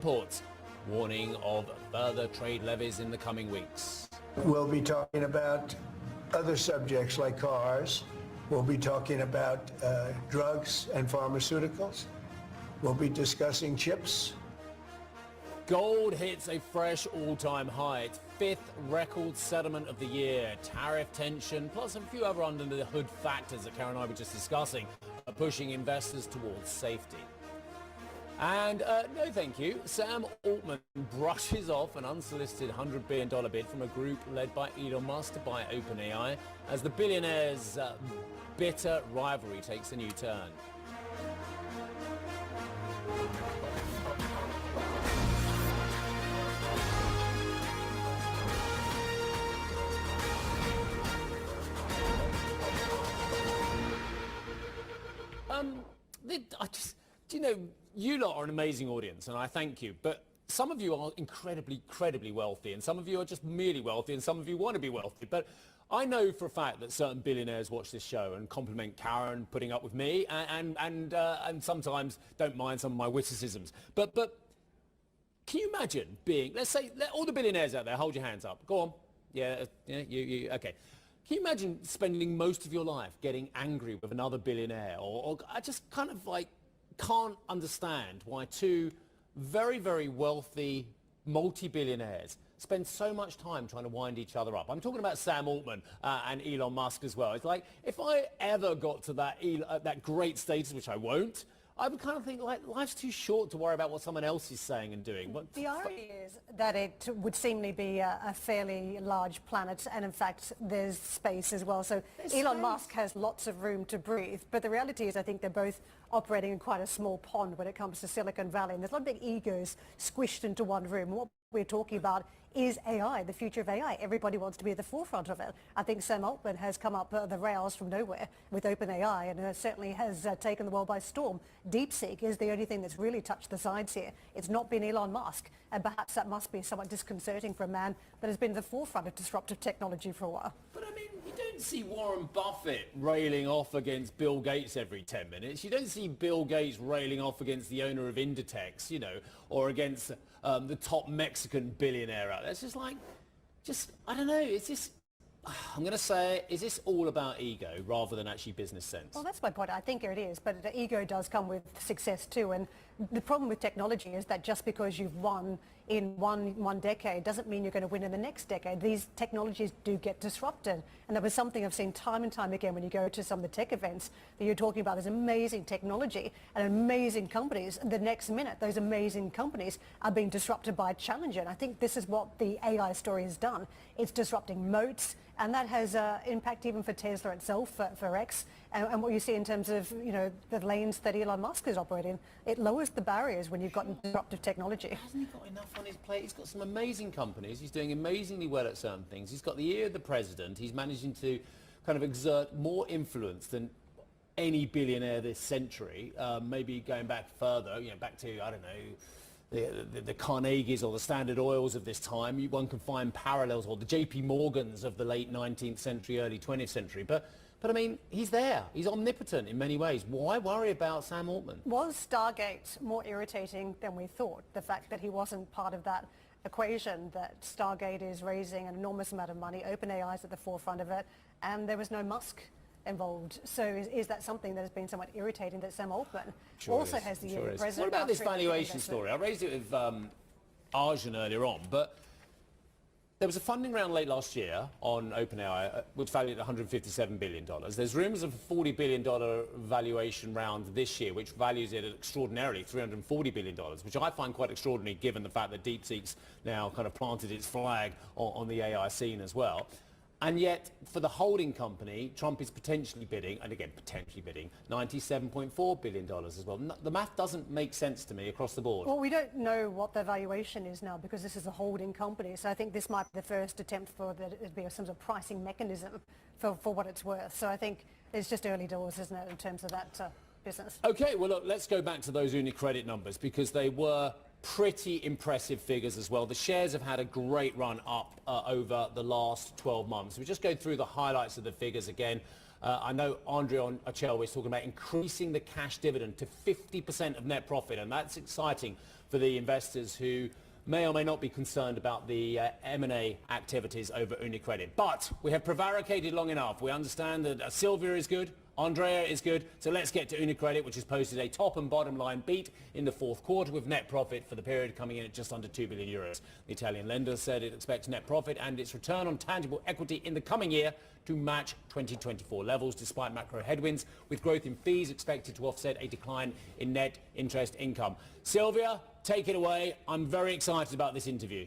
reports, warning of further trade levies in the coming weeks. We'll be talking about other subjects like cars. We'll be talking about drugs and pharmaceuticals. We'll be discussing chips. Gold hits a fresh all-time high. Its fifth record settlement of the year. Tariff tension, plus a few other under-the-hood factors that Karen and I were just discussing, are pushing investors towards safety. And no thank you, Sam Altman brushes off an unsolicited $100 billion bid from a group led by Elon Musk to buy OpenAI as the billionaire's bitter rivalry takes a new turn. You lot are an amazing audience, and I thank you, but some of you are incredibly wealthy, and some of you are just merely wealthy, and some of you want to be wealthy. But I know for a fact that certain billionaires watch this show and compliment Karen putting up with me, and sometimes don't mind some of my witticisms. But can you imagine being, let's say, let all the billionaires out there, hold your hands up. Go on. Yeah, you, okay. Can you imagine spending most of your life getting angry with another billionaire? Or I just kind of like can't understand why two very wealthy multi-billionaires spend so much time trying to wind each other up. I'm talking about Sam Altman and Elon Musk as well. It's like, if I ever got to that great status, which I won't, I would kind of think, like, life's too short to worry about what someone else is saying and doing. But the irony is that it would seemingly be a fairly large planet, and in fact there's space as well. So Elon Musk has lots of room to breathe, but the reality is I think they're both operating in quite a small pond when it comes to Silicon Valley, and there's a lot of big egos squished into one room. What we're talking about is AI, the future of AI. Everybody wants to be at the forefront of it. I think Sam Altman has come up the rails from nowhere with OpenAI, and certainly has taken the world by storm. DeepSeek is the only thing that's really touched the sides here. It's not been Elon Musk, and perhaps that must be somewhat disconcerting for a man that has been at the forefront of disruptive technology for a while. But I mean, you don't see Warren Buffett railing off against Bill Gates every 10 minutes. You don't see Bill Gates railing off against the owner of Inditex, or against the top Mexican billionaire out there. It's just like, I don't know, it's just, I'm going to say, is this all about ego rather than actually business sense? Well, that's my point. I think it is, but the ego does come with success too. And the problem with technology is that just because you've won in one decade doesn't mean you're going to win in the next decade. These technologies do get disrupted. And that was something I've seen time and time again when you go to some of the tech events that you're talking about. There's amazing technology and amazing companies. The next minute, those amazing companies are being disrupted by a challenger. And I think this is what the AI story has done. It's disrupting moats, and that has impact even for Tesla itself, for X, and what you see in terms of the lanes that Elon Musk is operating. It lowers the barriers when you've got disruptive technology. Hasn't he got enough on his plate? He's got some amazing companies. He's doing amazingly well at certain things. He's got the ear of the president. He's managing to kind of exert more influence than any billionaire this century, maybe going back further, back to, I don't know, the Carnegies or the Standard Oils of this time. One can find parallels, or the JP Morgans of the late 19th century, early 20th century. But I mean, he's there. He's omnipotent in many ways. Why worry about Sam Altman? Was Stargate more irritating than we thought? The fact that he wasn't part of that equation, that Stargate is raising an enormous amount of money, OpenAI is at the forefront of it, and there was no Musk involved. So is that something that has been somewhat irritating, that Sam Altman also has the president? What about this valuation story? I raised it with Arjun earlier on, but there was a funding round late last year on OpenAI, which valued at $157 billion. There's rumours of a $40 billion valuation round this year, which values it at extraordinarily $340 billion, which I find quite extraordinary given the fact that DeepSeek's now kind of planted its flag on the AI scene as well. And yet, for the holding company, Trump is potentially bidding, and again, potentially bidding, $97.4 billion as well. The math doesn't make sense to me across the board. Well, we don't know what the valuation is now because this is a holding company. So I think this might be the first attempt for there to be some sort of pricing mechanism for what it's worth. So I think it's just early doors, isn't it, in terms of that business. Okay, well, look, let's go back to those UniCredit numbers because they were pretty impressive figures as well. The shares have had a great run up over the last 12 months. We just go through the highlights of the figures again. I know Andrea Ocel was talking about increasing the cash dividend to 50% of net profit, and that's exciting for the investors who may or may not be concerned about the M&A activities over UniCredit. But we have prevaricated long enough. We understand that Silvia is good, Andrea is good, so let's get to UniCredit, which has posted a top and bottom line beat in the fourth quarter, with net profit for the period coming in at just under 2 billion euros. The Italian lender said it expects net profit and its return on tangible equity in the coming year to match 2024 levels, despite macro headwinds, with growth in fees expected to offset a decline in net interest income. Silvia, take it away. I'm very excited about this interview.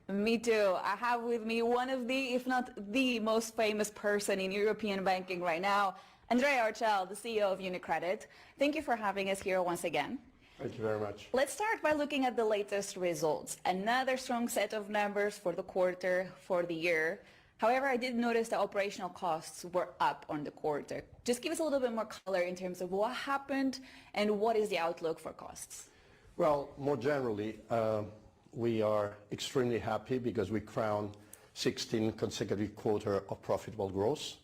Me too. I have with me one of the, if not the most famous person in European banking right now, Andrea Orcel, the CEO of UniCredit. Thank you for having us here once again. Thank you very much. Let's start by looking at the latest results. Another strong set of numbers for the quarter, for the year. However, I did notice that operational costs were up on the quarter. Just give us a little bit more color in terms of what happened and what is the outlook for costs. Well, more generally, we are extremely happy because we crowned 16 consecutive quarters of profitable growth,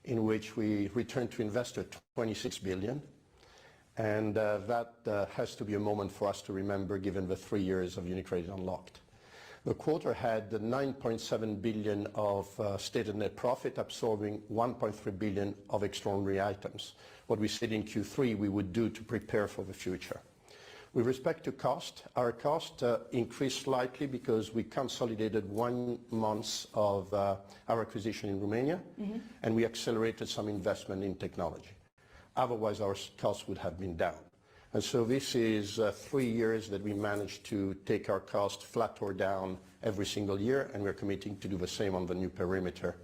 in which we returned to investors 26 billion. And that has to be a moment for us to remember, given the 3 years of UniCredit Unlocked. The quarter had 9.7 billion of stated net profit, absorbing 1.3 billion of extraordinary items. What we said in Q3 we would do to prepare for the future. With respect to cost, our cost increased slightly because we consolidated 1 month of our acquisition in Romania, and we accelerated some investment in technology. Otherwise, our costs would have been down. And so this is 3 years that we managed to take our cost flat or down every single year, and we're committing to do the same on the new perimeter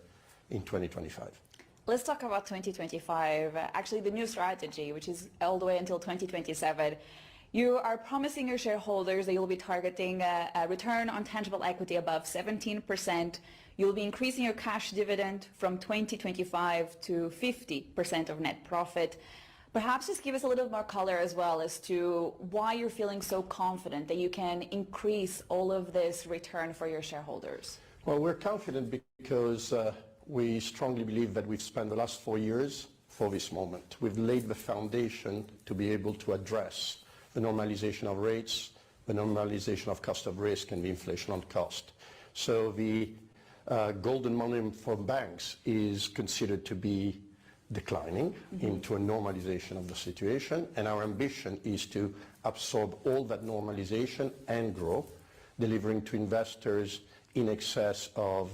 in 2025. Let's talk about 2025, actually the new strategy, which is all the way until 2027. You are promising your shareholders that you'll be targeting a return on tangible equity above 17%. You'll be increasing your cash dividend from 2025 to 50% of net profit. Perhaps just give us a little more color as well as to why you're feeling so confident that you can increase all of this return for your shareholders. Well, we're confident because we strongly believe that we've spent the last 4 years for this moment. We've laid the foundation to be able to address the normalization of rates, the normalization of cost of risk, and the inflation on cost. So the golden millennium for banks is considered to be declining into a normalization of the situation, and our ambition is to absorb all that normalization and grow, delivering to investors in excess of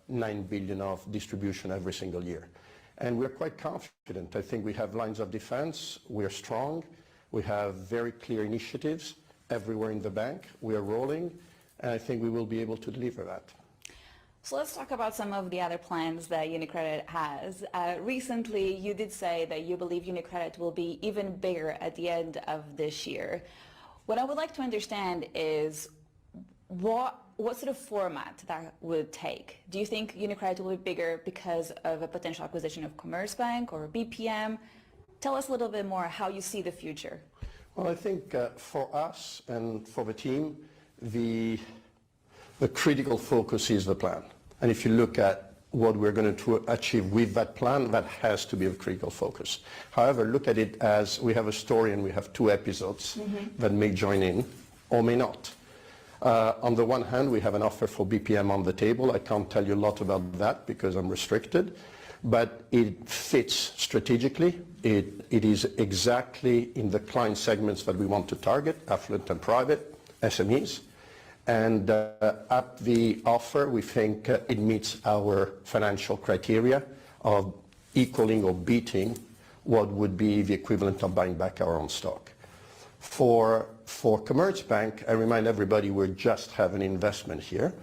9 billion of distribution every single year. And we're quite confident. I think we have lines of defense, we're strong, we have very clear initiatives everywhere in the bank, we are rolling, and I think we will be able to deliver that. So let's talk about some of the other plans that UniCredit has. Recently, you did say that you believe UniCredit will be even bigger at the end of this year. What I would like to understand is what sort of format that would take. Do you think UniCredit will be bigger because of a potential acquisition of Commerzbank or BPM? Tell us a little bit more how you see the future. Well, I think for us and for the team, the critical focus is the plan. And if you look at what we're going to achieve with that plan, that has to be a critical focus. However, look at it as we have a story and we have 2 episodes that may join in or may not. On the one hand, we have an offer for BPM on the table. I can't tell you a lot about that because I'm restricted, but it fits strategically. It is exactly in the client segments that we want to target, affluent and private, SMEs. And at the offer, we think it meets our financial criteria of equaling or beating what would be the equivalent of buying back our own stock. For Commerzbank, I remind everybody we just have an investment here,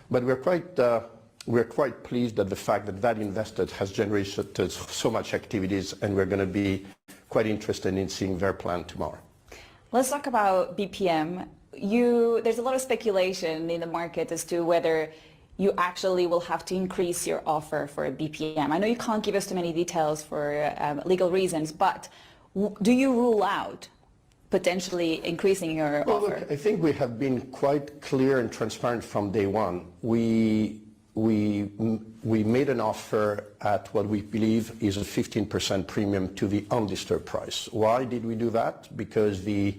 but we're quite pleased at the fact that that investment has generated so much activities, and we're going to be quite interested in seeing their plan tomorrow. Let's talk about BPM. There's a lot of speculation in the market as to whether you actually will have to increase your offer for BPM. I know you can't give us too many details for legal reasons, but do you rule out potentially increasing your offer? Look, I think we have been quite clear and transparent from day one. We we made an offer at what we believe is a 15% premium to the undisturbed price. Why did we do that? Because the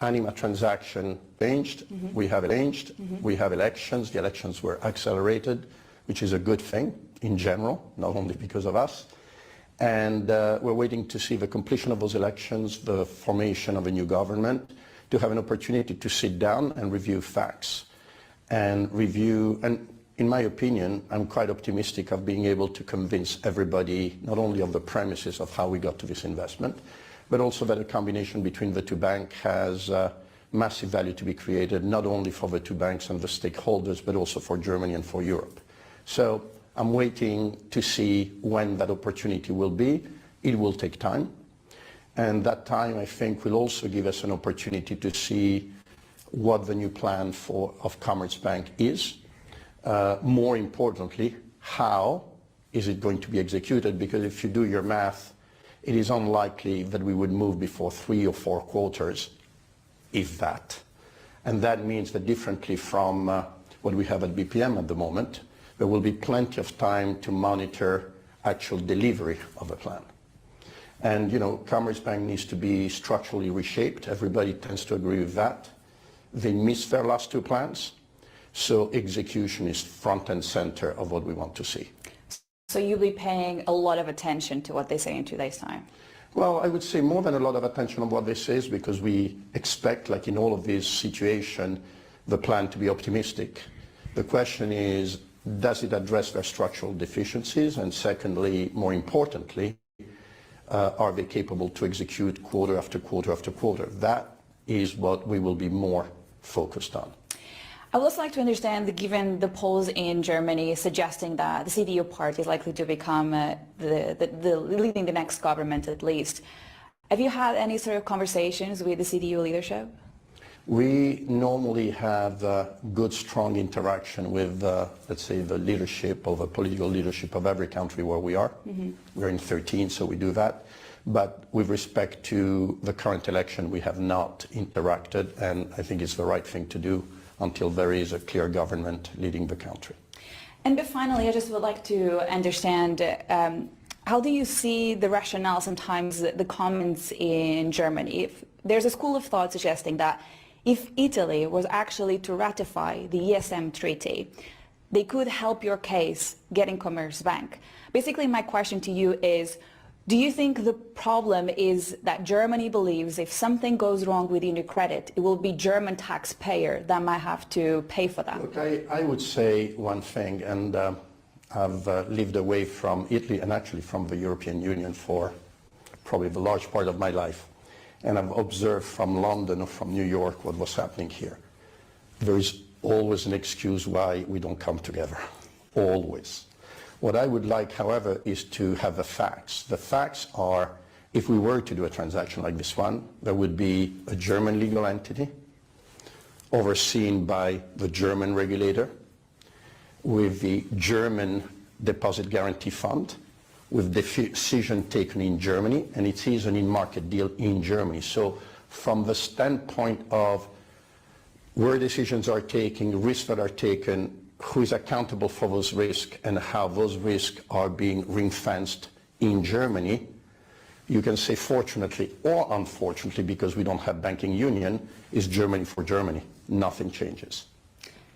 Anima transaction changed, we have arranged, we have elections, the elections were accelerated, which is a good thing in general, not only because of us. And we're waiting to see the completion of those elections, the formation of a new government, to have an opportunity to sit down and review facts and in my opinion, I'm quite optimistic of being able to convince everybody not only of the premises of how we got to this investment, but also that a combination between the two banks has massive value to be created, not only for the two banks and the stakeholders, but also for Germany and for Europe. So I'm waiting to see when that opportunity will be. It will take time. And that time, I think, will also give us an opportunity to see what the new plan of Commerzbank is. More importantly, how is it going to be executed? Because if you do your math, it is unlikely that we would move before 3 or 4 quarters, if that. And that means that differently from what we have at BPM at the moment, there will be plenty of time to monitor actual delivery of a plan. And, you know, Commerzbank needs to be structurally reshaped. Everybody tends to agree with that. They missed their last 2 plans. So execution is front and center of what we want to see. So you'll be paying a lot of attention to what they say in 2 days' time? Well, I would say more than a lot of attention on what they say, because we expect, like in all of these situations, the plan to be optimistic. The question is, does it address their structural deficiencies? And secondly, more importantly, are they capable to execute quarter after quarter after quarter? That is what we will be more focused on. I would also like to understand, given the polls in Germany suggesting that the CDU party is likely to become leading the next government at least, have you had any sort of conversations with the CDU leadership? We normally have good, strong interaction with, let's say, the leadership of the political leadership of every country where we are. We're in 13, so we do that. But with respect to the current election, we have not interacted, and I think it's the right thing to do until there is a clear government leading the country. And finally, I just would like to understand, how do you see the rationale, sometimes the comments in Germany? If there's a school of thought suggesting that if Italy was actually to ratify the ESM treaty, they could help your case getting Commerzbank. Basically, my question to you is, do you think the problem is that Germany believes if something goes wrong with UniCredit, it will be German taxpayer that might have to pay for that? Look, I would say one thing, and I've lived away from Italy and actually from the European Union for probably the large part of my life. And I've observed from London or from New York what was happening here. There is always an excuse why we don't come together. Always. What I would like, however, is to have the facts. The facts are, if we were to do a transaction like this one, there would be a German legal entity overseen by the German regulator with the German Deposit Guarantee Fund, with decision taken in Germany, and it is an in-market deal in Germany. So from the standpoint of where decisions are taken, risks that are taken, who is accountable for those risks, and how those risks are being ring-fenced in Germany, you can say fortunately or unfortunately, because we don't have banking union, is Germany for Germany. Nothing changes.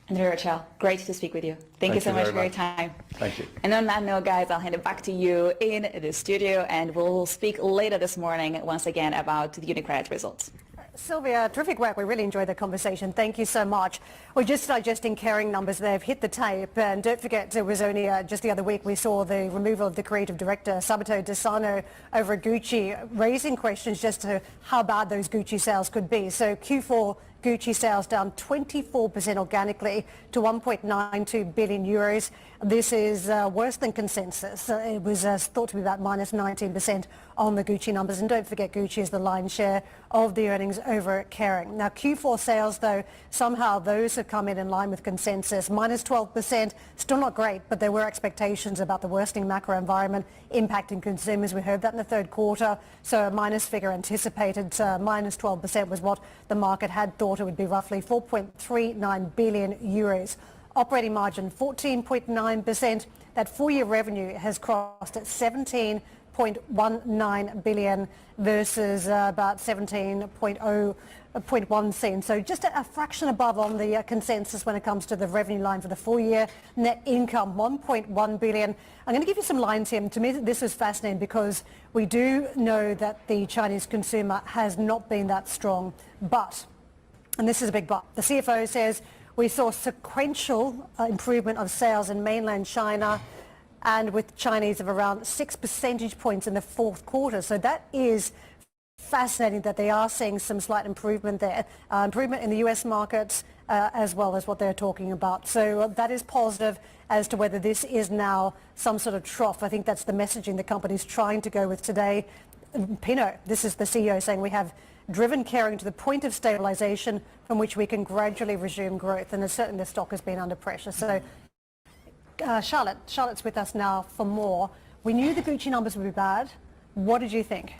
Andrea Rochelle, great to speak with you. Thank you so much for your time. Thank you. And on that note, guys, I'll hand it back to you in the studio, and we'll speak later this morning once again about the UniCredit results. Sylvia, terrific work. We really enjoyed the conversation. Thank you so much. We're just digesting Kering numbers. They've hit the tape. And don't forget, it was only just the other week we saw the removal of the creative director, Sabato De Sarno, over at Gucci, raising questions just to how bad those Gucci sales could be. So Q4 Gucci sales down 24% organically to 1.92 billion euros. This is worse than consensus. It was thought to be about minus 19% on the Gucci numbers. And don't forget, Gucci is the lion's share of the earnings over at Kering. Now, Q4 sales, though, somehow those have come in line with consensus. Minus 12%, still not great, but there were expectations about the worsening macro environment impacting consumers. We heard that in the third quarter. So a minus figure anticipated. Minus 12% was what the market had thought it would be, roughly 4.39 billion euros. Operating margin 14.9%. That full-year revenue has crossed at 17.19 billion versus about 17.01 cents. So just a fraction above on the consensus when it comes to the revenue line for the full year. Net income 1.1 billion. I'm going to give you some lines here. To me, this is fascinating because we do know that the Chinese consumer has not been that strong. But, and this is a big but, the CFO says we saw sequential improvement of sales in mainland China, and with Chinese of around 6 percentage points in the fourth quarter. So that is fascinating that they are seeing some slight improvement there, improvement in the US markets as well as what they're talking about. So that is positive as to whether this is now some sort of trough. I think that's the messaging the company's trying to go with today. Pino, this is the CEO saying we have driven Kering to the point of stabilization from which we can gradually resume growth. And certainly the stock has been under pressure. So Charlotte's with us now for more. We knew the Gucci numbers would be bad. What did you think?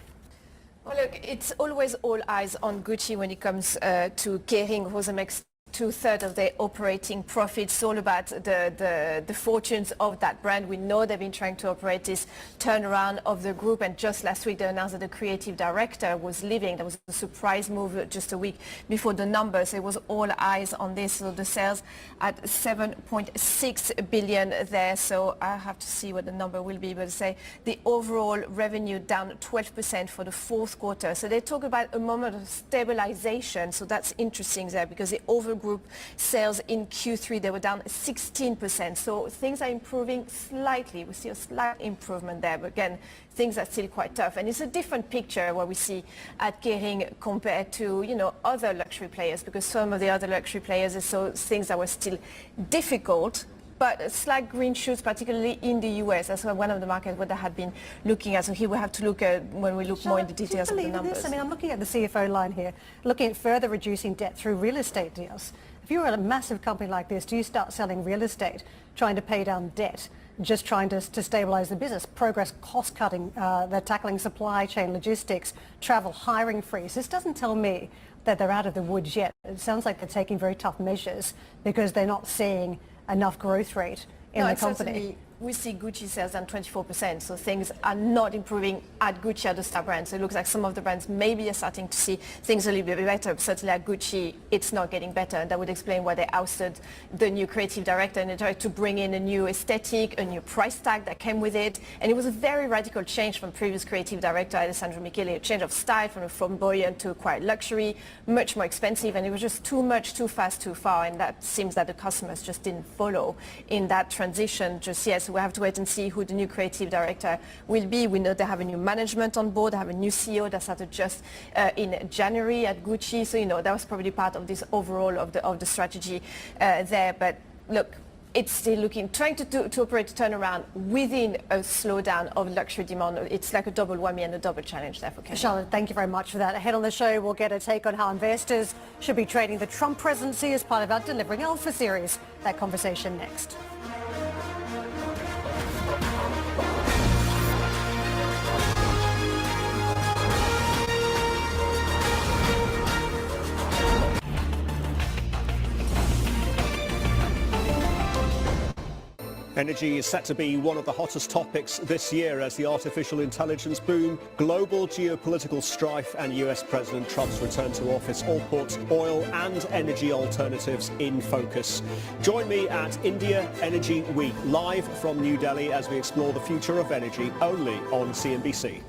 Well, look, it's always all eyes on Gucci when it comes to Kering, who makes 2/3 of their operating profits. It's all about the fortunes of that brand. We know they've been trying to operate this turnaround of the group, and just last week they announced that the creative director was leaving. That was a surprise move just a week before the numbers. It was all eyes on this. So the sales at 7.6 billion there. So I have to see what the number will be, but say the overall revenue down 12% for the fourth quarter. So they talk about a moment of stabilization. So that's interesting there, because the overall group sales in Q3, they were down 16%. So things are improving slightly. We see a slight improvement there, but again, things are still quite tough. And it's a different picture what we see at Kering compared to, you know, other luxury players, because some of the other luxury players saw things that were still difficult, but slight green shoots, particularly in the US. That's one of the markets where they had been looking at. So here we have to look at when we look more into details of the numbers. This? I mean, I'm looking at the CFO line here, looking at further reducing debt through real estate deals. If you're a massive company like this, do you start selling real estate, trying to pay down debt, just trying to stabilize the business? Progress cost cutting, they're tackling supply chain, logistics, travel, hiring freeze. This doesn't tell me that they're out of the woods yet. It sounds like they're taking very tough measures because they're not seeing enough growth rate in the company. We see Gucci sales down 24%, so things are not improving at Gucci, at the star brand. So it looks like some of the brands maybe are starting to see things a little bit better. But certainly at Gucci, it's not getting better. And that would explain why they ousted the new creative director, and they tried to bring in a new aesthetic, a new price tag that came with it. And it was a very radical change from previous creative director, Alessandro Michele, a change of style from a flamboyant to quite luxury, much more expensive. And it was just too much, too fast, too far. And that seems that the customers just didn't follow in that transition just yet. So we have to wait and see who the new creative director will be. We know they have a new management on board. They have a new CEO that started just in January at Gucci. So, you know, that was probably part of this overall of the strategy there. But look, it's still trying to operate a turnaround within a slowdown of luxury demand. It's like a double whammy and a double challenge there for Kering. Charlotte, thank you very much for that. Ahead on the show, we'll get a take on how investors should be trading the Trump presidency as part of our Delivering Alpha series. That conversation next. Energy is set to be one of the hottest topics this year as the artificial intelligence boom, global geopolitical strife and US President Trump's return to office all put oil and energy alternatives in focus. Join me at India Energy Week, live from New Delhi as we explore the future of energy only on CNBC.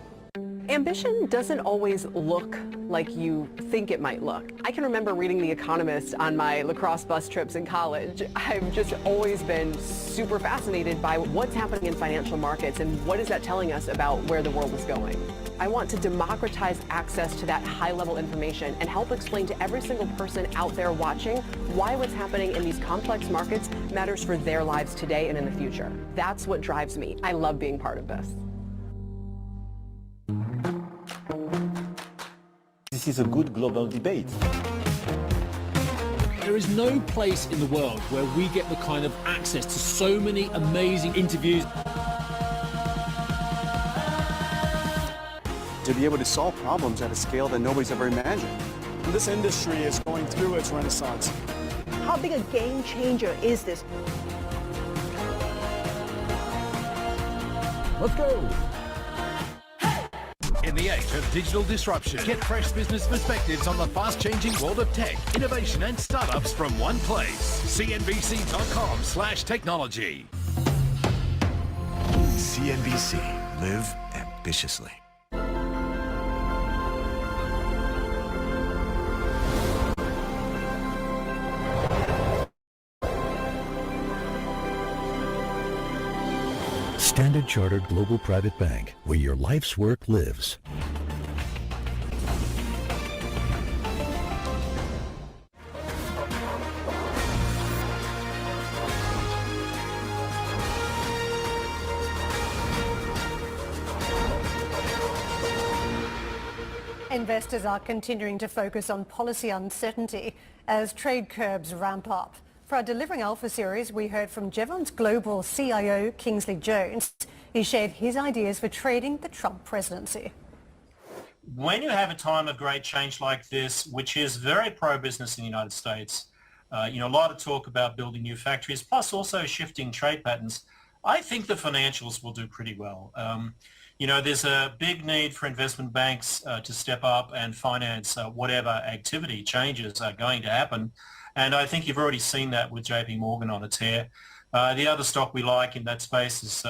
Ambition doesn't always look like you think it might look. I can remember reading The Economist on my lacrosse bus trips in college. I've just always been super fascinated by what's happening in financial markets and what is that telling us about where the world is going. I want to democratize access to that high-level information and help explain to every single person out there watching why what's happening in these complex markets matters for their lives today and in the future. That's what drives me. I love being part of this. This is a good global debate. There is no place in the world where we get the kind of access to so many amazing interviews. To be able to solve problems at a scale that nobody's ever imagined. This industry is going through its renaissance. How big a game changer is this? Let's go. In the age of digital disruption, get fresh business perspectives on the fast-changing world of tech, innovation and startups from one place. CNBC.com/technology. CNBC. Live ambitiously. Standard Chartered Global Private Bank, where your life's work lives. Investors are continuing to focus on policy uncertainty as trade curbs ramp up. For our Delivering Alpha series, we heard from Jevons Global CIO Kingsley Jones. He shared his ideas for trading the Trump presidency. When you have a time of great change like this, which is very pro-business in the United States, a lot of talk about building new factories, plus also shifting trade patterns, I think the financials will do pretty well. There's a big need for investment banks to step up and finance whatever activity changes are going to happen. And I think you've already seen that with JP Morgan on a tear. The other stock we like in that space is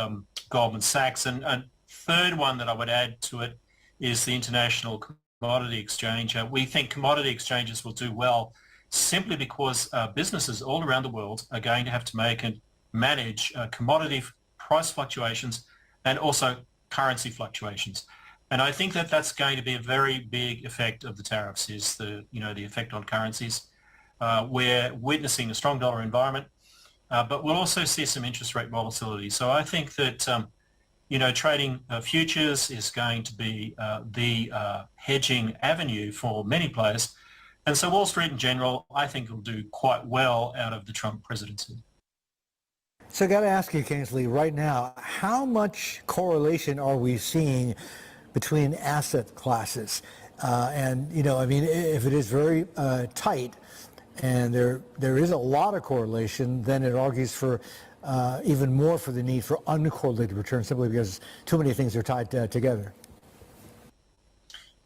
Goldman Sachs. And third one that I would add to it is the International Commodity Exchange. We think commodity exchanges will do well simply because businesses all around the world are going to have to make and manage commodity price fluctuations and also currency fluctuations. And I think that that's going to be a very big effect of the tariffs, is the effect on currencies. We're witnessing a strong dollar environment, but we'll also see some interest rate volatility. So I think that, trading futures is going to be the hedging avenue for many players. And so Wall Street in general, I think, will do quite well out of the Trump presidency. So I got to ask you, Kingsley, right now, how much correlation are we seeing between asset classes? If it is very tight, and there is a lot of correlation, then it argues for even more for the need for uncorrelated returns, simply because too many things are tied together.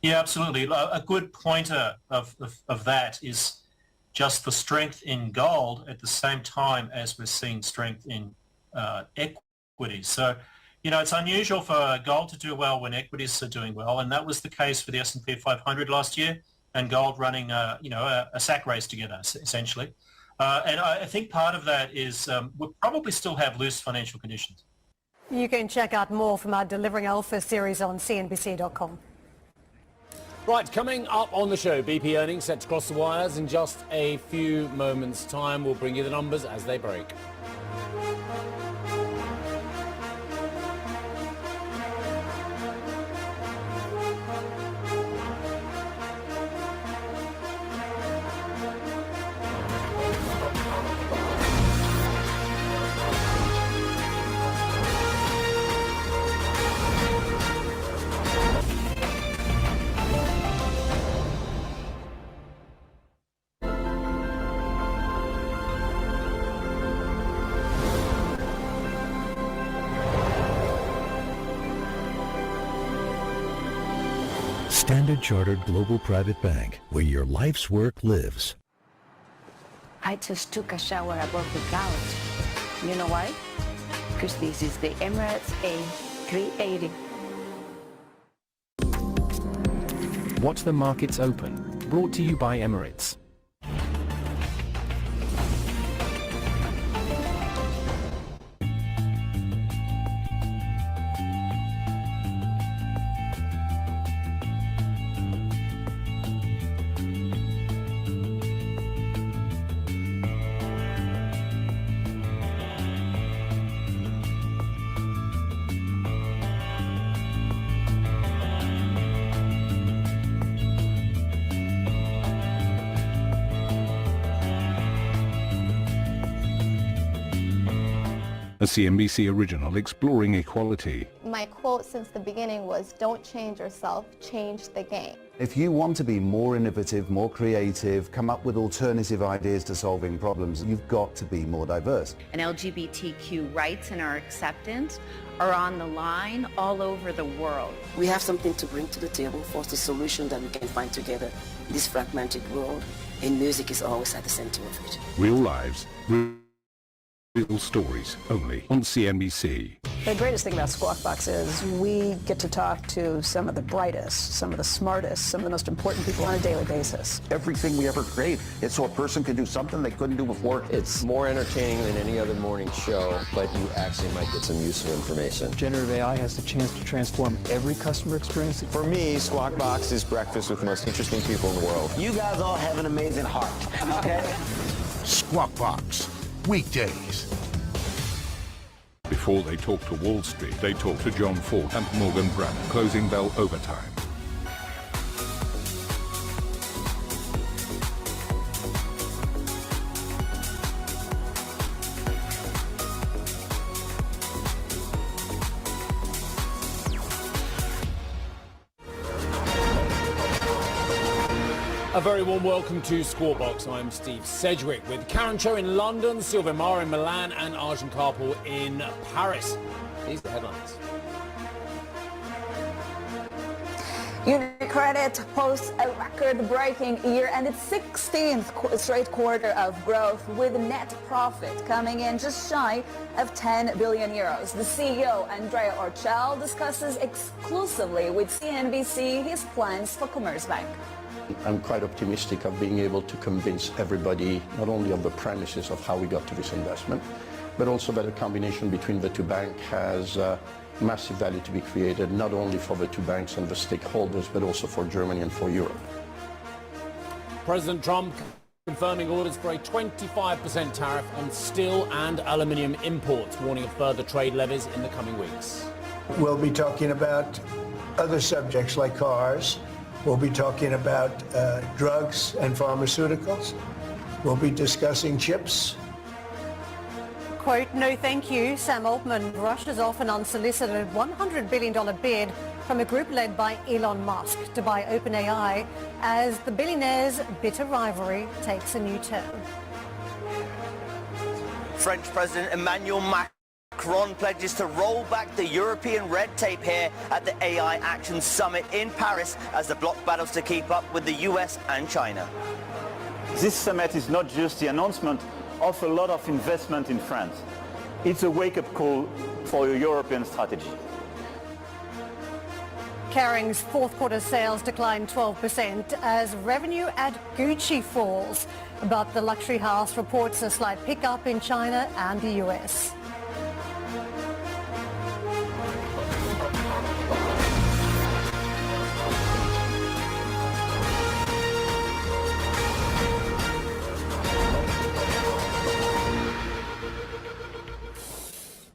Yeah, absolutely. A good pointer of that is just the strength in gold at the same time as we're seeing strength in equities. So, it's unusual for gold to do well when equities are doing well, and that was the case for the S&P 500 last year, and gold running, a sack race together, essentially. And I think part of that is we'll probably still have loose financial conditions. You can check out more from our Delivering Alpha series on CNBC.com. Right, coming up on the show, BP earnings set to cross the wires in just a few moments' time. We'll bring you the numbers as they break. Standard Chartered Global Private Bank, where your life's work lives. I just took a shower above the couch. You know why? Because this is the Emirates A380. Watch the markets open. Brought to you by Emirates. A CNBC original exploring equality. My quote since the beginning was, "Don't change yourself, change the game." If you want to be more innovative, more creative, come up with alternative ideas to solving problems, you've got to be more diverse. And LGBTQ rights and our acceptance are on the line all over the world. We have something to bring to the table for the solution that we can find together in this fragmented world, and music is always at the center of it. Real lives, real stories, only on CNBC. The greatest thing about Squawk Box is we get to talk to some of the brightest, some of the smartest, some of the most important people on a daily basis. Everything we ever create, it's so a person can do something they couldn't do before. It's more entertaining than any other morning show, but you actually might get some useful information. Generative AI has the chance to transform every customer experience. For me, Squawk Box is breakfast with the most interesting people in the world. You guys all have an amazing heart, okay? Squawk Box, weekdays. Before they talk to Wall Street, they talk to John Ford and Morgan Brandt. Closing bell overtime. A very warm welcome to Squawk Box. I'm Steve Sedgwick with Karen Cho in London, Sylvain Mar in Milan and Arjun Karpal in Paris. These are the headlines. UniCredit posts a record-breaking year and its 16th straight quarter of growth, with net profit coming in just shy of 10 billion euros. The CEO, Andrea Orcel, discusses exclusively with CNBC his plans for Commerzbank. I'm quite optimistic of being able to convince everybody not only of the premises of how we got to this investment, but also that a combination between the two banks has massive value to be created, not only for the two banks and the stakeholders, but also for Germany and for Europe. President Trump confirming orders for a 25% tariff on steel and aluminium imports, warning of further trade levies in the coming weeks. We'll be talking about other subjects like cars. We'll be talking about drugs and pharmaceuticals. We'll be discussing chips. Quote, no thank you. Sam Altman brushes off an unsolicited $100 billion bid from a group led by Elon Musk to buy OpenAI as the billionaire's bitter rivalry takes a new turn. French President Emmanuel Macron pledges to roll back the European red tape here at the AI Action Summit in Paris as the bloc battles to keep up with the US and China. This summit is not just the announcement of a lot of investment in France. It's a wake-up call for a European strategy. Kering's fourth quarter sales declined 12% as revenue at Gucci falls. But the luxury house reports a slight pickup in China and the US.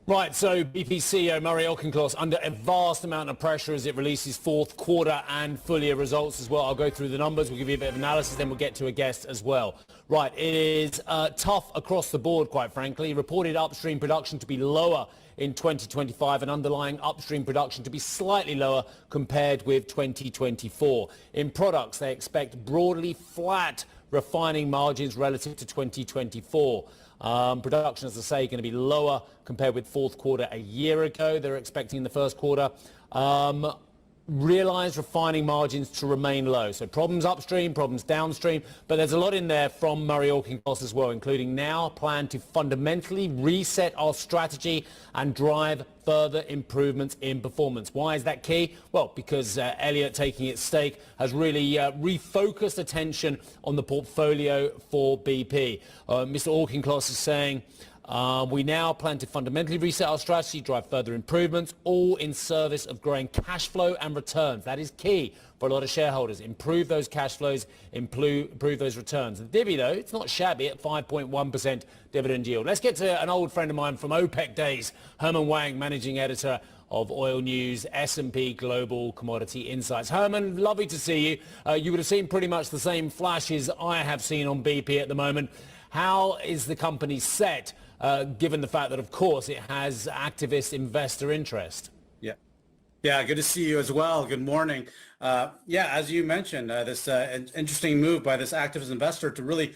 Right, so BP CEO Murray Auchincloss under a vast amount of pressure as it releases fourth quarter and full year results as well. I'll go through the numbers, we'll give you a bit of analysis, then we'll get to a guest as well. Right, it is tough across the board, quite frankly. Reported upstream production to be lower in 2025 and underlying upstream production to be slightly lower compared with 2024. In products, they expect broadly flat refining margins relative to 2024. Production, as I say, going to be lower compared with fourth quarter a year ago. They're expecting in the first quarter. Realised refining margins to remain low. So problems upstream, problems downstream, but there's a lot in there from Murray Auchincloss as well, including now a plan to fundamentally reset our strategy and drive further improvements in performance. Why is that key? Well, because Elliott taking its stake has really refocused attention on the portfolio for BP. Mr. Auchincloss is saying, we now plan to fundamentally reset our strategy, drive further improvements, all in service of growing cash flow and returns. That is key for a lot of shareholders. Improve those cash flows, improve those returns. The divvy, though, it's not shabby at 5.1% dividend yield. Let's get to an old friend of mine from OPEC days, Herman Wang, managing editor of Oil News, S&P Global Commodity Insights. Herman, lovely to see you. You would have seen pretty much the same flashes I have seen on BP at the moment. How is the company set? Given the fact that, of course, it has activist investor interest? Yeah. Yeah, good to see you as well. Good morning. Yeah, as you mentioned, this interesting move by this activist investor to really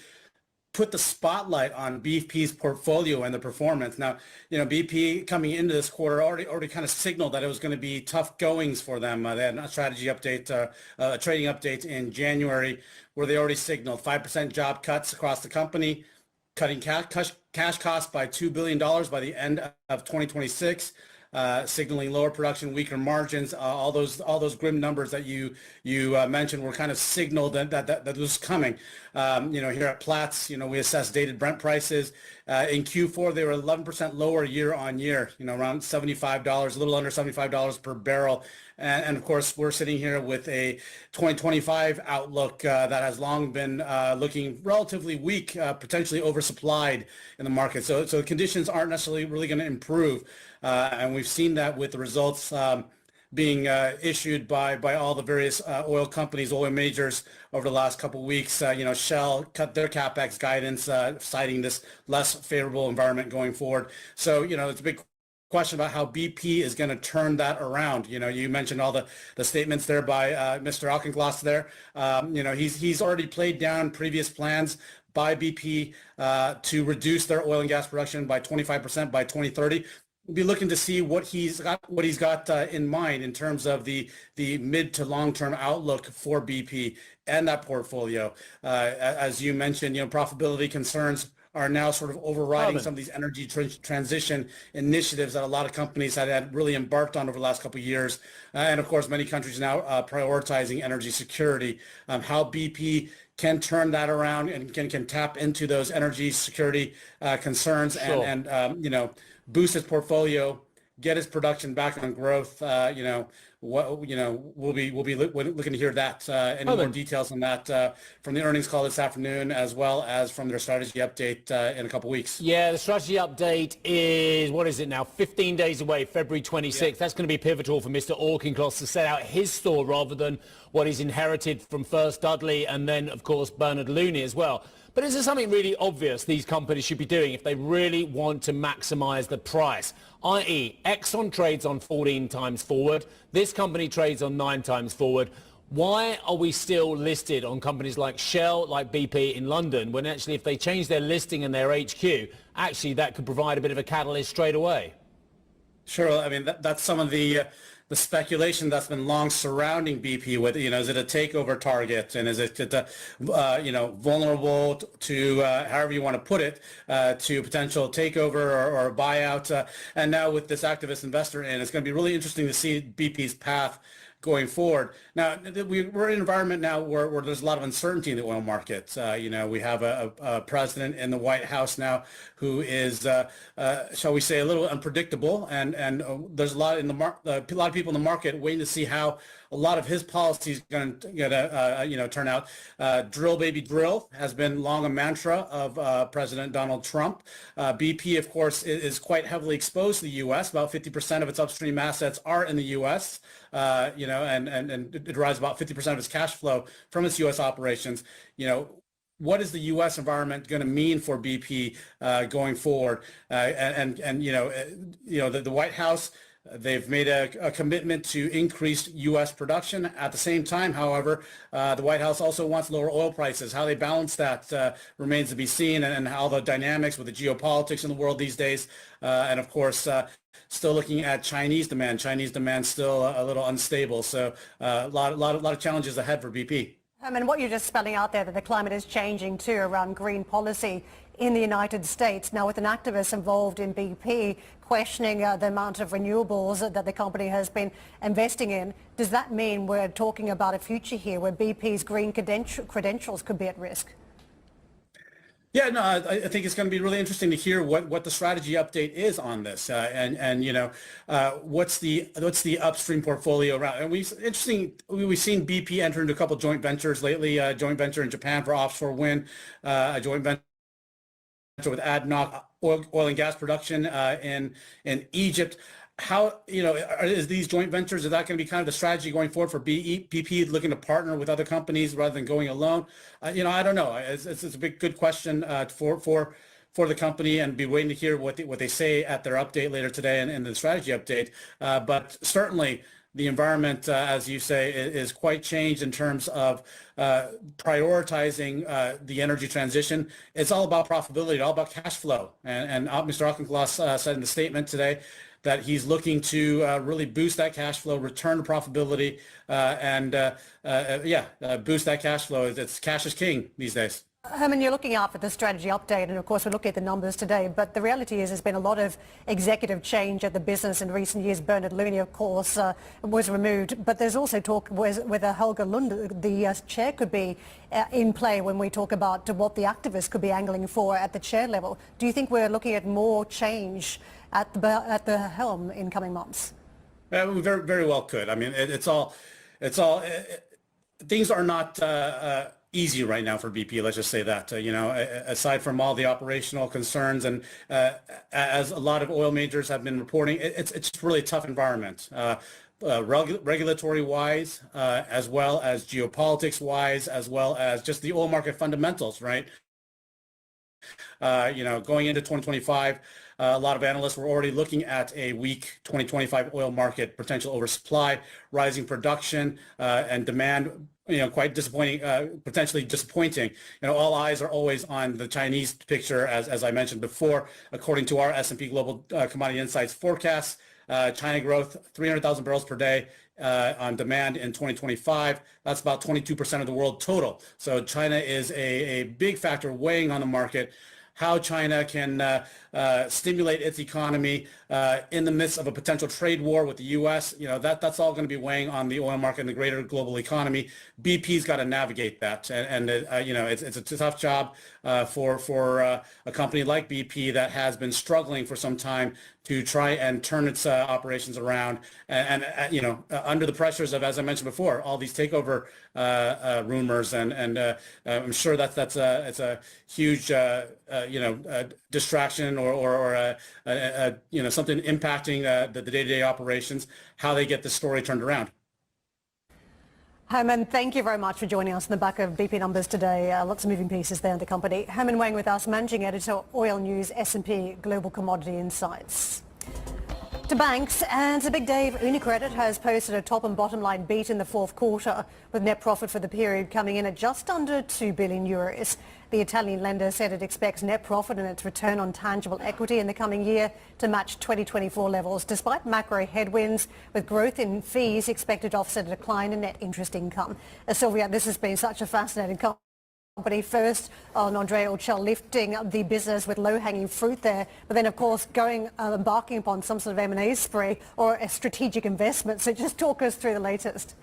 put the spotlight on BP's portfolio and the performance. Now, BP coming into this quarter already kind of signaled that it was going to be tough goings for them. They had a strategy update, a trading update in January, where they already signaled 5% job cuts across the company, cutting cash costs by $2 billion by the end of 2026. Signaling lower production, weaker margins, all those grim numbers that you mentioned were kind of signaled that was coming. Here at Platts, we assess dated Brent prices. In Q4, they were 11% lower year on year, around $75, a little under $75 per barrel. And of course, we're sitting here with a 2025 outlook that has long been looking relatively weak, potentially oversupplied in the market. So conditions aren't necessarily really going to improve. And we've seen that with the results being issued by all the various oil companies, oil majors over the last couple of weeks. Shell cut their CapEx guidance, citing this less favorable environment going forward. So, it's a big question about how BP is going to turn that around. You mentioned all the statements there by Mr. Auchincloss there. He's already played down previous plans by BP to reduce their oil and gas production by 25% by 2030. We'll be looking to see what he's got in mind in terms of the mid to long-term outlook for BP and that portfolio. As you mentioned, profitability concerns are now sort of overriding some of these energy transition initiatives that a lot of companies had really embarked on over the last couple of years. And of course, many countries now prioritizing energy security. How BP can turn that around and can tap into those energy security concerns and boost its portfolio, get its production back on growth. We'll be looking to hear that any more details on that from the earnings call this afternoon, as well as from their strategy update in a couple of weeks. Yeah, the strategy update is, what is it now, 15 days away, February 26th. Yeah. That's going to be pivotal for Mr. Auchincloss to set out his store rather than what he's inherited from first Dudley and then, of course, Bernard Looney as well. But is there something really obvious these companies should be doing if they really want to maximize the price? I.e., Exxon trades on 14 times forward. This company trades on 9 times forward. Why are we still listed on companies like Shell, like BP in London, when actually if they change their listing and their HQ, actually that could provide a bit of a catalyst straight away? Sure. I mean, that's some of the speculation that's been long surrounding BP with, is it a takeover target, and is it, vulnerable to, however you want to put it, to potential takeover or buyout. And now with this activist investor in, it's going to be really interesting to see BP's path going forward. Now, we're in an environment now where there's a lot of uncertainty in the oil market. We have a president in the White House now who is, shall we say, a little unpredictable, and there's a lot of people in the market waiting to see how a lot of his policies going to turn out. Drill, baby, drill has been long a mantra of President Donald Trump. BP, of course, is quite heavily exposed to the U.S. About 50% of its upstream assets are in the U.S., and it derives about 50% of its cash flow from its U.S. operations. What is the U.S. environment going to mean for BP going forward? The White House, they've made a commitment to increase U.S. production. At the same time, however, the White House also wants lower oil prices. How they balance that remains to be seen, and how the dynamics with the geopolitics in the world these days. And of course, still looking at Chinese demand. Chinese demand still a little unstable. So a lot of challenges ahead for BP. And what you're just spelling out there, that the climate is changing too around green policy in the United States. Now, with an activist involved in BP questioning the amount of renewables that the company has been investing in, does that mean we're talking about a future here where BP's green credentials could be at risk? Yeah, no, I think it's going to be really interesting to hear what the strategy update is on this, what's the upstream portfolio around. And we've seen BP enter into a couple of joint ventures lately. A joint venture in Japan for offshore wind, a joint venture with ADNOC oil and gas production in Egypt. How, is these joint ventures, is that going to be kind of the strategy going forward for BP, looking to partner with other companies rather than going alone? I don't know. It's a good question for the company, and be waiting to hear what they say at their update later today and the strategy update. But certainly the environment, as you say, is quite changed in terms of prioritizing the energy transition. It's all about profitability, all about cash flow. And Mr. Auchincloss said in the statement today that he's looking to really boost that cash flow, return to profitability, boost that cash flow. It's cash is king these days. Herman, you're looking out for the strategy update, and of course we're looking at the numbers today, but the reality is there's been a lot of executive change at the business in recent years. Bernard Looney, of course, was removed, but there's also talk whether Helge Lund, the chair, could be in play when we talk about what the activists could be angling for at the chair level. Do you think we're looking at more change at the helm in coming months? We very, very well could. I mean, things are not easy right now for BP. Let's just say that, aside from all the operational concerns, and as a lot of oil majors have been reporting, it's really a tough environment. Regulatory-wise, as well as geopolitics-wise, as well as just the oil market fundamentals, right? Going into 2025, a lot of analysts were already looking at a weak 2025 oil market, potential oversupply, rising production, and demand, quite disappointing, potentially disappointing. All eyes are always on the Chinese picture, as I mentioned before. According to our S&P Global Commodity Insights forecast, China growth 300,000 barrels per day on demand in 2025. That's about 22% of the world total. So China is a big factor weighing on the market. How China can stimulate its economy in the midst of a potential trade war with the U.S., that's all going to be weighing on the oil market and the greater global economy. BP's got to navigate that, and it's a tough job for a company like BP that has been struggling for some time to try and turn its operations around, and under the pressures of, as I mentioned before, all these takeover rumors, and I'm sure it's a huge distraction or something impacting the day-to-day operations, how they get the story turned around. Herman, thank you very much for joining us in the back of BP Numbers today. Lots of moving pieces there in the company. Herman Wang with us, Managing Editor, Oil News, S&P Global Commodity Insights. To banks, and the big day of UniCredit has posted a top and bottom line beat in the fourth quarter, with net profit for the period coming in at just under 2 billion euros. The Italian lender said it expects net profit and its return on tangible equity in the coming year to match 2024 levels, despite macro headwinds, with growth in fees expected to offset a decline in net interest income. Sylvia, this has been such a fascinating company. First on Andrea Orcel lifting the business with low-hanging fruit there, but then of course embarking upon some sort of M&A spree or a strategic investment. So just talk us through the latest.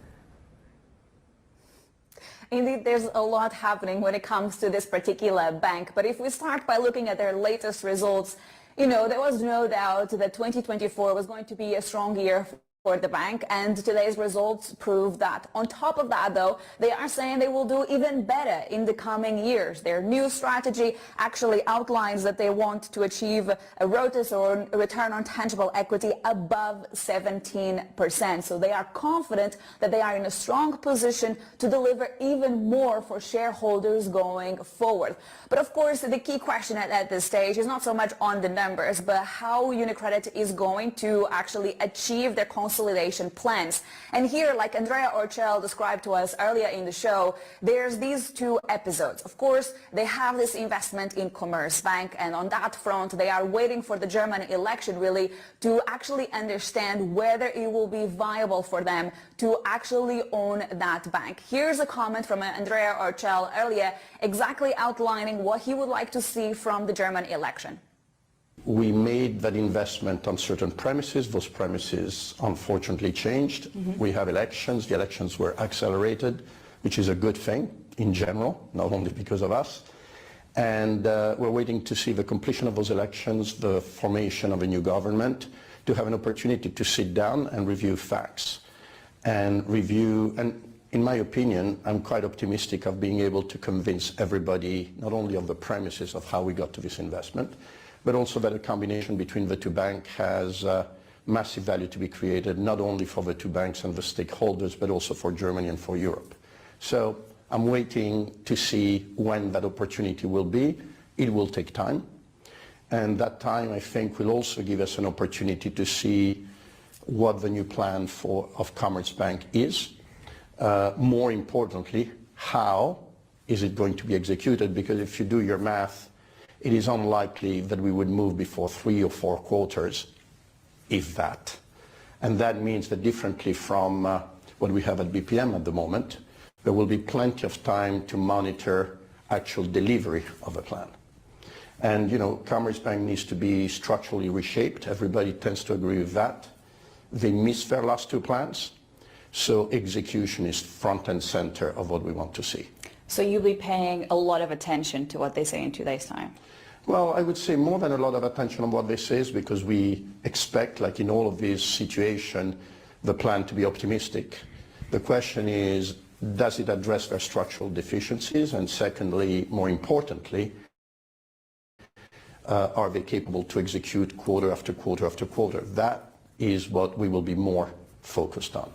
Indeed, there's a lot happening when it comes to this particular bank. But if we start by looking at their latest results, there was no doubt that 2024 was going to be a strong year for the bank, and today's results prove that. On top of that, though, they are saying they will do even better in the coming years. Their new strategy actually outlines that they want to achieve a ROTCE, or a return on tangible equity, above 17%. So they are confident that they are in a strong position to deliver even more for shareholders going forward. But of course, the key question at this stage is not so much on the numbers, but how UniCredit is going to actually achieve their consolidation plans. And here, like Andrea Orcel described to us earlier in the show, there's these two episodes. Of course, they have this investment in Commerzbank, and on that front, they are waiting for the German election really to actually understand whether it will be viable for them to actually own that bank. Here's a comment from Andrea Orcel earlier, exactly outlining what he would like to see from the German election. We made that investment on certain premises. Those premises unfortunately changed. We have elections. The elections were accelerated, which is a good thing in general, not only because of us. And we're waiting to see the completion of those elections, the formation of a new government, to have an opportunity to sit down and review facts and in my opinion, I'm quite optimistic of being able to convince everybody not only of the premises of how we got to this investment, but also that a combination between the two banks has massive value to be created, not only for the two banks and the stakeholders, but also for Germany and for Europe. So I'm waiting to see when that opportunity will be. It will take time. And that time, I think, will also give us an opportunity to see what the new plan of Commerzbank is. More importantly, how is it going to be executed? Because if you do your math, it is unlikely that we would move before 3 or 4 quarters, if that. And that means that differently from what we have at BPM at the moment, there will be plenty of time to monitor actual delivery of a plan. And, you know, Commerzbank needs to be structurally reshaped. Everybody tends to agree with that. They missed their last 2 plans, so execution is front and center of what we want to see. So you'll be paying a lot of attention to what they say in 2 days' time? Well, I would say more than a lot of attention on what they say is because we expect, like in all of these situations, the plan to be optimistic. The question is, does it address their structural deficiencies? And secondly, more importantly, are they capable to execute quarter after quarter after quarter? That is what we will be more focused on.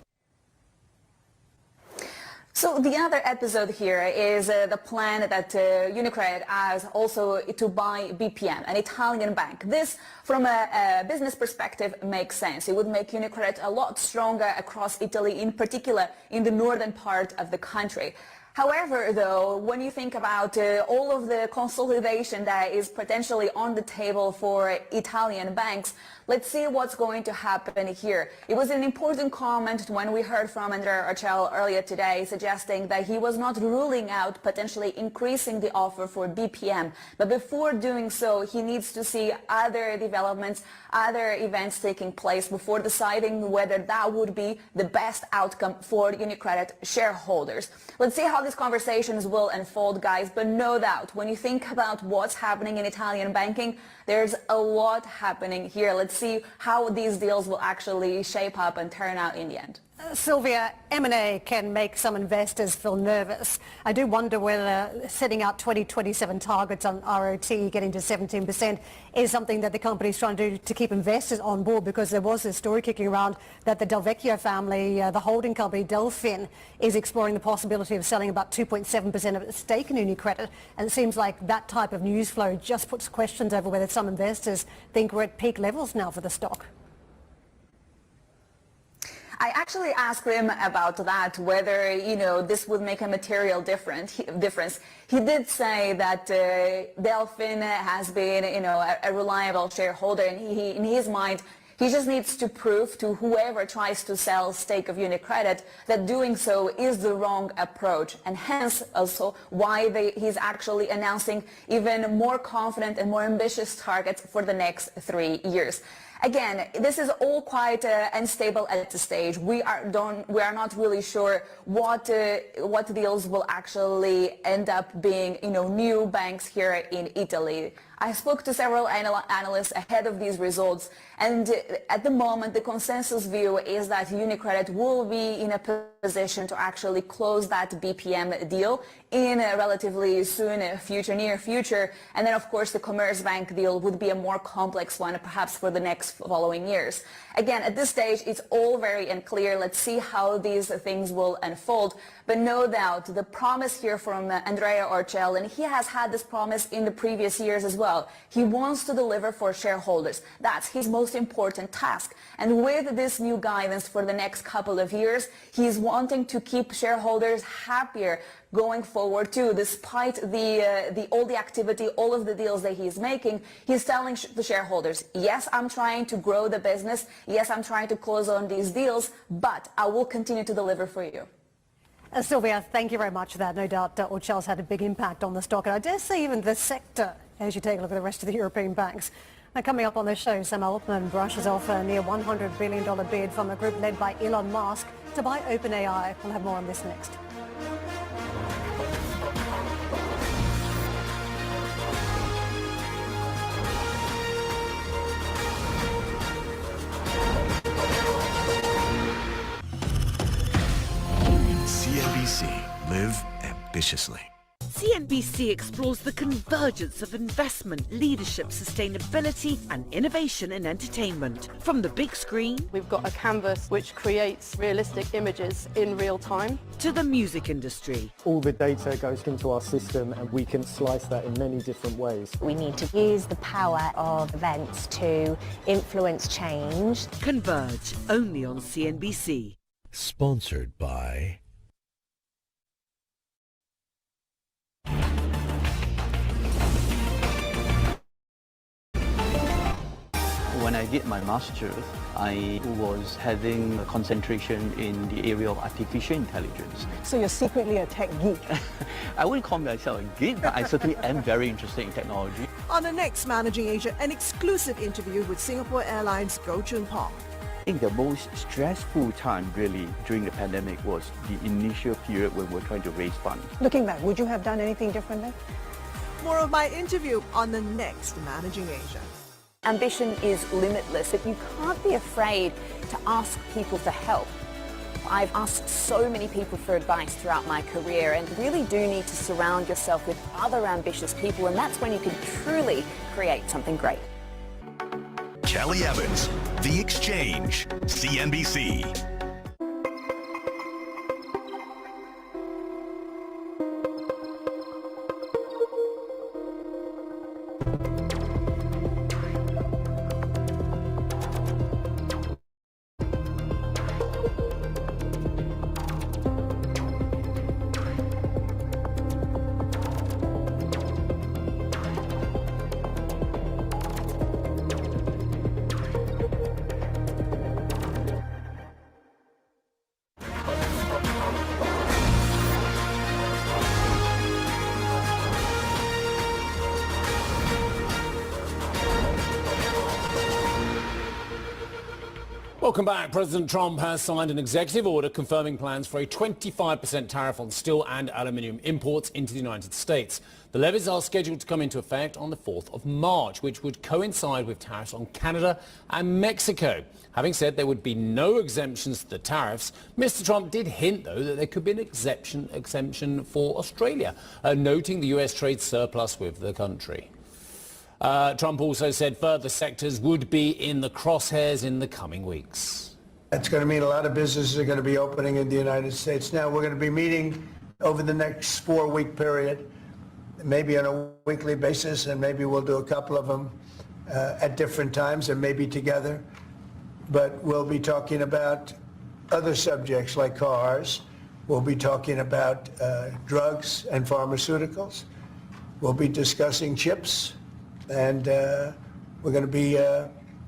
So the other episode here is the plan that UniCredit has also to buy BPM, an Italian bank. This, from a business perspective, makes sense. It would make UniCredit a lot stronger across Italy, in particular in the northern part of the country. However, though, when you think about all of the consolidation that is potentially on the table for Italian banks, let's see what's going to happen here. It was an important comment when we heard from Andrea Orcel earlier today, suggesting that he was not ruling out potentially increasing the offer for BPM. But before doing so, he needs to see other developments, other events taking place before deciding whether that would be the best outcome for UniCredit shareholders. Let's see how these conversations will unfold, guys, but no doubt, when you think about what's happening in Italian banking, there's a lot happening here. Let's see how these deals will actually shape up and turn out in the end. Sylvia, M&A can make some investors feel nervous. I do wonder whether setting out 2027 targets on ROT getting to 17% is something that the company is trying to do to keep investors on board, because there was this story kicking around that the Del Vecchio family, the holding company Delfin, is exploring the possibility of selling about 2.7% of its stake in UniCredit. And it seems like that type of news flow just puts questions over whether some investors think we're at peak levels now for the stock. I actually asked him about that, whether, you know, this would make a material difference. He did say that Delfin has been, you know, a reliable shareholder, and he, in his mind, he just needs to prove to whoever tries to sell stake of UniCredit that doing so is the wrong approach, and hence also why he's actually announcing even more confident and more ambitious targets for the next 3 years. Again, this is all quite unstable at this stage. We are not really sure what deals will actually end up being, you know, new banks here in Italy. I spoke to several analysts ahead of these results, and at the moment the consensus view is that UniCredit will be in a position to actually close that BPM deal in a relatively soon future, near future, and then of course the Commerzbank deal would be a more complex one, perhaps for the next following years. Again, at this stage it's all very unclear. Let's see how these things will unfold, but no doubt the promise here from Andrea Orcel, and he has had this promise in the previous years as well. He wants to deliver for shareholders. That's his most important task. And with this new guidance for the next couple of years, he's wanting to keep shareholders happier going forward too. Despite all the activity, all of the deals that he's making, he's telling the shareholders, yes, I'm trying to grow the business. Yes, I'm trying to close on these deals, but I will continue to deliver for you. Sylvia, thank you very much for that. No doubt Orcel's had a big impact on the stock, and I dare say even the sector, as you take a look at the rest of the European banks. Now, coming up on the show, Sam Altman brushes off a near $100 billion bid from a group led by Elon Musk to buy OpenAI. We'll have more on this next. CNBC. Live ambitiously. CNBC explores the convergence of investment, leadership, sustainability and innovation in entertainment. From the big screen, we've got a canvas which creates realistic images in real time, to the music industry. All the data goes into our system and we can slice that in many different ways. We need to use the power of events to influence change. Converge, only on CNBC. Sponsored by... When I did my master's, I was having a concentration in the area of artificial intelligence. So you're secretly a tech geek? I wouldn't call myself a geek, but I certainly am very interested in technology. On the next Managing Asia, an exclusive interview with Singapore Airlines Goh Choon Pong. I think the most stressful time really during the pandemic was the initial period when we're trying to raise funds. Looking back, would you have done anything differently? More of my interview on the next Managing Asia. Ambition is limitless, but you can't be afraid to ask people for help. I've asked so many people for advice throughout my career and really do need to surround yourself with other ambitious people, and that's when you can truly create something great. Kelly Evans, The Exchange, CNBC. Welcome back. President Trump has signed an executive order confirming plans for a 25% tariff on steel and aluminium imports into the United States. The levies are scheduled to come into effect on the 4th of March, which would coincide with tariffs on Canada and Mexico. Having said there would be no exemptions to the tariffs, Mr. Trump did hint, though, that there could be an exemption for Australia, noting the US trade surplus with the country. Trump also said further sectors would be in the crosshairs in the coming weeks. That's going to mean a lot of businesses are going to be opening in the United States. Now, we're going to be meeting over the next 4-week period, maybe on a weekly basis, and maybe we'll do a couple of them at different times and maybe together. But we'll be talking about other subjects like cars. We'll be talking about drugs and pharmaceuticals. We'll be discussing chips. And we're going to be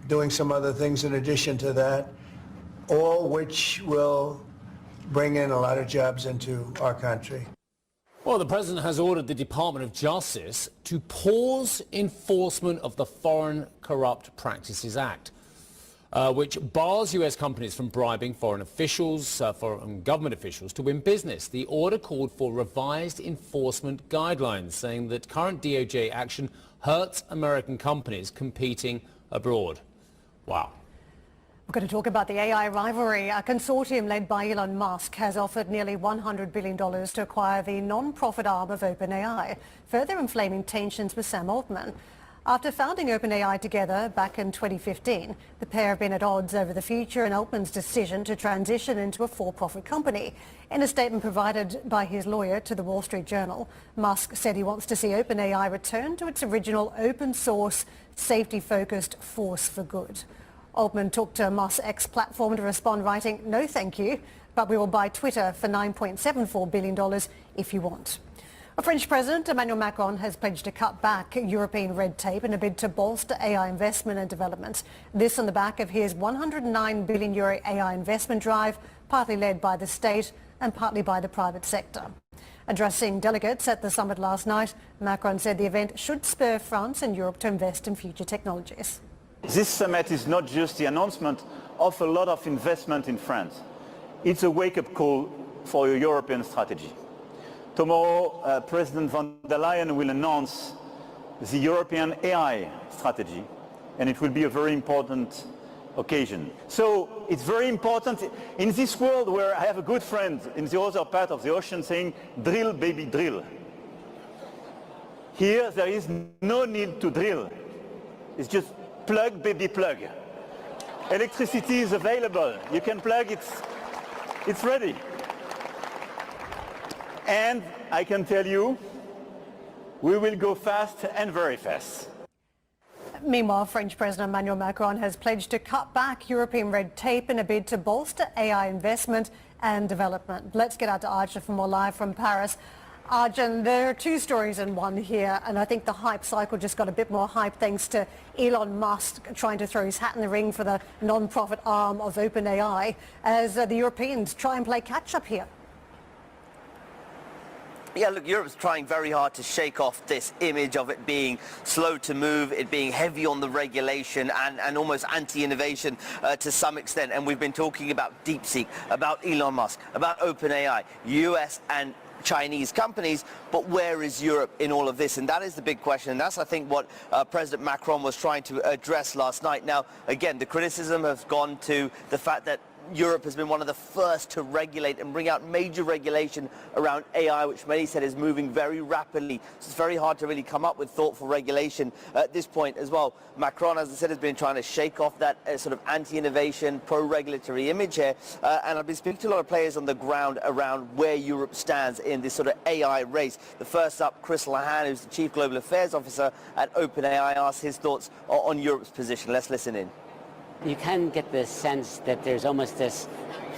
doing some other things in addition to that, all which will bring in a lot of jobs into our country. Well, the president has ordered the Department of Justice to pause enforcement of the Foreign Corrupt Practices Act, which bars U.S. companies from bribing foreign officials, foreign government officials, to win business. The order called for revised enforcement guidelines, saying that current DOJ action hurts American companies competing abroad. Wow. We're going to talk about the AI rivalry. A consortium led by Elon Musk has offered nearly $100 billion to acquire the non-profit arm of OpenAI, further inflaming tensions with Sam Altman. After founding OpenAI together back in 2015, the pair have been at odds over the future and Altman's decision to transition into a for-profit company. In a statement provided by his lawyer to the Wall Street Journal, Musk said he wants to see OpenAI return to its original open-source, safety-focused force for good. Altman took to Musk's X platform to respond, writing, "No thank you, but we will buy Twitter for $9.74 billion if you want." French President Emmanuel Macron has pledged to cut back European red tape in a bid to bolster AI investment and development. This on the back of his €109 billion AI investment drive, partly led by the state and partly by the private sector. Addressing delegates at the summit last night, Macron said the event should spur France and Europe to invest in future technologies. This summit is not just the announcement of a lot of investment in France. It's a wake-up call for a European strategy. Tomorrow, President von der Leyen will announce the European AI strategy, and it will be a very important occasion. So it's very important in this world where I have a good friend in the other part of the ocean saying, drill, baby, drill. Here, there is no need to drill. It's just plug, baby, plug. Electricity is available. You can plug, it's ready. And I can tell you, we will go fast and very fast. Meanwhile, French President Emmanuel Macron has pledged to cut back European red tape in a bid to bolster AI investment and development. Let's get out to Arjun for more live from Paris. Arjun, there are two stories in one here, and I think the hype cycle just got a bit more hype thanks to Elon Musk trying to throw his hat in the ring for the non-profit arm of OpenAI as the Europeans try and play catch-up here. Yeah, look, Europe's trying very hard to shake off this image of it being slow to move, it being heavy on the regulation and almost anti-innovation to some extent. And we've been talking about DeepSeek, about Elon Musk, about OpenAI, US and Chinese companies, but where is Europe in all of this? And that is the big question, and that's, I think, what President Macron was trying to address last night. Now, again, the criticism has gone to the fact that Europe has been one of the first to regulate and bring out major regulation around AI, which many said is moving very rapidly. So it's very hard to really come up with thoughtful regulation at this point as well. Macron, as I said, has been trying to shake off that sort of anti-innovation, pro-regulatory image here. And I've been speaking to a lot of players on the ground around where Europe stands in this sort of AI race. The first up, Chris Lahan, who's the Chief Global Affairs Officer at OpenAI, asked his thoughts on Europe's position. Let's listen in. You can get the sense that there's almost this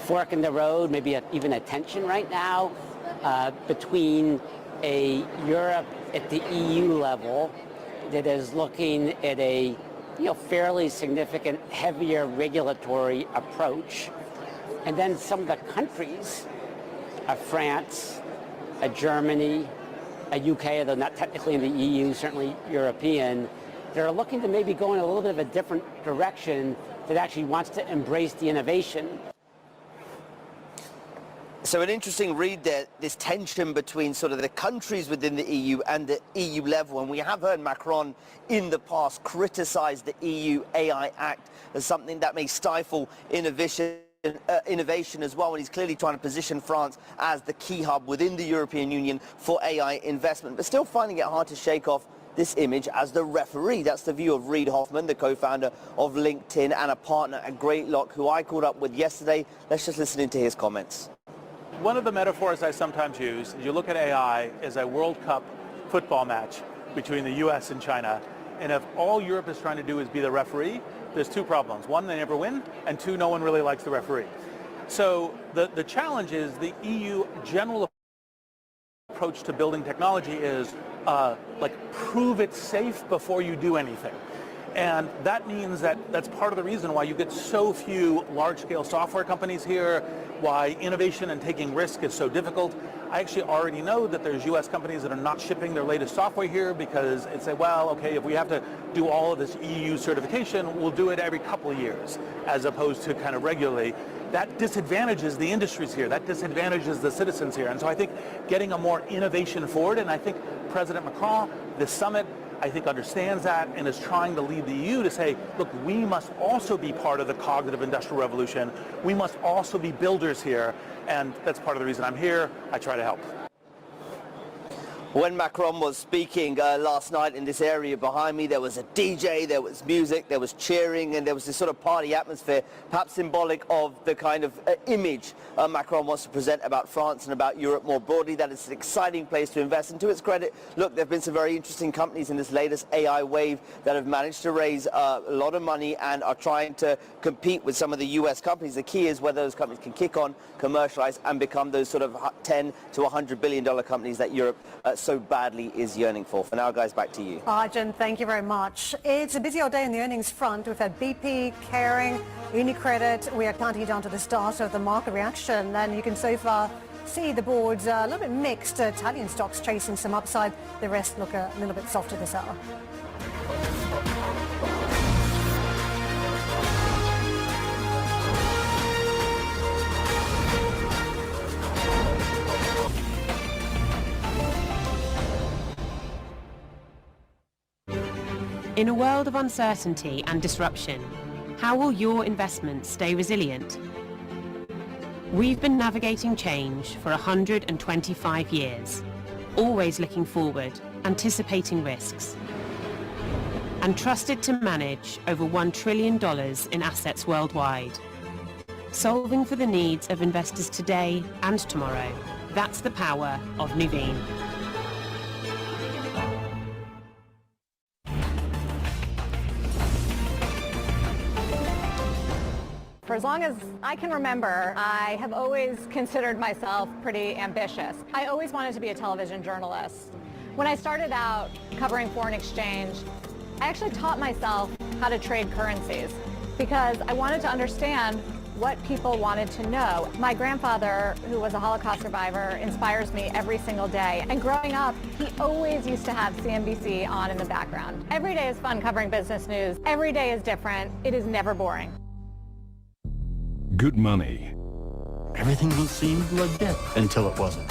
fork in the road, maybe even a tension right now between a Europe at the EU level that is looking at a fairly significant, heavier regulatory approach, and then some of the countries, France, Germany, UK, although not technically in the EU, certainly European, that are looking to maybe go in a little bit of a different direction that actually wants to embrace the innovation. So an interesting read there, this tension between sort of the countries within the EU and the EU level. And we have heard Macron in the past criticize the EU AI Act as something that may stifle innovation as well, and he's clearly trying to position France as the key hub within the European Union for AI investment, but still finding it hard to shake off this image as the referee. That's the view of Reid Hoffman, the co-founder of LinkedIn and a partner at Greylock, who I caught up with yesterday. Let's just listen into his comments. One of the metaphors I sometimes use is you look at AI as a World Cup football match between the US and China, and if all Europe is trying to do is be the referee, there's two problems. One, they never win, and two, no one really likes the referee. So the challenge is the EU general approach to building technology is prove it's safe before you do anything. And that means that that's part of the reason why you get so few large-scale software companies here, why innovation and taking risk is so difficult. I actually already know that there's US companies that are not shipping their latest software here because it's well, okay, if we have to do all of this EU certification, we'll do it every couple of years as opposed to kind of regularly. That disadvantages the industries here. That disadvantages the citizens here. And so I think getting a more innovation forward, and I think President Macron, this summit, I think understands that and is trying to lead the EU to say, look, we must also be part of the cognitive industrial revolution. We must also be builders here. And that's part of the reason I'm here. I try to help. When Macron was speaking last night in this area behind me, there was a DJ, there was music, there was cheering, and there was this sort of party atmosphere, perhaps symbolic of the kind of image Macron wants to present about France and about Europe more broadly, that it's an exciting place to invest. And to its credit, look, there have been some very interesting companies in this latest AI wave that have managed to raise a lot of money and are trying to compete with some of the US companies. The key is whether those companies can kick on, commercialize, and become those sort of 10 to $100 billion companies that Europe so badly is yearning for. For now, guys, back to you. Arjun, thank you very much. It's a busy old day in the earnings front. We've had BP, Caring, UniCredit. We are counting down to the start of the market reaction, and you can so far see the boards a little bit mixed. Italian stocks chasing some upside. The rest look a little bit softer this hour. In a world of uncertainty and disruption, how will your investments stay resilient? We've been navigating change for 125 years, always looking forward anticipating risks, and trusted to manage over $1 trillion in assets worldwide. Solving for the needs of investors today and tomorrow. That's the power of Nuveen. For as long as I can remember, I have always considered myself pretty ambitious. I always wanted to be a television journalist. When I started out covering foreign exchange, I actually taught myself how to trade currencies because I wanted to understand what people wanted to know. My grandfather, who was a Holocaust survivor, inspires me every single day. And growing up, he always used to have CNBC on in the background. Every day is fun covering business news. Every day is different. It is never boring. Good money. Everything seemed like death until it wasn't.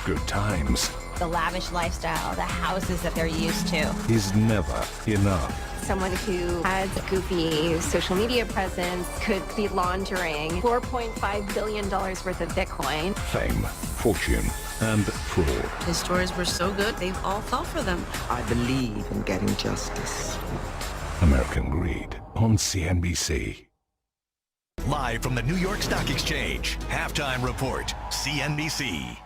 Good times. The lavish lifestyle, the houses that they're used to. Is never enough. Someone who has a goofy social media presence could be laundering $4.5 billion worth of Bitcoin. Fame, fortune, and fraud. His stories were so good, they all fell for them. I believe in getting justice. American Greed on CNBC. Live from the New York Stock Exchange, Halftime Report, CNBC.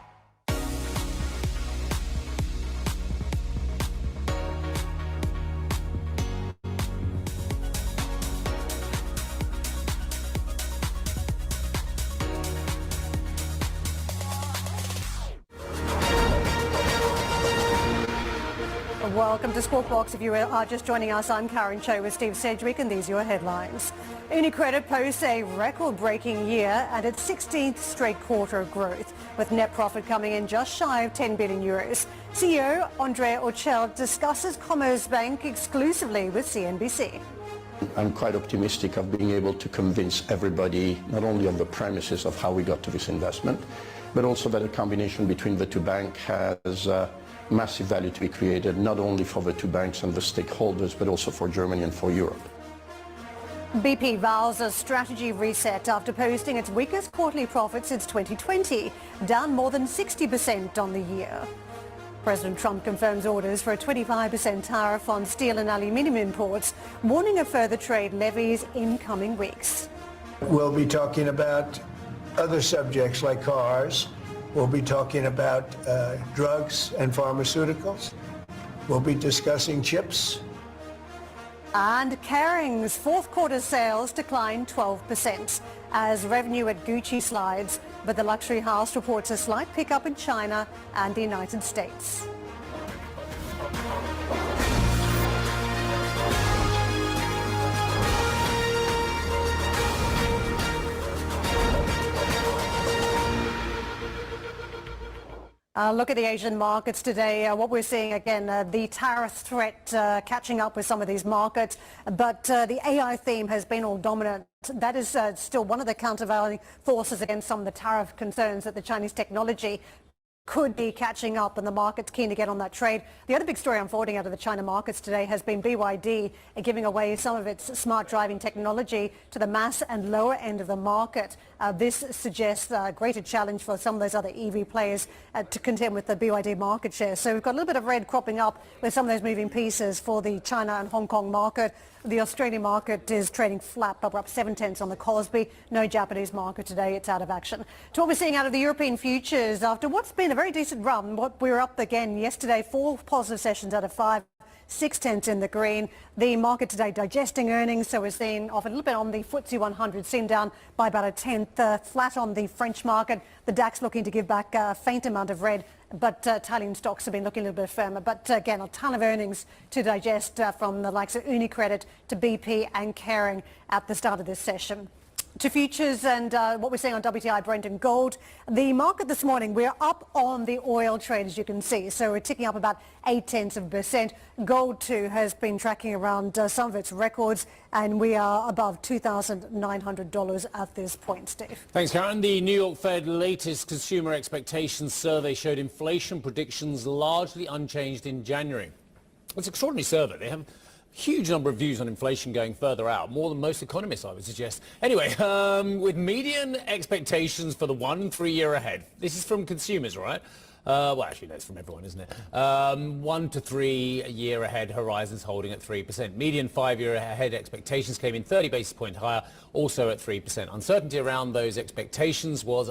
Welcome to Squawk Box. If you are just joining us, I'm Karen Cho with Steve Sedgwick, and these are your headlines. UniCredit posts a record-breaking year and its 16th straight quarter of growth, with net profit coming in just shy of 10 billion euros. CEO Andrea Orcel discusses Commerzbank exclusively with CNBC. I'm quite optimistic of being able to convince everybody not only on the premises of how we got to this investment, but also that a combination between the two banks has massive value to be created, not only for the two banks and the stakeholders, but also for Germany and for Europe. BP vows a strategy reset after posting its weakest quarterly profit since 2020, down more than 60% on the year. President Trump confirms orders for a 25% tariff on steel and aluminium imports, warning of further trade levies in coming weeks. We'll be talking about other subjects like cars. We'll be talking about drugs and pharmaceuticals. We'll be discussing chips. And Kering's fourth quarter sales declined 12% as revenue at Gucci slides, but the luxury house reports a slight pickup in China and the United States. Look at the Asian markets today. What we're seeing again, the tariff threat catching up with some of these markets, but the AI theme has been all dominant. That is still one of the countervailing forces against some of the tariff concerns that the Chinese technology could be catching up, and the market's keen to get on that trade. The other big story unfolding out of the China markets today has been BYD giving away some of its smart driving technology to the mass and lower end of the market. This suggests a greater challenge for some of those other EV players to contend with the BYD market share. So we've got a little bit of red cropping up with some of those moving pieces for the China and Hong Kong market. The Australian market is trading flat, but we're up 7/10 on the Kospi. No Japanese market today. It's out of action. To what we're seeing out of the European futures, after what's been a very decent run, we were up again yesterday, 4 positive sessions out of 5. 6/10 in the green. The market today digesting earnings, so we're seeing off a little bit on the FTSE 100, seen down by about 1/10, flat on the French market. The DAX looking to give back a faint amount of red, but Italian stocks have been looking a little bit firmer. But again, a ton of earnings to digest from the likes of UniCredit to BP and Kering at the start of this session. To futures and what we're seeing on WTI, Brent and gold. The market this morning, we're up on the oil trade, as you can see. So we're ticking up about 0.8%. Gold, too, has been tracking around some of its records, and we are above $2,900 at this point, Steve. Thanks, Karen. The New York Fed latest consumer expectations survey showed inflation predictions largely unchanged in January. It's an extraordinary survey. They have huge number of views on inflation going further out, more than most economists, I would suggest. Anyway, with median expectations for the 1 and 3 year ahead, this is from consumers, right? Well, actually, no, it's from everyone, isn't it? 1 to 3 year ahead horizons holding at 3%. Median 5-year ahead expectations came in 30 basis points higher, also at 3%. Uncertainty around those expectations was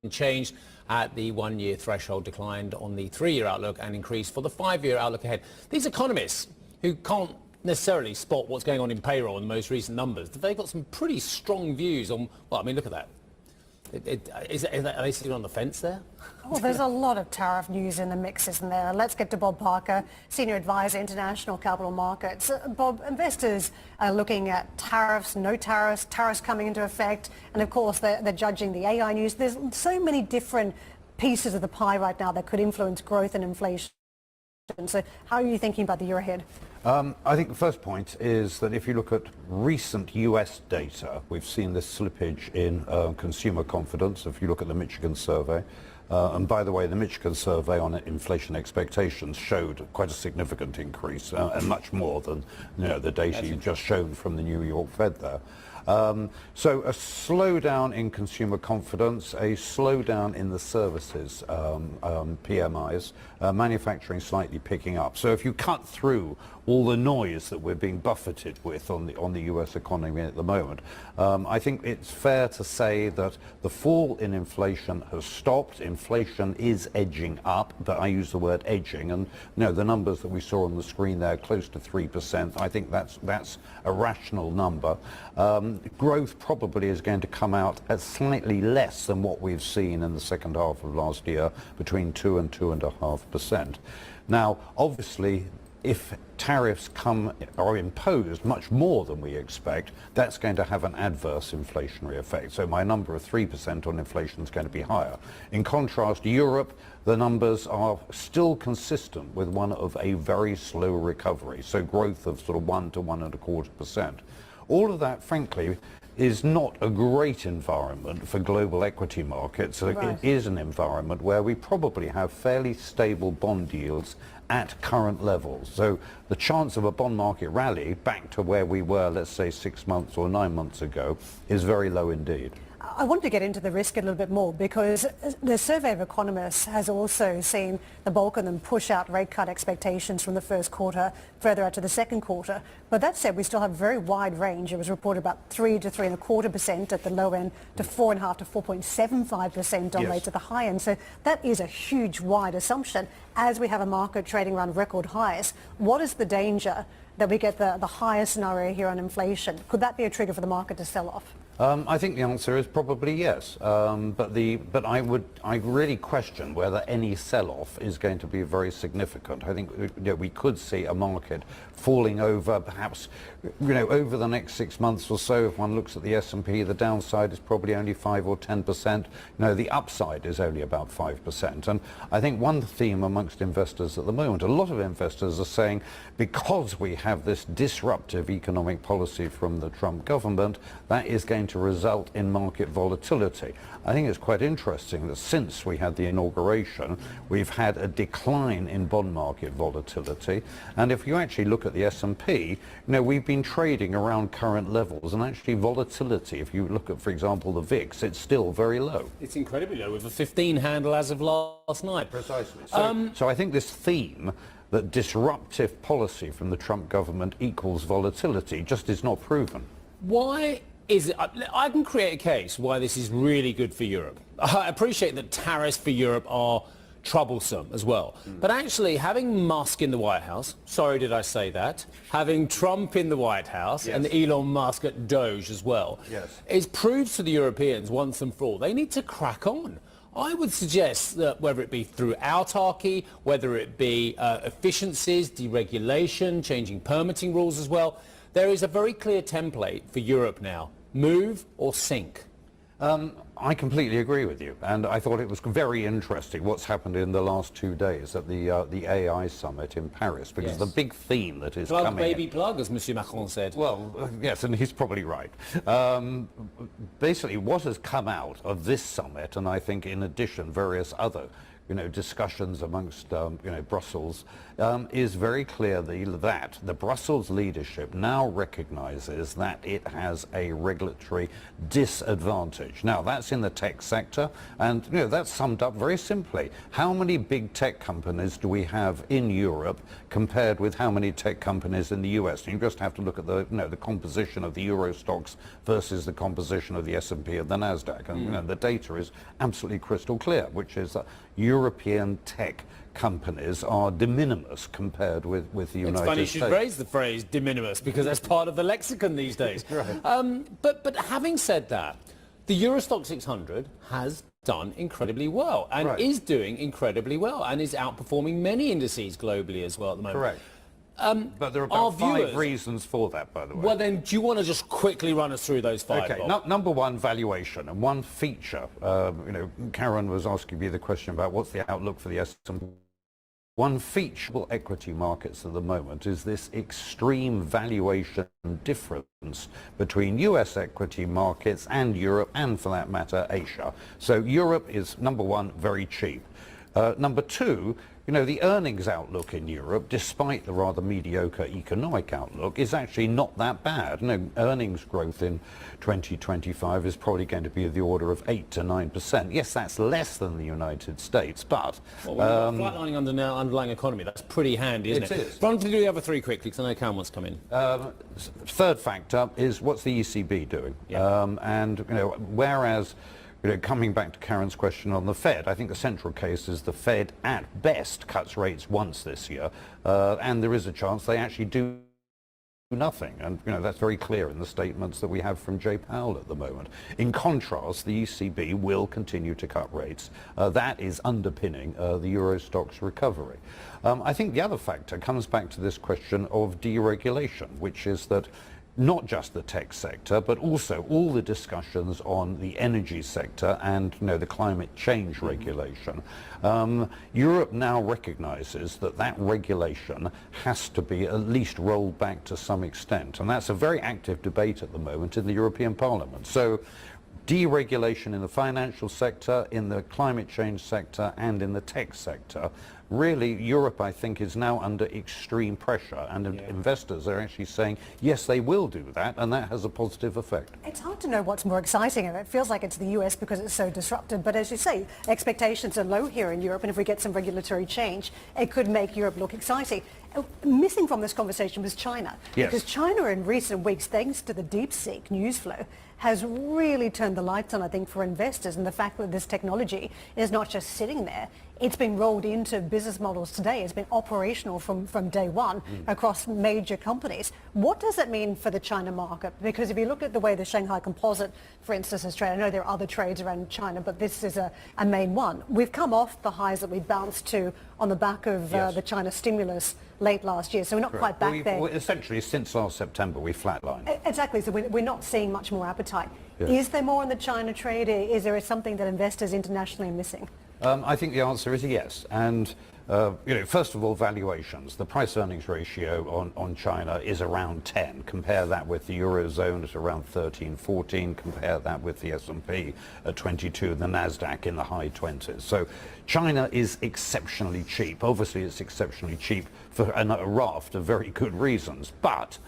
unchanged at the 1-year threshold, declined on the 3-year outlook and increased for the 5-year outlook ahead. These economists who can't necessarily spot what's going on in payroll in the most recent numbers, they've got some pretty strong views on, well, I mean, look at that. Are they sitting on the fence there? Well, there's a lot of tariff news in the mix, isn't there? Let's get to Bob Parker, Senior Advisor, International Capital Markets. Bob, investors are looking at tariffs, no tariffs, tariffs coming into effect, and of course they're judging the AI news. There's so many different pieces of the pie right now that could influence growth and inflation. So how are you thinking about the year ahead? I think the first point is that if you look at recent US data, we've seen this slippage in consumer confidence. If you look at the Michigan survey, and by the way, the Michigan survey on inflation expectations showed quite a significant increase, and much more than the data you've just shown from the New York Fed there. So a slowdown in consumer confidence, a slowdown in the services PMIs, manufacturing slightly picking up. So if you cut through all the noise that we're being buffeted with on the US economy at the moment, I think it's fair to say that the fall in inflation has stopped. Inflation is edging up, but I use the word edging, and the numbers that we saw on the screen there, close to 3%, I think that's a rational number. Growth probably is going to come out at slightly less than what we've seen in the second half of last year, between 2 and 2.5%. Now, obviously, if tariffs are imposed much more than we expect, that's going to have an adverse inflationary effect. So my number of 3% on inflation is going to be higher. In contrast, Europe, the numbers are still consistent with one of a very slow recovery, so growth of sort of 1 to 1.25%. All of that, frankly, is not a great environment for global equity markets. Right. It is an environment where we probably have fairly stable bond yields at current levels. So the chance of a bond market rally back to where we were, let's say 6 months or 9 months ago, is very low indeed. I wanted to get into the risk a little bit more because the survey of economists has also seen the bulk of them push out rate cut expectations from the first quarter further out to the second quarter. But that said, we still have a very wide range. It was reported about 3 to 3.25% at the low end to 4.5 to 4.75% on rates at the high end. So that is a huge wide assumption as we have a market trading around record highs. What is the danger that we get the higher scenario here on inflation? Could that be a trigger for the market to sell off? I think the answer is probably yes, but I really question whether any sell-off is going to be very significant. I think we could see a market falling over, perhaps over the next 6 months or so. If one looks at the S&P, the downside is probably only 5 or 10%. The upside is only about 5%. And I think one theme amongst investors at the moment, a lot of investors are saying, because we have this disruptive economic policy from the Trump government, that is going to result in market volatility. I think it's quite interesting that since we had the inauguration, we've had a decline in bond market volatility. And if you actually look at the S&P, we've been trading around current levels, and actually volatility, if you look at, for example, the VIX, it's still very low. It's incredibly low, with a 15 handle as of last night. Precisely. So I think this theme that disruptive policy from the Trump government equals volatility just is not proven. Why is it? I can create a case why this is really good for Europe. I appreciate that tariffs for Europe are troublesome as well. But actually having Musk in the White House, sorry did I say that, having Trump in the White House and Elon Musk at Doge as well, is proves to the Europeans once and for all, they need to crack on. I would suggest that whether it be through autarky, whether it be efficiencies, deregulation, changing permitting rules as well, there is a very clear template for Europe now. Move or sink. I completely agree with you, and I thought it was very interesting what's happened in the last 2 days at the AI summit in Paris, because the big theme that is plug, coming... baby, plug, as Monsieur Macron said. Well, yes, and he's probably right. Basically, what has come out of this summit, and I think in addition various other discussions amongst Brussels, is very clear that the Brussels leadership now recognizes that it has a regulatory disadvantage. Now, that's in the tech sector, and that's summed up very simply. How many big tech companies do we have in Europe compared with how many tech companies in the US? And you just have to look at the composition of the Euro stocks versus the composition of the S&P and the Nasdaq, and the data is absolutely crystal clear, which is that European tech companies are de minimis compared with the United States. It's funny you should raise the phrase de minimis, because that's part of the lexicon these days. Right. But having said that, the Eurostock 600 has done incredibly well and is doing incredibly well and is outperforming many indices globally as well at the moment. Correct. But there are about 5 reasons for that, by the way. Well, then, do you want to just quickly run us through those 5? Okay, number one, valuation. And one feature, Karen was asking me the question about what's the outlook for the S&P. One feature of equity markets at the moment is this extreme valuation difference between US equity markets and Europe, and for that matter, Asia. So Europe is, number one, very cheap. Number two, the earnings outlook in Europe, despite the rather mediocre economic outlook, is actually not that bad. Earnings growth in 2025 is probably going to be of the order of 8 to 9%. Yes, that's less than the United States, but... Well, flatlining under now underlying economy, that's pretty handy, isn't it? It is. Run through the other 3 quickly, because I know Karen wants to come in. Third factor is what's the ECB doing? Yeah. Whereas... coming back to Karen's question on the Fed, I think the central case is the Fed at best cuts rates once this year, and there is a chance they actually do nothing. And that's very clear in the statements that we have from Jay Powell at the moment. In contrast, the ECB will continue to cut rates. That is underpinning the Euro stocks recovery. I think the other factor comes back to this question of deregulation, which is that not just the tech sector, but also all the discussions on the energy sector and the climate change regulation. Europe now recognizes that regulation has to be at least rolled back to some extent, and that's a very active debate at the moment in the European Parliament. So deregulation in the financial sector, in the climate change sector, and in the tech sector. Really, Europe, I think, is now under extreme pressure, and investors are actually saying, yes, they will do that, and that has a positive effect. It's hard to know what's more exciting. It feels like it's the US because it's so disrupted, but as you say, expectations are low here in Europe, and if we get some regulatory change, it could make Europe look exciting. Missing from this conversation was China. Yes. Because China in recent weeks, thanks to the DeepSeek news flow, has really turned the lights on, I think, for investors, and the fact that this technology is not just sitting there, it's been rolled into business models today. It's been operational from day one across major companies. What does it mean for the China market? Because if you look at the way the Shanghai Composite, for instance, is traded, I know there are other trades around China, but this is a main one. We've come off the highs that we bounced to on the back of the China stimulus late last year, so we're not quite back there. Essentially, since last September, we flatlined. Exactly, so we're not seeing much more appetite. Yes. Is there more in the China trade? Is there something that investors internationally are missing? I think the answer is yes. And, first of all, valuations. The price-earnings ratio on China is around 10. Compare that with the Eurozone at around 13, 14. Compare that with the S&P at 22, the Nasdaq in the high 20s. So China is exceptionally cheap. Obviously, it's exceptionally cheap for a raft of very good reasons. But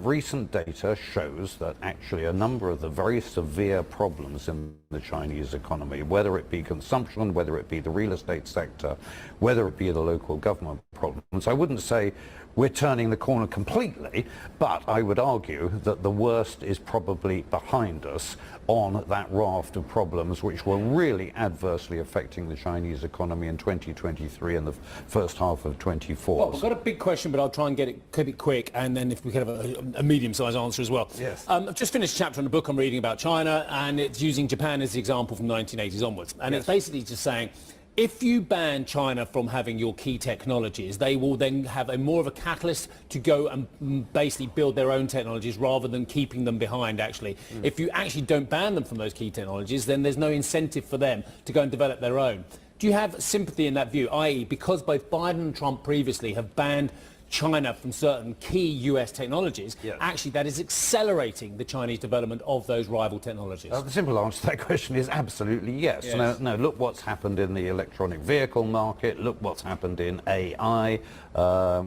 recent data shows that actually a number of the very severe problems in the Chinese economy, whether it be consumption, whether it be the real estate sector, whether it be the local government problems, I wouldn't say we're turning the corner completely, but I would argue that the worst is probably behind us on that raft of problems which were really adversely affecting the Chinese economy in 2023 and the first half of 24. Well, I've got a big question, but I'll try and keep it quick, and then if we could have a medium-sized answer as well. Yes. I've just finished a chapter in a book I'm reading about China, and it's using Japan as the example from the 1980s onwards. And it's basically just saying, if you ban China from having your key technologies, they will then have more of a catalyst to go and basically build their own technologies rather than keeping them behind, actually. If you actually don't ban them from those key technologies, then there's no incentive for them to go and develop their own. Do you have sympathy in that view, i.e., because both Biden and Trump previously have banned China from certain key US technologies, actually that is accelerating the Chinese development of those rival technologies? The simple answer to that question is absolutely yes. No, look what's happened in the electronic vehicle market, look what's happened in AI,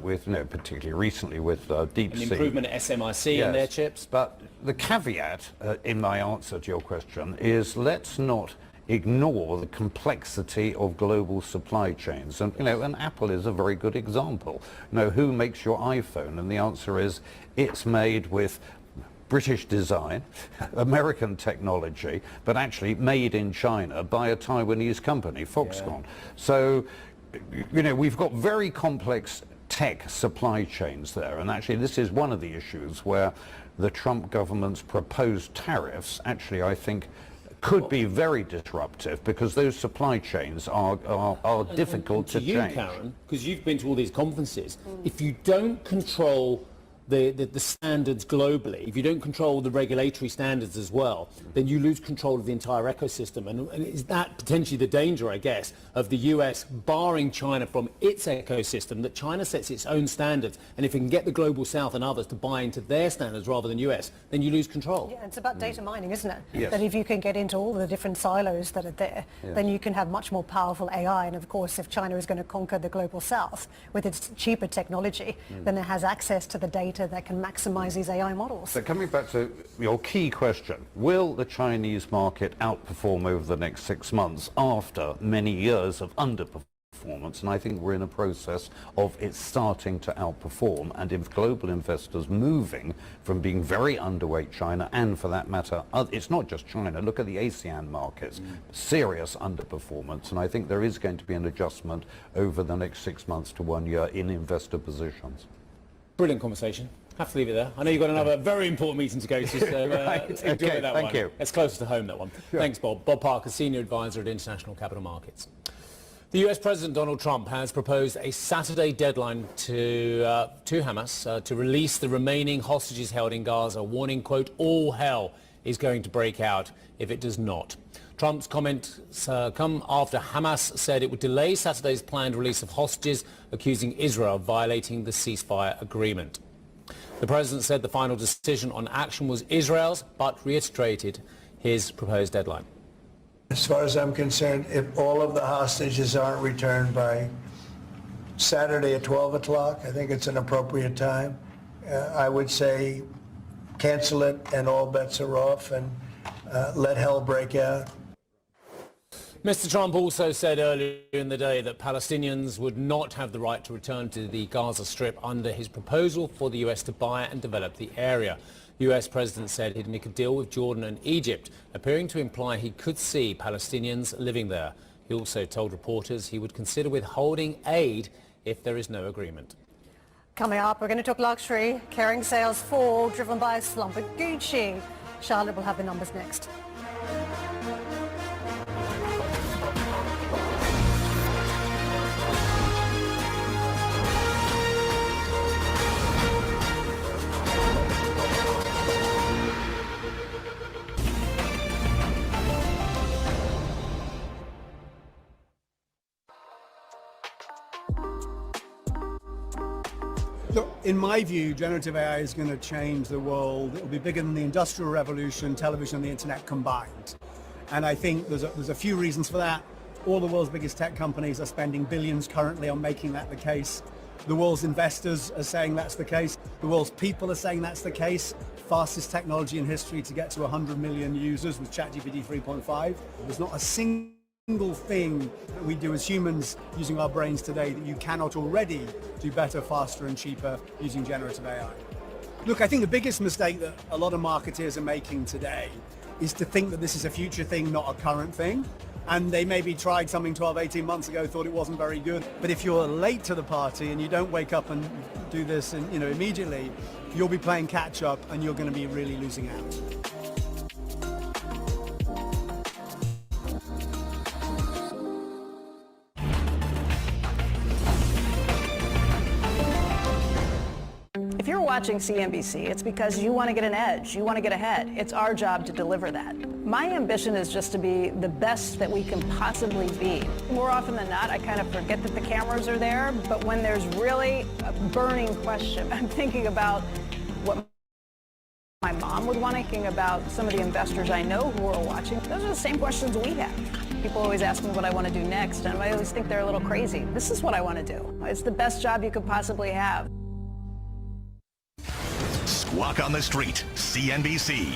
with, particularly recently with DeepSeek. An improvement at SMIC and their chips. But the caveat in my answer to your question is let's not ignore the complexity of global supply chains. And, and Apple is a very good example. Who makes your iPhone? And the answer is it's made with British design, American technology, but actually made in China by a Taiwanese company, Foxconn. So, we've got very complex tech supply chains there. And actually this is one of the issues where the Trump government's proposed tariffs actually, I think, could be very disruptive because those supply chains are difficult to change. Karen, because you've been to all these conferences, if you don't control the standards globally, if you don't control the regulatory standards as well, then you lose control of the entire ecosystem. And is that potentially the danger, I guess, of the US barring China from its ecosystem, that China sets its own standards, and if it can get the global south and others to buy into their standards rather than US, then you lose control? Yeah, it's about data mining, isn't it? Yes. That if you can get into all the different silos that are there, then you can have much more powerful AI. And of course, if China is going to conquer the global south with its cheaper technology, then it has access to the data that can maximize these AI models. So coming back to your key question, will the Chinese market outperform over the next 6 months after many years of underperformance? And I think we're in a process of it starting to outperform, and if global investors moving from being very underweight China, and for that matter, it's not just China, look at the ASEAN markets, serious underperformance, and I think there is going to be an adjustment over the next 6 months to 1 year in investor positions. Brilliant conversation. Have to leave it there. I know you've got another very important meeting to go to, so right. enjoy Okay, that thank one. you. It's closer to home, that one. Sure. Thanks, Bob. Bob Parker, Senior Advisor at International Capital Markets. The US President Donald Trump has proposed a Saturday deadline to Hamas to release the remaining hostages held in Gaza, warning, quote, all hell is going to break out if it does not. Trump's comments come after Hamas said it would delay Saturday's planned release of hostages, accusing Israel of violating the ceasefire agreement. The president said the final decision on action was Israel's, but reiterated his proposed deadline. As far as I'm concerned, if all of the hostages aren't returned by Saturday at 12 o'clock, I think it's an appropriate time. I would say cancel it and all bets are off, and let hell break out. Mr. Trump also said earlier in the day that Palestinians would not have the right to return to the Gaza Strip under his proposal for the US to buy and develop the area. The US president said he'd make a deal with Jordan and Egypt, appearing to imply he could see Palestinians living there. He also told reporters he would consider withholding aid if there is no agreement. Coming up, we're going to talk luxury. Kering sales fall, driven by a slump at Gucci. Charlotte will have the numbers next. Look, in my view, generative AI is going to change the world. It will be bigger than the Industrial Revolution, television, and the internet combined. And I think there's a few reasons for that. All the world's biggest tech companies are spending billions currently on making that the case. The world's investors are saying that's the case. The world's people are saying that's the case. Fastest technology in history to get to 100 million users with ChatGPT 3.5. There's not a single thing that we do as humans using our brains today that you cannot already do better, faster and cheaper using generative AI. Look, I think the biggest mistake that a lot of marketeers are making today is to think that this is a future thing, not a current thing. And they maybe tried something 12, 18 months ago, thought it wasn't very good. But if you're late to the party and you don't wake up and do this immediately, you'll be playing catch up and you're going to be really losing out. If you're watching CNBC, it's because you want to get an edge. You want to get ahead. It's our job to deliver that. My ambition is just to be the best that we can possibly be. More often than not, I kind of forget that the cameras are there, but when there's really a burning question, I'm thinking about what my mom would want to think about some of the investors I know who are watching. Those are the same questions we have. People always ask me what I want to do next, and I always think they're a little crazy. This is what I want to do. It's the best job you could possibly have. Squawk on the Street, CNBC.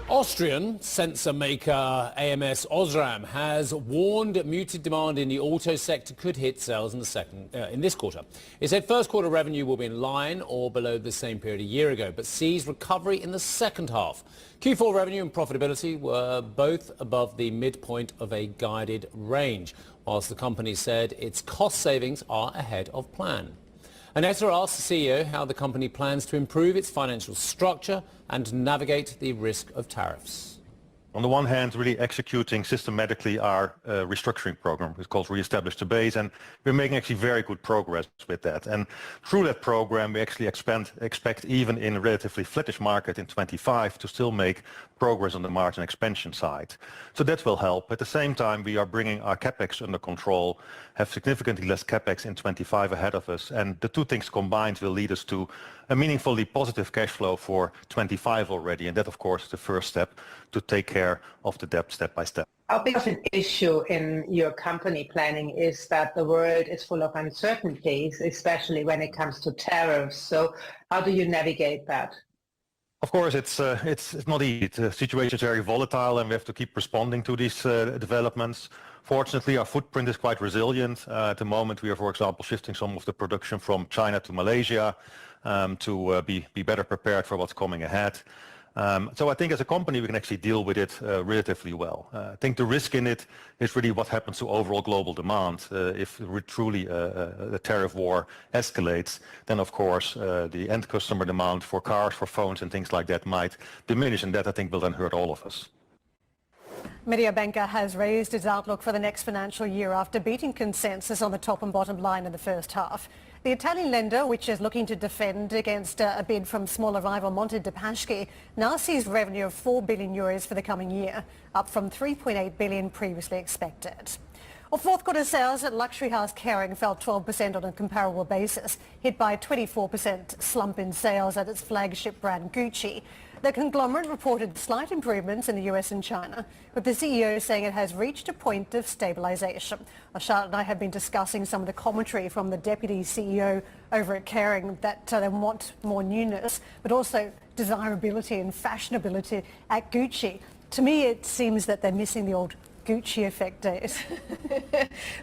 Austrian sensor maker AMS Osram has warned muted demand in the auto sector could hit sales in this quarter. It said first quarter revenue will be in line or below the same period a year ago, but sees recovery in the second half. Q4 revenue and profitability were both above the midpoint of a guided range, whilst the company said its cost savings are ahead of plan. Annetta asked the CEO how the company plans to improve its financial structure and navigate the risk of tariffs. On the one hand, really executing systematically our restructuring program. It's called Reestablish the Base, and we're making actually very good progress with that. And through that program, we actually expect even in a relatively flattish market in 25 to still make progress on the margin expansion side. So that will help. At the same time, we are bringing our capex under control, have significantly less capex in 25 ahead of us, and the two things combined will lead us to a meaningfully positive cash flow for 25 already, and that of course is the first step to take care of the debt step by step. How big of an issue in your company planning is that the world is full of uncertainties, especially when it comes to tariffs? So how do you navigate that? Of course, it's not easy. The situation is very volatile, and we have to keep responding to these developments. Fortunately, our footprint is quite resilient. At the moment, we are, for example, shifting some of the production from China to Malaysia to be better prepared for what's coming ahead. So I think as a company, we can actually deal with it relatively well. I think the risk in it is really what happens to overall global demand. If truly the tariff war escalates, then of course the end customer demand for cars, for phones and things like that might diminish, and that I think will then hurt all of us. Mediobanca has raised its outlook for the next financial year after beating consensus on the top and bottom line in the first half. The Italian lender, which is looking to defend against a bid from smaller rival Monte dei Paschi, now sees revenue of 4 billion euros for the coming year, up from 3.8 billion previously expected. Well, fourth quarter sales at luxury house Kering fell 12% on a comparable basis, hit by a 24% slump in sales at its flagship brand Gucci. The conglomerate reported slight improvements in the US and China, with the CEO saying it has reached a point of stabilization. Charlotte and I have been discussing some of the commentary from the deputy CEO over at Kering that they want more newness, but also desirability and fashionability at Gucci. To me, it seems that they're missing the old Gucci effect days.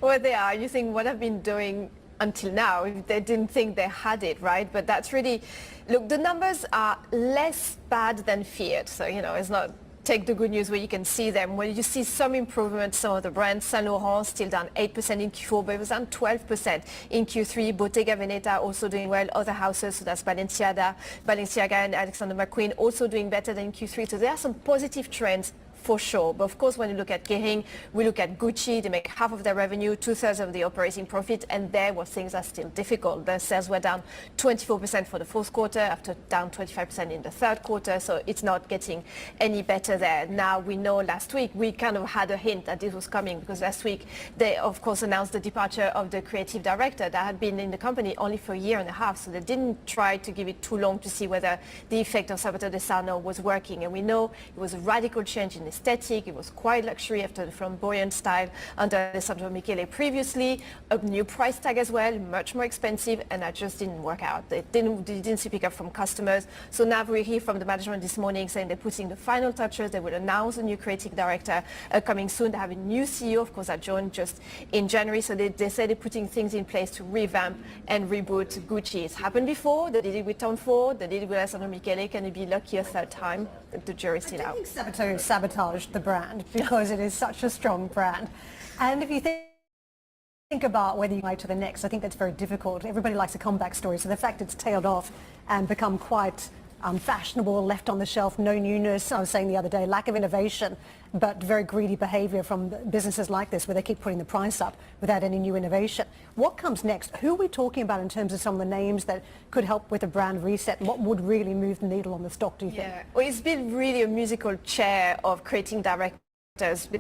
Well, they are using what I've been doing until now. They didn't think they had it, right? But that's really, look, the numbers are less bad than feared. So, you know, it's not take the good news where you can see them. When you see some improvement, some of the brands, Saint Laurent still down 8% in Q4, but it was down 12% in Q3. Bottega Veneta also doing well. Other houses, so that's Balenciaga and Alexander McQueen also doing better than Q3. So there are some positive trends for sure. But of course, when you look at Kering, we look at Gucci, they make half of their revenue, 2/3 of the operating profit, and there where things are still difficult. Their sales were down 24% for the fourth quarter, after down 25% in the third quarter, so it's not getting any better there. Now, we know last week, we kind of had a hint that this was coming, because last week, they of course announced the departure of the creative director that had been in the company only for a year and a half, so they didn't try to give it too long to see whether the effect of Salvatore De Sarno was working, and we know it was a radical change in his aesthetic. It was quite luxury after the flamboyant style under Alessandro Michele previously. A new price tag as well, much more expensive, and that just didn't work out. They didn't see pickup from customers. So now we hear from the management this morning saying they're putting the final touches. They will announce a new creative director coming soon. They have a new CEO, of course, that joined just in January. So they say they're putting things in place to revamp and reboot Gucci. It's happened before. They did it with Tom Ford. They did it with Alessandro Michele. Can it be lucky a third time? The jury's still out. I think sabotaged the brand because it is such a strong brand. And if you think about whether you go to the next, I think that's very difficult. Everybody likes a comeback story. So the fact it's tailed off and become quite unfashionable, left on the shelf, no newness. I was saying the other day, lack of innovation, but very greedy behavior from businesses like this where they keep putting the price up without any new innovation. What comes next? Who are we talking about in terms of some of the names that could help with a brand reset? And what would really move the needle on the stock, do you think? Well, it's been really a musical chair of creating directors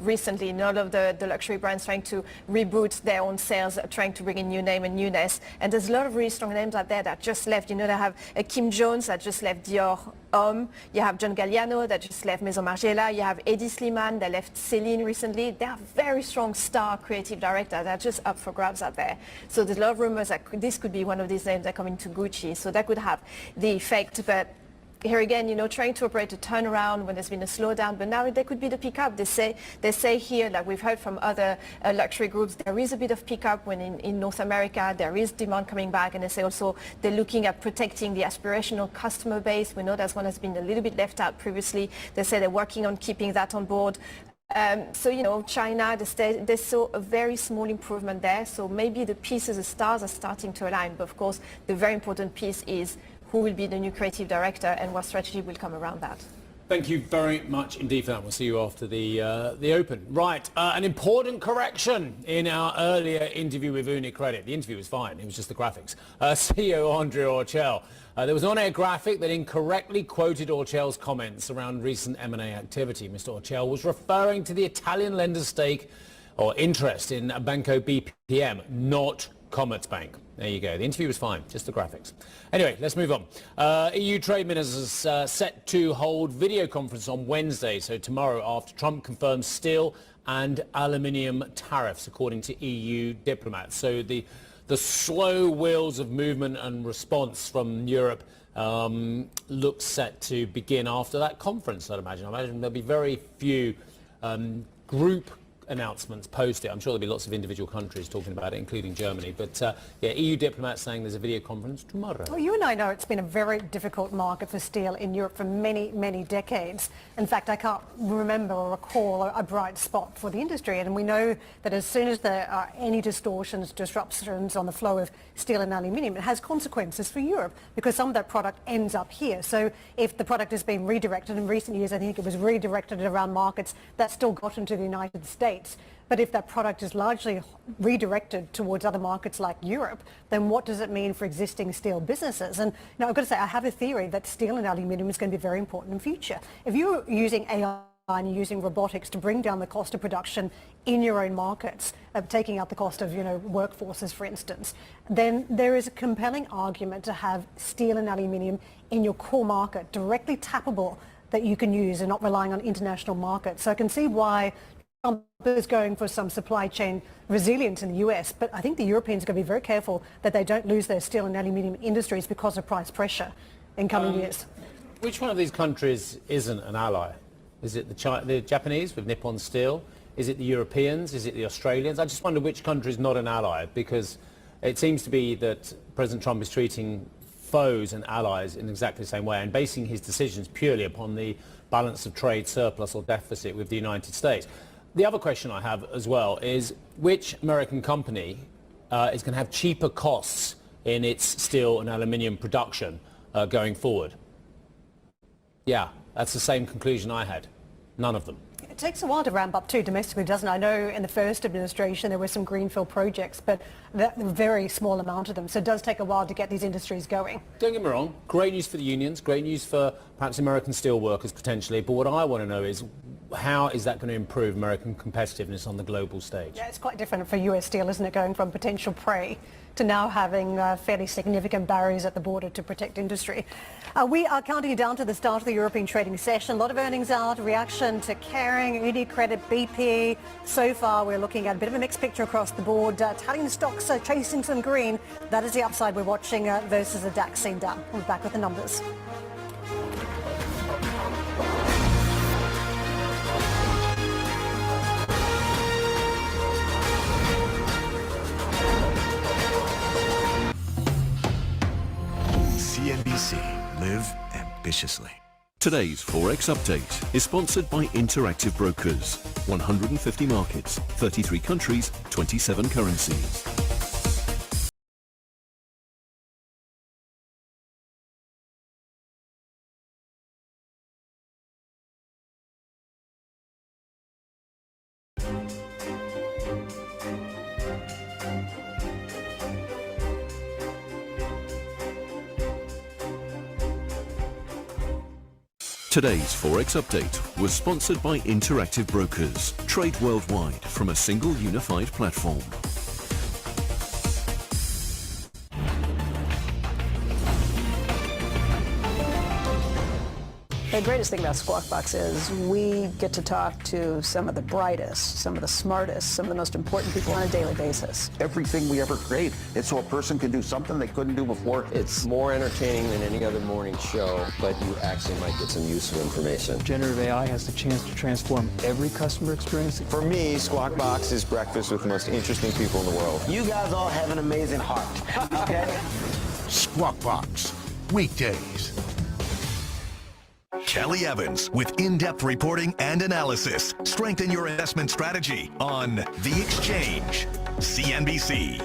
recently in all of the luxury brands trying to reboot their own sales, trying to bring in new name and newness. And there's a lot of really strong names out there that just left. You know, they have Kim Jones that just left Dior Homme. You have John Galliano that just left Maison Margiela. You have Eddie Slimane that left Celine recently. They are very strong star creative directors that are just up for grabs out there. So there's a lot of rumors that this could be one of these names that come into Gucci. So that could have the effect. But here again, you know, trying to operate a turnaround when there's been a slowdown, but now there could be the pickup. They say here, like we've heard from other luxury groups, there is a bit of pickup when in North America, there is demand coming back, and they say also they're looking at protecting the aspirational customer base. We know that's one has been a little bit left out previously. They say they're working on keeping that on board. So, you know, China, they saw a very small improvement there. So maybe the pieces, the stars are starting to align. But of course, the very important piece is who will be the new creative director and what strategy will come around that. Thank you very much indeed for that. We'll see you after the Open. Right, an important correction in our earlier interview with UniCredit. The interview was fine, it was just the graphics. CEO Andre Orchel. There was an on-air graphic that incorrectly quoted Orchel's comments around recent M&A activity. Mr. Orchel was referring to the Italian lender's stake or interest in Banco BPM, not Commerzbank. There you go. The interview was fine, just the graphics. Anyway, let's move on. EU trade ministers set to hold video conference on Wednesday, so tomorrow, after Trump confirms steel and aluminium tariffs, according to EU diplomats. So the slow wheels of movement and response from Europe looks set to begin after that conference, I'd imagine. I imagine there'll be very few group announcements post it. I'm sure there'll be lots of individual countries talking about it, including Germany. But yeah, EU diplomats saying there's a video conference tomorrow. Well, you and I know it's been a very difficult market for steel in Europe for many, many decades. In fact, I can't remember or recall a bright spot for the industry. And we know that as soon as there are any disruptions on the flow of steel and aluminium, it has consequences for Europe because some of that product ends up here. So if the product is being redirected, in recent years I think it was redirected around markets that still got into the United States. But if that product is largely redirected towards other markets like Europe, then what does it mean for existing steel businesses? And I've got to say, I have a theory that steel and aluminium is going to be very important in the future. If you're using AI and you're using robotics to bring down the cost of production in your own markets, taking out the cost of, workforces, for instance, then there is a compelling argument to have steel and aluminium in your core market, directly tappable, that you can use and not relying on international markets. So I can see why Trump is going for some supply chain resilience in the US, but I think the Europeans are going to be very careful that they don't lose their steel and aluminium industries because of price pressure in coming years. Which one of these countries isn't an ally? Is it the Japanese with Nippon Steel? Is it the Europeans? Is it the Australians? I just wonder which country is not an ally, because it seems to be that President Trump is treating foes and allies in exactly the same way and basing his decisions purely upon the balance of trade surplus or deficit with the United States. The other question I have as well is which American company is going to have cheaper costs in its steel and aluminium production going forward? Yeah, that's the same conclusion I had. None of them. It takes a while to ramp up too domestically, doesn't it? I know in the first administration there were some greenfield projects, but a very small amount of them. So it does take a while to get these industries going. Don't get me wrong, great news for the unions, great news for perhaps American steel workers potentially, but what I want to know is how is that going to improve American competitiveness on the global stage? Yeah, it's quite different for US steel, isn't it, going from potential prey to now having fairly significant barriers at the border to protect industry. We are counting down to the start of the European trading session. A lot of earnings out, reaction to Kering, UniCredit, BP. So far, we're looking at a bit of a mixed picture across the board. Italian stocks are chasing some green. That is the upside we're watching versus the DAX seen down. We're back with the numbers. CNBC. Live ambitiously. Today's Forex Update is sponsored by Interactive Brokers. 150 markets, 33 countries, 27 currencies. Today's Forex Update was sponsored by Interactive Brokers. Trade worldwide from a single unified platform. The greatest thing about Squawk Box is we get to talk to some of the brightest, some of the smartest, some of the most important people on a daily basis. Everything we ever create, it's so a person can do something they couldn't do before. It's more entertaining than any other morning show, but you actually might get some useful information. Generative AI has the chance to transform every customer experience. For me, Squawk Box is breakfast with the most interesting people in the world. You guys all have an amazing heart. Okay? Squawk Box. Weekdays. Kelly Evans with in-depth reporting and analysis. Strengthen your investment strategy on The Exchange, CNBC.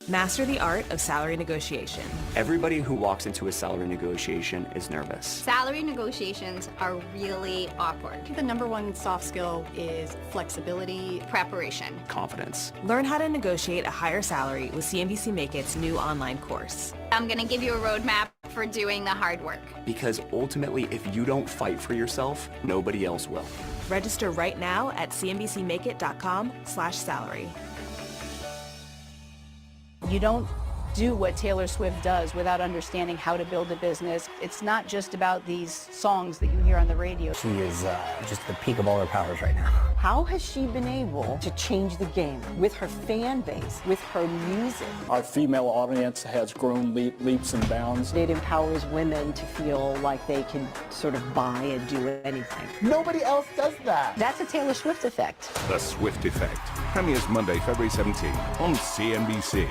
Master the art of salary negotiation. Everybody who walks into a salary negotiation is nervous. Salary negotiations are really awkward. The number one soft skill is flexibility, preparation, confidence. Learn how to negotiate a higher salary with CNBC Make It's new online course. I'm going to give you a roadmap for doing the hard work. Because ultimately, if you don't fight for yourself, nobody else will. Register right now at cnbcmakeit.com/salary. You don't do what Taylor Swift does without understanding how to build a business. It's not just about these songs that you hear on the radio. She is just the peak of all her powers right now. How has she been able to change the game with her fan base, with her music? Our female audience has grown leaps and bounds. It empowers women to feel like they can sort of buy and do anything. Nobody else does that. That's a Taylor Swift effect. The Swift Effect premieres Monday, February 17th on CNBC.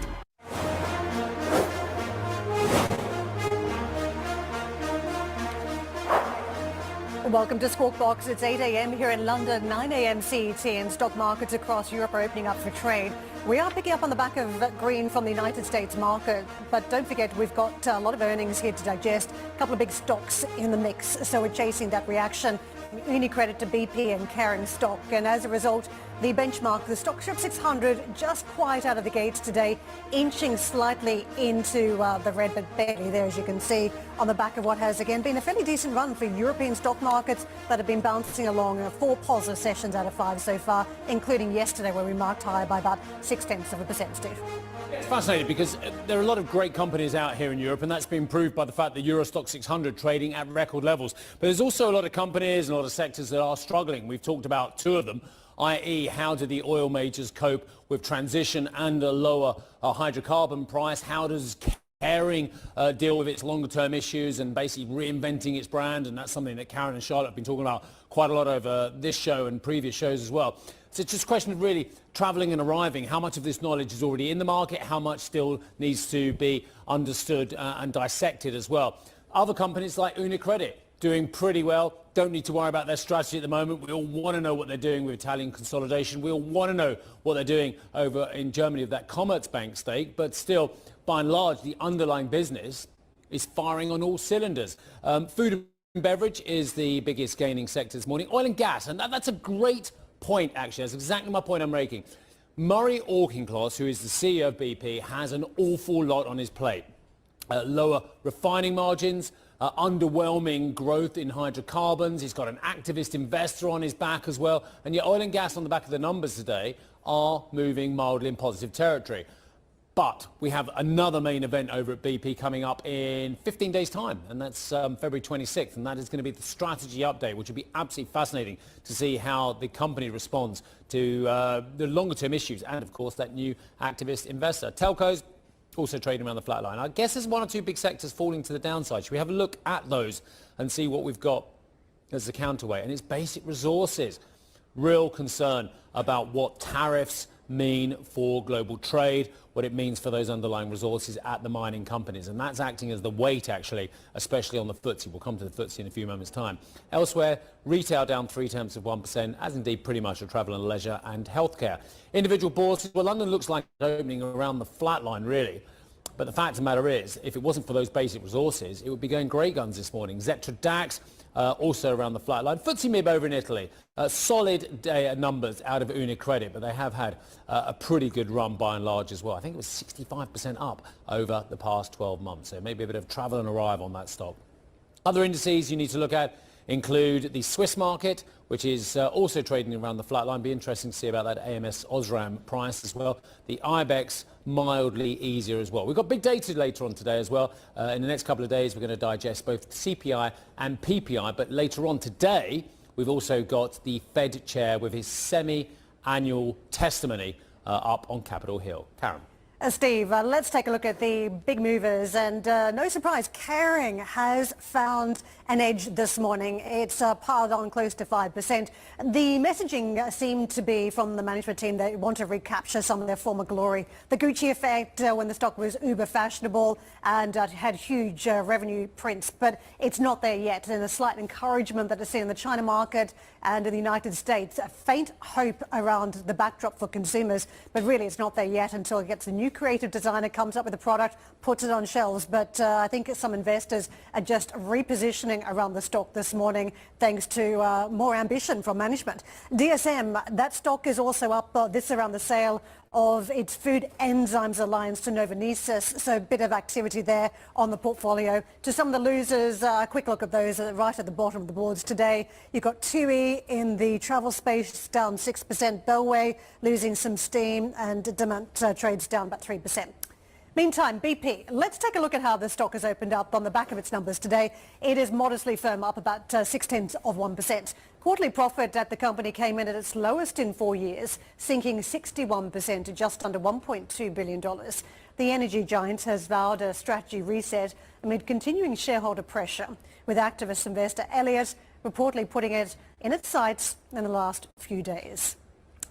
Welcome to Squawk Box. It's 8 a.m. here in London, 9 a.m. CET, and stock markets across Europe are opening up for trade. We are picking up on the back of green from the United States market, but don't forget we've got a lot of earnings here to digest, a couple of big stocks in the mix, so we're chasing that reaction. UniCredit to BP and Kering stock, and as a result, the benchmark, the Stoxx 600, just quite out of the gates today, inching slightly into the red, but barely there, as you can see, on the back of what has again been a fairly decent run for European stock markets that have been bouncing along. 4 positive sessions out of 5 so far, including yesterday where we marked higher by about 0.6%, Steve. It's fascinating because there are a lot of great companies out here in Europe, and that's been proved by the fact that Stoxx 600 trading at record levels. But there's also a lot of companies and a lot of sectors that are struggling. We've talked about 2 of them, i.e. how do the oil majors cope with transition and a lower hydrocarbon price? How does Kering deal with its longer-term issues and basically reinventing its brand? And that's something that Karen and Charlotte have been talking about quite a lot over this show and previous shows as well. So it's just a question of really travelling and arriving. How much of this knowledge is already in the market? How much still needs to be understood and dissected as well? Other companies like UniCredit doing pretty well. Don't need to worry about their strategy at the moment. We all want to know what they're doing with Italian consolidation. We all want to know what they're doing over in Germany with that Commerzbank stake. But still, by and large, the underlying business is firing on all cylinders. Food and beverage is the biggest gaining sector this morning. Oil and gas, and that's a great point, actually. That's exactly my point I'm making. Murray Auchincloss, who is the CEO of BP, has an awful lot on his plate. Lower refining margins, underwhelming growth in hydrocarbons. He's got an activist investor on his back as well. And yet oil and gas on the back of the numbers today are moving mildly in positive territory. But we have another main event over at BP coming up in 15 days' time, and that's February 26th, and that is going to be the strategy update, which will be absolutely fascinating to see how the company responds to the longer-term issues and, of course, that new activist investor. Telcos also trading around the flat line. I guess there's one or two big sectors falling to the downside. Should we have a look at those and see what we've got as a counterweight? And it's basic resources. Real concern about what tariffs mean for global trade, what it means for those underlying resources at the mining companies. And that's acting as the weight, actually, especially on the FTSE. We'll come to the FTSE in a few moments' time. Elsewhere, retail down 0.3%, as indeed pretty much of travel and leisure and healthcare. Individual bourses, well, London looks like it's opening around the flat line, really. But the fact of the matter is, if it wasn't for those basic resources, it would be going grey guns this morning. Xetra DAX, also around the flat line. FTSE MIB over in Italy, solid day numbers out of UniCredit, but they have had a pretty good run by and large as well. I think it was 65% up over the past 12 months, so maybe a bit of travel and arrive on that stock. Other indices you need to look at include the Swiss market, which is also trading around the flat line. Be interesting to see about that AMS Osram price as well. The IBEX mildly easier as well. We've got big data later on today as well. In the next couple of days, we're going to digest both CPI and PPI. But later on today, we've also got the Fed chair with his semi-annual testimony up on Capitol Hill. Karen. Steve, let's take a look at the big movers, and no surprise, Kering has found an edge this morning. It's piled on close to 5%. The messaging seemed to be from the management team they want to recapture some of their former glory. The Gucci effect when the stock was uber fashionable and had huge revenue prints, but it's not there yet. And a slight encouragement that is seen in the China market and in the United States, a faint hope around the backdrop for consumers, but really it's not there yet until it gets a new creative designer, comes up with a product, puts it on shelves. But I think some investors are just repositioning around the stock this morning thanks to more ambition from management. DSM, that stock is also up this around the sale of its food enzymes alliance to Novonesis, so a bit of activity there on the portfolio. To some of the losers, a quick look at those right at the bottom of the boards today. You've got TUI in the travel space down 6%, Bellway losing some steam, and Demant trades down about 3%. Meantime, BP, let's take a look at how the stock has opened up on the back of its numbers today. It is modestly firm, up about 0.6%. Quarterly profit at the company came in at its lowest in 4 years, sinking 61% to just under $1.2 billion. The energy giant has vowed a strategy reset amid continuing shareholder pressure, with activist investor Elliott reportedly putting it in its sights in the last few days.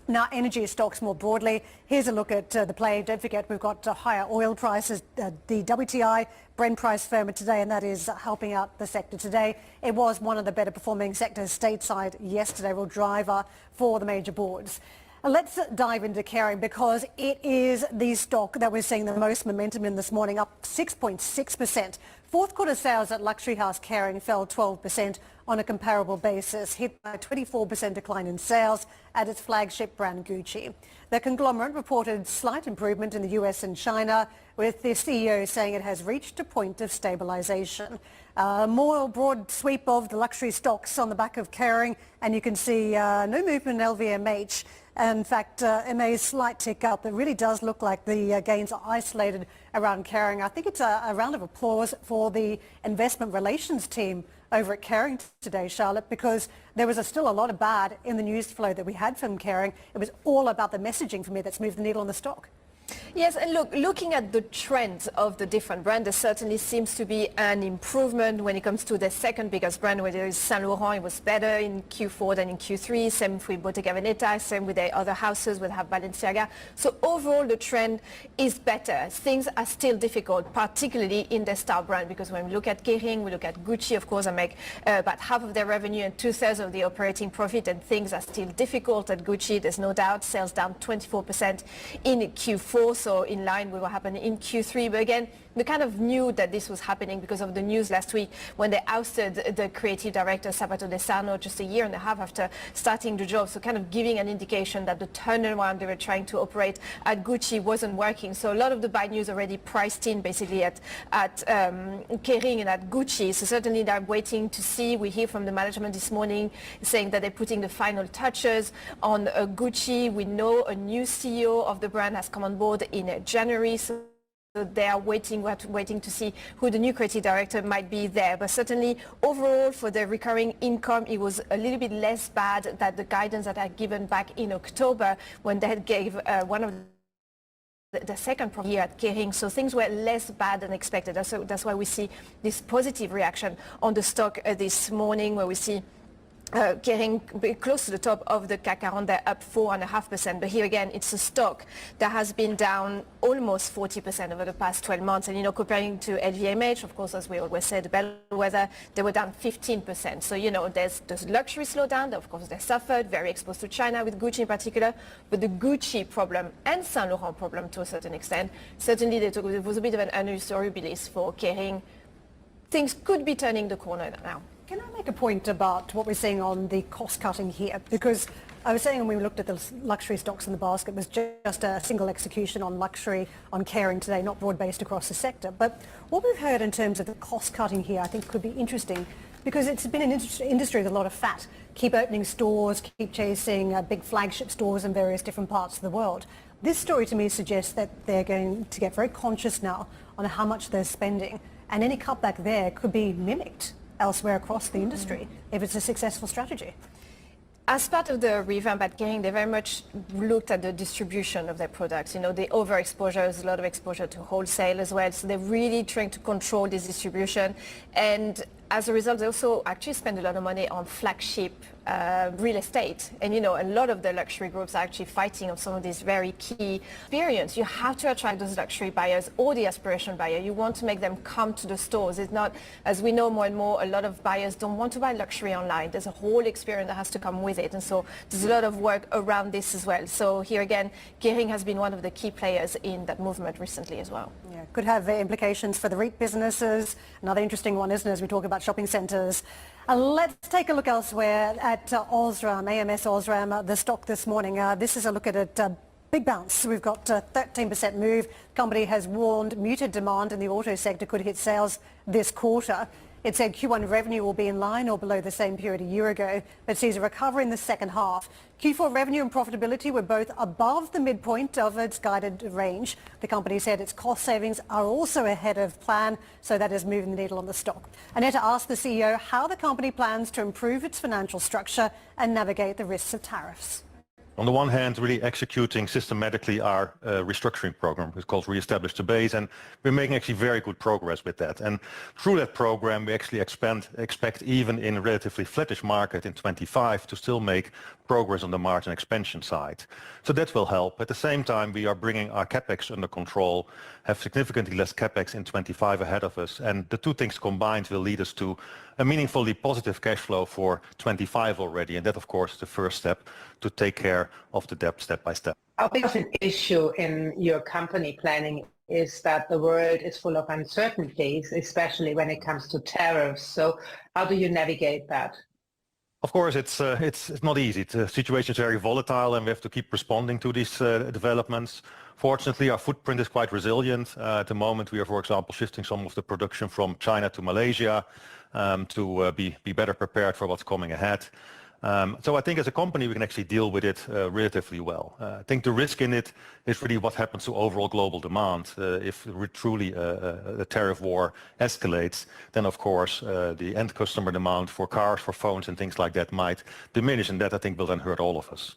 Now, energy stocks more broadly. Here's a look at the play. Don't forget, we've got higher oil prices. The WTI Brent price firmer today, and that is helping out the sector today. It was one of the better performing sectors stateside yesterday, real driver for the major boards. Let's dive into Kering because it is the stock that we're seeing the most momentum in this morning, up 6.6%. Fourth quarter sales at luxury house Kering fell 12% on a comparable basis, hit by a 24% decline in sales at its flagship brand Gucci. The conglomerate reported slight improvement in the US and China, with the CEO saying it has reached a point of stabilization. More broad sweep of the luxury stocks on the back of Kering, and you can see no movement in LVMH. In fact, MA's slight tick up. It really does look like the gains are isolated around Kering. I think it's a round of applause for the investment relations team over at Kering today, Charlotte, because there was still a lot of bad in the news flow that we had from Kering. It was all about the messaging for me that's moved the needle on the stock. Yes, and looking at the trends of the different brands, there certainly seems to be an improvement when it comes to the second biggest brand, where there is Saint Laurent. It was better in Q4 than in Q3. Same with Bottega Veneta, same with the other houses, we have Balenciaga. So overall, the trend is better. Things are still difficult, particularly in the star brand, because when we look at Kering, we look at Gucci, of course, they make about half of their revenue and 2/3 of the operating profit, and things are still difficult at Gucci. There's no doubt. Sales down 24% in Q4. So in line with what happened in Q3. But again, we kind of knew that this was happening because of the news last week when they ousted the creative director Sabato De Sarno just a year and a half after starting the job. So kind of giving an indication that the turnaround they were trying to operate at Gucci wasn't working. So a lot of the bad news already priced in basically at Kering and at Gucci. So certainly they're waiting to see. We hear from the management this morning saying that they're putting the final touches on Gucci. We know a new CEO of the brand has come on board in January. So they are waiting to see who the new creative director might be there. But certainly overall for the recurring income, it was a little bit less bad than the guidance that I had given back in October when they had gave one of the second year at Kering. So things were less bad than expected. That's why we see this positive reaction on the stock this morning, where we see Kering close to the top of the CAC 40, they're up 4.5%. But here again, it's a stock that has been down almost 40% over the past 12 months. And, comparing to LVMH, of course, as we always say, the bellwether, they were down 15%. So, there's luxury slowdown. Of course, they suffered, very exposed to China with Gucci in particular. But the Gucci problem and Saint Laurent problem to a certain extent, certainly it was a bit of an unusual release for Kering. Things could be turning the corner now. Can I make a point about what we're seeing on the cost cutting here? Because I was saying when we looked at the luxury stocks in the basket, it was just a single execution on luxury, on Kering today, not broad-based across the sector. But what we've heard in terms of the cost cutting here, I think could be interesting, because it's been an industry with a lot of fat. Keep opening stores, keep chasing big flagship stores in various different parts of the world. This story to me suggests that they're going to get very conscious now on how much they're spending. And any cutback there could be mimicked elsewhere across the industry if it's a successful strategy. As part of the revamp at Kering, they very much looked at the distribution of their products. The overexposure is a lot of exposure to wholesale as well. So they're really trying to control this distribution. And as a result, they also actually spend a lot of money on flagship real estate. And, a lot of the luxury groups are actually fighting on some of these very key experience. You have to attract those luxury buyers or the aspiration buyer. You want to make them come to the stores. It's not, as we know more and more, a lot of buyers don't want to buy luxury online. There's a whole experience that has to come with it. And so there's a lot of work around this as well. So here again, Kering has been one of the key players in that movement recently as well. Yeah, could have implications for the REIT businesses. Another interesting one, isn't it, as we talk about shopping centres. Let's take a look elsewhere at Osram, AMS Osram, the stock this morning. This is a look at it. Big bounce. We've got a 13% move. The company has warned muted demand in the auto sector could hit sales this quarter. It said Q1 revenue will be in line or below the same period a year ago, but sees a recovery in the second half. Q4 revenue and profitability were both above the midpoint of its guided range. The company said its cost savings are also ahead of plan, so that is moving the needle on the stock. Annetta asked the CEO how the company plans to improve its financial structure and navigate the risks of tariffs. On the one hand, really executing systematically our restructuring program. It's called Reestablish the Base, and we're making actually very good progress with that. And through that program, we actually expect even in a relatively flattish market in 25 to still make progress on the margin expansion side. So that will help. At the same time, we are bringing our capex under control, have significantly less capex in 25 ahead of us, and the two things combined will lead us to a meaningfully positive cash flow for 25 already, and that of course is the first step to take care of the debt step by step. How big of an issue in your company planning is that the world is full of uncertainties, especially when it comes to tariffs. So how do you navigate that? Of course, it's not easy. The situation is very volatile, and we have to keep responding to these developments. Fortunately, our footprint is quite resilient. At the moment, we are, for example, shifting some of the production from China to Malaysia to be better prepared for what's coming ahead. So I think as a company, we can actually deal with it relatively well. I think the risk in it is really what happens to overall global demand. If truly a tariff war escalates, then of course the end customer demand for cars, for phones and things like that might diminish, and that I think will then hurt all of us.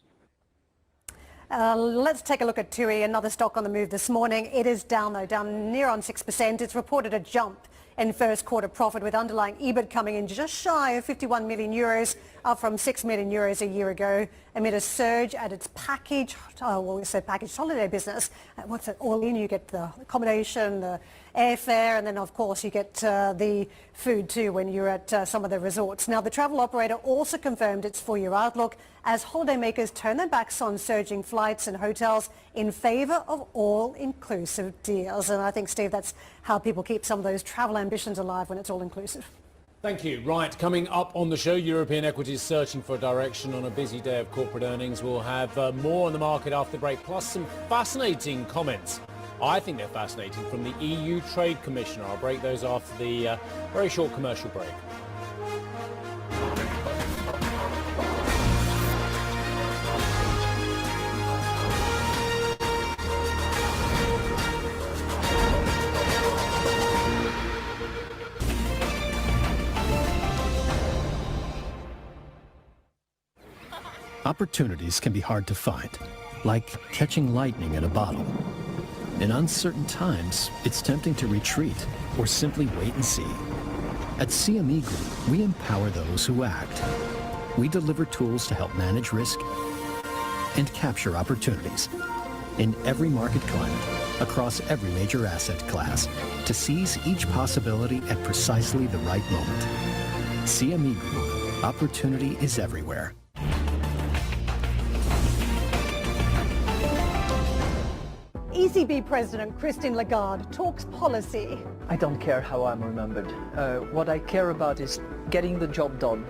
Let's take a look at TUI, another stock on the move this morning. It is down though, down near on 6%. It's reported a jump in first quarter profit with underlying EBIT coming in just shy of 51 million euros, up from 6 million euros a year ago, amid a surge at its packaged holiday business. What's it all in? You get the accommodation, the airfare, and then of course you get the food too when you're at some of the resorts. Now the travel operator also confirmed its full-year outlook as holidaymakers turn their backs on surging flights and hotels in favour of all-inclusive deals. And I think, Steve, that's how people keep some of those travel ambitions alive when it's all-inclusive. Thank you. Right, coming up on the show, European equities searching for direction on a busy day of corporate earnings. We'll have more on the market after the break, plus some fascinating comments. I think they're fascinating from the EU Trade Commissioner. I'll break those after the very short commercial break. Opportunities can be hard to find, like catching lightning in a bottle. In uncertain times, it's tempting to retreat or simply wait and see. At CME Group, we empower those who act. We deliver tools to help manage risk and capture opportunities in every market climate, across every major asset class, to seize each possibility at precisely the right moment. CME Group, opportunity is everywhere. ECB President Christine Lagarde talks policy. I don't care how I'm remembered. What I care about is getting the job done.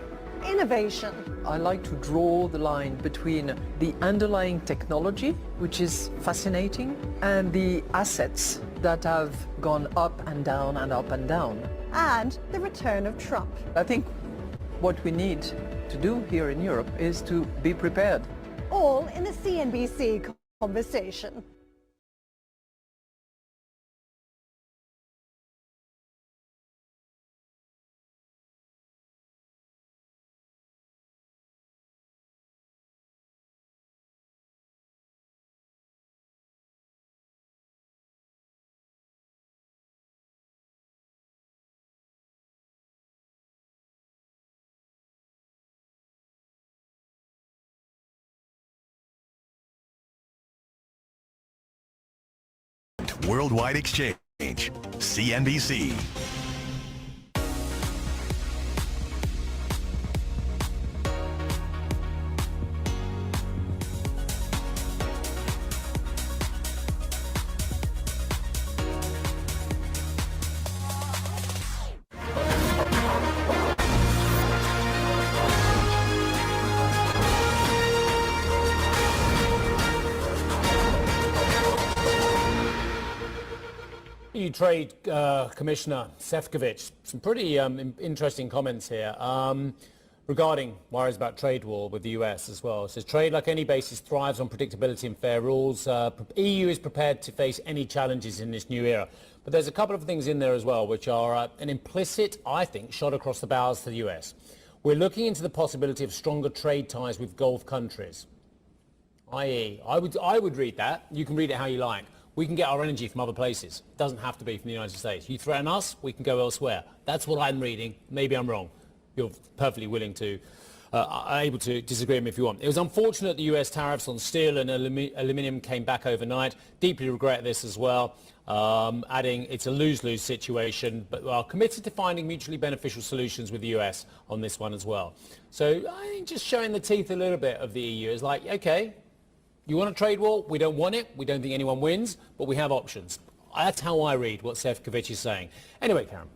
Innovation. I like to draw the line between the underlying technology, which is fascinating, and the assets that have gone up and down and up and down. And the return of Trump. I think what we need to do here in Europe is to be prepared. All in the CNBC conversation. Worldwide Exchange, CNBC. EU Trade Commissioner Šefčovič, some pretty interesting comments here regarding worries about trade war with the US as well. It says trade, like any basis, thrives on predictability and fair rules. EU is prepared to face any challenges in this new era. But there's a couple of things in there as well which are an implicit, I think, shot across the bows to the US. We're looking into the possibility of stronger trade ties with Gulf countries. I.e., I would read that. You can read it how you like. We can get our energy from other places. It doesn't have to be from the United States. You threaten us, we can go elsewhere. That's what I'm reading. Maybe I'm wrong. You're perfectly willing to, able to disagree with me if you want. It was unfortunate the US tariffs on steel and aluminium came back overnight. Deeply regret this as well. Adding it's a lose-lose situation, but we are committed to finding mutually beneficial solutions with the US on this one as well. So I think just showing the teeth a little bit of the EU is like, okay, you want a trade war? We don't want it. We don't think anyone wins, but we have options. That's how I read what Šefčovič is saying. Anyway, Karen.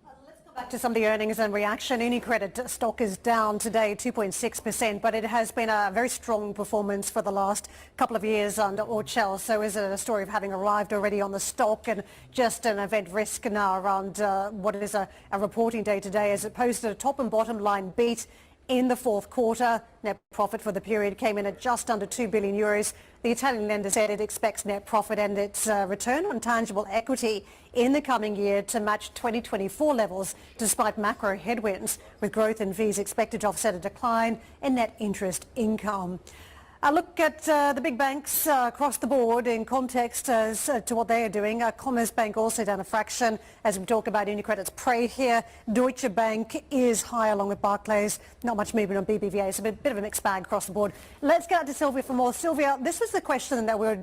Let's go back to some of the earnings and reaction. UniCredit stock is down today 2.6%, but it has been a very strong performance for the last couple of years under Orchel. So is it a story of having arrived already on the stock and just an event risk now around what is a reporting day today, as it posted a top and bottom line beat in the fourth quarter? Net profit for the period came in at just under 2 billion euros. The Italian lender said it expects net profit and its return on tangible equity in the coming year to match 2024 levels, despite macro headwinds, with growth in fees expected to offset a decline in net interest income. A look at the big banks across the board in context as to what they are doing. Commerzbank also down a fraction as we talk about UniCredit's parade here. Deutsche Bank is high along with Barclays. Not much movement on BBVA, so a bit of a mixed bag across the board. Let's get out to Sylvia for more. Sylvia, this was the question that we were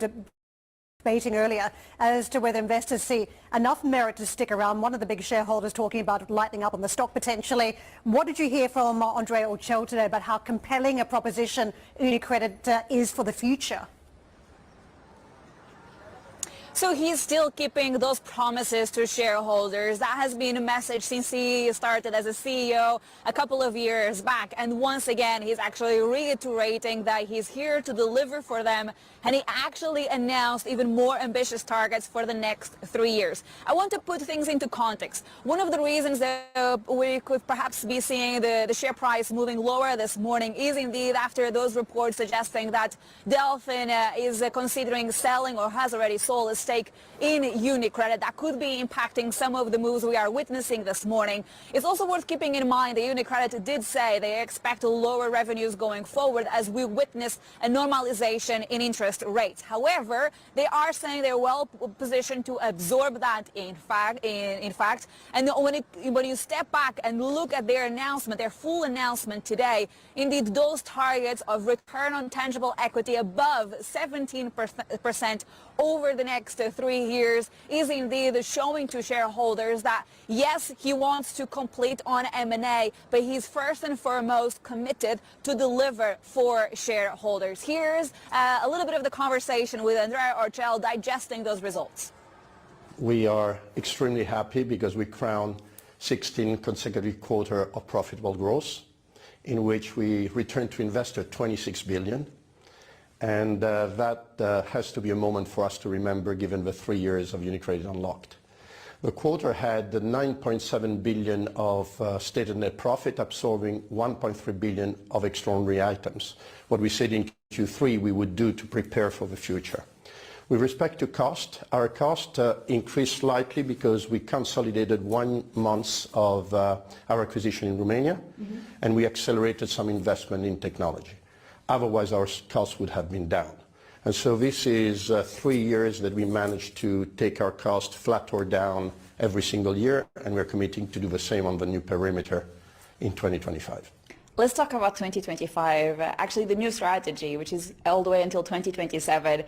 debating earlier as to whether investors see enough merit to stick around. One of the big shareholders talking about lightening up on the stock potentially. What did you hear from Andrea Orcel today about how compelling a proposition UniCredit is for the future? So he's still keeping those promises to shareholders. That has been a message since he started as a CEO a couple of years back. And once again, he's actually reiterating that he's here to deliver for them. And he actually announced even more ambitious targets for the next 3 years. I want to put things into context. One of the reasons that we could perhaps be seeing the share price moving lower this morning is indeed after those reports suggesting that Delphin is considering selling or has already sold a stake in UniCredit. That could be impacting some of the moves we are witnessing this morning. It's also worth keeping in mind that UniCredit did say they expect lower revenues going forward as we witness a normalization in interest rates. However, they are saying they're well positioned to absorb that in fact. And when you step back and look at their announcement, their full announcement today, indeed those targets of return on tangible equity above 17% over the next 3 years is indeed showing to shareholders that yes, he wants to complete on M&A, but he's first and foremost committed to deliver for shareholders. Here's a little bit of the conversation with Andrea Orcel digesting those results. We are extremely happy because we crowned 16 consecutive quarters of profitable growth in which we returned to investors 26 billion. And that has to be a moment for us to remember given the 3 years of UniCredit Unlocked. The quarter had 9.7 billion of stated net profit, absorbing 1.3 billion of extraordinary items. What we said in Q3 we would do to prepare for the future. With respect to cost, our cost increased slightly because we consolidated 1 month of our acquisition in Romania, and we accelerated some investment in technology. Otherwise, our costs would have been down. And so this is 3 years that we managed to take our cost flat or down every single year, and we're committing to do the same on the new perimeter in 2025. Let's talk about 2025. Actually, the new strategy, which is all the way until 2027.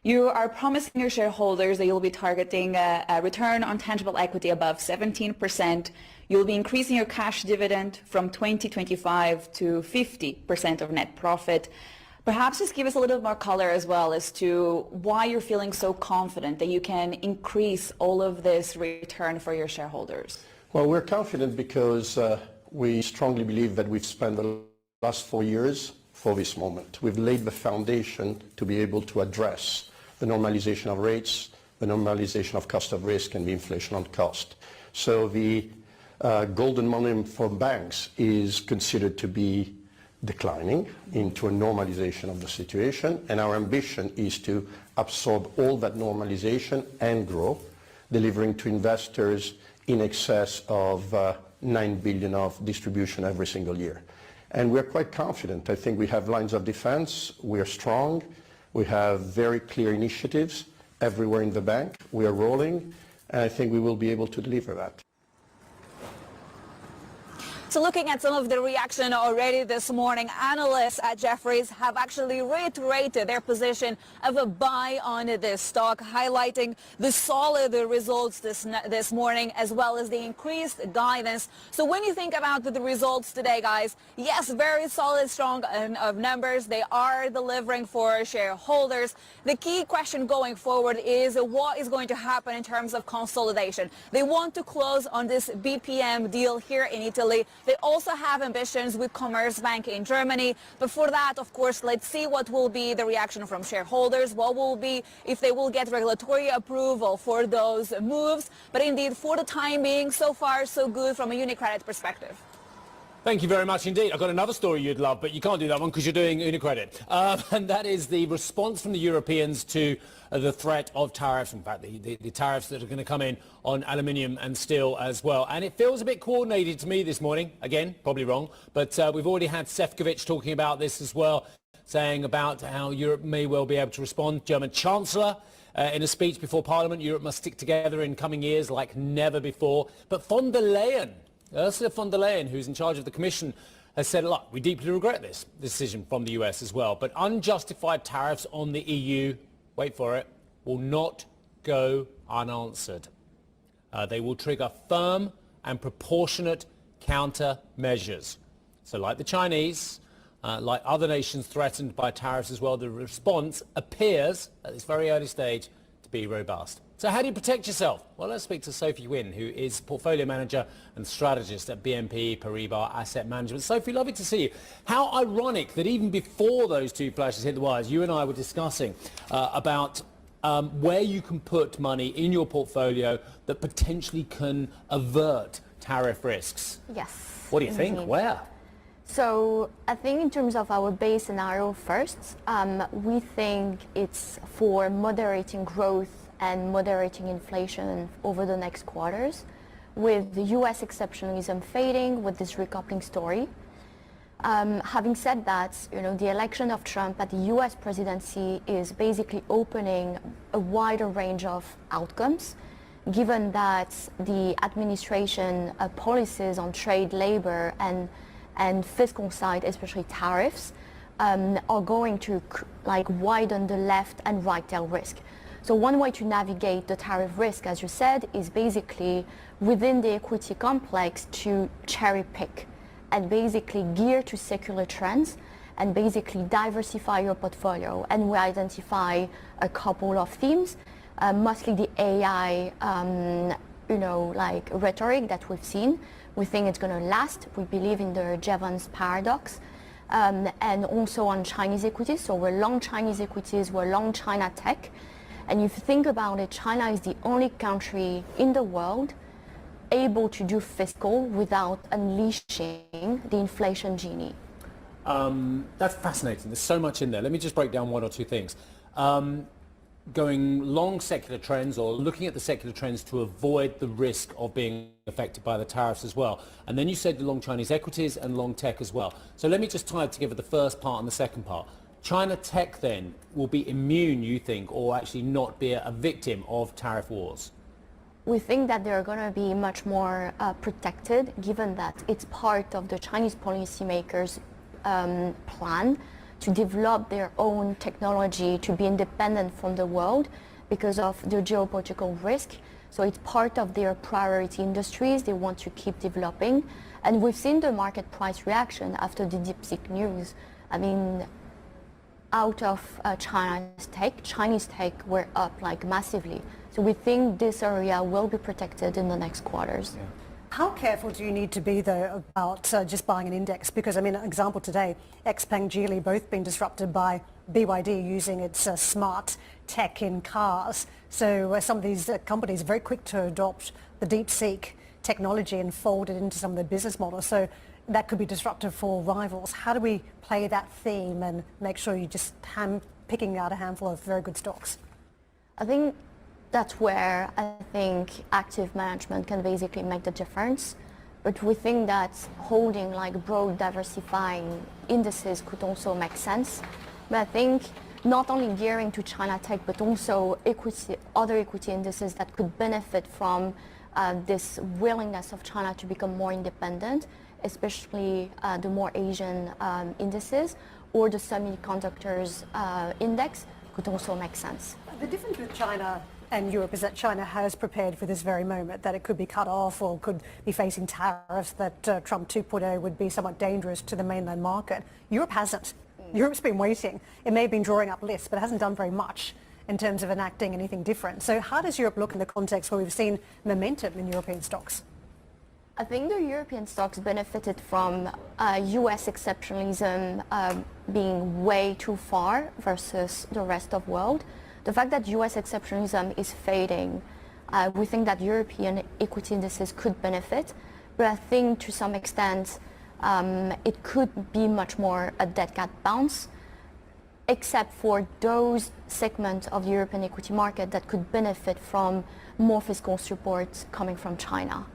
You are promising your shareholders that you'll be targeting a return on tangible equity above 17%. You'll be increasing your cash dividend from 2025 to 50% of net profit. Perhaps just give us a little more color as well as to why you're feeling so confident that you can increase all of this return for your shareholders. Well, we're confident because we strongly believe that we've spent the last 4 years for this moment. We've laid the foundation to be able to address the normalization of rates, the normalization of cost of risk, and the inflation on cost. So the golden millennium for banks is considered to be declining into a normalization of the situation, and our ambition is to absorb all that normalization and grow, delivering to investors in excess of 9 billion of distribution every single year. And we're quite confident. I think we have lines of defense, we're strong, we have very clear initiatives everywhere in the bank, we are rolling, and I think we will be able to deliver that. So looking at some of the reaction already this morning, analysts at Jefferies have actually reiterated their position of a buy on this stock, highlighting the solid results this morning as well as the increased guidance. So when you think about the results today, guys, yes, very solid, strong of numbers. They are delivering for shareholders. The key question going forward is what is going to happen in terms of consolidation. They want to close on this BPM deal here in Italy. They also have ambitions with Commerzbank in Germany. But for that, of course, let's see what will be the reaction from shareholders, what will be if they will get regulatory approval for those moves. But indeed, for the time being, so far, so good from a UniCredit perspective. Thank you very much indeed. I've got another story you'd love, but you can't do that one because you're doing UniCredit. And that is the response from the Europeans to the threat of tariffs, in fact, the tariffs that are going to come in on aluminium and steel as well. And it feels a bit coordinated to me this morning. Again, probably wrong, but we've already had Šefčovič talking about this as well, saying about how Europe may well be able to respond. German Chancellor in a speech before Parliament, Europe must stick together in coming years like never before. But von der Leyen, Ursula von der Leyen, who's in charge of the Commission, has said, look, we deeply regret this decision from the US as well, but unjustified tariffs on the EU, wait for it, will not go unanswered. They will trigger firm and proportionate countermeasures. So like the Chinese, like other nations threatened by tariffs as well, the response appears at this very early stage to be robust. So how do you protect yourself? Well, let's speak to Sophie Wynn, who is portfolio manager and strategist at BNP Paribas Asset Management. Sophie, lovely to see you. How ironic that even before those two flashes hit the wires, you and I were discussing about where you can put money in your portfolio that potentially can avert tariff risks. Yes. What do you think? Where? So I think in terms of our base scenario first, we think it's for moderating growth and moderating inflation over the next quarters, with the US exceptionalism fading with this recoupling story. Having said that, the election of Trump at the US presidency is basically opening a wider range of outcomes, given that the administration policies on trade, labor, and fiscal side, especially tariffs, are going to widen the left and right tail risk. So one way to navigate the tariff risk, as you said, is basically within the equity complex to cherry pick and basically gear to secular trends and basically diversify your portfolio. And we identify a couple of themes, mostly the AI, rhetoric that we've seen. We think it's going to last. We believe in the Jevons paradox. And also on Chinese equities. So we're long Chinese equities, we're long China tech. And if you think about it, China is the only country in the world able to do fiscal without unleashing the inflation genie. That's fascinating. There's so much in there. Let me just break down one or two things. Going long secular trends or looking at the secular trends to avoid the risk of being affected by the tariffs as well. And then you said long Chinese equities and long tech as well. So let me just tie together the first part and the second part. China tech then will be immune, you think, or actually not be a victim of tariff wars? We think that they're going to be much more protected, given that it's part of the Chinese policymakers' plan to develop their own technology to be independent from the world because of the geopolitical risk. So it's part of their priority industries they want to keep developing. And we've seen the market price reaction after the DeepSeek news. I mean, out of Chinese tech were up massively. So we think this area will be protected in the next quarters. Yeah. How careful do you need to be, though, about just buying an index? Because, I mean, an example today, XPeng, Geely, both been disrupted by BYD using its smart tech in cars. So some of these companies are very quick to adopt the DeepSeek technology and fold it into some of their business models. So that could be disruptive for rivals. How do we play that theme and make sure you're just picking out a handful of very good stocks? I think that's where I think active management can basically make the difference. But we think that holding broad diversifying indices could also make sense. But I think not only gearing to China tech, but also other equity indices that could benefit from this willingness of China to become more independent, especially the more Asian indices, or the semiconductors index could also make sense. The difference with China and Europe is that China has prepared for this very moment, that it could be cut off or could be facing tariffs, that Trump 2.0 would be somewhat dangerous to the mainland market. Europe hasn't. Europe's been waiting. It may have been drawing up lists, but it hasn't done very much in terms of enacting anything different. So how does Europe look in the context where we've seen momentum in European stocks? I think the European stocks benefited from US exceptionalism being way too far versus the rest of the world. The fact that US exceptionalism is fading, we think that European equity indices could benefit, but I think to some extent it could be much more a dead cat bounce, except for those segments of the European equity market that could benefit from more fiscal support coming from China.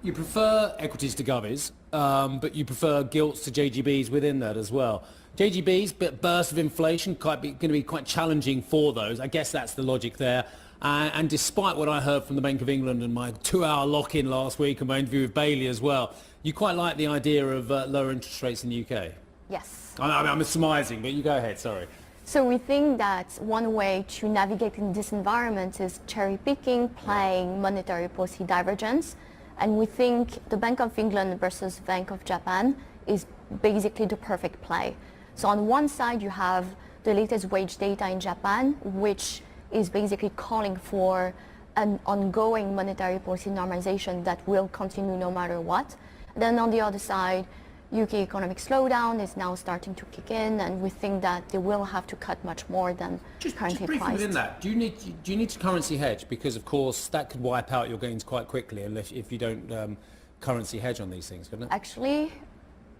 You prefer equities to govies, but you prefer gilts to JGBs within that as well. JGBs, burst of inflation, going to be quite challenging for those. I guess that's the logic there. And despite what I heard from the Bank of England and my 2-hour lock-in last week and my interview with Bailey as well, you quite like the idea of lower interest rates in the UK? Yes. I'm surmising, but you go ahead, sorry. So we think that one way to navigate in this environment is cherry picking, playing monetary policy divergence. And we think the Bank of England versus Bank of Japan is basically the perfect play. So on one side, you have the latest wage data in Japan, which is basically calling for an ongoing monetary policy normalization that will continue no matter what. Then on the other side, UK economic slowdown is now starting to kick in, and we think that they will have to cut much more than currently briefly priced. within that, do you need to currency hedge? Because of course that could wipe out your gains quite quickly if you don't currency hedge on these things, couldn't it? Actually,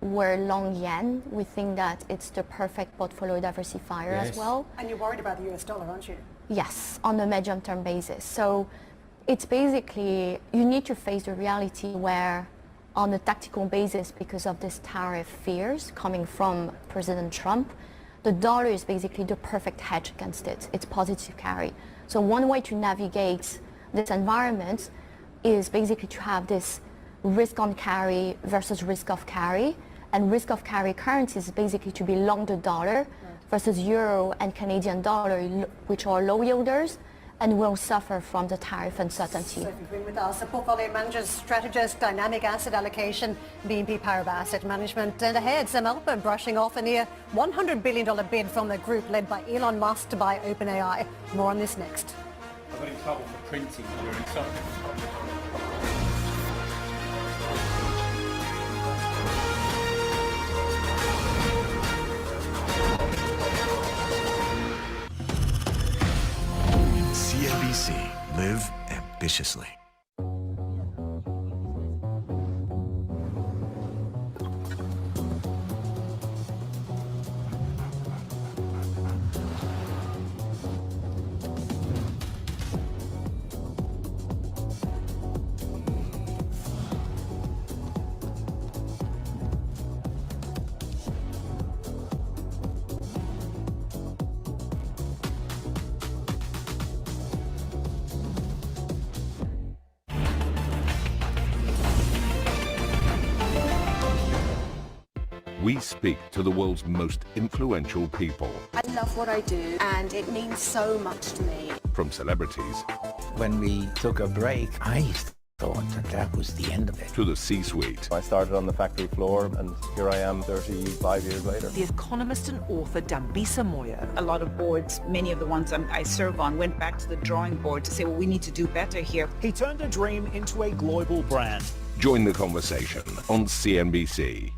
we're long yen. We think that it's the perfect portfolio diversifier as well. And you're worried about the US dollar, aren't you? Yes, on a medium-term basis. So it's basically, you need to face the reality where on a tactical basis, because of this tariff fears coming from President Trump, the dollar is basically the perfect hedge against it. It's positive carry. So one way to navigate this environment is basically to have this risk on carry versus risk of carry. And risk of carry currencies is basically to be long the dollar versus euro and Canadian dollar, which are low yielders and will suffer from the tariff uncertainty. Sophie Green with us, a portfolio manager, strategist, dynamic asset allocation, BNP Paribas Asset Management. And ahead, Sam Altman brushing off a near $100 billion bid from the group led by Elon Musk to buy OpenAI. More on this next. I got in trouble for printing during something. CNBC. Live ambitiously. We speak to the world's most influential people. I love what I do, and it means so much to me. From celebrities. When we took a break, I thought that was the end of it. To the C-suite. I started on the factory floor, and here I am 35 years later. The economist and author Dambisa Moyo. A lot of boards, many of the ones I serve on, went back to the drawing board to say, well, we need to do better here. He turned a dream into a global brand. Join the conversation on CNBC.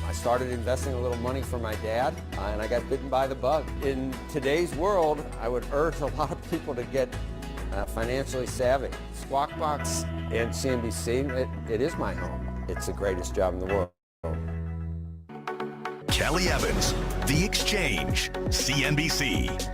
I started investing a little money for my dad, and I got bitten by the bug. In today's world, I would urge a lot of people to get financially savvy. Squawk Box and CNBC, it is my home. It's the greatest job in the world. Kelly Evans, The Exchange, CNBC.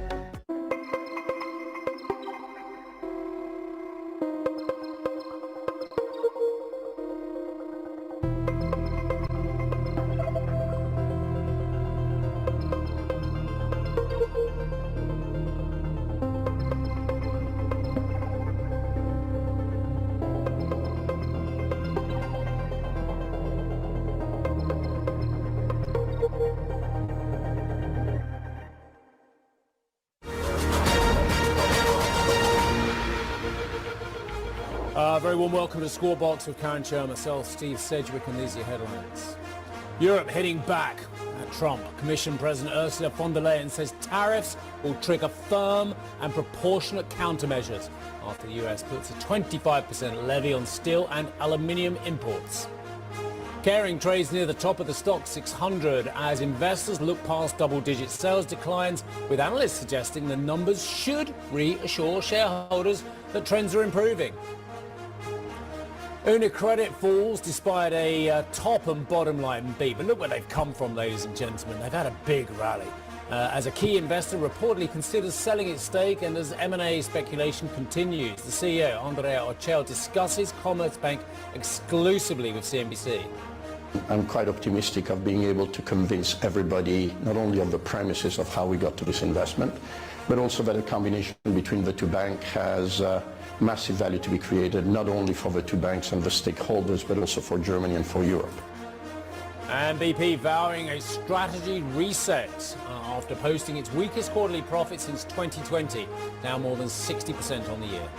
Very warm welcome to Squawk Box with Karen Cho, myself, Steve Sedgwick, and these are your headlines. Europe hitting back at Trump. Commission President Ursula von der Leyen says tariffs will trigger firm and proportionate countermeasures after the US puts a 25% levy on steel and aluminium imports. Kering trades near the top of the stock 600 as investors look past double-digit sales declines, with analysts suggesting the numbers should reassure shareholders that trends are improving. UniCredit falls despite a top and bottom line beat. But look where they've come from, ladies and gentlemen. They've had a big rally. As a key investor reportedly considers selling its stake, and as M&A speculation continues, the CEO, Andrea Ocel, discusses Commerzbank exclusively with CNBC. I'm quite optimistic of being able to convince everybody not only of the premises of how we got to this investment, but also that a combination between the two banks has massive value to be created, not only for the two banks and the stakeholders, but also for Germany and for Europe. And BP vowing a strategy reset after posting its weakest quarterly profit since 2020, down more than 60% on the year.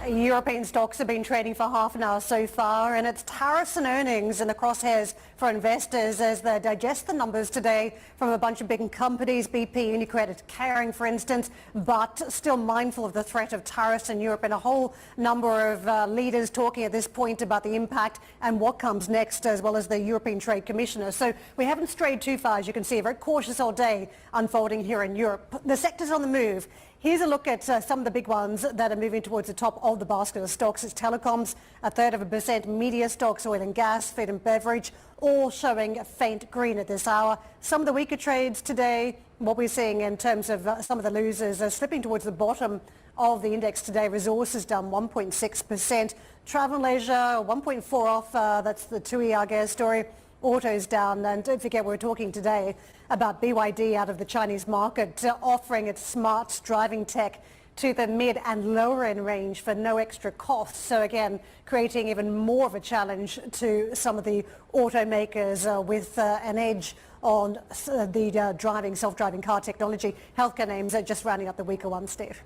European stocks have been trading for half an hour so far, and it's tariffs and earnings in the crosshairs for investors as they digest the numbers today from a bunch of big companies, BP, UniCredit, Caring, for instance, but still mindful of the threat of tariffs in Europe, and a whole number of leaders talking at this point about the impact and what comes next, as well as the European Trade Commissioner. So we haven't strayed too far, as you can see, very cautious all day unfolding here in Europe. The sector's on the move. Here's a look at some of the big ones that are moving towards the top of the basket of stocks. It's telecoms, 1/3%, media stocks, oil and gas, food and beverage, all showing faint green at this hour. Some of the weaker trades today, what we're seeing in terms of some of the losers are slipping towards the bottom of the index today. Resources down 1.6%. Travel and leisure, 1.4 off. That's the TUI, I guess, story. Autos down, and don't forget we're talking today about BYD out of the Chinese market, offering its smart driving tech to the mid and lower end range for no extra cost. So again, creating even more of a challenge to some of the automakers with an edge on the self-driving car technology. Healthcare names are just rounding up the weaker ones, Steve.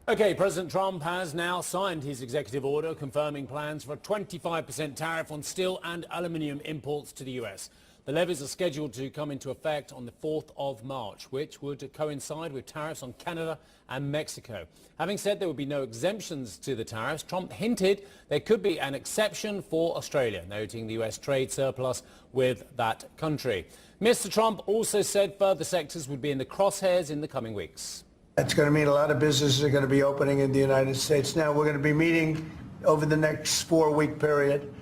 Okay, President Trump has now signed his executive order confirming plans for a 25% tariff on steel and aluminium imports to the US. The levies are scheduled to come into effect on the 4th of March, which would coincide with tariffs on Canada and Mexico. Having said there would be no exemptions to the tariffs, Trump hinted there could be an exception for Australia, noting the US trade surplus with that country. Mr. Trump also said further sectors would be in the crosshairs in the coming weeks. It's going to mean a lot of businesses are going to be opening in the United States. Now, we're going to be meeting over the next 4-week period,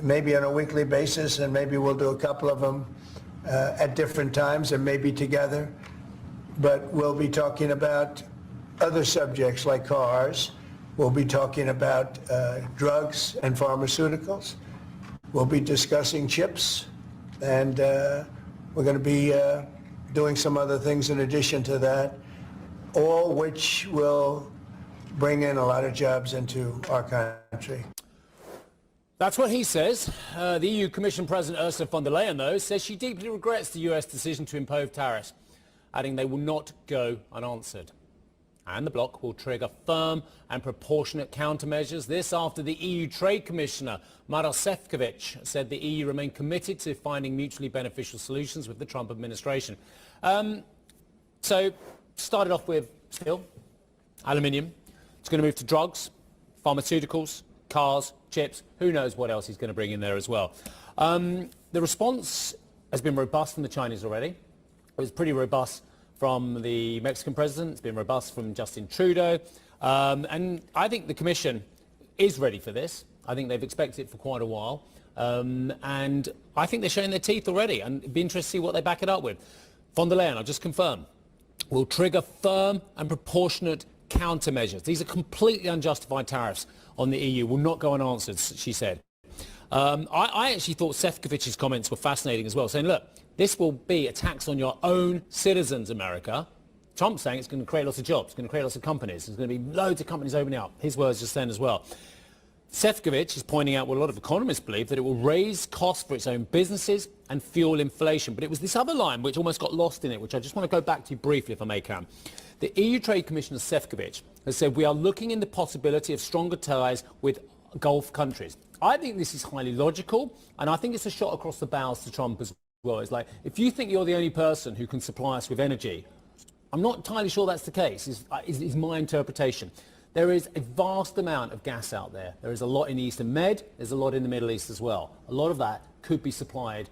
maybe on a weekly basis, and maybe we'll do a couple of them at different times and maybe together. But we'll be talking about other subjects like cars. We'll be talking about drugs and pharmaceuticals. We'll be discussing chips, and we're going to be doing some other things in addition to that, all which will bring in a lot of jobs into our country. That's what he says. The EU Commission President Ursula von der Leyen, though, says she deeply regrets the US decision to impose tariffs, adding they will not go unanswered. And the bloc will trigger firm and proportionate countermeasures. This after the EU Trade Commissioner, Maroš Šefčovič, said the EU remained committed to finding mutually beneficial solutions with the Trump administration. So, started off with steel, aluminium. It's going to move to drugs, pharmaceuticals, cars, chips. Who knows what else he's going to bring in there as well. The response has been robust from the Chinese already. It was pretty robust from the Mexican president. It's been robust from Justin Trudeau. And I think the Commission is ready for this. I think they've expected it for quite a while. And I think they're showing their teeth already. And it'd be interesting to see what they back it up with. Von der Leyen, I'll just confirm, will trigger firm and proportionate countermeasures. These are completely unjustified tariffs on the EU, will not go unanswered, she said. I actually thought Šefčovič's comments were fascinating as well, saying, look, this will be a tax on your own citizens, America. Trump's saying it's going to create lots of jobs, it's going to create lots of companies, there's going to be loads of companies opening up. His words just then as well. Šefčovič is pointing out what a lot of economists believe, that it will raise costs for its own businesses and fuel inflation. But it was this other line which almost got lost in it, which I just want to go back to briefly, if I may, Cam. The EU Trade Commissioner Šefčovič has said we are looking in the possibility of stronger ties with Gulf countries. I think this is highly logical, and I think it's a shot across the bows to Trump as well. It's like, if you think you're the only person who can supply us with energy, I'm not entirely sure that's the case, is my interpretation. There is a vast amount of gas out there. There is a lot in the Eastern Med, there's a lot in the Middle East as well. A lot of that could be supplied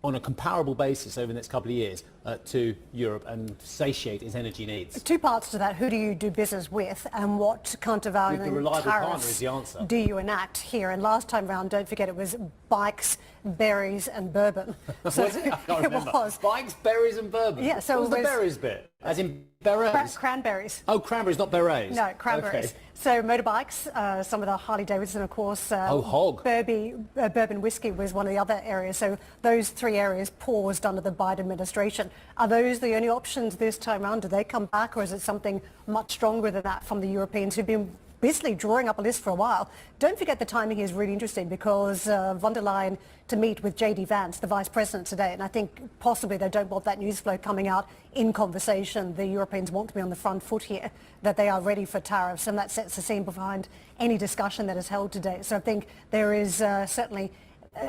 on a comparable basis over the next couple of years to Europe and satiate its energy needs? Two parts to that. Who do you do business with, and what countervailing With the reliable partner tariffs is the answer. do you enact here? And last time round, don't forget, it was bikes, berries and bourbon. So Was it? I can't remember. It was. Bikes, berries and bourbon. Yeah, so what was it the was berries bit? As in berets? Cranberries. Oh, cranberries, not berets. No, cranberries. Okay. So motorbikes, some of the Harley Davidson, of course. Hog. Bourbon whiskey was one of the other areas. So those three areas paused under the Biden administration. Are those the only options this time around? Do they come back, or is it something much stronger than that from the Europeans who've been basically drawing up a list for a while? Don't forget the timing is really interesting because von der Leyen to meet with J.D. Vance, the Vice President, today. And I think possibly they don't want that news flow coming out in conversation. The Europeans want to be on the front foot here, that they are ready for tariffs, and that sets the scene behind any discussion that is held today. So I think there is certainly...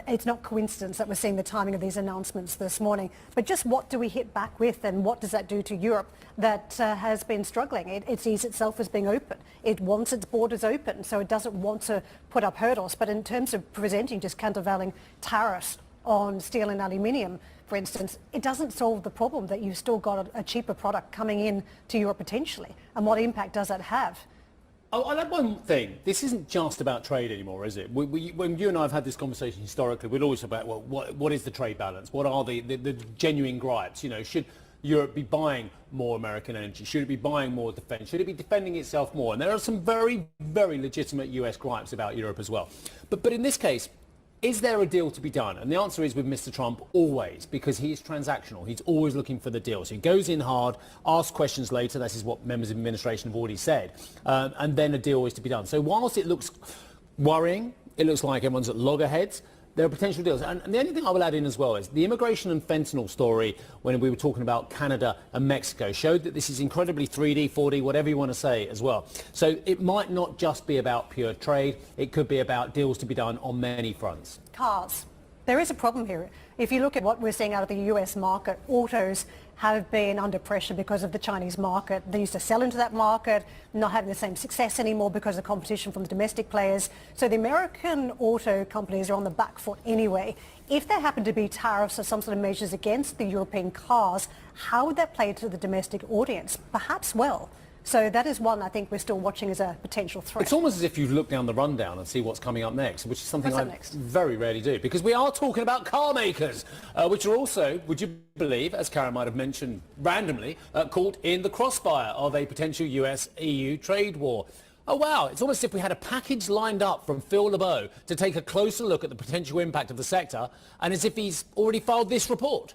it's not coincidence that we're seeing the timing of these announcements this morning. But just what do we hit back with, and what does that do to Europe that has been struggling? It sees itself as being open. It wants its borders open, so it doesn't want to put up hurdles. But in terms of presenting just countervailing tariffs on steel and aluminium, for instance, it doesn't solve the problem that you've still got a cheaper product coming in to Europe potentially. And what impact does that have? Oh, I'll add one thing. This isn't just about trade anymore, is it? When you and I have had this conversation historically, we'd always about, well, what is the trade balance? What are the genuine gripes? You know, should Europe be buying more American energy? Should it be buying more defence? Should it be defending itself more? And there are some very, very legitimate US gripes about Europe as well. But in this case, is there a deal to be done? And the answer is with Mr. Trump, always, because he is transactional. He's always looking for the deal. So he goes in hard, asks questions later. This is what members of the administration have already said. And then a deal is to be done. So whilst it looks worrying, it looks like everyone's at loggerheads, there are potential deals. And the only thing I will add in as well is the immigration and fentanyl story, when we were talking about Canada and Mexico, showed that this is incredibly 3D, 4D, whatever you want to say as well. So it might not just be about pure trade. It could be about deals to be done on many fronts. Cars. There is a problem here. If you look at what we're seeing out of the US market, autos have been under pressure because of the Chinese market. They used to sell into that market, not having the same success anymore because of competition from the domestic players. So the American auto companies are on the back foot anyway. If there happen to be tariffs or some sort of measures against the European cars, how would that play to the domestic audience? Perhaps well. So that is one I think we're still watching as a potential threat. It's almost as if you look down the rundown and see what's coming up next, which is something I very rarely do, because we are talking about car makers, which are also, would you believe, as Karen might have mentioned randomly, caught in the crossfire of a potential US-EU trade war. Oh, wow, it's almost as if we had a package lined up from Phil LeBeau to take a closer look at the potential impact of the sector, and as if he's already filed this report.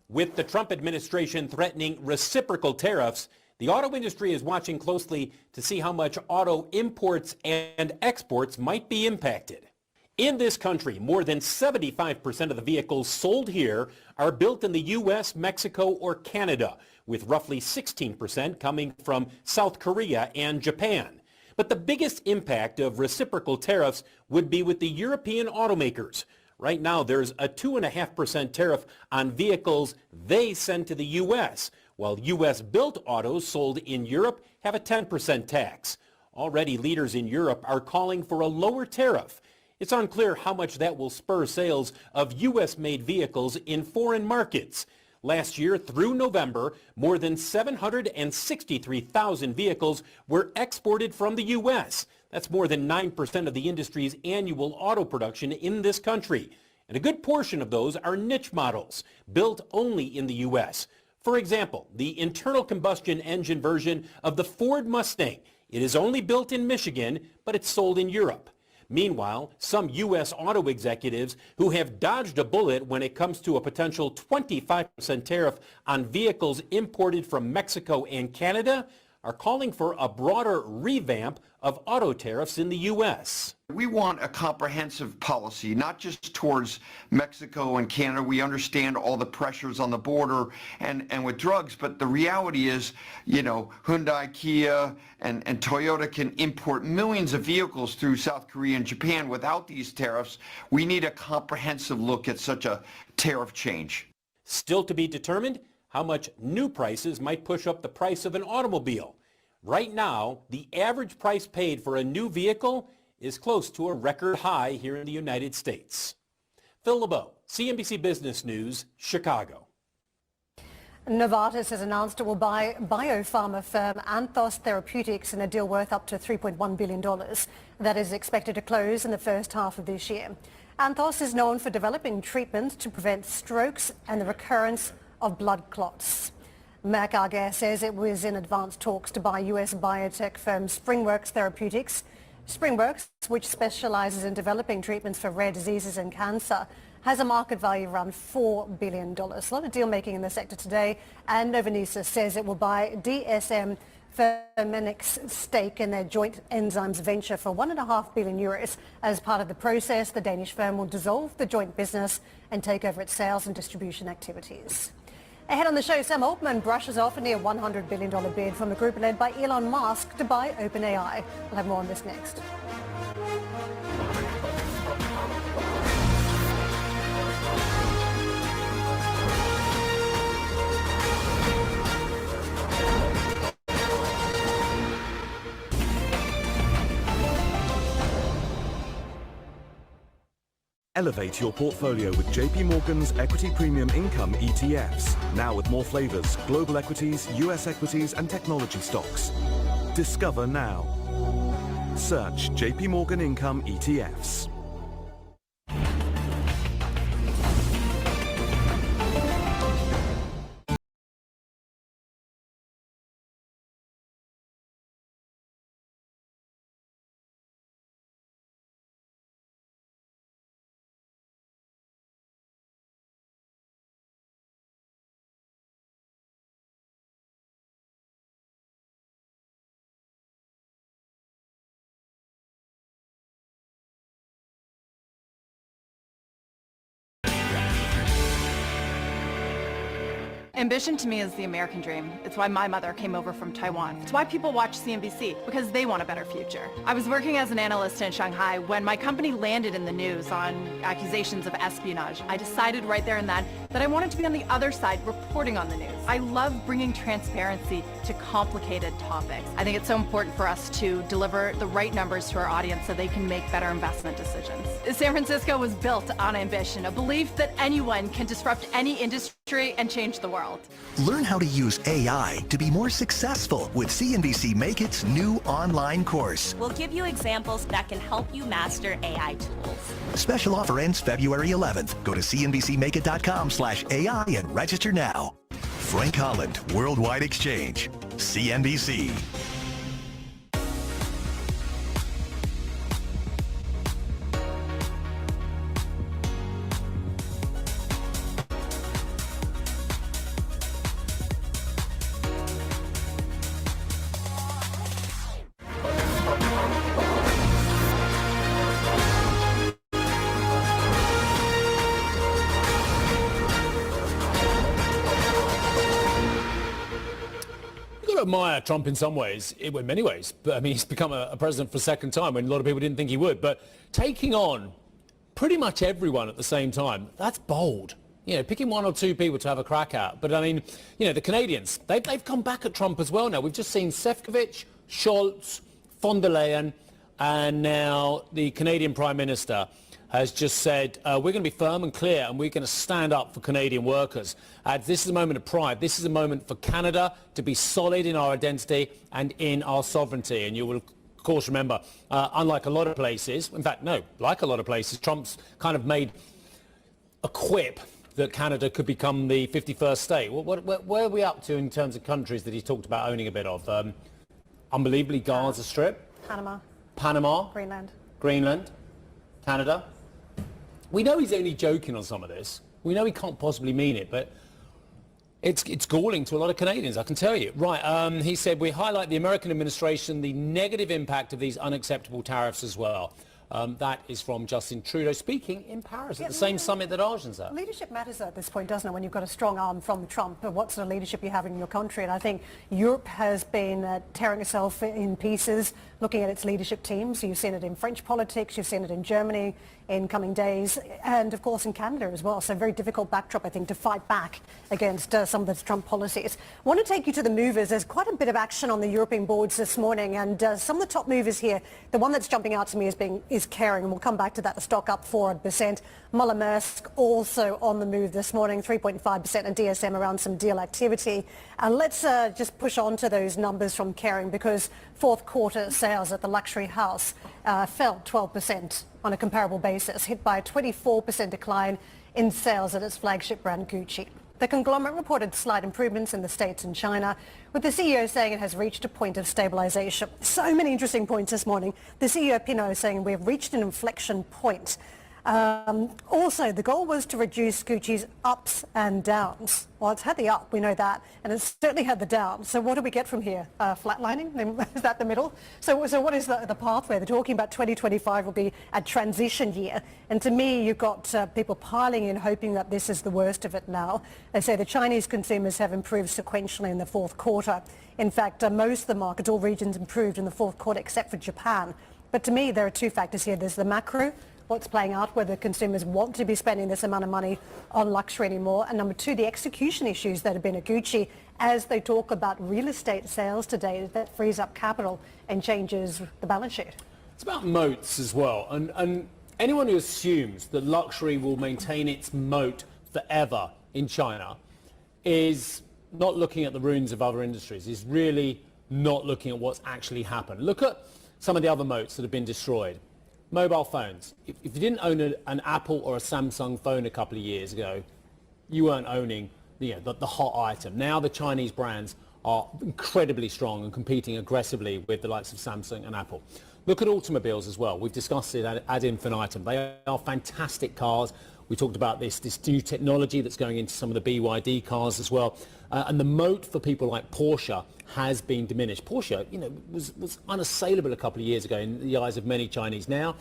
With the Trump administration threatening reciprocal tariffs, the auto industry is watching closely to see how much auto imports and exports might be impacted. In this country, more than 75% of the vehicles sold here are built in the U.S., Mexico, or Canada, with roughly 16% coming from South Korea and Japan. But the biggest impact of reciprocal tariffs would be with the European automakers. Right now, there's a 2.5% tariff on vehicles they send to the U.S., while U.S.-built autos sold in Europe have a 10% tax. Already, leaders in Europe are calling for a lower tariff. It's unclear how much that will spur sales of U.S.-made vehicles in foreign markets. Last year, through November, more than 763,000 vehicles were exported from the U.S. That's more than 9% of the industry's annual auto production in this country. And a good portion of those are niche models, built only in the U.S. For example, the internal combustion engine version of the Ford Mustang. It is only built in Michigan, but it's sold in Europe. Meanwhile, some U.S. auto executives who have dodged a bullet when it comes to a potential 25% tariff on vehicles imported from Mexico and Canada are calling for a broader revamp of auto tariffs in the U.S. We want a comprehensive policy, not just towards Mexico and Canada. We understand all the pressures on the border and with drugs, but the reality is, you know, Hyundai, Kia, and Toyota can import millions of vehicles through South Korea and Japan without these tariffs. We need a comprehensive look at such a tariff change. Still to be determined how much new prices might push up the price of an automobile. Right now, the average price paid for a new vehicle is close to a record high here in the United States. Phil LeBeau, CNBC Business News, Chicago. Novartis has announced it will buy biopharma firm Anthos Therapeutics in a deal worth up to $3.1 billion. That is expected to close in the first half of this year. Anthos is known for developing treatments to prevent strokes and the recurrence of blood clots. Merck AG says it was in advanced talks to buy US biotech firm SpringWorks Therapeutics. SpringWorks, which specializes in developing treatments for rare diseases and cancer, has a market value of around $4 billion. A lot of deal making in the sector today, and Novartis says it will buy DSM Firmenic's stake in their joint enzymes venture for €1.5 billion. As part of the process, the Danish firm will dissolve the joint business and take over its sales and distribution activities. Ahead on the show, Sam Altman brushes off a near $100 billion bid from a group led by Elon Musk to buy OpenAI. We'll have more on this next. Elevate your portfolio with JP Morgan's Equity Premium Income ETFs. Now with more flavors, global equities, US equities, and technology stocks. Discover now. Search JP Morgan Income ETFs. Ambition to me is the American dream. It's why my mother came over from Taiwan. It's why people watch CNBC, because they want a better future. I was working as an analyst in Shanghai when my company landed in the news on accusations of espionage. I decided right there and then that I wanted to be on the other side reporting on the news. I love bringing transparency to complicated topics. I think it's so important for us to deliver the right numbers to our audience so they can make better investment decisions. San Francisco was built on ambition, a belief that anyone can disrupt any industry and change the world. Learn how to use AI to be more successful with CNBC Make It's new online course. We'll give you examples that can help you master AI tools. Special offer ends February 11th. Go to cnbcmakeit.com/AI and register now. Frank Holland, Worldwide Exchange, CNBC. Admire Trump in some ways, in many ways, but I mean, he's become a president for a second time when a lot of people didn't think he would. But taking on pretty much everyone at the same time, that's bold. You know, picking one or two people to have a crack at. But I mean, you know, the Canadians, they've come back at Trump as well now. We've just seen Sefcovic, Scholz, von der Leyen, and now the Canadian Prime Minister has just said, we're going to be firm and clear and we're going to stand up for Canadian workers. This is a moment of pride. This is a moment for Canada to be solid in our identity and in our sovereignty. And you will, of course, remember, unlike a lot of places, in fact, no, like a lot of places, Trump's kind of made a quip that Canada could become the 51st state. Where are we up to in terms of countries that he's talked about owning a bit of? Unbelievably, Gaza Strip. Panama. Greenland. Canada. We know he's only joking on some of this. We know he can't possibly mean it, but it's galling to a lot of Canadians, I can tell you. Right, he said, we highlight the American administration, the negative impact of these unacceptable tariffs as well. That is from Justin Trudeau speaking in Paris at the same summit that Arjun's at. Leadership matters at this point, doesn't it, when you've got a strong arm from Trump, what sort of leadership you have in your country. And I think Europe has been tearing itself in pieces looking at its leadership team. So you've seen it in French politics, you've seen it in Germany in coming days, and of course in Canada as well. So very difficult backdrop, I think, to fight back against some of the Trump policies. I want to take you to the movers. There's quite a bit of action on the European boards this morning, and some of the top movers here, the one that's jumping out to me is Kering, and we'll come back to that. The stock up 4%. Muller-Maersk also on the move this morning, 3.5%, and DSM around some deal activity. And let's just push on to those numbers from Kering, because fourth quarter sales at the luxury house fell 12% on a comparable basis, hit by a 24% decline in sales at its flagship brand Gucci. The conglomerate reported slight improvements in the States and China, with the CEO saying it has reached a point of stabilization. So many interesting points this morning. The CEO, Pinault, saying we have reached an inflection point. Also, the goal was to reduce Gucci's ups and downs. Well, it's had the up, we know that, and it's certainly had the down. So what do we get from here? Flatlining? Is that the middle? So what is the pathway? They're talking about 2025 will be a transition year. And to me, you've got people piling in, hoping that this is the worst of it now. They say the Chinese consumers have improved sequentially in the fourth quarter. In fact, most of the markets, all regions improved in the fourth quarter except for Japan. But to me, there are two factors here. There's the macro, what's playing out, whether consumers want to be spending this amount of money on luxury anymore. And number two, the execution issues that have been at Gucci as they talk about real estate sales today that frees up capital and changes the balance sheet. It's about moats as well. And anyone who assumes that luxury will maintain its moat forever in China is not looking at the ruins of other industries, is really not looking at what's actually happened. Look at some of the other moats that have been destroyed. Mobile phones. If you didn't own an Apple or a Samsung phone a couple of years ago, you weren't owning the hot item. Now the Chinese brands are incredibly strong and competing aggressively with the likes of Samsung and Apple. Look at automobiles as well. We've discussed it ad infinitum. They are fantastic cars. We talked about this new technology that's going into some of the BYD cars as well. And the moat for people like Porsche has been diminished. Porsche, was unassailable a couple of years ago in the eyes of many Chinese. Now,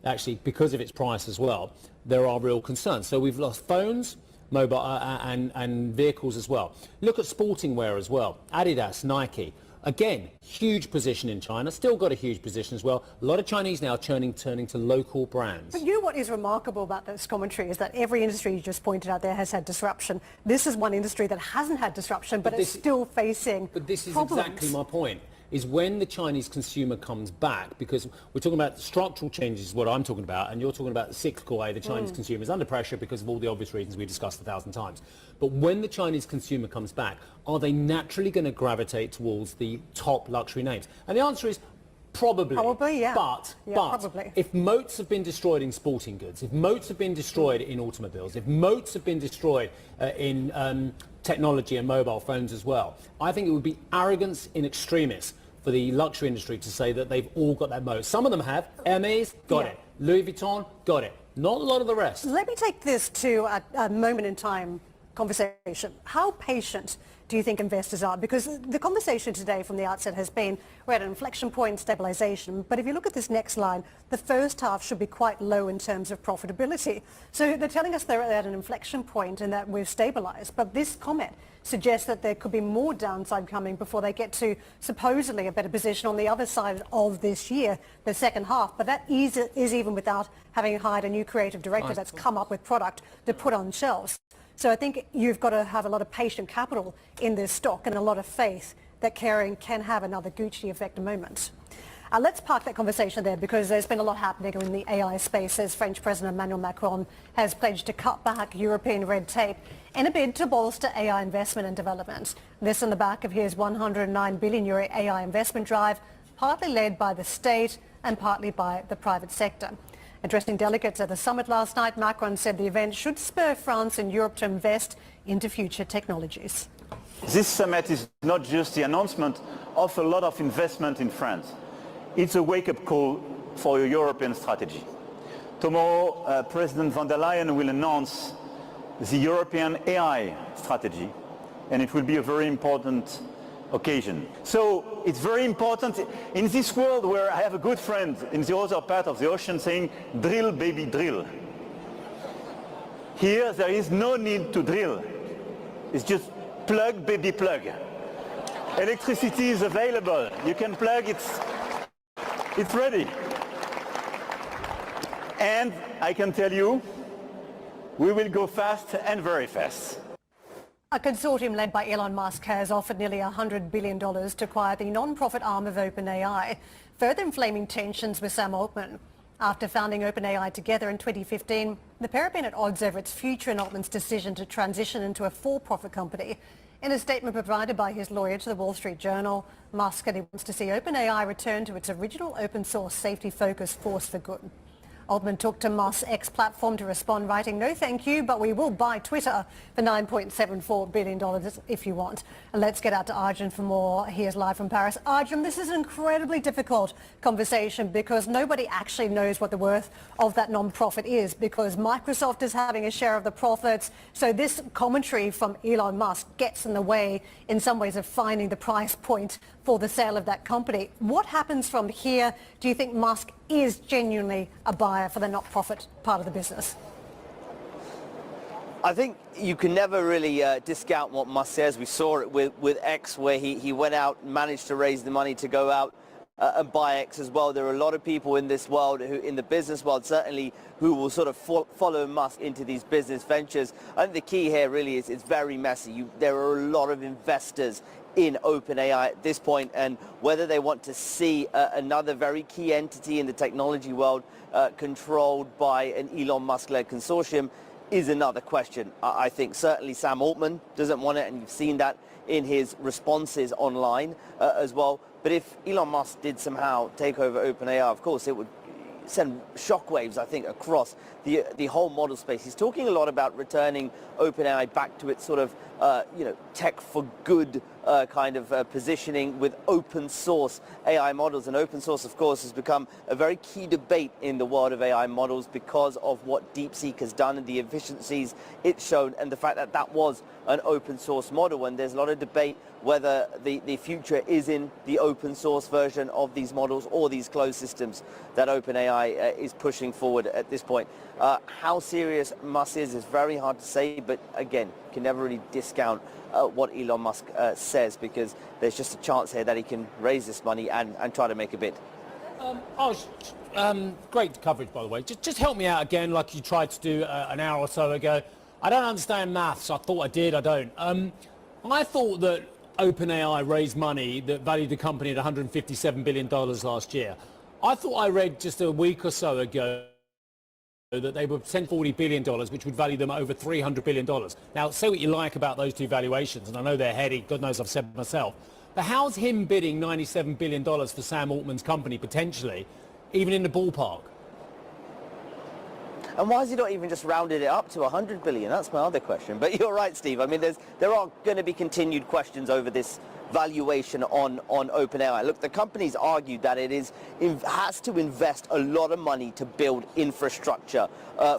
actually, because of its price as well, there are real concerns. So we've lost phones, mobile and vehicles as well. Look at sporting wear as well. Adidas, Nike. Again, huge position in China, still got a huge position as well. A lot of Chinese now turning to local brands. But you know what is remarkable about this commentary is that every industry you just pointed out there has had disruption. This is one industry that hasn't had disruption, but it's still facing But this is problems. exactly my point, is when the Chinese consumer comes back, because we're talking about structural changes is what I'm talking about, and you're talking about the cyclical way the Chinese consumer is under pressure because of all the obvious reasons we discussed 1,000 times. But when the Chinese consumer comes back, are they naturally going to gravitate towards the top luxury names? And the answer is probably. Probably, yeah. But probably. If moats have been destroyed in sporting goods, if moats have been destroyed in automobiles, if moats have been destroyed in technology and mobile phones as well, I think it would be arrogance in extremis for the luxury industry to say that they've all got that moat. Some of them have. Hermes, got it. Louis Vuitton, got it. Not a lot of the rest. Let me take this to a moment in time conversation. How patient do you think investors are? Because the conversation today from the outset has been we're at an inflection point, stabilization. But if you look at this next line, the first half should be quite low in terms of profitability. So they're telling us they're at an inflection point and that we've stabilized. But this comment suggests that there could be more downside coming before they get to supposedly a better position on the other side of this year, the second half. But that is even without having hired a new creative director that's come up with product to put on shelves. So I think you've got to have a lot of patient capital in this stock and a lot of faith that Kering can have another Gucci effect moment. Let's park that conversation there because there's been a lot happening in the AI space as French President Emmanuel Macron has pledged to cut back European red tape in a bid to bolster AI investment and development. This on the back of his €109 billion AI investment drive, partly led by the state and partly by the private sector. Addressing delegates at the summit last night, Macron said the event should spur France and Europe to invest into future technologies. This summit is not just the announcement of a lot of investment in France. It's a wake-up call for a European strategy. Tomorrow, President von der Leyen will announce the European AI strategy, and it will be a very important occasion. So it's very important in this world where I have a good friend in the other part of the ocean saying, drill, baby, drill. Here, there is no need to drill. It's just plug, baby, plug. Electricity is available. You can plug it It's ready. And I can tell you, we will go fast and very fast. A consortium led by Elon Musk has offered nearly $100 billion to acquire the non-profit arm of OpenAI, further inflaming tensions with Sam Altman. After founding OpenAI together in 2015, the pair have been at odds over its future and Altman's decision to transition into a for-profit company. In a statement provided by his lawyer to the Wall Street Journal, Musk said he wants to see OpenAI return to its original open-source safety-focused force for good. Altman took to Musk's X platform to respond, writing, "No thank you, but we will buy Twitter for $9.74 billion if you want." And let's get out to Arjun for more. He is live from Paris. Arjun, this is an incredibly difficult conversation because nobody actually knows what the worth of that non-profit is, because Microsoft is having a share of the profits. So this commentary from Elon Musk gets in the way, in some ways, of finding the price point for the sale of that company. What happens from here? Do you think Musk is genuinely a buyer for the not-profit part of the business? I think you can never really discount what Musk says. We saw it with X, where he went out and managed to raise the money to go out and buy X as well. There are a lot of people in this world, in the business world certainly, who will sort of follow Musk into these business ventures. I think the key here really is it's very messy. There are a lot of investors in OpenAI at this point, and whether they want to see another very key entity in the technology world controlled by an Elon Musk-led consortium is another question. I think certainly Sam Altman doesn't want it, and you've seen that in his responses online as well. But if Elon Musk did somehow take over OpenAI, of course it would send shockwaves, I think, across the whole model space. He's talking a lot about returning OpenAI back to its sort of, tech for good kind of positioning with open source AI models. And open source, of course, has become a very key debate in the world of AI models because of what DeepSeek has done and the efficiencies it's shown, and the fact that that was an open source model. And there's a lot of debate whether the future is in the open source version of these models or these closed systems that OpenAI is pushing forward at this point. How serious Musk is very hard to say, but again, you can never really discount what Elon Musk says, because there's just a chance here that he can raise this money and try to make a bid. Great coverage, by the way. Just help me out again, like you tried to do an hour or so ago. I don't understand maths. I thought I did. I don't. I thought that OpenAI raised money that valued the company at $157 billion last year. I thought I read just a week or so ago that they would send $40 billion, which would value them at over $300 billion. Now, say what you like about those two valuations, and I know they're heady, God knows I've said myself, but how's him bidding $97 billion for Sam Altman's company, potentially, even in the ballpark? And why has he not even just rounded it up to $100 billion? That's my other question. But you're right, Steve. I mean, there are going to be continued questions over this valuation on OpenAI. Look, the company's argued that it has to invest a lot of money to build infrastructure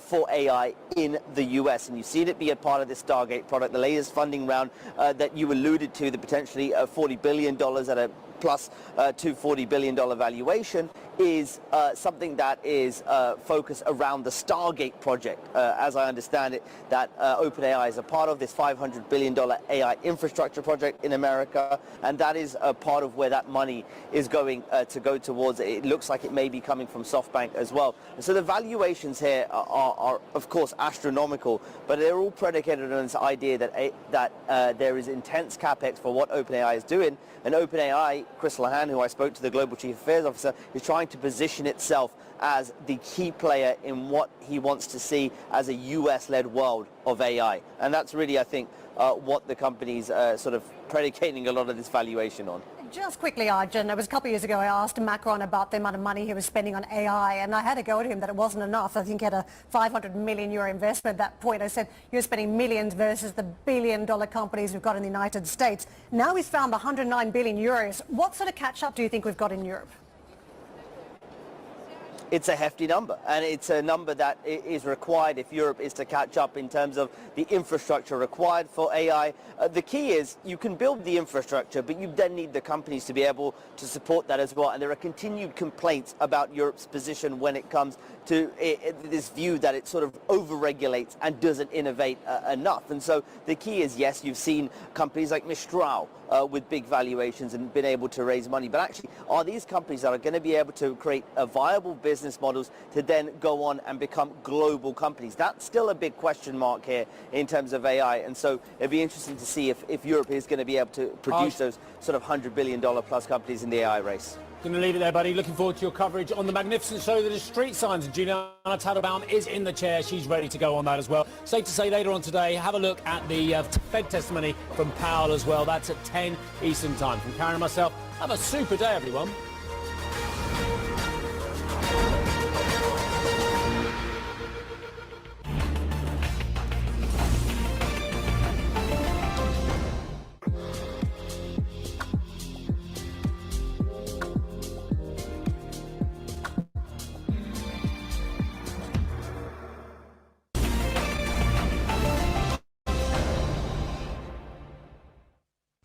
for AI in the US. And you've seen it be a part of the Stargate product, the latest funding round that you alluded to, the potentially $40 billion at a plus $240 billion valuation, is something that is focused around the Stargate project, as I understand it, that OpenAI is a part of this $500 billion AI infrastructure project in America, and that is a part of where that money is going to go towards. It looks like it may be coming from SoftBank as well. And so the valuations here are of course astronomical, but they're all predicated on this idea that there is intense capex for what OpenAI is doing, and OpenAI, Chris Lahan, who I spoke to, the Global Chief Affairs Officer, is trying to position itself as the key player in what he wants to see as a US-led world of AI. And that's really, I think, what the company's sort of predicating a lot of this valuation on. Just quickly, Arjun, it was a couple of years ago I asked Macron about the amount of money he was spending on AI, and I had to go to him that it wasn't enough. I think he had a 500 million euro investment at that point. I said, you're spending millions versus the billion-dollar companies we've got in the United States. Now he's found 109 billion euros. What sort of catch-up do you think we've got in Europe? it's a hefty number, and it's a number that is required if Europe is to catch up in terms of the infrastructure required for AI. The key is you can build the infrastructure, but you then need the companies to be able to support that as well. And there are continued complaints about Europe's position when it comes to this view that it sort of over-regulates and doesn't innovate enough. And so the key is, yes, you've seen companies like Mistral with big valuations and been able to raise money, but actually are these companies that are going to be able to create a viable business models to then go on and become global companies? That's still a big question mark here in terms of AI, and so it'd be interesting to see if Europe is going to be able to produce those sort of $100 billion plus companies in the AI race. Going to leave it there, buddy. Looking forward to your coverage on the magnificent show that is Street Signs. Juliana Tatelbaum is in the chair. She's ready to go on that as well. Safe to say later on today, have a look at the FED testimony from Powell as well. That's at 10 Eastern time. From Karen and myself, have a super day, everyone.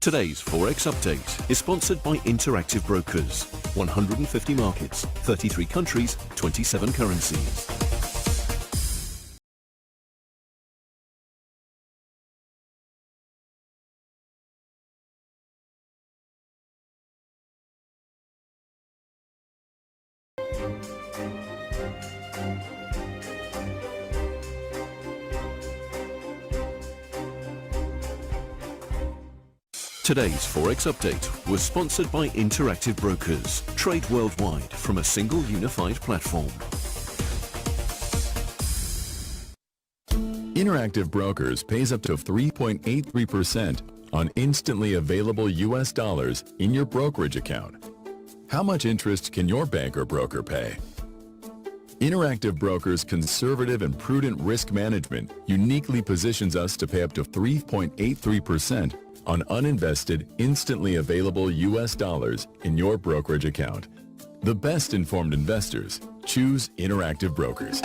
Today's Forex Update is sponsored by Interactive Brokers. 150 markets, 33 countries, 27 currencies. Today's Forex Update was sponsored by Interactive Brokers. Trade worldwide from a single unified platform. Interactive Brokers pays up to 3.83% on instantly available US dollars in your brokerage account. How much interest can your bank or broker pay? Interactive Brokers' conservative and prudent risk management uniquely positions us to pay up to 3.83% on uninvested, instantly available US dollars in your brokerage account. The best informed investors choose Interactive Brokers.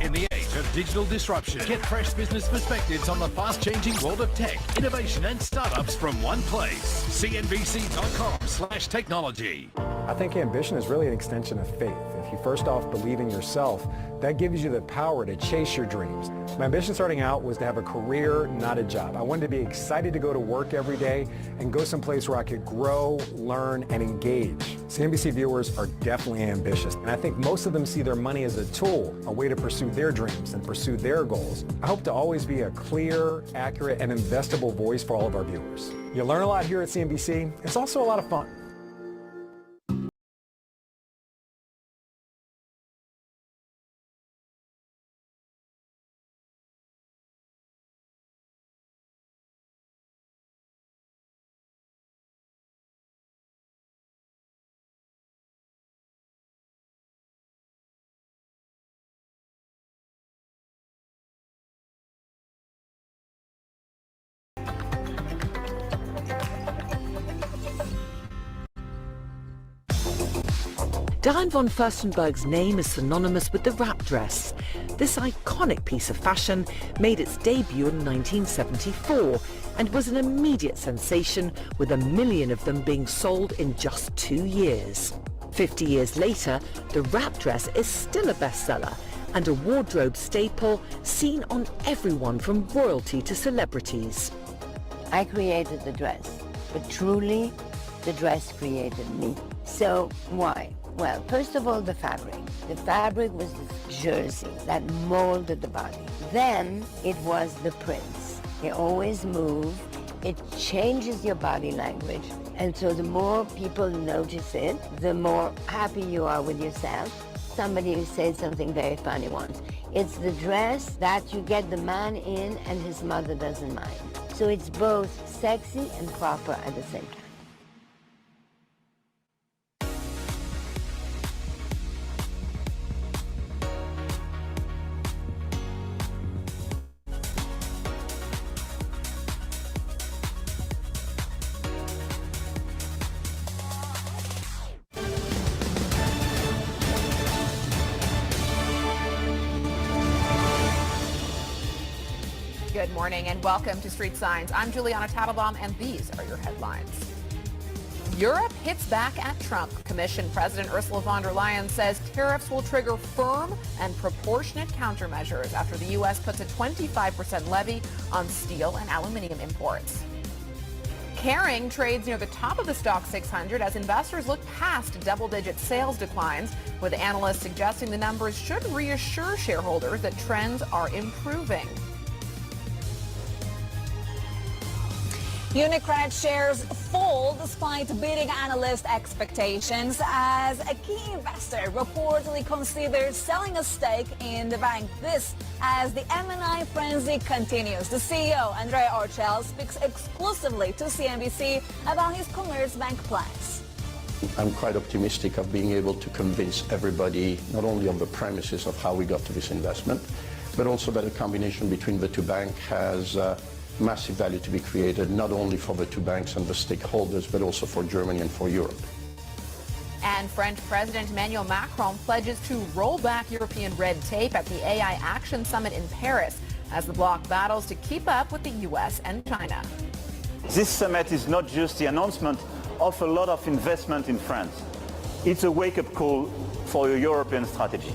In the age of digital disruption, get fresh business perspectives on the fast-changing world of tech, innovation and startups from one place. CNBC.com/technology. I think ambition is really an extension of faith. If you first off believe in yourself, that gives you the power to chase your dreams. My ambition starting out was to have a career, not a job. I wanted to be excited to go to work every day and go someplace where I could grow, learn, and engage. CNBC viewers are definitely ambitious, and I think most of them see their money as a tool, a way to pursue their dreams and pursue their goals. I hope to always be a clear, accurate, and investable voice for all of our viewers. You'll learn a lot here at CNBC. It's also a lot of fun. Diane von Furstenberg's name is synonymous with the wrap dress. This iconic piece of fashion made its debut in 1974 and was an immediate sensation, with 1 million of them being sold in just 2 years. 50 years later, the wrap dress is still a bestseller and a wardrobe staple seen on everyone from royalty to celebrities. I created the dress, but truly the dress created me. So why? Well, first of all, the fabric. The fabric was the jersey that molded the body. Then it was the prints. They always move. It changes your body language. And so the more people notice it, the more happy you are with yourself. Somebody said something very funny once. It's the dress that you get the man in and his mother doesn't mind. So it's both sexy and proper at the same time. good morning and welcome to Street Signs. I'm Juliana Tattlebaum and these are your headlines. Europe hits back at Trump. Commission President Ursula von der Leyen says tariffs will trigger firm and proportionate countermeasures after the U.S. puts a 25% levy on steel and aluminum imports. Kering trades near the top of the stock 600 as investors look past double-digit sales declines, with analysts suggesting the numbers should reassure shareholders that trends are improving. Unicredit shares fall despite beating analyst expectations as a key investor reportedly considers selling a stake in the bank. This as the M&A frenzy continues. The CEO, Andrea Orchel, speaks exclusively to CNBC about his Commerzbank plans. I'm quite optimistic of being able to convince everybody not only on the premises of how we got to this investment, but also that a combination between the two banks has massive value to be created, not only for the two banks and the stakeholders, but also for Germany and for Europe. And French President Emmanuel Macron pledges to roll back European red tape at the AI Action Summit in Paris as the bloc battles to keep up with the U.S. and China. This summit is not just the announcement of a lot of investment in France. It's a wake-up call for a European strategy.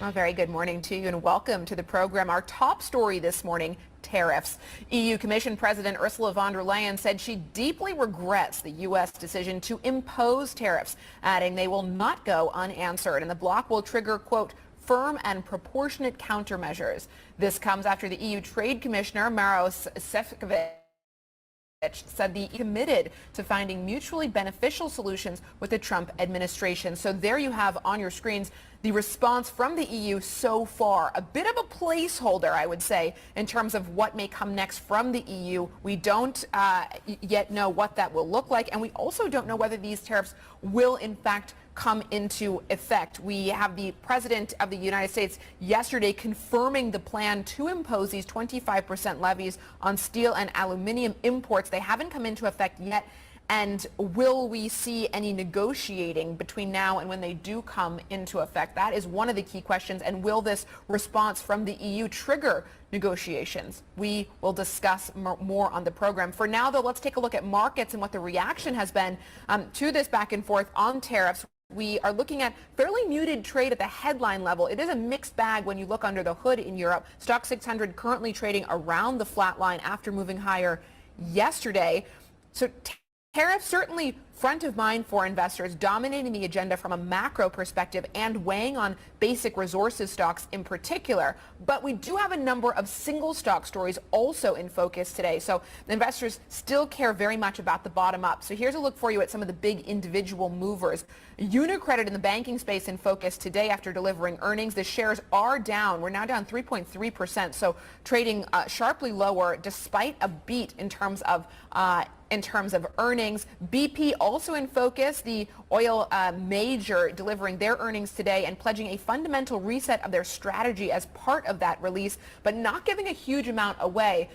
A very good morning to you and welcome to the program. Our top story this morning, tariffs. EU Commission President Ursula von der Leyen said she deeply regrets the U.S. decision to impose tariffs, adding they will not go unanswered and the bloc will trigger, quote, firm and proportionate countermeasures. This comes after the EU Trade Commissioner Maros Sefcovic said he committed to finding mutually beneficial solutions with the Trump administration. So there you have on your screens the response from the EU so far. A bit of a placeholder, I would say, in terms of what may come next from the EU. We don't yet know what that will look like, and we also don't know whether these tariffs will in fact come into effect. We have the President of the United States yesterday confirming the plan to impose these 25% levies on steel and aluminum imports. They haven't come into effect yet. And will we see any negotiating between now and when they do come into effect? That is one of the key questions. And will this response from the EU trigger negotiations? We will discuss more on the program. For now, though, let's take a look at markets and what the reaction has been to this back and forth on tariffs. We are looking at fairly muted trade at the headline level. It is a mixed bag when you look under the hood in Europe. Stock 600 currently trading around the flat line after moving higher yesterday. So tariffs certainly front of mind for investors, dominating the agenda from a macro perspective and weighing on basic resources stocks in particular. But we do have a number of single stock stories also in focus today. So the investors still care very much about the bottom up. So here's a look for you at some of the big individual movers. Unicredit in the banking space in focus today after delivering earnings. The shares are down. We're now down 3.3%. So trading sharply lower despite a beat in terms of earnings. BP also in focus, the oil major delivering their earnings today and pledging a fundamental reset of their strategy as part of that release, but not giving a huge amount away.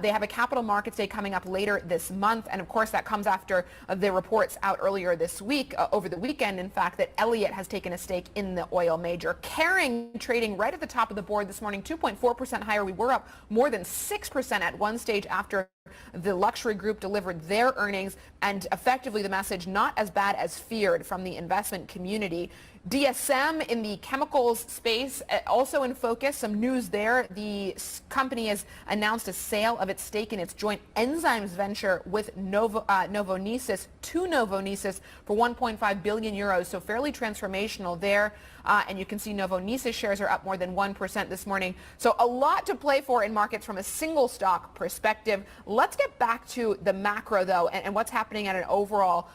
They have a capital markets day coming up later this month, and of course that comes after the reports out earlier this week, over the weekend, in fact, that Elliott has taken a stake in the oil major. Kering trading right at the top of the board this morning, 2.4% higher. We were up more than 6% at one stage after the luxury group delivered their earnings, and effectively the message not as bad as feared from the investment community. DSM in the chemicals space also in focus. Some news there. The company has announced a sale of its stake in its joint enzymes venture with Novonesis to Novonesis for 1.5 billion euros. So fairly transformational there. And you can see Novonesis shares are up more than 1% this morning. So a lot to play for in markets from a single stock perspective. Let's get back to the macro, though, and what's happening at an overall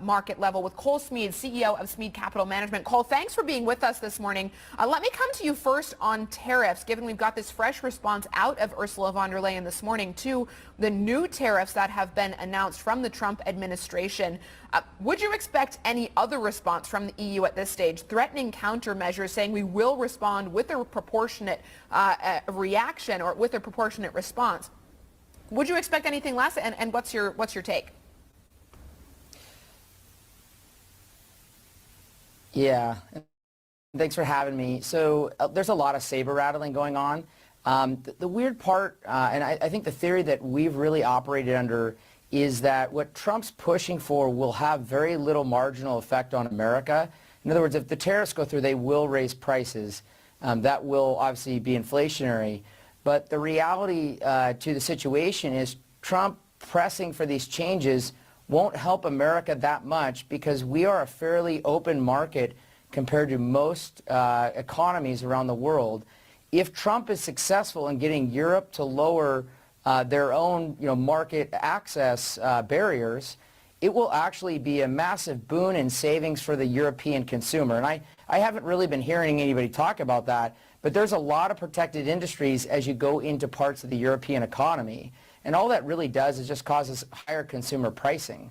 market level with Cole Smead, CEO of Smead Capital Management. Cole, thanks for being with us this morning. Let me come to you first on tariffs, given we've got this fresh response out of Ursula von der Leyen this morning to the new tariffs that have been announced from the Trump administration. Would you expect any other response from the EU at this stage, threatening countermeasures, saying we will respond with a proportionate reaction or with a proportionate response? Would you expect anything less? And what's your take? Yeah, thanks for having me. So there's a lot of saber rattling going on. The weird part, and I think the theory that we've really operated under is that what Trump's pushing for will have very little marginal effect on America. In other words, if the tariffs go through, they will raise prices. That will obviously be inflationary. But the reality to the situation is Trump pressing for these changes won't help America that much because we are a fairly open market compared to most economies around the world. If Trump is successful in getting Europe to lower their own market access barriers, it will actually be a massive boon in savings for the European consumer. And I haven't really been hearing anybody talk about that, but there's a lot of protected industries as you go into parts of the European economy. And all that really does is just causes higher consumer pricing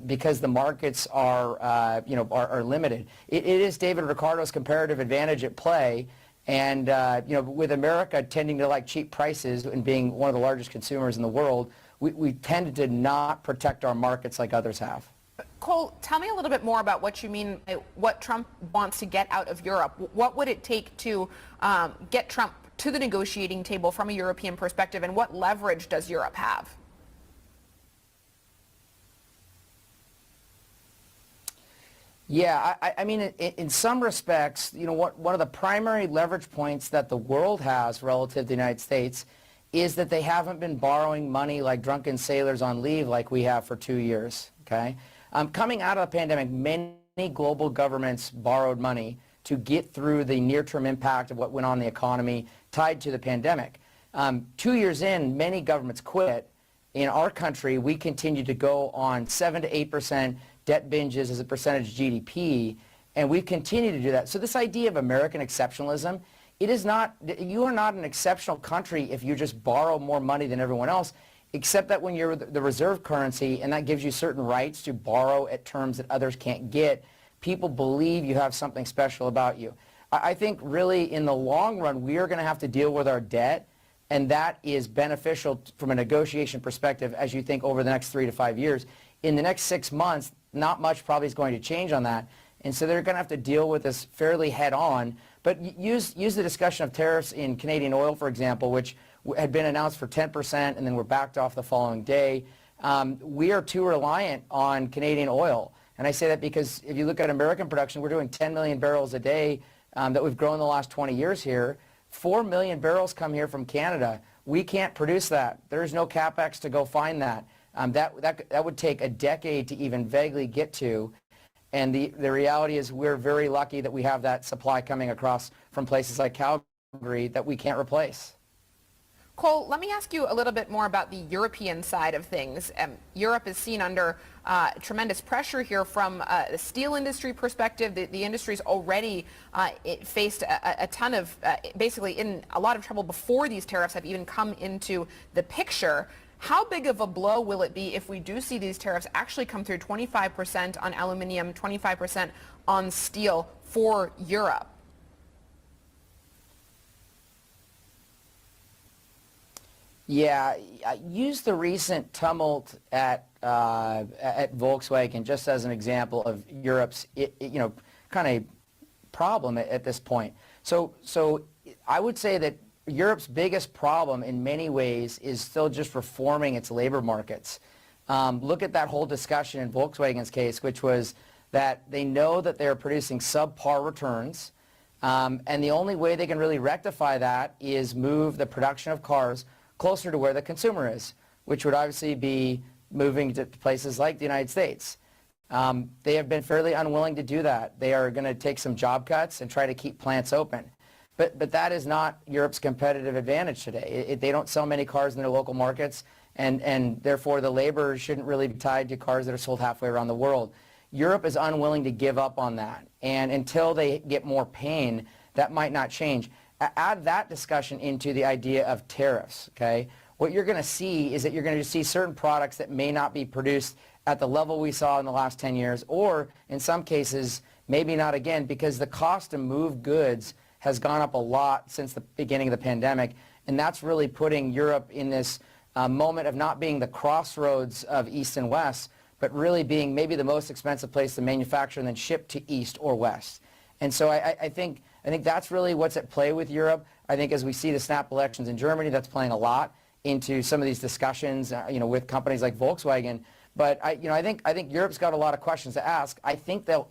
because the markets are limited. It is David Ricardo's comparative advantage at play. And with America tending to like cheap prices and being one of the largest consumers in the world, we tended to not protect our markets like others have. Cole, tell me a little bit more about what you mean by what Trump wants to get out of Europe. What would it take to get Trump to the negotiating table from a European perspective, and what leverage does Europe have? Yeah, I mean, in some respects, one of the primary leverage points that the world has relative to the United States is that they haven't been borrowing money like drunken sailors on leave like we have for 2 years, okay? Coming out of the pandemic, many global governments borrowed money to get through the near-term impact of what went on in the economy tied to the pandemic. 2 years in, many governments quit. In our country, we continue to go on 7 to 8% debt binges as a percentage of GDP, and we continue to do that. So this idea of American exceptionalism, it is not, you are not an exceptional country if you just borrow more money than everyone else, except that when you're the reserve currency and that gives you certain rights to borrow at terms that others can't get, people believe you have something special about you. I think really in the long run, we are going to have to deal with our debt, and that is beneficial from a negotiation perspective as you think over the next 3 to 5 years. In the next 6 months, not much probably is going to change on that. And so they're going to have to deal with this fairly head on. But use the discussion of tariffs in Canadian oil, for example, which had been announced for 10% and then were backed off the following day. We are too reliant on Canadian oil. And I say that because if you look at American production, we're doing 10 million barrels a day that we've grown the last 20 years here. 4 million barrels come here from Canada. We can't produce that. There is no CapEx to go find that. That would take a decade to even vaguely get to. And the reality is we're very lucky that we have that supply coming across from places like Calgary that we can't replace. Cole, let me ask you a little bit more about the European side of things. Europe is seen under tremendous pressure here from the steel industry perspective. The industry's already faced a ton of, basically in a lot of trouble before these tariffs have even come into the picture. How big of a blow will it be if we do see these tariffs actually come through, 25% on aluminum, 25% on steel for Europe? Yeah, use the recent tumult at Volkswagen just as an example of Europe's, kind of problem at this point. So I would say that Europe's biggest problem in many ways is still just reforming its labor markets. Look at that whole discussion in Volkswagen's case, which was that they know that they're producing subpar returns, and the only way they can really rectify that is move the production of cars closer to where the consumer is, which would obviously be moving to places like the United States. They have been fairly unwilling to do that. They are going to take some job cuts and try to keep plants open. But that is not Europe's competitive advantage today. They don't sell many cars in their local markets, and therefore the labor shouldn't really be tied to cars that are sold halfway around the world. Europe is unwilling to give up on that, and until they get more pain, that might not change. Add that discussion into the idea of tariffs, okay? What you're going to see is that you're going to see certain products that may not be produced at the level we saw in the last 10 years, or in some cases, maybe not again, because the cost to move goods has gone up a lot since the beginning of the pandemic, and that's really putting Europe in this moment of not being the crossroads of East and West, but really being maybe the most expensive place to manufacture and then ship to East or West. And so I think that's really what's at play with Europe. I think as we see the snap elections in Germany, that's playing a lot into some of these discussions, with companies like Volkswagen. But I think Europe's got a lot of questions to ask. I think they'll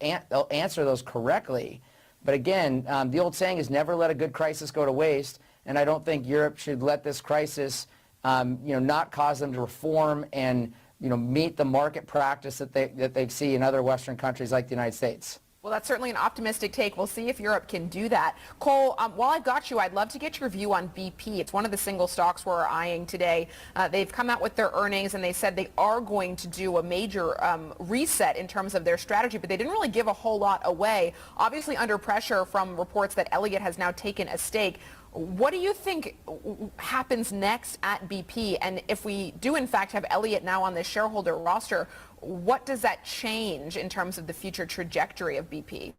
answer those correctly. But again, the old saying is never let a good crisis go to waste. And I don't think Europe should let this crisis, not cause them to reform and meet the market practice that they see in other Western countries like the United States. Well, that's certainly an optimistic take. We'll see if Europe can do that. Cole, while I've got you, I'd love to get your view on BP. It's one of the single stocks we're eyeing today. They've come out with their earnings, and they said they are going to do a major reset in terms of their strategy, but they didn't really give a whole lot away. Obviously under pressure from reports that Elliott has now taken a stake. What do you think happens next at BP? And if we do, in fact, have Elliott now on the shareholder roster, what does that change in terms of the future trajectory of BP?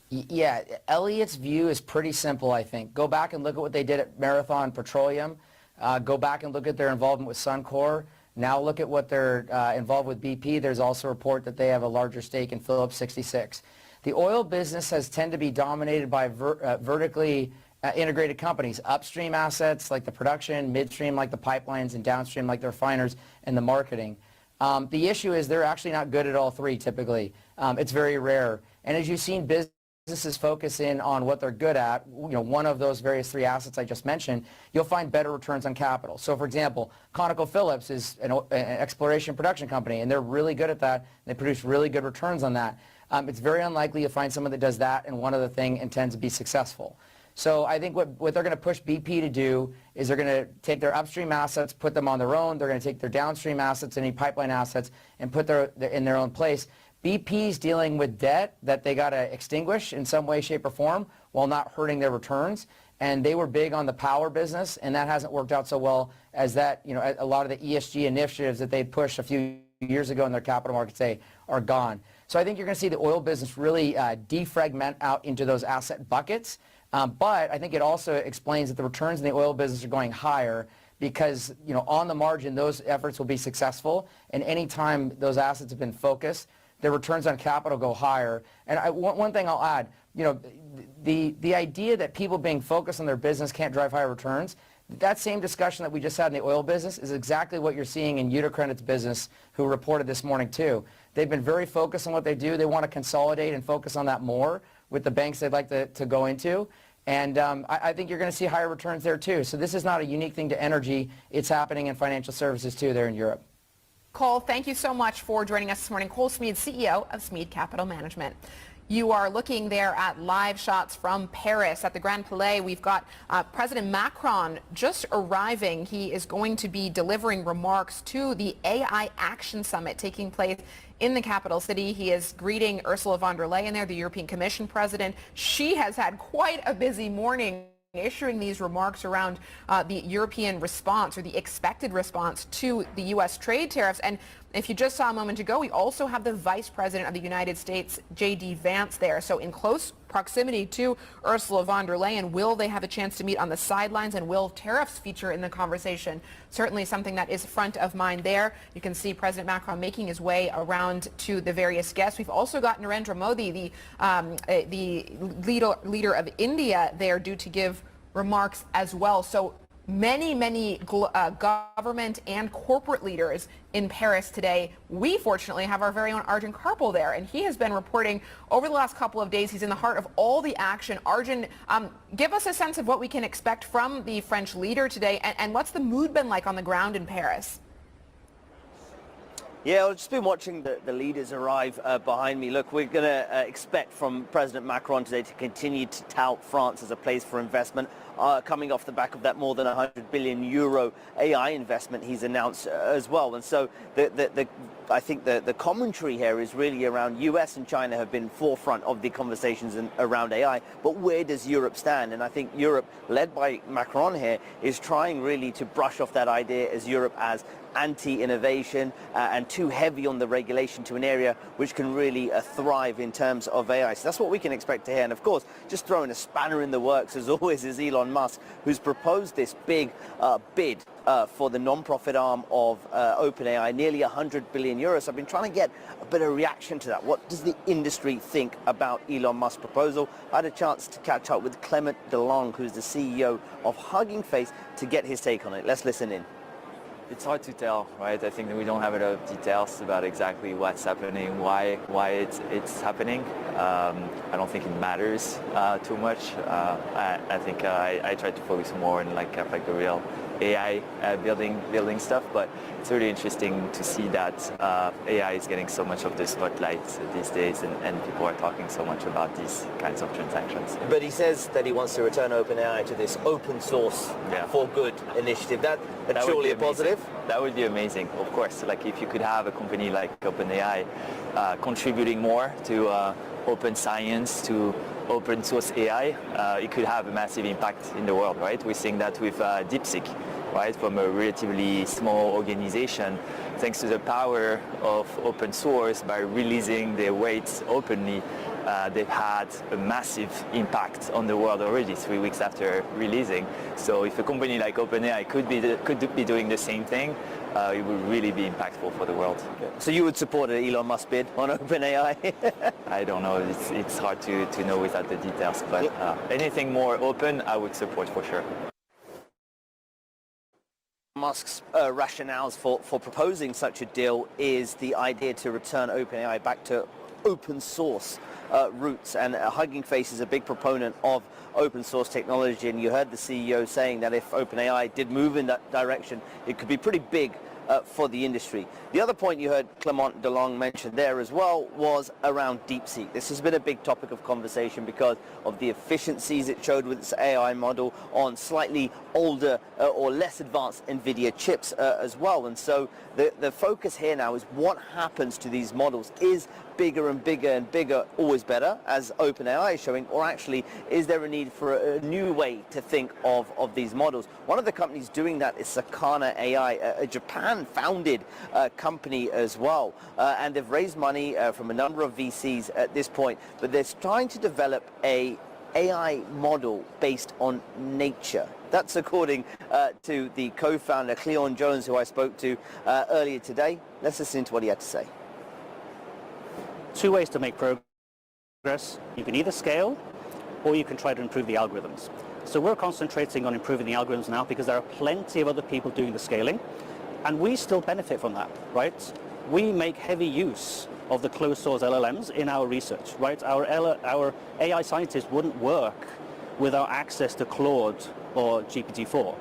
Yeah, Elliott's view is pretty simple, I think. Go back and look at what they did at Marathon Petroleum. Go back and look at their involvement with Suncor. Now look at what they're involved with BP. There's also a report that they have a larger stake in Phillips 66. The oil business has tended to be dominated by vertically integrated companies, upstream assets like the production, midstream like the pipelines, and downstream like the refiners and the marketing. The issue is they're actually not good at all three typically. It's very rare. And as you've seen businesses focus in on what they're good at, one of those various three assets I just mentioned, you'll find better returns on capital. So for example, ConocoPhillips is an exploration production company, and they're really good at that. They produce really good returns on that. It's very unlikely you'll find someone that does that and one other thing and tends to be successful. So I think what they're going to push BP to do is they're going to take their upstream assets, put them on their own. They're going to take their downstream assets, any pipeline assets, and put in their own place. BP's dealing with debt that they got to extinguish in some way, shape, or form while not hurting their returns. And they were big on the power business, and that hasn't worked out so well as that, a lot of the ESG initiatives that they pushed a few years ago in their capital markets day are gone. So I think you're going to see the oil business really defragment out into those asset buckets. But I think it also explains that the returns in the oil business are going higher because, on the margin, those efforts will be successful. And any time those assets have been focused, their returns on capital go higher. And one thing I'll add, the idea that people being focused on their business can't drive higher returns, that same discussion that we just had in the oil business is exactly what you're seeing in Unicredit's business, who reported this morning too. They've been very focused on what they do. They want to consolidate and focus on that more with the banks they'd like to go into. And I think you're going to see higher returns there too. So this is not a unique thing to energy. It's happening in financial services too there in Europe. Cole, thank you so much for joining us this morning. Cole Smead, CEO of Smead Capital Management. You are looking there at live shots from Paris at the Grand Palais. We've got President Macron just arriving. He is going to be delivering remarks to the AI Action Summit taking place in the capital city. He is greeting Ursula von der Leyen there, the European Commission president. She has had quite a busy morning issuing these remarks around the European response, or the expected response to the U.S. trade tariffs. And if you just saw a moment ago, we also have the Vice President of the United States, J.D. Vance, there. So in close proximity to Ursula von der Leyen, will they have a chance to meet on the sidelines, and will tariffs feature in the conversation? Certainly something that is front of mind there. You can see President Macron making his way around to the various guests. We've also got Narendra Modi, the leader of India, there due to give remarks as well. So many government and corporate leaders in Paris today. We fortunately have our very own Arjun Karpal there, and he has been reporting over the last couple of days. He's in the heart of all the action. Arjun, give us a sense of what we can expect from the French leader today, and what's the mood been like on the ground in Paris? Yeah, I've just been watching the leaders arrive behind me. Look, we're going to expect from President Macron today to continue to tout France as a place for investment, coming off the back of that more than 100 billion euro AI investment he's announced as well. And so I think the commentary here is really around US and China have been forefront of the conversations around AI, but where does Europe stand? And I think Europe, led by Macron here, is trying really to brush off that idea as Europe as anti-innovation and too heavy on the regulation to an area which can really thrive in terms of AI. So that's what we can expect to hear. And of course, just throwing a spanner in the works as always is Elon Musk, who's proposed this big bid for the non-profit arm of OpenAI, nearly 100 billion euros. I've been trying to get a bit of reaction to that. What does the industry think about Elon Musk's proposal? I had a chance to catch up with Clement DeLong, who's the CEO of Hugging Face, to get his take on it. Let's listen in. It's hard to tell, right? I think that we don't have a lot of details about exactly what's happening, why it's happening. I don't think it matters too much. I think I try to focus more on like the real AI building stuff, but it's really interesting to see that AI is getting so much of the spotlight these days, and people are talking so much about these kinds of transactions. But he says that he wants to return OpenAI to this open source for good initiative. That's surely a positive? That would be amazing, of course. Like if you could have a company like OpenAI contributing more to open science, to open source AI, it could have a massive impact in the world, right? We're seeing that with DeepSeek, right? From a relatively small organization, thanks to the power of open source, by releasing their weights openly, they've had a massive impact on the world already 3 weeks after releasing. So if a company like OpenAI could be doing the same thing, it would really be impactful for the world. So you would support an Elon Musk bid on OpenAI? I don't know. It's hard to know without the details, but anything more open, I would support for sure. Musk's rationales for proposing such a deal is the idea to return OpenAI back to open source roots, and Hugging Face is a big proponent of open source technology, and you heard the CEO saying that if OpenAI did move in that direction, it could be pretty big for the industry. The other point you heard Clement DeLong mention there as well was around DeepSeek. This has been a big topic of conversation because of the efficiencies it showed with its AI model on slightly older or less advanced NVIDIA chips as well. And so the focus here now is what happens to these models. Is bigger and bigger and bigger always better, as OpenAI is showing, or actually is there a need for a new way to think of these models? One of the companies doing that is Sakana AI, a Japan-founded company as well, and they've raised money from a number of VCs at this point, but they're trying to develop a AI model based on nature. That's according to the co-founder Cleon Jones, who I spoke to earlier today. Let's listen to what he had to say. Two ways to make progress. You can either scale or you can try to improve the algorithms. So we're concentrating on improving the algorithms now because there are plenty of other people doing the scaling, and we still benefit from that, right? We make heavy use of the closed source LLMs in our research, right? Our AI scientists wouldn't work without access to Claude or GPT-4,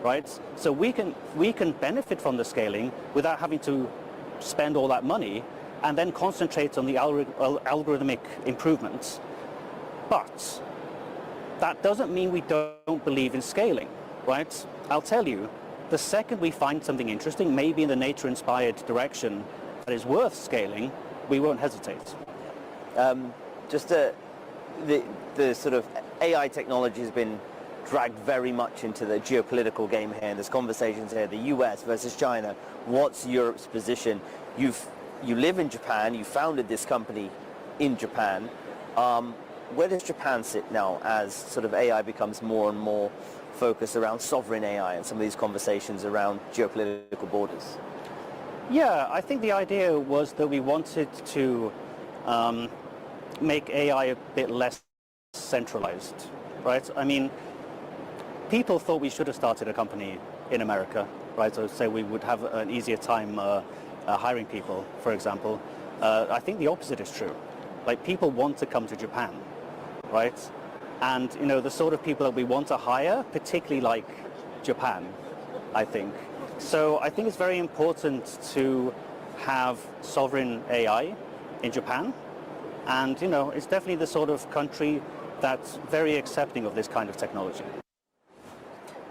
right? So we can benefit from the scaling without having to spend all that money, and then concentrate on the algorithmic improvements. But that doesn't mean we don't believe in scaling, right? I'll tell you, the second we find something interesting, maybe in the nature-inspired direction that is worth scaling, we won't hesitate. Just the sort of AI technology has been dragged very much into the geopolitical game here. There's conversations here, the US versus China. What's Europe's position? You live in Japan, you founded this company in Japan. Where does Japan sit now as sort of AI becomes more and more focused around sovereign AI and some of these conversations around geopolitical borders? Yeah, I think the idea was that we wanted to make AI a bit less centralized, right? I mean, people thought we should have started a company in America, right? So say we would have an easier time hiring people, for example. I think the opposite is true. Like, people want to come to Japan, right? And, you know, the sort of people that we want to hire, particularly like Japan, I think. So I think it's very important to have sovereign AI in Japan. And, you know, it's definitely the sort of country that's very accepting of this kind of technology.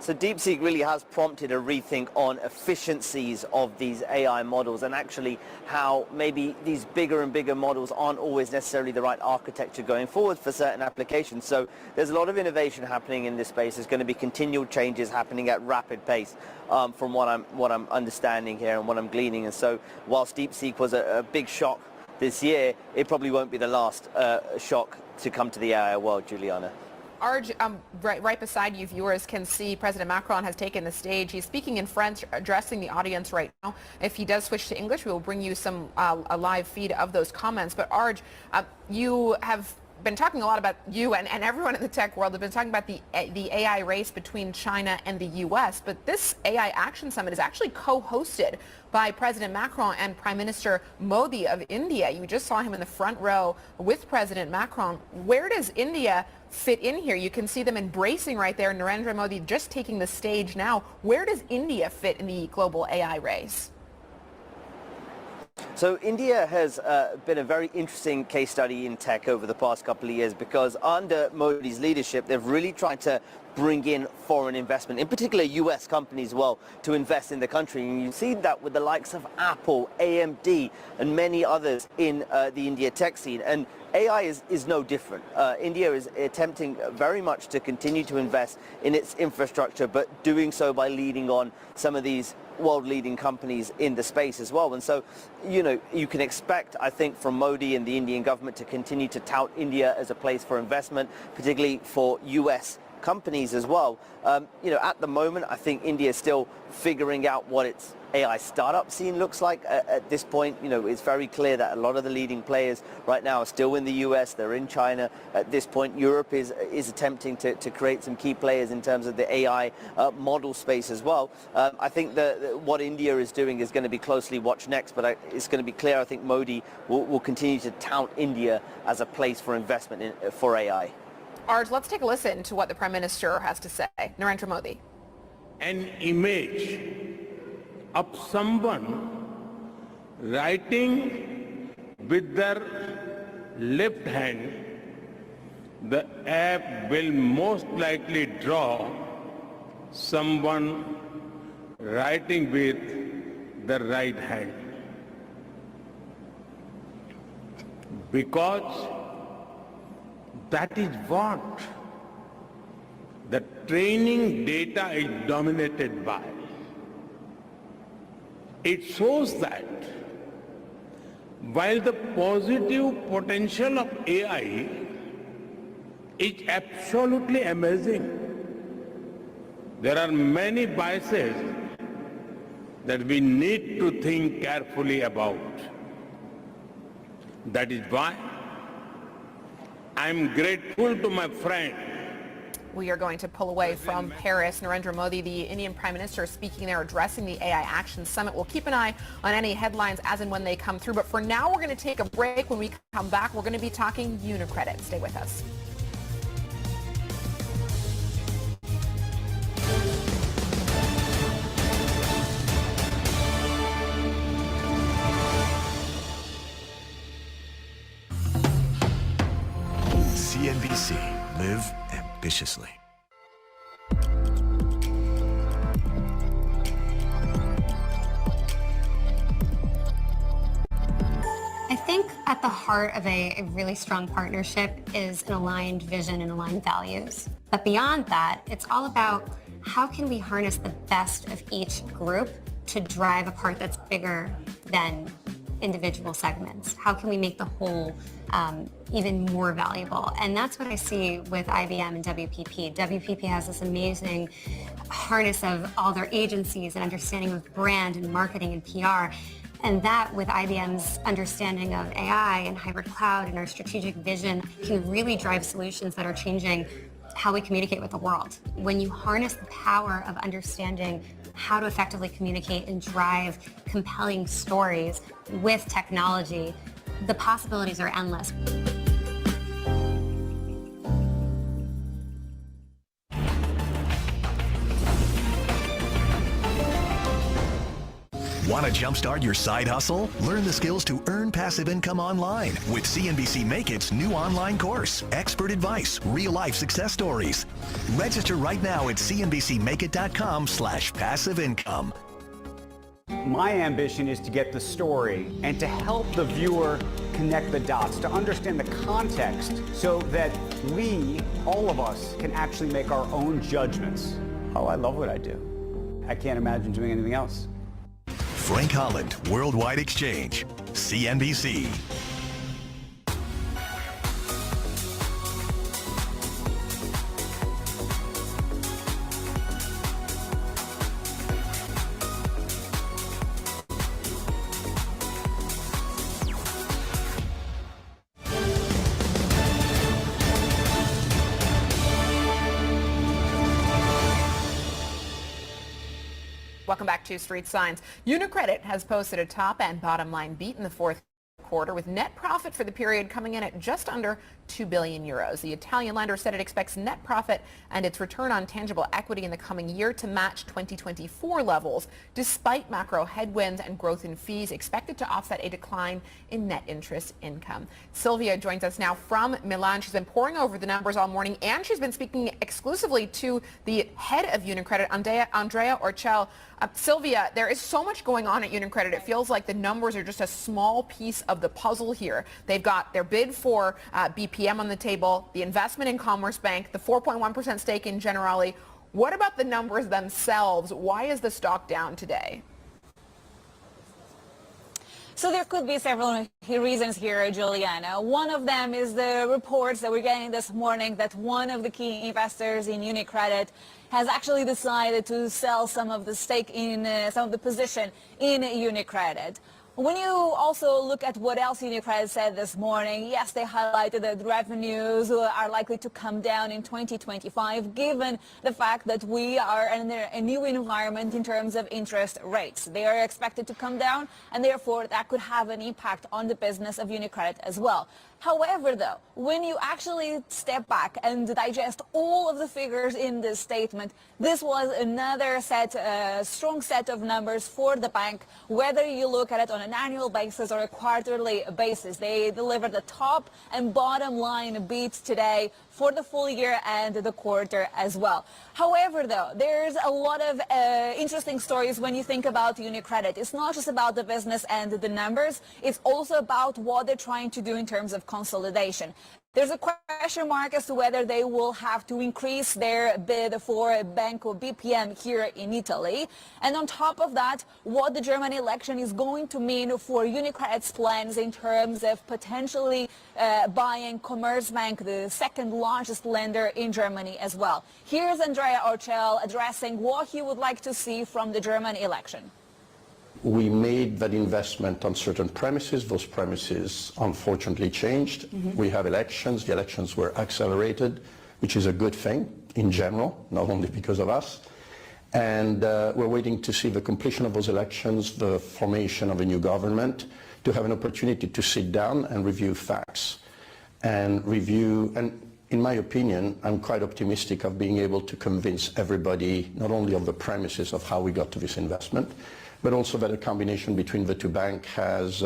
So DeepSeek really has prompted a rethink on efficiencies of these AI models and actually how maybe these bigger and bigger models aren't always necessarily the right architecture going forward for certain applications. So there's a lot of innovation happening in this space. There's going to be continual changes happening at rapid pace from what I'm understanding here and what I'm gleaning. And so whilst DeepSeek was a big shock this year, it probably won't be the last shock to come to the AI world, Juliana. Arj, right beside you, viewers can see President Macron has taken the stage. He's speaking in French, addressing the audience right now. If he does switch to English, we will bring you a live feed of those comments. But Arj, you have been talking a lot about, you and everyone in the tech world have been talking about the AI race between China and the U.S. But this AI Action Summit is actually co-hosted by President Macron and Prime Minister Modi of India. You just saw him in the front row with President Macron. Where does India fit in here? You can see them embracing right there. Narendra Modi just taking the stage now. Where does India fit in the global AI race? So India has been a very interesting case study in tech over the past couple of years because under Modi's leadership, they've really tried to bring in foreign investment, in particular US companies as well, to invest in the country. And you see that with the likes of Apple, AMD, and many others in the India tech scene. And AI is no different. India is attempting very much to continue to invest in its infrastructure, but doing so by leading on some of these world-leading companies in the space as well. And so, you know, you can expect, I think, from Modi and the Indian government to continue to tout India as a place for investment, particularly for US companies as well. You know, at the moment, I think India is still figuring out what its AI startup scene looks like. At this point, you know, it's very clear that a lot of the leading players right now are still in the US, they're in China. At this point, Europe is attempting to create some key players in terms of the AI model space as well. I think that what India is doing is going to be closely watched next, but it's going to be clear, I think Modi will continue to tout India as a place for investment for AI. Arj, let's take a listen to what the Prime Minister has to say. Narendra Modi. An image of someone writing with their left hand, the app will most likely draw someone writing with the right hand. Because that is what the training data is dominated by. It shows that while the positive potential of AI is absolutely amazing, there are many biases that we need to think carefully about. That is why I'm grateful to my friend. We are going to pull away from Paris. Narendra Modi, the Indian Prime Minister, speaking there, addressing the AI Action Summit. We'll keep an eye on any headlines as and when they come through. But for now, we're going to take a break. When we come back, we're going to be talking UniCredit. Stay with us. CNBC. Live ambitiously. I think at the heart of a really strong partnership is an aligned vision and aligned values. But beyond that, it's all about how can we harness the best of each group to drive a part that's bigger than individual segments? How can we make the whole even more valuable? And that's what I see with IBM and WPP. WPP has this amazing harness of all their agencies and understanding of brand and marketing and PR. And that, with IBM's understanding of AI and hybrid cloud and our strategic vision, can really drive solutions that are changing how we communicate with the world. When you harness the power of understanding how to effectively communicate and drive compelling stories with technology, the possibilities are endless. Want to jumpstart your side hustle? Learn the skills to earn passive income online with CNBC Make It's new online course. Expert advice, real-life success stories. Register right now at cnbcmakeit.com/passive income. My ambition is to get the story and to help the viewer connect the dots, to understand the context so that we, all of us, can actually make our own judgments. Oh, I love what I do. I can't imagine doing anything else. Frank Holland, Worldwide Exchange, CNBC. Welcome back to Street Signs. UniCredit has posted a top and bottom line beat in the fourth quarter, with net profit for the period coming in at just under 2 billion euros. The Italian lender said it expects net profit and its return on tangible equity in the coming year to match 2024 levels, despite macro headwinds and growth in fees expected to offset a decline in net interest income. Sylvia joins us now from Milan. She's been poring over the numbers all morning, and she's been speaking exclusively to the head of UniCredit, Andrea Orcel. Sylvia, there is so much going on at UniCredit. It feels like the numbers are just a small piece of the puzzle here. They've got their bid for BPM on the table, the investment in Commerzbank, the 4.1% stake in Generali. What about the numbers themselves? Why is the stock down today? So there could be several reasons here, Juliana. One of them is the reports that we're getting this morning that one of the key investors in UniCredit has actually decided to sell some of the stake in some of the position in UniCredit. When you also look at what else UniCredit said this morning, yes, they highlighted that revenues are likely to come down in 2025, given the fact that we are in a new environment in terms of interest rates. They are expected to come down, and therefore that could have an impact on the business of UniCredit as well. However, though, when you actually step back and digest all of the figures in this statement, this was another strong set of numbers for the bank, whether you look at it on an annual basis or a quarterly basis. They delivered the top and bottom line beats today for the full year and the quarter as well. However, though, there's a lot of interesting stories when you think about UniCredit. It's not just about the business and the numbers. It's also about what they're trying to do in terms of consolidation. There's a question mark as to whether they will have to increase their bid for Banco BPM here in Italy. And on top of that, what the German election is going to mean for UniCredit's plans in terms of potentially buying Commerzbank, the second largest lender in Germany as well. Here's Andrea Orcel addressing what he would like to see from the German election. We made that investment on certain premises. Those premises unfortunately changed. We have elections. The elections were accelerated, which is a good thing in general, not only because of us. And we're waiting to see the completion of those elections, the formation of a new government, to have an opportunity to sit down and review facts and in my opinion, I'm quite optimistic of being able to convince everybody not only of the premises of how we got to this investment, but also that a combination between the two banks has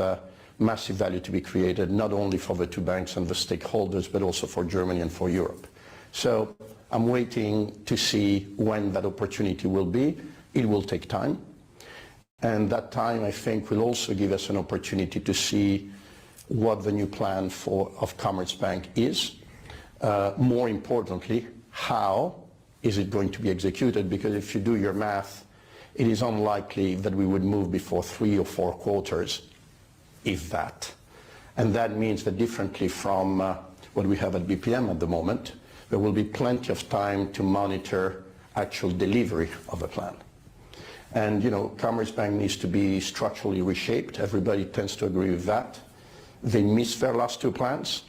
massive value to be created, not only for the two banks and the stakeholders, but also for Germany and for Europe. So I'm waiting to see when that opportunity will be. It will take time. And that time, I think, will also give us an opportunity to see what the new plan of Commerzbank is. More importantly, how is it going to be executed? Because if you do your math, it is unlikely that we would move before 3 or 4 quarters, if that. And that means that differently from what we have at BPM at the moment, there will be plenty of time to monitor actual delivery of the plan. And, you know, Commerzbank needs to be structurally reshaped. Everybody tends to agree with that. They missed their last 2 plans,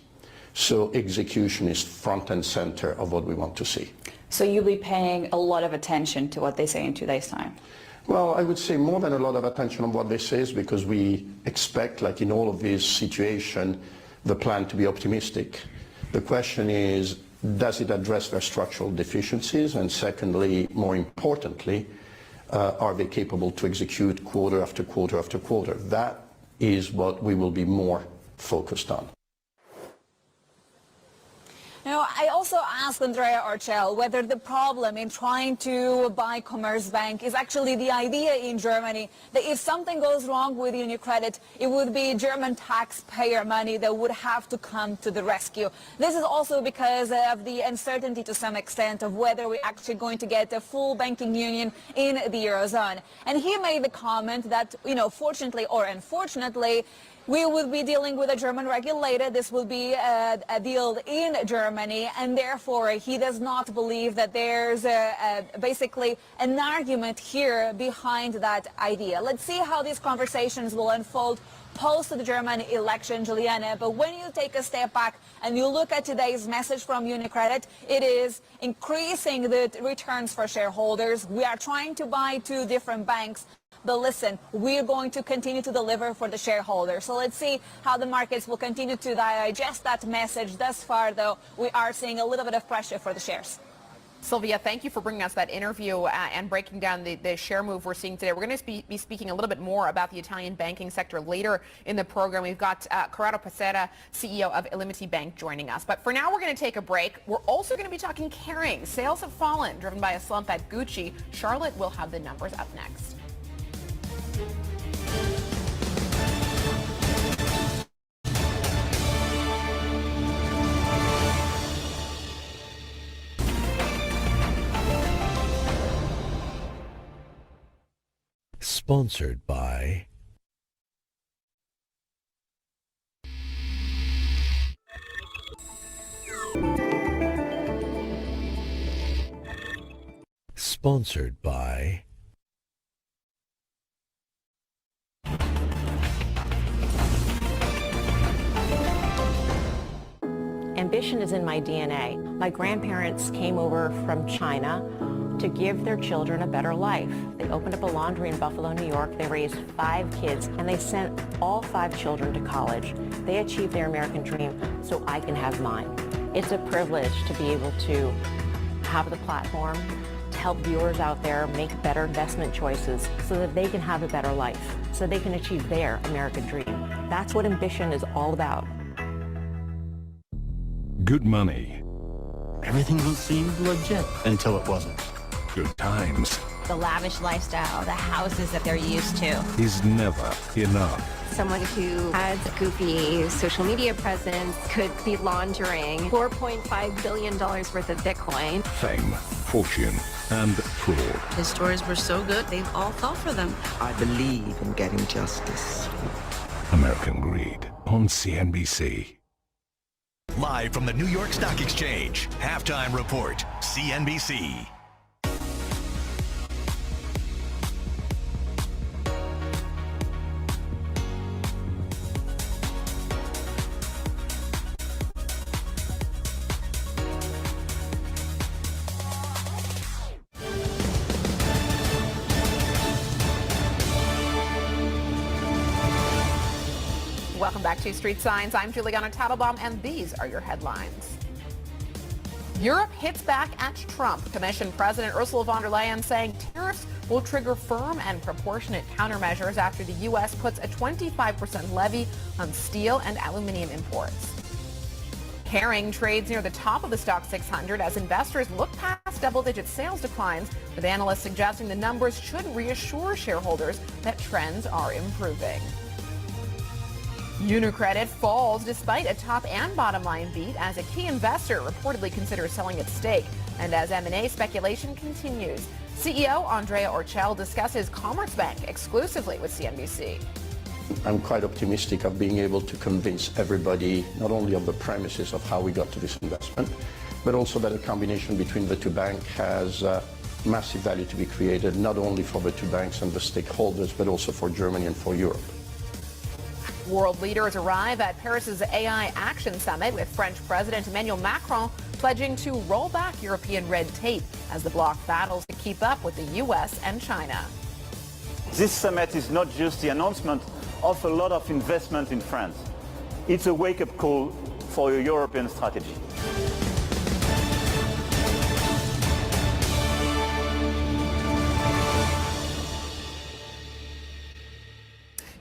so execution is front and center of what we want to see. So you'll be paying a lot of attention to what they say in 2 days' time? Well, I would say more than a lot of attention on what they say, is because we expect, like in all of these situations, the plan to be optimistic. The question is, does it address their structural deficiencies? And secondly, more importantly, are they capable to execute quarter after quarter after quarter? That is what we will be more focused on. Now, I also asked Andrea Orcel whether the problem in trying to buy Commerzbank is actually the idea in Germany that if something goes wrong with UniCredit, it would be German taxpayer money that would have to come to the rescue. This is also because of the uncertainty to some extent of whether we're actually going to get a full banking union in the Eurozone. And he made the comment that, fortunately or unfortunately, we will be dealing with a German regulator. This will be a deal in Germany, and therefore he does not believe that there's basically an argument here behind that idea. Let's see how these conversations will unfold post the German election, Juliana. But when you take a step back and you look at today's message from UniCredit, it is increasing the returns for shareholders. We are trying to buy two different banks. But listen, we're going to continue to deliver for the shareholders. So let's see how the markets will continue to digest that message. Thus far, though, we are seeing a little bit of pressure for the shares. Sylvia, thank you for bringing us that interview and breaking down the share move we're seeing today. We're going to be speaking a little bit more about the Italian banking sector later in the program. We've got Corrado Passera, CEO of Illimity Bank, joining us. But for now, we're going to take a break. We're also going to be talking Kering. Sales have fallen, driven by a slump at Gucci. Charlotte will have the numbers up next. Sponsored by Sponsored by Ambition is in my DNA. My grandparents came over from China to give their children a better life. They opened up a laundry in Buffalo, New York. They raised 5 kids, and they sent all 5 children to college. They achieved their American dream, so I can have mine. It's a privilege to be able to have the platform to help viewers out there make better investment choices so that they can have a better life, so they can achieve their American dream. That's what ambition is all about. Good money. Everything seemed legit until it wasn't. Good times. The lavish lifestyle, the houses that they're used to. Is never enough. Someone who has a goofy social media presence could be laundering $4.5 billion worth of Bitcoin. Fame, fortune, and fraud. His stories were so good, they all fell for them. I believe in getting justice. American Greed on CNBC. Live from the New York Stock Exchange, Halftime Report, CNBC. Welcome back to Street Signs. I'm Juliana Tattlebaum, and these are your headlines. Europe hits back at Trump. Commission President Ursula von der Leyen saying tariffs will trigger firm and proportionate countermeasures after the U.S. puts a 25% levy on steel and aluminum imports. Kering trades near the top of the Stock 600 as investors look past double-digit sales declines, with analysts suggesting the numbers should reassure shareholders that trends are improving. UniCredit falls despite a top and bottom line beat as a key investor reportedly considers selling its stake. And as M&A speculation continues, CEO Andrea Orcel discusses Commerzbank exclusively with CNBC. I'm quite optimistic of being able to convince everybody not only of the premises of how we got to this investment, but also that a combination between the two banks has massive value to be created, not only for the two banks and the stakeholders, but also for Germany and for Europe. World leaders arrive at Paris's AI Action Summit, with French President Emmanuel Macron pledging to roll back European red tape as the bloc battles to keep up with the U.S. and China. This summit is not just the announcement of a lot of investment in France. It's a wake-up call for your European strategy.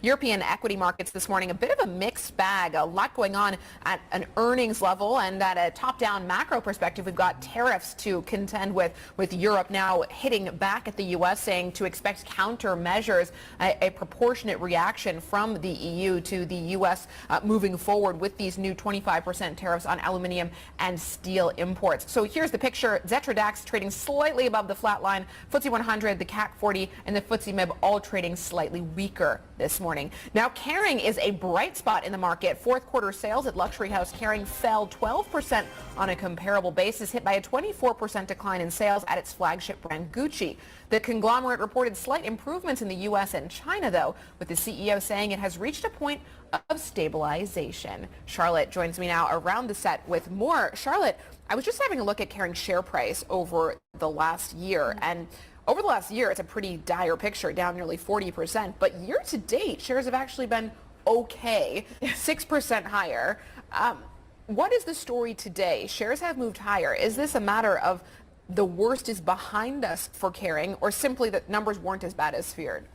European equity markets this morning, a bit of a mixed bag. A lot going on at an earnings level, and at a top-down macro perspective, we've got tariffs to contend with Europe now hitting back at the U.S., saying to expect countermeasures, a proportionate reaction from the EU to the U.S. Moving forward with these new 25% tariffs on aluminum and steel imports. So here's the picture. Xetra DAX trading slightly above the flat line. FTSE 100, the CAC 40, and the FTSE MIB all trading slightly weaker this morning. Now, Kering is a bright spot in the market. Fourth quarter sales at luxury house Kering fell 12% on a comparable basis, hit by a 24% decline in sales at its flagship brand Gucci. The conglomerate reported slight improvements in the U.S. and China, though, with the CEO saying it has reached a point of stabilization. Charlotte joins me now around the set with more. Charlotte, I was just having a look at Kering's share price over the last year, and over the last year, it's a pretty dire picture, down nearly 40%. But year to date, shares have actually been okay, 6% higher. What is the story today? Shares have moved higher. Is this a matter of the worst is behind us for Kering, or simply that numbers weren't as bad as feared?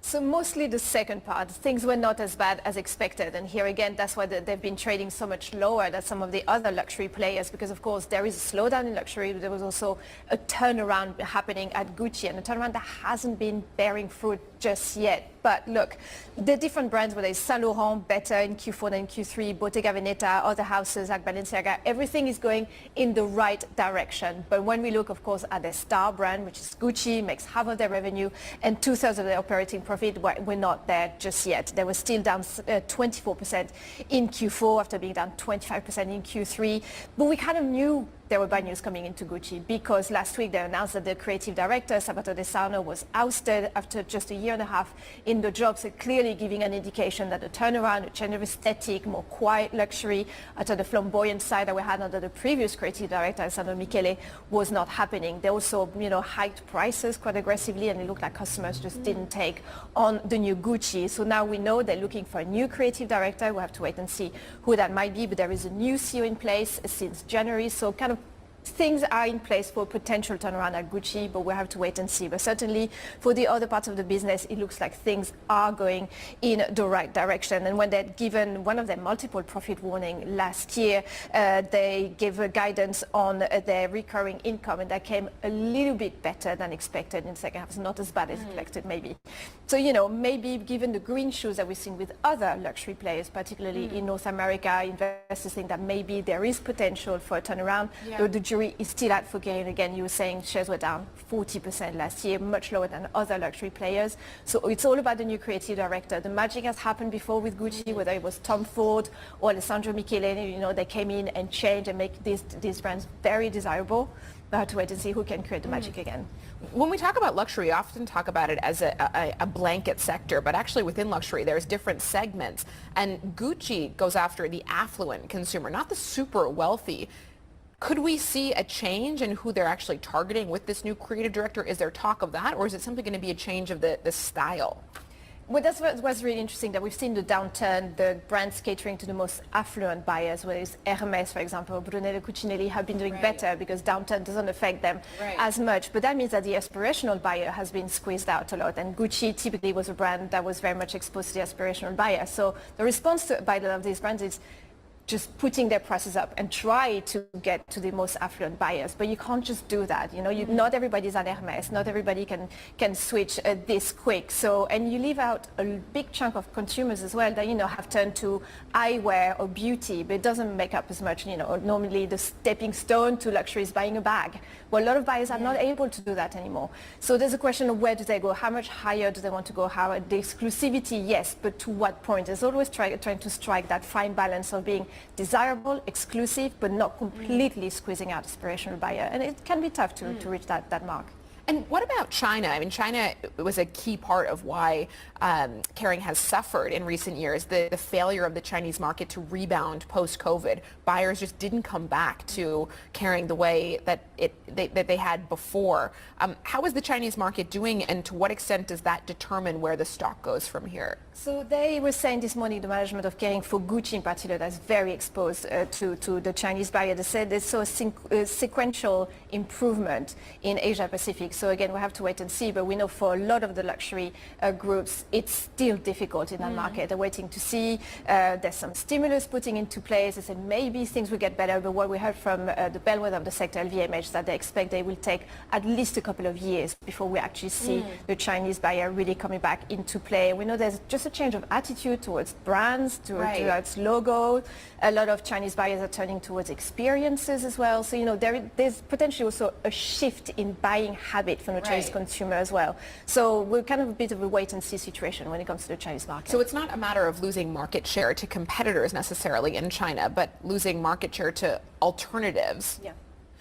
So mostly the second part. Things were not as bad as expected. And here again, that's why they've been trading so much lower than some of the other luxury players, because of course there is a slowdown in luxury, but there was also a turnaround happening at Gucci, and a turnaround that hasn't been bearing fruit just yet. But look, the different brands, whether it's Saint Laurent better in Q4 than Q3, Bottega Veneta, other houses like Balenciaga, everything is going in the right direction. But when we look, of course, at their star brand, which is Gucci, makes half of their revenue and 2/3 of their operating profit, we're not there just yet. They were still down 24% in Q4 after being down 25% in Q3. But we kind of knew there were bad news coming into Gucci, because last week they announced that the creative director, Sabato De Sarno, was ousted after just a year and a half in the job, so clearly giving an indication that the turnaround, a change of aesthetic, more quiet luxury, after the flamboyant side that we had under the previous creative director, Alessandro Michele, was not happening. They also, hiked prices quite aggressively, and it looked like customers just didn't take on the new Gucci. So now we know they're looking for a new creative director. We'll have to wait and see who that might be, but there is a new CEO in place since January, so kind of things are in place for potential turnaround at Gucci, but we'll have to wait and see. But certainly for the other parts of the business, it looks like things are going in the right direction. And when they'd given one of their multiple profit warning last year, they gave a guidance on their recurring income, and that came a little bit better than expected in the second half. It's not as bad as expected, maybe. So, maybe given the green shoots that we've seen with other luxury players, particularly in North America, investors think that maybe there is potential for a turnaround. The jury is still out for Kering. Again, you were saying shares were down 40% last year, much lower than other luxury players. So it's all about the new creative director. The magic has happened before with Gucci, whether it was Tom Ford or Alessandro Michele. They came in and changed and make these brands very desirable. We'll have to wait and see who can create the magic again. When we talk about luxury, we often talk about it as a blanket sector, but actually within luxury there's different segments, and Gucci goes after the affluent consumer, not the super wealthy. Could we see a change in who they're actually targeting with this new creative director? Is there talk of that, or is it simply going to be a change of the style? Well, that's what was really interesting, that we've seen the downturn, the brands catering to the most affluent buyers, whether it's Hermes, for example, Brunello Cucinelli, have been doing better because downturn doesn't affect them as much. But that means that the aspirational buyer has been squeezed out a lot. And Gucci typically was a brand that was very much exposed to the aspirational buyer. So the response by a lot of these brands is just putting their prices up and try to get to the most affluent buyers. But you can't just do that. Not everybody's at Hermes. Not everybody can switch this quick. So, and you leave out a big chunk of consumers as well that, have turned to eyewear or beauty, but it doesn't make up as much. Normally the stepping stone to luxury is buying a bag. Well, a lot of buyers are not able to do that anymore. So there's a question of where do they go? How much higher do they want to go? How the exclusivity, yes, but to what point? There's always trying to strike that fine balance of being desirable, exclusive, but not completely squeezing out aspirational buyer. And it can be tough to reach that mark. And what about China? I mean, China was a key part of why Kering has suffered in recent years, the failure of the Chinese market to rebound post-COVID. Buyers just didn't come back to Kering the way that they had before. How is the Chinese market doing, and to what extent does that determine where the stock goes from here? So they were saying this morning, the management of Kering, for Gucci in particular, that's very exposed to the Chinese buyer. They said they saw a sequential improvement in Asia Pacific. So again, we have to wait and see. But we know for a lot of the luxury groups, it's still difficult in that market. They're waiting to see. There's some stimulus putting into place. They said maybe things will get better. But what we heard from the bellwether of the sector, LVMH, is that they expect they will take at least a couple of years before we actually see the Chinese buyer really coming back into play. We know there's just a change of attitude towards brands, towards logo. A lot of Chinese buyers are turning towards experiences as well. So, you know, there's potentially also a shift in buying habit from the Chinese consumer as well. So we're kind of a bit of a wait and see situation when it comes to the Chinese market. So it's not a matter of losing market share to competitors necessarily in China, but losing market share to alternatives.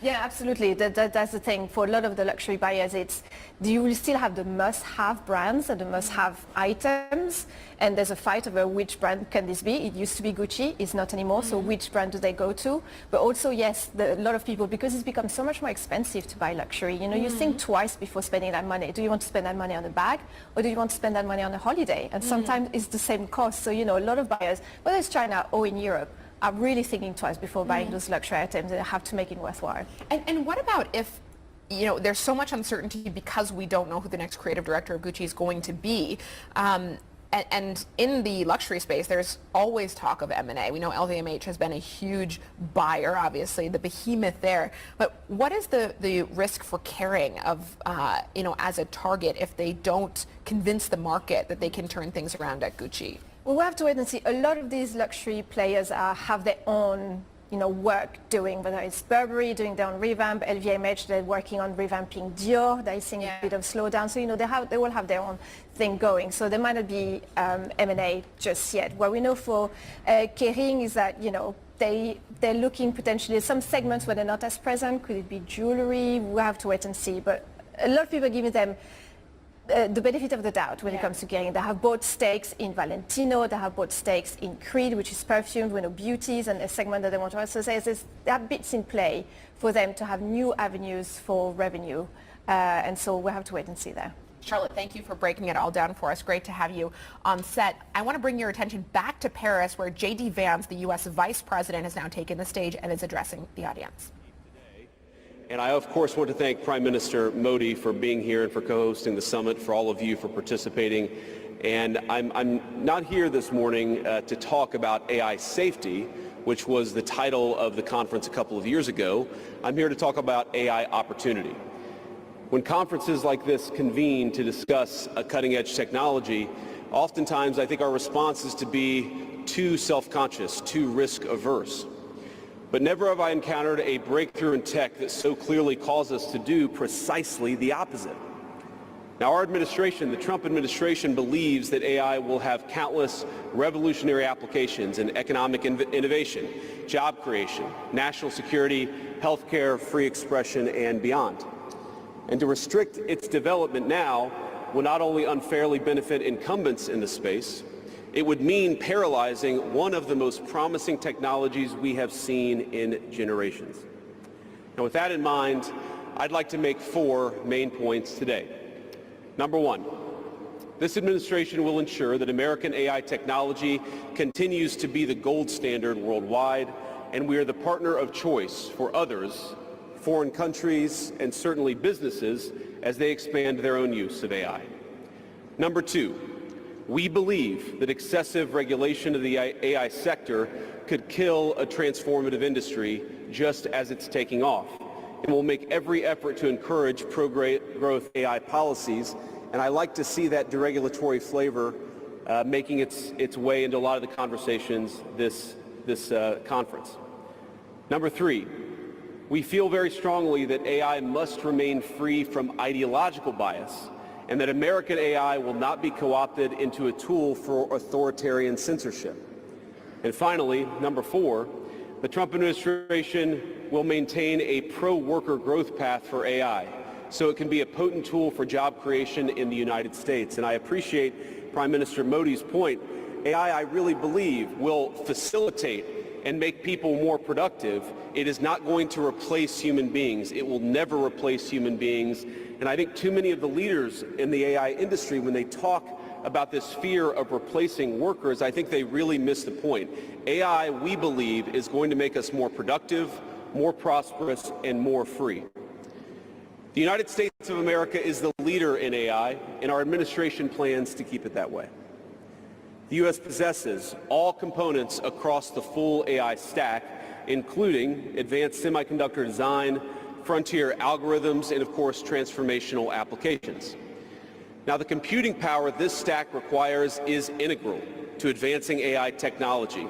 Yeah, absolutely. That's the thing. For a lot of the luxury buyers, you will still have the must-have brands and the must-have items. And there's a fight over which brand can this be. It used to be Gucci. It's not anymore. So which brand do they go to? But also, yes, a lot of people, because it's become so much more expensive to buy luxury, you know, you think twice before spending that money. Do you want to spend that money on a bag, or do you want to spend that money on a holiday? And sometimes it's the same cost. So, you know, a lot of buyers, whether it's China or in Europe, are really thinking twice before buying those luxury items, and they have to make it worthwhile. And what about if, you know, there's so much uncertainty because we don't know who the next creative director of Gucci is going to be. And in the luxury space, there's always talk of M&A. We know LVMH has been a huge buyer, obviously, the behemoth there. But what is the risk for Kering of, you know, as a target if they don't convince the market that they can turn things around at Gucci? Well, we'll have to wait and see. A lot of these luxury players have their own, you know, work doing, whether it's Burberry doing their own revamp, LVMH, they're working on revamping Dior, they're seeing a bit of slowdown. So, you know, they will have their own thing going. So there might not be M&A just yet. What we know for Kering is that, you know, they're looking potentially at some segments where they're not as present. Could it be jewelry? We'll have to wait and see. But a lot of people are giving them the benefit of the doubt when it comes to Kering. They have bought stakes in Valentino, they have bought stakes in Creed, which is perfumes, we know beauties, and a segment that they want to also say is there are bits in play for them to have new avenues for revenue. And so we'll have to wait and see there. Charlotte, thank you for breaking it all down for us. Great to have you on set. I want to bring your attention back to Paris, where J.D. Vance, the U.S. Vice President, has now taken the stage and is addressing the audience. And I, of course, want to thank Prime Minister Modi for being here and for co-hosting the summit, for all of you for participating. And I'm not here this morning to talk about AI safety, which was the title of the conference a couple of years ago. I'm here to talk about AI opportunity. When conferences like this convene to discuss a cutting-edge technology, oftentimes I think our response is to be too self-conscious, too risk-averse. But never have I encountered a breakthrough in tech that so clearly calls us to do precisely the opposite. Now, our administration, the Trump administration, believes that AI will have countless revolutionary applications in economic innovation, job creation, national security, healthcare, free expression, and beyond. And to restrict its development now will not only unfairly benefit incumbents in the space, it would mean paralyzing one of the most promising technologies we have seen in generations. Now, with that in mind, I'd like to make 4 main points today. Number 1, this administration will ensure that American AI technology continues to be the gold standard worldwide, and we are the partner of choice for others, foreign countries, and certainly businesses as they expand their own use of AI. Number 2, we believe that excessive regulation of the AI sector could kill a transformative industry just as it's taking off, and will make every effort to encourage pro-growth AI policies, and I like to see that deregulatory flavor making its way into a lot of the conversations this conference. Number 3, we feel very strongly that AI must remain free from ideological bias, and that American AI will not be co-opted into a tool for authoritarian censorship. And finally, number 4, the Trump administration will maintain a pro-worker growth path for AI, so it can be a potent tool for job creation in the United States. And I appreciate Prime Minister Modi's point. AI, I really believe, will facilitate and make people more productive. It is not going to replace human beings. It will never replace human beings. And I think too many of the leaders in the AI industry, when they talk about this fear of replacing workers, I think they really miss the point. AI, we believe, is going to make us more productive, more prosperous, and more free. The United States of America is the leader in AI, and our administration plans to keep it that way. The U.S. possesses all components across the full AI stack, including advanced semiconductor design, frontier algorithms, and of course, transformational applications. Now, the computing power this stack requires is integral to advancing AI technology.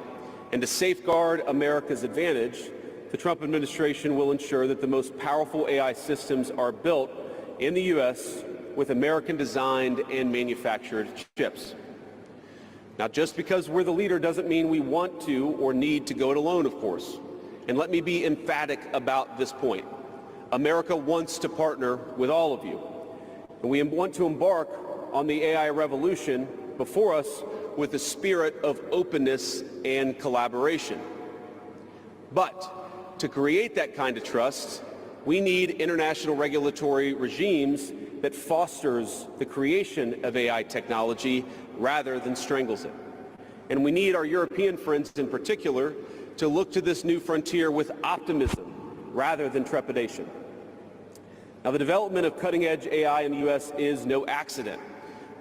And to safeguard America's advantage, the Trump administration will ensure that the most powerful AI systems are built in the U.S. with American-designed and manufactured chips. Now, just because we're the leader doesn't mean we want to or need to go it alone, of course. And let me be emphatic about this point. America wants to partner with all of you. And we want to embark on the AI revolution before us with a spirit of openness and collaboration. But to create that kind of trust, we need international regulatory regimes that fosters the creation of AI technology rather than strangles it. And we need our European friends in particular to look to this new frontier with optimism rather than trepidation. Now, the development of cutting-edge AI in the U.S. is no accident.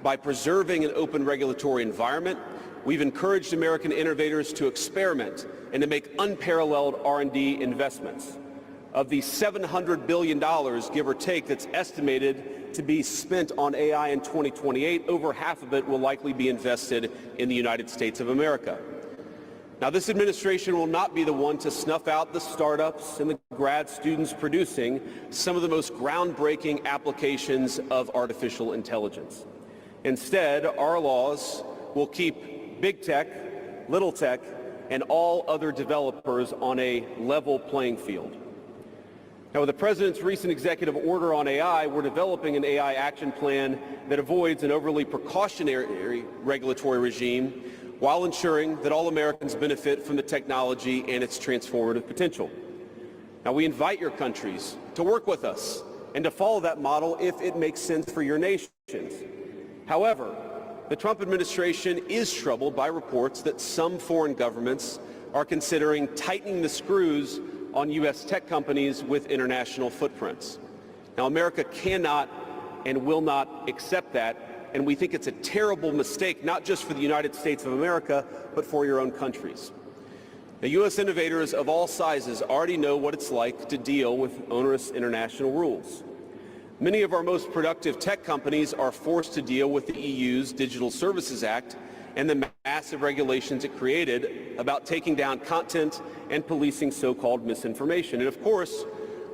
By preserving an open regulatory environment, we've encouraged American innovators to experiment and to make unparalleled R&D investments. Of the $700 billion, give or take, that's estimated to be spent on AI in 2028, over half of it will likely be invested in the United States of America. Now, this administration will not be the one to snuff out the startups and the grad students producing some of the most groundbreaking applications of artificial intelligence. Instead, our laws will keep big tech, little tech, and all other developers on a level playing field. Now, with the President's recent executive order on AI, we're developing an AI action plan that avoids an overly precautionary regulatory regime while ensuring that all Americans benefit from the technology and its transformative potential. Now, we invite your countries to work with us and to follow that model if it makes sense for your nations. However, the Trump administration is troubled by reports that some foreign governments are considering tightening the screws on U.S. tech companies with international footprints. Now, America cannot and will not accept that, and we think it's a terrible mistake, not just for the United States of America, but for your own countries. Now, U.S. innovators of all sizes already know what it's like to deal with onerous international rules. Many of our most productive tech companies are forced to deal with the EU's Digital Services Act and the massive regulations it created about taking down content and policing so-called misinformation. And of course,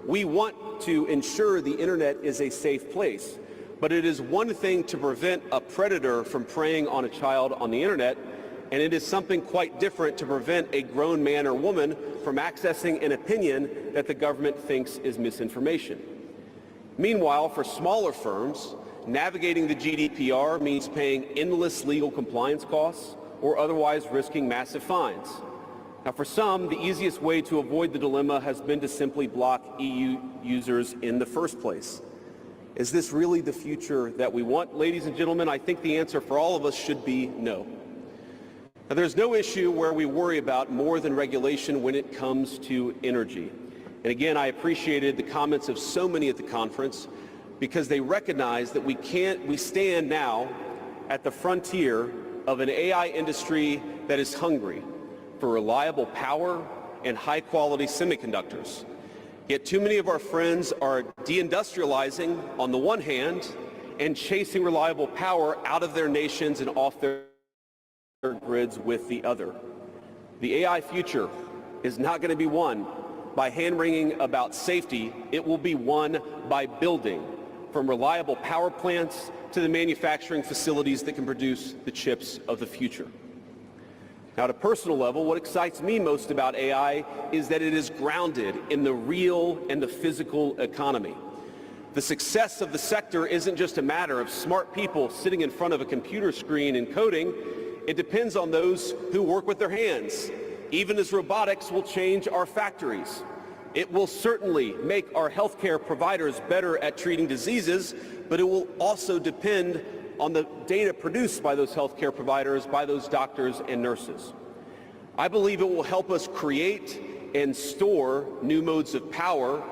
we want to ensure the internet is a safe place, but it is one thing to prevent a predator from preying on a child on the internet, and it is something quite different to prevent a grown man or woman from accessing an opinion that the government thinks is misinformation. Meanwhile, for smaller firms, navigating the GDPR means paying endless legal compliance costs or otherwise risking massive fines. Now, for some, the easiest way to avoid the dilemma has been to simply block EU users in the first place. Is this really the future that we want? Ladies and gentlemen, I think the answer for all of us should be no. Now, there's no issue where we worry about more than regulation when it comes to energy. And again, I appreciated the comments of so many at the conference because they recognize that we stand now at the frontier of an AI industry that is hungry for reliable power and high-quality semiconductors. Yet too many of our friends are deindustrializing on the one hand and chasing reliable power out of their nations and off their grids with the other. The AI future is not going to be won by hand-wringing about safety. It will be won by building, from reliable power plants to the manufacturing facilities that can produce the chips of the future. Now, at a personal level, what excites me most about AI is that it is grounded in the real and the physical economy. The success of the sector isn't just a matter of smart people sitting in front of a computer screen and coding. It depends on those who work with their hands, even as robotics will change our factories. It will certainly make our healthcare providers better at treating diseases, but it will also depend on the data produced by those healthcare providers, by those doctors and nurses. I believe it will help us create and store new modes of power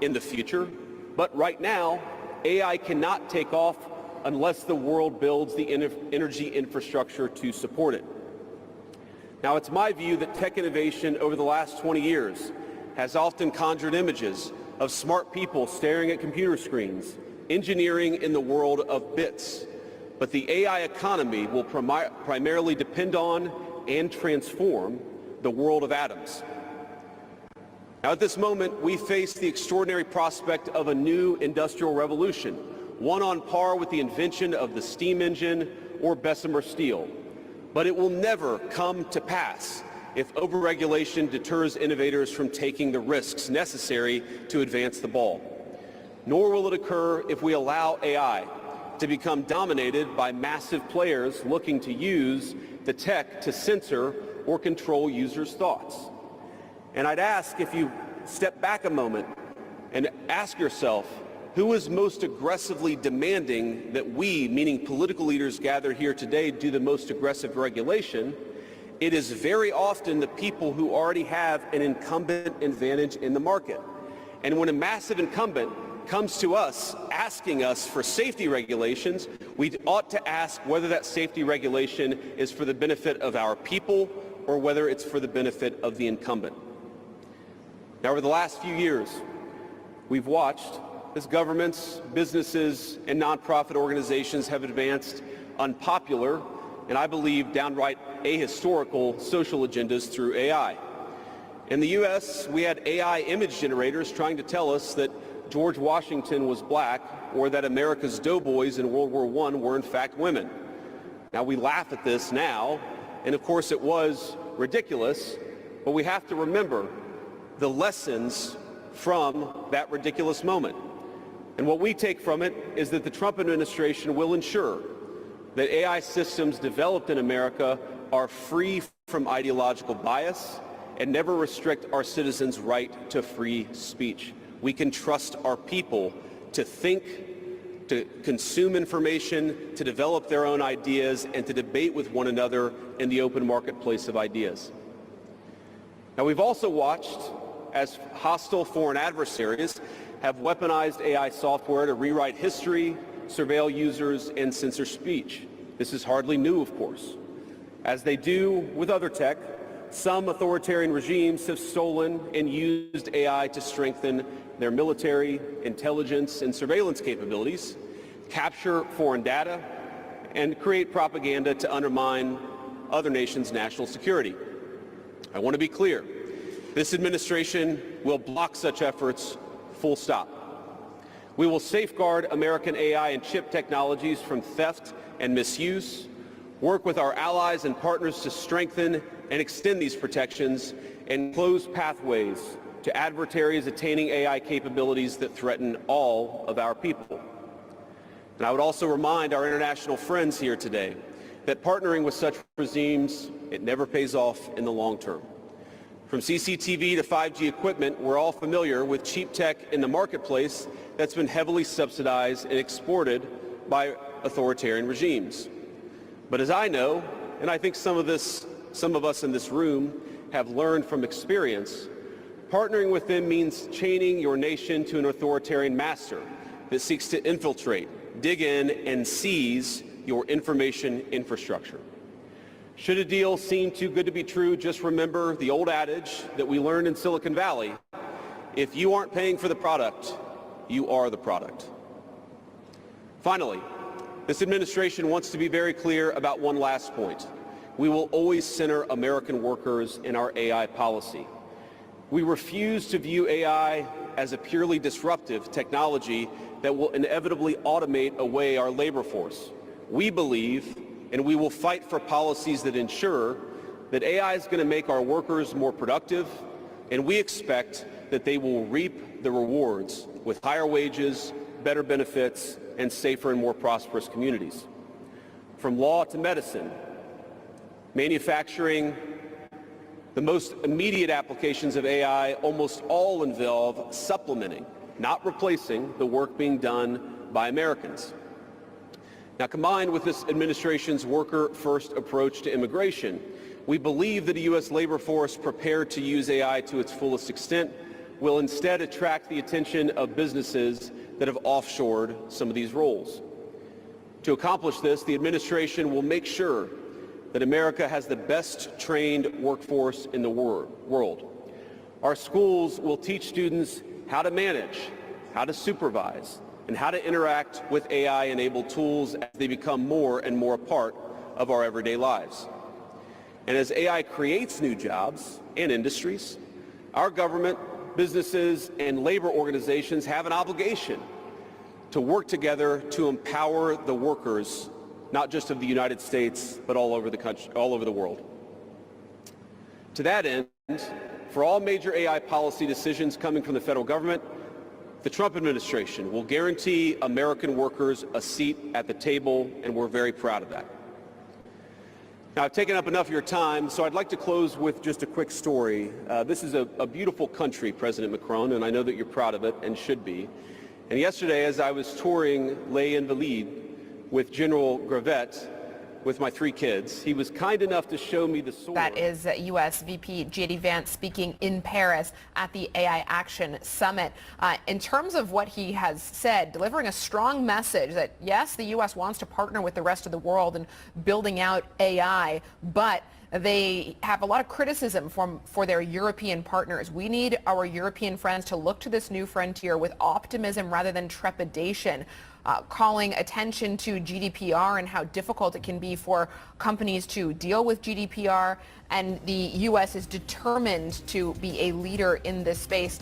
in the future, but right now, AI cannot take off unless the world builds the energy infrastructure to support it. Now, it's my view that tech innovation over the last 20 years has often conjured images of smart people staring at computer screens, engineering in the world of bits. But the AI economy will primarily depend on and transform the world of atoms. Now, at this moment, we face the extraordinary prospect of a new industrial revolution, one on par with the invention of the steam engine or Bessemer steel. But it will never come to pass if overregulation deters innovators from taking the risks necessary to advance the ball. Nor will it occur if we allow AI to become dominated by massive players looking to use the tech to censor or control users' thoughts. And I'd ask, if you step back a moment and ask yourself, who is most aggressively demanding that we, meaning political leaders gathered here today, do the most aggressive regulation? It is very often the people who already have an incumbent advantage in the market. And when a massive incumbent comes to us asking us for safety regulations, we ought to ask whether that safety regulation is for the benefit of our people or whether it's for the benefit of the incumbent. Now, over the last few years, we've watched as governments, businesses, and nonprofit organizations have advanced unpopular and, I believe, downright ahistorical social agendas through AI. In the U.S., we had AI image generators trying to tell us that George Washington was black or that America's doughboys in World War I were in fact women. Now, we laugh at this now, and of course it was ridiculous, but we have to remember the lessons from that ridiculous moment. And what we take from it is that the Trump administration will ensure that AI systems developed in America are free from ideological bias and never restrict our citizens' right to free speech. We can trust our people to think, to consume information, to develop their own ideas, and to debate with one another in the open marketplace of ideas. Now, we've also watched as hostile foreign adversaries have weaponized AI software to rewrite history, surveil users, and censor speech. This is hardly new, of course. As they do with other tech, some authoritarian regimes have stolen and used AI to strengthen their military, intelligence, and surveillance capabilities, capture foreign data, and create propaganda to undermine other nations' national security. I want to be clear. This administration will block such efforts, full stop. We will safeguard American AI and chip technologies from theft and misuse, work with our allies and partners to strengthen and extend these protections, and close pathways to adversaries attaining AI capabilities that threaten all of our people. And I would also remind our international friends here today that partnering with such regimes, it never pays off in the long term. From CCTV to 5G equipment, we're all familiar with cheap tech in the marketplace that's been heavily subsidized and exported by authoritarian regimes. But as I know, and I think some of us in this room have learned from experience, partnering with them means chaining your nation to an authoritarian master that seeks to infiltrate, dig in, and seize your information infrastructure. Should a deal seem too good to be true, just remember the old adage that we learned in Silicon Valley: if you aren't paying for the product, you are the product. Finally, this administration wants to be very clear about one last point. We will always center American workers in our AI policy. We refuse to view AI as a purely disruptive technology that will inevitably automate away our labor force. We believe, and we will fight for policies that ensure that AI is going to make our workers more productive, and we expect that they will reap the rewards with higher wages, better benefits, and safer and more prosperous communities. From law to medicine, manufacturing, the most immediate applications of AI almost all involve supplementing, not replacing, the work being done by Americans. Now, combined with this administration's worker-first approach to immigration, we believe that a U.S. labor force prepared to use AI to its fullest extent will instead attract the attention of businesses that have offshored some of these roles. To accomplish this, the administration will make sure that America has the best trained workforce in the world. Our schools will teach students how to manage, how to supervise, and how to interact with AI-enabled tools as they become more and more a part of our everyday lives. And as AI creates new jobs and industries, our government, businesses, and labor organizations have an obligation to work together to empower the workers, not just of the United States, but all over the country, all over the world. To that end, for all major AI policy decisions coming from the federal government, the Trump administration will guarantee American workers a seat at the table, and we're very proud of that. Now, I've taken up enough of your time, so I'd like to close with just a quick story. This is a beautiful country, President Macron, and I know that you're proud of it and should be. And yesterday, as I was touring Les Invalides with General Gravette, with my 3 kids, he was kind enough to show me the sword. That is U.S. VP J.D. Vance speaking in Paris at the AI Action Summit. In terms of what he has said, delivering a strong message that, yes, the U.S. wants to partner with the rest of the world in building out AI, but they have a lot of criticism for their European partners. We need our European friends to look to this new frontier with optimism rather than trepidation. Calling attention to GDPR and how difficult it can be for companies to deal with GDPR, and the U.S. is determined to be a leader in this space.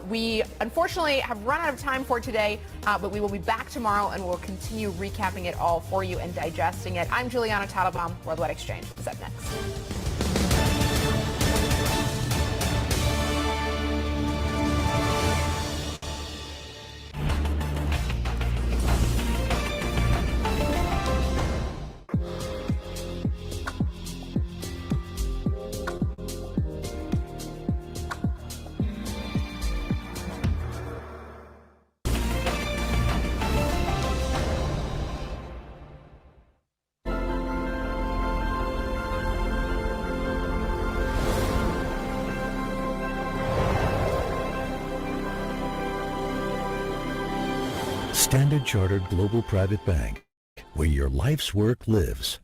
We unfortunately have run out of time for today, but we will be back tomorrow and we'll continue recapping it all for you and digesting it. I'm Juliana Talibaum. Worldwide Exchange is up next. Standard Chartered Global Private Bank, where your life's work lives.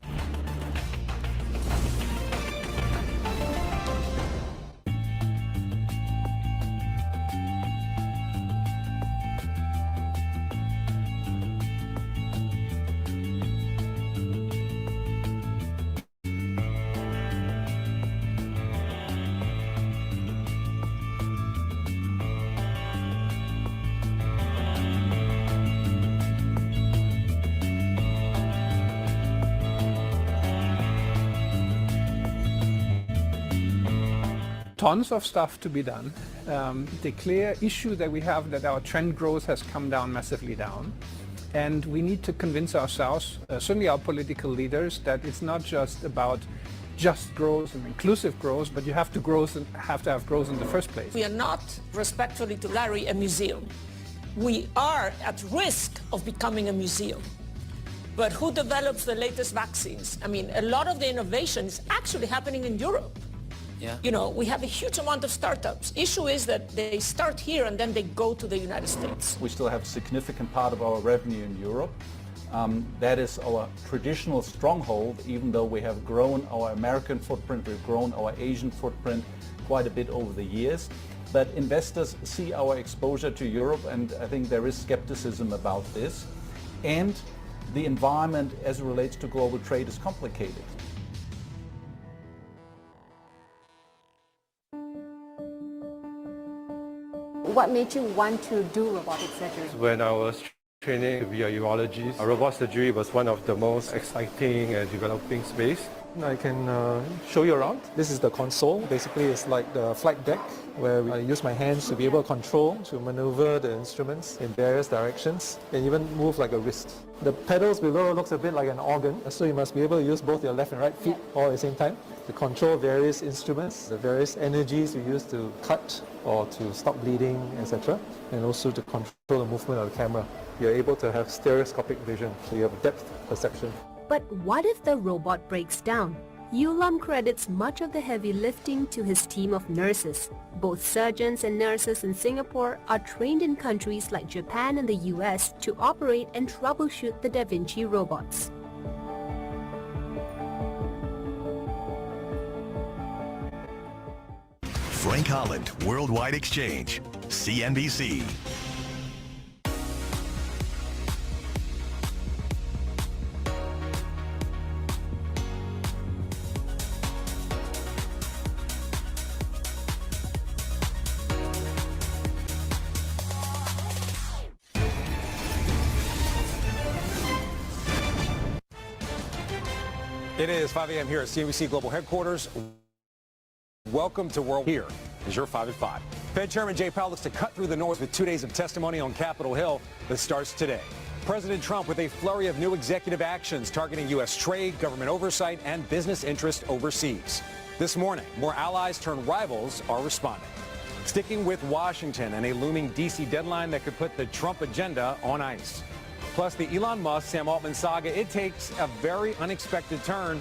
Tons of stuff to be done. The clear issue that we have that our trend growth has come down massively down. And we need to convince ourselves, certainly our political leaders, that it's not just about just growth and inclusive growth, but you have to have growth in the first place. We are not, respectfully to Larry, a museum. We are at risk of becoming a museum. But who develops the latest vaccines? I mean, a lot of the innovation is actually happening in Europe. Yeah. You know, we have a huge amount of startups. Issue is that they start here and then they go to the United States. We still have a significant part of our revenue in Europe. That is our traditional stronghold, even though we have grown our American footprint, we've grown our Asian footprint quite a bit over the years. But investors see our exposure to Europe, and I think there is skepticism about this. And the environment as it relates to global trade is complicated. What made you want to do robotic surgery? When I was training to be a urologist, robot surgery was one of the most exciting and developing space. I can show you around. This is the console. Basically, it's like the flight deck where I use my hands to be able to control, to maneuver the instruments in various directions, and even move like a wrist. The pedals below looks a bit like an organ, so you must be able to use both your left and right feet all at the same time to control various instruments, the various energies you use to cut or to stop bleeding, etc., and also to control the movement of the camera you're able to have stereoscopic vision, so you have depth perception. But what if the robot breaks down? Lam credits much of the heavy lifting to his team of nurses. Both surgeons and nurses in Singapore are trained in countries like Japan and the US to operate and troubleshoot the Da Vinci robots. Frank Holland, Worldwide Exchange, CNBC. It is 5 a.m. here at CNBC Global Headquarters. Welcome to World. Here is your 5 at 5. Fed Chairman Jay Powell looks to cut through the noise with 2 days of testimony on Capitol Hill that starts today. President Trump with a flurry of new executive actions targeting U.S. trade, government oversight, and business interests overseas. This morning, more allies turned rivals are responding. Sticking with Washington and a looming D.C. deadline that could put the Trump agenda on ice. Plus, the Elon Musk-Sam Altman saga, it takes a very unexpected turn.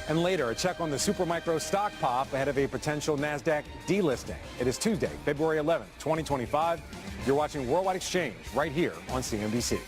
And later, a check on the Supermicro stock pop ahead of a potential NASDAQ delisting. It is Tuesday, February 11th, 2025. You're watching Worldwide Exchange right here on CNBC.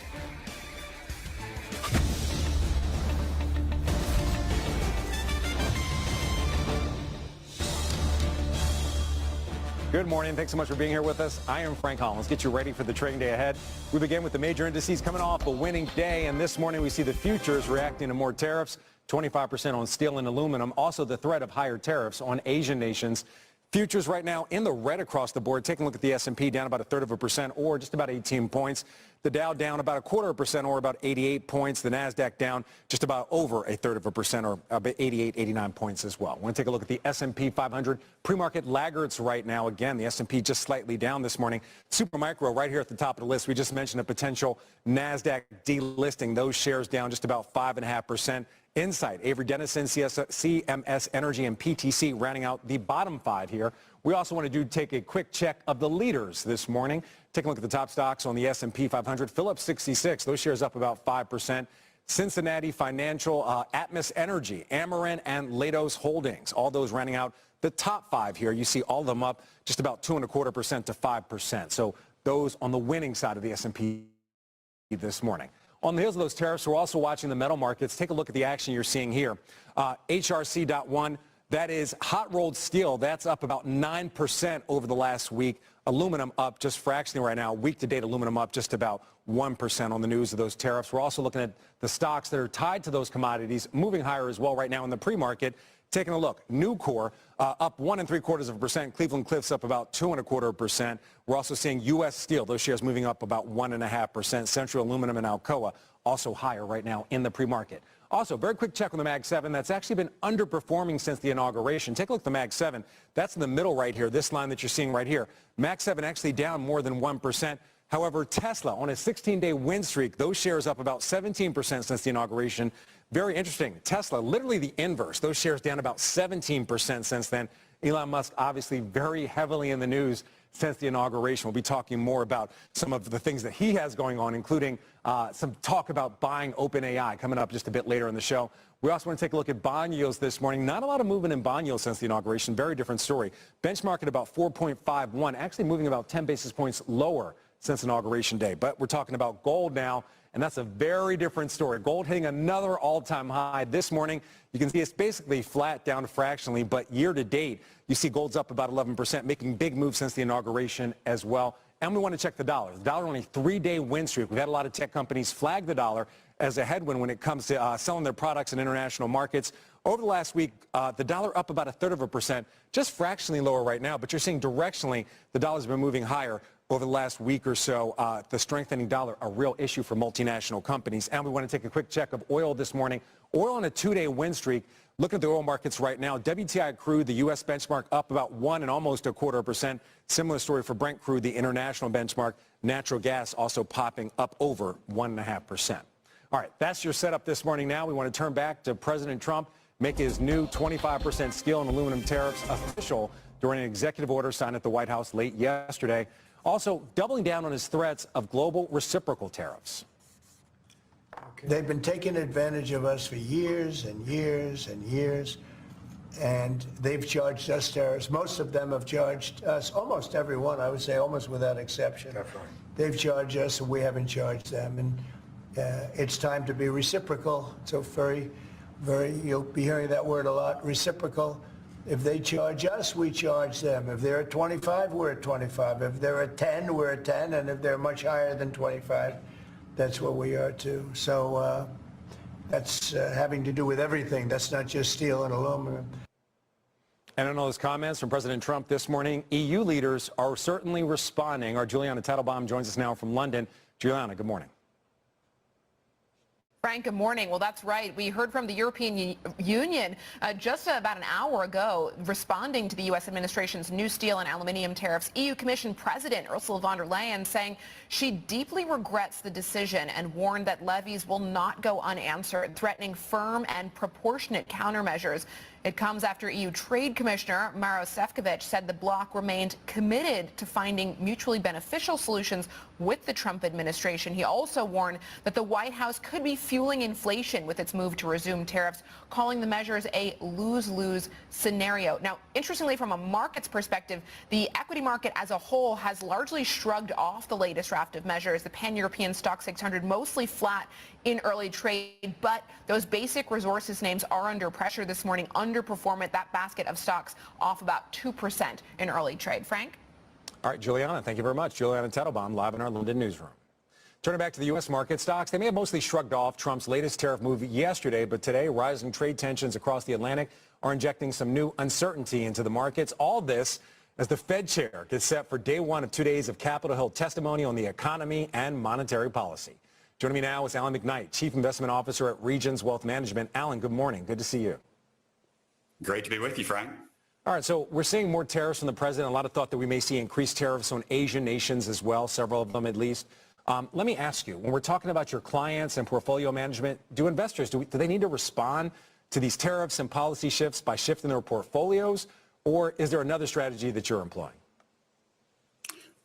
Good morning. Thanks so much for being here with us. I am Frank Holland. Let's get you ready for the trading day ahead. We begin with the major indices coming off a winning day. And this morning we see the futures reacting to more tariffs, 25% on steel and aluminum. Also the threat of higher tariffs on Asian nations. Futures right now in the red across the board. Taking a look at the S&P down about 1/3% or just about 18 points. The Dow down about 1/4% or about 88 points. The NASDAQ down just about over 1/3% or about 88, 89 points as well. I want to take a look at the S&P 500 pre-market laggards right now. Again, the S&P just slightly down this morning. Supermicro right here at the top of the list. We just mentioned a potential NASDAQ delisting. Those shares down just about 5.5%. Insight, Avery Dennison, CMS Energy, and PTC rounding out the bottom 5 here. We also want to take a quick check of the leaders this morning. Take a look at the top stocks on the S&P 500. Phillips 66, those shares up about 5%. Cincinnati Financial, Atmos Energy, Amarin, and Leidos Holdings. All those rounding out the top 5 here. You see all of them up just about 2.25% to 5%. So those on the winning side of the S&P this morning. On the heels of those tariffs, we're also watching the metal markets. Take a look at the action you're seeing here. HRC.1, that is hot rolled steel. That's up about 9% over the last week. Aluminum up just fractionally right now. Week to date, aluminum up just about 1% on the news of those tariffs. We're also looking at the stocks that are tied to those commodities moving higher as well right now in the pre-market. Taking a look, Nucor up 1.75%. Cleveland Cliffs up about 2.25%. We're also seeing U.S. Steel, those shares moving up about 1.5%. Central Aluminum and Alcoa also higher right now in the pre-market. Also, very quick check on the Mag 7. That's actually been underperforming since the inauguration. Take a look at the Mag 7. That's in the middle right here, this line that you're seeing right here. Mag 7 actually down more than 1%. However, Tesla on a 16-day win streak, those shares up about 17% since the inauguration. Very interesting. Tesla, literally the inverse. Those shares down about 17% since then. Elon Musk obviously very heavily in the news since the inauguration. We'll be talking more about some of the things that he has going on, including some talk about buying OpenAI coming up just a bit later in the show. We also want to take a look at bond yields this morning. Not a lot of movement in bond yields since the inauguration. Very different story. Benchmark at about 4.51, actually moving about 10 basis points lower since inauguration day. But we're talking about gold now, and that's a very different story. Gold hitting another all-time high this morning. You can see it's basically flat down fractionally, but year to date, you see gold's up about 11%, making big moves since the inauguration as well. And we want to check the dollar. The dollar on a 3-day win streak. We've had a lot of tech companies flag the dollar as a headwind when it comes to selling their products in international markets. Over the last week, the dollar up about 1/3%, just fractionally lower right now, but you're seeing directionally the dollar's been moving higher over the last week or so. The strengthening dollar, a real issue for multinational companies. And we want to take a quick check of oil this morning. Oil on a 2-day win streak. Looking at the oil markets right now, WTI crude, the U.S. benchmark up about 1 and almost 1/4%. Similar story for Brent crude, the international benchmark. Natural gas also popping up over 1.5%. All right, that's your setup this morning. Now we want to turn back to President Trump, make his new 25% steel and aluminum tariffs official during an executive order signed at the White House late yesterday. Also, doubling down on his threats of global reciprocal tariffs. They've been taking advantage of us for years and years and years, and they've charged us tariffs. Most of them have charged us, almost everyone, I would say, almost without exception. That's right. They've charged us, and we haven't charged them. And it's time to be reciprocal. So you'll be hearing that word a lot, reciprocal. If they charge us, we charge them. If they're at 25, we're at 25. If they're at 10, we're at 10. And if they're much higher than 25, that's what we are too. So that's having to do with everything. That's not just steel and aluminum. And in all those comments from President Trump this morning, EU leaders are certainly responding. Our Juliana Teitelbaum joins us now from London. Juliana, good morning. Frank, good morning. Well, that's right. We heard from the European Union just about an hour ago responding to the U.S. administration's new steel and aluminium tariffs. EU Commission President Ursula von der Leyen saying she deeply regrets the decision and warned that levies will not go unanswered, threatening firm and proportionate countermeasures. It comes after EU Trade Commissioner Maros Sefcovic said the bloc remained committed to finding mutually beneficial solutions with the Trump administration. He also warned that the White House could be fueling inflation with its move to resume tariffs, calling the measures a lose-lose scenario. Now, interestingly, from a market's perspective, the equity market as a whole has largely shrugged off the latest raft of measures. The Pan-European Stock 600 mostly flat in early trade, but those basic resources names are under pressure this morning, underperforming that basket of stocks off about 2% in early trade. Frank? All right, Juliana, thank you very much. Juliana Teitelbaum live in our London newsroom. Turning back to the U.S. market, stocks, they may have mostly shrugged off Trump's latest tariff move yesterday, but today rising trade tensions across the Atlantic are injecting some new uncertainty into the markets. All this as the Fed chair gets set for day one of 2 days of Capitol Hill testimony on the economy and monetary policy. Joining me now is Alan McKnight, Chief Investment Officer at Regions Wealth Management. Alan, good morning. Good to see you. Great to be with you, Frank. All right, so we're seeing more tariffs from the president. A lot of thought that we may see increased tariffs on Asian nations as well, several of them at least. Let me ask you, when we're talking about your clients and portfolio management, do investors, do they need to respond to these tariffs and policy shifts by shifting their portfolios, or is there another strategy that you're employing?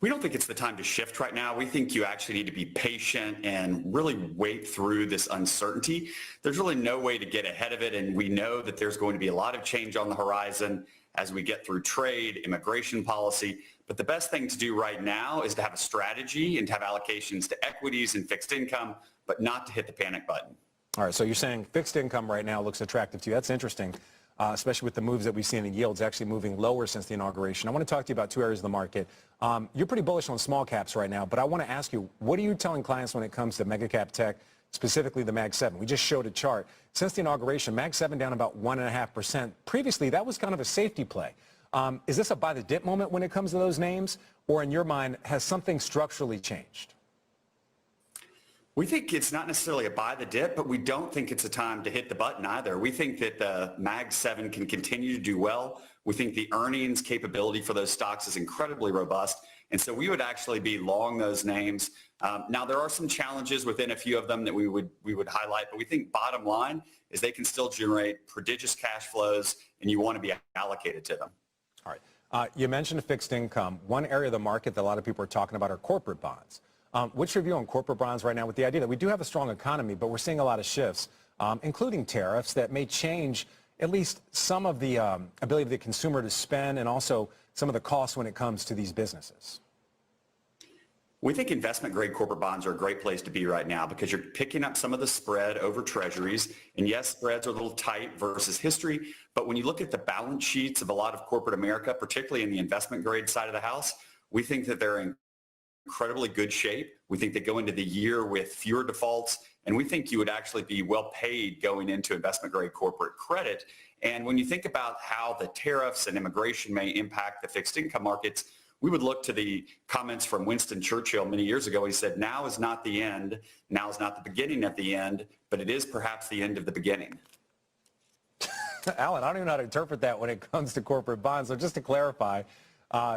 We don't think it's the time to shift right now. We think you actually need to be patient and really wait through this uncertainty. There's really no way to get ahead of it, and we know that there's going to be a lot of change on the horizon as we get through trade, immigration policy. But the best thing to do right now is to have a strategy and to have allocations to equities and fixed income, but not to hit the panic button. All right, so you're saying fixed income right now looks attractive to you. That's interesting, especially with the moves that we've seen in yields actually moving lower since the inauguration. I want to talk to you about two areas of the market. You're pretty bullish on small caps right now, but I want to ask you, what are you telling clients when it comes to mega cap tech, specifically the Mag 7? We just showed a chart. Since the inauguration, Mag 7 down about 1.5%. Previously, that was kind of a safety play. Is this a buy the dip moment when it comes to those names, or in your mind, has something structurally changed? We think it's not necessarily a buy the dip, but we don't think it's a time to hit the button either. We think that the Mag 7 can continue to do well. We think the earnings capability for those stocks is incredibly robust. And so we would actually be long those names. Now, there are some challenges within a few of them that we would highlight, but we think bottom line is they can still generate prodigious cash flows, and you want to be allocated to them. All right. You mentioned fixed income. One area of the market that a lot of people are talking about are corporate bonds. What's your view on corporate bonds right now with the idea that we do have a strong economy, but we're seeing a lot of shifts, including tariffs that may change at least some of the ability of the consumer to spend and also some of the costs when it comes to these businesses? We think investment-grade corporate bonds are a great place to be right now because you're picking up some of the spread over treasuries. And yes, spreads are a little tight versus history. But when you look at the balance sheets of a lot of corporate America, particularly in the investment-grade side of the house, we think that they're in incredibly good shape. We think they go into the year with fewer defaults. And we think you would actually be well paid going into investment-grade corporate credit. And when you think about how the tariffs and immigration may impact the fixed income markets, we would look to the comments from Winston Churchill many years ago. He said, now is not the end, now is not the beginning of the end, but it is perhaps the end of the beginning. Alan, I don't even know how to interpret that when it comes to corporate bonds. So just to clarify,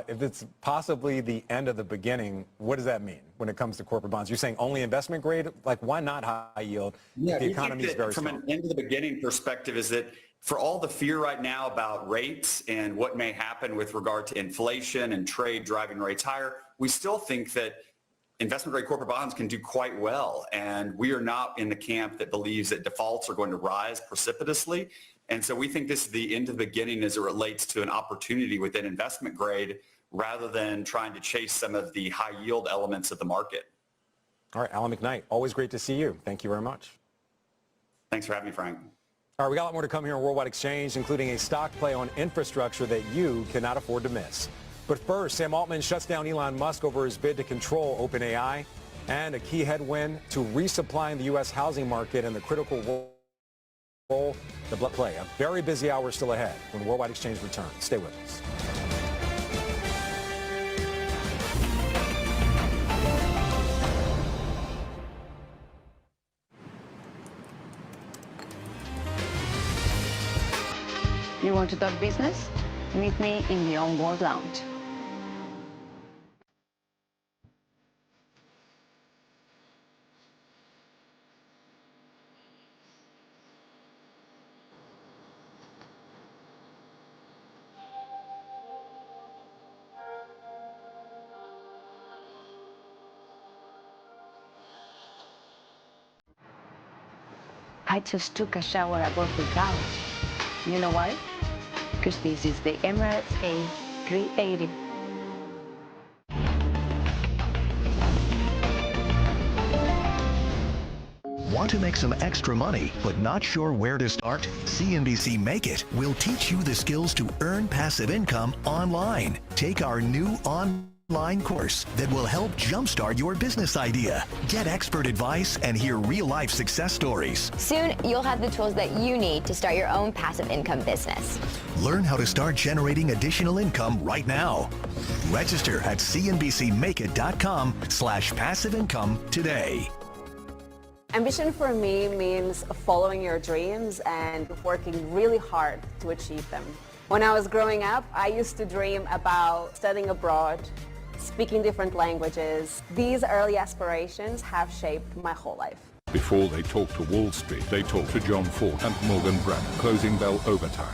if it's possibly the end of the beginning, what does that mean when it comes to corporate bonds? You're saying only investment grade? Like, why not high yield? Yeah, the economy is very from strong. An end of the beginning perspective is that For all the fear right now about rates and what may happen with regard to inflation and trade driving rates higher, we still think that investment-grade corporate bonds can do quite well. And we are not in the camp that believes that defaults are going to rise precipitously. And so we think this is the end of the beginning as it relates to an opportunity within investment grade rather than trying to chase some of the high yield elements of the market. All right, Alan McKnight, always great to see you. Thank you very much. Thanks for having me, Frank. All right, we got a lot more to come here on Worldwide Exchange, including a stock play on infrastructure that you cannot afford to miss. But first, Sam Altman shuts down Elon Musk over his bid to control OpenAI, and a key headwind to resupplying the U.S. housing market and the critical role the play. A very busy hour still ahead when Worldwide Exchange returns. Stay with us. You want to talk business? Meet me in the On-Board Lounge. I just took a shower above the couch. You know why? Because this is the Emirates A380. Want to make some extra money, but not sure where to start? CNBC Make It will teach you the skills to earn passive income online. Take our new online course that will help jumpstart your business idea. Get expert advice and hear real-life success stories. Soon, you'll have the tools that you need to start your own passive income business. Learn how to start generating additional income right now. Register at cnbcmakeit.com/passive income today. Ambition for me means following your dreams and working really hard to achieve them. When I was growing up, I used to dream about studying abroad, speaking different languages. These early aspirations have shaped my whole life. Before they talk to Wall Street, they talk to John Ford and Morgan Brandt. Closing bell overtime.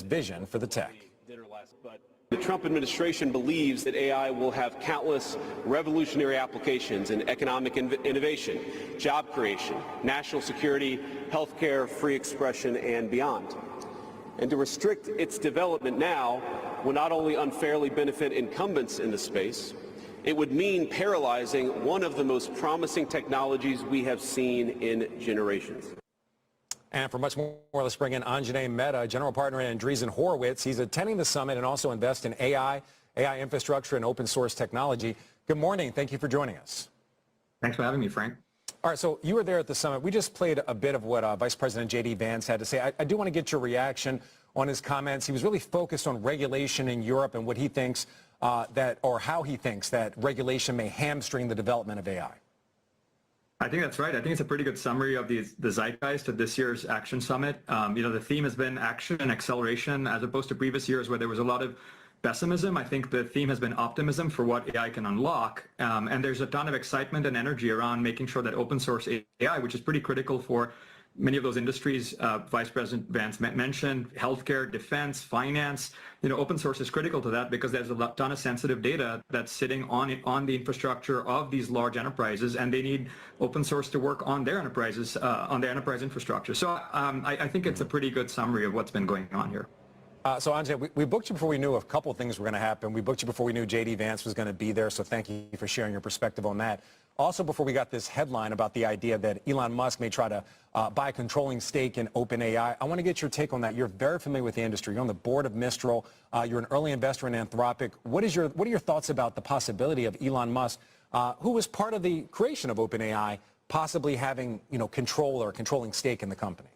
Vision for the tech. The Trump administration believes that AI will have countless revolutionary applications in economic innovation, job creation, national security, healthcare, free expression, and beyond. And to restrict its development now will not only unfairly benefit incumbents in the space, it would mean paralyzing one of the most promising technologies we have seen in generations. And for much more, let's bring in Anjane Mehta, general partner at Andreessen Horowitz. He's attending the summit and also invests in AI infrastructure, and open source technology. Good morning. Thank you for joining us. Thanks for having me, Frank. All right, so you were there at the summit. We just played a bit of what Vice President J.D. Vance had to say. I do want to get your reaction on his comments. He was really focused on regulation in Europe and what he thinks how he thinks that regulation may hamstring the development of AI. I think that's right. I think it's a pretty good summary of the zeitgeist of this year's Action Summit. The theme has been action and acceleration as opposed to previous years where there was a lot of pessimism. I think the theme has been optimism for what AI can unlock. And there's a ton of excitement and energy around making sure that open source AI, which is pretty critical for many of those industries Vice President Vance mentioned, healthcare, defense, finance. Open source is critical to that because there's a ton of sensitive data that's sitting on the infrastructure of these large enterprises, and they need open source to work on their enterprises, on their enterprise infrastructure. So I think it's a pretty good summary of what's been going on here. So Anjay, we booked you before we knew a couple of things were going to happen. We booked you before we knew J.D. Vance was going to be there, so thank you for sharing your perspective on that. Also, before we got this headline about the idea that Elon Musk may try to buy a controlling stake in OpenAI, I want to get your take on that. You're very familiar with the industry. You're on the board of Mistral. You're an early investor in Anthropic. What are your thoughts about the possibility of Elon Musk, who was part of the creation of OpenAI, possibly having control or a controlling stake in the company?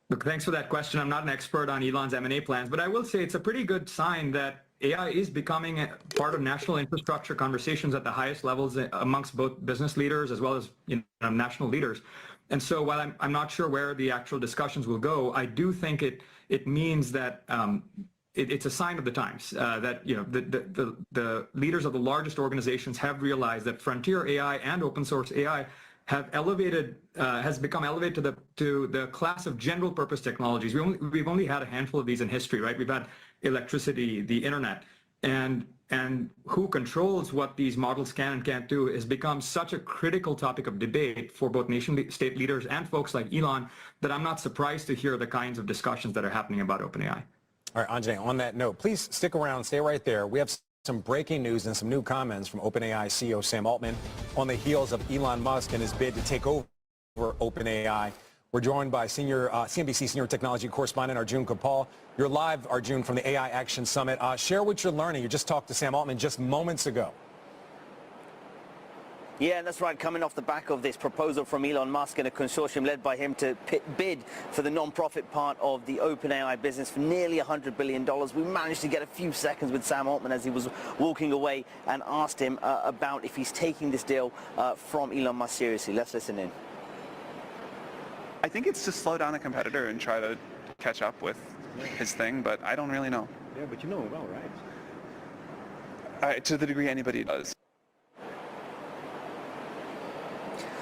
Look, thanks for that question. I'm not an expert on Elon's M&A plans, but I will say it's a pretty good sign that AI is becoming a part of national infrastructure conversations at the highest levels amongst both business leaders as well as national leaders. And so while I'm not sure where the actual discussions will go, I do think it means that it's a sign of the times that the leaders of the largest organizations have realized that frontier AI and open source AI has become elevated to the class of general purpose technologies. We've only had a handful of these in history, right? We've had electricity, the internet, and who controls what these models can and can't do has become such a critical topic of debate for both nation-state leaders and folks like Elon that I'm not surprised to hear the kinds of discussions that are happening about OpenAI. All right, Anjay, on that note, please stick around, stay right there. We have some breaking news and some new comments from OpenAI CEO Sam Altman on the heels of Elon Musk and his bid to take over OpenAI. We're joined by CNBC senior technology correspondent Arjun Gopal. You're live, Arjun, from the AI Action Summit. Share what you're learning. You just talked to Sam Altman just moments ago. Yeah, that's right. Coming off the back of this proposal from Elon Musk and a consortium led by him to bid for the non-profit part of the OpenAI business for nearly $100 billion, we managed to get a few seconds with Sam Altman as he was walking away and asked him about if he's taking this deal from Elon Musk seriously. Let's listen in. I think it's to slow down a competitor and try to catch up with his thing, but I don't really know. Yeah, but you know him well, right? To the degree anybody does.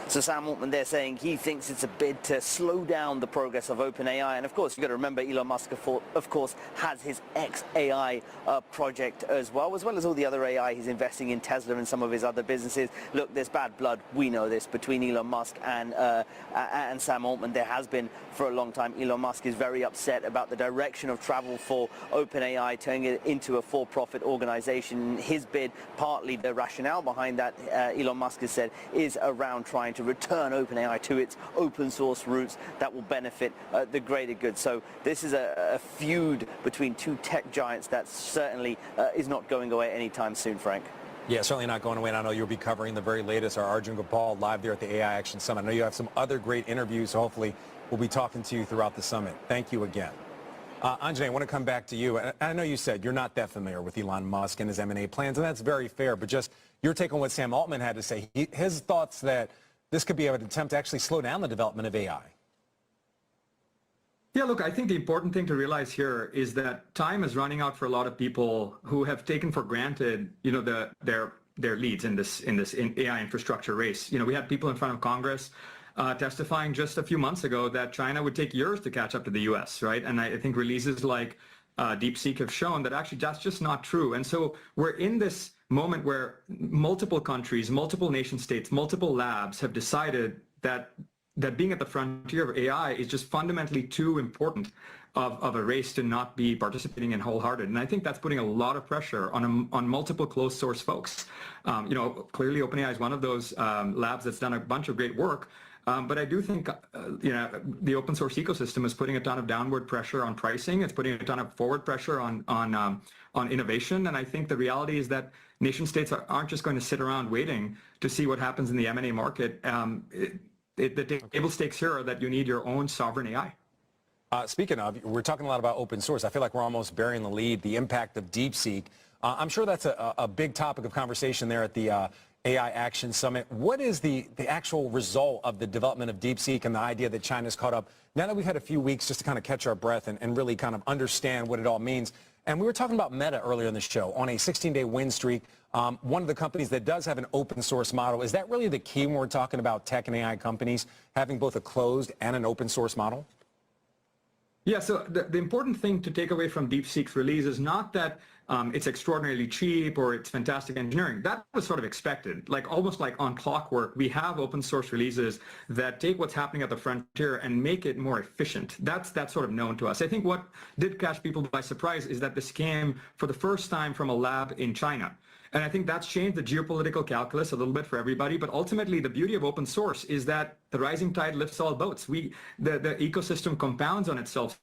So Sam Altman there saying he thinks it's a bid to slow down the progress of OpenAI. And of course, you've got to remember Elon Musk, of course, has his XAI project as well as all the other AI he's investing in, Tesla and some of his other businesses. Look, there's bad blood. We know this between Elon Musk and Sam Altman. There has been for a long time. Elon Musk is very upset about the direction of travel for OpenAI, turning it into a for-profit organization. His bid, partly the rationale behind that, Elon Musk has said, is around trying to return OpenAI to its open source roots that will benefit the greater good. So this is a feud between two tech giants that certainly is not going away anytime soon, Frank. Yeah, certainly not going away, and I know you'll be covering the very latest. Our Arjun Gopal live there at the AI Action Summit. I know you have some other great interviews, so hopefully we'll be talking to you throughout the summit. Thank you again. Anjay, I want to come back to you. I know you said you're not that familiar with Elon Musk and his M&A plans, and that's very fair, but just your take on what Sam Altman had to say, his thoughts that this could be an attempt to actually slow down the development of AI. Yeah, look, I think the important thing to realize here is that time is running out for a lot of people who have taken for granted, their leads in this AI infrastructure race. We had people in front of Congress testifying just a few months ago that China would take years to catch up to the U.S., right? And I think releases like DeepSeek have shown that actually that's just not true. And so we're in this moment where multiple countries, multiple nation states, multiple labs have decided that being at the frontier of AI is just fundamentally too important of a race to not be participating in wholehearted. And I think that's putting a lot of pressure on multiple closed source folks. Clearly OpenAI is one of those labs that's done a bunch of great work. But I do think, the open source ecosystem is putting a ton of downward pressure on pricing. It's putting a ton of forward pressure on innovation. And I think the reality is that nation states aren't just going to sit around waiting to see what happens in the M&A market. The table stakes here are that you need your own sovereign AI. Speaking of, we're talking a lot about open source. I feel like we're almost burying the lead, the impact of DeepSeek. I'm sure that's a big topic of conversation there at the AI Action Summit. What is the actual result of the development of DeepSeek and the idea that China's caught up? Now that we've had a few weeks just to kind of catch our breath and really kind of understand what it all means, And we were talking about Meta earlier in the show on a 16-day win streak. One of the companies that does have an open source model. Is that really the key when we're talking about tech and AI companies, having both a closed and an open source model? Yeah, so the important thing to take away from DeepSeek's release is not that it's extraordinarily cheap or it's fantastic engineering. That was sort of expected. Like almost like on clockwork, we have open source releases that take what's happening at the frontier and make it more efficient. That's sort of known to us. I think what did catch people by surprise is that this came for the first time from a lab in China. And I think that's changed the geopolitical calculus a little bit for everybody. But ultimately, the beauty of open source is that the rising tide lifts all boats. The ecosystem compounds on itself.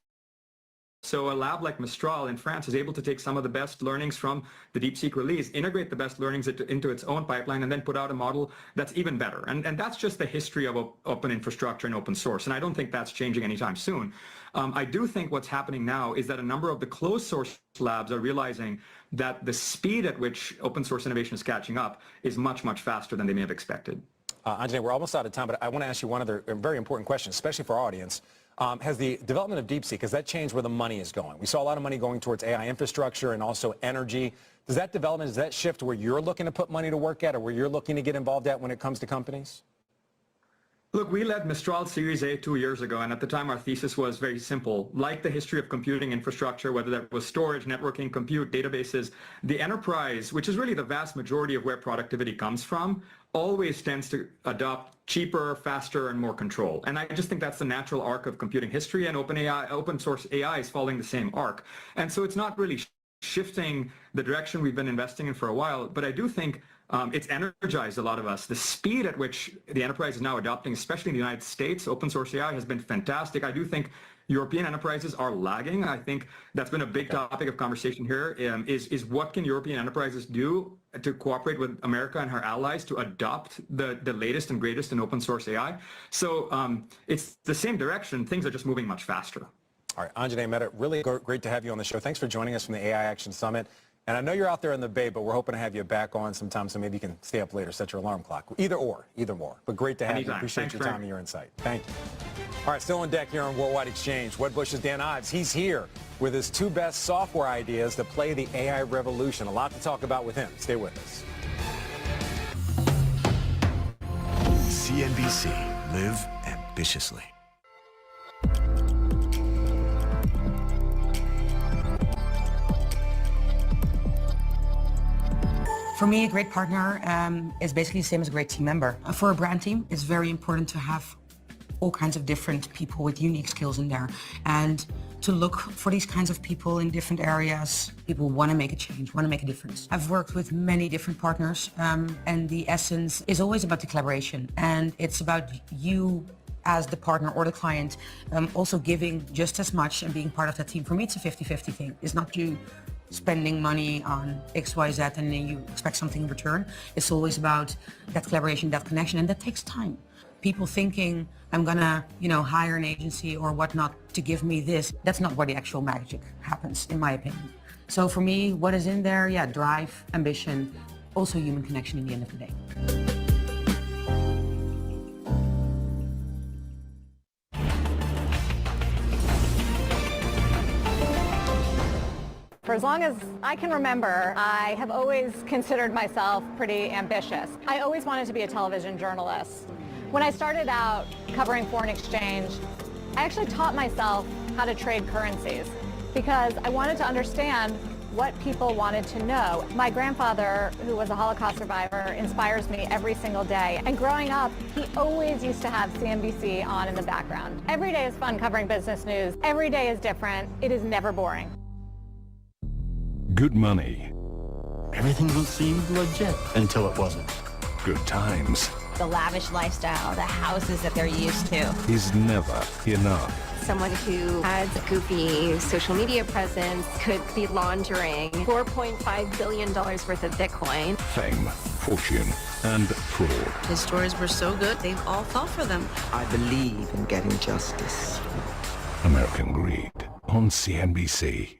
So a lab like Mistral in France is able to take some of the best learnings from the DeepSeek release, integrate the best learnings into its own pipeline, and then put out a model that's even better. And that's just the history of open infrastructure and open source. And I don't think that's changing anytime soon. I do think what's happening now is that a number of the closed source labs are realizing that the speed at which open source innovation is catching up is much, much faster than they may have expected. Anjane, we're almost out of time, but I want to ask you one other very important question, especially for our audience. Has the development of DeepSeek, has that changed where the money is going? We saw a lot of money going towards AI infrastructure and also energy. Does that development, does that shift where you're looking to put money to work at or where you're looking to get involved at when it comes to companies? Look, we led Mistral Series A 2 years ago, and at the time our thesis was very simple. Like the history of computing infrastructure, whether that was storage, networking, compute, databases, the enterprise, which is really the vast majority of where productivity comes from, always tends to adopt cheaper, faster, and more control. And I just think that's the natural arc of computing history, and open source AI is following the same arc. And so it's not really shifting the direction we've been investing in for a while, but I do think it's energized a lot of us. The speed at which the enterprise is now adopting, especially in the United States, open source AI has been fantastic. I do think European enterprises are lagging. I think that's been a big topic of conversation here, is what can European enterprises do to cooperate with America and her allies to adopt the latest and greatest in open source AI. So it's the same direction. Things are just moving much faster. All right, Anjane Mehta, really great to have you on the show. Thanks for joining us from the AI Action Summit. And I know you're out there in the Bay, but we're hoping to have you back on sometime, so maybe you can stay up later, set your alarm clock. Either more. But great to have you. Appreciate your time and your insight. Thank you. All right, still on deck here on Worldwide Exchange. Wedbush's Dan Ives. He's here with his 2 best software ideas to play the AI revolution. A lot to talk about with him. Stay with us. CNBC. Live ambitiously. For me, a great partner is basically the same as a great team member. For a brand team, it's very important to have all kinds of different people with unique skills in there, and to look for these kinds of people in different areas. People want to make a change, want to make a difference. I've worked with many different partners, and the essence is always about the collaboration, and it's about you as the partner or the client also giving just as much and being part of that team. For me, it's a 50-50 thing. It's not you spending money on X, Y, Z, and then you expect something in return. It's always about that collaboration, that connection, and that takes time. People thinking, I'm gonna, hire an agency or whatnot to give me this. That's not where the actual magic happens, in my opinion. So for me, what is in there? Yeah, drive, ambition, also human connection in the end of the day. For as long as I can remember, I have always considered myself pretty ambitious. I always wanted to be a television journalist. When I started out covering foreign exchange, I actually taught myself how to trade currencies because I wanted to understand what people wanted to know. My grandfather, who was a Holocaust survivor, inspires me every single day. And growing up, he always used to have CNBC on in the background. Every day is fun covering business news. Every day is different. It is never boring. Good money. Everything seemed legit until it wasn't. Good times. The lavish lifestyle, the houses that they're used to. Is never enough. Someone who has a goofy social media presence could be laundering $4.5 billion worth of Bitcoin. Fame, fortune, and fraud. His stories were so good, they all fell for them. I believe in getting justice. American Greed on CNBC.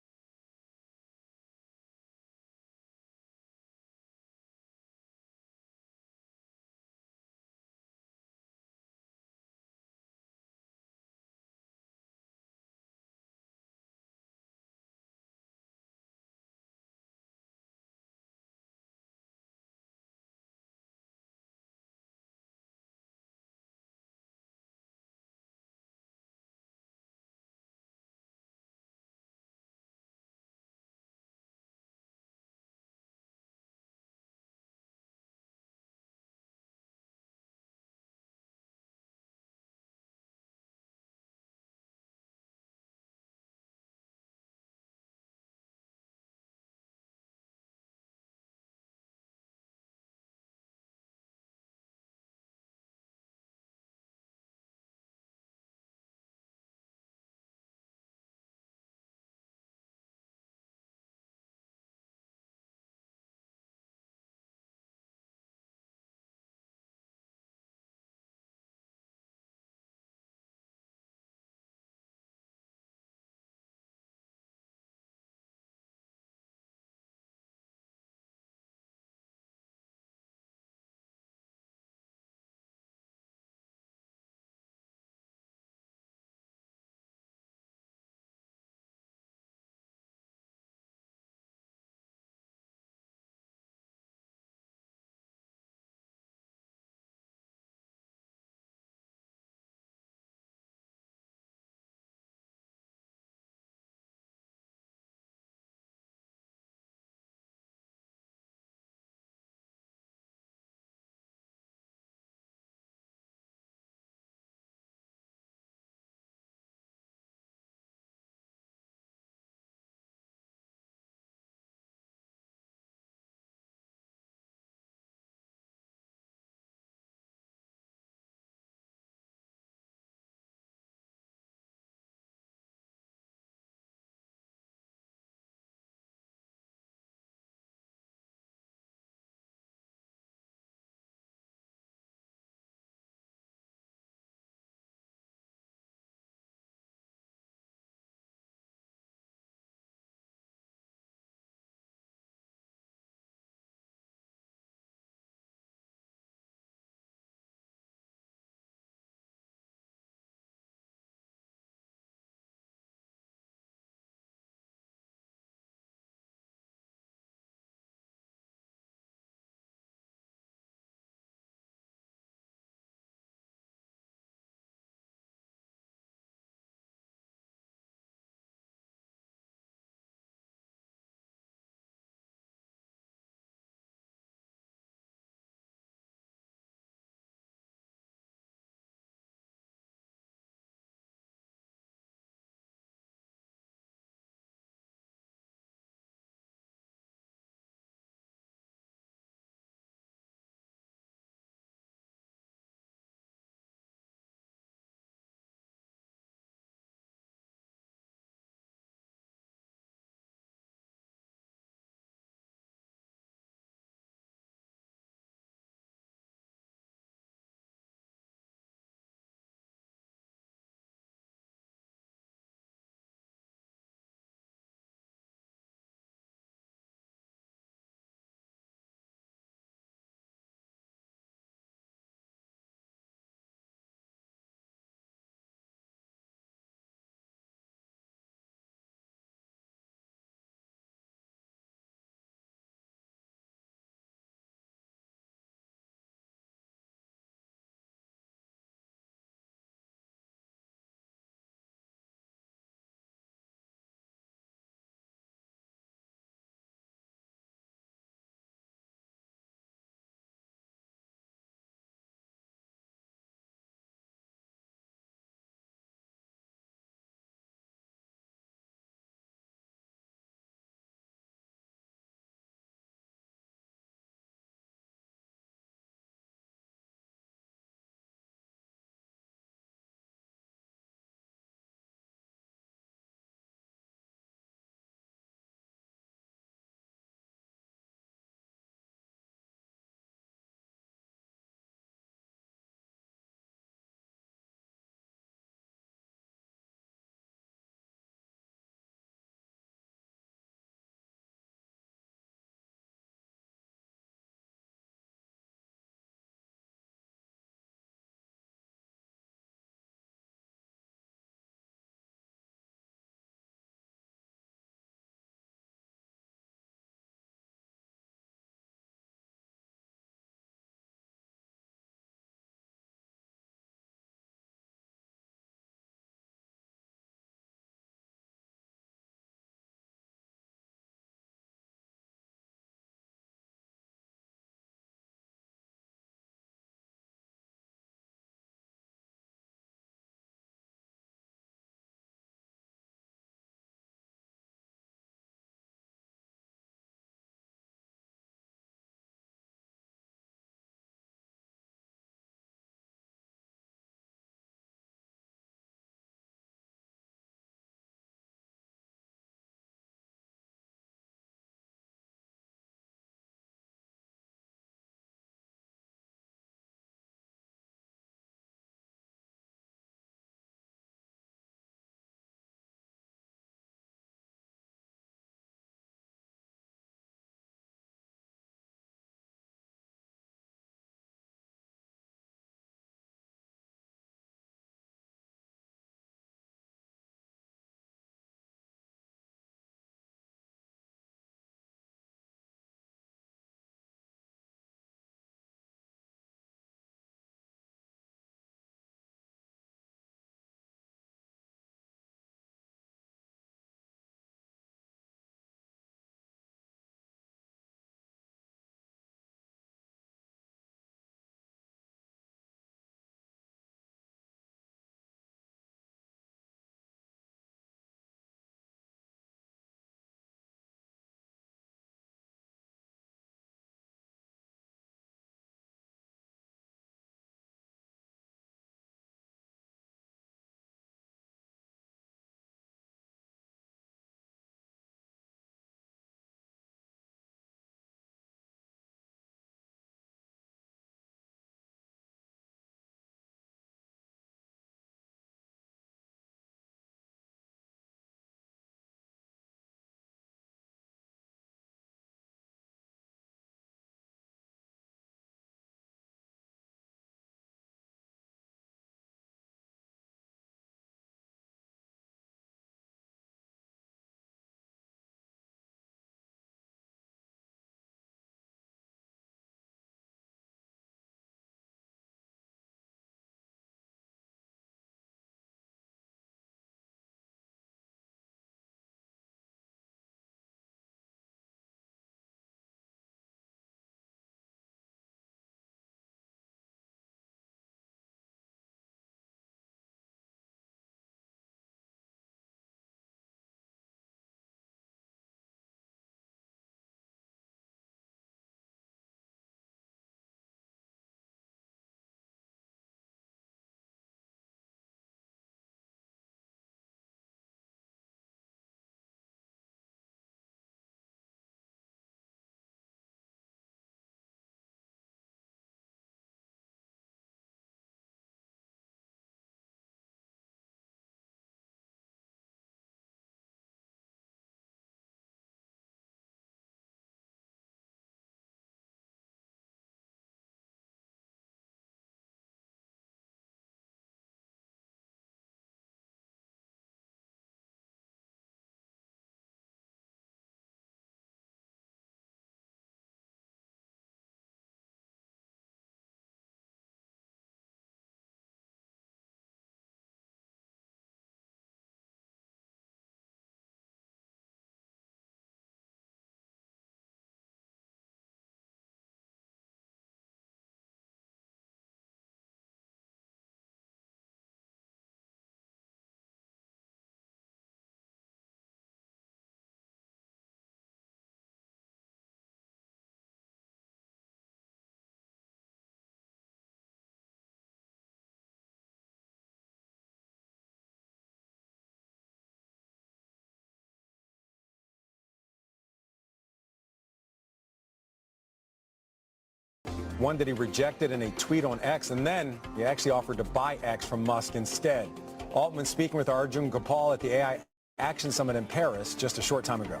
one that he rejected in a tweet on X, and then he actually offered to buy X from Musk instead. Altman speaking with Arjun Gopal at the AI Action Summit in Paris just a short time ago.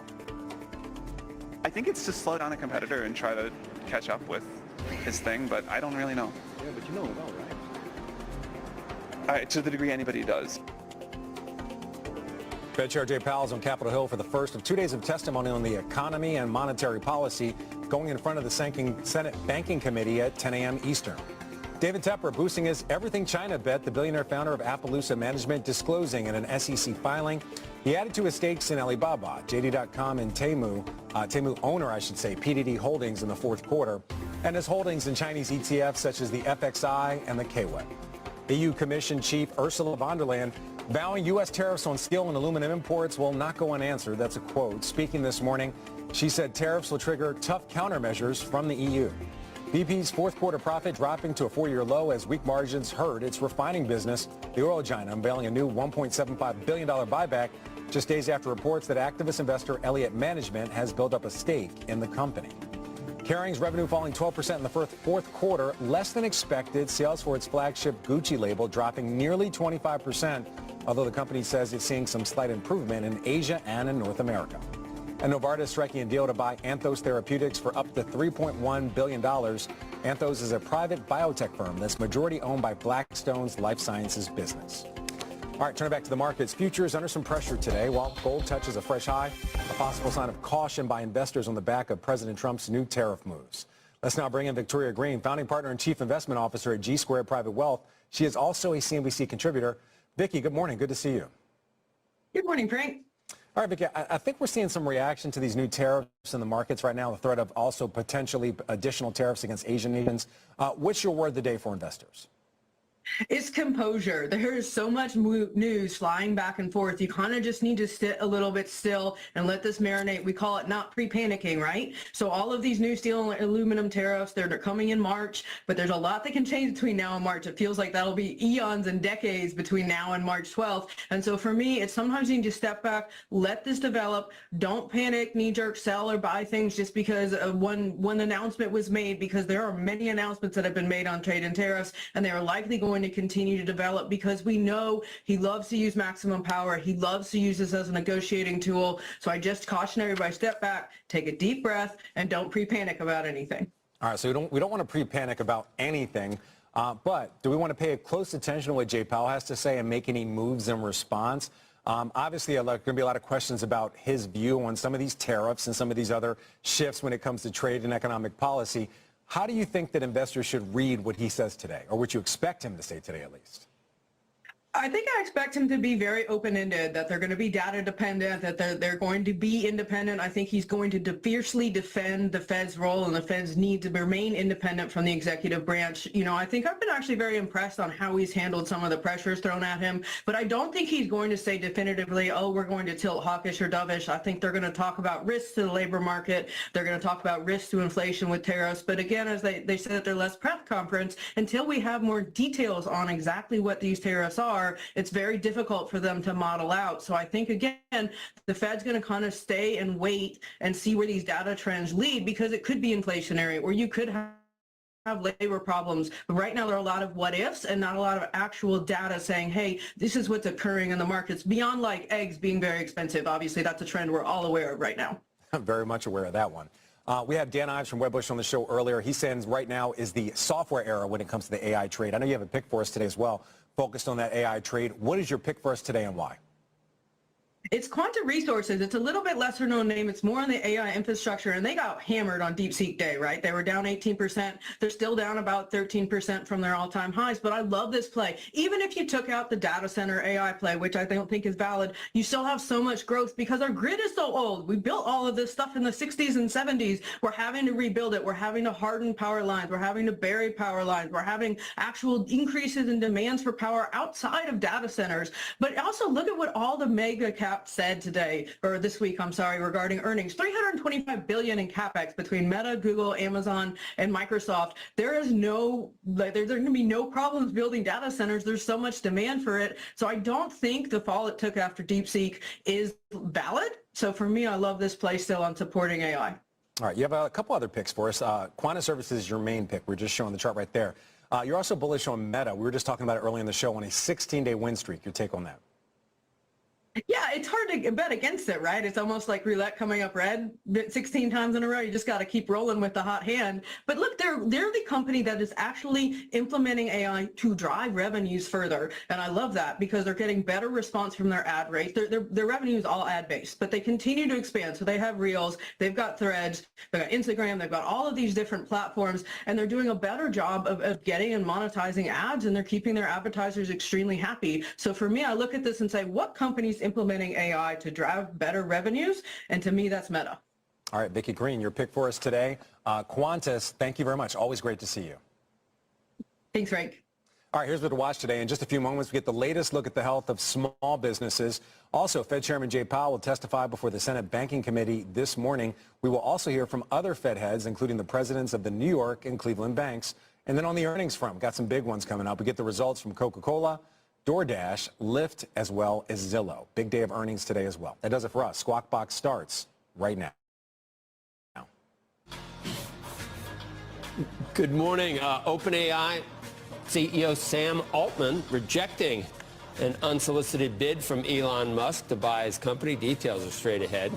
I think it's to slow down a competitor and try to catch up with his thing, but I don't really know. Yeah, but you know it well, right? To the degree anybody does. Fed Chair Jay Powell is on Capitol Hill for the first of 2 days of testimony on the economy and monetary policy, going in front of the Senate Banking Committee at 10 a.m. Eastern. David Tepper boosting his Everything China bet, the billionaire founder of Appaloosa Management, disclosing in an SEC filing he added to his stakes in Alibaba, JD.com, and Temu owner, I should say, PDD Holdings in the fourth quarter, and his holdings in Chinese ETFs such as the FXI and the KWEB. EU Commission Chief Ursula von der Leyen vowing U.S. tariffs on steel and aluminum imports will not go unanswered. That's a quote. Speaking this morning, she said tariffs will trigger tough countermeasures from the EU. BP's fourth quarter profit dropping to a 4-year low as weak margins hurt its refining business. The oil giant unveiling a new $1.75 billion buyback just days after reports that activist investor Elliott Management has built up a stake in the company. Kering's revenue falling 12% in the fourth quarter, less than expected. Sales for its flagship Gucci label dropping nearly 25%, although the company says it's seeing some slight improvement in Asia and in North America. And Novartis striking a deal to buy Anthos Therapeutics for up to $3.1 billion. Anthos is a private biotech firm that's majority owned by Blackstone's life sciences business. All right, turn it back to the markets. Futures under some pressure today while gold touches a fresh high, a possible sign of caution by investors on the back of President Trump's new tariff moves. Let's now bring in Victoria Green, founding partner and chief investment officer at G Squared Private Wealth. She is also a CNBC contributor. Vicki, good morning. Good to see you. Good morning, Frank. All right, Vicki, I think we're seeing some reaction to these new tariffs in the markets right now, the threat of also potentially additional tariffs against Asian nations. What's your word of the day for investors? It's composure. There is so much news flying back and forth. You kind of just need to sit a little bit still and let this marinate. We call it not pre-panicking, right? So all of these new steel and aluminum tariffs, they're coming in March, but there's a lot that can change between now and March. It feels like that'll be eons and decades between now and March 12th. And so for me, it's sometimes you need to step back, let this develop. Don't panic, knee-jerk sell or buy things just because one announcement was made, because there are many announcements that have been made on trade and tariffs, and they are likely going to continue to develop because we know he loves to use maximum power. He loves to use this as a negotiating tool. So I just caution everybody, step back, take a deep breath, and don't pre-panic about anything. All right, so we don't want to pre-panic about anything, but do we want to pay close attention to what Jay Powell has to say and make any moves in response? Obviously, there are going to be a lot of questions about his view on some of these tariffs and some of these other shifts when it comes to trade and economic policy. How do you think that investors should read what he says today, or what you expect him to say today at least? I think I expect him to be very open-ended, that they're going to be data dependent, that they're going to be independent. I think he's going to fiercely defend the Fed's role and the Fed's need to remain independent from the executive branch. You know, I think I've been actually very impressed on how he's handled some of the pressures thrown at him, but I don't think he's going to say definitively, oh, we're going to tilt hawkish or dovish. I think they're going to talk about risks to the labor market. They're going to talk about risks to inflation with tariffs. But again, as they said at their last press conference, until we have more details on exactly what these tariffs are, it's very difficult for them to model out. So I think, again, the Fed's going to kind of stay and wait and see where these data trends lead, because it could be inflationary, or you could have labor problems. But right now there are a lot of what ifs and not a lot of actual data saying, hey, this is what's occurring in the markets, beyond like eggs being very expensive. Obviously, that's a trend we're all aware of right now. I'm very much aware of that one. We had Dan Ives from Wedbush on the show earlier. He says right now is the software era when it comes to the AI trade. I know you have a pick for us today as well, focused on that AI trade. What is your pick for us today and why? It's Quanta Resources. It's a little bit lesser known name. It's more on the AI infrastructure, and they got hammered on DeepSeek Day, right? They were down 18%. They're still down about 13% from their all-time highs, but I love this play. Even if you took out the data center AI play, which I don't think is valid, you still have so much growth because our grid is so old. We built all of this stuff in the 60s and 70s. We're having to rebuild it. We're having to harden power lines. We're having to bury power lines. We're having actual increases in demands for power outside of data centers. But also look at what all the mega cap said today, or this week, I'm sorry, regarding earnings. $325 billion in capex between Meta, Google, Amazon, and Microsoft. There's going to be no problems building data centers. There's so much demand for it. So I don't think the fall it took after DeepSeek is valid. So for me, I love this play still on supporting AI. All right, you have a couple other picks for us. Quanta Services is your main pick. We're just showing the chart right there. You're also bullish on Meta. We were just talking about it earlier in the show on a 16-day win streak. Your take on that? Yeah, it's hard to bet against it, right? It's almost like roulette coming up red 16 times in a row. You just got to keep rolling with the hot hand. But look, they're the company that is actually implementing AI to drive revenues further. And I love that because they're getting better response from their ad rates. Their revenue is all ad-based, but they continue to expand. So they have Reels, they've got Threads, they've got Instagram, they've got all of these different platforms, and they're doing a better job of getting and monetizing ads, and they're keeping their advertisers extremely happy. So for me, I look at this and say, what companies implementing AI to drive better revenues? And to me, that's Meta. All right, Vicki Green, your pick for us today. Qantas, thank you very much. Always great to see you. Thanks, Frank. All right, here's what to watch today. In just a few moments, we get the latest look at the health of small businesses. Also, Fed Chairman Jay Powell will testify before the Senate Banking Committee this morning. We will also hear from other Fed heads, including the presidents of the New York and Cleveland banks. And then on the earnings front, got some big ones coming up. We get the results from Coca-Cola, DoorDash, Lyft, as well as Zillow. Big day of earnings today as well. That does it for us. Squawk Box starts right now. Good morning. OpenAI CEO Sam Altman rejecting an unsolicited bid from Elon Musk to buy his company. Details are straight ahead.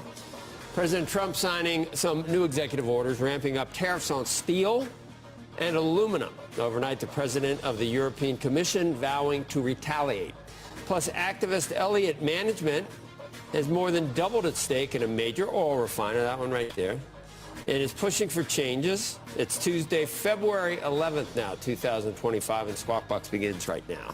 President Trump signing some new executive orders ramping up tariffs on steel and aluminum. Overnight, the president of the European Commission vowing to retaliate. Plus, activist Elliott Management has more than doubled its stake in a major oil refiner, that one right there. It is pushing for changes. It's Tuesday, February 11th now, 2025, and Squawk Box begins right now.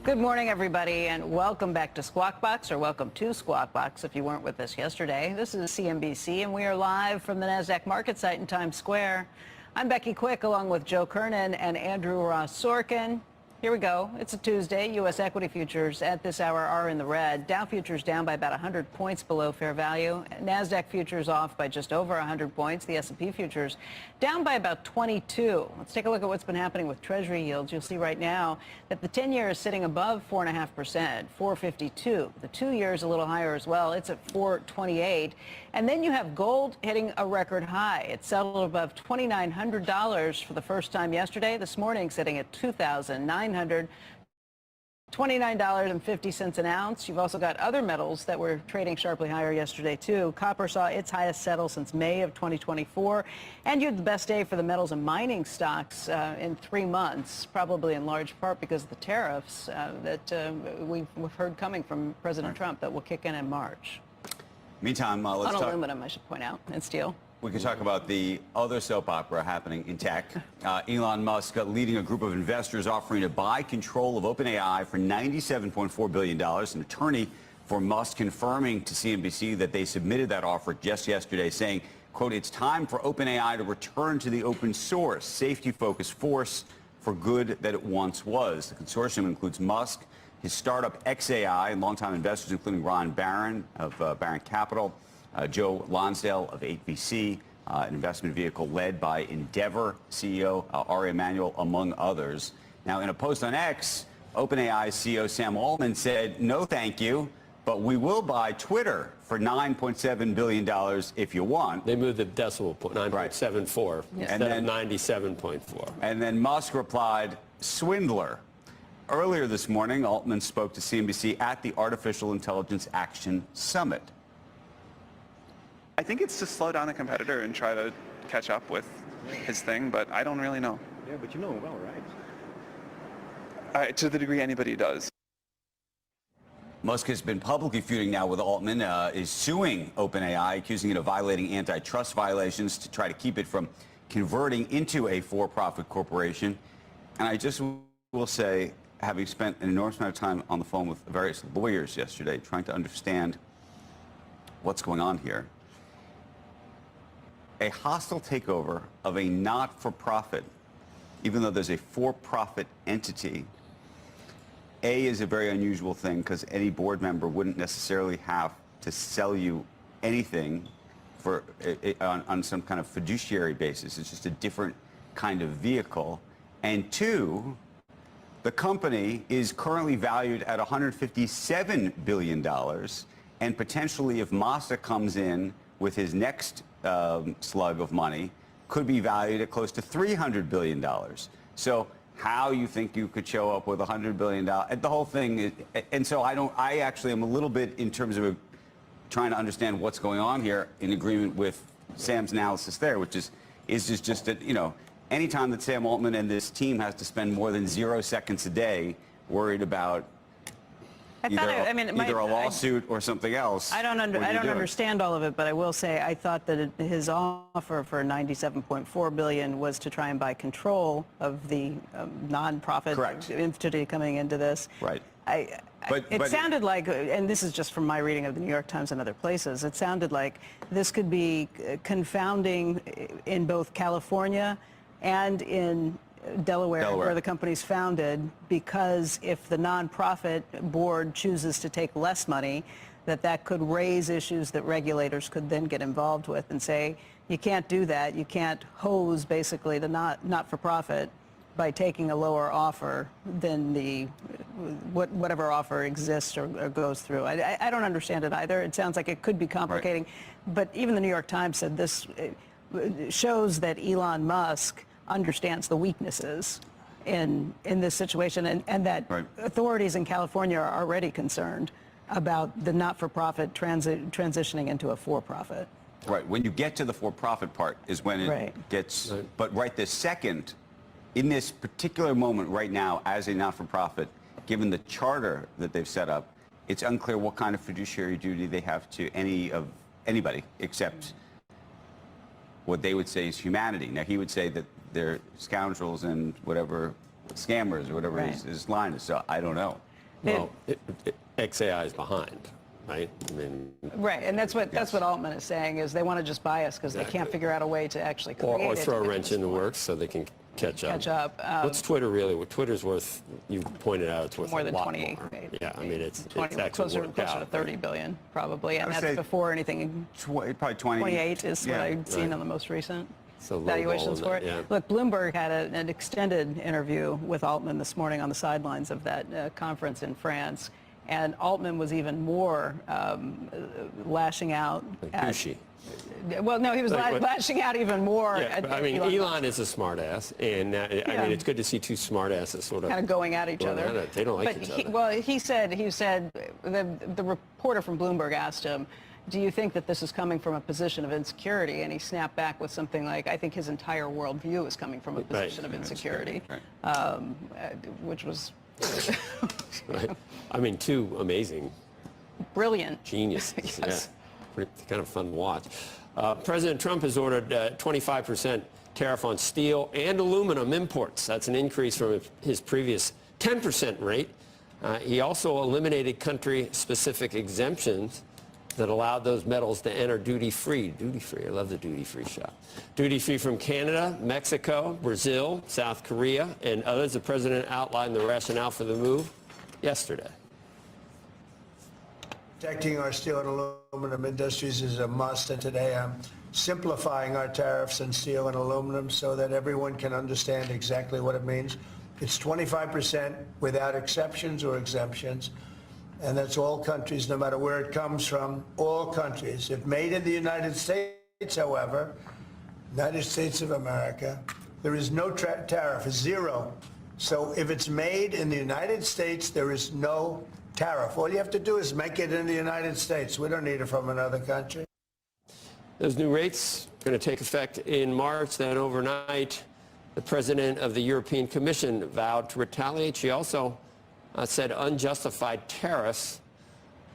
Good morning, everybody, and welcome back to Squawk Box, or welcome to Squawk Box if you weren't with us yesterday. This is CNBC, and we are live from the NASDAQ market site in Times Square. I'm Becky Quick, along with Joe Kernan and Andrew Ross Sorkin. Here we go. It's a Tuesday. U.S. equity futures at this hour are in the red. Dow futures down by about 100 points below fair value. NASDAQ futures off by just over 100 points. The S&P futures down by about 22. Let's take a look at what's been happening with Treasury yields. You'll see right now that the 10-year is sitting above 4.5%, 4.52. The 2-year is a little higher as well. It's at 4.28. And then you have gold hitting a record high. It settled above $2,900 for the first time yesterday. This morning, sitting at $2,929.50 an ounce. You've also got other metals that were trading sharply higher yesterday, too. Copper saw its highest settle since May of 2024. And you had the best day for the metals and mining stocks in 3 months, probably in large part because of the tariffs that we've heard coming from President Trump that will kick in March. Meantime, let's on talk aluminum, I should point out, and steel. We can talk about the other soap opera happening in tech. Elon Musk leading a group of investors offering to buy control of OpenAI for $97.4 billion. An attorney for Musk confirming to CNBC that they submitted that offer just yesterday, saying, quote, "It's time for OpenAI to return to the open source, safety-focused force for good that it once was." The consortium includes Musk, his startup XAI, and longtime investors, including Ron Barron of Barron Capital, Joe Lonsdale of 8VC, an investment vehicle led by Endeavor CEO Ari Emanuel, among others. Now, in a post on X, OpenAI CEO Sam Altman said, "No, thank you, but we will buy Twitter for $9.7 billion if you want." They moved the decimal point, 9.74 instead of 97.4. And then Musk replied, "Swindler." Earlier this morning, Altman spoke to CNBC at the Artificial Intelligence Action Summit. I think it's to slow down the competitor and try to catch up with his thing, but I don't really know. Yeah, but you know him well, right? To the degree anybody does. Musk has been publicly feuding now with Altman, is suing OpenAI, accusing it of violating antitrust violations to try to keep it from converting into a for-profit corporation. And I just will say, having spent an enormous amount of time on the phone with various lawyers yesterday trying to understand what's going on here, a hostile takeover of a not-for-profit, even though there's a for-profit entity, is a very unusual thing because any board member wouldn't necessarily have to sell you anything for on some kind of fiduciary basis. It's just a different kind of vehicle. And two, the company is currently valued at $157 billion, and potentially, if Massa comes in with his next slug of money, could be valued at close to $300 billion. So how you think you could show up with $100 billion, the whole thing, and so I actually am a little bit, in terms of trying to understand what's going on here, in agreement with Sam's analysis there, which is just that, you know, anytime that Sam Altman and this team has to spend more than 0 seconds a day worried about either a lawsuit or something else. I don't understand all of it, but I will say I thought that his offer for $97.4 billion was to try and buy control of the nonprofit entity coming into this. Right. It sounded like, and this is just from my reading of the New York Times and other places, it sounded like this could be confounding in both California and in Delaware, where the company's founded, because if the nonprofit board chooses to take less money, that could raise issues that regulators could then get involved with and say, you can't do that. You can't hose basically the not-for-profit by taking a lower offer than whatever offer exists or goes through. I don't understand it either. It sounds like it could be complicating, but even the New York Times said this shows that Elon Musk understands the weaknesses in this situation, and that authorities in California are already concerned about the not-for-profit transitioning into a for-profit. Right. When you get to the for-profit part is when it gets, but right this second, in this particular moment right now, as a not-for-profit, given the charter that they've set up, it's unclear what kind of fiduciary duty they have to anybody except what they would say is humanity. Now, he would say that they're scoundrels and whatever, scammers or whatever his line is. So I don't know. Well, XAI is behind, right? I mean, right, and that's what Altman is saying, is they want to just buy us because they can't figure out a way to actually create or throw a wrench in the works so they can catch up. What's Twitter really? What Twitter's worth? You pointed out it's worth more than a lot 28. more. Yeah, I mean it's closer to 30 billion probably, and that's before anything. Probably 28 is what I've seen on the most recent valuations for it. Yeah. Look, Bloomberg had an extended interview with Altman this morning on the sidelines of that conference in France, and Altman was even more lashing out. Gushy. Well, no, he was lashing out even more. Yeah, I mean, Elon is a smartass, and I mean, it's good to see two smartasses sort of kind of going at each other. They don't like each other. Well, he said the reporter from Bloomberg asked him, do you think that this is coming from a position of insecurity? And he snapped back with something like, I think his entire worldview is coming from a position of insecurity, which was... Right. I mean, two amazing... Brilliant. Geniuses. Yes. Yeah. Kind of fun to watch. President Trump has ordered 25% tariff on steel and aluminum imports. That's an increase from his previous 10% rate. He also eliminated country-specific exemptions that allowed those metals to enter duty-free. Duty-free, I love the duty-free shop. Duty-free from Canada, Mexico, Brazil, South Korea, and others. The president outlined the rationale for the move yesterday. Protecting our steel and aluminum industries is a must, and today I'm simplifying our tariffs on steel and aluminum so that everyone can understand exactly what it means. It's 25% without exceptions or exemptions, and that's all countries, no matter where it comes from, all countries. If made in the United States, however, United States of America, there is no tariff, it's zero. So if it's made in the United States, there is no tariff. All you have to do is make it in the United States. We don't need it from another country. Those new rates are going to take effect in March. Then overnight, the president of the European Commission vowed to retaliate. She also said unjustified tariffs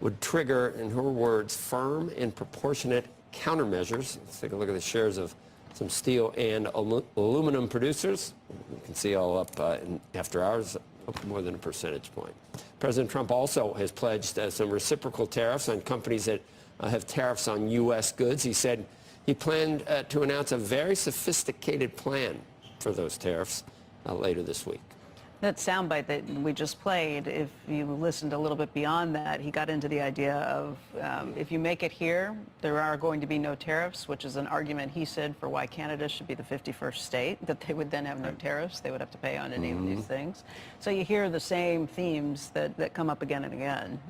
would trigger, in her words, firm and proportionate countermeasures. Let's take a look at the shares of some steel and aluminum producers. You can see all up in after hours, up more than a percentage point. President Trump also has pledged some reciprocal tariffs on companies that have tariffs on U.S. goods. He said he planned to announce a very sophisticated plan for those tariffs later this week. That soundbite that we just played, if you listened a little bit beyond that, he got into the idea of if you make it here, there are going to be no tariffs, which is an argument, he said, for why Canada should be the 51st state, that they would then have no tariffs. They would have to pay on any of these things. So you hear the same themes that come up again and again.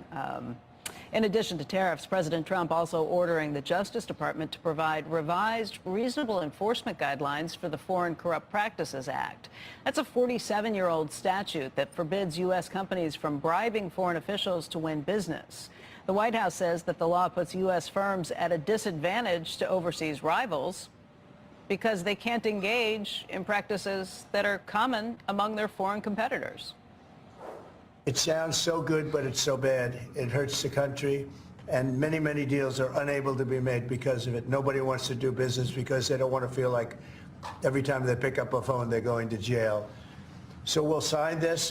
In addition to tariffs, President Trump also ordering the Justice Department to provide revised reasonable enforcement guidelines for the Foreign Corrupt Practices Act. That's a 47-year-old statute that forbids U.S. companies from bribing foreign officials to win business. The White House says that the law puts U.S. firms at a disadvantage to overseas rivals because they can't engage in practices that are common among their foreign competitors. It sounds so good, but it's so bad. It hurts the country, and many, many deals are unable to be made because of it. Nobody wants to do business because they don't want to feel like every time they pick up a phone, they're going to jail. So we'll sign this.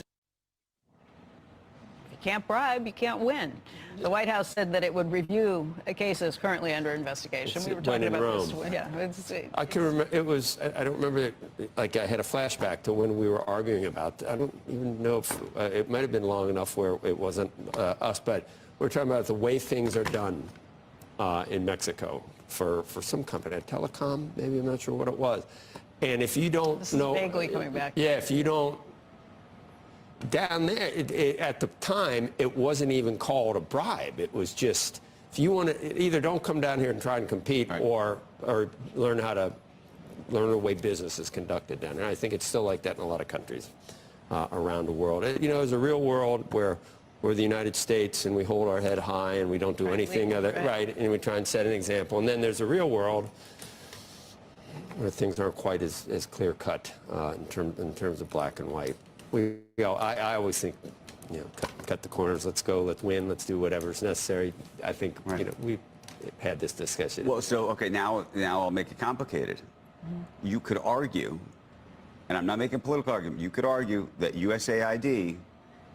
If you can't bribe, you can't win. The White House said that it would review cases currently under investigation. We were talking about this. Yeah, I can remember. It was. I don't remember. Like I had a flashback to when we were arguing about. I don't even know if it might have been long enough where it wasn't us, but we're talking about the way things are done in Mexico for some company, telecom, maybe, I'm not sure what it was. And if you don't this know, is vaguely coming back. Yeah, if you don't. Down there, at the time, it wasn't even called a bribe. It was just, if you want to, either don't come down here and try and compete, right, or learn the way business is conducted down there. I think it's still like that in a lot of countries around the world. You know, there's a real world where we're the United States and we hold our head high and we don't do anything other, right, and we try and set an example. And then there's a real world where things aren't quite as clear-cut in terms of black and white. I always think, you know, cut the corners. Let's go. Let's win. Let's do whatever's necessary. I think, right, you know, we've had this discussion. Well, so okay, now I'll make it complicated. You could argue, and I'm not making a political argument. You could argue that USAID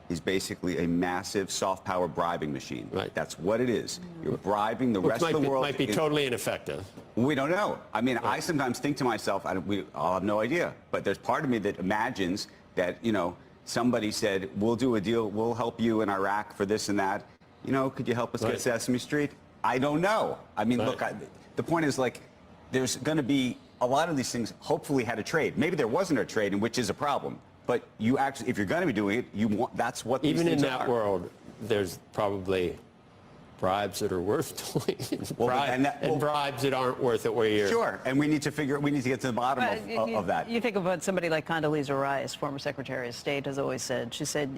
is basically a massive soft power bribing machine. Right. That's what it is. You're bribing the rest of the world. Might be totally ineffective. We don't know. I mean, I sometimes think to myself, I'll have no idea. But there's part of me that imagines that, you know, somebody said, we'll do a deal, we'll help you in Iraq for this and that. You know, could you help us get Sesame Street? I don't know. I mean, look, the point is, like, there's going to be a lot of these things hopefully had a trade. Maybe there wasn't a trade, and which is a problem. But you actually, if you're going to be doing it, that's what these things are. Even in that world, there's probably bribes that are worth doing, and bribes that aren't worth it. Where you're sure, and we need to get to the bottom of that. You think about somebody like Condoleezza Rice, former Secretary of State, has always said. She said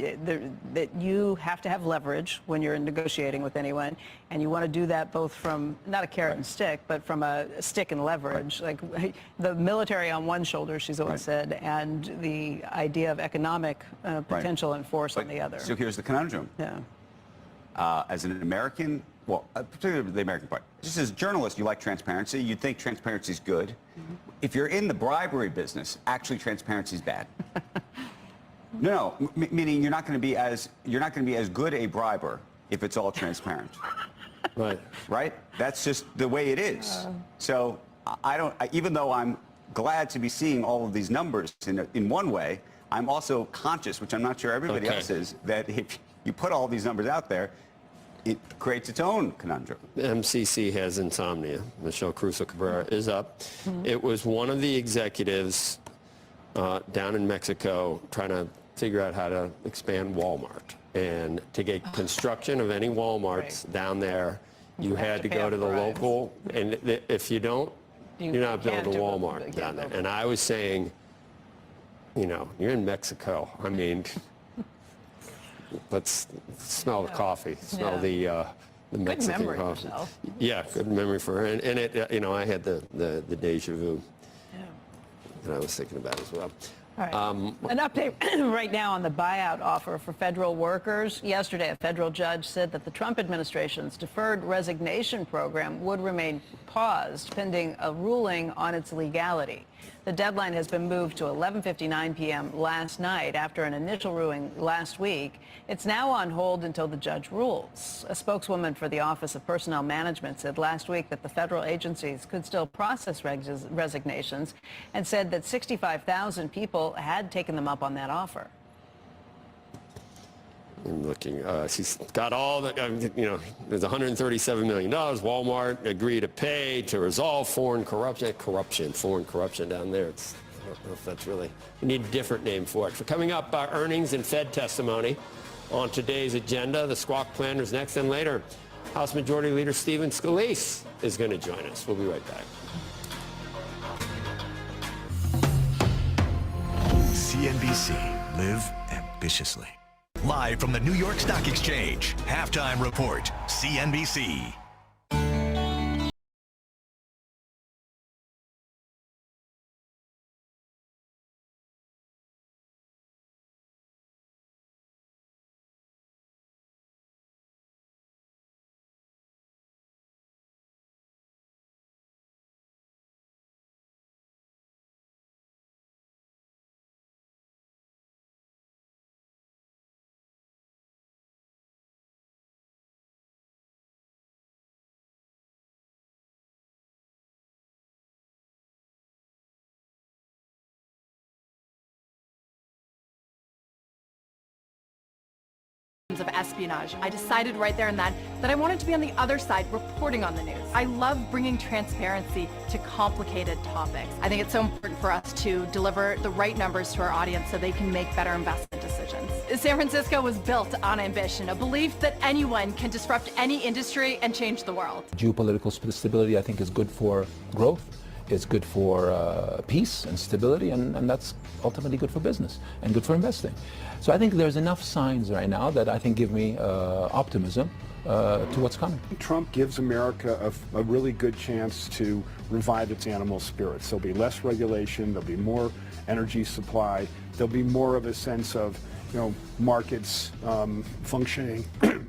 that you have to have leverage when you're negotiating with anyone, and you want to do that both from not a carrot and stick, but from a stick and leverage. Like the military on one shoulder, she's always said, and the idea of economic potential and force on the other. So here's the conundrum. Yeah. As an American, well, particularly the American part, just as a journalist, you like transparency. You'd think transparency is good. Mm-hmm. If you're in the bribery business, actually transparency is bad. No, meaning you're not going to be as good a briber if it's all transparent. Right. Right? That's just the way it is. So even though I'm glad to be seeing all of these numbers in one way, I'm also conscious, which I'm not sure everybody else is, that if you put all these numbers out there, it creates its own conundrum. MCC has insomnia. Michelle Crusoe Cabrera is up. Mm-hmm. It was one of the executives down in Mexico trying to figure out how to expand Walmart. And to get construction of any Walmarts down there, you had to go to the local, and if you don't, you're not building a Walmart down there. And I was saying, you know, you're in Mexico. I mean, let's smell the coffee, smell the Mexican good coffee. Yourself. Yeah, good memory for her. And it, you know, I had the deja vu that I was thinking about as well. All right. An update right now on the buyout offer for federal workers. Yesterday, a federal judge said that the Trump administration's deferred resignation program would remain paused pending a ruling on its legality. The deadline has been moved to 11:59 p.m. last night after an initial ruling last week. It's now on hold until the judge rules. A spokeswoman for the Office of Personnel Management said last week that the federal agencies could still process resignations and said that 65,000 people had taken them up on that offer. I'm looking. She's got all the, there's $137 million. Walmart agreed to pay to resolve foreign corruption down there. I don't know if that's really, we need a different name for it. For coming up, earnings and Fed testimony on today's agenda. The Squawk Planner is next, and later, House Majority Leader Stephen Scalise is going to join us. We'll be right back. CNBC. Live ambitiously. Live from the New York Stock Exchange. Halftime report. CNBC. of espionage. I decided right there and then that I wanted to be on the other side reporting on the news. I love bringing transparency to complicated topics. I think it's so important for us to deliver the right numbers to our audience so they can make better investment decisions. San Francisco was built on ambition, a belief that anyone can disrupt any industry and change the world. Geopolitical stability, I think, is good for growth. It's good for peace and stability, and that's ultimately good for business and good for investing. So I think there's enough signs right now that I think give me optimism to what's coming. Trump gives America a really good chance to revive its animal spirits. There'll be less regulation, there'll be more energy supply, there'll be more of a sense of markets functioning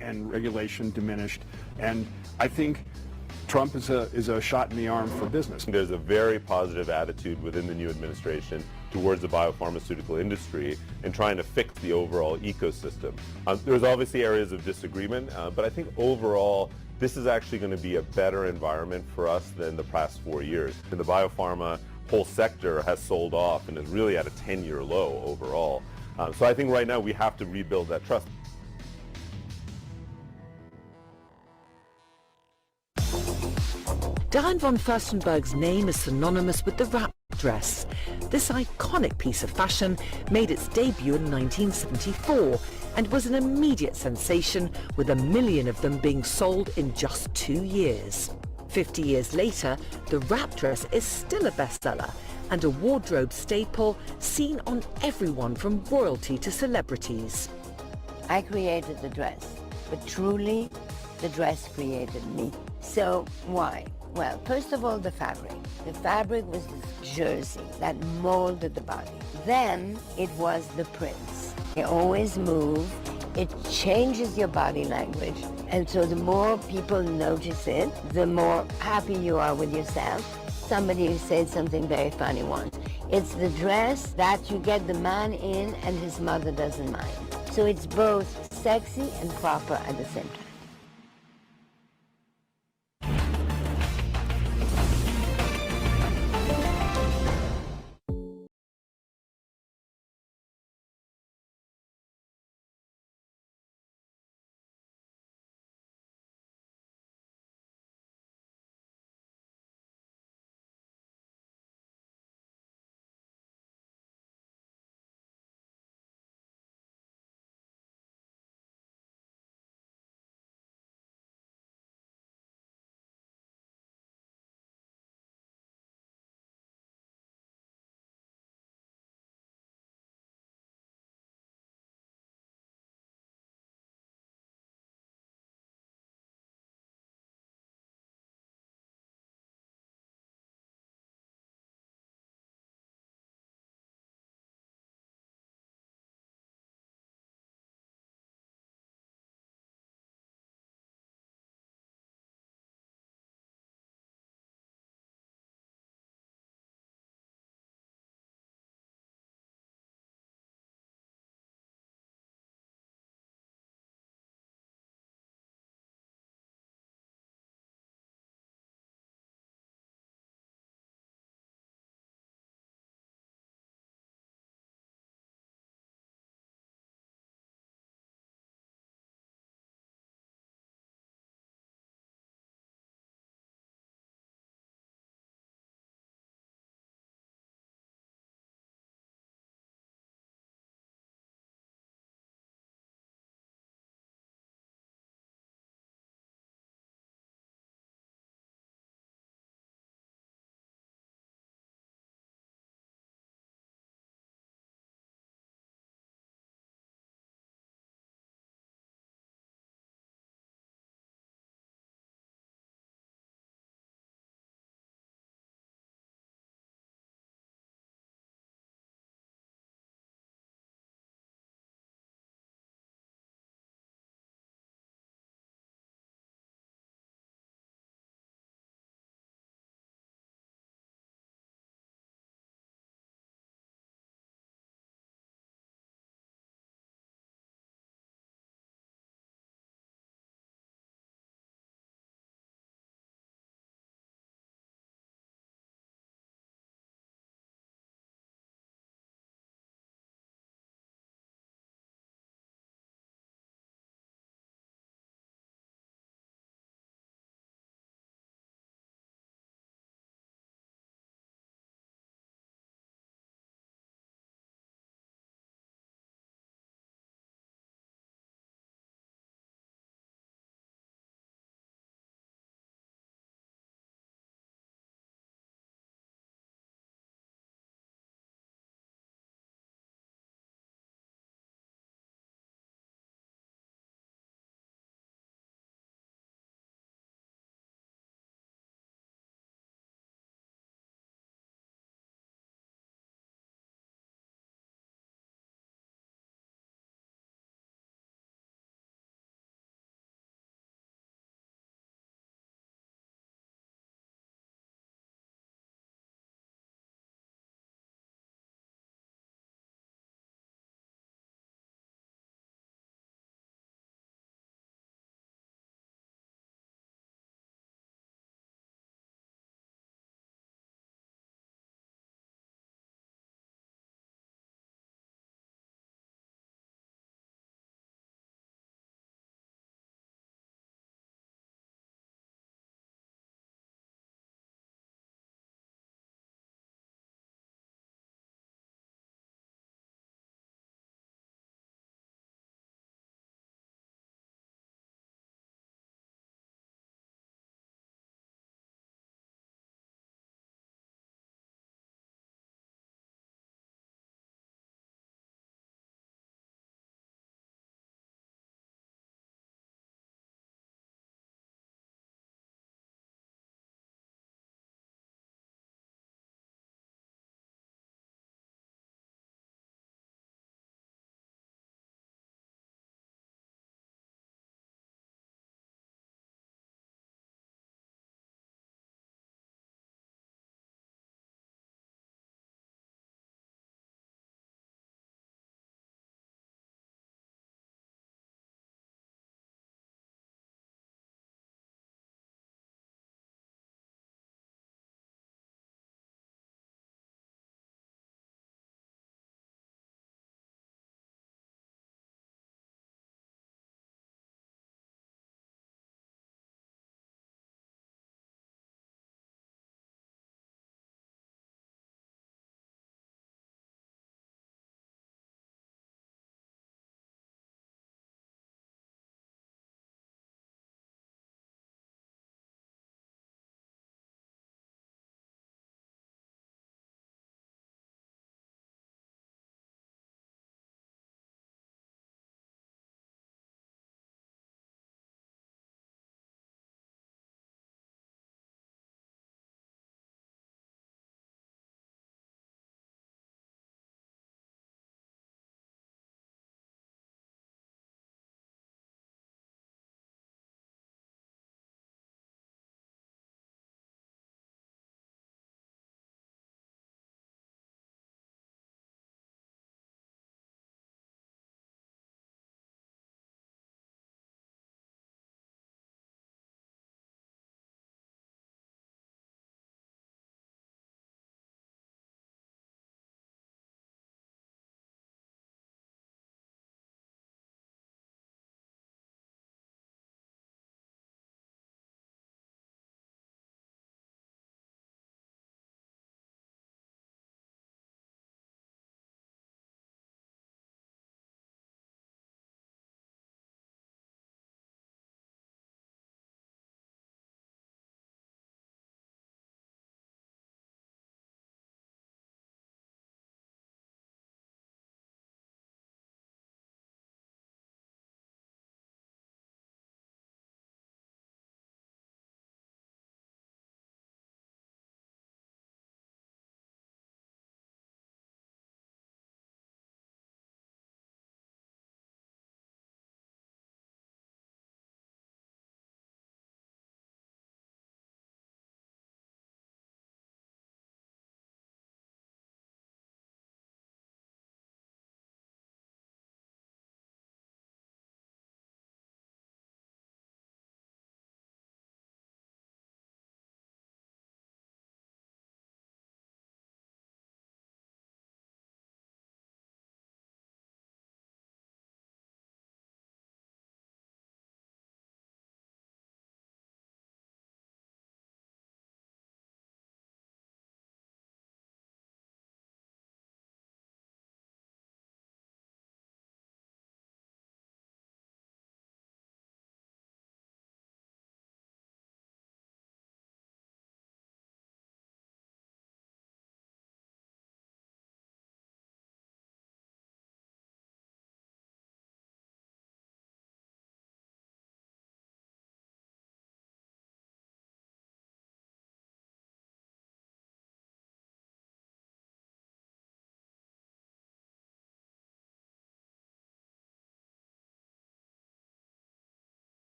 and regulation diminished. And I think Trump is a shot in the arm for business. There's a very positive attitude within the new administration towards the biopharmaceutical industry and trying to fix the overall ecosystem. There's obviously areas of disagreement, but I think overall this is actually going to be a better environment for us than the past 4 years. And the biopharma whole sector has sold off and is really at a 10-year low overall. So I think right now we have to rebuild that trust. Diane von Furstenberg's name is synonymous with the wrap dress. This iconic piece of fashion made its debut in 1974 and was an immediate sensation, with 1 million of them being sold in just 2 years. 50 years later, the wrap dress is still a bestseller and a wardrobe staple seen on everyone from royalty to celebrities. I created the dress, but truly, the dress created me. So why? Well, first of all, the fabric. The fabric was this jersey that molded the body. Then it was the prints. They always move. It changes your body language. And so the more people notice it, the more happy you are with yourself. Somebody said something very funny once. It's the dress that you get the man in and his mother doesn't mind. So it's both sexy and proper at the same time.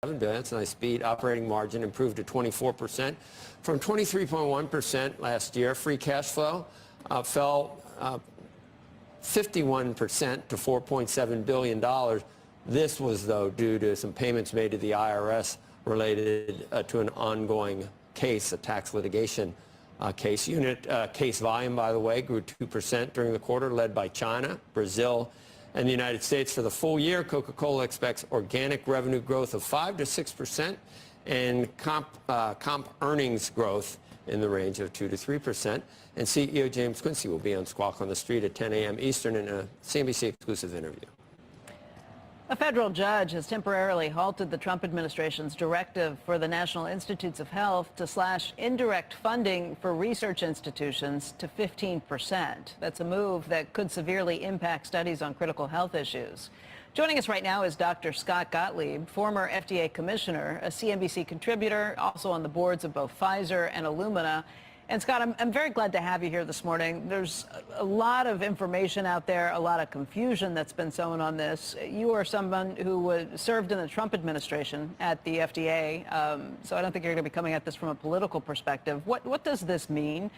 billion. That's a nice beat. Operating margin improved to 24% from 23.1% last year. Free cash flow fell 51% to $4.7 billion. This was, though, due to some payments made to the IRS related to an ongoing case, a tax litigation case. Case volume, by the way, grew 2% during the quarter, led by China, Brazil, and the United States. For the full year, Coca-Cola expects organic revenue growth of 5 to 6% and comp earnings growth in the range of 2 to 3%. And CEO James Quincy will be on Squawk on the Street at 10 a.m. Eastern in a CNBC exclusive interview. A federal judge has temporarily halted the Trump administration's directive for the National Institutes of Health to slash indirect funding for research institutions to 15%. That's a move that could severely impact studies on critical health issues. Joining us right now is Dr. Scott Gottlieb, former FDA commissioner, a CNBC contributor, also on the boards of both Pfizer and Illumina. And Scott, I'm very glad to have you here this morning. There's a lot of information out there, a lot of confusion that's been sown on this. You are someone who served in the Trump administration at the FDA, so I don't think you're going to be coming at this from a political perspective. What does this mean,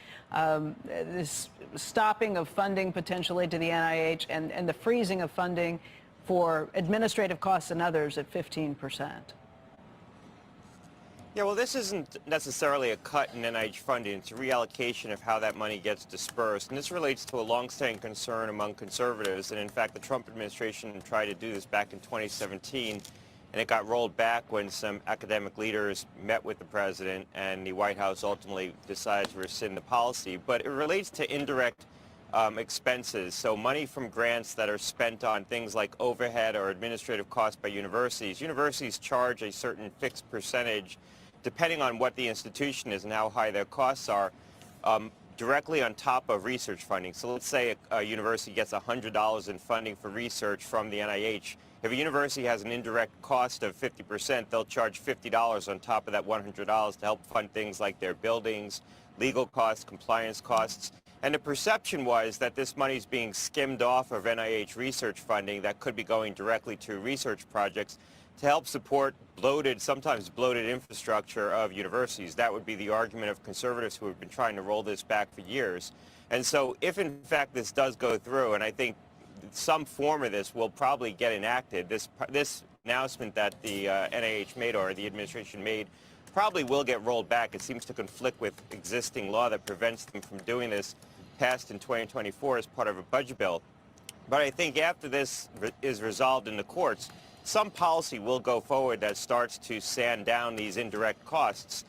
this stopping of funding potentially to the NIH and the freezing of funding for administrative costs and others at 15%? Yeah, well, this isn't necessarily a cut in NIH funding. It's a reallocation of how that money gets dispersed. And this relates to a longstanding concern among conservatives. And in fact, the Trump administration tried to do this back in 2017, and it got rolled back when some academic leaders met with the president, and the White House ultimately decided to rescind the policy. But it relates to indirect expenses, so money from grants that are spent on things like overhead or administrative costs by universities. Universities charge a certain fixed percentage depending on what the institution is and how high their costs are, directly on top of research funding. So let's say a university gets $100 in funding for research from the NIH. If a university has an indirect cost of 50%, they'll charge $50 on top of that $100 to help fund things like their buildings, legal costs, compliance costs. And the perception was that this money is being skimmed off of NIH research funding that could be going directly to research projects to help support bloated, sometimes bloated infrastructure of universities. That would be the argument of conservatives who have been trying to roll this back for years. And so if in fact this does go through, and I think some form of this will probably get enacted, this announcement that the NIH made or the administration made probably will get rolled back. It seems to conflict with existing law that prevents them from doing this, passed in 2024 as part of a budget bill. But I think after this is resolved in the courts, some policy will go forward that starts to sand down these indirect costs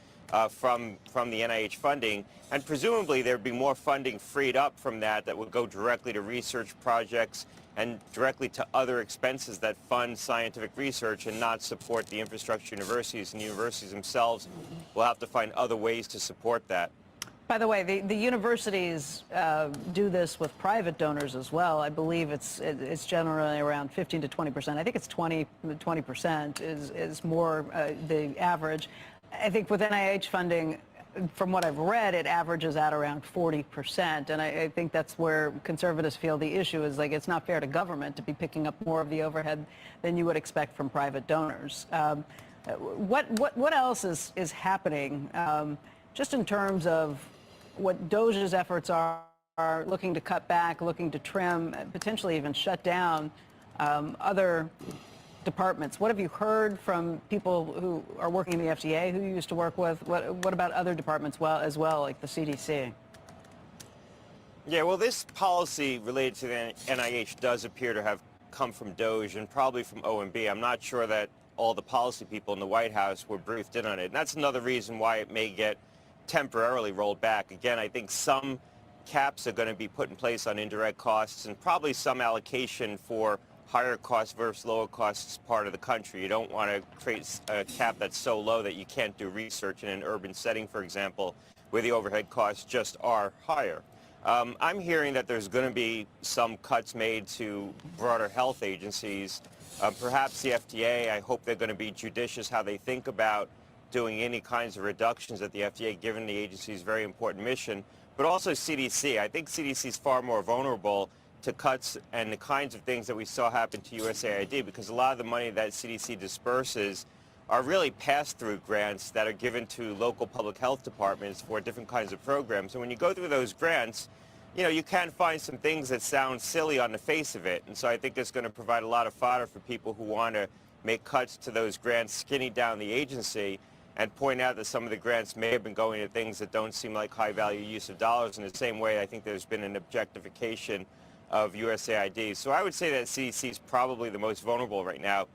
from the NIH funding, and presumably there'd be more funding freed up from that would go directly to research projects and directly to other expenses that fund scientific research and not support the infrastructure universities, and the universities themselves will have to find other ways to support that. By the way, the universities do this with private donors as well. I believe it's generally around 15 to 20%. I think it's 20% is more the average. I think with NIH funding, from what I've read, it averages at around 40%. And I think that's where conservatives feel the issue is, like, it's not fair to government to be picking up more of the overhead than you would expect from private donors. What else is happening just in terms of what DOJ's efforts are looking to cut back, looking to trim, potentially even shut down other departments? What have you heard from people who are working in the FDA, who you used to work with? What about other departments as well, like the CDC? Yeah, well, this policy related to the NIH does appear to have come from DOJ and probably from OMB. I'm not sure that all the policy people in the White House were briefed in on it. And that's another reason why it may get temporarily rolled back. Again, I think some caps are going to be put in place on indirect costs and probably some allocation for higher costs versus lower costs part of the country. You don't want to create a cap that's so low that you can't do research in an urban setting, for example, where the overhead costs just are higher. I'm hearing that there's going to be some cuts made to broader health agencies. Perhaps the FDA, I hope they're going to be judicious how they think about doing any kinds of reductions at the FDA, given the agency's very important mission, but also CDC. I think CDC is far more vulnerable to cuts and the kinds of things that we saw happen to USAID, because a lot of the money that CDC disperses are really pass-through grants that are given to local public health departments for different kinds of programs. And when you go through those grants, you can find some things that sound silly on the face of it. And so I think it's going to provide a lot of fodder for people who want to make cuts to those grants, skinny down the agency, and point out that some of the grants may have been going to things that don't seem like high-value use of dollars. In the same way, I think there's been an objectification of USAID. So I would say that CDC is probably the most vulnerable right now.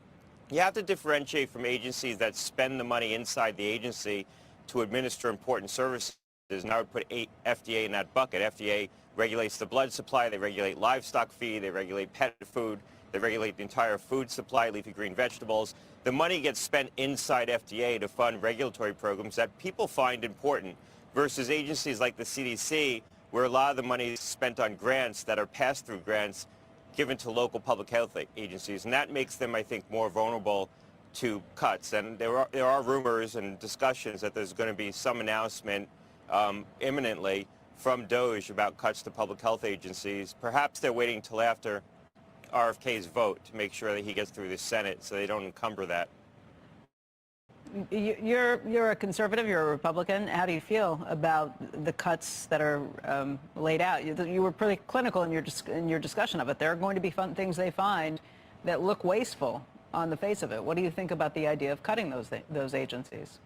You have to differentiate from agencies that spend the money inside the agency to administer important services, and I would put FDA in that bucket. FDA regulates the blood supply, they regulate livestock feed, they regulate pet food, they regulate the entire food supply, leafy green vegetables. The money gets spent inside FDA to fund regulatory programs that people find important versus agencies like the CDC, where a lot of the money is spent on grants that are pass-through grants given to local public health agencies. And that makes them, I think, more vulnerable to cuts. And there are rumors and discussions that there's going to be some announcement imminently from DOJ about cuts to public health agencies. Perhaps they're waiting till after RFK's vote to make sure that he gets through the Senate so they don't encumber that. You're a conservative, you're a Republican. How do you feel about the cuts that are laid out? You were pretty clinical in your discussion of it. There are going to be things they find that look wasteful on the face of it. What do you think about the idea of cutting those agencies?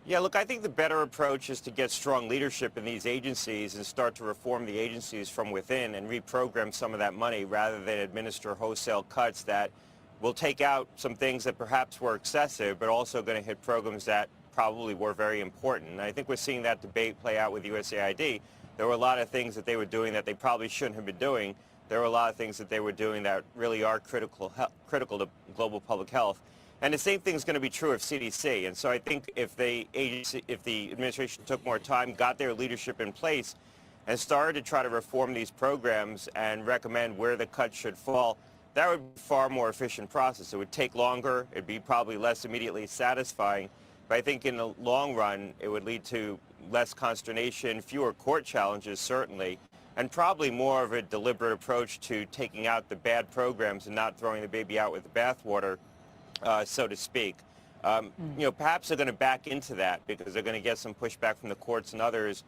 Yeah, look, I think the better approach is to get strong leadership in these agencies and start to reform the agencies from within and reprogram some of that money rather than administer wholesale cuts that will take out some things that perhaps were excessive, but also going to hit programs that probably were very important. And I think we're seeing that debate play out with USAID. There were a lot of things that they were doing that they probably shouldn't have been doing. There were a lot of things that they were doing that really are critical to global public health. And the same thing is going to be true of CDC. And so I think if the administration took more time, got their leadership in place, and started to try to reform these programs and recommend where the cuts should fall, that would be a far more efficient process. It would take longer. It'd be probably less immediately satisfying. But I think in the long run, it would lead to less consternation, fewer court challenges, certainly, and probably more of a deliberate approach to taking out the bad programs and not throwing the baby out with the bathwater, so to speak. Perhaps they're going to back into that because they're going to get some pushback from the courts and others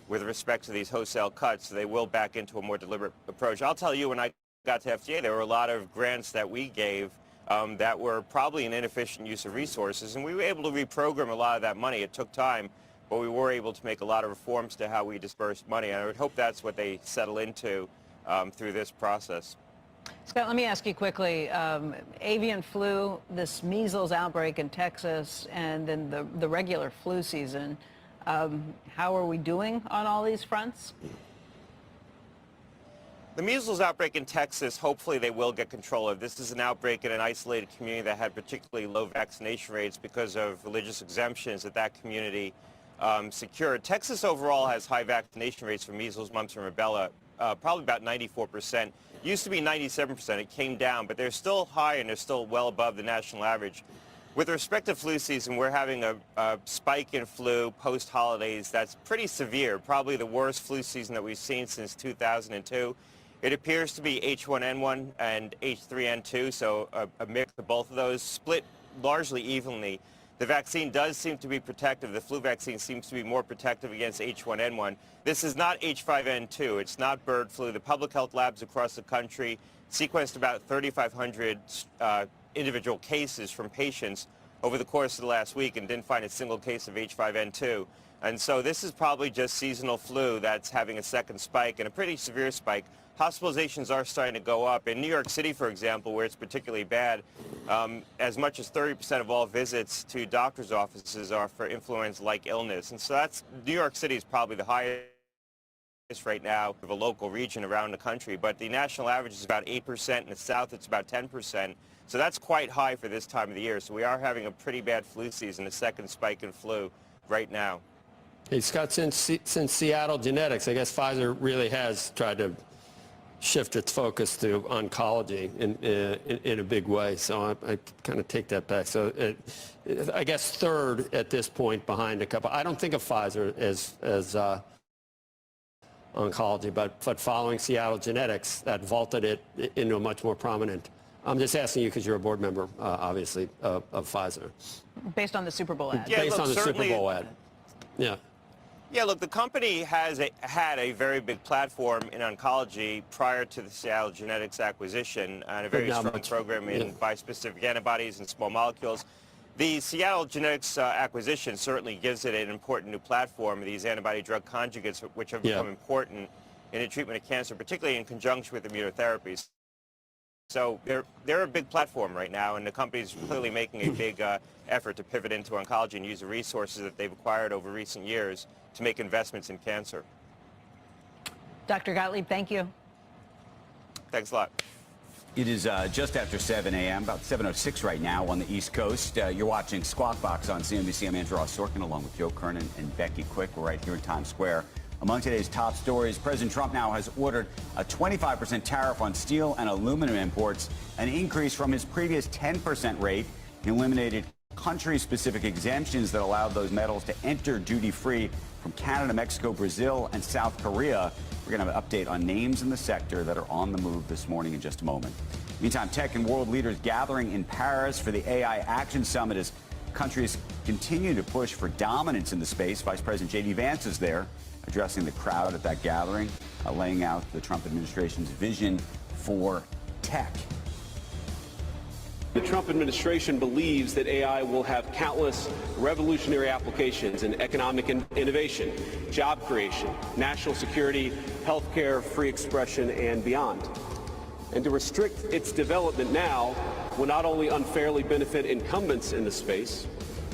with respect to these wholesale cuts. So they will back into a more deliberate approach. I'll tell you, when I got to FDA, there were a lot of grants that we gave that were probably an inefficient use of resources, and we were able to reprogram a lot of that money. It took time, but we were able to make a lot of reforms to how we dispersed money, and I would hope that's what they settle into through this process. Scott, let me ask you quickly, avian flu, this measles outbreak in Texas, and then the regular flu season, how are we doing on all these fronts? The measles outbreak in Texas, hopefully they will get control of. This is an outbreak in an isolated community that had particularly low vaccination rates because of religious exemptions that community secured. Texas overall has high vaccination rates for measles, mumps, and rubella, probably about 94%. Used to be 97%. It came down, but they're still high and they're still well above the national average. With respect to flu season, we're having a spike in flu post-holidays that's pretty severe, probably the worst flu season that we've seen since 2002. It appears to be H1N1 and H3N2, so a mix of both of those, split largely evenly. The vaccine does seem to be protective. The flu vaccine seems to be more protective against H1N1. This is not H5N2. It's not bird flu. The public health labs across the country sequenced about 3,500 individual cases from patients over the course of the last week and didn't find a single case of H5N2. And so this is probably just seasonal flu that's having a second spike, and a pretty severe spike. Hospitalizations are starting to go up. In New York City, for example, where it's particularly bad, as much as 30% of all visits to doctors' offices are for influenza-like illness. And so New York City is probably the highest right now of a local region around the country, but the national average is about 8%. In the South, it's about 10%. So that's quite high for this time of the year. So we are having a pretty bad flu season, a second spike in flu right now. Hey, Scott, since Seattle Genetics, I guess Pfizer really has tried to shift its focus to oncology in a big way. So I kind of take that back. So I guess third at this point behind a couple. I don't think of Pfizer as oncology, but following Seattle Genetics, that vaulted it into a much more prominent I'm just asking you because you're a board member, obviously, of Pfizer. Based on the Super Bowl ad. Yeah, Based look, on the Super certainly- Bowl ad. Yeah. Yeah, look, the company had a very big platform in oncology prior to the Seattle Genetics acquisition and a very But not strong much. program in Yeah. bispecific antibodies and small molecules. The Seattle Genetics acquisition certainly gives it an important new platform, these antibody-drug conjugates, which have become important in the treatment of cancer, particularly in conjunction with immunotherapies. So they're a big platform right now, and the company's clearly making a big effort to pivot into oncology and use the resources that they've acquired over recent years to make investments in cancer. Dr. Gottlieb, thank you. Thanks a lot. It is just after 7 a.m., about 7:06 right now on the East Coast. You're watching Squawk Box on CNBC. I'm Andrew Ross Sorkin, along with Joe Kernan and Becky Quick. We're right here in Times Square. Among today's top stories, President Trump now has ordered a 25% tariff on steel and aluminum imports, an increase from his previous 10% rate. He eliminated country-specific exemptions that allowed those metals to enter duty-free from Canada, Mexico, Brazil, and South Korea. We're going to have an update on names in the sector that are on the move this morning in just a moment. Meantime, tech and world leaders gathering in Paris for the AI Action Summit as countries continue to push for dominance in the space. Vice President J.D. Vance is there, addressing the crowd at that gathering, laying out the Trump administration's vision for tech. The Trump administration believes that AI will have countless revolutionary applications in economic innovation, job creation, national security, healthcare, free expression, and beyond. And to restrict its development now will not only unfairly benefit incumbents in the space,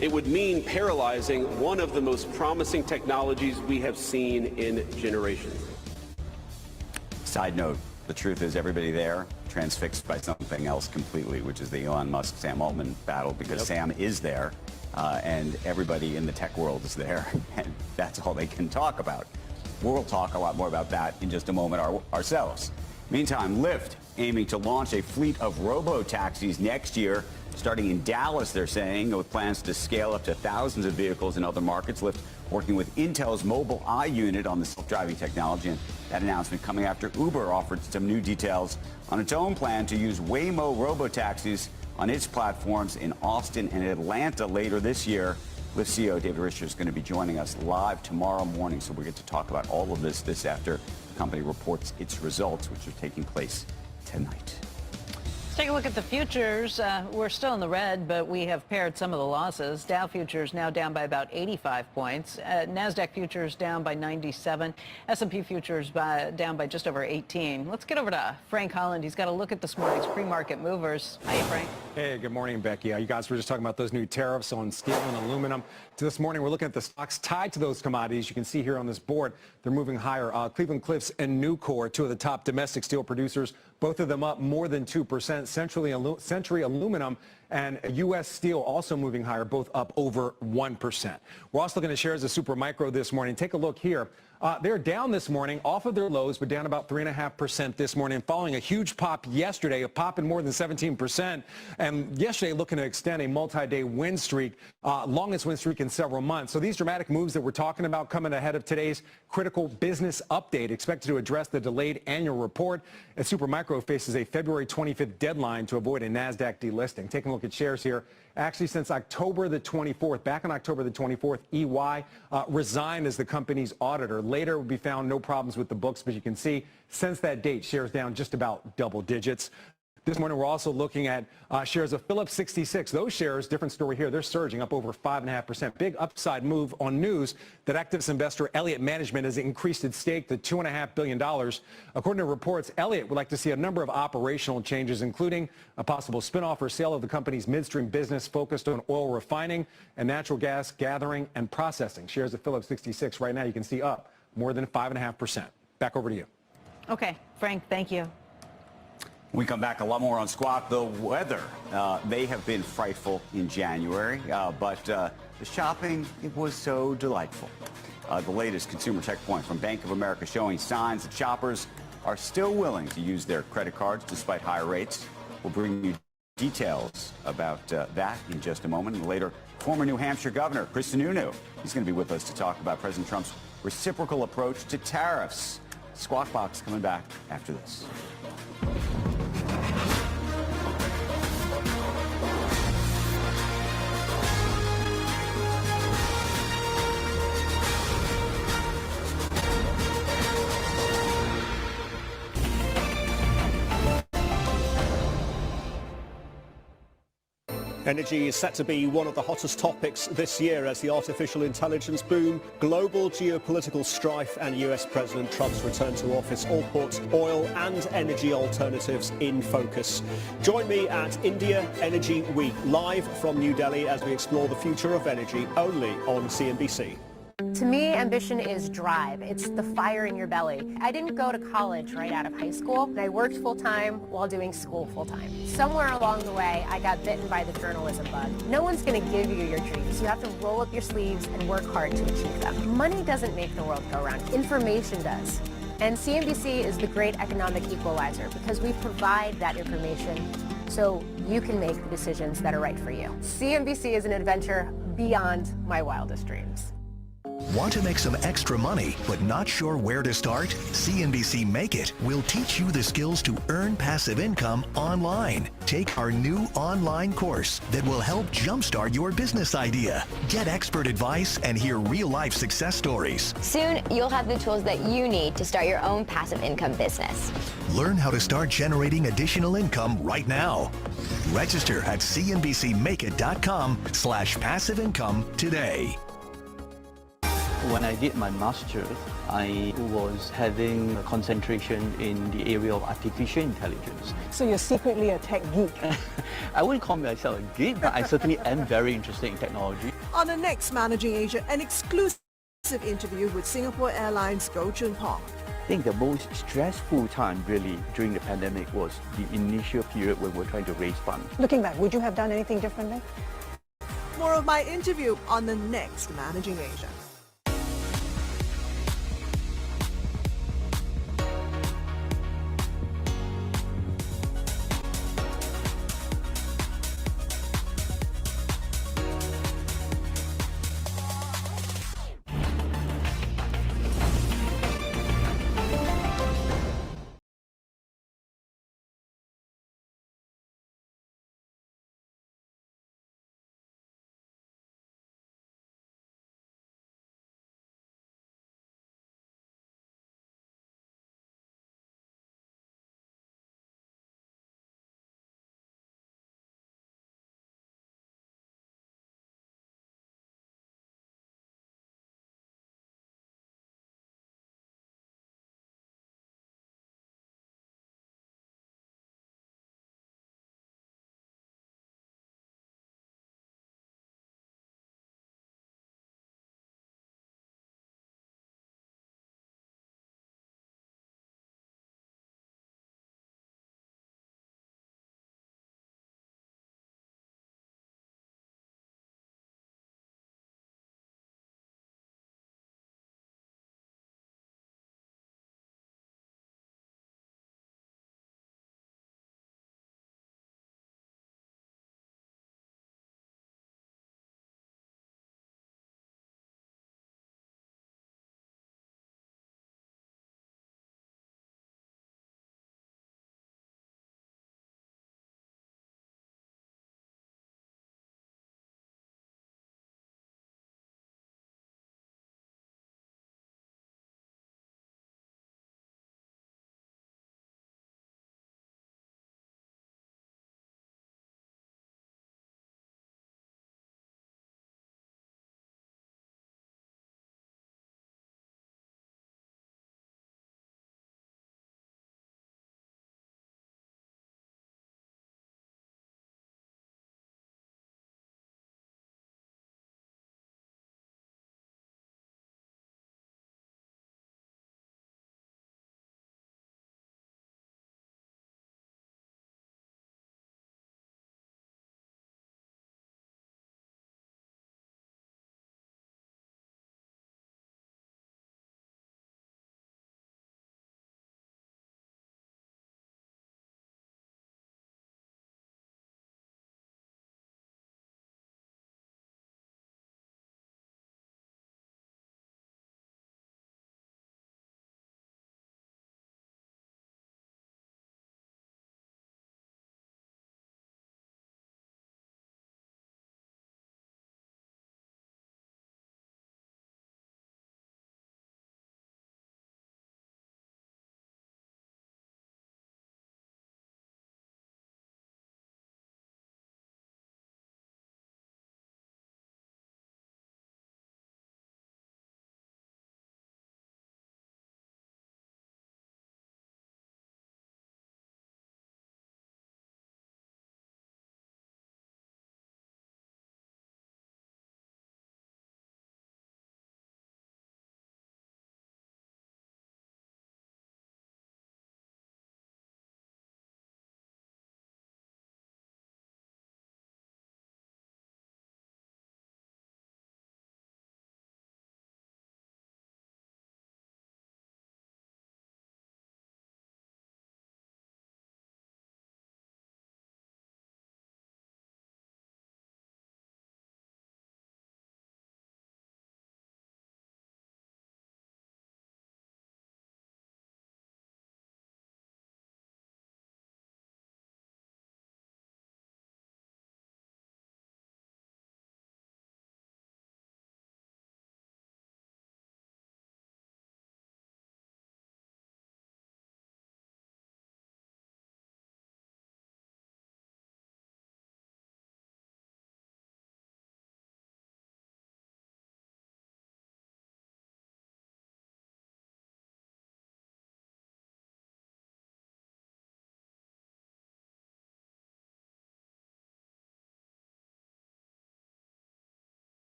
it would mean paralyzing one of the most promising technologies we have seen in generations. Side note, the truth is everybody there transfixed by something else completely, which is the Elon Musk-Sam Altman battle, because Sam is there and everybody in the tech world is there, and that's all they can talk about. We'll talk a lot more about that in just a moment ourselves. Meantime, Lyft aiming to launch a fleet of robo-taxis next year, starting in Dallas, they're saying, with plans to scale up to thousands of vehicles in other markets. Lyft working with Intel's Mobile Eye unit on the self-driving technology, and that announcement coming after Uber offered some new details on its own plan to use Waymo robo-taxis on its platforms in Austin and Atlanta later this year. Lyft CEO David Risher is going to be joining us live tomorrow morning, so we get to talk about all of this after the company reports its results, which are taking place tonight. Let's take a look at the futures. We're still in the red, but we have paired some of the losses. Dow futures now down by about 85 points. NASDAQ futures down by 97. S&P futures down by just over 18. Let's get over to Frank Holland. He's got a look at this morning's pre-market movers. Hi, Frank. Hey, good morning, Becky. You guys were just talking about those new tariffs on steel and aluminum. This morning, we're looking at the stocks tied to those commodities. You can see here on this board, they're moving higher. Cleveland-Cliffs and Nucor, two of the top domestic steel producers, both of them up more than 2%. Century Aluminum and U.S. Steel also moving higher, both up over 1%. We're also looking at shares of Supermicro this morning. Take a look here. They're down this morning off of their lows, but down about 3.5% this morning, following a huge pop yesterday, a pop in more than 17%. And yesterday looking to extend a multi-day win streak, longest win streak in several months. So these dramatic moves that we're talking about coming ahead of today's critical business update, expected to address the delayed annual report, as Supermicro faces a February 25th deadline to avoid a NASDAQ delisting. Taking a look at shares here. Actually, since October the 24th, back on October the 24th, EY resigned as the company's auditor. Later, it would be found no problems with the books, but you can see since that date, shares down just about double digits. This morning, we're also looking at shares of Phillips 66. Those shares, different story here, they're surging up over 5.5%. Big upside move on news that activist investor Elliott Management has increased its stake to $2.5 billion. According to reports, Elliott would like to see a number of operational changes, including a possible spinoff or sale of the company's midstream business focused on oil refining and natural gas gathering and processing. Shares of Phillips 66 right now, you can see up more than 5.5%. Back over to you. Okay, Frank, thank you. We come back a lot more on Squawk. The weather may have been frightful in January, but the shopping, it was so delightful. The latest consumer checkpoint from Bank of America showing signs that shoppers are still willing to use their credit cards despite higher rates. We'll bring you details about that in just a moment. And later, former New Hampshire Governor Chris Sununu, he's going to be with us to talk about President Trump's reciprocal approach to tariffs. Squawk Box coming back after this. Energy is set to be one of the hottest topics this year as the artificial intelligence boom, global geopolitical strife and US President Trump's return to office all put oil and energy alternatives in focus. Join me at India Energy Week, live from New Delhi as we explore the future of energy only on CNBC. To me, ambition is drive. It's the fire in your belly. I didn't go to college right out of high school, and I worked full-time while doing school full-time. Somewhere along the way, I got bitten by the journalism bug. No one's going to give you your dreams. You have to roll up your sleeves and work hard to achieve them. Money doesn't make the world go round. Information does. And CNBC is the great economic equalizer because we provide that information so you can make the decisions that are right for you. CNBC is an adventure beyond my wildest dreams. Want to make some extra money but not sure where to start? CNBC Make It will teach you the skills to earn passive income online. Take our new online course that will help jumpstart your business idea. Get expert advice and hear real-life success stories. Soon, you'll have the tools that you need to start your own passive income business. Learn how to start generating additional income right now. Register at cnbcmakeit.com/passive income today. When I did my master's, I was having a concentration in the area of artificial intelligence. So you're secretly a tech geek? I wouldn't call myself a geek, but I certainly am very interested in technology. On the next Managing Asia, an exclusive interview with Singapore Airlines Goh Chun Pong. I think the most stressful time really during the pandemic was the initial period when we're trying to raise funds. Looking back, would you have done anything differently? More of my interview on the next Managing Asia.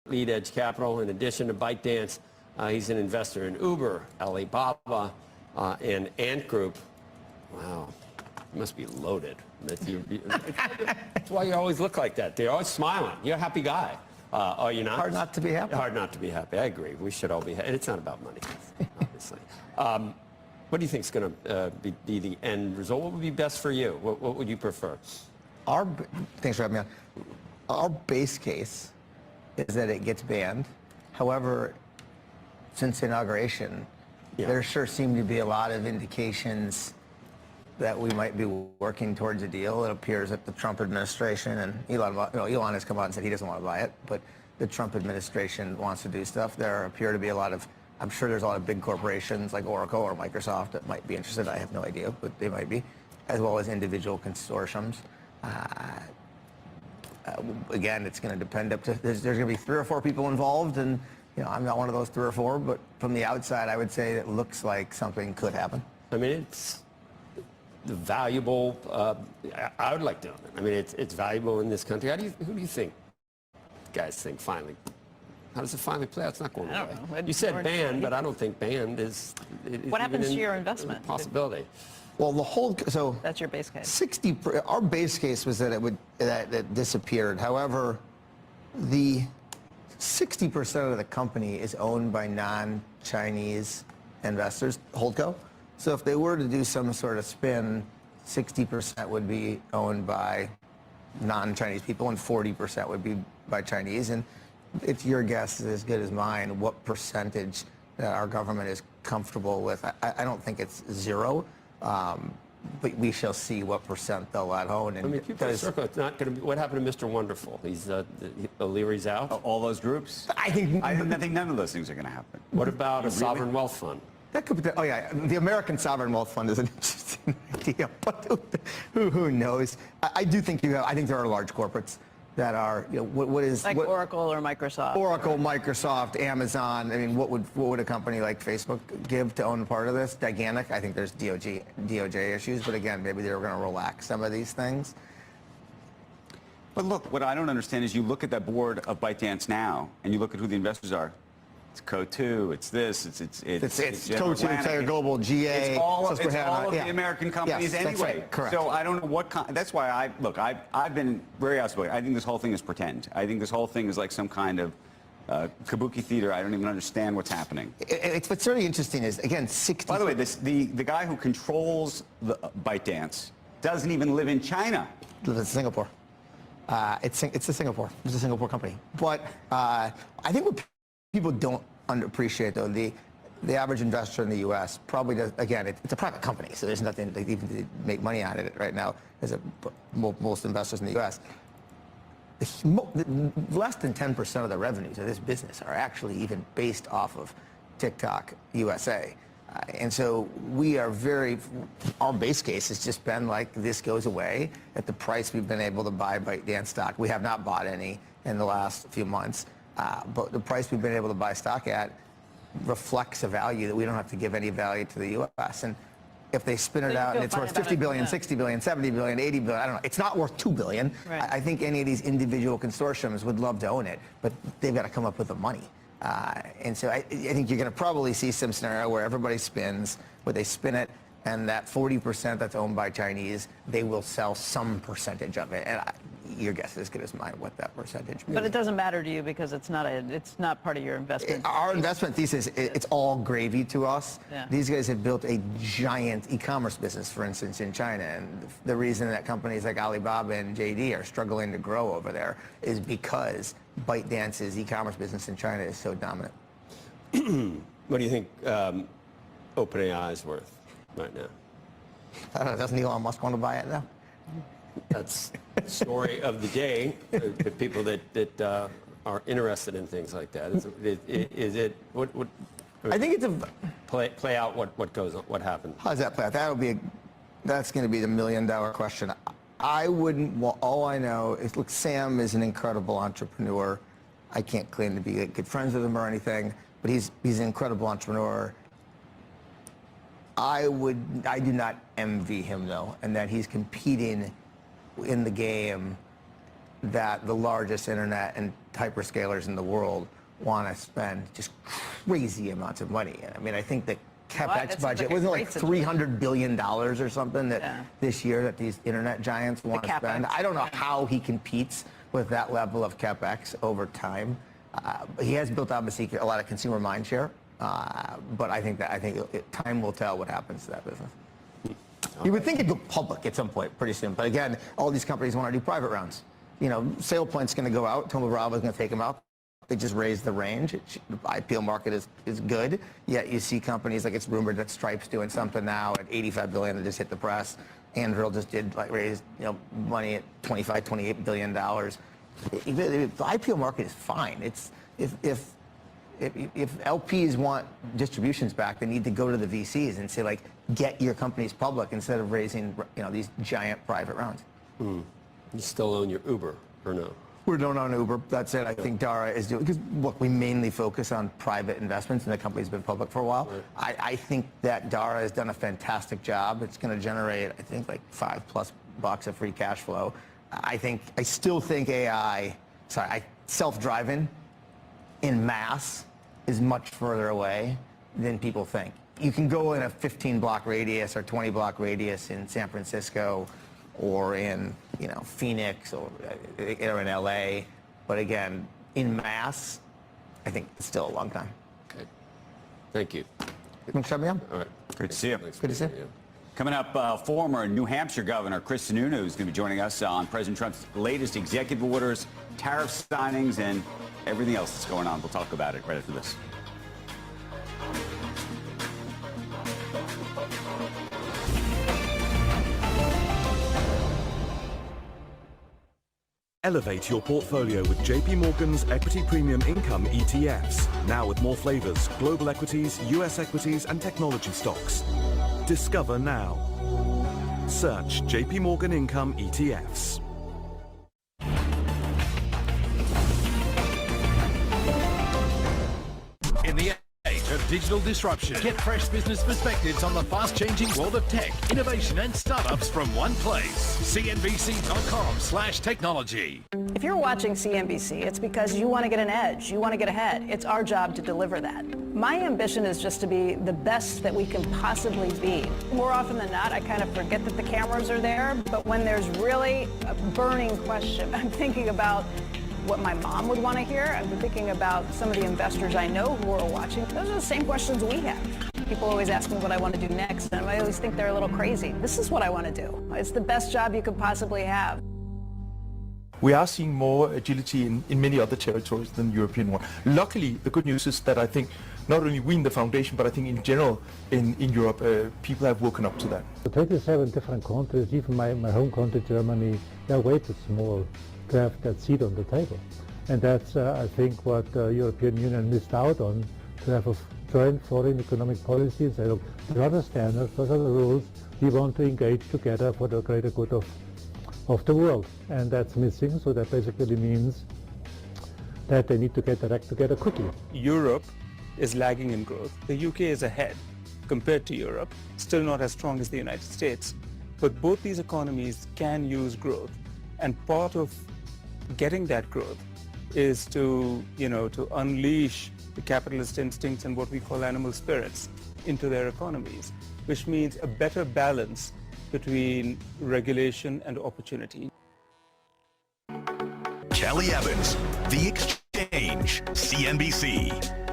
Lead Edge Capital. In addition to ByteDance, he's an investor in Uber, Alibaba, and Ant Group. Wow, you must be loaded. That's why you always look like that. They're always smiling. You're a happy guy. Are you not? Hard not to be happy. Hard not to be happy. I agree. We should all be happy. And it's not about money, obviously. What do you think is going to be the end result? What would be best for you? What would you prefer? Thanks for having me on. Our base case is that it gets banned. However, since inauguration, there sure seem to be a lot of indications that we might be working towards a deal. It appears that the Trump administration and Elon has come out and said he doesn't want to buy it, but the Trump administration wants to do stuff. There appear to be a lot of, I'm sure there's a lot of big corporations like Oracle or Microsoft that might be interested. I have no idea, but they might be, as well as individual consortiums. Again, it's going to depend there's going to be 3 or 4 people involved, and I'm not one of those 3 or 4, but from the outside, I would say it looks like something could happen. I mean, it's valuable. I would like to own it. I mean, it's valuable in this country. Who do you think, guys, think finally? How does it finally play out? It's not going away. You said banned, but I don't think banned is. What happens to your investment? Possibility. Well, that's your base case. Our base case was that it disappeared. However, the 60% of the company is owned by non-Chinese investors, holdco. So if they were to do some sort of spin, 60% would be owned by non-Chinese people and 40% would be by Chinese. And if your guess is as good as mine, what percentage that our government is comfortable with, I don't think it's 0. But we shall see what percent they'll let own. And I mean, it's not going to be. What happened to Mr. Wonderful? He's O'Leary's out. All those groups. I think none of those things are going to happen. What about a sovereign wealth fund? That could be. Oh yeah, the American sovereign wealth fund is an interesting idea, but who knows? I do think I think there are large corporates that are, what is like Oracle or Microsoft? Oracle, Microsoft, Amazon. I mean, what would a company like Facebook give to own part of this? Gigantic. I think there's DOJ issues, but again, maybe they were going to relax some of these things. But look, what I don't understand is you look at that board of ByteDance now, and you look at who the investors are. It's Co2, it's this, it's Co2, Entire Global, GA, it's all of the American companies anyway. That's right. Correct. So I don't know what that's why I've been very outspoken. I think this whole thing is pretend. I think this whole thing is like some kind of kabuki theater. I don't even understand what's happening. What's really interesting is, again, 60. By the way, the guy who controls the ByteDance doesn't even live in China. Lives in Singapore. It's a Singapore. It's a Singapore company. But I think what people don't appreciate, though, the average investor in the U.S. probably does. Again, it's a private company, so there's nothing they even to make money on it right now. As most investors in the U.S., less than 10% of the revenues of this business are actually even based off of TikTok USA. And so we are our base case has just been like, this goes away at the price we've been able to buy ByteDance stock. We have not bought any in the last few months, but the price we've been able to buy stock at reflects a value that we don't have to give any value to the U.S. And if they spin it out and it's worth 50 billion, 60 billion, 70 billion, 80 billion, I don't know, it's not worth 2 billion. Right. I think any of these individual consortiums would love to own it, but they've got to come up with the money. And so I think you're going to probably see some scenario where everybody spins, where they spin it, and that 40% that's owned by Chinese, they will sell some percentage of it. And your guess is as good as mine what that percentage is. But it doesn't matter to you because it's not part of your investment. Our investment thesis, it's all gravy to us. Yeah. These guys have built a giant e-commerce business, for instance, in China. And the reason that companies like Alibaba and JD are struggling to grow over there is because ByteDance's e-commerce business in China is so dominant. What do you think OpenAI is worth right now? I don't know. Doesn't Elon Musk want to buy it now? That's the story of the day for people that are interested in things like that. Is it what? I think it's play out what happened. How does that play out? That's going to be the $1 million question. I wouldn't. Well, all I know is, look, Sam is an incredible entrepreneur. I can't claim to be good friends with him or anything, but he's an incredible entrepreneur. I do not envy him, though, and that he's competing in the game that the largest internet and hyperscalers in the world want to spend just crazy amounts of money. I mean, I think the CapEx budget wasn't like $300 billion or something that this year that these internet giants want to spend. I don't know how he competes with that level of CapEx over time. He has built obviously a lot of consumer mind share, but I think time will tell what happens to that business. You would think it'd go public at some point pretty soon, but again, all these companies want to do private rounds. You know, SailPoint's going to go out, Thoma Bravo's going to take them out. They just raised the range. The IPO market is good, yet you see companies like it's rumored that Stripe's doing something now at $85 billion that just hit the press. Anduril just did raise money at $28 billion. The IPO market is fine. It's if LPs want distributions back, they need to go to the VCs and say like, get your companies public instead of raising these giant private rounds. You still own your Uber or no? We don't own Uber. That's it. I think Dara is doing, because look, we mainly focus on private investments and the company's been public for a while. Right. I think that Dara has done a fantastic job. It's going to generate, I think, like $5+ of free cash flow. I still think self-driving in mass is much further away than people think. You can go in a 15-block radius or 20-block radius in San Francisco or in Phoenix or in LA, but again, in mass, I think it's still a long time. Okay, thank you. Thanks for having me on. All right, great to see you. Good to see you. Coming up, former New Hampshire Governor Chris Sununu is going to be joining us on President Trump's latest executive orders, tariff signings, and everything else that's going on. We'll talk about it right after this. Elevate your portfolio with JP Morgan's Equity Premium Income ETFs. Now with more flavors, global equities, US equities, and technology stocks. Discover now. Search JP Morgan Income ETFs. In the age of digital disruption, get fresh business perspectives on the fast-changing world of tech, innovation, and startups from one place. CNBC.com/technology. If you're watching CNBC, it's because you want to get an edge. You want to get ahead. It's our job to deliver that. My ambition is just to be the best that we can possibly be. More often than not, I kind of forget that the cameras are there, but when there's really a burning question, I'm thinking about what my mom would want to hear. I'm thinking about some of the investors I know who are watching. Those are the same questions we have. People always ask me what I want to do next, and I always think they're a little crazy. This is what I want to do. It's the best job you could possibly have. We are seeing more agility in many other territories than the European one. Luckily, the good news is that I think not only we in the foundation, but I think in general in Europe, people have woken up to that. The 27 different countries, even my home country, Germany, they are way too small to have that seat on the table. And that's, I think, what the European Union missed out on, to have a joint foreign economic policy and say, look, there are the standards, those are the rules, we want to engage together for the greater good of the world. And that's missing, so that basically means that they need to get their act together quickly. Europe is lagging in growth. The UK is ahead compared to Europe, still not as strong as the United States. But both these economies can use growth. And part of getting that growth is to unleash the capitalist instincts and what we call animal spirits into their economies, which means a better balance between regulation and opportunity. Kelly Evans, The Exchange, CNBC.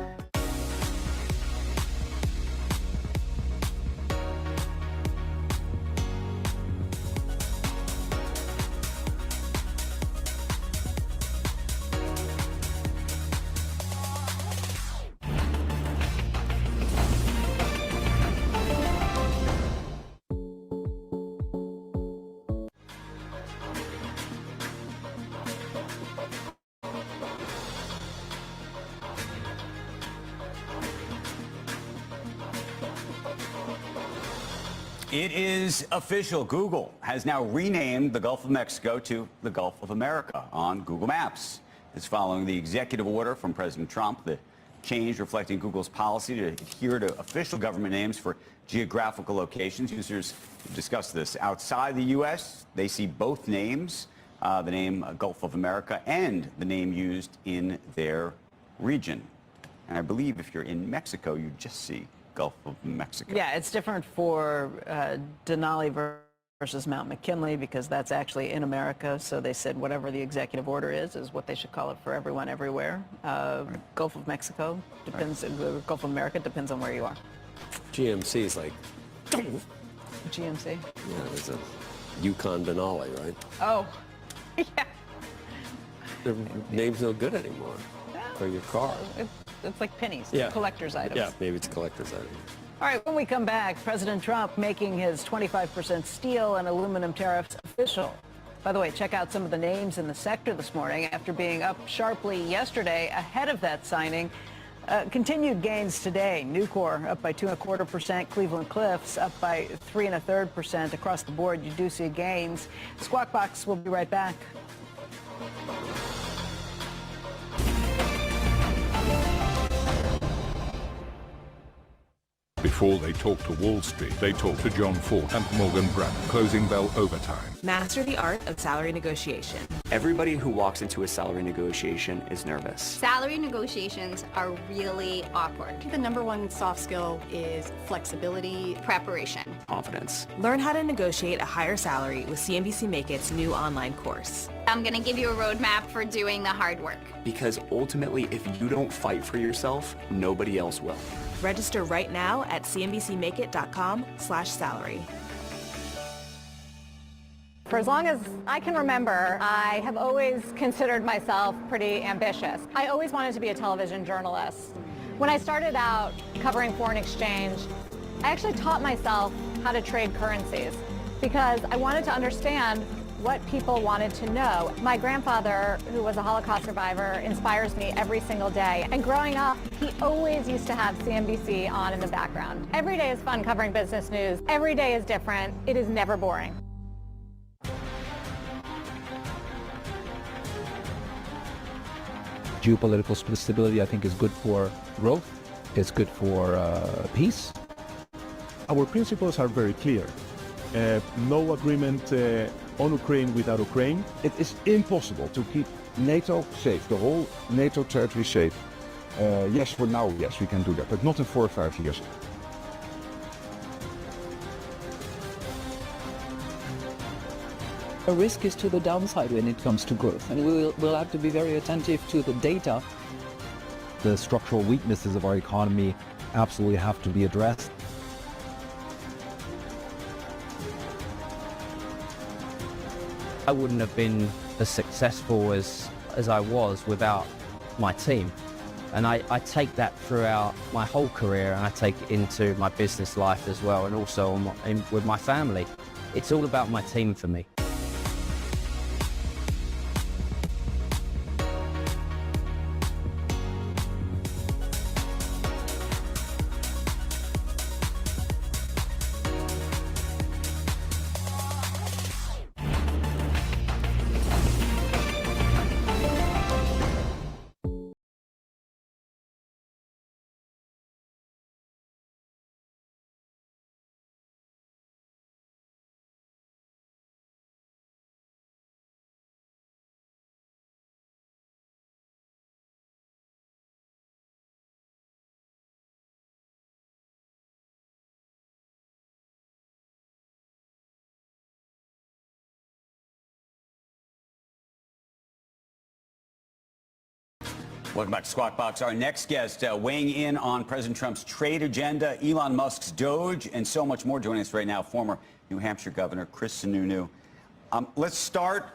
It is official. Google has now renamed the Gulf of Mexico to the Gulf of America on Google Maps. It's following the executive order from President Trump, the change reflecting Google's policy to adhere to official government names for geographical locations. Users discuss this. Outside the U.S., they see both names the name Gulf of America and the name used in their region. And I believe if you're in Mexico, you just see Gulf of Mexico. Yeah, it's different for Denali versus Mount McKinley because that's actually in America. So they said whatever the executive order is what they should call it for everyone everywhere. Gulf of Mexico depends. Gulf of America depends on where you are. GMC is like, GMC. yeah, there's a Yukon Denali, right? Oh, yeah. Their name's no good anymore for your car. It's like pennies, Yeah. collector's items. Yeah, maybe it's a collector's item. All right, when we come back, President Trump making his 25% steel and aluminum tariffs official. By the way, check out some of the names in the sector this morning after being up sharply yesterday ahead of that signing. Continued gains today. Nucor up by 2.25%. Cleveland Cliffs up by 3.33%. Across the board, you do see gains. Squawk Box will be right back. Before they talk to Wall Street, they talk to John Ford and Morgan Brandt. Closing bell overtime. Master the art of salary negotiation. Everybody who walks into a salary negotiation is nervous. Salary negotiations are really awkward. The number one soft skill is flexibility, preparation, confidence. Learn how to negotiate a higher salary with CNBC Make It's new online course. I'm going to give you a roadmap for doing the hard work. Because ultimately, if you don't fight for yourself, nobody else will. Register right now at cnbcmakeit.com/salary. For as long as I can remember, I have always considered myself pretty ambitious. I always wanted to be a television journalist. When I started out covering foreign exchange, I actually taught myself how to trade currencies because I wanted to understand what people wanted to know. My grandfather, who was a Holocaust survivor, inspires me every single day. And growing up, he always used to have CNBC on in the background. Every day is fun covering business news. Every day is different. It is never boring. Geopolitical stability, I think, is good for growth. It's good for peace. Our principles are very clear. No agreement on Ukraine without Ukraine. It is impossible to keep NATO safe, the whole NATO territory safe. Yes, for now, yes, we can do that, but not in 4 or 5 years. A risk is to the downside when it comes to growth, and we'll have to be very attentive to the data. The structural weaknesses of our economy absolutely have to be addressed. I wouldn't have been as successful as I was without my team. And I take that throughout my whole career, and I take it into my business life as well, and also with my family. It's all about my team for me. Welcome back to Squawk Box. Our next guest weighing in on President Trump's trade agenda, Elon Musk's Doge, and so much more. Joining us right now, former New Hampshire Governor Chris Sununu. Let's start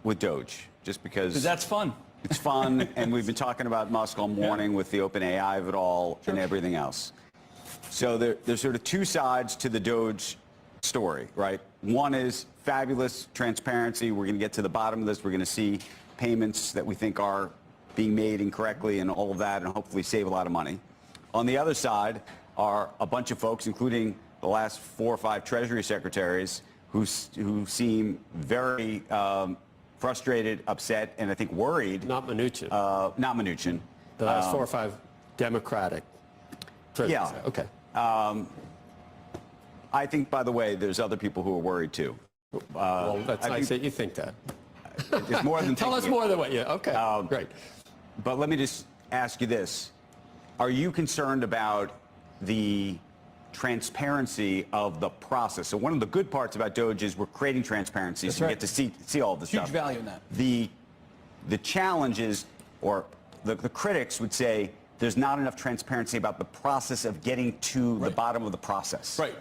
with Doge, just because that's fun. It's fun, and we've been talking about Musk all morning with the open AI of it all and everything else. So there's sort of two sides to the Doge story, right? One is fabulous transparency. We're going to get to the bottom of this. We're going to see payments that we think are being made incorrectly and all of that, and hopefully save a lot of money. On the other side are a bunch of folks, including the last 4 or 5 Treasury secretaries, who seem very frustrated, upset, and I think worried. Not Mnuchin. Not Mnuchin. The last 4 or 5 Democratic. Yeah. Okay. I think, by the way, there's other people who are worried too. Well, that's nice that you think that. It's more than Tell us more than what you. Okay, great. But let me just ask you this: are you concerned about the transparency of the process? So one of the good parts about Doge is we're creating transparency, so we get to see all this stuff. Huge value in that. The challenge is, or the critics would say, there's not enough transparency about the process of getting to the bottom of the process. Right.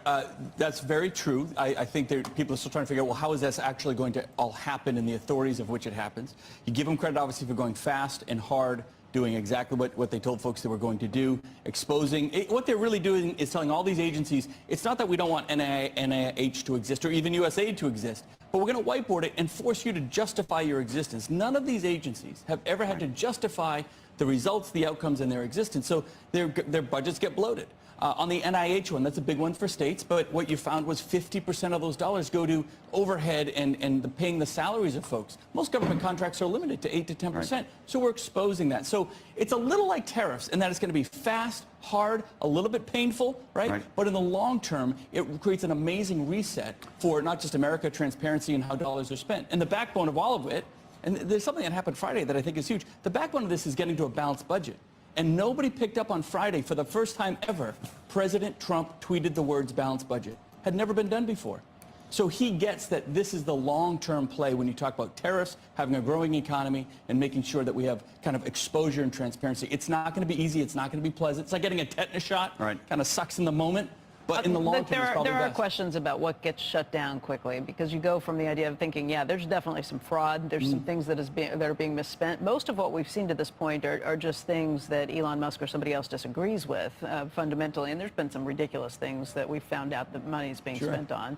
That's very true. I think people are still trying to figure out, well, how is this actually going to all happen in the authorities of which it happens? You give them credit, obviously, for going fast and hard, doing exactly what they told folks they were going to do, exposing. What they're really doing is telling all these agencies, it's not that we don't want NIH to exist or even USAID to exist, but we're going to whiteboard it and force you to justify your existence. None of these agencies have ever had to justify the results, the outcomes, and their existence. So their budgets get bloated. On the NIH one, that's a big one for states, but what you found was 50% of those dollars go to overhead and paying the salaries of folks. Most government contracts are limited to 8 to 10%. Right. So we're exposing that. So it's a little like tariffs in that it's going to be fast, hard, a little bit painful, right? But in the long term, it creates an amazing reset for not just America, transparency, and how dollars are spent. And the backbone of all of it, and there's something that happened Friday that I think is huge. The backbone of this is getting to a balanced budget. And nobody picked up on Friday, for the first time ever, President Trump tweeted the words balanced budget. Had never been done before. So he gets that this is the long-term play when you talk about tariffs, having a growing economy, and making sure that we have kind of exposure and transparency. It's not going to be easy. It's not going to be pleasant. It's like getting a tetanus shot. Right. Kind of sucks in the moment. But in the long term, it's probably there are best. questions about what gets shut down quickly, because you go from the idea of thinking, yeah, there's definitely some fraud, there's some things that are being misspent. Most of what we've seen to this point are just things that Elon Musk or somebody else disagrees with fundamentally, and there's been some ridiculous things that we've found out that money is being spent on.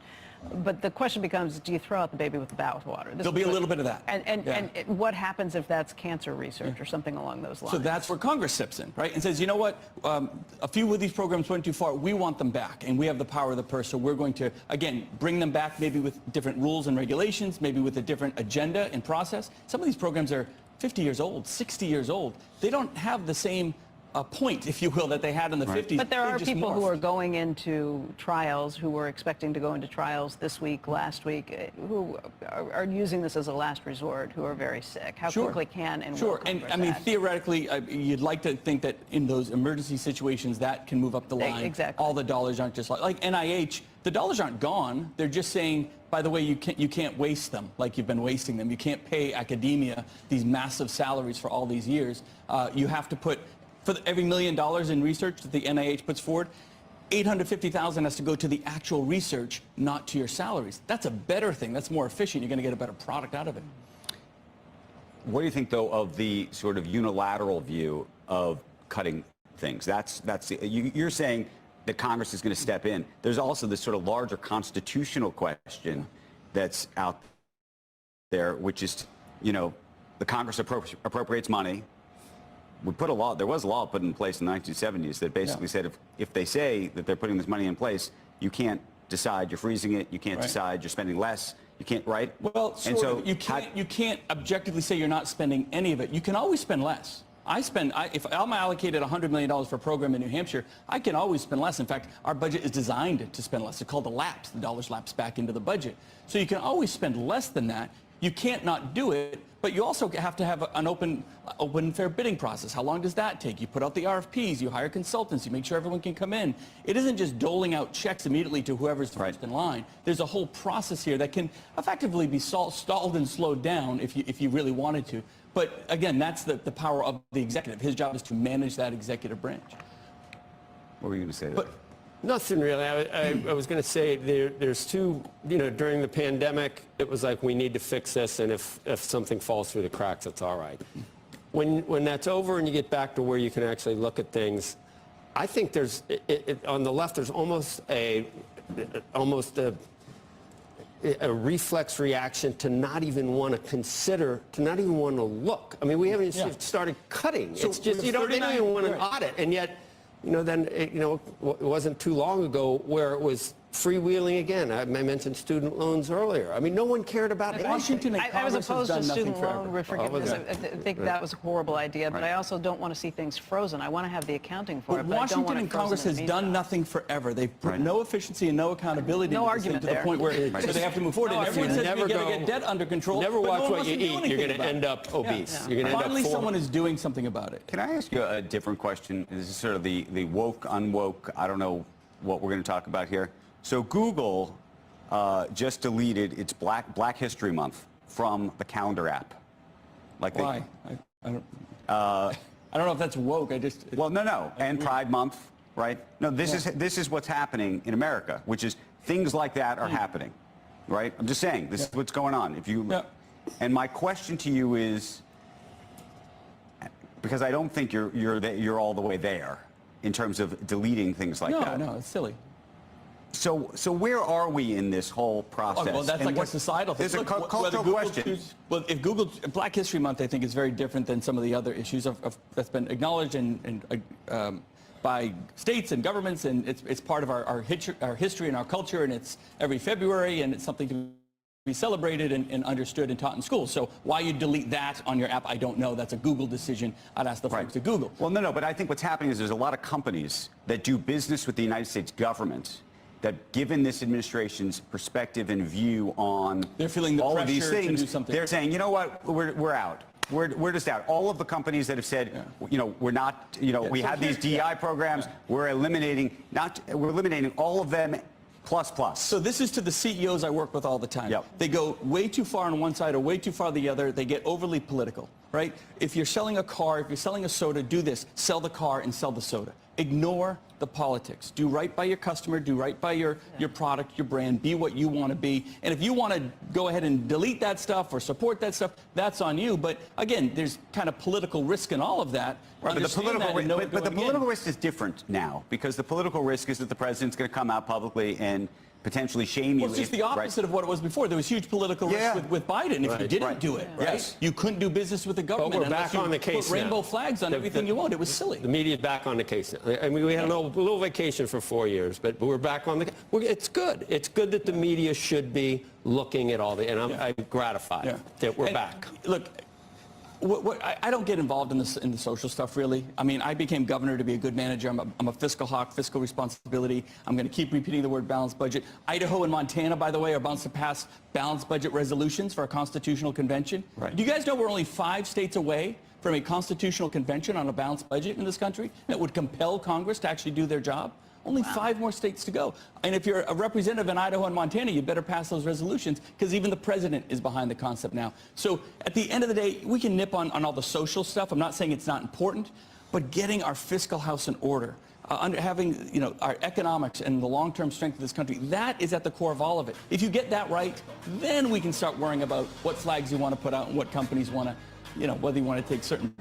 But the question becomes, do you throw out the baby with the bathwater? There'll be a little bit of that. And what happens if that's cancer research or something along those lines? So that's where Congress steps in, right? And says, you know what, a few of these programs went too far. We want them back, and we have the power of the purse. So we're going to, again, bring them back maybe with different rules and regulations, maybe with a different agenda and process. Some of these programs are 50 years old, 60 years old. They don't have the same point, if you will, that they had in the 50s. But there are people who are going into trials, who were expecting to go into trials this week, last week, who are using this as a last resort, who are very sick. How quickly can and will Congress and I mean, act? theoretically, you'd like to think that in those emergency situations, that can move up the line. Exactly. All the dollars aren't just like NIH. The dollars aren't gone. They're just saying, by the way, you can't waste them like you've been wasting them. You can't pay academia these massive salaries for all these years. You have to put, for every $1 million in research that the NIH puts forward, $850,000 has to go to the actual research, not to your salaries. That's a better thing. That's more efficient. You're going to get a better product out of it. What do you think, though, of the sort of unilateral view of cutting things? You're saying that Congress is going to step in. There's also this sort of larger constitutional question that's out there, which is, you know, the Congress appropriates money. We put a law, there was a law put in place in the 1970s that basically said if they say that they're putting this money in place, you can't decide you're freezing it, you can't decide you're spending less, you can't, right? Well, and so you can't objectively say you're not spending any of it. You can always spend less. If I'm allocated $100 million for a program in New Hampshire, I can always spend less. In fact, our budget is designed to spend less. It's called a lapse. The dollars lapse back into the budget. So you can always spend less than that. You can't not do it, but you also have to have an open and fair bidding process. How long does that take? You put out the RFPs, you hire consultants, you make sure everyone can come in. It isn't just doling out checks immediately to whoever's first in line. There's a whole process here that can effectively be stalled and slowed down if you really wanted to. But again, that's the power of the executive. His job is to manage that executive branch. What were you going to say? Nothing really. I was going to say there's two, you know, during the pandemic, it was like we need to fix this, and if something falls through the cracks, it's all right. When that's over and you get back to where you can actually look at things, I think there's, on the left, there's almost a reflex reaction to not even want to consider, to not even want to look. I mean, we haven't even started cutting. So it's just, they don't even want an audit, and yet, you know, then, it wasn't too long ago where it was freewheeling again. I mentioned student loans earlier. I mean, no one cared about anything. Washington and I was Congress has opposed done to nothing student forever. loan forgiveness. Okay. I think that was a horrible idea, but I also don't want to see things frozen. I want to have the accounting for But it, but I don't want Washington it and frozen Congress in has the done meantime. nothing forever. They've put no efficiency and no accountability No into this argument thing to there. the point where so they have to move forward. No and everyone argument. says Never we got to go- get debt under control. Never but watch no one what wants you to do eat. You're anything going to about end it. up obese. Yeah. You're going to end Finally, up someone is doing something about it. Can I ask you a different question? This is sort of the woke, unwoke, I don't know what we're going to talk about here. So Google just deleted its Black History Month from the calendar app. Like Why? I don't know if that's woke. Well, no. And Pride Month, right? No, this is what's happening in America, which is things like that are happening, right? I'm just saying this is what's going on. If you and my question to you is, because I don't think you're all the way there in terms of deleting things like that. No, it's silly. So where are we in this whole process? Oh, well, that's And like a societal thing. There's a Look, cultural Google question. Well, if Google Black History Month, I think, is very different than some of the other issues that's been acknowledged by states and governments, and it's part of our history and our culture, and it's every February, and it's something to be celebrated and understood and taught in school. So why you delete that on your app, I don't know. That's a Google decision. I'd ask the folks at Google. Well, no, but I think what's happening is there's a lot of companies that do business with the United States government that, given this administration's perspective and view on they're feeling the all of these pressure to things, do something. they're saying, you know what, we're out. We're just out. All of the companies that have said, you know, we're not, you know, we have these DI programs, we're eliminating all of them. Plus. So this is to the CEOs I work with all the time. They go way too far on one side or way too far the other. They get overly political, right? If you're selling a car, if you're selling a soda, do this. Sell the car and sell the soda. Ignore the politics. Do right by your customer. Do right by your product, your brand. Be what you want to be. And if you want to go ahead and delete that stuff or support that stuff, that's on you. But again, there's kind of political risk in all of that. Right, but the political risk is different now, because the political risk is that the president's going to come out publicly and potentially shame you. Well, it's just the opposite of what it was before. There was huge political risk with Biden if you didn't do it. Right? Yes. You couldn't do business with the government. But we're unless back on the case put rainbow now. flags on everything you owned. It was silly. The media's back on the case now. I mean, we had a little vacation for 4 years, but we're back on the case. It's good. It's good that the media should be looking at all the, and I'm gratified that we're back. Look, I don't get involved in the social stuff, really. I mean, I became governor to be a good manager. I'm a fiscal hawk, fiscal responsibility. I'm going to keep repeating the word balanced budget. Idaho and Montana, by the way, are about to pass balanced budget resolutions for a constitutional convention. Do you guys know we're only 5 states away from a constitutional convention on a balanced budget in this country that would compel Congress to actually do their job? Only 5 more states to go. And if you're a representative in Idaho and Montana, you better pass those resolutions, because even the president is behind the concept now. So at the end of the day, we can nip on all the social stuff. I'm not saying it's not important, but getting our fiscal house in order, having our economics and the long-term strength of this country, that is at the core of all of it. If you get that right, then we can start worrying about what flags you want to put out and what companies want to, whether you want to take certain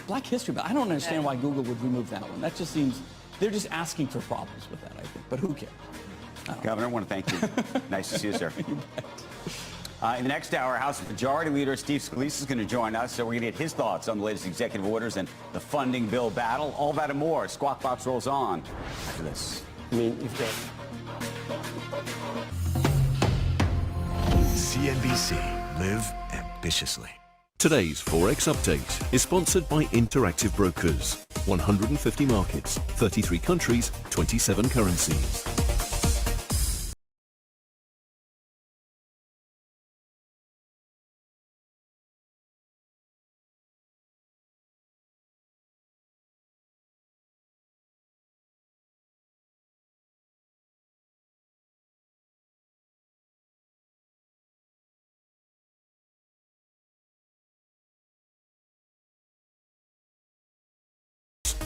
Black History. But I don't understand why Google would remove that one. That just seems... They're just asking for problems with that, I think. But who cares? Governor, I want to thank you. Nice to see you, sir. In the next hour, House Majority Leader Steve Scalise is going to join us, so we're going to get his thoughts on the latest executive orders and the funding bill battle. All that and more. Squawk Box rolls on after this. I mean, you've got... CNBC. Live ambitiously. Today's Forex Update is sponsored by Interactive Brokers. 150 markets, 33 countries, 27 currencies.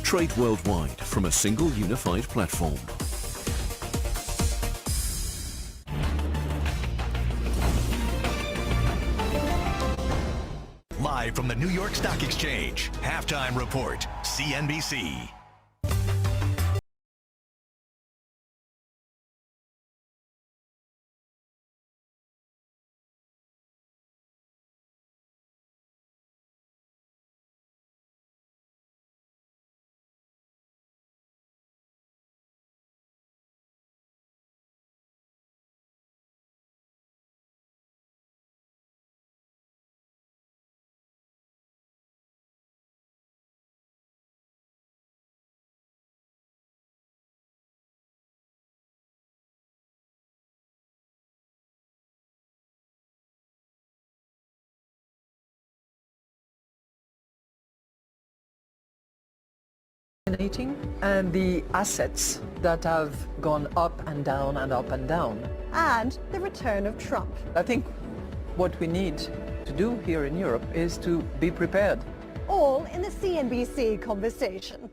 Trade worldwide from a single unified platform. Live from the New York Stock Exchange, Halftime Report, CNBC. fascinating, and the assets that have gone up and down and up and down. And the return of Trump. I think what we need to do here in Europe is to be prepared. All in the CNBC conversation.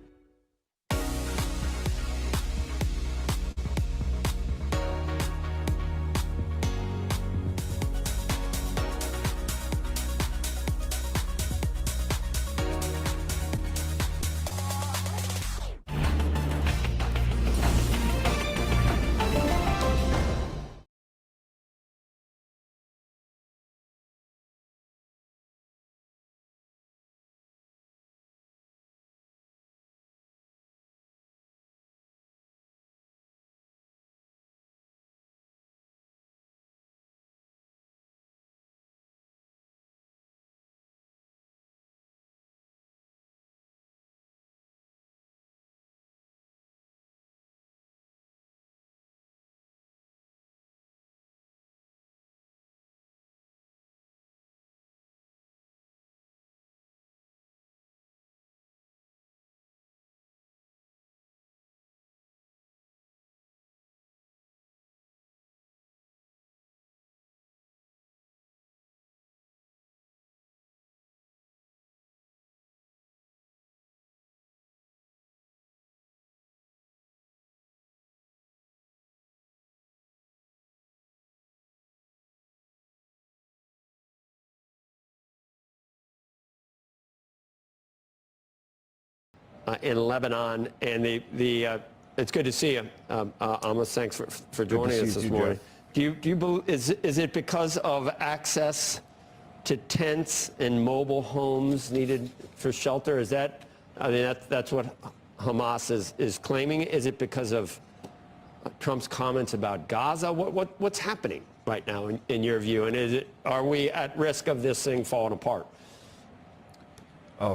In Lebanon, and it's good to see you, Amos. Thanks for joining us this morning. Do you believe, is it because of access to tents and mobile homes needed for shelter? Is that, I mean, that's what Hamas is claiming? Is it because of Trump's comments about Gaza? What's happening right now in your view? And are we at risk of this thing falling apart?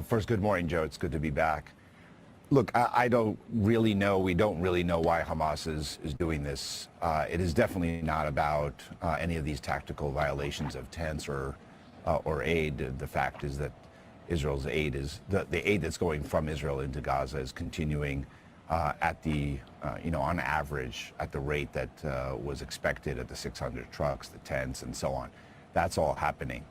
First, good morning, Joe. It's good to be back. Look, I don't really know. We don't really know why Hamas is doing this. It is definitely not about any of these tactical violations of tents or aid. The fact is that Israel's aid is the aid that's going from Israel into Gaza is continuing at the on average at the rate that was expected at the 600 trucks, the tents, and so on. That's all happening.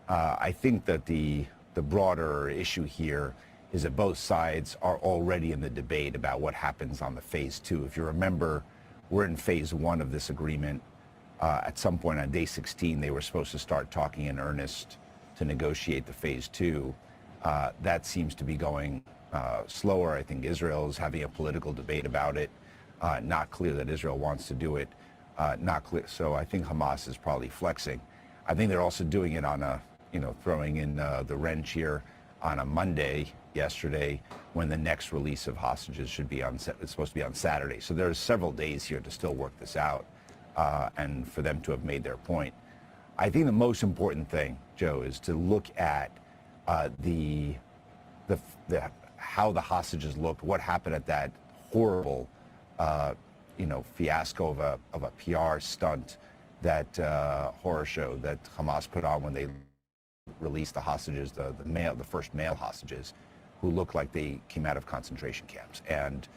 I think that the broader issue here is that both sides are already in the debate about what happens on the phase 2. If you remember, we're in phase 1 of this agreement. At some point on day 16, they were supposed to start talking in earnest to negotiate the phase 2. That seems to be going slower. I think Israel is having a political debate about it. Not clear that Israel wants to do it. Not clear. So I think Hamas is probably flexing. I think they're also doing it on a, throwing in the wrench here on a Monday, yesterday, when the next release of hostages should be it's supposed to be on Saturday. So there's several days here to still work this out and for them to have made their point. I think the most important thing, Joe, is to look at how the hostages looked, what happened at that horrible, fiasco of a PR stunt, that horror show that Hamas put on when they released the hostages, the first male hostages, who looked like they came out of concentration camps. And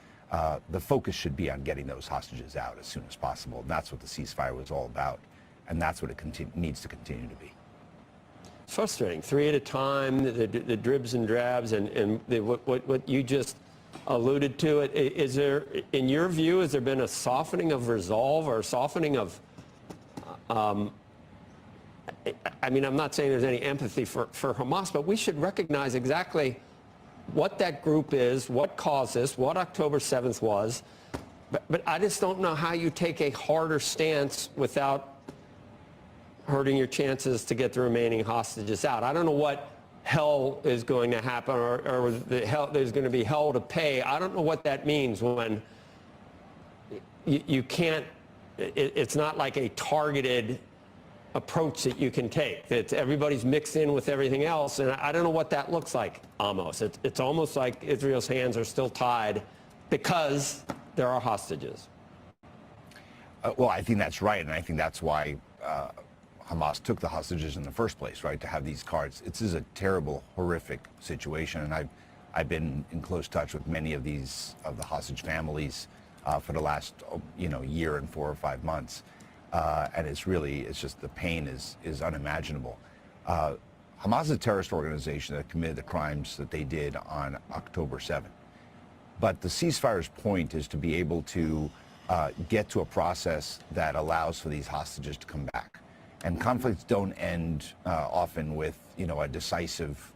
the focus should be on getting those hostages out as soon as possible. And that's what the ceasefire was all about. And that's what it needs to continue to be. It's frustrating. 3 at a time, the dribs and drabs, and what you just alluded to. Is there, in your view, has there been a softening of resolve or a softening of, I mean, I'm not saying there's any empathy for Hamas, but we should recognize exactly what that group is, what caused this, what October 7th was. But I just don't know how you take a harder stance without hurting your chances to get the remaining hostages out. I don't know what hell is going to happen, or there's going to be hell to pay. I don't know what that means when you can't, it's not like a targeted approach that you can take. Everybody's mixed in with everything else, and I don't know what that looks like, Amos. It's almost like Israel's hands are still tied because there are hostages. Well, I think that's right, and I think that's why Hamas took the hostages in the first place, right, to have these cards. This is a terrible, horrific situation, and I've been in close touch with many of the hostage families for the last year and 4 or 5 months, and it's just the pain is unimaginable. Hamas is a terrorist organization that committed the crimes that they did on October 7th. But the ceasefire's point is to be able to get to a process that allows for these hostages to come back. And conflicts don't end often with a decisive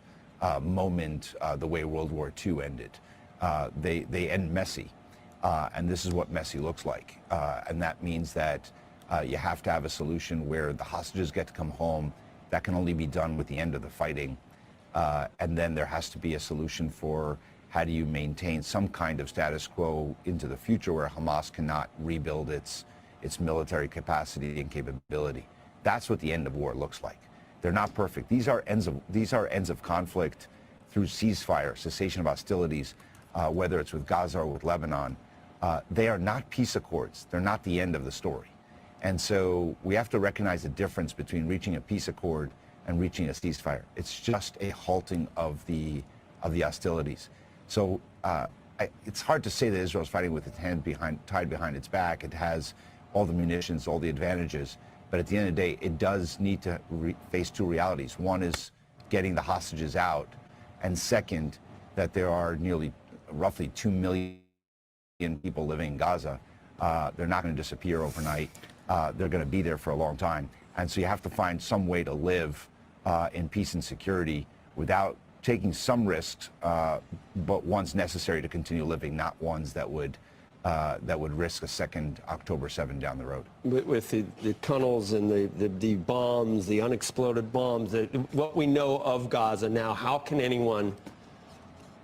moment the way World War II ended. They end messy, and this is what messy looks like. And that means that you have to have a solution where the hostages get to come home. That can only be done with the end of the fighting. And then there has to be a solution for how do you maintain some kind of status quo into the future where Hamas cannot rebuild its military capacity and capability. That's what the end of war looks like. They're not perfect. These are ends of conflict through ceasefire, cessation of hostilities, whether it's with Gaza or with Lebanon. They are not peace accords. They're not the end of the story. And so we have to recognize the difference between reaching a peace accord and reaching a ceasefire. It's just a halting of the hostilities. So it's hard to say that Israel's fighting with its hand tied behind its back. It has all the munitions, all the advantages. But at the end of the day, it does need to face two realities. One is getting the hostages out. And second, that there are roughly 2 million people living in Gaza. They're not going to disappear overnight. They're going to be there for a long time. And so you have to find some way to live in peace and security without taking some risks, but ones necessary to continue living, not ones that would risk a second October 7 down the road. With the tunnels and the bombs, the unexploded bombs, what we know of Gaza now, how can anyone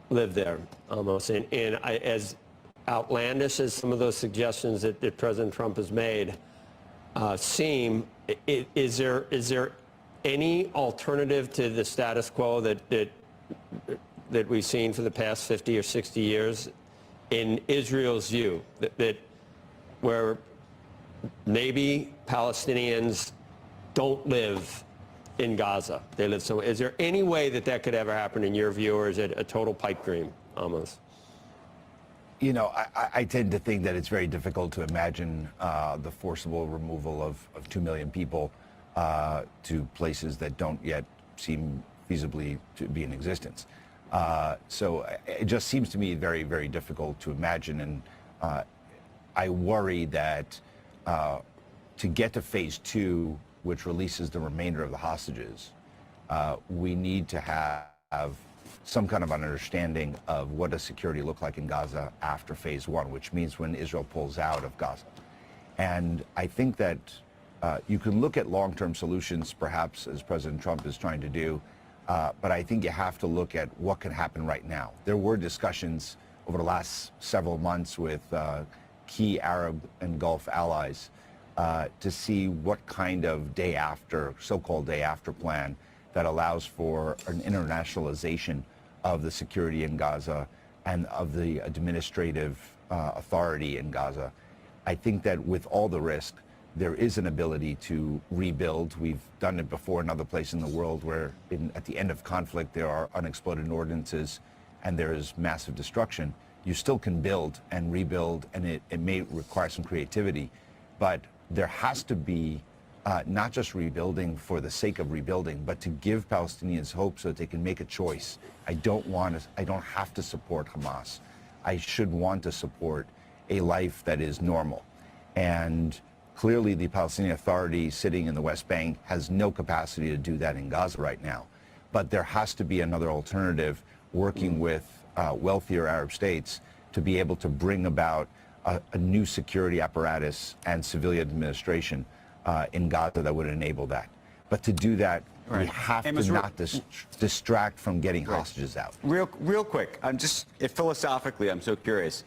live there, almost? And as outlandish as some of those suggestions that President Trump has made seem, is there any alternative to the status quo that we've seen for the past 50 or 60 years in Israel's view, that where maybe Palestinians don't live in Gaza, they live somewhere? Is there any way that could ever happen in your view, or is it a total pipe dream almost? I tend to think that it's very difficult to imagine the forcible removal of 2 million people to places that don't yet seem feasibly to be in existence. So it just seems to me very, very difficult to imagine. And I worry that to get to phase 2, which releases the remainder of the hostages, we need to have some kind of an understanding of what does security look like in Gaza after phase 1, which means when Israel pulls out of Gaza. And I think that you can look at long-term solutions, perhaps, as President Trump is trying to do, but I think you have to look at what can happen right now. There were discussions over the last several months with key Arab and Gulf allies to see what kind of so-called day after plan that allows for an internationalization of the security in Gaza and of the administrative authority in Gaza. I think that with all the risk, there is an ability to rebuild. We've done it before in other places in the world where at the end of conflict there are unexploded ordinances and there is massive destruction. You still can build and rebuild, and it may require some creativity, but there has to be not just rebuilding for the sake of rebuilding, but to give Palestinians hope so that they can make a choice. I don't have to support Hamas. I should want to support a life that is normal. And clearly the Palestinian Authority sitting in the West Bank has no capacity to do that in Gaza right now. But there has to be another alternative, working with wealthier Arab states to be able to bring about a new security apparatus and civilian administration in Gaza that would enable that. But to do that, we have to not distract from getting hostages out. Real quick, philosophically, I'm so curious.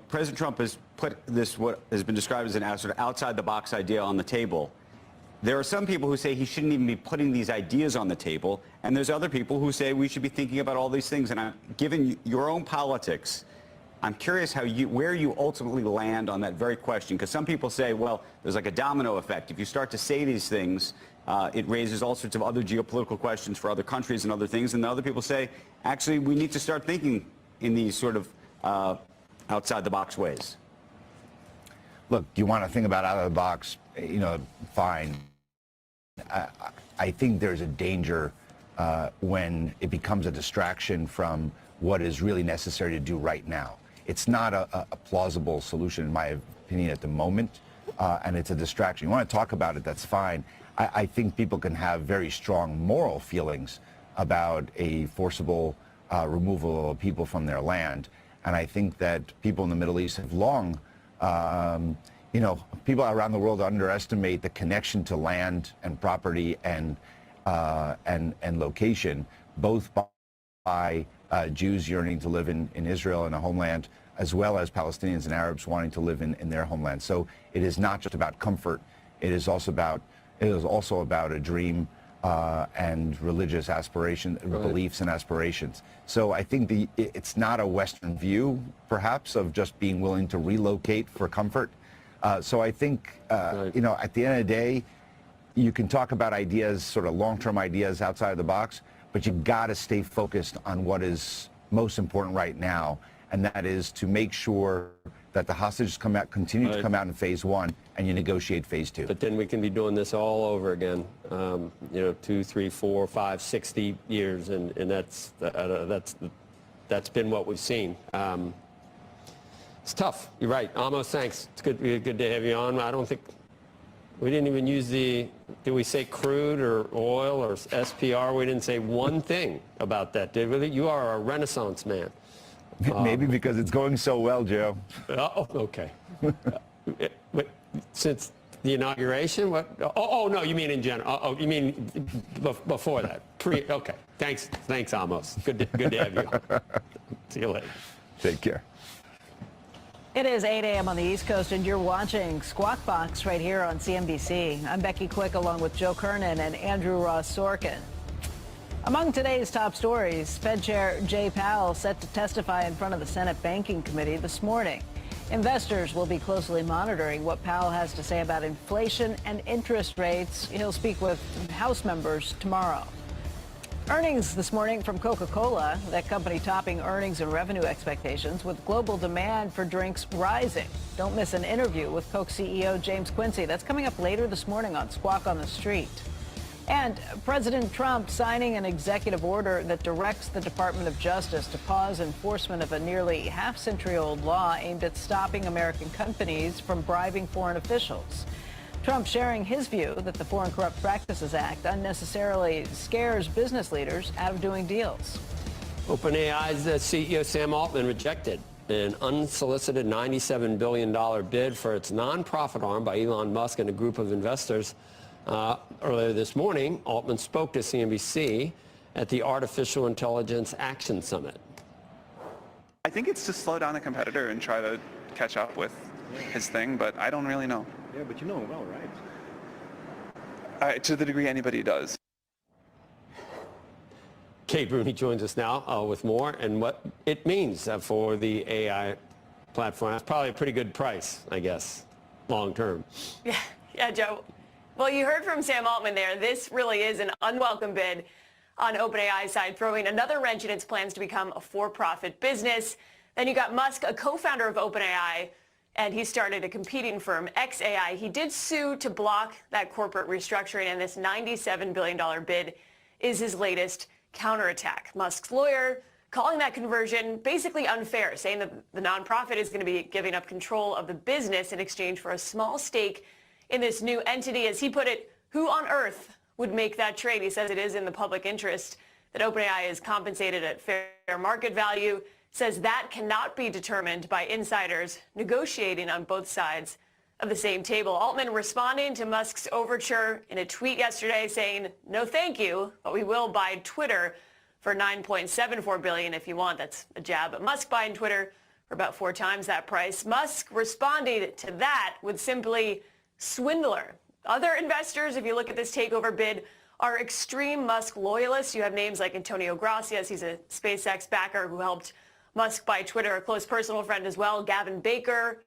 President Trump has put this, what has been described as an sort of outside-the-box idea on the table. There are some people who say he shouldn't even be putting these ideas on the table, and there's other people who say we should be thinking about all these things. And given your own politics, I'm curious where you ultimately land on that very question, because some people say, well, there's like a domino effect. If you start to say these things, it raises all sorts of other geopolitical questions for other countries and other things. And the other people say, actually, we need to start thinking in these sort of outside-the-box ways. Look, you want to think about out of the box, fine. I think there's a danger when it becomes a distraction from what is really necessary to do right now. It's not a plausible solution, in my opinion, at the moment, and it's a distraction. You want to talk about it, that's fine. I think people can have very strong moral feelings about a forcible removal of people from their land, and I think that people in the Middle East have long people around the world underestimate the connection to land and property and location, both by Jews yearning to live in Israel and a homeland, as well as Palestinians and Arabs wanting to live in their homeland. So it is not just about comfort; it is also about a dream and religious aspiration, beliefs and aspirations. So I think it's not a Western view, perhaps, of just being willing to relocate for comfort. So I think, at the end of the day, you can talk about ideas, sort of long-term ideas outside of the box, but you got to stay focused on what is most important right now, and that is to make sure that the hostages continue to come out in phase 1, and you negotiate phase 2. But then we can be doing this all over again, 2, 3, 4, 5, 60 years, and that's been what we've seen. It's tough. You're right. Amos, thanks. It's good to have you on. I don't think we didn't even use did we say crude or oil or SPR? We didn't say one thing about that, did we? You are a Renaissance man. Maybe because it's going so well, Joe. Oh, okay. Since the inauguration? What? Oh, no, you mean in general. Oh, you mean before that? Okay. Thanks, Amos. Good to have you on. See you later. Take care. It is 8 a.m. on the East Coast, and you're watching Squawk Box right here on CNBC. I'm Becky Quick, along with Joe Kernan and Andrew Ross Sorkin. Among today's top stories, Fed Chair Jay Powell set to testify in front of the Senate Banking Committee this morning. Investors will be closely monitoring what Powell has to say about inflation and interest rates. He'll speak with House members tomorrow. Earnings this morning from Coca-Cola, that company topping earnings and revenue expectations with global demand for drinks rising. Don't miss an interview with Coke CEO James Quincy. That's coming up later this morning on Squawk on the Street. And President Trump signing an executive order that directs the Department of Justice to pause enforcement of a nearly half-century-old law aimed at stopping American companies from bribing foreign officials. Trump sharing his view that the Foreign Corrupt Practices Act unnecessarily scares business leaders out of doing deals. OpenAI's CEO Sam Altman rejected an unsolicited $97 billion bid for its nonprofit arm by Elon Musk and a group of investors. Earlier this morning, Altman spoke to CNBC at the Artificial Intelligence Action Summit. I think it's to slow down the competitor and try to catch up with his thing, but I don't really know. Yeah, but you know him well, right? To the degree anybody does. Kate Rooney joins us now with more and what it means for the AI platform. That's probably a pretty good price, I guess, long term. Yeah, Joe. Well, you heard from Sam Altman there. This really is an unwelcome bid on OpenAI's side, throwing another wrench in its plans to become a for-profit business. Then you got Musk, a co-founder of OpenAI, and he started a competing firm, xAI. He did sue to block that corporate restructuring, and this $97 billion bid is his latest counterattack. Musk's lawyer calling that conversion basically unfair, saying that the nonprofit is going to be giving up control of the business in exchange for a small stake in this new entity. As he put it, who on earth would make that trade? He says it is in the public interest that OpenAI is compensated at fair market value, says that cannot be determined by insiders negotiating on both sides of the same table. Altman responding to Musk's overture in a tweet yesterday saying, no thank you, but we will buy Twitter for $9.74 billion if you want. That's a jab at Musk buying Twitter for about 4 times that price. Musk responding to that with simply swindler. Other investors, if you look at this takeover bid, are extreme Musk loyalists. You have names like Antonio Gracias. He's a SpaceX backer who helped Musk buy Twitter, a close personal friend as well, Gavin Baker,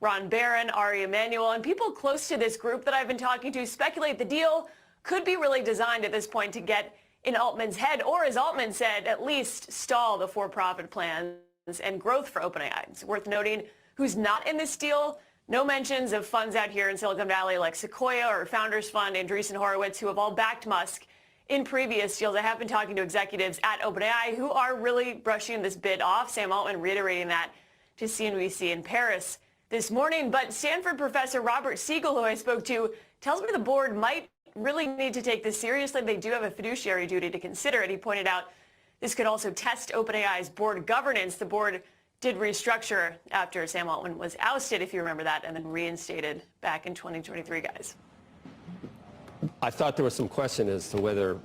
Ron Barron, Ari Emanuel, and people close to this group that I've been talking to speculate the deal could be really designed at this point to get in Altman's head, or as Altman said, at least stall the for-profit plans and growth for OpenAI. It's worth noting who's not in this deal. No mentions of funds out here in Silicon Valley like Sequoia or Founders Fund, Andreessen Horowitz, who have all backed Musk in previous deals. I have been talking to executives at OpenAI who are really brushing this bid off. Sam Altman reiterating that to CNBC in Paris this morning. But Stanford professor Robert Siegel, who I spoke to, tells me the board might really need to take this seriously. They do have a fiduciary duty to consider it. He pointed out this could also test OpenAI's board governance. The board did restructure after Sam Altman was ousted, if you remember that, and then reinstated back in 2023, guys. I thought there was some question as to whether,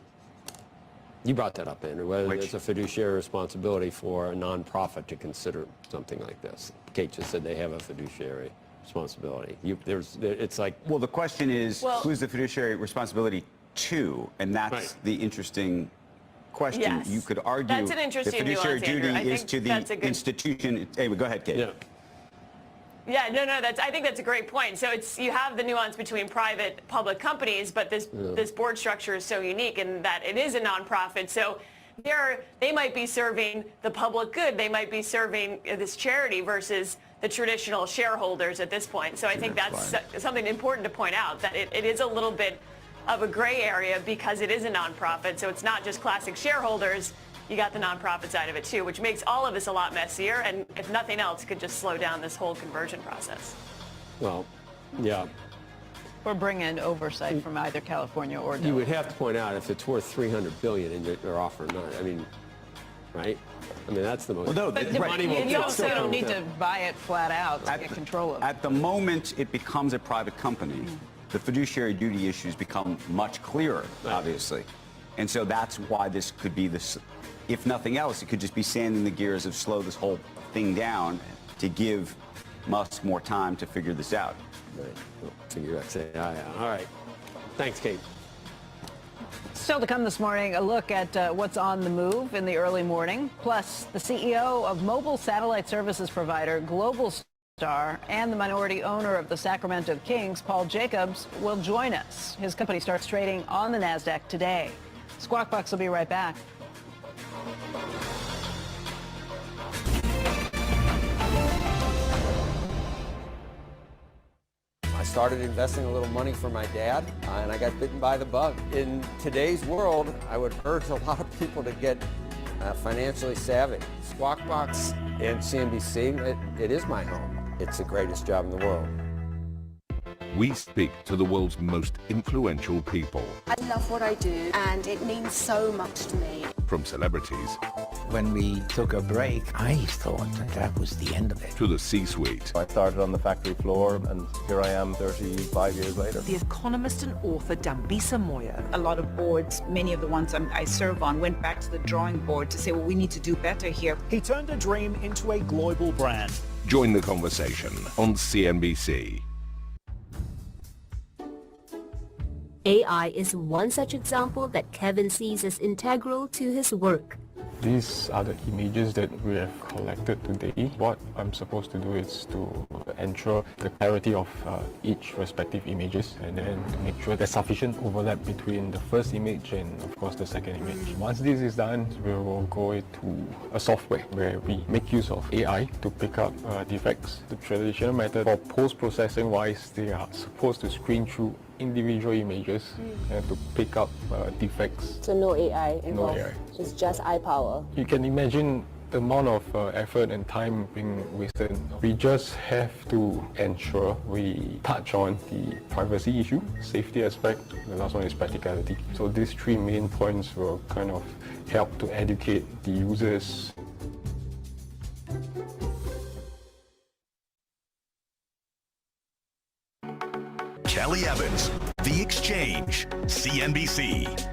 you brought that up, Andrew, whether there's a fiduciary responsibility for a nonprofit to consider something like this. Kate just said they have a fiduciary responsibility. It's like... Well, the question is, who's the fiduciary responsibility to? And that's the interesting question. Yes. You could argue That's an interesting the fiduciary nuance, duty Andrew. is to the institution. Anyway, go ahead, Kate. Yeah, no, I think that's a great point. So you have the nuance between private, public companies, but this board structure is so unique in that it is a nonprofit. So they might be serving the public good. They might be serving this charity versus the traditional shareholders at this point. So I think that's something important to point out, that it is a little bit of a gray area because it is a nonprofit. So it's not just classic shareholders. You got the nonprofit side of it too, which makes all of this a lot messier, and if nothing else, could just slow down this whole conversion process. Well, yeah. Or bring in oversight from either California or Delaware. You would have to point out if it's worth $300 billion and you're offering none. I mean, right? I mean, that's the most... Well, no, But you also don't need to buy it flat out to get control of it. At the moment it becomes a private company, the fiduciary duty issues become much clearer, obviously. And so that's why this could be this, if nothing else, it could just be sanding the gears of slow this whole thing down to give Musk more time to figure this out. Right. Well, figure XAI out. All right. Thanks, Kate. Still to come this morning, a look at what's on the move in the early morning. Plus, the CEO of mobile satellite services provider Global Star and the minority owner of the Sacramento Kings, Paul Jacobs, will join us. His company starts trading on the NASDAQ today. Squawk Box will be right back. I started investing a little money for my dad, and I got bitten by the bug. In today's world, I would urge a lot of people to get financially savvy. Squawk Box and CNBC, it is my home. It's the greatest job in the world. We speak to the world's most influential people. I love what I do, and it means so much to me. From celebrities. When we took a break, I thought that was the end of it. To the C-suite. I started on the factory floor, and here I am 35 years later. The economist and author Dambisa Moyo. A lot of boards, many of the ones I serve on, went back to the drawing board to say, well, we need to do better here. He turned a dream into a global brand. Join the conversation on CNBC. AI is one such example that Kevin sees as integral to his work. These are the images that we have collected today. What I'm supposed to do is to ensure the clarity of each respective images, and then to make sure there's sufficient overlap between the first image and of course the second image. Once this is done, we will go into a software where we make use of AI to pick up defects. The traditional method for post-processing wise, they are supposed to screen through individual images and to pick up defects. So no AI involved? No AI. It's just eye power. You can imagine the amount of effort and time being wasted. We just have to ensure we touch on the privacy issue, safety aspect, the last one is practicality. So these three main points will kind of help to educate the users. Kelly Evans, The Exchange, CNBC.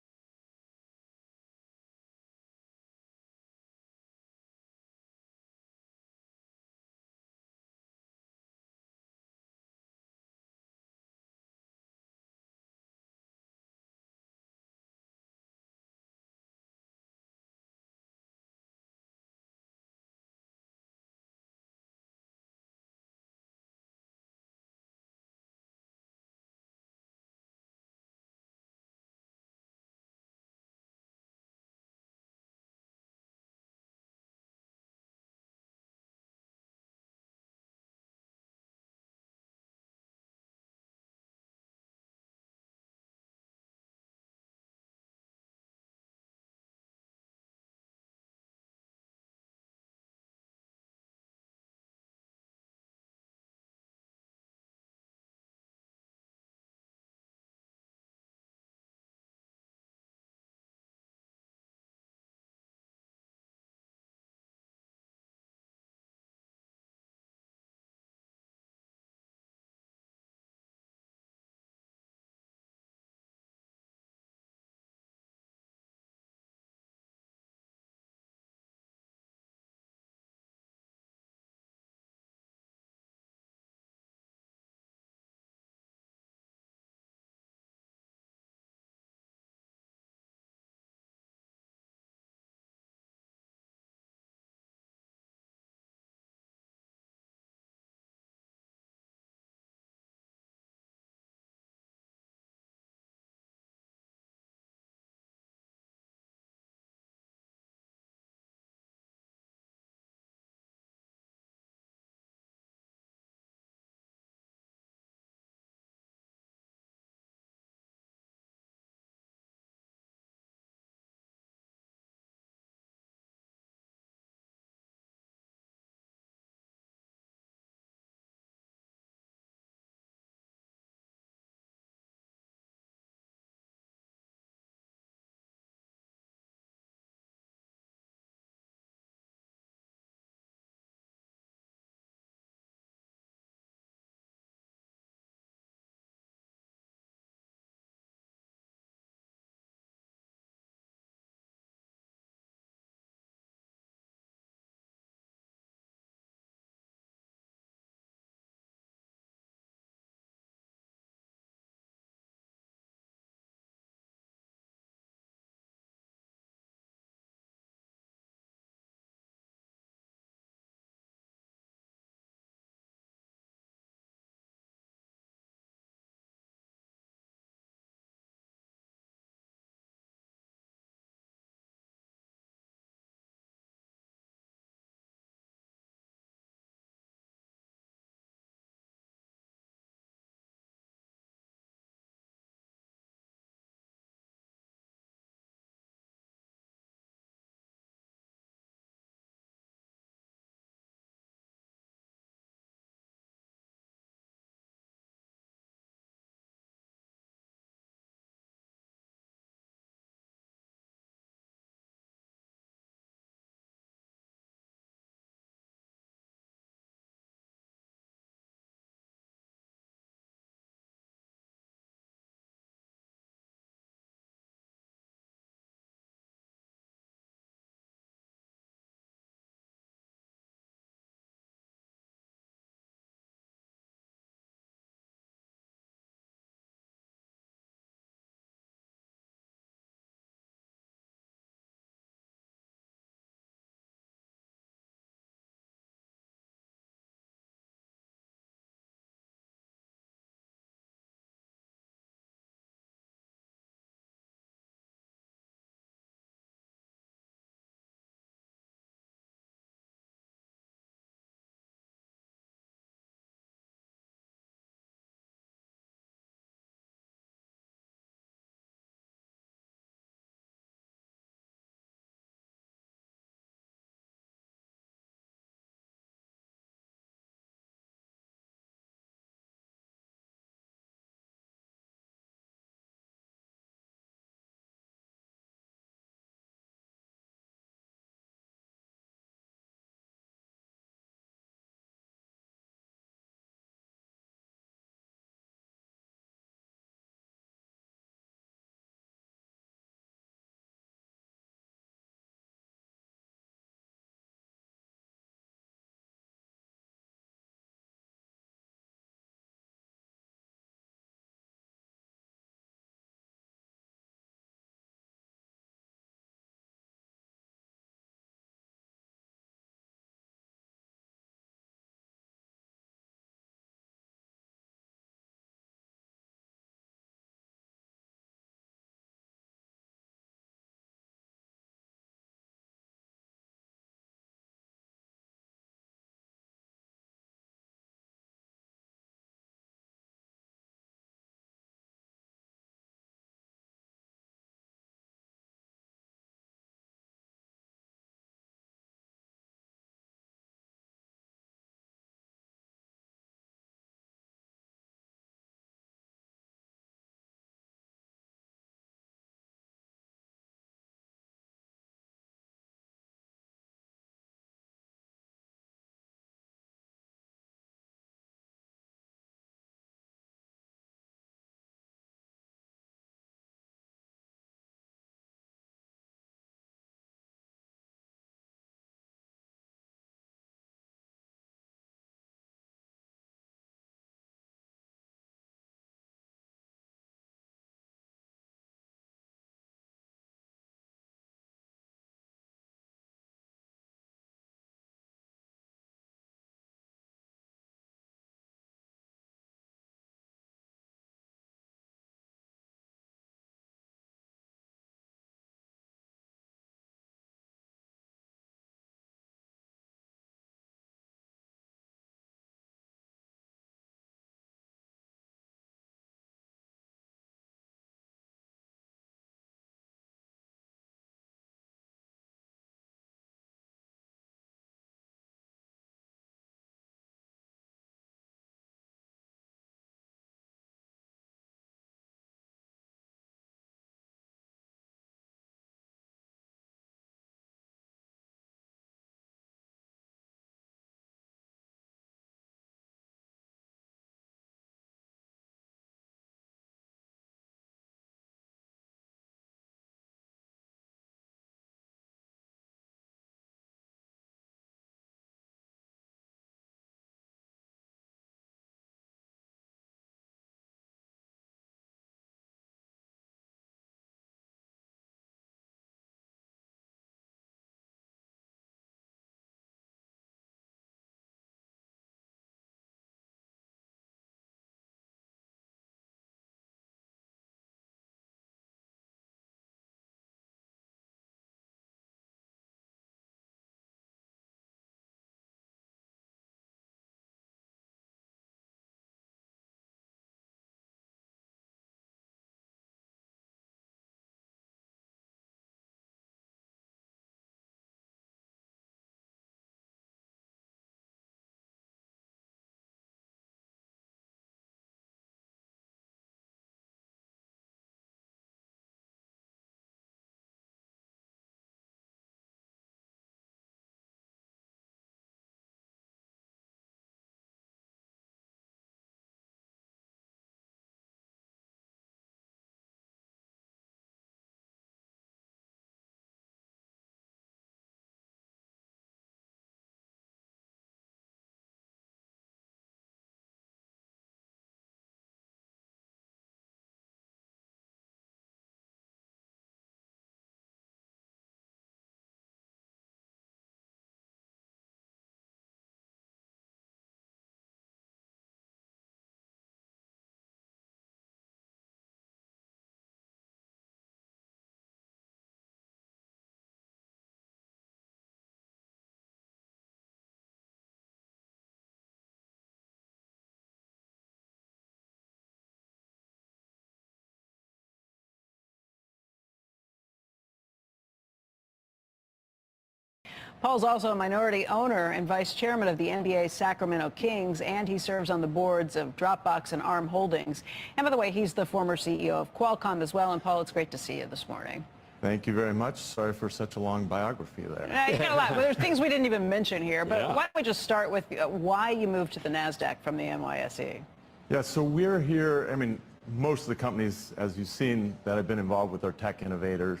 Paul's also a minority owner and vice chairman of the NBA Sacramento Kings, and he serves on the boards of Dropbox and ARM Holdings. And by the way, he's the former CEO of Qualcomm as well. And Paul, it's great to see you this morning. Thank you very much. Sorry for such a long biography there. You got a lot. Well, there's things we didn't even mention here, but why don't we just start with why you moved to the NASDAQ from the NYSE? Yeah, so we're here, I mean, most of the companies, as you've seen, that have been involved with are tech innovators,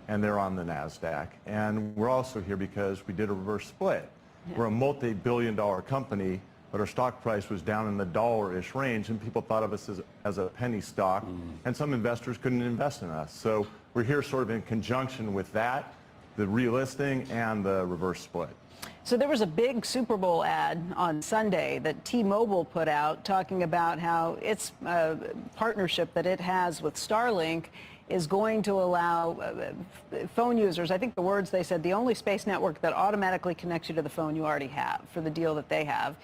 and they're on the NASDAQ. And we're also here because we did a reverse split. Yeah. We're a multi-billion-dollar company, but our stock price was down in the dollar-ish range, and people thought of us as a penny stock, and some investors couldn't invest in us. So we're here sort of in conjunction with that, the relisting and the reverse split. So there was a big Super Bowl ad on Sunday that T-Mobile put out talking about how its partnership that it has with Starlink is going to allow phone users, I think the words they said, the only space network that automatically connects you to the phone you already have for the deal that they have.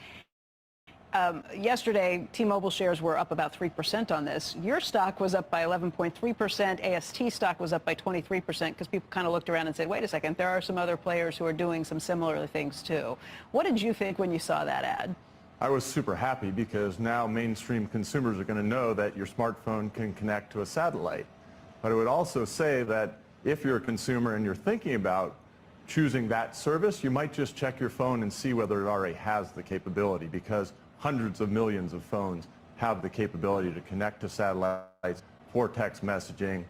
Yesterday, T-Mobile shares were up about 3% on this. Your stock was up by 11.3%. AST stock was up by 23% because people kind of looked around and said, wait a second, there are some other players who are doing some similar things too. What did you think when you saw that ad? I was super happy because now mainstream consumers are going to know that your smartphone can connect to a satellite. But I would also say that if you're a consumer and you're thinking about choosing that service, you might just check your phone and see whether it already has the capability, because hundreds of millions of phones have the capability to connect to satellites for text messaging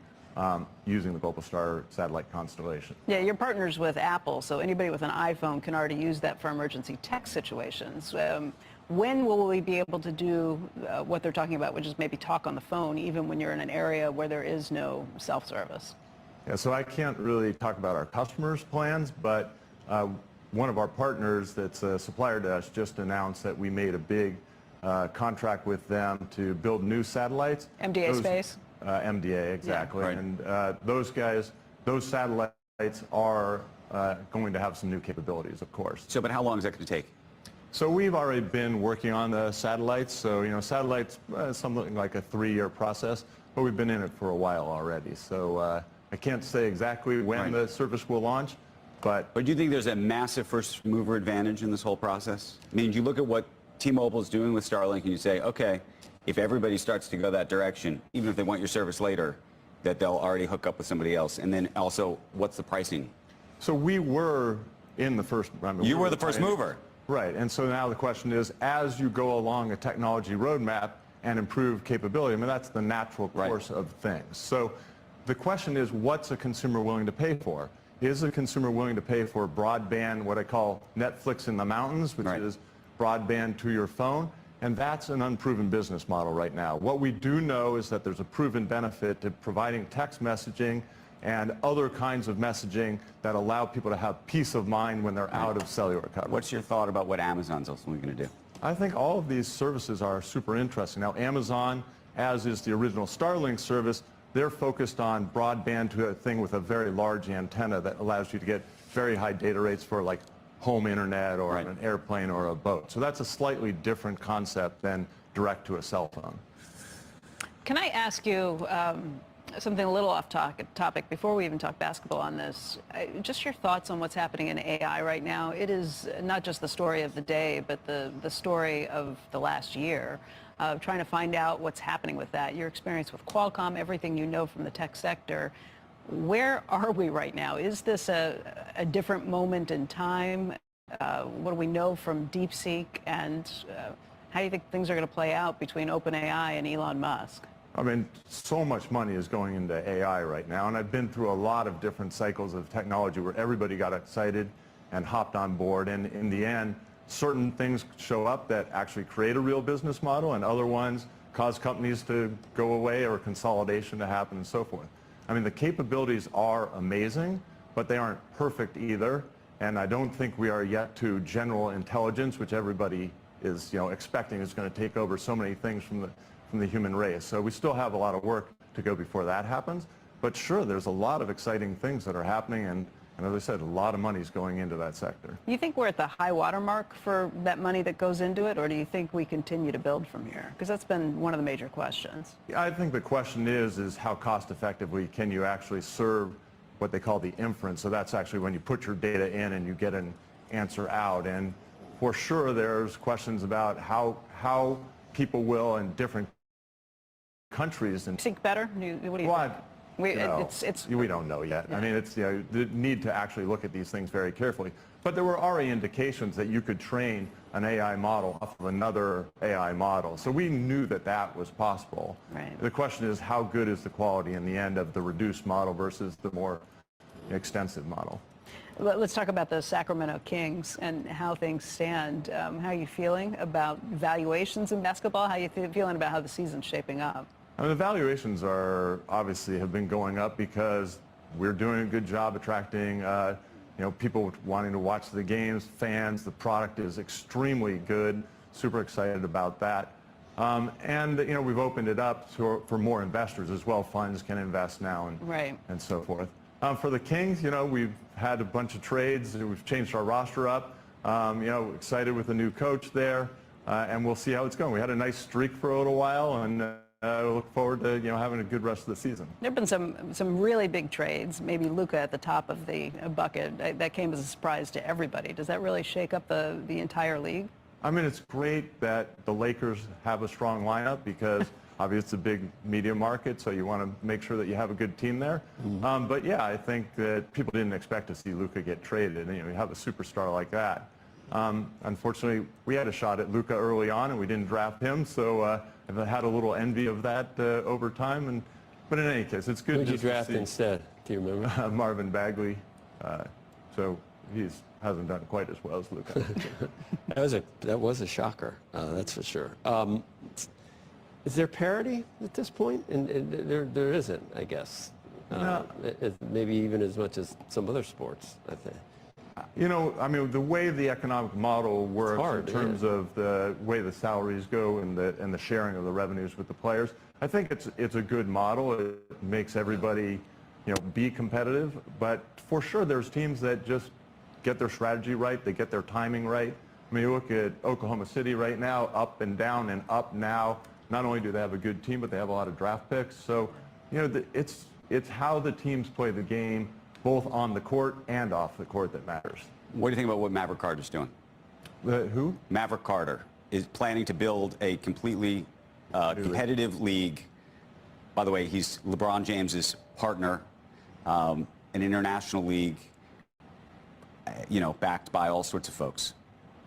using the Globalstar satellite constellation. Yeah, you're partners with Apple, so anybody with an iPhone can already use that for emergency text situations. When will we be able to do what they're talking about, which is maybe talk on the phone, even when you're in an area where there is no self-service? Yeah, so I can't really talk about our customers' plans, but one of our partners that's a supplier to us just announced that we made a big contract with them to build new satellites. MDA Space? MDA, exactly. Yeah, right. And those guys, those satellites are going to have some new capabilities, of course. So, but how long is that going to take? So we've already been working on the satellites. So, you know, satellites, something like a 3-year process, but we've been in it for a while already. So I can't say exactly when the service will launch. But do you think there's a massive first mover advantage in this whole process? I mean, you look at what T-Mobile is doing with Starlink and you say, okay, if everybody starts to go that direction, even if they want your service later, that they'll already hook up with somebody else. And then also, what's the pricing? So we were in the first... I mean, you were the first mover. Right. And so now the question is, as you go along a technology roadmap and improve capability, I mean, that's the natural course of things. So the question is, what's a consumer willing to pay for? Is a consumer willing to pay for broadband, what I call Netflix in the mountains, which is broadband to your phone? And that's an unproven business model right now. What we do know is that there's a proven benefit to providing text messaging and other kinds of messaging that allow people to have peace of mind when they're out of cellular coverage. What's your thought about what Amazon's ultimately going to do? I think all of these services are super interesting. Now, Amazon, as is the original Starlink service, they're focused on broadband to a thing with a very large antenna that allows you to get very high data rates for like home internet or an airplane or a boat. So that's a slightly different concept than direct to a cell phone. Can I ask you something a little off topic before we even talk basketball on this? Just your thoughts on what's happening in AI right now. It is not just the story of the day, but the story of the last year. Trying to find out what's happening with that. Your experience with Qualcomm, everything you know from the tech sector. Where are we right now? Is this a different moment in time? What do we know from DeepSeek? And how do you think things are going to play out between OpenAI and Elon Musk? I mean, so much money is going into AI right now, and I've been through a lot of different cycles of technology where everybody got excited and hopped on board, and in the end, certain things show up that actually create a real business model, and other ones cause companies to go away or consolidation to happen and so forth. I mean, the capabilities are amazing, but they aren't perfect either, and I don't think we are yet to general intelligence, which everybody is, you know, expecting is going to take over so many things from the human race. So we still have a lot of work to go before that happens, but sure, there's a lot of exciting things that are happening, and as I said, a lot of money is going into that sector. You think we're at the high water mark for that money that goes into it, or do you think we continue to build from here? Because that's been one of the major questions. I think the question is how cost effectively can you actually serve what they call the inference. So that's actually when you put your data in and you get an answer out. And for sure, there's questions about how people will in different countries. And think better? What do you think? We don't know yet. Yeah. I mean, it's the need to actually look at these things very carefully. But there were already indications that you could train an AI model off of another AI model. So we knew that that was possible. Right. The question is, how good is the quality in the end of the reduced model versus the more extensive model? Let's talk about the Sacramento Kings and how things stand. How are you feeling about valuations in basketball? How are you feeling about how the season's shaping up? I mean, the valuations obviously have been going up because we're doing a good job attracting people wanting to watch the games, fans. The product is extremely good. Super excited about that. And we've opened it up for more investors as well. Funds can invest now and so forth. For the Kings, we've had a bunch of trades. We've changed our roster up. Excited with the new coach there, and we'll see how it's going. We had a nice streak for a little while, and I look forward to having a good rest of the season. There have been some really big trades. Maybe Luka at the top of the bucket. That came as a surprise to everybody. Does that really shake up the entire league? I mean, it's great that the Lakers have a strong lineup because obviously it's a big media market, so you want to make sure that you have a good team there. Mm-hmm. But yeah, I think that people didn't expect to see Luka get traded. You have a superstar like that. Unfortunately, we had a shot at Luka early on, and we didn't draft him, so I've had a little envy of that over time. But in any case, it's good. Who did you draft instead? Do you remember? Marvin Bagley. So he hasn't done quite as well as Luka. That was a shocker. That's for sure. Is there parity at this point? And there isn't, I guess. No. Maybe even as much as some other sports, I think. I mean, the way the economic model works in terms of the way the salaries go and the sharing of the revenues with the players, I think it's a good model. It makes everybody, be competitive. But for sure, there's teams that just get their strategy right. They get their timing right. I mean, you look at Oklahoma City right now, up and down and up now. Not only do they have a good team, but they have a lot of draft picks. So, it's how the teams play the game, both on the court and off the court, that matters. What do you think about what Maverick Carter's doing? Who? Maverick Carter is planning to build a completely competitive league. By the way, he's LeBron James's partner, an international league, backed by all sorts of folks.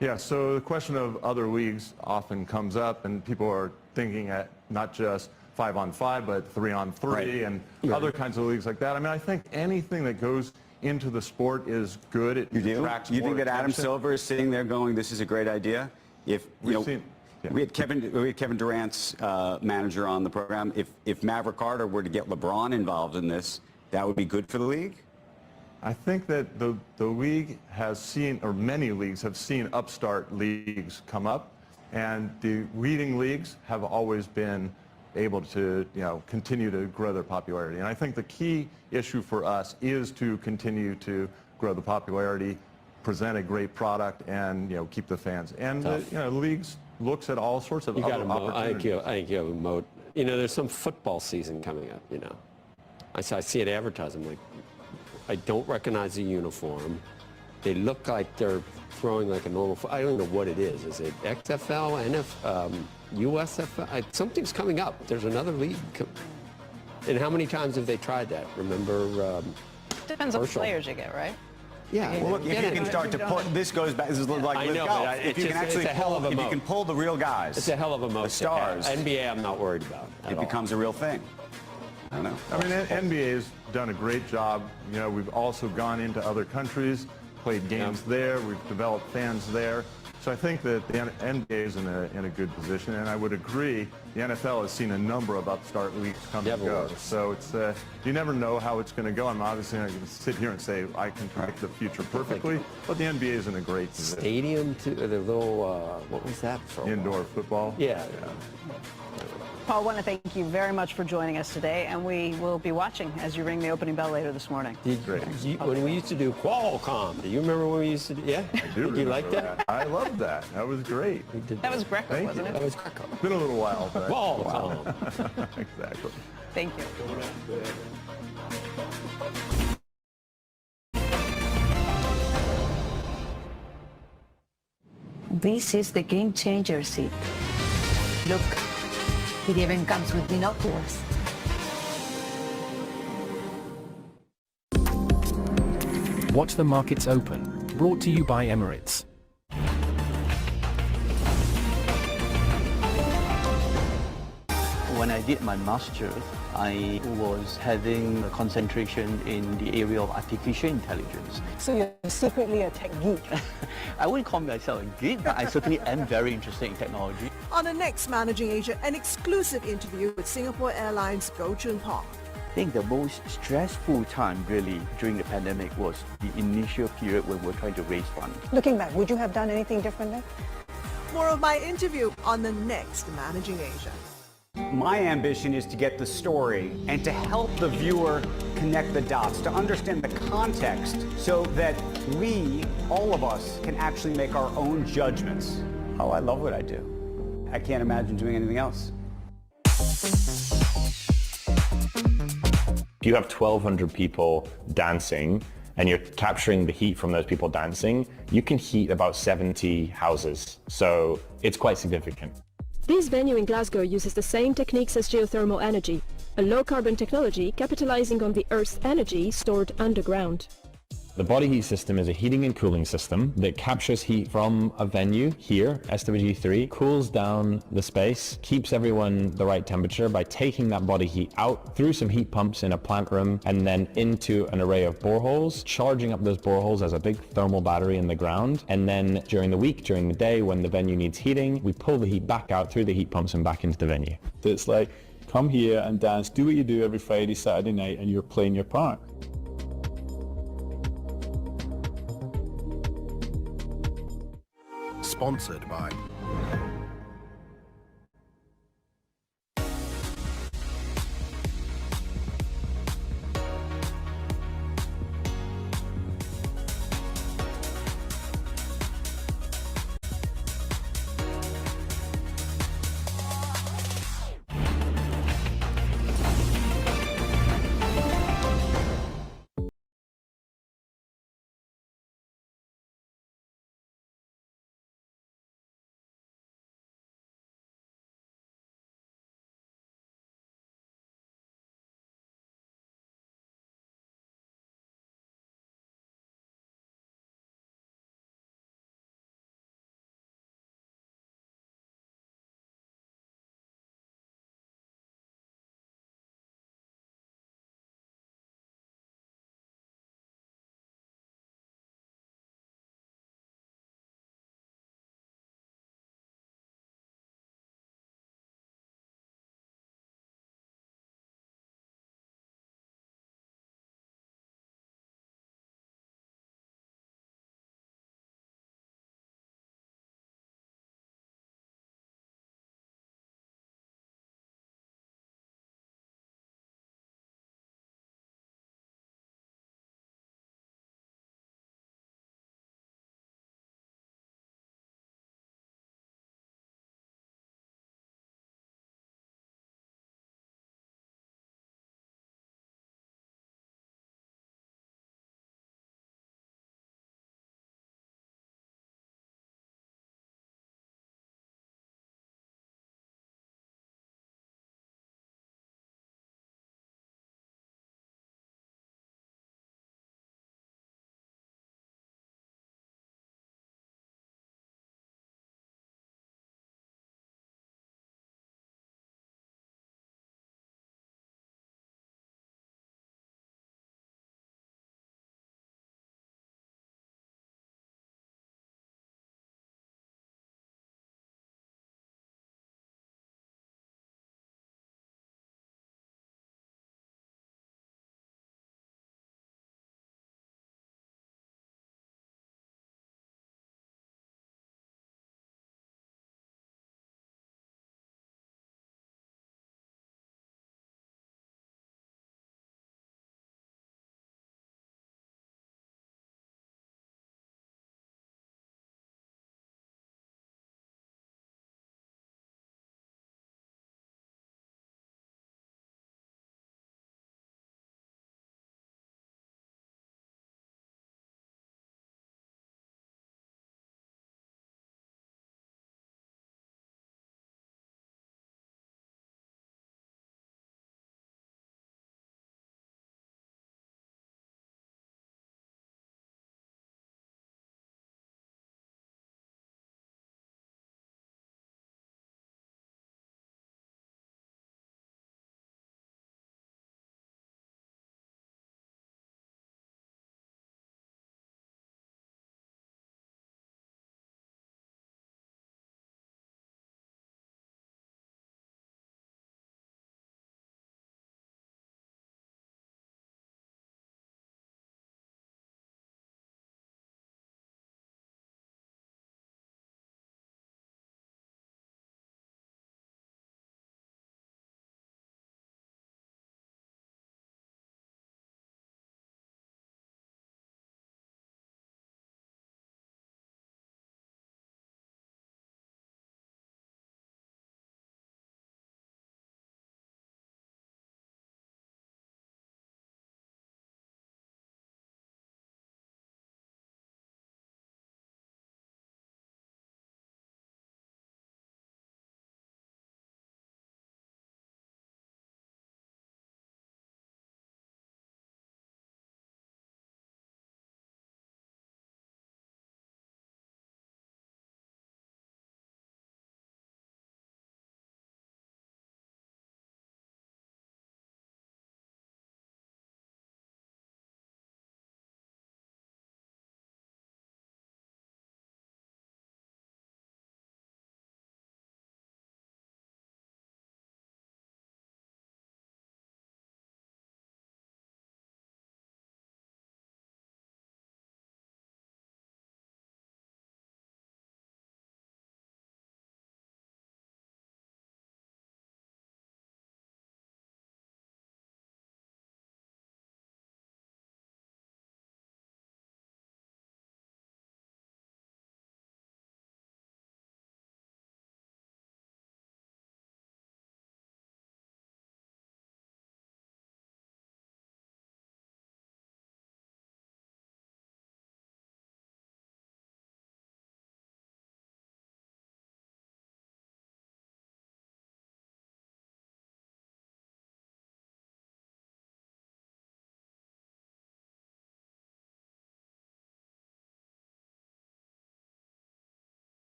Yeah, so the question of other leagues often comes up, and people are thinking at not just 5-on-5, but 3-on-3 and other kinds of leagues like that. I mean, I think anything that goes into the sport is good. It attracts You more think that Adam attention. Silver is sitting there going, "This is a great idea"? If we had Kevin Durant's manager on the program. If Maverick Carter were to get LeBron involved in this, that would be good for the league. I think that the league has seen, or many leagues have seen, upstart leagues come up, and the leading leagues have always been able to continue to grow their popularity. And I think the key issue for us is to continue to grow the popularity, present a great product, and keep the fans. And the leagues looks at all sorts of other opportunities. I think you have a moat. There's some football season coming up. I see it advertised. I'm like, I don't recognize the uniform. They look like they're throwing like a normal. I don't know what it is. Is it XFL, NFL, USFL? Something's coming up. There's another league. And how many times have they tried that? Remember? Depends on the players you get, right? Yeah. Well, look, if you can start to put, this goes back. This is like I with know, golf. but If you can actually pull, if you can pull the real guys, it's a hell of a moat. The stars. NBA, I'm not worried about. It becomes a real thing. I don't know. I mean, NBA's done a great job. We've also gone into other countries, played games there. We've developed fans there. So I think that the NBA is in a good position, and I would agree. The NFL has seen a number of upstart leagues come and go. So it's you never know how it's going to go. I'm obviously not going to sit here and say I can predict the future perfectly, but the NBA is in a great position. Stadium, the little what was that for? Indoor football. Yeah. Paul, I want to thank you very much for joining us today, and we will be watching as you ring the opening bell later this morning. When we used to do Qualcomm, do you remember when we used to do? Yeah, I do. Did you like that? I loved that. That was great. That was Greco, wasn't it? That was Greco. It's been a little while. But Qualcomm. Exactly. Thank you. This is the game changer seat. Look, it even comes with binoculars. Watch the markets open, brought to you by Emirates. When I did my master's, I was having a concentration in the area of artificial intelligence. So you're secretly a tech geek? I wouldn't call myself a geek, but I certainly am very interested in technology. On the next Managing Asia, an exclusive interview with Singapore Airlines Goh Chun Pong. I think the most stressful time really during the pandemic was the initial period when we're trying to raise funds. Looking back, would you have done anything differently? More of my interview on the next Managing Asia. My ambition is to get the story and to help the viewer connect the dots, to understand the context so that we, all of us, can actually make our own judgments. Oh, I love what I do. I can't imagine doing anything else. If you have 1,200 people dancing and you're capturing the heat from those people dancing, you can heat about 70 houses. So it's quite significant. This venue in Glasgow uses the same techniques as geothermal energy, a low-carbon technology capitalizing on the Earth's energy stored underground. The body heat system is a heating and cooling system that captures heat from a venue here, SWG3, cools down the space, keeps everyone the right temperature by taking that body heat out through some heat pumps in a plant room and then into an array of boreholes, charging up those boreholes as a big thermal battery in the ground. And then during the week, during the day, when the venue needs heating, we pull the heat back out through the heat pumps and back into the venue. It's like, come here and dance, do what you do every Friday, Saturday night, and you're playing your part. Sponsored by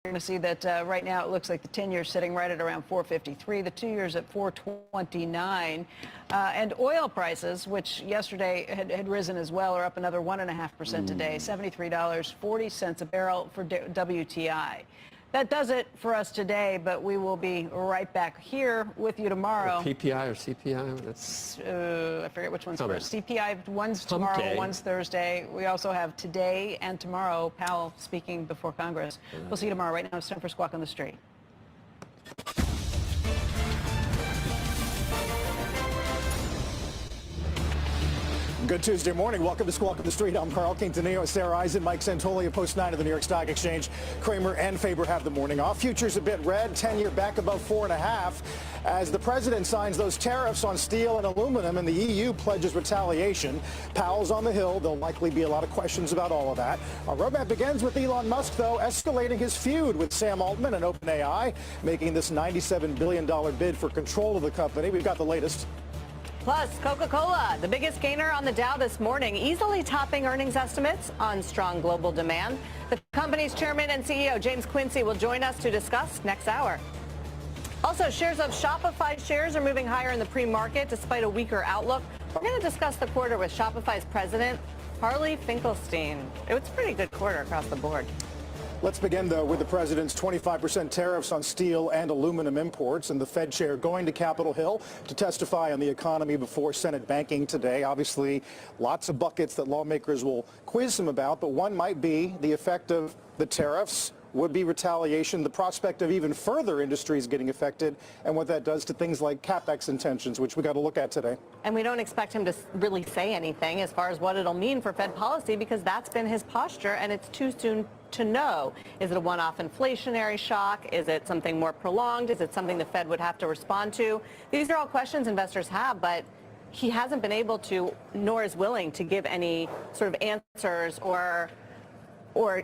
going to see that right now it looks like the 10-year sitting right at around 453, the 2-years at 429, and oil prices, which yesterday had risen as well, are up another 1.5% today, $73.40 a barrel for WTI. That does it for us today, but we will be right back here with you tomorrow. PPI or CPI? That's I forget which one's first. CPI, one's tomorrow, one's Thursday. We also have today and tomorrow Powell speaking before Congress. We'll see you tomorrow. Right now it's time for Squawk on the Street. Good Tuesday morning. Welcome to Squawk on the Street. I'm Carl Quintanillo, Sarah Eisen, Mike Santoli, Post 9 of the New York Stock Exchange. Kramer and Faber have the morning off. Futures a bit red, 10-year back above 4.5 as the president signs those tariffs on steel and aluminum and the EU pledges retaliation. Powell's on the Hill. There'll likely be a lot of questions about all of that. Our roadmap begins with Elon Musk, though, escalating his feud with Sam Altman and OpenAI, making this $97 billion bid for control of the company. We've got the latest. Plus, Coca-Cola, the biggest gainer on the Dow this morning, easily topping earnings estimates on strong global demand. The company's chairman and CEO, James Quincy, will join us to discuss next hour. Also, shares of Shopify shares are moving higher in the pre-market despite a weaker outlook. We're going to discuss the quarter with Shopify's president, Harley Finkelstein. It was a pretty good quarter across the board. Let's begin, though, with the president's 25% tariffs on steel and aluminum imports and the Fed chair going to Capitol Hill to testify on the economy before Senate banking today. Obviously, lots of buckets that lawmakers will quiz him about, but one might be the effect of the tariffs, would-be retaliation, the prospect of even further industries getting affected, and what that does to things like CapEx intentions, which we got to look at today. And we don't expect him to really say anything as far as what it'll mean for Fed policy, because that's been his posture, and it's too soon to know. Is it a one-off inflationary shock? Is it something more prolonged? Is it something the Fed would have to respond to? These are all questions investors have, but he hasn't been able to, nor is willing to give any sort of answers or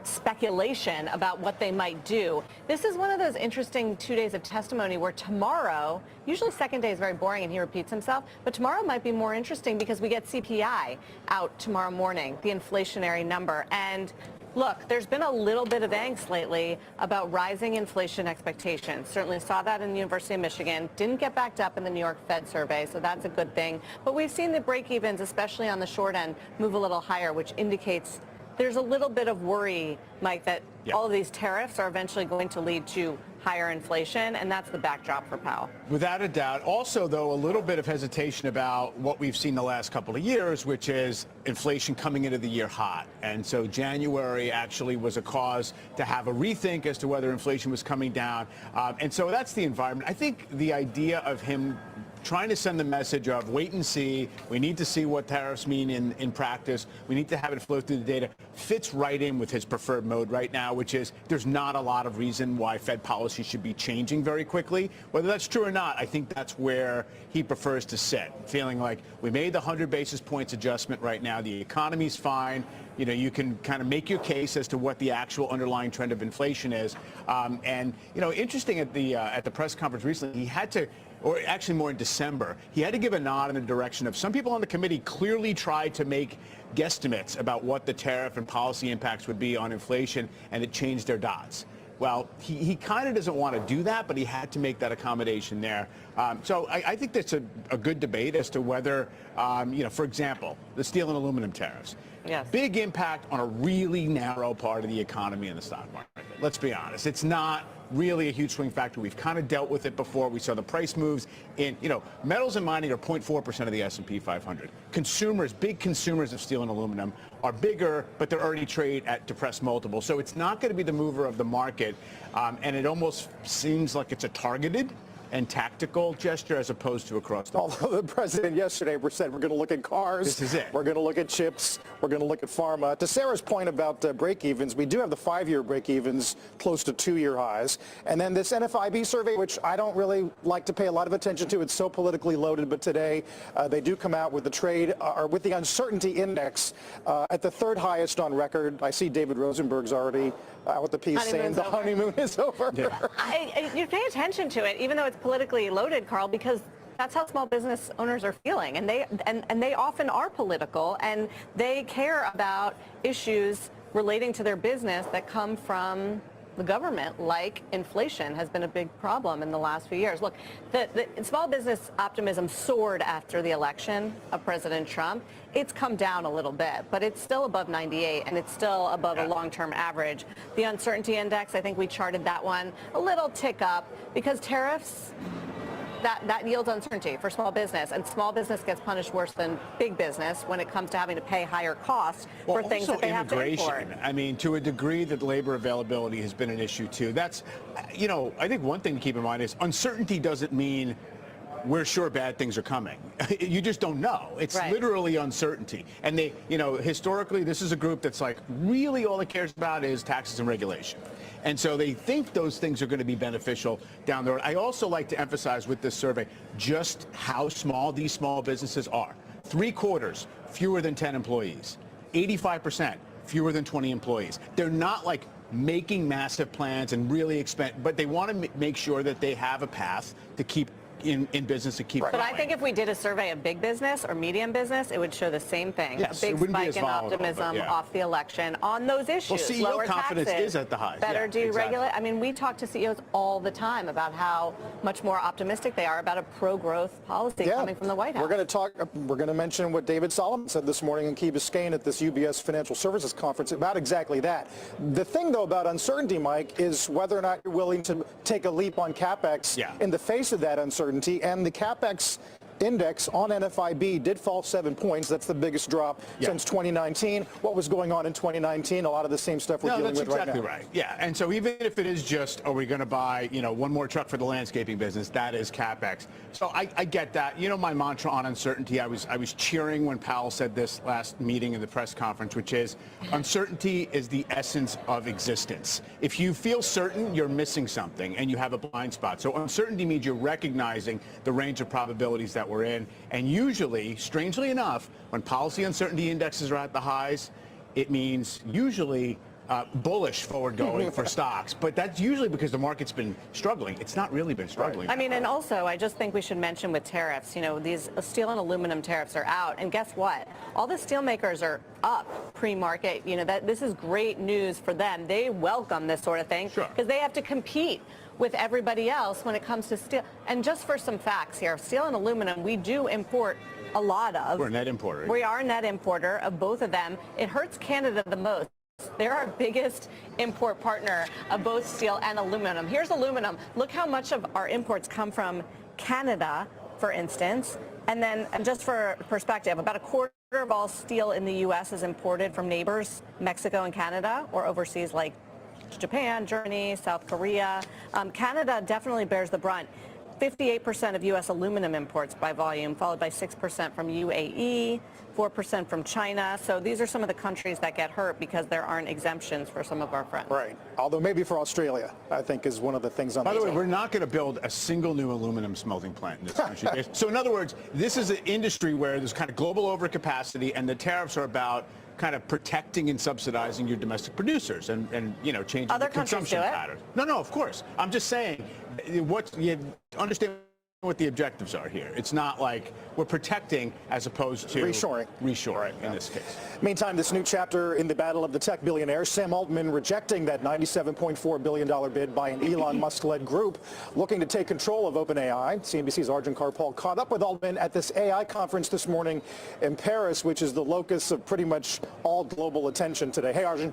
speculation about what they might do. This is one of those interesting 2 days of testimony where tomorrow, usually second day is very boring and he repeats himself, but tomorrow might be more interesting because we get CPI out tomorrow morning, the inflationary number. And look, there's been a little bit of angst lately about rising inflation expectations. Certainly saw that in the University of Michigan. Didn't get backed up in the New York Fed survey, so that's a good thing. But we've seen the break-evens, especially on the short end, move a little higher, which indicates there's a little bit of worry, Mike, that all of these tariffs are eventually going to lead to higher inflation, and that's the backdrop for Powell. Without a doubt. Also, though, a little bit of hesitation about what we've seen the last couple of years, which is inflation coming into the year hot. And so January actually was a cause to have a rethink as to whether inflation was coming down. And so that's the environment. I think the idea of him trying to send the message of wait and see, we need to see what tariffs mean in practice, we need to have it flow through the data, fits right in with his preferred mode right now, which is there's not a lot of reason why Fed policy should be changing very quickly. Whether that's true or not, I think that's where he prefers to sit, feeling like we made the 100 basis points adjustment right now, the economy's fine, you know, you can kind of make your case as to what the actual underlying trend of inflation is. And, you know, interesting at the press conference recently, he had to, or actually more in December, he had to give a nod in the direction of some people on the committee clearly tried to make guesstimates about what the tariff and policy impacts would be on inflation, and it changed their dots. Well, he kind of doesn't want to do that, but he had to make that accommodation there. So I think that's a good debate as to whether, you know, for example, the steel and aluminum tariffs. Yes. Big impact on a really narrow part of the economy and the stock market. Let's be honest. It's not really a huge swing factor. We've kind of dealt with it before. We saw the price moves in, you know, metals and mining are 0.4% of the S&P 500. Consumers, big consumers of steel and aluminum are bigger, but they're already trade at depressed multiples. So it's not going to be the mover of the market. And it almost seems like it's a targeted and tactical gesture as opposed to across the board. Although the president yesterday said we're going to look at cars. This is it. We're going to look at chips. We're going to look at pharma. To Sarah's point about break-evens, we do have the 5-year break-evens close to 2-year highs. And then this FEB survey, which I don't really like to pay a lot of attention to. It's so politically loaded. But today they do come out with the trade or with the uncertainty index at the 3rd highest on record. I see David Rosenberg's already out with the piece saying the honeymoon is over. Yeah. You pay attention to it, even though it's politically loaded, Carl, because that's how small business owners are feeling, and they often are political, and they care about issues relating to their business that come from the government, like inflation, has been a big problem in the last few years. Look, the small business optimism soared after the election of President Trump. It's come down a little bit, but it's still above 98, and it's still above a long-term average. The uncertainty index, I think we charted that one, a little tick up because tariffs, that yields uncertainty for small business, and small business gets punished worse than big business when it comes to having to pay higher costs for things that they have to import. I mean, to a degree that labor availability has been an issue too. That's, you know, I think one thing to keep in mind is uncertainty doesn't mean we're sure bad things are coming. You just don't know. It's literally uncertainty. And they, you know, historically, this is a group that's like really all it cares about is taxes and regulation. And so they think those things are going to be beneficial down the road. I also like to emphasize with this survey just how small these small businesses are. 3/4 fewer than 10 employees. 85% fewer than 20 employees. They're not like making massive plans and really but they want to make sure that they have a path to keep in business to keep But going. I think if we did a survey of big business or medium business, it would show the same thing. Yes, a big it wouldn't be spike as in volatile, optimism but off the election on those issues. Well, CEO lower confidence taxes, is at the highs. better Yeah, deregulate. exactly. I mean, we talk to CEOs all the time about how much more optimistic they are about a pro-growth policy coming from the White House. We're going to mention what David Solomon said this morning in Key Biscayne at this UBS Financial Services Conference about exactly that. The thing, though, about uncertainty, Mike, is whether or not you're willing to take a leap on CapEx in the face of that uncertainty. And the CapEx index on NFIB did fall 7 points. That's the biggest drop since 2019. What was going on in 2019? A lot of the same stuff we're dealing with right now. That's exactly right. Yeah, and so even if it is just, are we going to buy, you know, one more truck for the landscaping business, that is CapEx. So I get that. You know, my mantra on uncertainty, I was cheering when Powell said this last meeting in the press conference, which is uncertainty is the essence of existence. If you feel certain, you're missing something and you have a blind spot. So uncertainty means you're recognizing the range of probabilities that we're in. And usually, strangely enough, when policy uncertainty indexes are at the highs, it means usually bullish forward going for stocks. But that's usually because the market's been struggling. It's not really been struggling. I mean, and also, I just think we should mention with tariffs, you know, these steel and aluminum tariffs are out. And guess what? All the steel makers are up pre-market. You know, this is great news for them. They welcome this sort of thing because they have to compete with everybody else when it comes to steel. And just for some facts here, steel and aluminum, we do import a lot of. We're a net importer. We are a net importer of both of them. It hurts Canada the most. They're our biggest import partner of both steel and aluminum. Here's aluminum. Look how much of our imports come from Canada, for instance. And then, and just for perspective, about a quarter of all steel in the U.S. is imported from neighbors, Mexico and Canada, or overseas like Japan, Germany, South Korea. Canada definitely bears the brunt. 58% of U.S. aluminum imports by volume, followed by 6% from UAE, 4% from China. So these are some of the countries that get hurt because there aren't exemptions for some of our friends. Right. Although maybe for Australia, I think is one of the things on By the way, we're not going to build a single new aluminum smelting plant in this country. So in other words, this is an industry where there's kind of global overcapacity, and the tariffs are about kind of protecting and subsidizing your domestic producers and you know, changing the consumption patterns. No, of course. I'm just saying what you understand what the objectives are here. It's not like we're protecting as opposed to reshoring in this case. Meantime, this new chapter in the battle of the tech billionaires, Sam Altman rejecting that $97.4 billion bid by an Elon Musk-led group looking to take control of OpenAI. CNBC's Arjun Karpal caught up with Altman at this AI conference this morning in Paris, which is the locus of pretty much all global attention today. Hey, Arjun.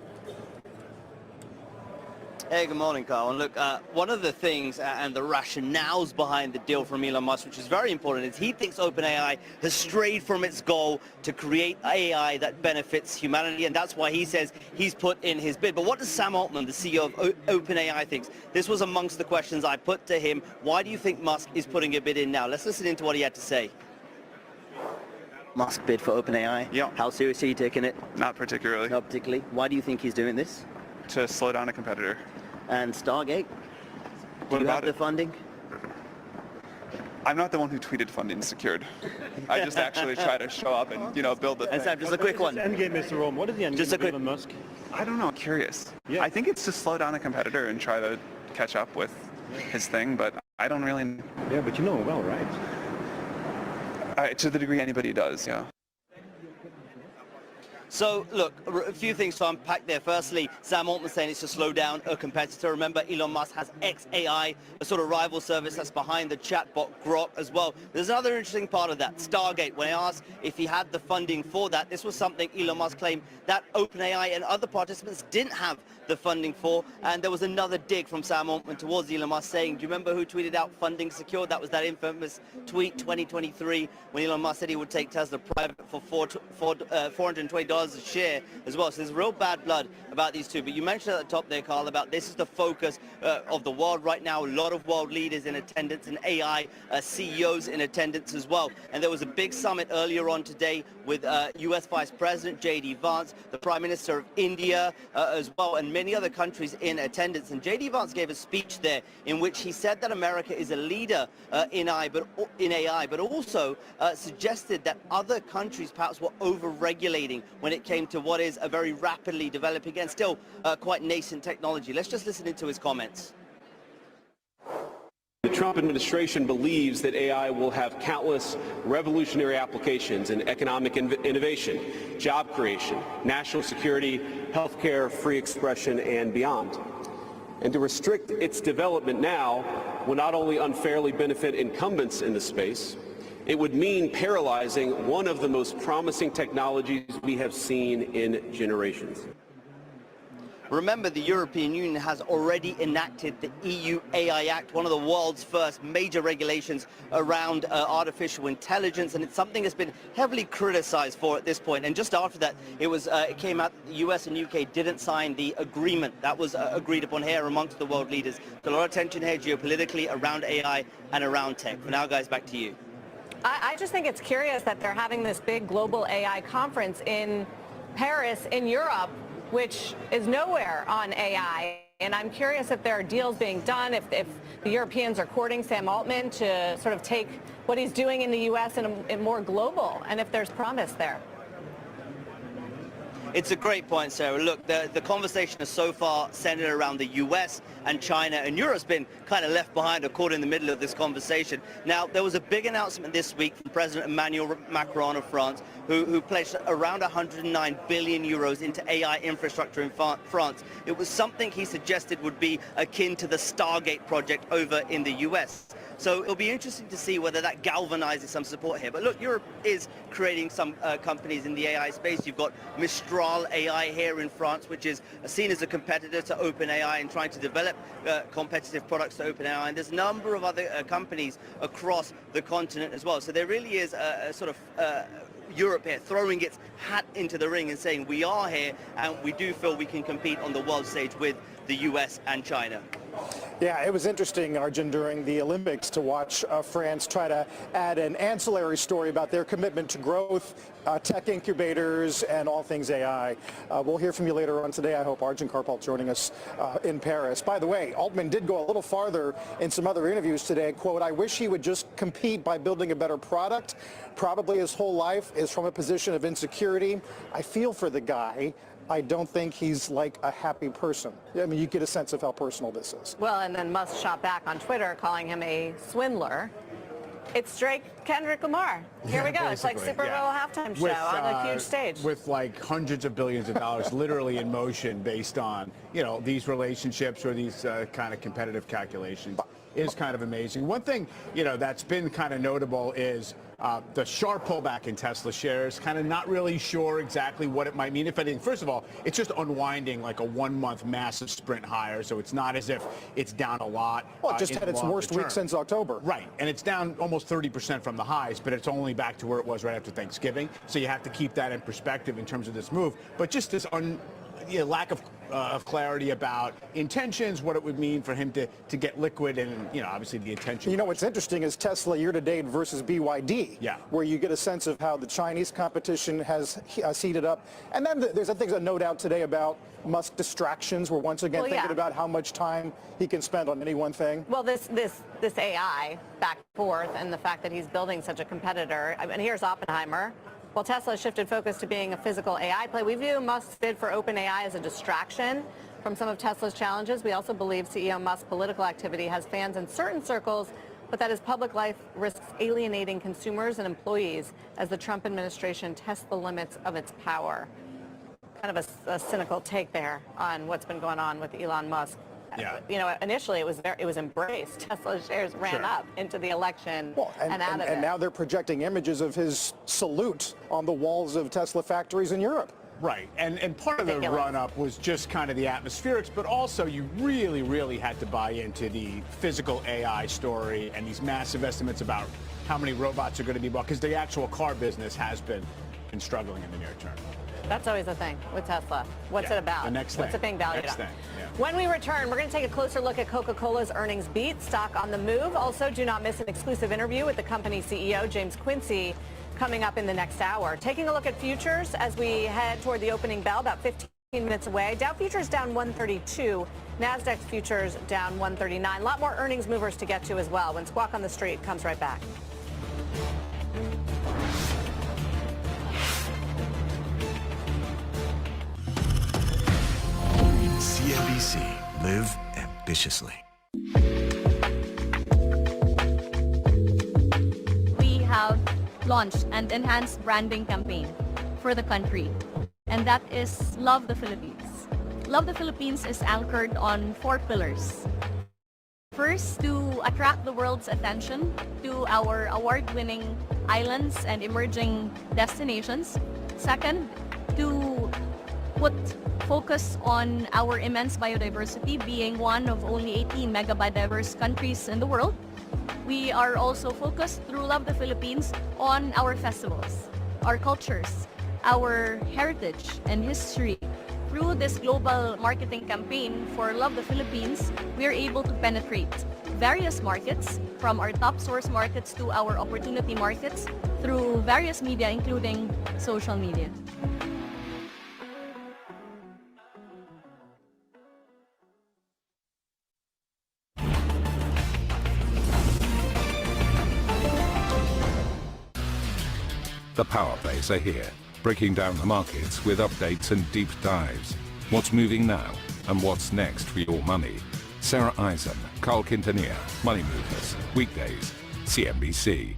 Hey, good morning, Carl. And look, one of the things and the rationales behind the deal from Elon Musk, which is very important, is he thinks OpenAI has strayed from its goal to create AI that benefits humanity, and that's why he says he's put in his bid. But what does Sam Altman, the CEO of OpenAI, think? This was amongst the questions I put to him. Why do you think Musk is putting a bid in now? Let's listen into what he had to say. Musk bid for OpenAI? Yeah. How seriously are you taking it? Not particularly. Not particularly. Why do you think he's doing this? To slow down a competitor. And Stargate? Do you have the funding? I'm not the one who tweeted funding secured. I just actually try to show up and, you know, build the thing. Sam, just a quick one. Endgame, Mr. Rome. What is the endgame Just a quick Musk? I don't know. I'm curious. Yeah. I think it's to slow down a competitor and try to catch up with his thing, but I don't really... Yeah, but you know well, right? To the degree anybody does, yeah. So, look, a few things to unpack there. Firstly, Sam Altman saying it's to slow down a competitor. Remember, Elon Musk has xAI, a sort of rival service that's behind the chatbot Grok as well. There's another interesting part of that, Stargate. When I asked if he had the funding for that, this was something Elon Musk claimed that OpenAI and other participants didn't have the funding for. And there was another dig from Sam Altman towards Elon Musk saying, do you remember who tweeted out funding secured? That was that infamous tweet 2023 when Elon Musk said he would take Tesla private for $420 a share as well. So there's real bad blood about these two. But you mentioned at the top there, Carl, about this is the focus of the world right now. A lot of world leaders in attendance and AI CEOs in attendance as well. And there was a big summit earlier on today with US Vice President J.D. Vance, the Prime Minister of India as well, and many other countries in attendance. And J.D. Vance gave a speech there in which he said that America is a leader in AI, but also suggested that other countries perhaps were over-regulating when it came to what is a very rapidly developing and still quite nascent technology. Let's just listen into his comments. The Trump administration believes that AI will have countless revolutionary applications in economic innovation, job creation, national security, healthcare, free expression, and beyond. And to restrict its development now will not only unfairly benefit incumbents in the space, it would mean paralyzing one of the most promising technologies we have seen in generations. Remember, the European Union has already enacted the EU AI Act, one of the world's first major regulations around artificial intelligence, and it's something that's been heavily criticized for at this point. And just after that, it came out that the US and UK didn't sign the agreement that was agreed upon here amongst the world leaders. So a lot of tension here geopolitically around AI and around tech. For now, guys, back to you. I just think it's curious that they're having this big global AI conference in Paris, in Europe, which is nowhere on AI. And I'm curious if there are deals being done, if the Europeans are courting Sam Altman to sort of take what he's doing in the U.S. and more global, and if there's promise there. It's a great point, Sarah. Look, the conversation is so far centered around the U.S. and China, and Europe's been kind of left behind or caught in the middle of this conversation. Now, there was a big announcement this week from President Emmanuel Macron of France, who pledged around 109 billion euros into AI infrastructure in France. It was something he suggested would be akin to the Stargate project over in the U.S. So it'll be interesting to see whether that galvanizes some support here. But look, Europe is creating some companies in the AI space. You've got Mistral AI here in France, which is seen as a competitor to OpenAI and trying to develop competitive products to OpenAI. And there's a number of other companies across the continent as well. So there really is a sort of Europe here throwing its hat into the ring and saying we are here and we do feel we can compete on the world stage with the US and China. Yeah, it was interesting, Arjun, during the Olympics to watch France try to add an ancillary story about their commitment to growth, tech incubators, and all things AI. We'll hear from you later on today, I hope. Arjun Karpal joining us in Paris. By the way, Altman did go a little farther in some other interviews today. Quote, I wish he would just compete by building a better product. Probably his whole life is from a position of insecurity. I feel for the guy. I don't think he's like a happy person. I mean, you get a sense of how personal this is. Well, and then Musk shot back on Twitter calling him a swindler. It's Drake Kendrick Lamar. Here we go. It's like Super Bowl halftime show on a huge stage. With like hundreds of billions of dollars literally in motion based on, you know, these relationships or these kind of competitive calculations is kind of amazing. One thing, you know, that's been kind of notable is the sharp pullback in Tesla shares, kind of not really sure exactly what it might mean. If anything, first of all, it's just unwinding like a 1 month massive sprint higher, so it's not as if it's down a lot. Well, it just had its worst week since October. Right, and it's down almost 30% from the highs, but it's only back to where it was right after Thanksgiving. So you have to keep that in perspective in terms of this move. But just this lack of clarity about intentions, what it would mean for him to get liquid, and, you know, obviously the attention. You know, what's interesting is Tesla year-to-date versus BYD, where you get a sense of how the Chinese competition has heated up. And then there's, I think, a note out today about Musk distractions. We're once again thinking about how much time he can spend on any one thing. Well, this AI back and forth, and the fact that he's building such a competitor. And here's Oppenheimer. While Tesla has shifted focus to being a physical AI play, we view Musk's bid for OpenAI as a distraction from some of Tesla's challenges. We also believe CEO Musk's political activity has fans in certain circles, but that his public life risks alienating consumers and employees as the Trump administration tests the limits of its power. kind of a cynical take there on what's been going on with Elon Musk. Yeah. You know, initially it was embraced. Tesla shares ran up into the election and out of it. And now they're projecting images of his salute on the walls of Tesla factories in Europe. Right, and part of the run-up was just kind of the atmospherics, but also you really, really had to buy into the physical AI story and these massive estimates about how many robots are going to be bought, because the actual car business has been struggling in the near term. That's always the thing with Tesla. What's it about? The next thing. What's it being valued Next on? thing, yeah. When we return, we're going to take a closer look at Coca-Cola's earnings beat, stock on the move. Also, do not miss an exclusive interview with the company CEO, James Quincy, coming up in the next hour. Taking a look at futures as we head toward the opening bell, about 15 minutes away. Dow futures down 132. NASDAQ futures down 139. A lot more earnings movers to get to as well when Squawk on the Street comes right back. CNBC. Live ambitiously. We have launched an enhanced branding campaign for the country, and that is Love the Philippines. Love the Philippines is anchored on 4 pillars. First, to attract the world's attention to our award-winning islands and emerging destinations. Second, to put focus on our immense biodiversity, being one of only 18 megabiodiverse countries in the world. We are also focused through Love the Philippines on our festivals, our cultures, our heritage and history. Through this global marketing campaign for Love the Philippines, we are able to penetrate various markets, from our top source markets to our opportunity markets, through various media, including social media. The Power Plays are here, breaking down the markets with updates and deep dives. What's moving now and what's next for your money? Sarah Eisen, Carl Quintanilla, Money Movers, weekdays, CNBC.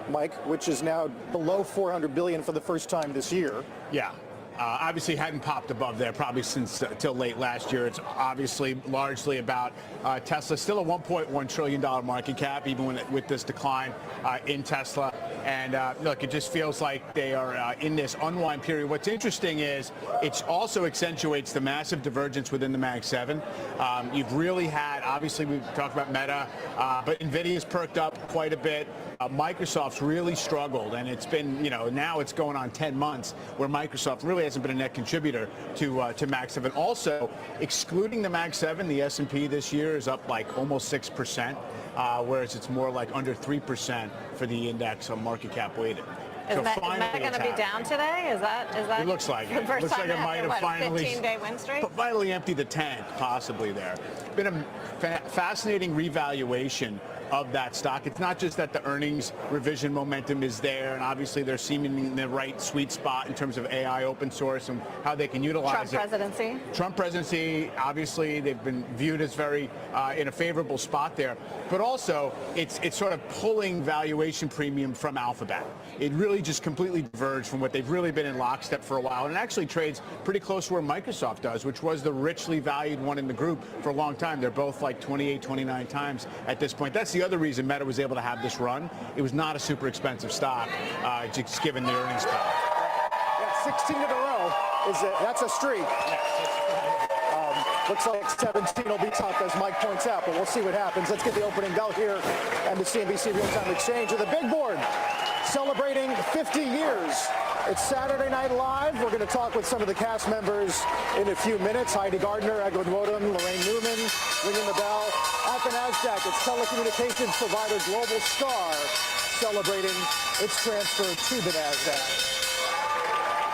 Mike, which is now below $400 billion for the first time this year. Yeah. Obviously hadn't popped above there probably since till late last year. It's obviously largely about Tesla. Still a $1.1 trillion market cap, even with this decline in Tesla. And look, it just feels like they are in this unwind period. What's interesting is it also accentuates the massive divergence within the Mag 7. You've really had, obviously we've talked about Meta, but NVIDIA's perked up quite a bit. Microsoft's really struggled, and it's been, now it's going on 10 months where Microsoft really hasn't been a net contributor to Mag 7. Also, excluding the Mag 7, the S&P this year is up like almost 6%, whereas it's more like under 3% for the index on market cap weighted. Is Meta going to be down today? Is that it looks like the it. first Looks time like it might have finally 15-day win streak? Finally emptied the tank, possibly there. Been a fascinating revaluation of that stock. It's not just that the earnings revision momentum is there, and obviously they're seeming in the right sweet spot in terms of AI open source and how they can utilize Trump presidency, obviously they've been viewed as very in a favorable spot there. But also, it's sort of pulling valuation premium from Alphabet. It really just completely diverged from what they've really been in lockstep for a while, and it actually trades pretty close to where Microsoft does, which was the richly valued one in the group for a long time. They're both like 28, 29 times at this point. That's the other reason Meta was able to have this run. It was not a super expensive stock, just given the earnings power. Yeah, 16 in a row. That's a streak. Looks like 17 will be tough, as Mike points out, but we'll see what happens. Let's get the opening bell here and the CNBC Real-Time Exchange with the big board celebrating 50 years. It's Saturday Night Live. We're going to talk with some of the cast members in a few minutes. Heidi Gardner, Edward Woden, Lorraine Newman, ringing the bell. At the NASDAQ, it's telecommunications provider Global Star celebrating its transfer to the NASDAQ.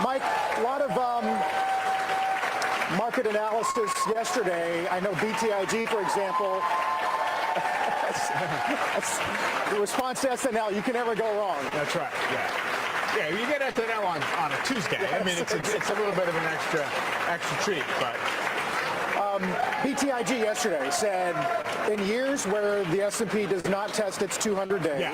Mike, a lot of market analysis yesterday. I know BTIG, for example, the response to SNL, you can never go wrong. That's right, yeah, you get SNL on a Tuesday. Yes. I mean, it's a little bit of an extra treat, but... BTIG yesterday said in years where the S&P does not test its 200-day,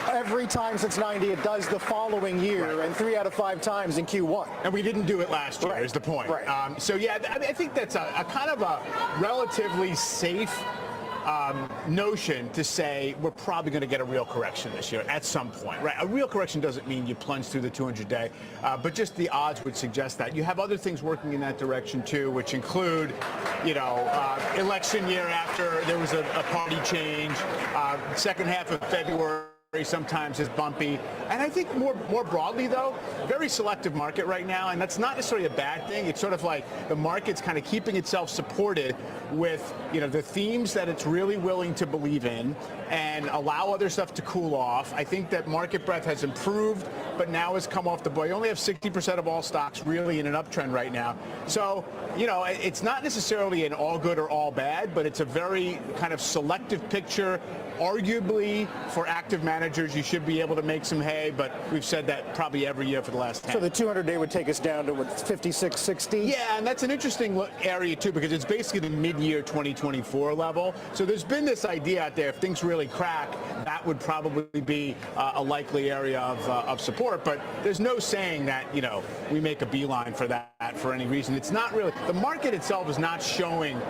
every time since 90, it does the following year, and 3 out of 5 times in Q1. And we didn't do it last year, is the point. Right. So, yeah, I think that's a kind of a relatively safe notion to say we're probably going to get a real correction this year at some point, right? A real correction doesn't mean you plunge through the 200-day, but just the odds would suggest that. You have other things working in that direction too, which include, election year after there was a party change, second half of February sometimes is bumpy. And I think more broadly, though, very selective market right now, and that's not necessarily a bad thing. It's sort of like the market's kind of keeping itself supported with, the themes that it's really willing to believe in and allow other stuff to cool off. I think that market breadth has improved, but now has come off the boil. You only have 60% of all stocks really in an uptrend right now. So, it's not necessarily an all good or all bad, but it's a very kind of selective picture. Arguably, for active managers, you should be able to make some hay, but we've said that probably every year for the last 10. So the 200-day would take us down to, 56, 60? Yeah, and that's an interesting area, too, because it's basically the mid-year 2024 level. So there's been this idea out there, if things really crack, that would probably be a likely area of support. But there's no saying that, we make a beeline for that for any reason. It's not really, the market itself is not showing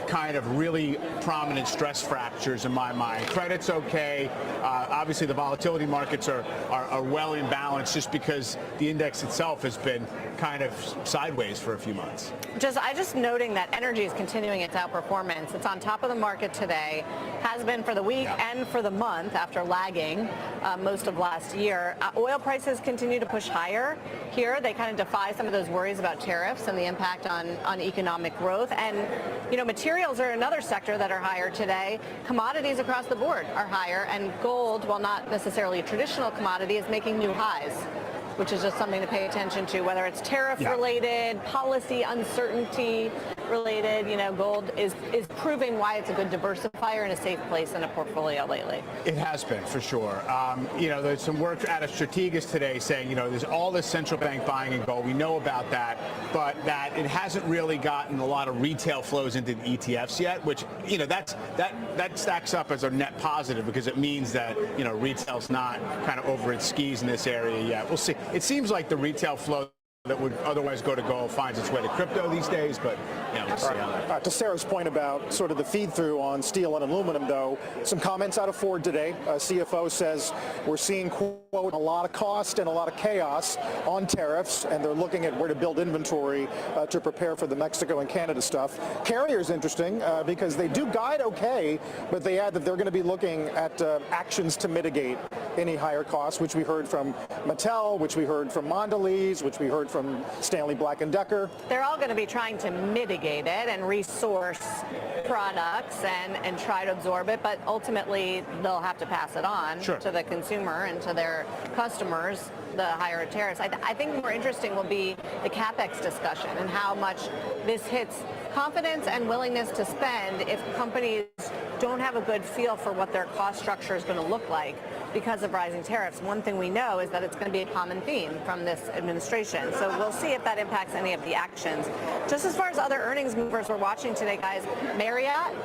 kind of really prominent stress fractures in my mind. Credit's okay. Obviously, the volatility markets are well in balance just because the index itself has been kind of sideways for a few months. Just noting that energy is continuing its outperformance. It's on top of the market today, has been for the week and for the month after lagging most of last year. Oil prices continue to push higher here. They kind of defy some of those worries about tariffs and the impact on economic growth. And, materials are another sector that are higher today. Commodities across the board are higher, and gold, while not necessarily a traditional commodity, is making new highs, which is just something to pay attention to, whether it's tariff-related, policy uncertainty. related, gold is proving why it's a good diversifier and a safe place in a portfolio lately. It has been, for sure. There's some work out of Strategas today saying, there's all this central bank buying in gold. We know about that, but that it hasn't really gotten a lot of retail flows into the ETFs yet, which, that stacks up as a net positive because it means that, retail's not kind of over its skis in this area yet. We'll see. It seems like the retail flow that would otherwise go to gold finds its way to crypto these days, but we'll see on that. To Sarah's point about sort of the feed-through on steel and aluminum, though, some comments out of Ford today. CFO says we're seeing, quote, a lot of cost and a lot of chaos on tariffs, and they're looking at where to build inventory to prepare for the Mexico and Canada stuff. Carrier's interesting because they do guide okay, but they add that they're going to be looking at actions to mitigate any higher costs, which we heard from Mattel, which we heard from Mondelez, which we heard from Stanley Black & Decker. They're all going to be trying to mitigate it and resource products and try to absorb it, but ultimately they'll have to pass it on to the consumer and to their customers, the higher tariffs. I think more interesting will be the CapEx discussion and how much this hits confidence and willingness to spend if companies don't have a good feel for what their cost structure is going to look like because of rising tariffs. One thing we know is that it's going to be a common theme from this administration. So we'll see if that impacts any of the actions. Just as far as other earnings movers we're watching today, guys, Marriott,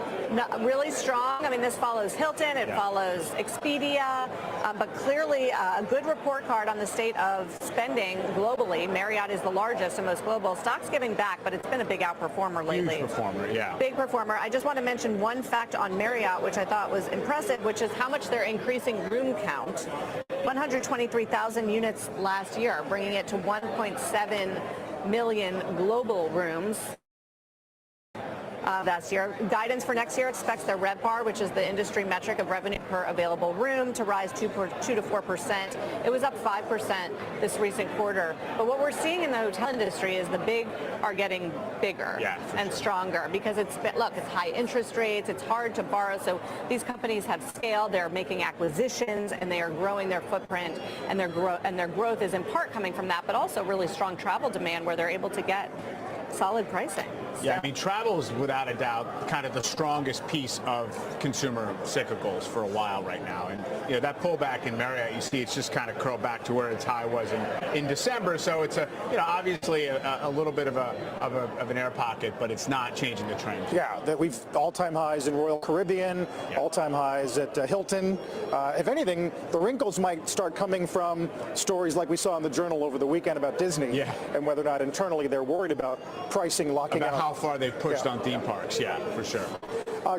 really strong. I mean, this follows Hilton, it follows Expedia, but clearly a good report card on the state of spending globally. Marriott is the largest and most global. Stock's giving back, but it's been a big outperformer lately. Huge performer, yeah. Big performer. I just want to mention one fact on Marriott, which I thought was impressive, which is how much they're increasing room count. 123,000 units last year, bringing it to 1.7 million global rooms. Last year. Guidance for next year expects their RevPAR, which is the industry metric of revenue per available room, to rise 2 to 4%. It was up 5% this recent quarter. But what we're seeing in the hotel industry is the big are getting bigger and stronger because it's high interest rates, it's hard to borrow. So these companies have scale, they're making acquisitions, and they are growing their footprint, and their growth is in part coming from that, but also really strong travel demand where they're able to get solid pricing. Yeah, I mean, travel is without a doubt kind of the strongest piece of consumer cyclicals for a while right now. And, that pullback in Marriott, you see it's just kind of curled back to where its high was in December. So it's obviously a little bit of an air pocket, but it's not changing the trend. Yeah, that we've all-time highs in Royal Caribbean, all-time highs at Hilton. If anything, the wrinkles might start coming from stories like we saw in the Journal over the weekend about Disney and whether or not internally they're worried about pricing locking out. How far they've pushed on theme parks, for sure.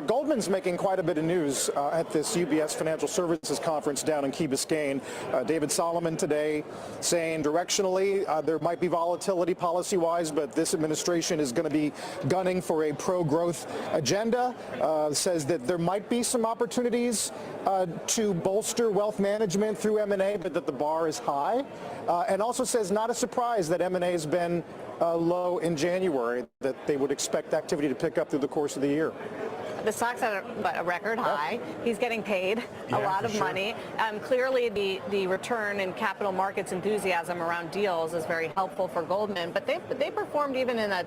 Goldman's making quite a bit of news at this UBS Financial Services Conference down in Key Biscayne. David Solomon today saying directionally there might be volatility policy-wise, but this administration is going to be gunning for a pro-growth agenda. Says that there might be some opportunities to bolster wealth management through M&A, but that the bar is high. And also says not a surprise that M&A has been low in January, that they would expect activity to pick up through the course of the year. The stock's at a record high. He's getting paid a lot of money. Clearly, the return in capital markets enthusiasm around deals is very helpful for Goldman, but they performed even in a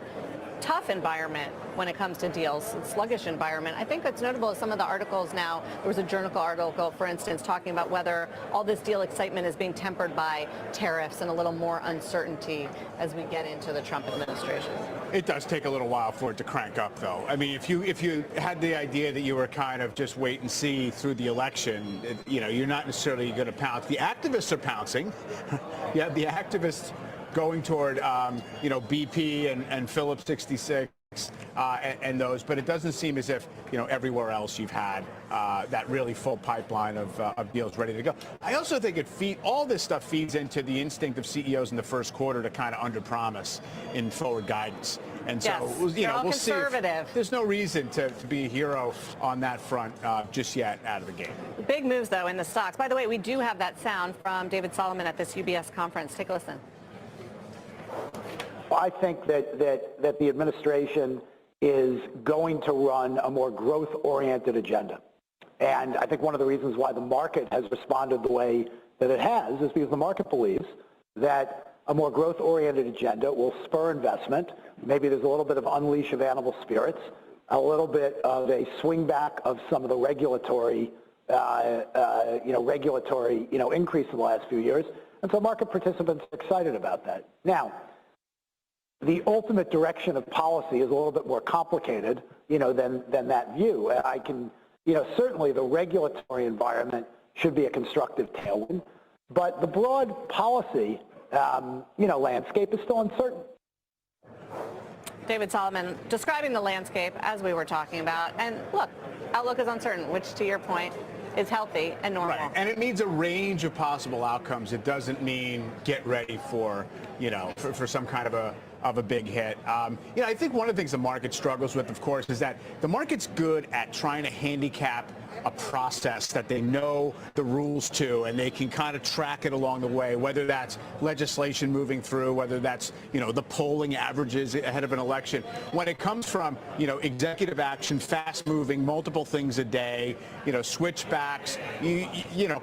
tough environment when it comes to deals, sluggish environment. I think what's notable is some of the articles now. There was a Journal article, for instance, talking about whether all this deal excitement is being tempered by tariffs and a little more uncertainty as we get into the Trump administration. It does take a little while for it to crank up, though. I mean, if you had the idea that you were kind of just wait and see through the election, you're not necessarily going to pounce. The activists are pouncing. You have the activists going toward, BP and Phillips 66 and those, but it doesn't seem as if, everywhere else you've had that really full pipeline of deals ready to go. I also think all this stuff feeds into the instinct of CEOs in the first quarter to kind of underpromise in forward guidance. And so, we'll see. There's no reason to be a hero on that front just yet out of the gate. Big moves, though, in the stocks. By the way, we do have that sound from David Solomon at this UBS conference. Take a listen. I think that the administration is going to run a more growth-oriented agenda. And I think one of the reasons why the market has responded the way that it has is because the market believes that a more growth-oriented agenda. It will spur investment. Maybe there's a little bit of unleash of animal spirits, a little bit of a swing back of some of the regulatory, increase in the last few years. And so market participants are excited about that. Now, the ultimate direction of policy is a little bit more complicated, than that view. I can, certainly the regulatory environment should be a constructive tailwind, but the broad policy, landscape is still uncertain. David Solomon describing the landscape as we were talking about. And look, outlook is uncertain, which to your point is healthy and normal. Right. And it means a range of possible outcomes. It doesn't mean get ready for, for some kind of a big hit. I think one of the things the market struggles with, of course, is that the market's good at trying to handicap a process that they know the rules to, and they can kind of track it along the way, whether that's legislation moving through, whether that's, the polling averages ahead of an election. When it comes from, executive action, fast-moving, multiple things a day, switchbacks,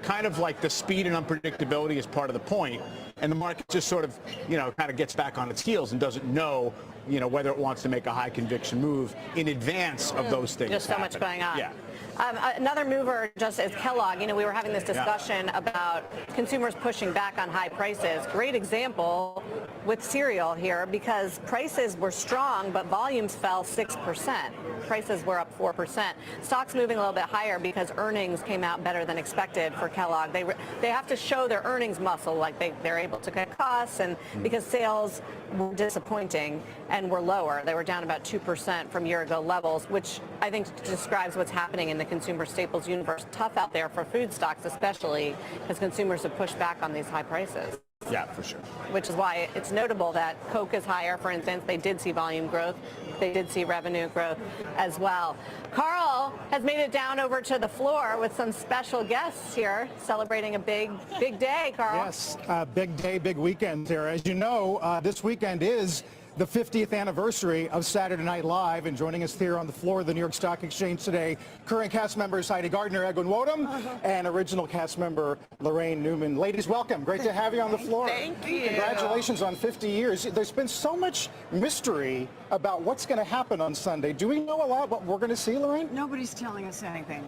kind of like the speed and unpredictability is part of the point. And the market just sort of, kind of gets back on its heels and doesn't know, whether it wants to make a high conviction move in advance of those things. Just so much going on. Yeah. Another mover just is Kellogg. We were having this discussion about consumers pushing back on high prices. Great example with cereal here because prices were strong, but volumes fell 6%. Prices were up 4%. Stocks moving a little bit higher because earnings came out better than expected for Kellogg. They have to show their earnings muscle, like they're able to cut costs, and because sales were disappointing and were lower. They were down about 2% from year-ago levels, which I think describes what's happening in the consumer staples universe. Tough out there for food stocks, especially because consumers have pushed back on these high prices. Yeah, for sure. Which is why it's notable that Coke is higher, for instance. They did see volume growth. They did see revenue growth as well. Carl has made it down over to the floor with some special guests here celebrating a big day, Carl. Yes, big day, big weekend here. As you know, this weekend is the 50th anniversary of Saturday Night Live, and joining us here on the floor of the New York Stock Exchange today, current cast members Heidi Gardner, Edwin Wotam, and original cast member Lorraine Newman. Ladies, welcome. Great to have you on the floor. Thank you. Congratulations on 50 years. There's been so much mystery about what's going to happen on Sunday. Do we know a lot what we're going to see, Lorraine? Nobody's telling us anything.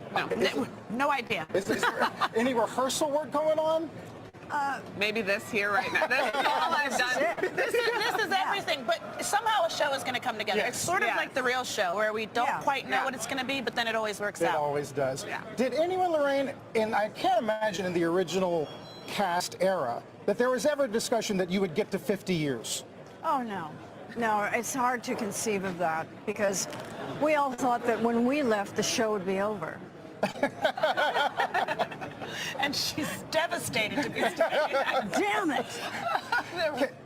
No idea. Is there any rehearsal work going on? Maybe this here right now. This is all I've done. This is everything, but somehow a show is going to come together. Yes. It's sort of like the real show where we don't quite know what it's going to be, but then it always works out. It always does. Yeah. Did anyone, Lorraine, and I can't imagine in the original cast era, that there was ever a discussion that you would get to 50 years? Oh, no. No, it's hard to conceive of that because we all thought that when we left, the show would be over. And she's devastated to be staying. Damn it!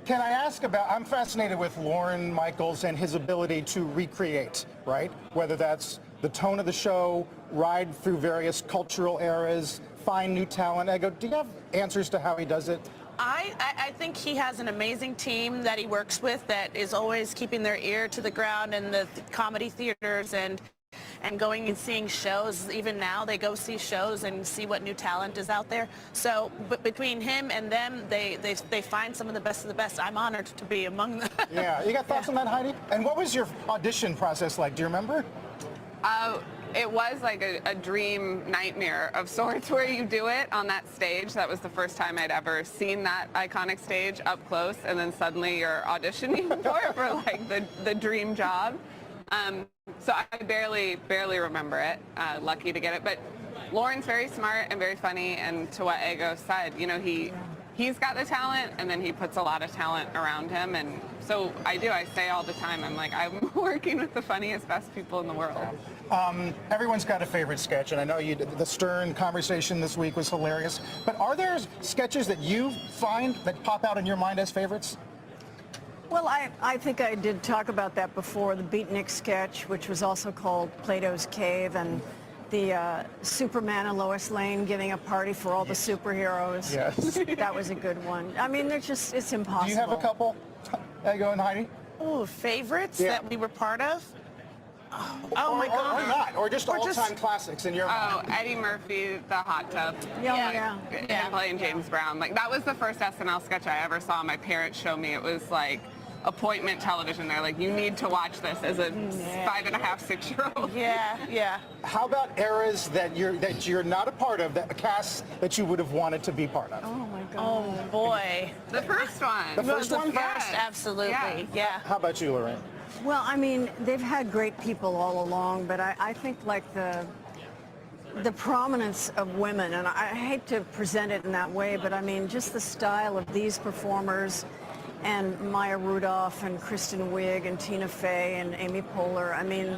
Can I ask about, I'm fascinated with Lorne Michaels and his ability to recreate, right? Whether that's the tone of the show, ride through various cultural eras, find new talent. I go, do you have answers to how he does it? I think he has an amazing team that he works with that is always keeping their ear to the ground in the comedy theaters and going and seeing shows. Even now they go see shows and see what new talent is out there. So but between him and them, they find some of the best of the best. I'm honored to be among them. Yeah, you got thoughts on that, Heidi? And what was your audition process like? Do you remember? It was like a dream nightmare of sorts where you do it on that stage. That was the first time I'd ever seen that iconic stage up close, and then suddenly you're auditioning for like the dream job. So I barely remember it. Lucky to get it, but Lauren's very smart and very funny. And to what Ego said, he's got the talent, and then he puts a lot of talent around him. And so I say all the time, I'm like, I'm working with the funniest, best people in the world. Everyone's got a favorite sketch, and I know the Stern conversation this week was hilarious. But are there sketches that you find that pop out in your mind as favorites? Well, I think I did talk about that before, the Beatnik sketch, which was also called Plato's Cave, and the Superman and Lois Lane giving a party for all the superheroes. Yes. That was a good one. I mean, it's impossible. Do you have a couple, Ego and Heidi? Oh, favorites that we were part of? Oh my Or God. not, or just all-time classics in your mind. Oh, Eddie Murphy, The Hot Tub. Yeah. And playing James Brown. Like, that was the first SNL sketch I ever saw. My parents showed me. It was like appointment television. They're like, you need to watch this as a 5.5, 6-year-old. Yeah. How about eras that you're not a part of, that casts that you would have wanted to be part of? Oh my God. Oh boy. The first one. The first one? First, absolutely. Yeah. How about you, Lorraine? Well, I mean, they've had great people all along, but I think like the prominence of women, and I hate to present it in that way, but I mean, just the style of these performers and Maya Rudolph and Kristen Wiig and Tina Fey and Amy Poehler, I mean,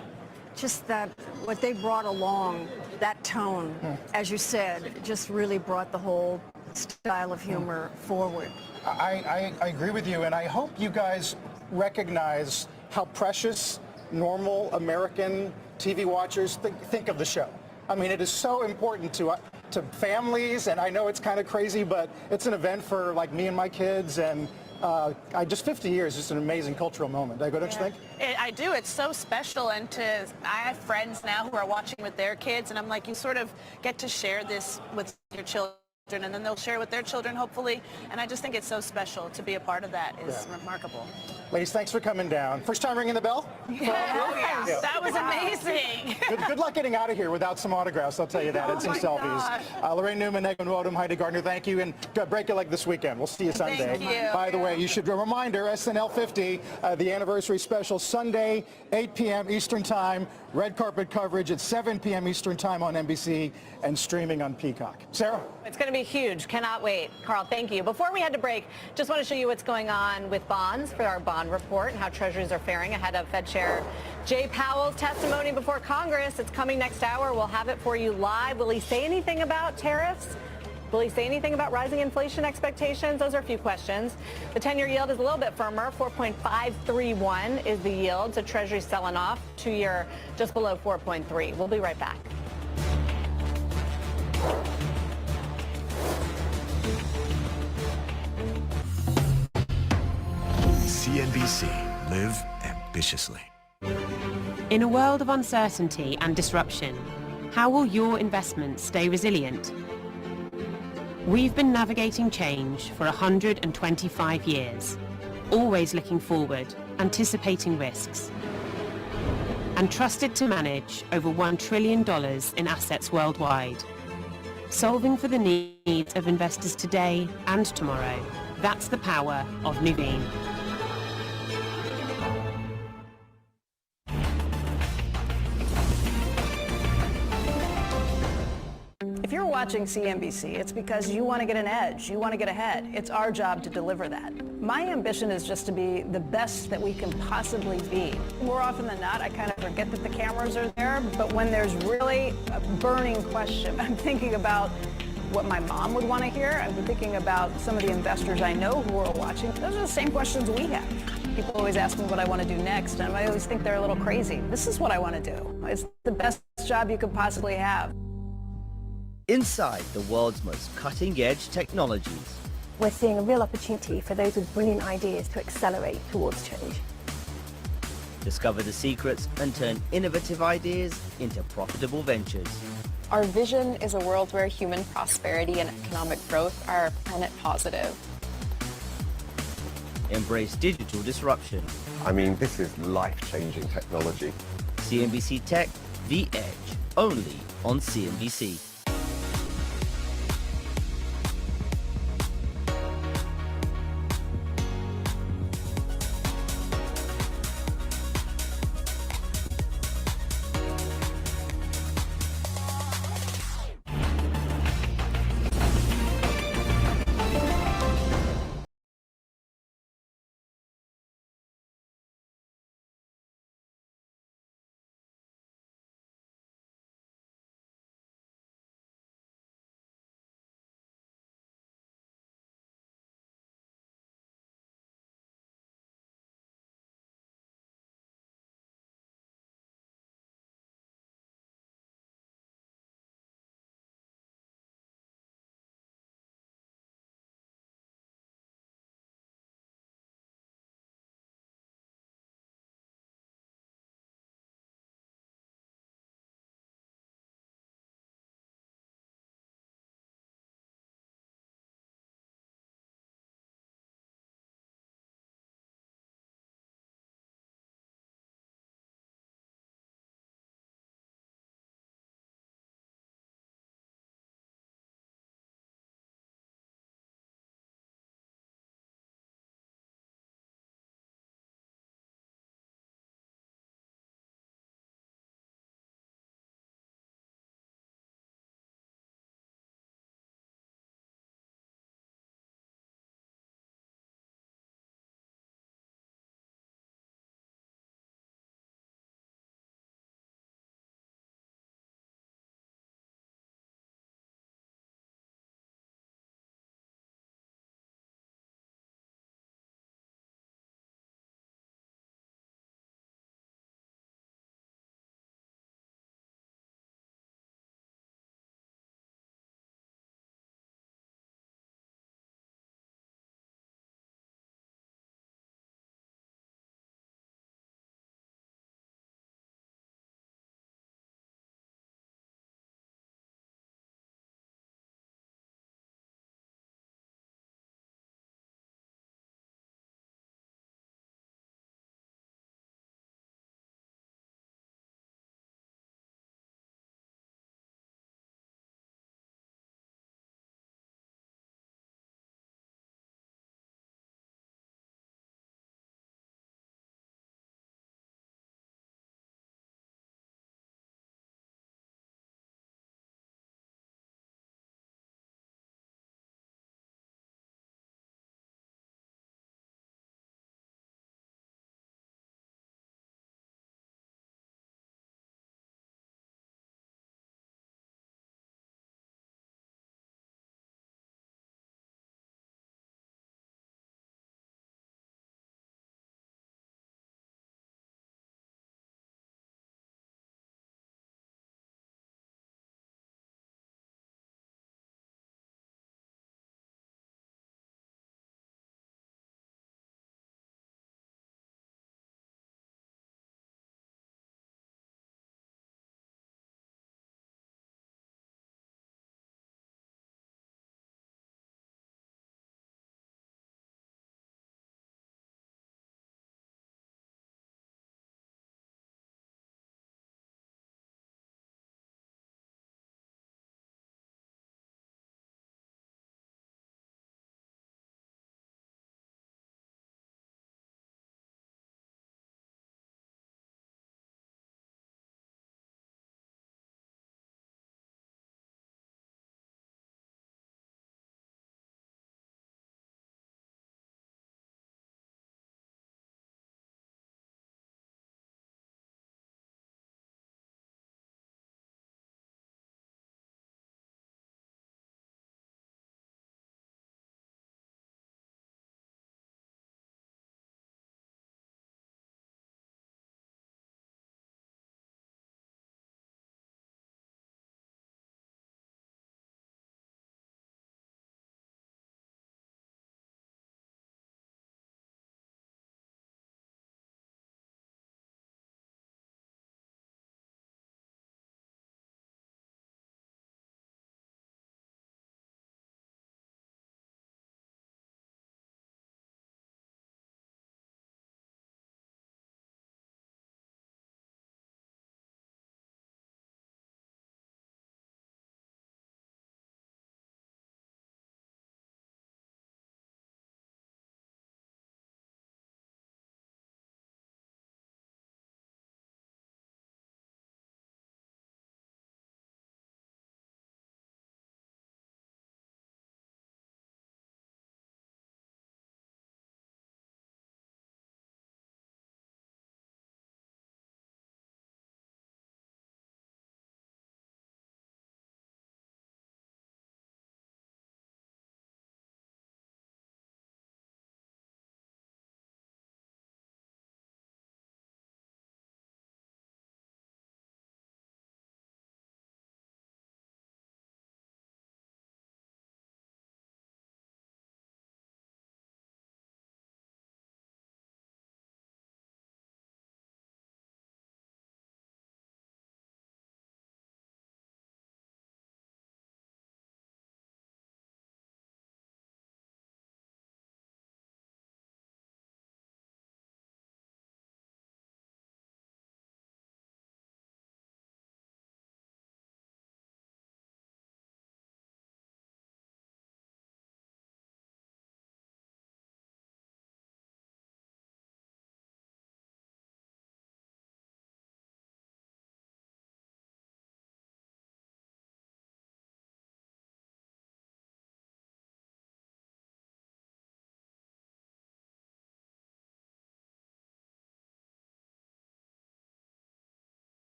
just that, what they brought along, that tone, as you said, just really brought the whole style of humor forward. I agree with you, and I hope you guys recognize how precious normal American TV watchers think of the show. I mean, it is so important to families, and I know it's kind of crazy, but it's an event for like me and my kids, and just 50 years is an amazing cultural moment. Don't you think? I do. It's so special, and I have friends now who are watching with their kids, and I'm like, you sort of get to share this with your children, and then they'll share with their children, hopefully. And I just think it's so special to be a part of that. It's remarkable. Ladies, thanks for coming down. First time ringing the bell? Yes. That was amazing. Good luck getting out of here without some autographs, I'll tell you that, and some selfies. Lorraine Newman, Egan Wodum, Heidi Gardner, thank you, and break your leg this weekend. We'll see you Sunday. Thank you. By the way, you should, a reminder, SNL 50, the anniversary special, Sunday, 8 p.m. Eastern Time, red carpet coverage at 7 p.m. Eastern Time on NBC, and streaming on Peacock. Sarah? It's going to be huge. Cannot wait. Carl, thank you. Before we head to break, just want to show you what's going on with bonds for our bond report and how treasuries are faring ahead of Fed Chair Jay Powell's testimony before Congress. It's coming next hour. We'll have it for you live. Will he say anything about tariffs? Will he say anything about rising inflation expectations? Those are a few questions. The 10-year yield is a little bit firmer. 4.531 is the yield. So Treasury's selling off. 2-year just below 4.3. We'll be right back. CNBC. Live ambitiously. In a world of uncertainty and disruption, how will your investments stay resilient? We've been navigating change for 125 years, always looking forward, anticipating risks, and trusted to manage over $1 trillion in assets worldwide. Solving for the needs of investors today and tomorrow. That's the power of Nuveen. If you're watching CNBC, it's because you want to get an edge. You want to get ahead. It's our job to deliver that. My ambition is just to be the best that we can possibly be. More often than not, I kind of forget that the cameras are there, but when there's really a burning question, I'm thinking about what my mom would want to hear. I've been thinking about some of the investors I know who are watching. Those are the same questions we have. People always ask me what I want to do next, and I always think they're a little crazy. This is what I want to do. It's the best job you could possibly have. Inside the world's most cutting-edge technologies. We're seeing a real opportunity for those with brilliant ideas to accelerate towards change. Discover the secrets and turn innovative ideas into profitable ventures. Our vision is a world where human prosperity and economic growth are planet positive. Embrace digital disruption. I mean, this is life-changing technology. CNBC Tech, The Edge, only on CNBC.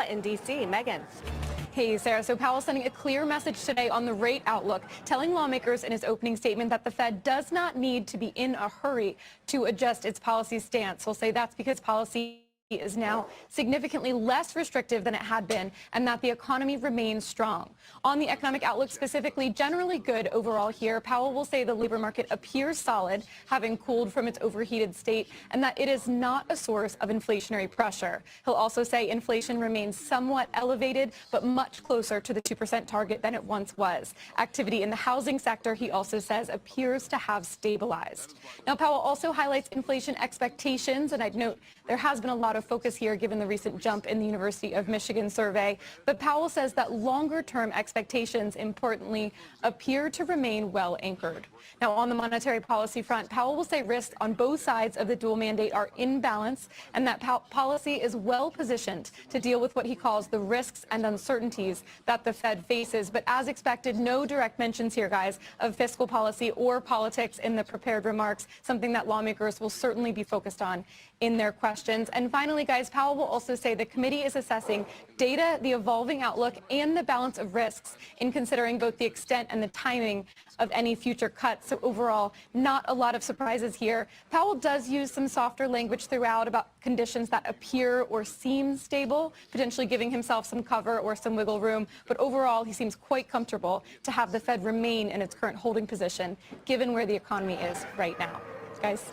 in D.C. Megan. Hey, Sarah. So Powell sending a clear message today on the rate outlook, telling lawmakers in his opening statement that the Fed does not need to be in a hurry to adjust its policy stance. He'll say that's because policy is now significantly less restrictive than it had been, and that the economy remains strong. On the economic outlook specifically, generally good overall here. Powell will say the labor market appears solid, having cooled from its overheated state, and that it is not a source of inflationary pressure. He'll also say inflation remains somewhat elevated, but much closer to the 2% target than it once was. Activity in the housing sector, he also says, appears to have stabilized. Now, Powell also highlights inflation expectations, and I'd note there has been a lot of focus here given the recent jump in the University of Michigan survey. But Powell says that longer-term expectations, importantly, appear to remain well anchored. Now, on the monetary policy front, Powell will say risks on both sides of the dual mandate are in balance, and that policy is well positioned to deal with what he calls the risks and uncertainties that the Fed faces. But as expected, no direct mentions here, guys, of fiscal policy or politics in the prepared remarks, something that lawmakers will certainly be focused on in their questions. And finally, guys, Powell will also say the committee is assessing data, the evolving outlook, and the balance of risks in considering both the extent and the timing of any future cuts. So overall, not a lot of surprises here. Powell does use some softer language throughout about conditions that appear or seem stable, potentially giving himself some cover or some wiggle room. But overall, he seems quite comfortable to have the Fed remain in its current holding position, given where the economy is right now. Guys?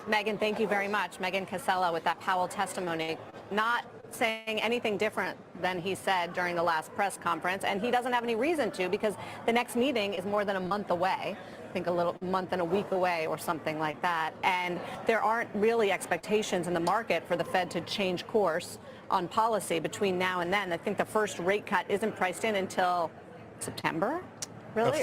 Megan, thank you very much. Megan Casella with that Powell testimony, not saying anything different than he said during the last press conference, and he doesn't have any reason to, because the next meeting is more than a month away. I think a little month and a week away or something like that, and there aren't really expectations in the market for the Fed to change course on policy between now and then. I think the first rate cut isn't priced in until September. Really?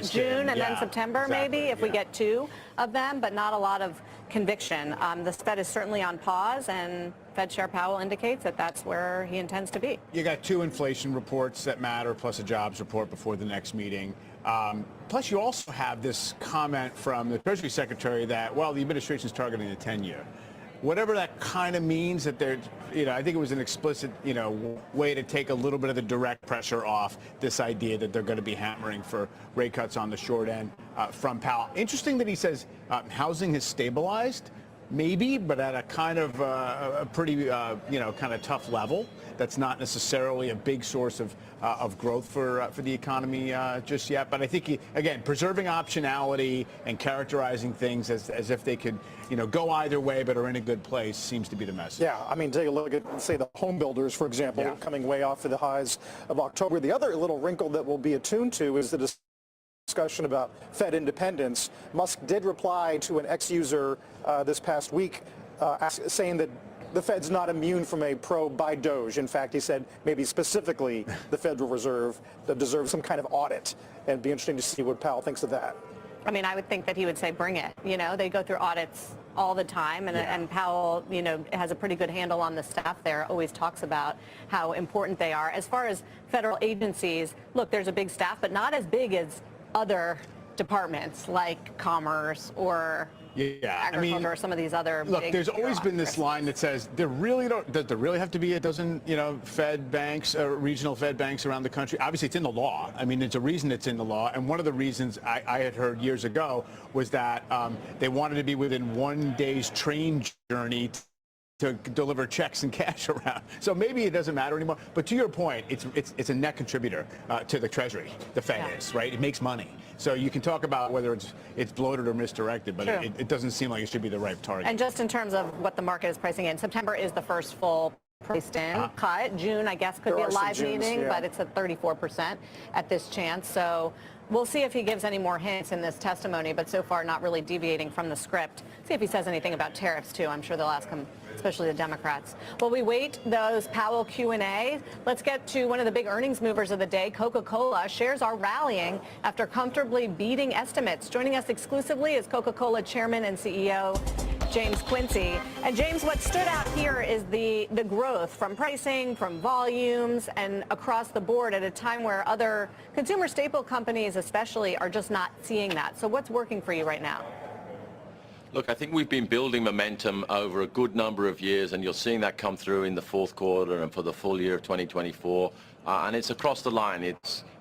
June and then September, maybe, if we get two of them, but not a lot of conviction. The Fed is certainly on pause, and Fed Chair Powell indicates that that's where he intends to be. You got two inflation reports that matter, plus a jobs report before the next meeting. Plus, you also have this comment from the Treasury Secretary that, well, the administration is targeting the 10-year. Whatever that kind of means, that they're, I think it was an explicit, way to take a little bit of the direct pressure off this idea that they're going to be hammering for rate cuts on the short end from Powell. Interesting that he says housing has stabilized, maybe, but at a kind of a pretty, kind of tough level. That's not necessarily a big source of growth for the economy just yet. But I think, again, preserving optionality and characterizing things as if they could, go either way but are in a good place seems to be the message. Yeah, I mean, take a look at, say, the home builders, for example, coming way off of the highs of October. The other little wrinkle that we'll be attuned to is the discussion about Fed independence. Musk did reply to an ex-user this past week saying that the Fed's not immune from a probe by DOGE. In fact, he said maybe specifically the Federal Reserve that deserves some kind of audit, and it'd be interesting to see what Powell thinks of that. I mean, I would think that he would say, bring it. They go through audits all the time, and Powell, has a pretty good handle on the staff there, always talks about how important they are. As far as federal agencies, look, there's a big staff, but not as big as other departments like Commerce or agriculture or some of these other big there's always been this line that says does there really have to be a dozen, Fed banks, regional Fed banks around the country? Obviously, it's in the law. I mean, there's a reason it's in the law. And one of the reasons I had heard years ago was that they wanted to be within 1 day's train journey to deliver checks and cash around. So maybe it doesn't matter anymore. But to your point, it's a net contributor to the Treasury. The Fed is, right? It makes money. So you can talk about whether it's bloated or misdirected, but it doesn't seem like it should be the right target. And just in terms of what the market is pricing in, September is the first full priced in cut. June, I guess, could be a live meeting, but it's at 34% at this chance. So we'll see if he gives any more hints in this testimony, but so far not really deviating from the script. See if he says anything about tariffs, too. I'm sure they'll ask him, especially the Democrats. While we wait those Powell Q&A, let's get to one of the big earnings movers of the day. Coca-Cola shares are rallying after comfortably beating estimates. Joining us exclusively is Coca-Cola Chairman and CEO James Quincy. And James, what stood out here is the growth from pricing, from volumes, and across the board at a time where other consumer staple companies especially are just not seeing that. So what's working for you right now? Look, I think we've been building momentum over a good number of years, and you're seeing that come through in the fourth quarter and for the full year of 2024. And it's across the line.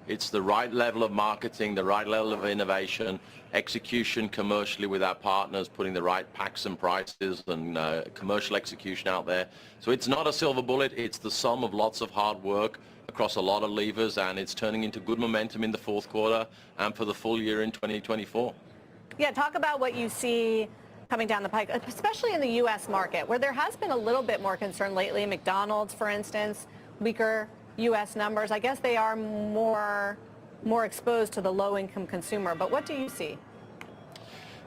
It's the right level of marketing, the right level of innovation, execution commercially with our partners, putting the right packs and prices and commercial execution out there. So it's not a silver bullet. It's the sum of lots of hard work across a lot of levers, and it's turning into good momentum in the fourth quarter and for the full year in 2024. Yeah, talk about what you see coming down the pike, especially in the U.S. market, where there has been a little bit more concern lately. McDonald's, for instance, weaker U.S. numbers. I guess they are more exposed to the low-income consumer. But what do you see?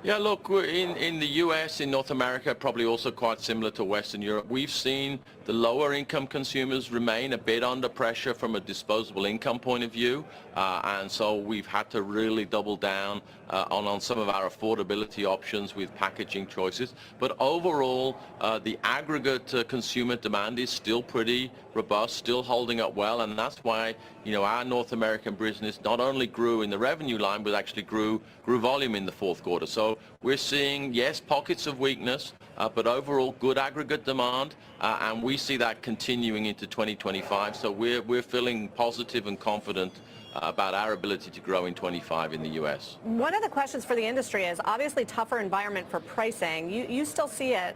Yeah, look, in the U.S., in North America, probably also quite similar to Western Europe, we've seen the lower income consumers remain a bit under pressure from a disposable income point of view. And so we've had to really double down on some of our affordability options with packaging choices. But overall, the aggregate consumer demand is still pretty robust, still holding up well. And that's why, our North American business not only grew in the revenue line, but actually grew volume in the fourth quarter. So we're seeing, yes, pockets of weakness, but overall good aggregate demand. And we see that continuing into 2025. So we're feeling positive and confident about our ability to grow in 25 in the U.S. One of the questions for the industry is obviously tougher environment for pricing. You still see it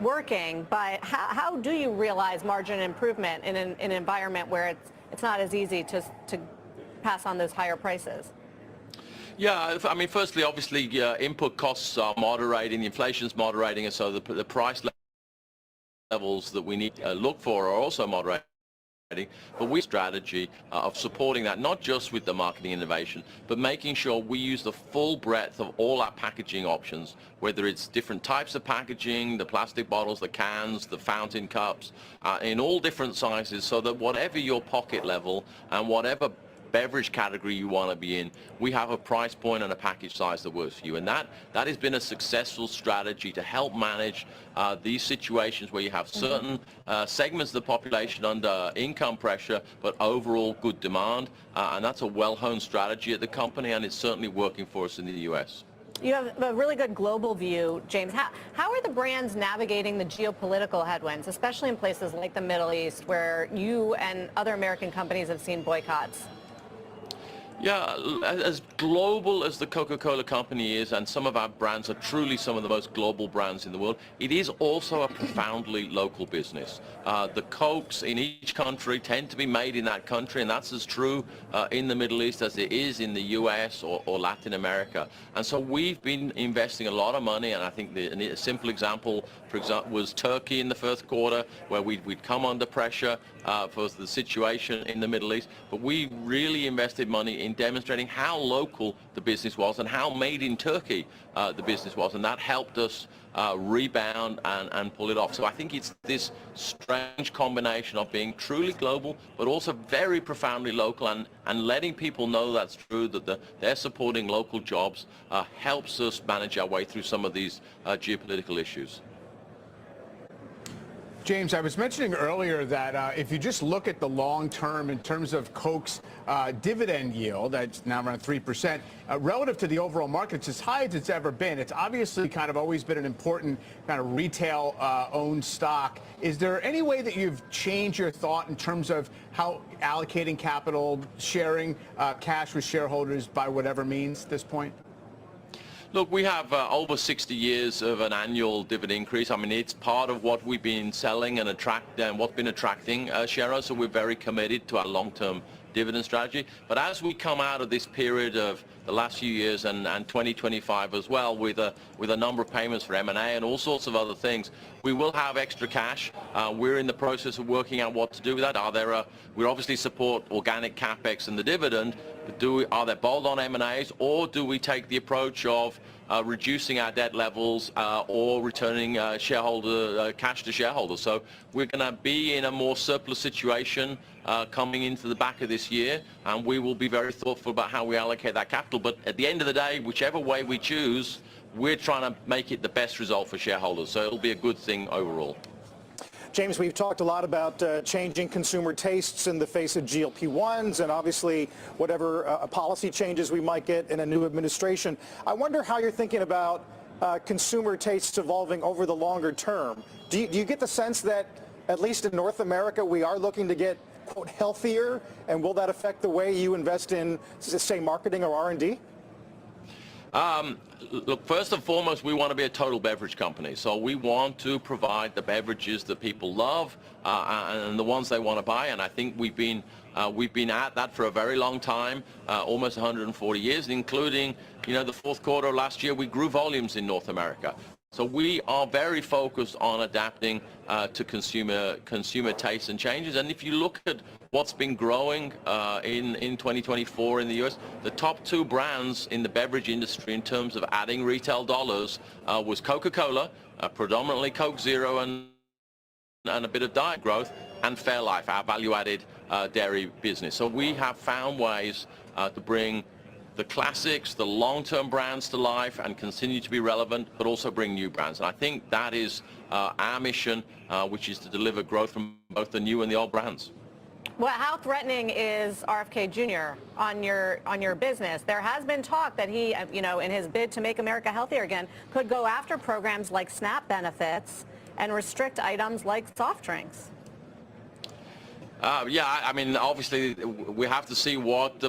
working, but how do you realize margin improvement in an environment where it's not as easy to pass on those higher prices? Yeah, I mean, firstly, obviously, input costs are moderating, inflation's moderating, and so the price levels that we need to look for are also moderating. But we strategy of supporting that, not just with the marketing innovation, but making sure we use the full breadth of all our packaging options, whether it's different types of packaging, the plastic bottles, the cans, the fountain cups, in all different sizes, so that whatever your pocket level and whatever beverage category you want to be in, we have a price point and a package size that works for you. And that has been a successful strategy to help manage these situations where you have certain segments of the population under income pressure, but overall good demand. And that's a well-honed strategy at the company, and it's certainly working for us in the U.S. You have a really good global view, James. How are the brands navigating the geopolitical headwinds, especially in places like the Middle East, where you and other American companies have seen boycotts? Yeah, as global as the Coca-Cola company is, and some of our brands are truly some of the most global brands in the world, it is also a profoundly local business. The Cokes in each country tend to be made in that country, and that's as true in the Middle East as it is in the US or Latin America. And so we've been investing a lot of money, and I think a simple example, for example, was Turkey in the first quarter, where we'd come under pressure for the situation in the Middle East, but we really invested money in demonstrating how local the business was and how made in Turkey the business was, and that helped us rebound and pull it off. So I think it's this strange combination of being truly global, but also very profoundly local, and letting people know that's true, that they're supporting local jobs helps us manage our way through some of these geopolitical issues. James, I was mentioning earlier that if you just look at the long term in terms of Coke's dividend yield, that's now around 3%, relative to the overall market, it's as high as it's ever been. It's obviously kind of always been an important kind of retail owned stock. Is there any way that you've changed your thought in terms of how allocating capital, sharing cash with shareholders by whatever means at this point? Look, we have over 60 years of an annual dividend increase. I mean, it's part of what we've been selling and what's been attracting shareholders. So we're very committed to our long-term dividend strategy. But as we come out of this period of the last few years and 2025 as well, with a number of payments for M&A and all sorts of other things, we will have extra cash. We're in the process of working out what to do with that. We obviously support organic capex and the dividend, but are there bolt-on M&As, or do we take the approach of reducing our debt levels or returning cash to shareholders? So we're going to be in a more surplus situation coming into the back of this year, and we will be very thoughtful about how we allocate that capital. But at the end of the day, whichever way we choose, we're trying to make it the best result for shareholders. So it'll be a good thing overall. James, we've talked a lot about changing consumer tastes in the face of GLP-1s and obviously whatever policy changes we might get in a new administration. I wonder how you're thinking about consumer tastes evolving over the longer term. Do you get the sense that, at least in North America, we are looking to get, quote, healthier? And will that affect the way you invest in, say, marketing or R&D? Look, first and foremost, we want to be a total beverage company. So we want to provide the beverages that people love and the ones they want to buy. And I think we've been at that for a very long time, almost 140 years, including, the fourth quarter of last year, we grew volumes in North America. So we are very focused on adapting to consumer tastes and changes. And if you look at what's been growing in 2024 in the U.S., the top two brands in the beverage industry in terms of adding retail dollars was Coca-Cola, predominantly Coke Zero and a bit of diet growth, and Fairlife, our value-added dairy business. So we have found ways to bring the classics, the long-term brands to life and continue to be relevant, but also bring new brands. And I think that is our mission, which is to deliver growth from both the new and the old brands. Well, how threatening is RFK Jr. on your business? There has been talk that he, in his bid to make America healthier again, could go after programs like SNAP benefits and restrict items like soft drinks. Yeah, I mean, obviously, we have to see what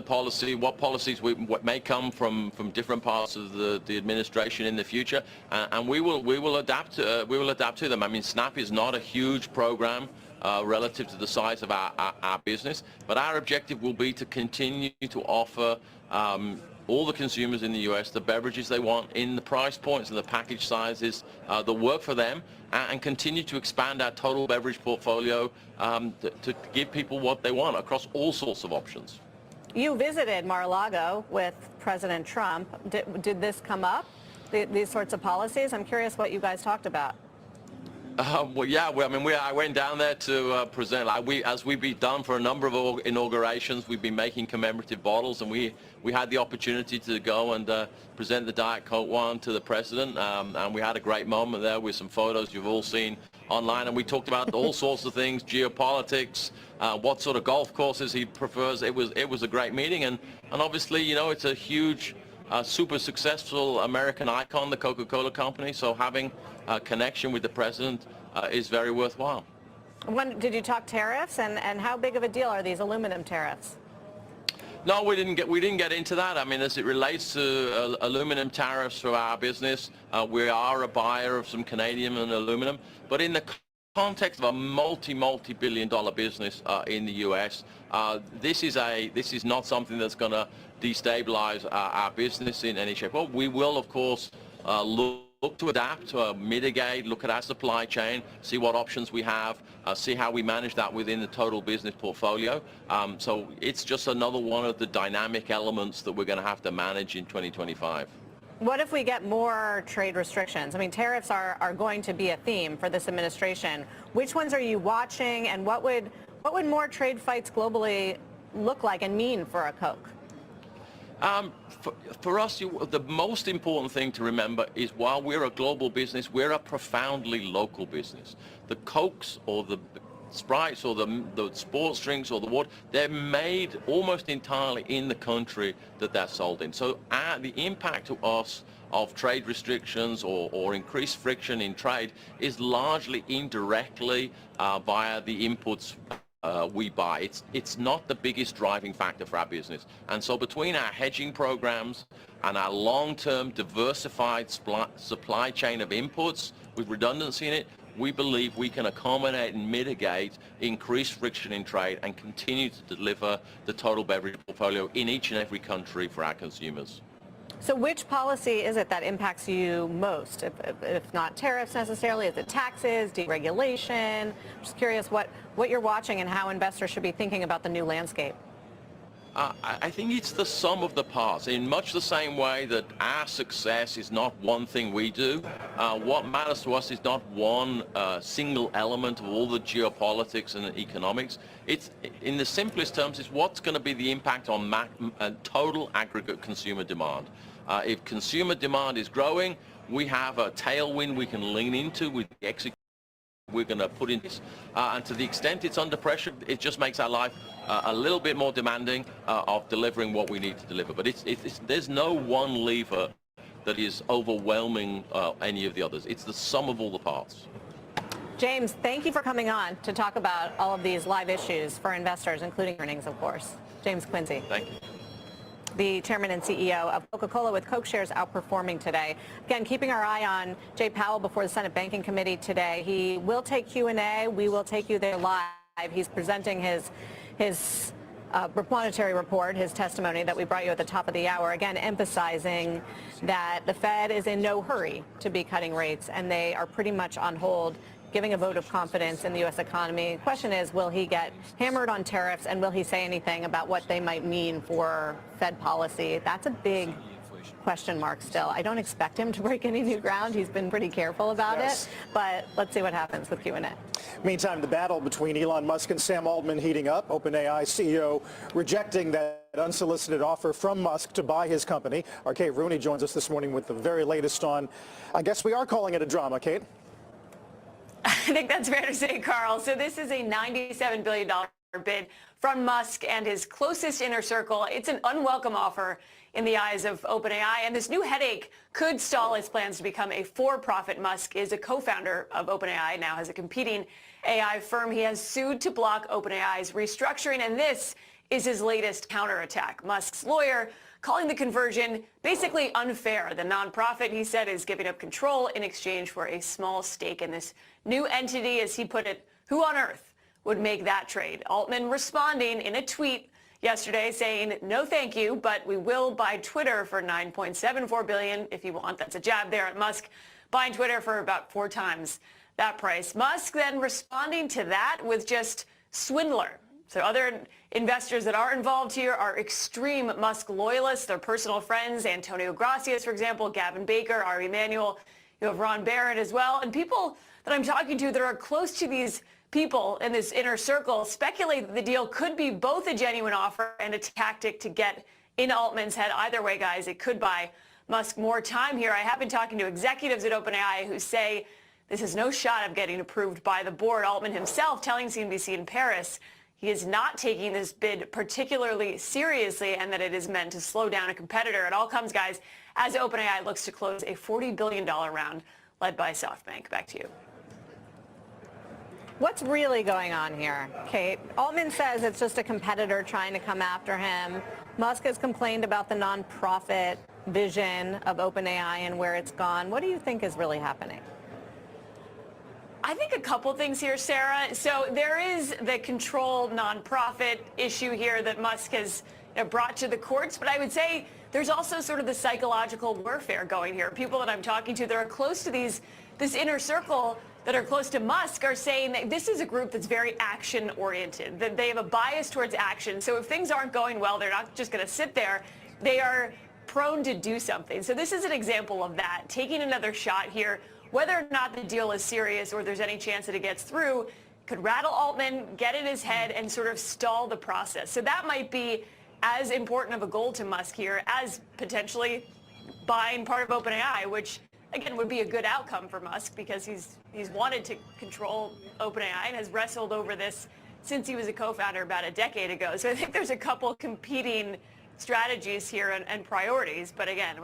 policies may come from different parts of the administration in the future, and we will adapt to them. I mean, SNAP is not a huge program relative to the size of our business, but our objective will be to continue to offer all the consumers in the U.S. the beverages they want in the price points and the package sizes that work for them, and continue to expand our total beverage portfolio to give people what they want across all sorts of options. You visited Mar-a-Lago with President Trump. Did this come up, these sorts of policies? I'm curious what you guys talked about. Well, yeah. I went down there to present. As we've done for a number of inaugurations, we've been making commemorative bottles, and we had the opportunity to go and present the Diet Coke one to the president, and we had a great moment there with some photos you've all seen online. And we talked about all sorts of things, geopolitics, what sort of golf courses he prefers. It was a great meeting, and obviously, it's a huge, super successful American icon, the Coca-Cola company. So having a connection with the president is very worthwhile. Did you talk tariffs, and how big of a deal are these aluminum tariffs? No, we didn't get into that. I mean, as it relates to aluminum tariffs for our business, we are a buyer of some Canadian and aluminum, but in the context of a multi-billion-dollar business in the U.S., this is not something that's going to destabilize our business in any shape. Well, we will, of course, look to adapt, to mitigate, look at our supply chain, see what options we have, see how we manage that within the total business portfolio. So it's just another one of the dynamic elements that we're going to have to manage in 2025. What if we get more trade restrictions? I mean, tariffs are going to be a theme for this administration. Which ones are you watching, and what would more trade fights globally look like and mean for a Coke? For us, the most important thing to remember is while we're a global business, we're a profoundly local business. The Cokes or the Sprites or the sports drinks or the water, they're made almost entirely in the country that they're sold in. So the impact to us of trade restrictions or increased friction in trade is largely indirectly via the inputs we buy. It's not the biggest driving factor for our business. And so between our hedging programs and our long-term diversified supply chain of inputs with redundancy in it, we believe we can accommodate and mitigate increased friction in trade and continue to deliver the total beverage portfolio in each and every country for our consumers. So which policy is it that impacts you most? If not tariffs necessarily, is it taxes, deregulation? I'm just curious what you're watching and how investors should be thinking about the new landscape. I think it's the sum of the parts, in much the same way that our success is not one thing we do. What matters to us is not one single element of all the geopolitics and economics. It's, in the simplest terms, is what's going to be the impact on total aggregate consumer demand. If consumer demand is growing, we have a tailwind we can lean into with the execution we're going to put in this. And to the extent it's under pressure, it just makes our life a little bit more demanding of delivering what we need to deliver. But there's no one lever that is overwhelming any of the others. It's the sum of all the parts. James, thank you for coming on to talk about all of these live issues for investors, including earnings, of course. James Quincy. Thank you. The chairman and CEO of Coca-Cola, with Coke shares outperforming today. Again, keeping our eye on Jay Powell before the Senate Banking Committee today. He will take Q&A. We will take you there live. He's presenting his monetary report, his testimony that we brought you at the top of the hour, again emphasizing that the Fed is in no hurry to be cutting rates, and they are pretty much on hold, giving a vote of confidence in the U.S. economy. The question is, will he get hammered on tariffs, and will he say anything about what they might mean for Fed policy? That's a big question mark still. I don't expect him to break any new ground. He's been pretty careful about it, but let's see what happens with Q&A. Meantime, the battle between Elon Musk and Sam Altman heating up. OpenAI CEO rejecting that unsolicited offer from Musk to buy his company. Our Kate Rooney joins us this morning with the very latest on, I guess we are calling it a drama, Kate. I think that's fair to say, Carl. So this is a $97 billion bid from Musk and his closest inner circle. It's an unwelcome offer in the eyes of OpenAI, and this new headache could stall his plans to become a for-profit. Musk is a co-founder of OpenAI, now has a competing AI firm. He has sued to block OpenAI's restructuring, and this is his latest counterattack. Musk's lawyer calling the conversion basically unfair. The nonprofit, he said, is giving up control in exchange for a small stake in this new entity. As he put it, who on earth would make that trade? Altman responding in a tweet yesterday saying, no thank you, but we will buy Twitter for $9.74 billion if you want. That's a jab there at Musk, buying Twitter for about 4 times that price. Musk then responding to that with just swindler. So other investors that are involved here are extreme Musk loyalists, their personal friends, Antonio Gracias, for example, Gavin Baker, Ari Emanuel, you have Ron Barrett as well, and people that I'm talking to that are close to these people in this inner circle speculate that the deal could be both a genuine offer and a tactic to get in Altman's head. Either way, guys, it could buy Musk more time here. I have been talking to executives at OpenAI who say this has no shot of getting approved by the board. Altman himself telling CNBC in Paris he is not taking this bid particularly seriously and that it is meant to slow down a competitor. It all comes, guys, as OpenAI looks to close a $40 billion round led by SoftBank. Back to you. What's really going on here, Kate? Altman says it's just a competitor trying to come after him. Musk has complained about the nonprofit vision of OpenAI and where it's gone. What do you think is really happening? I think a couple things here, Sarah. So there is the control nonprofit issue here that Musk has brought to the courts, but I would say there's also sort of the psychological warfare going here. People that I'm talking to that are close to this inner circle that are close to Musk are saying that this is a group that's very action-oriented, that they have a bias towards action. So if things aren't going well, they're not just going to sit there. They are prone to do something. So this is an example of that, taking another shot here. Whether or not the deal is serious or there's any chance that it gets through could rattle Altman, get in his head, and sort of stall the process. So that might be as important of a goal to Musk here as potentially buying part of OpenAI, which again would be a good outcome for Musk because he's wanted to control OpenAI and has wrestled over this since he was a co-founder about a decade ago. So I think there's a couple competing strategies here and priorities. But again,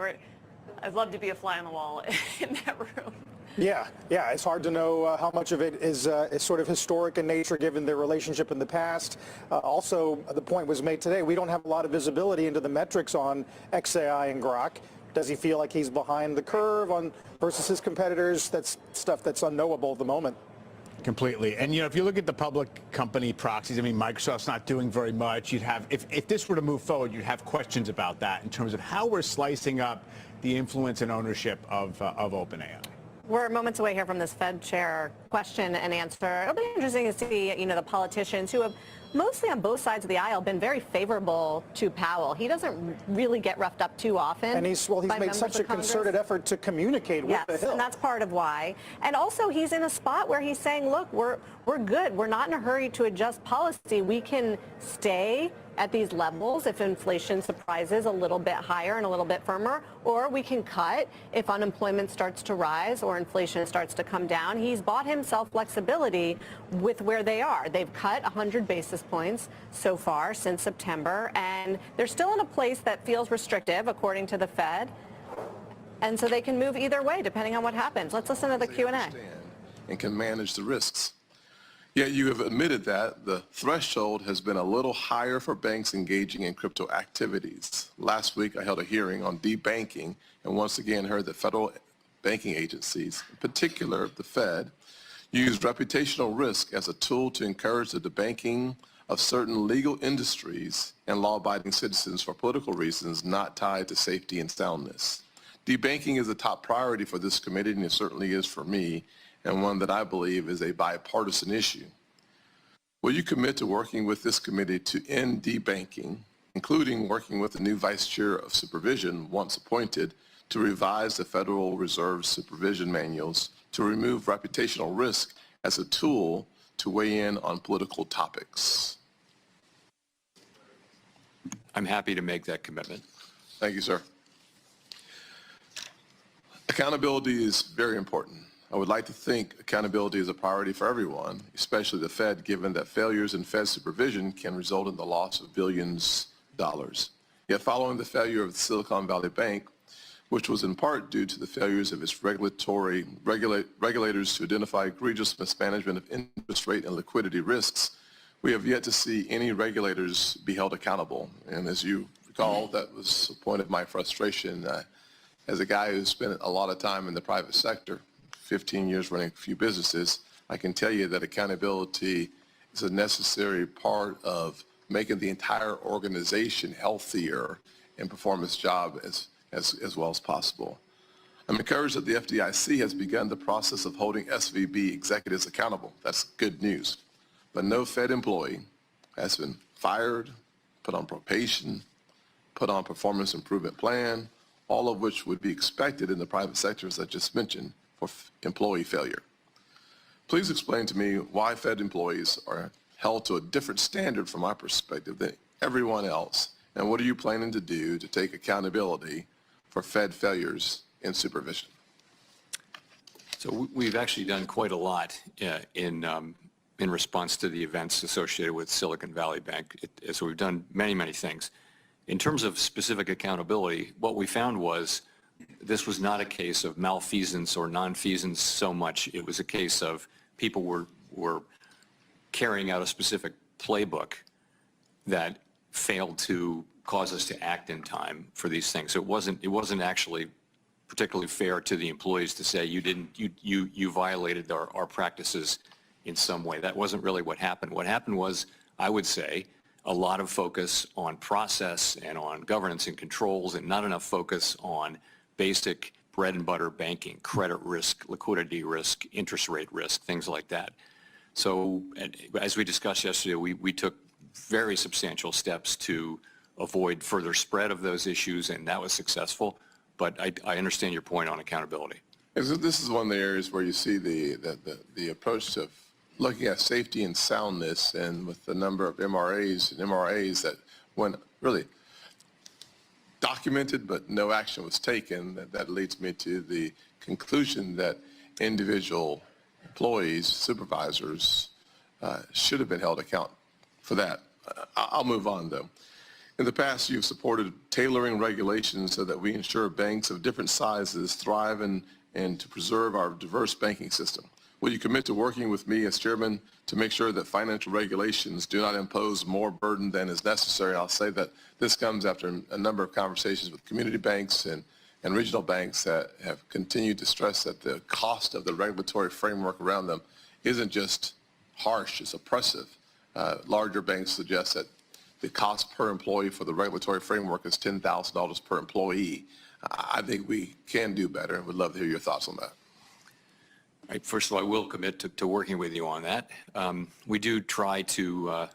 I'd love to be a fly on the wall in that room. Yeah, it's hard to know how much of it is sort of historic in nature given their relationship in the past. Also, the point was made today, we don't have a lot of visibility into the metrics on XAI and Grok. Does he feel like he's behind the curve on versus his competitors? That's stuff that's unknowable at the moment. Completely. And, if you look at the public company proxies, I mean, Microsoft's not doing very much. You'd have, if this were to move forward, you'd have questions about that in terms of how we're slicing up the influence and ownership of OpenAI. We're moments away here from this Fed chair question and answer. It'll be interesting to see, the politicians who have mostly on both sides of the aisle been very favorable to Powell. He doesn't really get roughed up too often. And he's made such a concerted effort to communicate with the Hill. And that's part of why. And also he's in a spot where he's saying, look, we're good. We're not in a hurry to adjust policy. We can stay at these levels if inflation surprises a little bit higher and a little bit firmer, or we can cut if unemployment starts to rise or inflation starts to come down. He's bought himself flexibility with where they are. They've cut 100 basis points so far since September, and they're still in a place that feels restrictive, according to the Fed. And so they can move either way depending on what happens. Let's listen to the Q&A. And can manage the risks. Yet you have admitted that the threshold has been a little higher for banks engaging in crypto activities. Last week I held a hearing on debanking and once again heard that federal banking agencies, in particular the Fed, use reputational risk as a tool to encourage the debanking of certain legal industries and law-abiding citizens for political reasons not tied to safety and soundness. Debanking is a top priority for this committee, and it certainly is for me, and one that I believe is a bipartisan issue. Will you commit to working with this committee to end debanking, including working with the new Vice Chair of Supervision, once appointed, to revise the Federal Reserve supervision manuals to remove reputational risk as a tool to weigh in on political topics? I'm happy to make that commitment. Thank you, sir. Accountability is very important. I would like to think accountability is a priority for everyone, especially the Fed, given that failures in Fed supervision can result in the loss of billions of dollars. Yet following the failure of the Silicon Valley Bank, which was in part due to the failures of its regulators to identify egregious mismanagement of interest rate and liquidity risks, we have yet to see any regulators be held accountable. And as you recall, that was a point of my frustration. As a guy who spent a lot of time in the private sector, 15 years running a few businesses, I can tell you that accountability is a necessary part of making the entire organization healthier and perform its job as well as possible. I'm encouraged that the FDIC has begun the process of holding SVB executives accountable. That's good news. But no Fed employee has been fired, put on probation, put on performance improvement plan, all of which would be expected in the private sector, as I just mentioned, for employee failure. Please explain to me why Fed employees are held to a different standard from my perspective than everyone else, and what are you planning to do to take accountability for Fed failures in supervision? So we've actually done quite a lot in response to the events associated with Silicon Valley Bank. So we've done many, many things. In terms of specific accountability, what we found was this was not a case of malfeasance or nonfeasance so much. It was a case of people were carrying out a specific playbook that failed to cause us to act in time for these things. So it wasn't actually particularly fair to the employees to say you violated our practices in some way. That wasn't really what happened. What happened was, I would say, a lot of focus on process and on governance and controls, and not enough focus on basic bread and butter banking, credit risk, liquidity risk, interest rate risk, things like that. So as we discussed yesterday, we took very substantial steps to avoid further spread of those issues, and that was successful. But I understand your point on accountability. This is one of the areas where you see the approach to looking at safety and soundness, and with the number of MRAs and MRAs that went really documented but no action was taken, that leads me to the conclusion that individual employees, supervisors, should have been held account for that. I'll move on though. In the past, you've supported tailoring regulations so that we ensure banks of different sizes thrive and to preserve our diverse banking system. Will you commit to working with me as chairman to make sure that financial regulations do not impose more burden than is necessary? I'll say that this comes after a number of conversations with community banks and regional banks that have continued to stress that the cost of the regulatory framework around them isn't just harsh, it's oppressive. Larger banks suggest that the cost per employee for the regulatory framework is $10,000 per employee. I think we can do better, and would love to hear your thoughts on that. First of all, I will commit to working with you on that. We do try to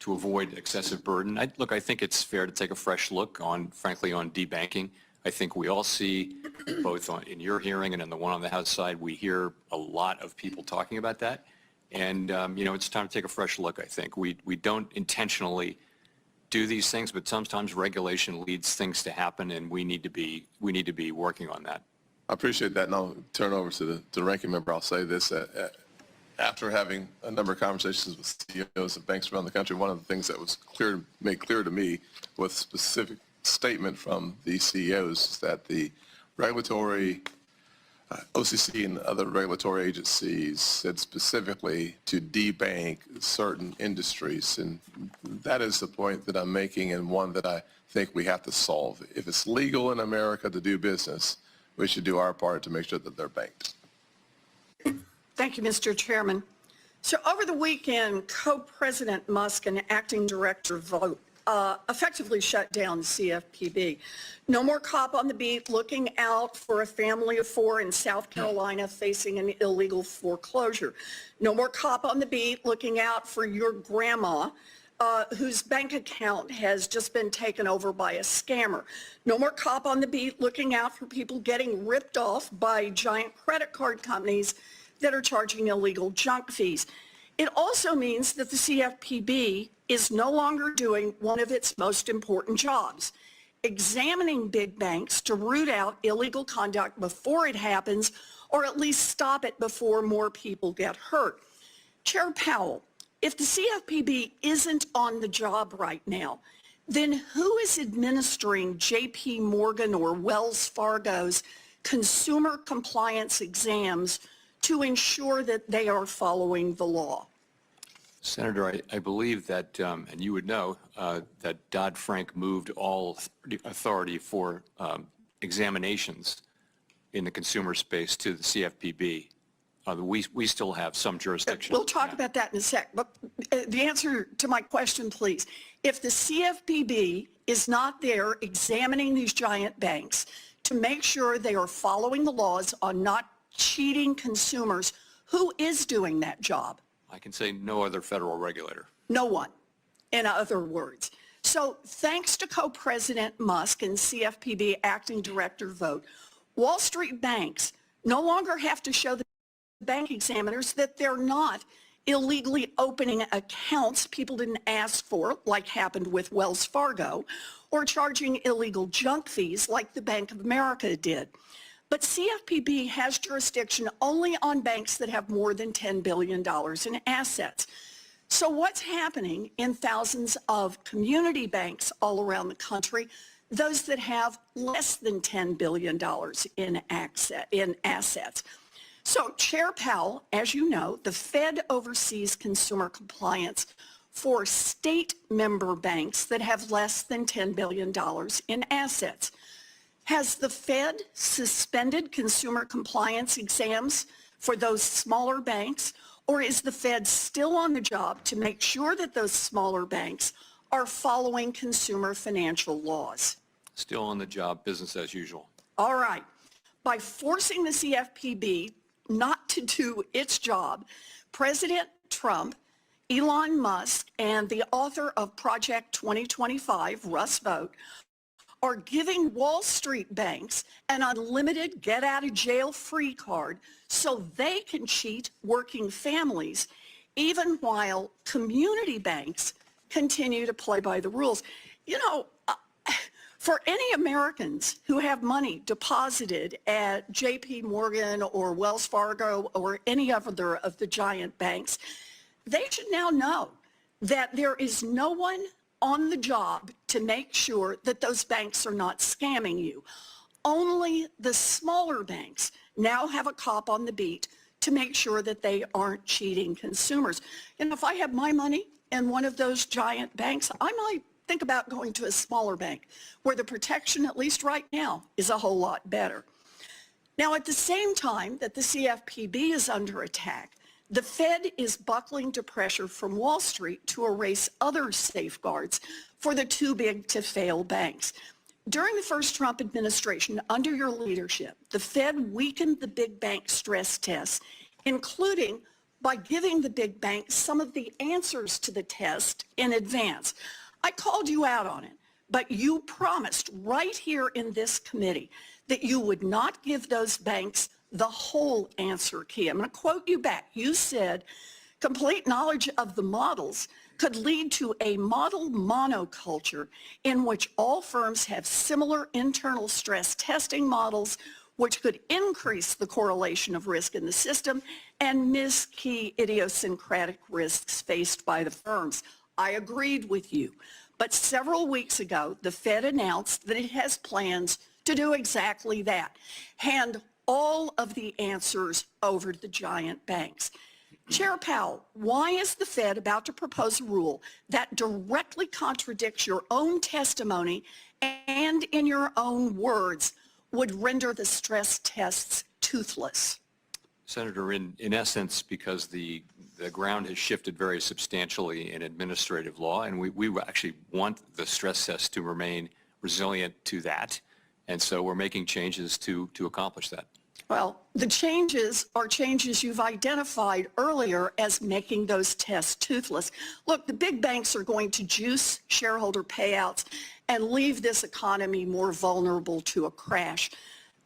avoid excessive burden. Look, I think it's fair to take a fresh look on, frankly, on debanking. I think we all see, both in your hearing and in the one on the House side, we hear a lot of people talking about that. And, it's time to take a fresh look, I think. We don't intentionally do these things, but sometimes regulation leads things to happen, and we need to be working on that. I appreciate that, and I'll turn over to the ranking member. I'll say this. After having a number of conversations with CEOs of banks around the country, one of the things that was made clear to me with specific statement from these CEOs is that the regulatory, OCC and other regulatory agencies said specifically to debank certain industries, and that is the point that I'm making, and one that I think we have to solve. If it's legal in America to do business, we should do our part to make sure that they're banked. Thank you, Mr. Chairman. So over the weekend, Co-President Musk and Acting Director Vogt effectively shut down the CFPB. No more cop on the beat looking out for a family of 4 in South Carolina facing an illegal foreclosure. No more cop on the beat looking out for your grandma whose bank account has just been taken over by a scammer. No more cop on the beat looking out for people getting ripped off by giant credit card companies that are charging illegal junk fees. It also means that the CFPB is no longer doing one of its most important jobs, examining big banks to root out illegal conduct before it happens, or at least stop it before more people get hurt. Chair Powell, if the CFPB isn't on the job right now, then who is administering JP Morgan or Wells Fargo's consumer compliance exams to ensure that they are following the law? Senator, I believe that, and you would know, that Dodd-Frank moved all authority for examinations in the consumer space to the CFPB. We still have some jurisdiction. We'll talk about that in a sec, but the answer to my question, please. If the CFPB is not there examining these giant banks to make sure they are following the laws on not cheating consumers, who is doing that job? I can say no other federal regulator. No one, in other words. So thanks to Co-President Musk and CFPB Acting Director Vogt, Wall Street banks no longer have to show the bank examiners that they're not illegally opening accounts people didn't ask for, like happened with Wells Fargo, or charging illegal junk fees like the Bank of America did. But CFPB has jurisdiction only on banks that have more than $10 billion in assets. So what's happening in thousands of community banks all around the country, those that have less than $10 billion in assets? So Chair Powell, as you know, the Fed oversees consumer compliance for state member banks that have less than $10 billion in assets. Has the Fed suspended consumer compliance exams for those smaller banks, or is the Fed still on the job to make sure that those smaller banks are following consumer financial laws? Still on the job, business as usual. All right. By forcing the CFPB not to do its job, President Trump, Elon Musk, and the author of Project 2025, Russ Vought, are giving Wall Street banks an unlimited get-out-of-jail-free card so they can cheat working families, even while community banks continue to play by the rules. You know, for any Americans who have money deposited at JP Morgan or Wells Fargo or any other of the giant banks, they should now know that there is no one on the job to make sure that those banks are not scamming you. Only the smaller banks now have a cop on the beat to make sure that they aren't cheating consumers. And if I have my money in one of those giant banks, I might think about going to a smaller bank where the protection, at least right now, is a whole lot better. Now, at the same time that the CFPB is under attack, the Fed is buckling to pressure from Wall Street to erase other safeguards for the too-big-to-fail banks. During the first Trump administration, under your leadership, the Fed weakened the big bank stress tests, including by giving the big banks some of the answers to the test in advance. I called you out on it, but you promised right here in this committee that you would not give those banks the whole answer key. I'm going to quote you back. You said, complete knowledge of the models could lead to a model monoculture in which all firms have similar internal stress testing models, which could increase the correlation of risk in the system and miss key idiosyncratic risks faced by the firms. I agreed with you. But several weeks ago, the Fed announced that it has plans to do exactly that. Hand all of the answers over to the giant banks. Chair Powell, why is the Fed about to propose a rule that directly contradicts your own testimony and in your own words would render the stress tests toothless? Senator, in essence, because the ground has shifted very substantially in administrative law, and we actually want the stress test to remain resilient to that, and so we're making changes to accomplish that. Well, the changes are changes you've identified earlier as making those tests toothless. Look, the big banks are going to juice shareholder payouts and leave this economy more vulnerable to a crash.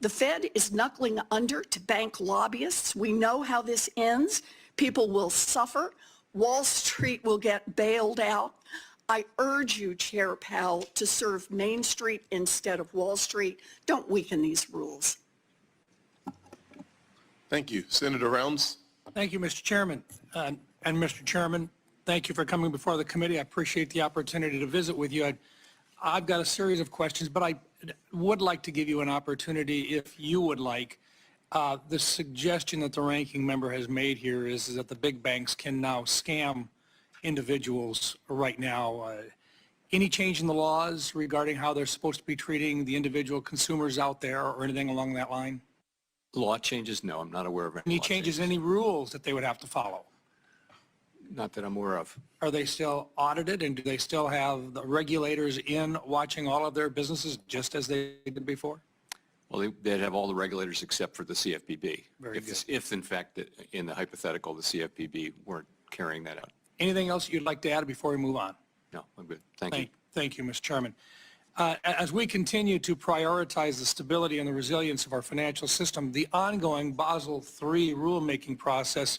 The Fed is knuckling under to bank lobbyists. We know how this ends. People will suffer. Wall Street will get bailed out. I urge you, Chair Powell, to serve Main Street instead of Wall Street. Don't weaken these rules. Thank you. Senator Rounds. Thank you, Mr. Chairman. And Mr. Chairman, thank you for coming before the committee. I appreciate the opportunity to visit with you. I've got a series of questions, but I would like to give you an opportunity, if you would like. The suggestion that the ranking member has made here is that the big banks can now scam individuals right now. Any change in the laws regarding how they're supposed to be treating the individual consumers out there or anything along that line? Law changes? No, I'm not aware of Any changes, any rules that they would have to follow? Not that I'm aware of. Are they still audited, and do they still have the regulators in watching all of their businesses just as they did before? Well, they'd have all the regulators except for the CFPB. Very good. If in fact, in the hypothetical, the CFPB weren't carrying that out. Anything else you'd like to add before we move on? No, I'm good. Thank you. Thank you, Mr. Chairman. As we continue to prioritize the stability and the resilience of our financial system, the ongoing Basel III rulemaking process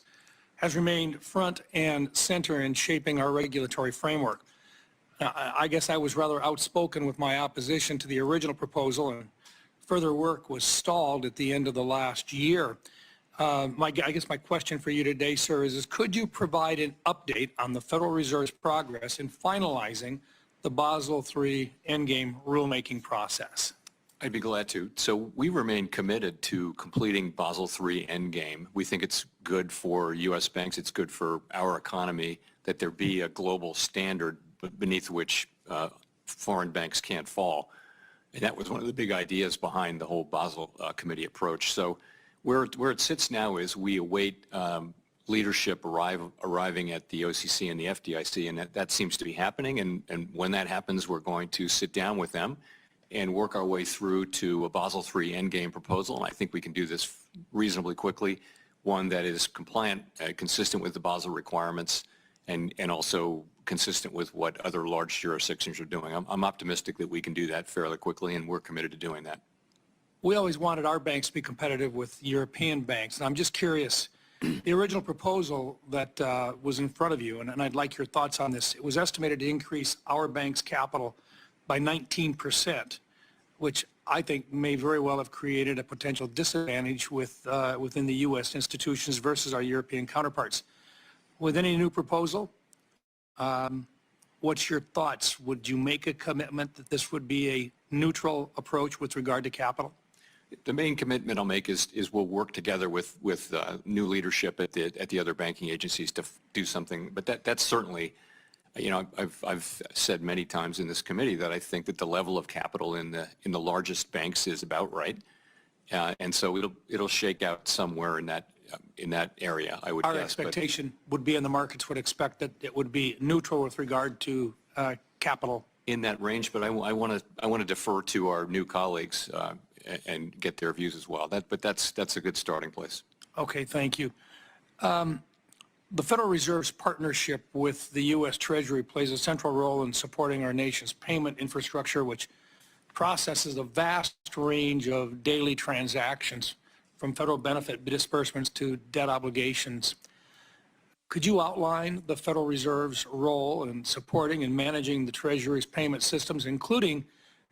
has remained front and center in shaping our regulatory framework. I guess I was rather outspoken with my opposition to the original proposal, and further work was stalled at the end of the last year. I guess my question for you today, sir, is could you provide an update on the Federal Reserve's progress in finalizing the Basel III endgame rulemaking process? I'd be glad to. So we remain committed to completing Basel III endgame. We think it's good for U.S. banks, it's good for our economy that there be a global standard beneath which foreign banks can't fall. And that was one of the big ideas behind the whole Basel Committee approach. So where it sits now is we await leadership arriving at the OCC and the FDIC, and that seems to be happening. And when that happens, we're going to sit down with them and work our way through to a Basel III endgame proposal. And I think we can do this reasonably quickly, one that is compliant, consistent with the Basel requirements, and also consistent with what other large jurisdictions are doing. I'm optimistic that we can do that fairly quickly, and we're committed to doing that. We always wanted our banks to be competitive with European banks, and I'm just curious, the original proposal that was in front of you, and I'd like your thoughts on this, it was estimated to increase our bank's capital by 19%, which I think may very well have created a potential disadvantage within the U.S. institutions versus our European counterparts. With any new proposal, what's your thoughts? Would you make a commitment that this would be a neutral approach with regard to capital? The main commitment I'll make is we'll work together with new leadership at the other banking agencies to do something. But that's certainly, you know, I've said many times in this committee that I think that the level of capital in the largest banks is about right, and so it'll shake out somewhere in that area, I would guess. Our expectation would be, and the markets would expect, that it would be neutral with regard to capital. In that range, but I want to defer to our new colleagues and get their views as well. But that's a good starting place. Okay, thank you. The Federal Reserve's partnership with the U.S. Treasury plays a central role in supporting our nation's payment infrastructure, which processes a vast range of daily transactions, from federal benefit disbursements to debt obligations. Could you outline the Federal Reserve's role in supporting and managing the Treasury's payment systems, including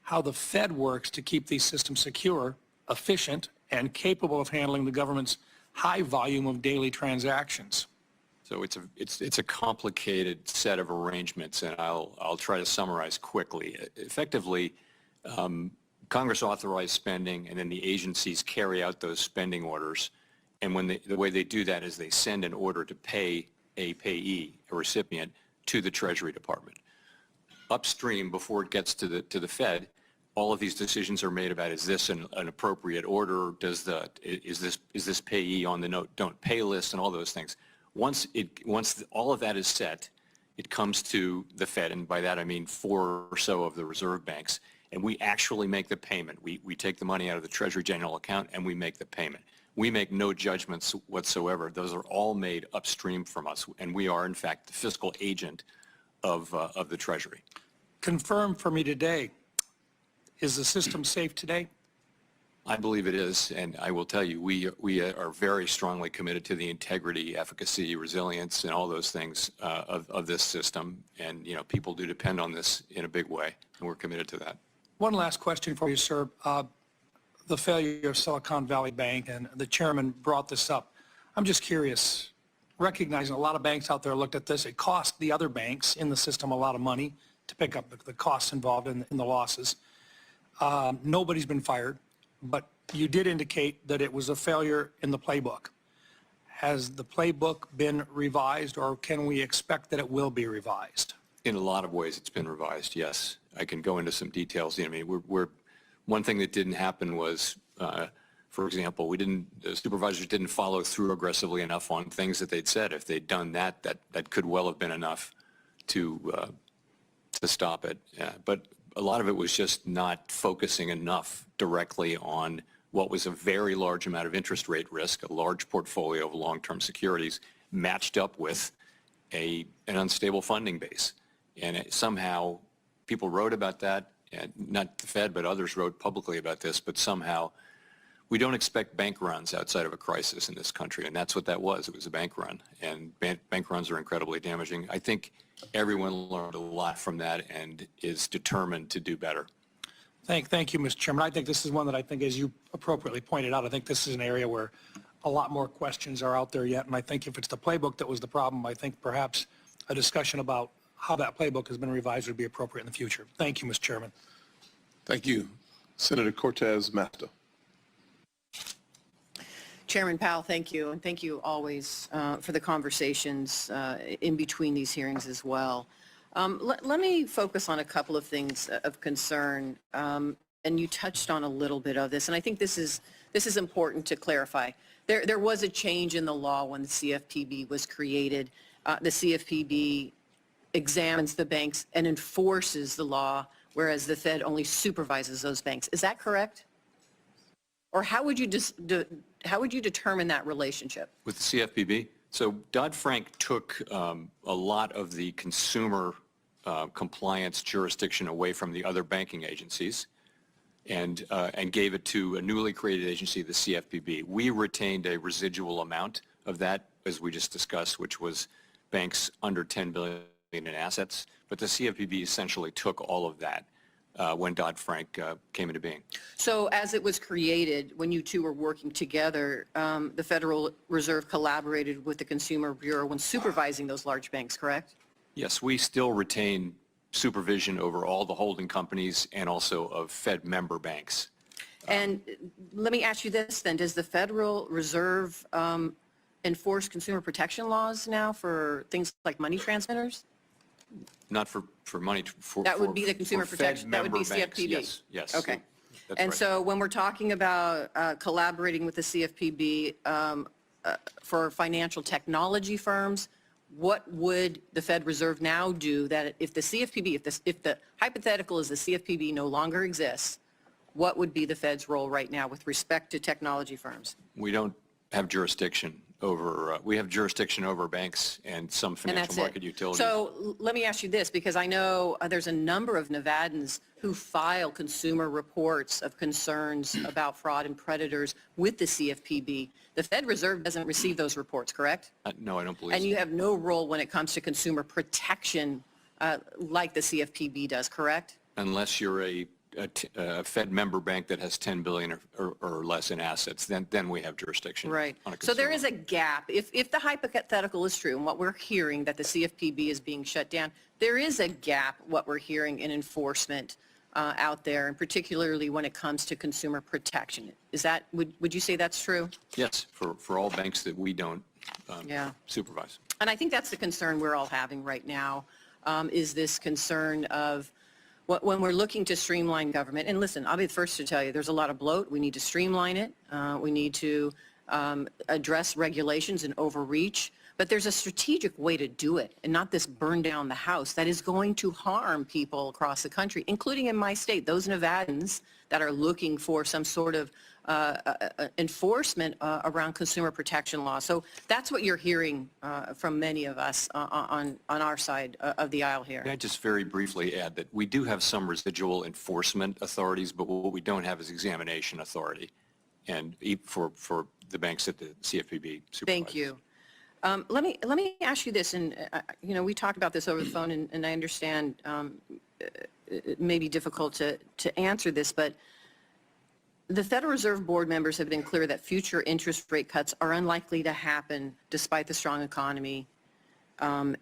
how the Fed works to keep these systems secure, efficient, and capable of handling the government's high volume of daily transactions? So it's a complicated set of arrangements, and I'll try to summarize quickly. Effectively, Congress authorized spending, and then the agencies carry out those spending orders. And when the way they do that is they send an order to pay a payee, a recipient, to the Treasury Department. Upstream, before it gets to the Fed, all of these decisions are made about, is this an appropriate order? Is this payee on the note don't pay list, and all those things. Once all of that is set, it comes to the Fed, and by that I mean 4 or so of the reserve banks, and we actually make the payment. We take the money out of the Treasury General account and we make the payment. We make no judgments whatsoever. Those are all made upstream from us, and we are in fact the fiscal agent of the Treasury. Confirm for me today, is the system safe today? I believe it is, and I will tell you, we are very strongly committed to the integrity, efficacy, resilience, and all those things of this system. And people do depend on this in a big way, and we're committed to that. One last question for you, sir. The failure of Silicon Valley Bank, and the chairman brought this up. I'm just curious, recognizing a lot of banks out there looked at this. It cost the other banks in the system a lot of money to pick up the costs involved in the losses. Nobody's been fired, but you did indicate that it was a failure in the playbook. Has the playbook been revised, or can we expect that it will be revised? In a lot of ways, it's been revised, yes. I can go into some details. I mean, one thing that didn't happen was, for example, the supervisors didn't follow through aggressively enough on things that they'd said. If they'd done that could well have been enough to stop it. But a lot of it was just not focusing enough directly on what was a very large amount of interest rate risk, a large portfolio of long-term securities matched up with an unstable funding base. And somehow people wrote about that, and not the Fed, but others wrote publicly about this, but somehow we don't expect bank runs outside of a crisis in this country, and that's what that was. It was a bank run, and bank runs are incredibly damaging. I think everyone learned a lot from that and is determined to do better. Thank you, Mr. Chairman. I think this is one that I think, as you appropriately pointed out, I think this is an area where a lot more questions are out there yet, and I think if it's the playbook that was the problem, I think perhaps a discussion about how that playbook has been revised would be appropriate in the future. Thank you, Mr. Chairman. Thank you. Senator Cortez Masto. Chairman Powell, thank you, and thank you always for the conversations in between these hearings as well. Let me focus on a couple of things of concern, and you touched on a little bit of this, and I think this is important to clarify. There was a change in the law when the CFPB was created. The CFPB examines the banks and enforces the law, whereas the Fed only supervises those banks. Is that correct? Or how would you determine that relationship? With the CFPB? So Dodd-Frank took a lot of the consumer compliance jurisdiction away from the other banking agencies and gave it to a newly created agency, the CFPB. We retained a residual amount of that, as we just discussed, which was banks under $10 billion in assets, but the CFPB essentially took all of that when Dodd-Frank came into being. So as it was created, when you two were working together, the Federal Reserve collaborated with the Consumer Bureau when supervising those large banks, correct? Yes, we still retain supervision over all the holding companies and also of Fed member banks. And let me ask you this then, does the Federal Reserve enforce consumer protection laws now for things like money transmitters? Not for money. That would be the consumer protection. That would be CFPB. Yes, yes. Okay. That's And right. so when we're talking about collaborating with the CFPB for financial technology firms, what would the Fed Reserve now do that if the CFPB, if the hypothetical is the CFPB no longer exists, what would be the Fed's role right now with respect to technology firms? We don't have jurisdiction over, we have jurisdiction over banks and some financial market utilities. So let me ask you this, because I know there's a number of Nevadans who file consumer reports of concerns about fraud and predators with the CFPB. The Fed Reserve doesn't receive those reports, correct? No, I don't believe And so. you have no role when it comes to consumer protection like the CFPB does, correct? Unless you're a Fed member bank that has $10 billion or less in assets, then we have jurisdiction. Right. On a So there consumer. is a gap. If the hypothetical is true and what we're hearing that the CFPB is being shut down, there is a gap what we're hearing in enforcement out there, and particularly when it comes to consumer protection. Is that, would you say that's true? Yes, for all banks that we don't Yeah. supervise. And I think that's the concern we're all having right now, is this concern of when we're looking to streamline government. And listen, I'll be the first to tell you, there's a lot of bloat. We need to streamline it. We need to address regulations and overreach. But there's a strategic way to do it, and not this burn down the house that is going to harm people across the country, including in my state, those Nevadans that are looking for some sort of enforcement around consumer protection law. So that's what you're hearing from many of us on our side of the aisle here. Can I just very briefly add that we do have some residual enforcement authorities, but what we don't have is examination authority, and for the banks that the CFPB supervises. Thank you. Let me ask you this, and we talked about this over the phone, and I understand it may be difficult to answer this, but the Federal Reserve Board members have been clear that future interest rate cuts are unlikely to happen despite the strong economy. But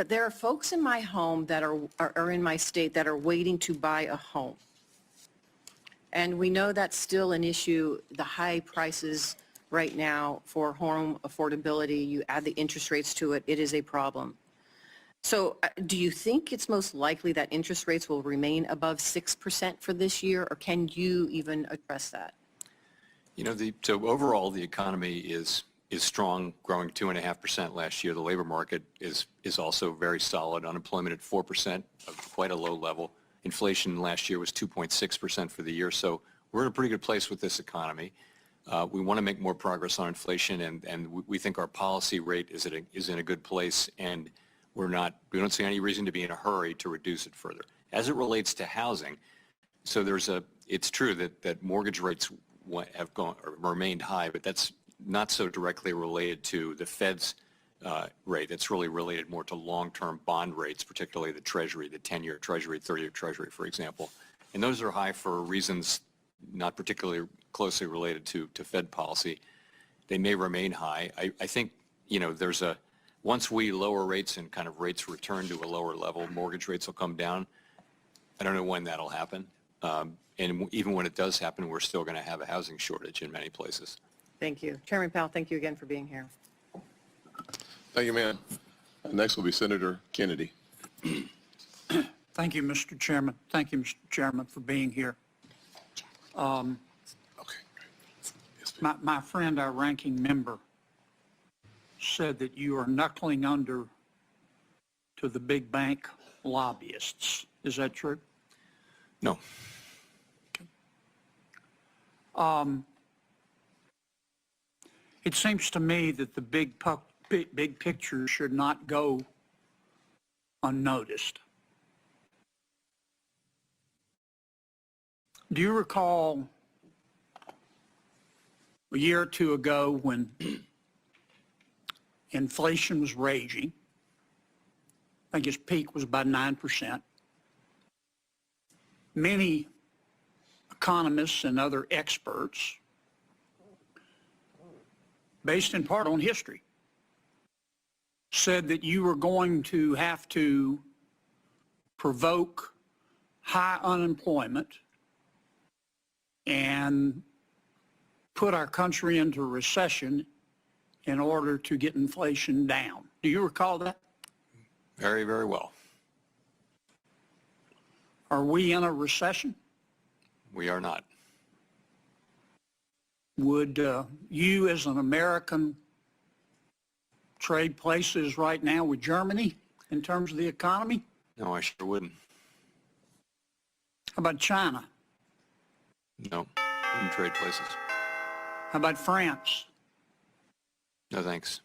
there are folks in my home that are in my state that are waiting to buy a home. And we know that's still an issue, the high prices right now for home affordability. You add the interest rates to it, it is a problem. So do you think it's most likely that interest rates will remain above 6% for this year, or can you even address that? So overall, the economy is strong, growing 2.5% last year. The labor market is also very solid. Unemployment at 4%, quite a low level. Inflation last year was 2.6% for the year. So we're in a pretty good place with this economy. We want to make more progress on inflation, and we think our policy rate is in a good place, and we don't see any reason to be in a hurry to reduce it further. As it relates to housing, so it's true that mortgage rates have remained high, but that's not so directly related to the Fed's rate. It's really related more to long-term bond rates, particularly the Treasury, the 10-year Treasury, 30-year Treasury, for example. And those are high for reasons not particularly closely related to Fed policy. They may remain high. I think, once we lower rates and kind of rates return to a lower level, mortgage rates will come down. I don't know when that'll happen. And even when it does happen, we're still going to have a housing shortage in many places. Thank you. Chairman Powell, thank you again for being here. Thank you, ma'am. Next will be Senator Kennedy. Thank you, Mr. Chairman. Thank you, Mr. Chairman, for being here. My friend, our ranking member, said that you are knuckling under to the big bank lobbyists. Is that true? No. Okay. It seems to me that the big picture should not go unnoticed. Do you recall a year or two ago when inflation was raging? I think its peak was about 9%. Many economists and other experts, based in part on history, said that you were going to have to provoke high unemployment and put our country into recession in order to get inflation down. Do you recall that? Very, very well. Are we in a recession? We are not. Would you as an American trade places right now with Germany in terms of the economy? No, I sure wouldn't. How about China? No, wouldn't trade places. How about France? No, thanks.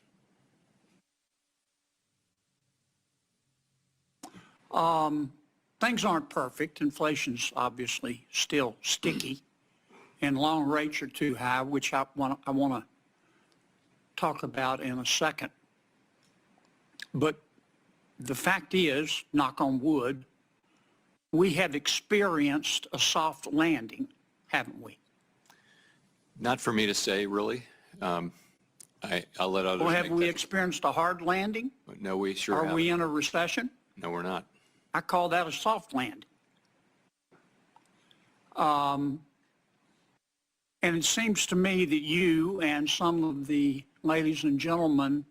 Things aren't perfect. Inflation's obviously still sticky, and long rates are too high, which I want to talk about in a second. But the fact is, knock on wood, we have experienced a soft landing, haven't we? Not for me to say, really. I'll let others Well, have make we that. experienced a hard landing? No, we sure Are haven't. we in a recession? No, we're not. I call that a soft landing. And it seems to me that you and some of the ladies and gentlemen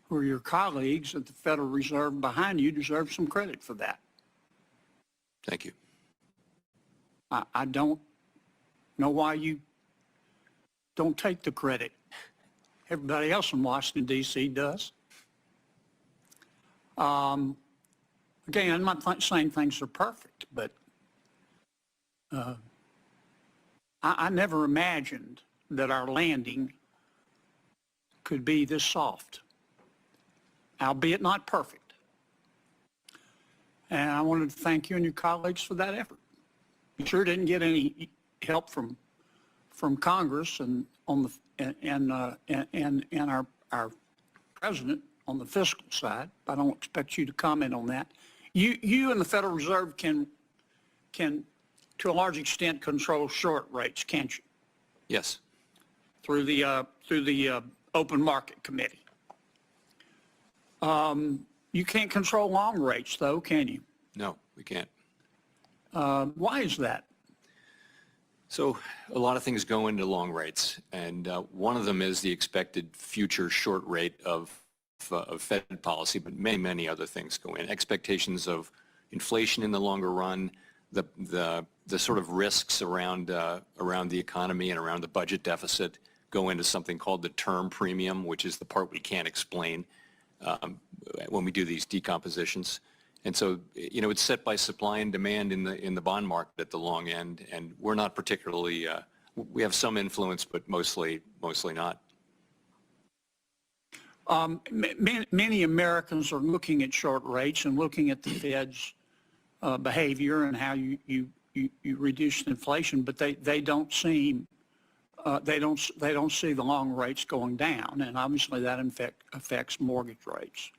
who are your colleagues at the Federal Reserve behind you deserve some credit for that. Thank you. I don't know why you don't take the credit. Everybody else in Washington, D.C. does. Again, I'm not saying things are perfect, but I never imagined that our landing could be this soft, albeit not perfect. And I wanted to thank you and your colleagues for that effort. You sure didn't get any help from Congress and on the and our president on the fiscal side. I don't expect you to comment on that. You and the Federal Reserve can to a large extent control short rates, can't you? Yes. Through the Open Market Committee. You can't control long rates, though, can you? No, we can't. Why is that? So a lot of things go into long rates, and one of them is the expected future short rate of Fed policy, but many, many other things go in. Expectations of inflation in the longer run, the sort of risks around the economy and around the budget deficit go into something called the term premium, which is the part we can't explain when we do these decompositions. And so, you know, it's set by supply and demand in the bond market at the long end, and we're not particularly, we have some influence, but mostly not. Many Americans are looking at short rates and looking at the Fed's behavior and how you reduce inflation, but they don't see the long rates going down, and obviously that affects mortgage rates.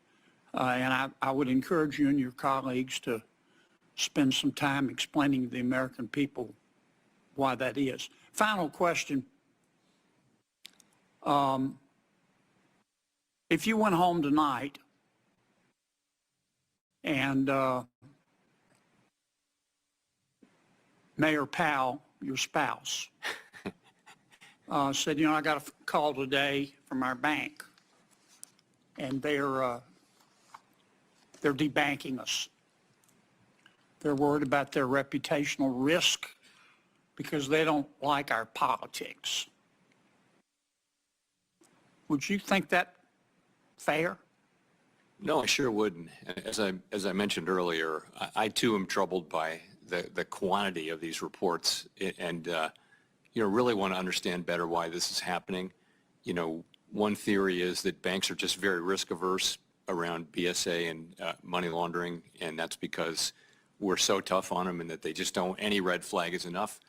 And I would encourage you and your colleagues to spend some time explaining to the American people why that is. Final question. If you went home tonight and Mayor Powell, your spouse, said, you know, I got a call today from our bank, and they're debanking us. They're worried about their reputational risk because they don't like our politics. Would you think that fair? No, I sure wouldn't. As I mentioned earlier, I too am troubled by the quantity of these reports, and you know, really want to understand better why this is happening. You know, one theory is that banks are just very risk averse around BSA and money laundering, and that's because we're so tough on them and that they just don't, any red flag is enough.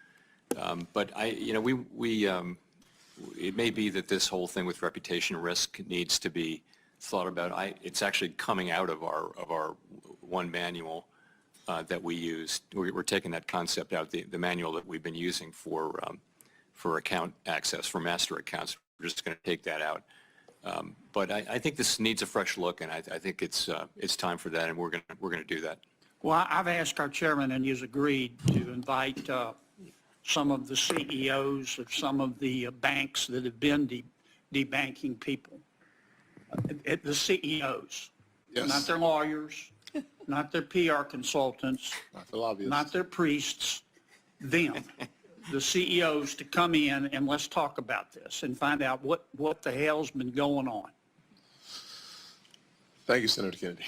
But you know, it may be that this whole thing with reputation risk needs to be thought about. It's actually coming out of our one manual that we used. We're taking that concept out, the manual that we've been using for account access, for master accounts. We're just going to take that out. But I think this needs a fresh look, and I think it's time for that, and we're going to do that. Well, I've asked our chairman, and he's agreed to invite some of the CEOs of some of the banks that have been debanking people. The CEOs, Yes. not their lawyers, not their PR consultants, Not the lobbyists. not their priests, them, the CEOs, to come in and let's talk about this and find out what the hell's been going on. Thank you, Senator Kennedy.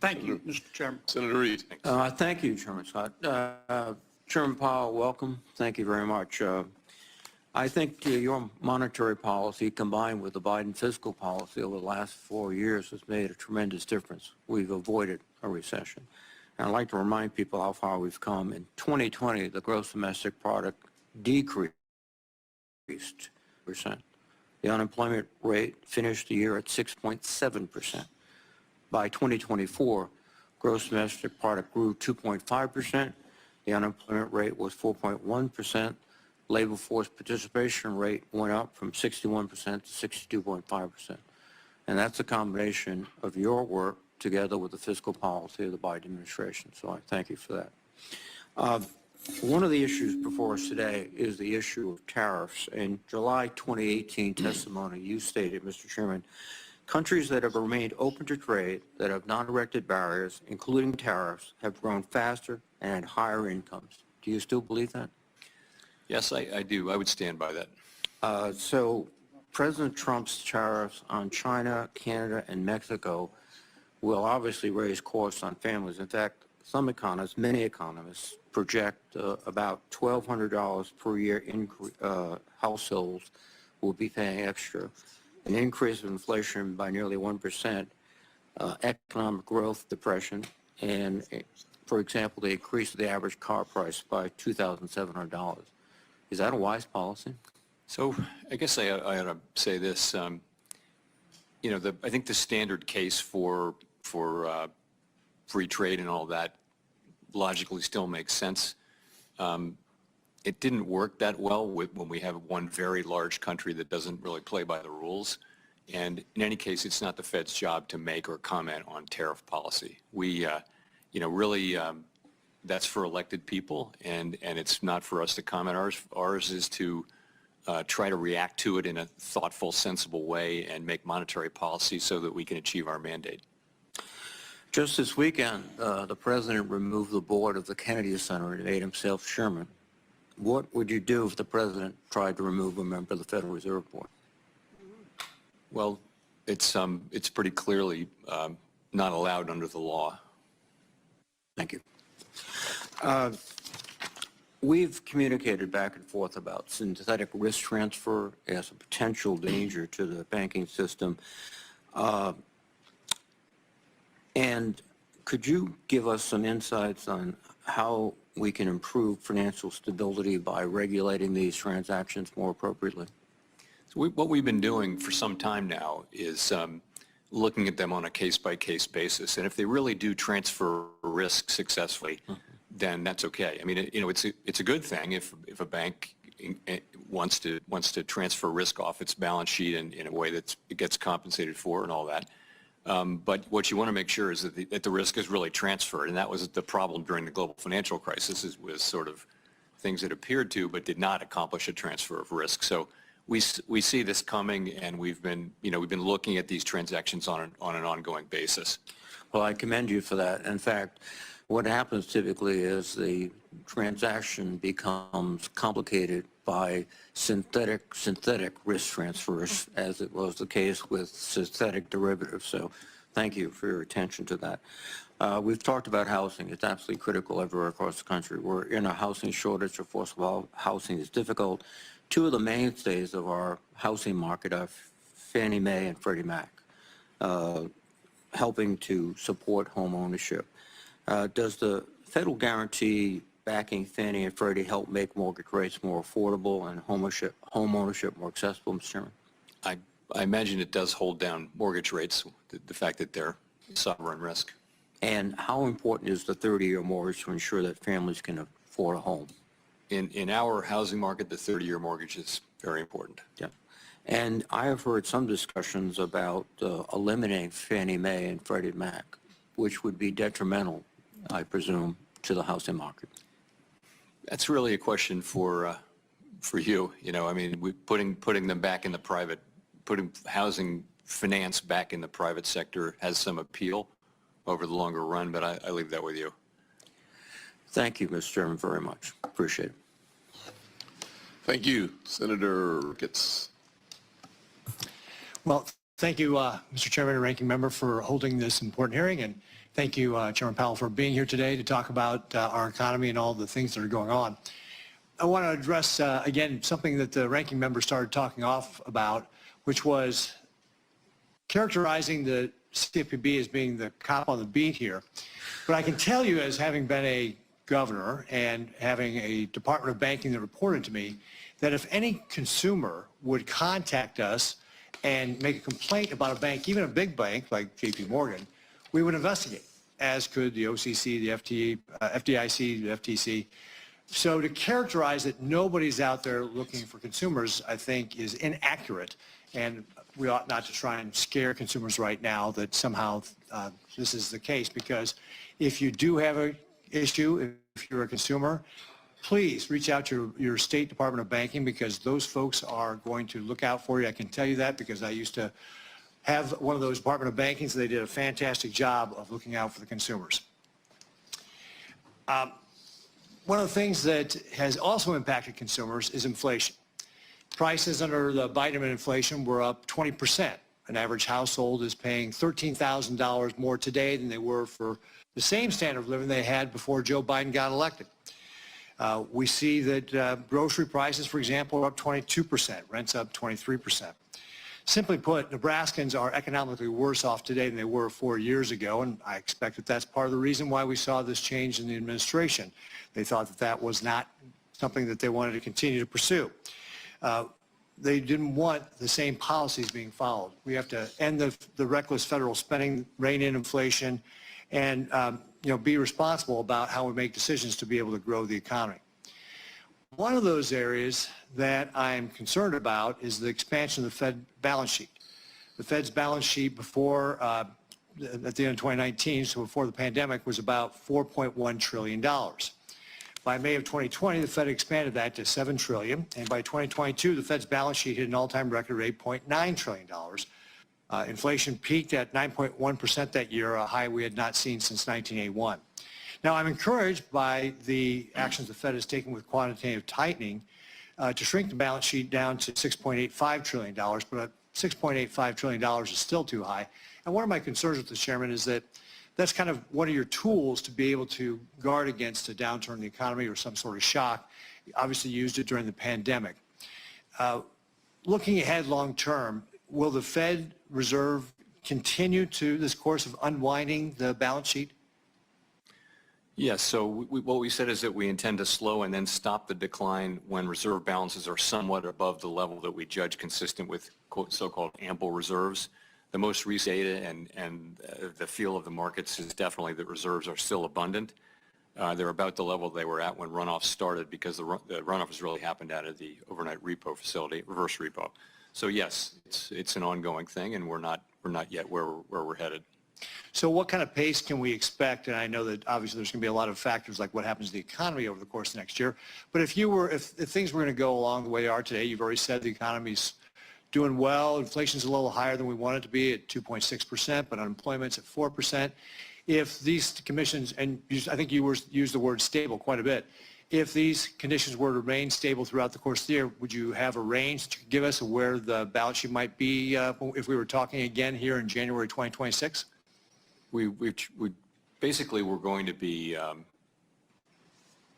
Thank you, Mr. Chairman. Senator Reid. Thank you, Chairman Scott. Chairman Powell, welcome. Thank you very much. I think your monetary policy combined with the Biden fiscal policy over the last 4 years has made a tremendous difference. We've avoided a recession. And I'd like to remind people how far we've come. In 2020, the gross domestic product decreased 2%. The unemployment rate finished the year at 6.7%. By 2024, gross domestic product grew 2.5%. The unemployment rate was 4.1%. Labor force participation rate went up from 61% to 62.5%. And that's a combination of your work together with the fiscal policy of the Biden administration. So I thank you for that. One of the issues before us today is the issue of tariffs. In July 2018 testimony, you stated, Mr. Chairman, countries that have remained open to trade, that have not erected barriers, including tariffs, have grown faster and had higher incomes. Do you still believe that? Yes, I do. I would stand by that. So President Trump's tariffs on China, Canada, and Mexico will obviously raise costs on families. In fact, some economists, many economists, project about $1,200 per year households will be paying extra, an increase of inflation by nearly 1%, economic growth depression, and, for example, they increased the average car price by $2,700. Is that a wise policy? So I guess I ought to say this. You know, I think the standard case for free trade and all that logically still makes sense. It didn't work that well when we have one very large country that doesn't really play by the rules. And in any case, it's not the Fed's job to make or comment on tariff policy. We, you know, really, that's for elected people, and it's not for us to comment. Ours is to try to react to it in a thoughtful, sensible way and make monetary policy so that we can achieve our mandate. Just this weekend, the president removed the board of the Kennedy Center and made himself chairman. What would you do if the president tried to remove a member of the Federal Reserve Board? Well, it's pretty clearly not allowed under the law. Thank you. We've communicated back and forth about synthetic risk transfer as a potential danger to the banking system. And could you give us some insights on how we can improve financial stability by regulating these transactions more appropriately? So what we've been doing for some time now is looking at them on a case-by-case basis. And if they really do transfer risk successfully, then that's okay. I mean, you know, it's a good thing if a bank wants to transfer risk off its balance sheet in a way that it gets compensated for and all that. But what you want to make sure is that the risk is really transferred, and that was the problem during the global financial crisis, was sort of things that appeared to but did not accomplish a transfer of risk. So we see this coming, and we've been looking at these transactions on an ongoing basis. Well, I commend you for that. In fact, what happens typically is the transaction becomes complicated by synthetic risk transfers, as it was the case with synthetic derivatives. So thank you for your attention to that. We've talked about housing. It's absolutely critical everywhere across the country. We're in a housing shortage. Of course, while housing is difficult, two of the mainstays of our housing market are Fannie Mae and Freddie Mac, helping to support home ownership. Does the federal guarantee backing Fannie and Freddie help make mortgage rates more affordable and home ownership more accessible, Mr. Chairman? I imagine it does hold down mortgage rates, the fact that they're sovereign risk. And how important is the 30-year mortgage to ensure that families can afford a home? In our housing market, the 30-year mortgage is very important. Yeah. And I have heard some discussions about eliminating Fannie Mae and Freddie Mac, which would be detrimental, I presume, to the housing market. That's really a question for you. You know, I mean, putting them back in the private, putting housing finance back in the private sector has some appeal over the longer run, but I leave that with you. Thank you, Mr. Chairman, very much. Appreciate it. Thank you. Senator Ricketts. Well, thank you, Mr. Chairman and Ranking Member, for holding this important hearing, and thank you, Chairman Powell, for being here today to talk about our economy and all the things that are going on. I want to address, again, something that the Ranking Member started talking off about, which was characterizing the CFPB as being the cop on the beat here. But I can tell you, as having been a governor and having a Department of Banking that reported to me, that if any consumer would contact us and make a complaint about a bank, even a big bank like JP Morgan, we would investigate, as could the OCC, the FDIC, the FTC. So to characterize that nobody's out there looking for consumers, I think, is inaccurate and we ought not to try and scare consumers right now that somehow this is the case, because if you do have an issue, if you're a consumer, please reach out to your State Department of Banking, because those folks are going to look out for you. I can tell you that because I used to have one of those Department of Bankings. They did a fantastic job of looking out for the consumers. One of the things that has also impacted consumers is inflation. Prices under the Biden administration were up 20%. An average household is paying $13,000 more today than they were for the same standard of living they had before Joe Biden got elected. We see that grocery prices, for example, are up 22%, rents up 23%. Simply put, Nebraskans are economically worse off today than they were 4 years ago, and I expect that that's part of the reason why we saw this change in the administration. They thought that that was not something that they wanted to continue to pursue. They didn't want the same policies being followed. We have to end the reckless federal spending, rein in inflation, and be responsible about how we make decisions to be able to grow the economy. One of those areas that I'm concerned about is the expansion of the Fed balance sheet. The Fed's balance sheet before, at the end of 2019, so before the pandemic, was about $4.1 trillion. By May of 2020, the Fed expanded that to $7 trillion, and by 2022, the Fed's balance sheet hit an all-time record of $8.9 trillion. Inflation peaked at 9.1% that year, a high we had not seen since 1981. Now, I'm encouraged by the actions the Fed has taken with quantitative tightening to shrink the balance sheet down to $6.85 trillion, but $6.85 trillion is still too high. And one of my concerns with the chairman is that that's kind of one of your tools to be able to guard against a downturn in the economy or some sort of shock. You obviously used it during the pandemic. Looking ahead long term, will the Fed Reserve continue to this course of unwinding the balance sheet? Yes, so what we said is that we intend to slow and then stop the decline when reserve balances are somewhat above the level that we judge consistent with so-called ample reserves. The most recent data and the feel of the markets is definitely that reserves are still abundant. They're about the level they were at when runoff started, because the runoff has really happened out of the overnight repo facility, reverse repo. So yes, it's an ongoing thing, and we're not yet where we're headed. So what kind of pace can we expect? And I know that obviously there's going to be a lot of factors like what happens to the economy over the course of next year. But if things were going to go along the way they are today, you've already said the economy's doing well. Inflation's a little higher than we want it to be at 2.6%, but unemployment's at 4%. If these commissions, and I think you used the word stable quite a bit, if these conditions were to remain stable throughout the course of the year, would you have a range that you could give us of where the balance sheet might be if we were talking again here in January 2026? We basically we're going to be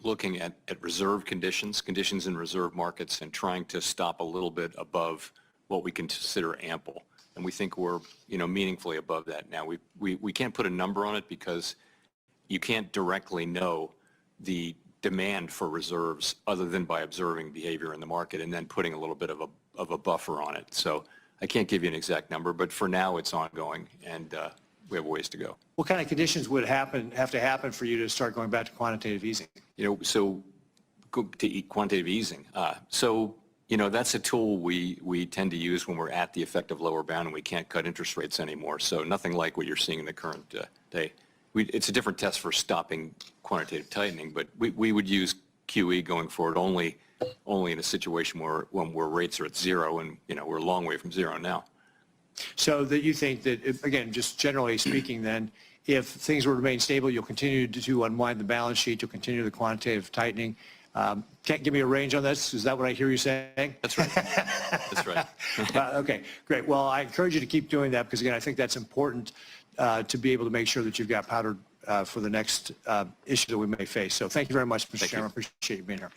looking at reserve conditions in reserve markets, and trying to stop a little bit above what we consider ample. And we think we're meaningfully above that now. We can't put a number on it because you can't directly know the demand for reserves other than by observing behavior in the market and then putting a little bit of a buffer on it. So I can't give you an exact number, but for now it's ongoing, and we have ways to go. What kind of conditions would have to happen for you to start going back to quantitative easing? So go to quantitative easing. That's a tool we tend to use when we're at the effective lower bound and we can't cut interest rates anymore. So nothing like what you're seeing in the current day. It's a different test for stopping quantitative tightening, but we would use QE going forward only in a situation where rates are at zero, and we're a long way from zero now. So that you think that, again, just generally speaking then, if things were to remain stable, you'll continue to unwind the balance sheet, you'll continue the quantitative tightening. Can't give me a range on this? Is that what I hear you saying? That's right. That's right. Okay, great. Well, I encourage you to keep doing that because, again, I think that's important to be able to make sure that you've got powder for the next issue that we may face. So thank you very much, Mr. Chairman. Appreciate you being here.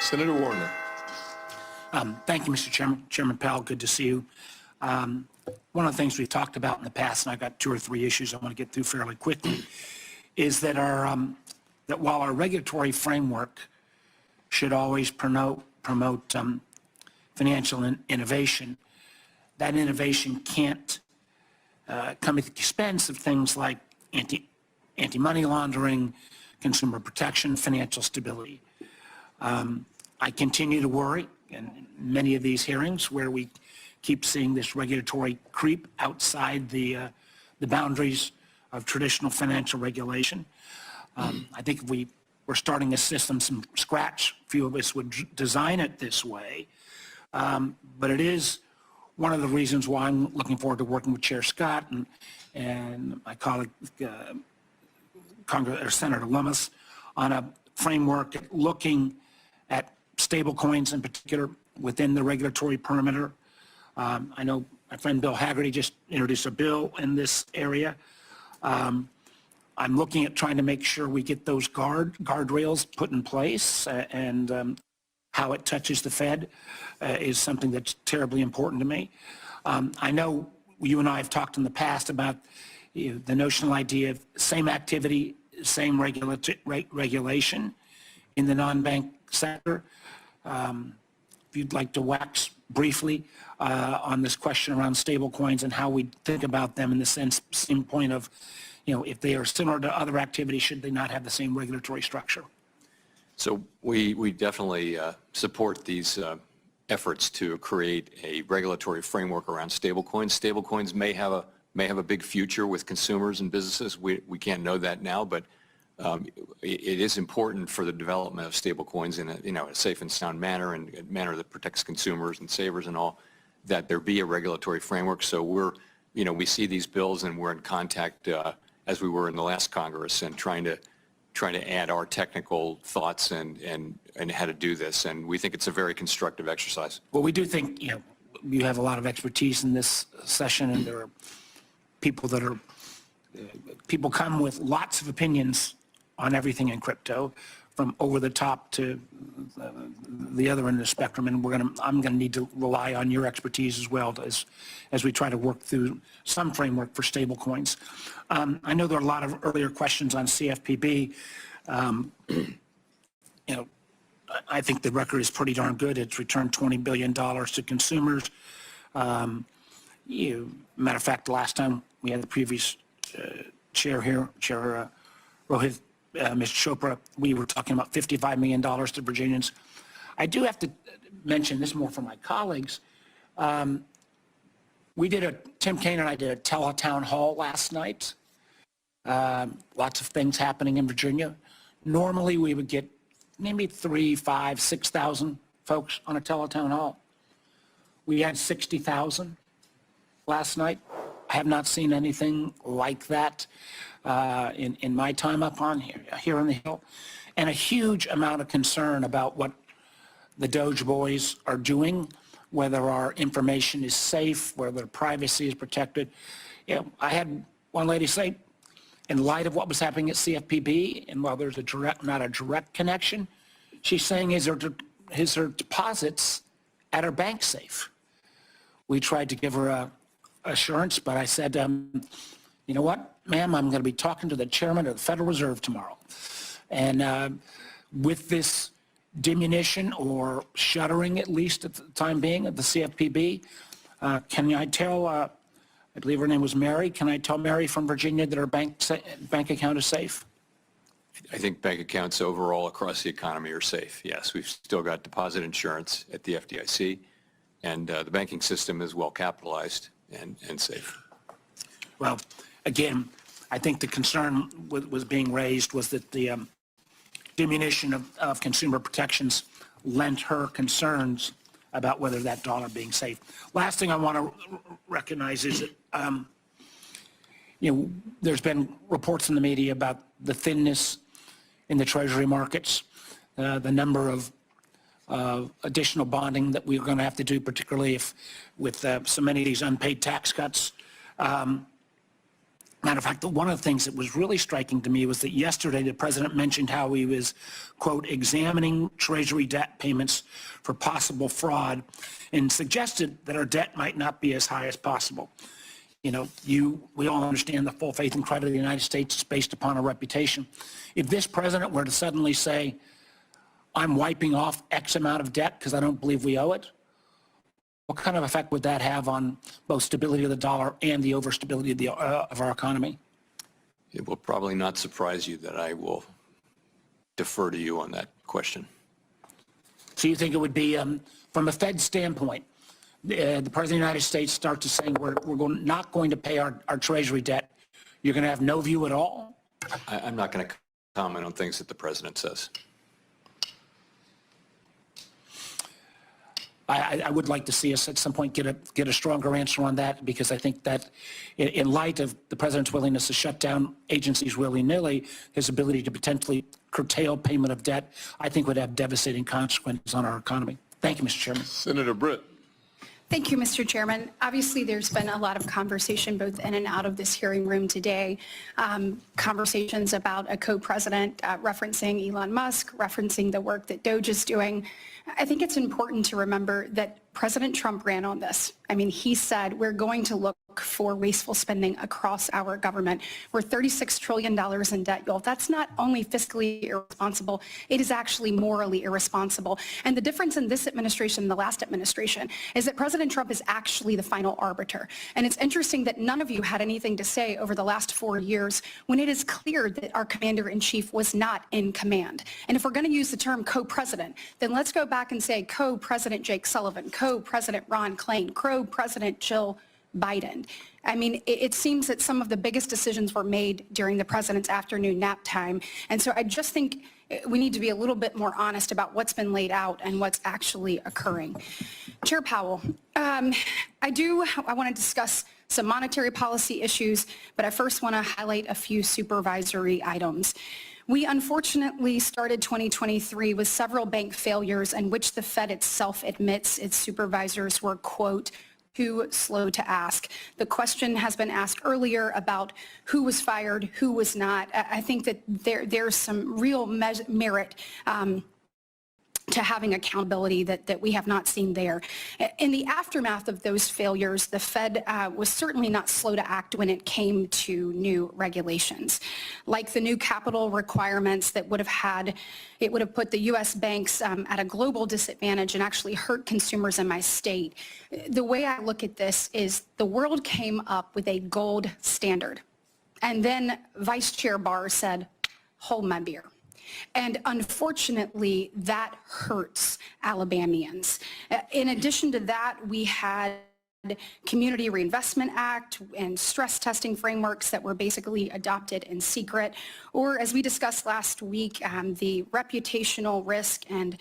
Senator Warner. Thank you, Mr. Chairman. Chairman Powell, good to see you. One of the things we've talked about in the past, and I've got 2 or 3 issues I want to get through fairly quickly, is that that while our regulatory framework should always promote financial innovation, that innovation can't come at the expense of things like anti-money laundering, consumer protection, financial stability. I continue to worry in many of these hearings where we keep seeing this regulatory creep outside the boundaries of traditional financial regulation. I think if we were starting a system from scratch, few of us would design it this way. But it is one of the reasons why I'm looking forward to working with Chair Scott and my colleague, Senator Lummis, on a framework looking at stable coins in particular within the regulatory perimeter. I know my friend Bill Hagerty just introduced a bill in this area. I'm looking at trying to make sure we get those guardrails put in place, and how it touches the Fed is something that's terribly important to me. I know you and I have talked in the past about the notional idea of same activity, same regulation in the non-bank sector. If you'd like to wax briefly on this question around stable coins and how we think about them in the same point of, if they are similar to other activities, should they not have the same regulatory structure? So we definitely support these efforts to create a regulatory framework around stablecoins. Stablecoins may have a big future with consumers and businesses. We can't know that now, but it is important for the development of stablecoins in a safe and sound manner, and a manner that protects consumers and savers and all, that there be a regulatory framework. So we see these bills, and we're in contact as we were in the last Congress, and trying to add our technical thoughts and how to do this. And we think it's a very constructive exercise. Well, we do think, you have a lot of expertise in this session, and there are people come with lots of opinions on everything in crypto, from over the top to the other end of the spectrum, and I'm going to need to rely on your expertise as well as we try to work through some framework for stable coins. I know there are a lot of earlier questions on CFPB. I think the record is pretty darn good. It's returned $20 billion to consumers. Matter of fact, the last time we had the previous chair here, Chair Rohit, Mr. Chopra, we were talking about $55 million to Virginians. I do have to mention this more for my colleagues. Tim Kaine and I did a teletown hall last night. Lots of things happening in Virginia. Normally we would get maybe 3,000, 5,000, 6,000 folks on a teletown hall. We had 60,000 last night. I have not seen anything like that in my time up on here on the Hill, and a huge amount of concern about what the Doge boys are doing, whether our information is safe, whether privacy is protected. I had one lady say, in light of what was happening at CFPB, and while there's not a direct connection, she's saying, is her deposits at her bank safe? We tried to give her a assurance, but I said, you know what, ma'am, I'm going to be talking to the chairman of the Federal Reserve tomorrow. And with this diminution or shuttering, at least at the time being, of the CFPB, can I tell, I believe her name was Mary, can I tell Mary from Virginia that her bank account is safe? I think bank accounts overall across the economy are safe, yes. We've still got deposit insurance at the FDIC, and the banking system is well capitalized and safe. Well, again, I think the concern was being raised was that the diminution of consumer protections lent her concerns about whether that dollar being safe. Last thing I want to recognize is that, there's been reports in the media about the thinness in the Treasury markets, the number of additional bonding that we're going to have to do, particularly with so many of these unpaid tax cuts. Matter of fact, one of the things that was really striking to me was that yesterday the president mentioned how he was, quote, examining Treasury debt payments for possible fraud, and suggested that our debt might not be as high as possible. We all understand the full faith and credit of the United States is based upon a reputation. If this president were to suddenly say, I'm wiping off X amount of debt because I don't believe we owe it, what kind of effect would that have on both stability of the dollar and the overstability of our economy? It will probably not surprise you that I will defer to you on that question. So you think it would be, from a Fed standpoint, the President of the United States starts to saying we're not going to pay our Treasury debt, you're going to have no view at all? I'm not going to comment on things that the President says. I would like to see us at some point get a stronger answer on that, because I think that in light of the President's willingness to shut down agencies willy-nilly, his ability to potentially curtail payment of debt, I think would have devastating consequences on our economy. Thank you, Mr. Chairman. Senator Britt. Thank you, Mr. Chairman. Obviously, there's been a lot of conversation both in and out of this hearing room today. Conversations about a co-president referencing Elon Musk, referencing the work that Doge is doing. I think it's important to remember that President Trump ran on this. I mean, he said we're going to look for wasteful spending across our government. We're $36 trillion in debt, y'all. That's not only fiscally irresponsible, it is actually morally irresponsible. And the difference in this administration and the last administration is that President Trump is actually the final arbiter. And it's interesting that none of you had anything to say over the last 4 years when it is clear that our commander-in-chief was not in command. And if we're going to use the term co-president, then let's go back and say co-president Jake Sullivan, co-president Ron Klain, co-president Jill Biden. I mean, it seems that some of the biggest decisions were made during the president's afternoon nap time. And so I just think we need to be a little bit more honest about what's been laid out and what's actually occurring. Chair Powell, I want to discuss some monetary policy issues, but I first want to highlight a few supervisory items. We unfortunately started 2023 with several bank failures in which the Fed itself admits its supervisors were, quote, too slow to ask. The question has been asked earlier about who was fired, who was not. I think that there's some real merit to having accountability that we have not seen there. In the aftermath of those failures, the Fed was certainly not slow to act when it came to new regulations, like the new capital requirements that would have put the U.S. banks at a global disadvantage and actually hurt consumers in my state. The way I look at this is the world came up with a gold standard, and then Vice Chair Barr said, hold my beer. And unfortunately, that hurts Alabamians. In addition to that, we had Community Reinvestment Act and stress testing frameworks that were basically adopted in secret, or as we discussed last week, the reputational risk and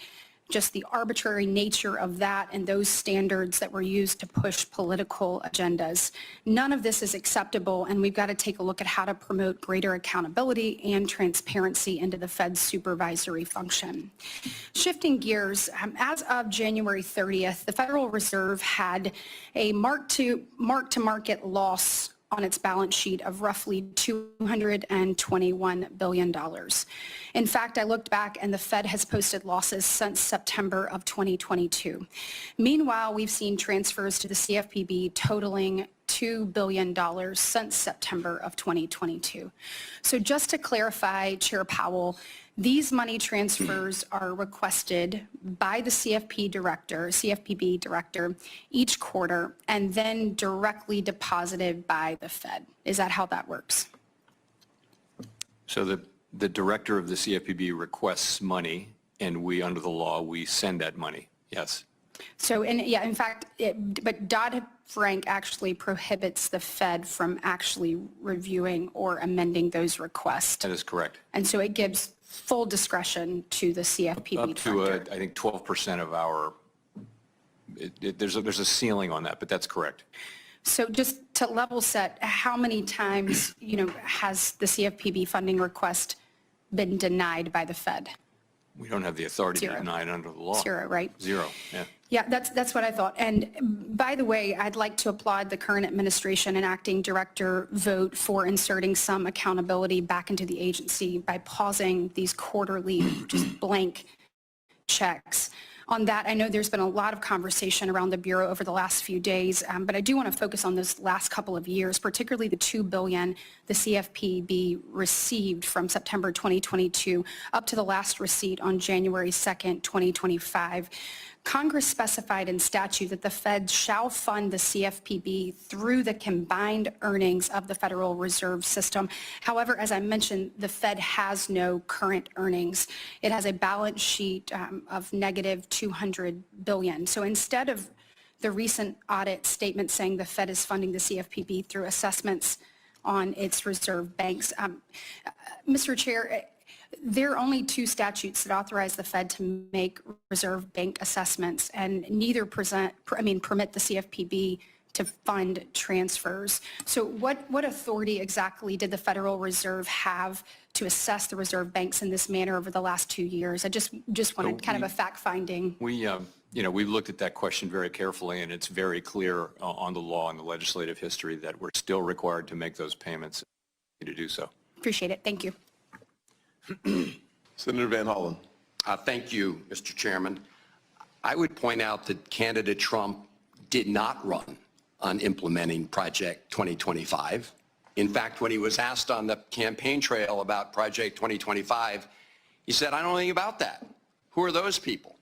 just the arbitrary nature of that and those standards that were used to push political agendas. None of this is acceptable, and we've got to take a look at how to promote greater accountability and transparency into the Fed's supervisory function. Shifting gears, as of January 30th, the Federal Reserve had a mark-to-market loss on its balance sheet of roughly $221 billion. In fact, I looked back and the Fed has posted losses since September of 2022. Meanwhile, we've seen transfers to the CFPB totaling $2 billion since September of 2022. So just to clarify, Chair Powell, these money transfers are requested by the CFPB director each quarter and then directly deposited by the Fed. Is that how that works? So the director of the CFPB requests money, and we, under the law, we send that money. Yes. So, in fact, but Dodd-Frank actually prohibits the Fed from actually reviewing or amending those requests. That is correct. And so it gives full discretion to the CFPB Up to, director. I think, 12% of our, there's a ceiling on that, but that's correct. So just to level set, how many times, has the CFPB funding request been denied by the Fed? We don't have the authority Zero. to deny it under the law. Zero, right? Zero, yeah. Yeah, that's what I thought. And by the way, I'd like to applaud the current administration and acting director vote for inserting some accountability back into the agency by pausing these quarterly just blank checks. On that, I know there's been a lot of conversation around the Bureau over the last few days, but I do want to focus on those last couple of years, particularly the $2 billion the CFPB received from September 2022 up to the last receipt on January 2nd, 2025. Congress specified in statute that the Fed shall fund the CFPB through the combined earnings of the Federal Reserve System. However, as I mentioned, the Fed has no current earnings. It has a balance sheet of negative $200 billion. So instead of the recent audit statement saying the Fed is funding the CFPB through assessments on its reserve banks. Mr. Chair, there are only 2 statutes that authorize the Fed to make reserve bank assessments, and neither permit the CFPB to fund transfers. So what authority exactly did the Federal Reserve have to assess the reserve banks in this manner over the last 2 years? I just wanted kind of a fact-finding. We've looked at that question very carefully, and it's very clear on the law and the legislative history that we're still required to make those payments to do so. Appreciate it. Thank you. Senator Van Hollen. Thank you, Mr. Chairman. I would point out that candidate Trump did not run on implementing Project 2025. In fact, when he was asked on the campaign trail about Project 2025, he said, I don't know anything about that. Who are those people?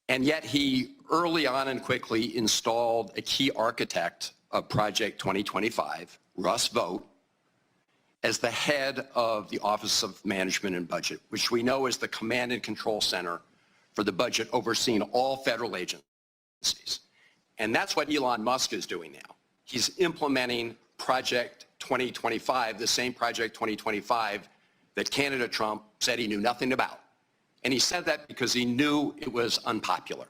And yet he early on and quickly installed a key architect of Project 2025, Russ Vought, as the head of the Office of Management and Budget, which we know is the command and control center for the budget overseeing all federal agencies. And that's what Elon Musk is doing now. He's implementing Project 2025, the same Project 2025 that candidate Trump said he knew nothing about. And he said that because he knew it was unpopular.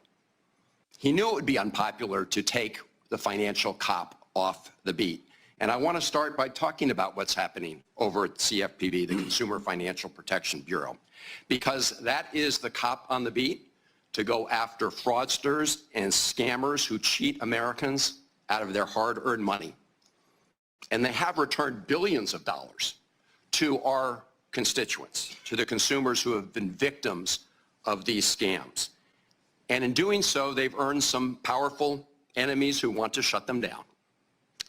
He knew it would be unpopular to take the financial cop off the beat. And I want to start by talking about what's happening over at CFPB, the Consumer Financial Protection Bureau, because that is the cop on the beat to go after fraudsters and scammers who cheat Americans out of their hard-earned money. And they have returned billions of dollars to our constituents, to the consumers who have been victims of these scams. And in doing so, they've earned some powerful enemies who want to shut them down.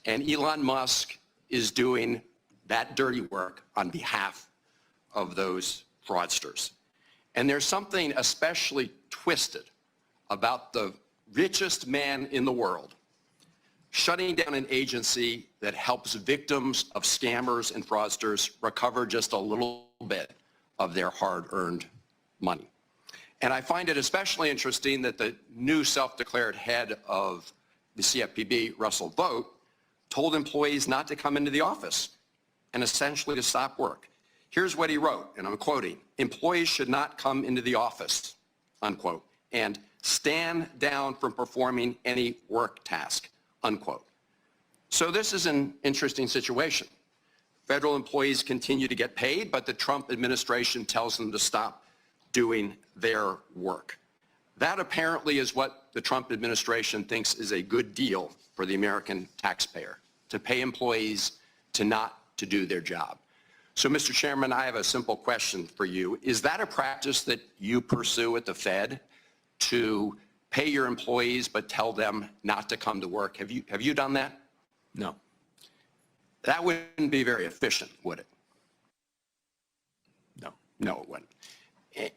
And Elon Musk is doing that dirty work on behalf of those fraudsters. And there's something especially twisted about the richest man in the world shutting down an agency that helps victims of scammers and fraudsters recover just a little bit of their hard-earned money. And I find it especially interesting that the new self-declared head of the CFPB, Russell Vought, told employees not to come into the office and essentially to stop work. Here's what he wrote, and I'm quoting, "Employees should not come into the office," unquote, and "stand down from performing any work task," unquote. So this is an interesting situation. Federal employees continue to get paid, but the Trump administration tells them to stop doing their work. That apparently is what the Trump administration thinks is a good deal for the American taxpayer, to pay employees to not to do their job. So, Mr. Chairman, I have a simple question for you. Is that a practice that you pursue at the Fed, to pay your employees but tell them not to come to work? Have you done that? No. That wouldn't be very efficient, would it? No. No, it wouldn't.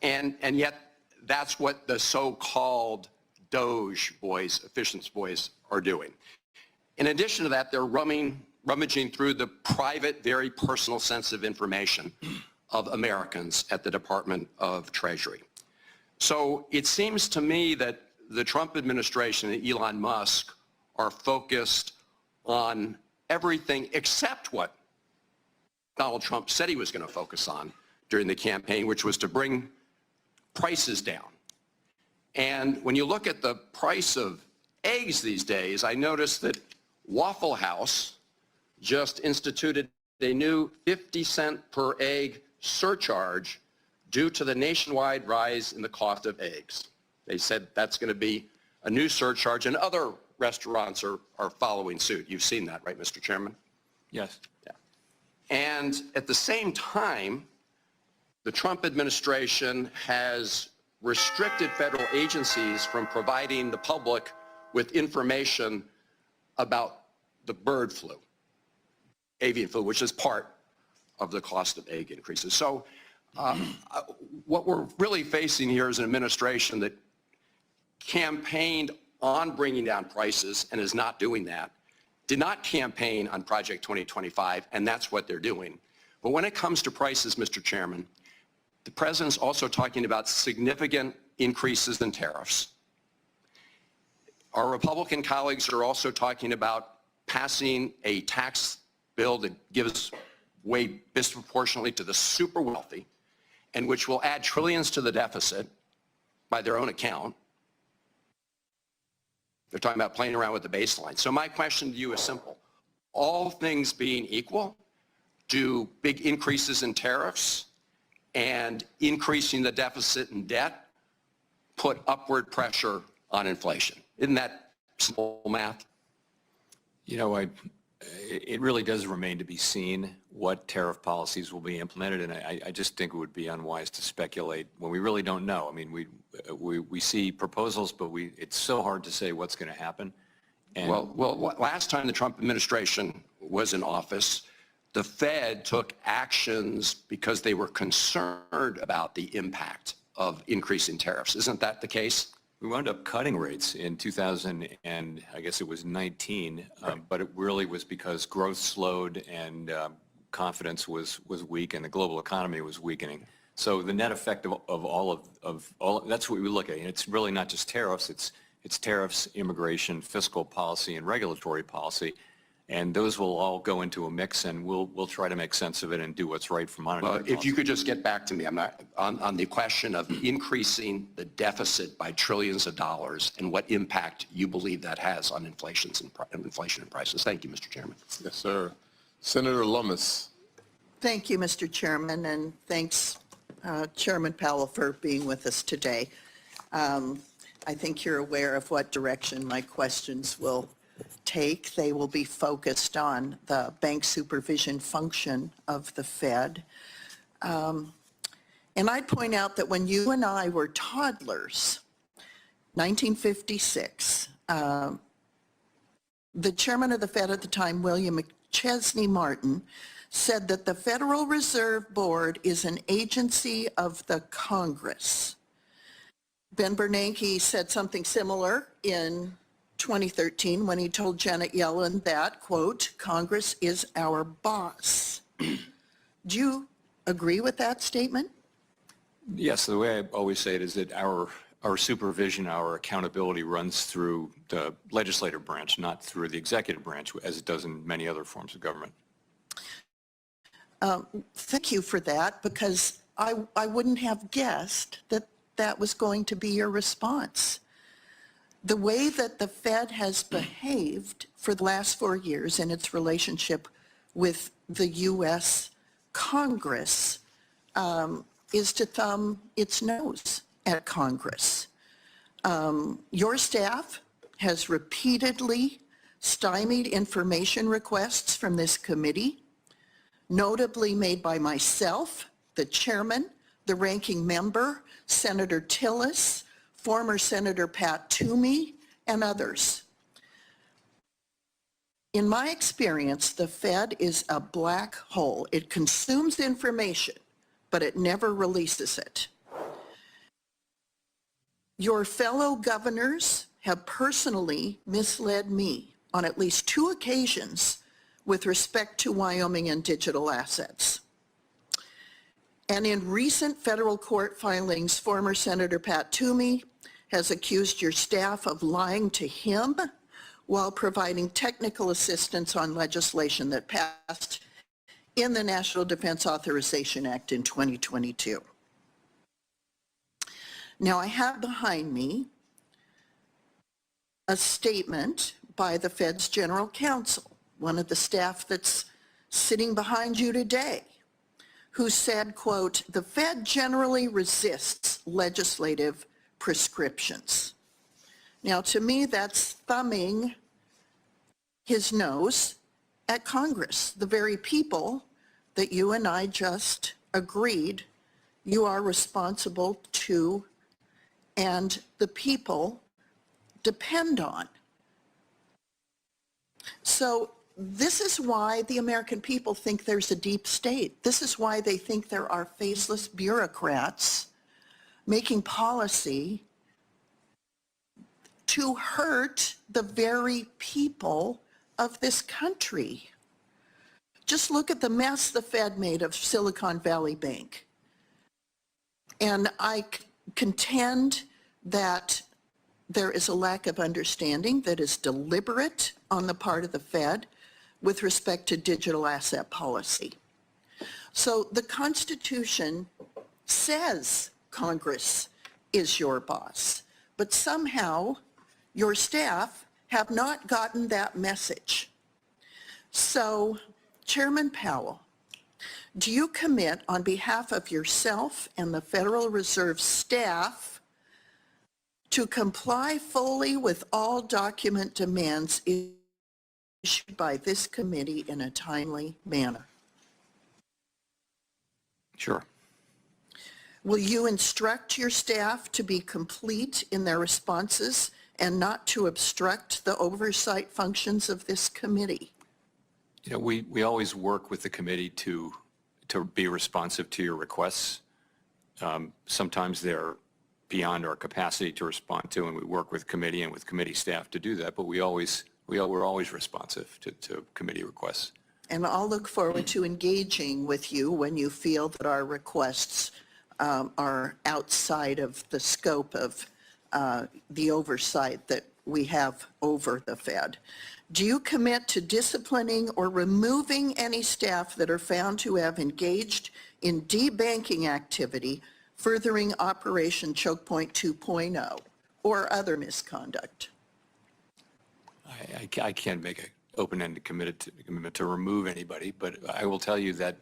And yet, that's what the so-called Doge boys, efficiency boys, are doing. In addition to that, they're rummaging through the private, very personal, sensitive information of Americans at the Department of Treasury. So it seems to me that the Trump administration and Elon Musk are focused on everything except what Donald Trump said he was going to focus on during the campaign, which was to bring prices down. And when you look at the price of eggs these days, I noticed that Waffle House just instituted a new 50-cent per egg surcharge due to the nationwide rise in the cost of eggs. They said that's going to be a new surcharge, and other restaurants are following suit. You've seen that, right, Mr. Chairman? Yes. Yeah. And at the same time, the Trump administration has restricted federal agencies from providing the public with information about the bird flu, avian flu, which is part of the cost of egg increases. So what we're really facing here is an administration that campaigned on bringing down prices and is not doing that, did not campaign on Project 2025, and that's what they're doing. But when it comes to prices, Mr. Chairman, the president's also talking about significant increases in tariffs. Our Republican colleagues are also talking about passing a tax bill that gives way disproportionately to the super wealthy and which will add trillions to the deficit by their own account. They're talking about playing around with the baseline. So my question to you is simple. All things being equal, do big increases in tariffs and increasing the deficit and debt put upward pressure on inflation? Isn't that simple math? You know, it really does remain to be seen what tariff policies will be implemented, and I just think it would be unwise to speculate when we really don't know. I mean, we see proposals, but it's so hard to say what's going to happen. And Well, last time the Trump administration was in office, the Fed took actions because they were concerned about the impact of increasing tariffs. Isn't that the case? we wound up cutting rates in 2000 and I guess it was 19, but it really was because growth slowed and confidence was weak and the global economy was weakening. So the net effect of all that's what we look at. And it's really not just tariffs, it's tariffs, immigration, fiscal policy, and regulatory policy. And those will all go into a mix, and we'll try to make sense of it and do what's right for monetary policy. If you could just get back to me, I'm not on the question of increasing the deficit by trillions of dollars and what impact you believe that has on inflation and prices. Thank you, Mr. Chairman. Yes, sir. Senator Lummis. Thank you, Mr. Chairman, and thanks, Chairman Powell, for being with us today. I think you're aware of what direction my questions will take. They will be focused on the bank supervision function of the Fed. And I'd point out that when you and I were toddlers, 1956, the chairman of the Fed at the time, William McChesney Martin, said that the Federal Reserve Board is an agency of the Congress. Ben Bernanke said something similar in 2013 when he told Janet Yellen that, quote, Congress is our boss. Do you agree with that statement? Yes, the way I always say it is that our supervision, our accountability runs through the legislative branch, not through the executive branch, as it does in many other forms of government. Thank you for that, because I wouldn't have guessed that that was going to be your response. The way that the Fed has behaved for the last 4 years in its relationship with the U.S. Congress is to thumb its nose at Congress. Your staff has repeatedly stymied information requests from this committee, notably made by myself, the chairman, the ranking member, Senator Tillis, former Senator Pat Toomey, and others. In my experience, the Fed is a black hole. It consumes information, but it never releases it. Your fellow governors have personally misled me on at least 2 occasions with respect to Wyoming and digital assets. And in recent federal court filings, former Senator Pat Toomey has accused your staff of lying to him while providing technical assistance on legislation that passed in the National Defense Authorization Act in 2022. Now, I have behind me a statement by the Fed's General Counsel, one of the staff that's sitting behind you today, who said, quote, the Fed generally resists legislative prescriptions. Now, to me, that's thumbing his nose at Congress, the very people that you and I just agreed you are responsible to and the people depend on. So this is why the American people think there's a deep state. This is why they think there are faceless bureaucrats making policy to hurt the very people of this country. Just look at the mess the Fed made of Silicon Valley Bank. And I contend that there is a lack of understanding that is deliberate on the part of the Fed with respect to digital asset policy. So the Constitution says Congress is your boss, but somehow your staff have not gotten that message. So, Chairman Powell, do you commit on behalf of yourself and the Federal Reserve staff to comply fully with all document demands issued by this committee in a timely manner? Sure. Will you instruct your staff to be complete in their responses and not to obstruct the oversight functions of this committee? You know, we always work with the committee to be responsive to your requests. Sometimes they're beyond our capacity to respond to, and we work with committee and with committee staff to do that, but we're always responsive to committee requests. And I'll look forward to engaging with you when you feel that our requests are outside of the scope of the oversight that we have over the Fed. Do you commit to disciplining or removing any staff that are found to have engaged in debanking activity furthering Operation Choke Point 2.0 or other misconduct? I can't make an open-ended commitment to remove anybody, but I will tell you that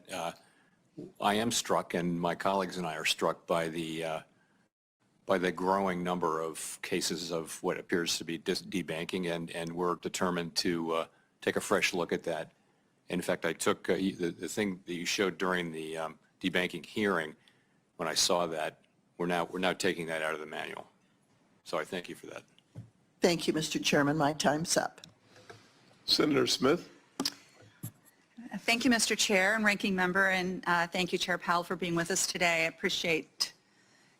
I am struck, and my colleagues and I are struck by the growing number of cases of what appears to be debanking, and we're determined to take a fresh look at that. In fact, I took the thing that you showed during the debanking hearing. When I saw that, we're now taking that out of the manual. So I thank you for that. Thank you, Mr. Chairman. My time's up. Senator Smith. Thank you, Mr. Chair and Ranking Member, and thank you, Chair Powell, for being with us today. I appreciate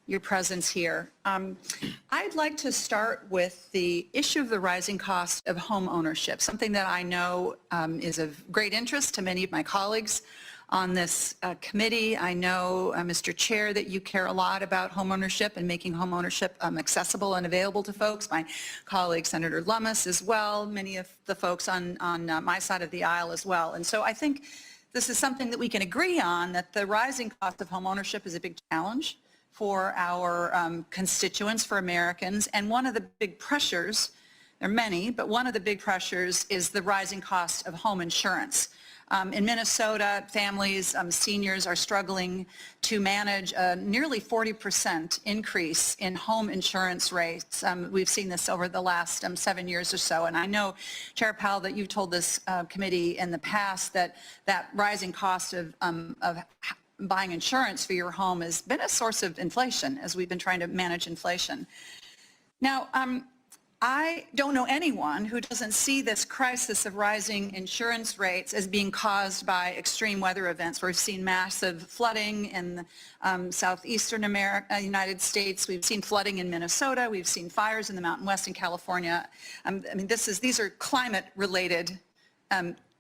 your presence here. I'd like to start with the issue of the rising cost of home ownership, something that I know is of great interest to many of my colleagues on this committee. I know, Mr. Chair, that you care a lot about home ownership and making home ownership accessible and available to folks. My colleague, Senator Lummis, as well, many of the folks on my side of the aisle as well. And so I think this is something that we can agree on, that the rising cost of home ownership is a big challenge for our constituents, for Americans. And one of the big pressures, there are many, but one of the big pressures is the rising cost of home insurance. In Minnesota, families, seniors are struggling to manage a nearly 40% increase in home insurance rates. We've seen this over the last 7 years or so. And I know, Chair Powell, that you've told this committee in the past that that rising cost of buying insurance for your home has been a source of inflation as we've been trying to manage inflation. Now, I don't know anyone who doesn't see this crisis of rising insurance rates as being caused by extreme weather events. We've seen massive flooding in southeastern United States. We've seen flooding in Minnesota. We've seen fires in the Mountain West in California. I mean, these are climate-related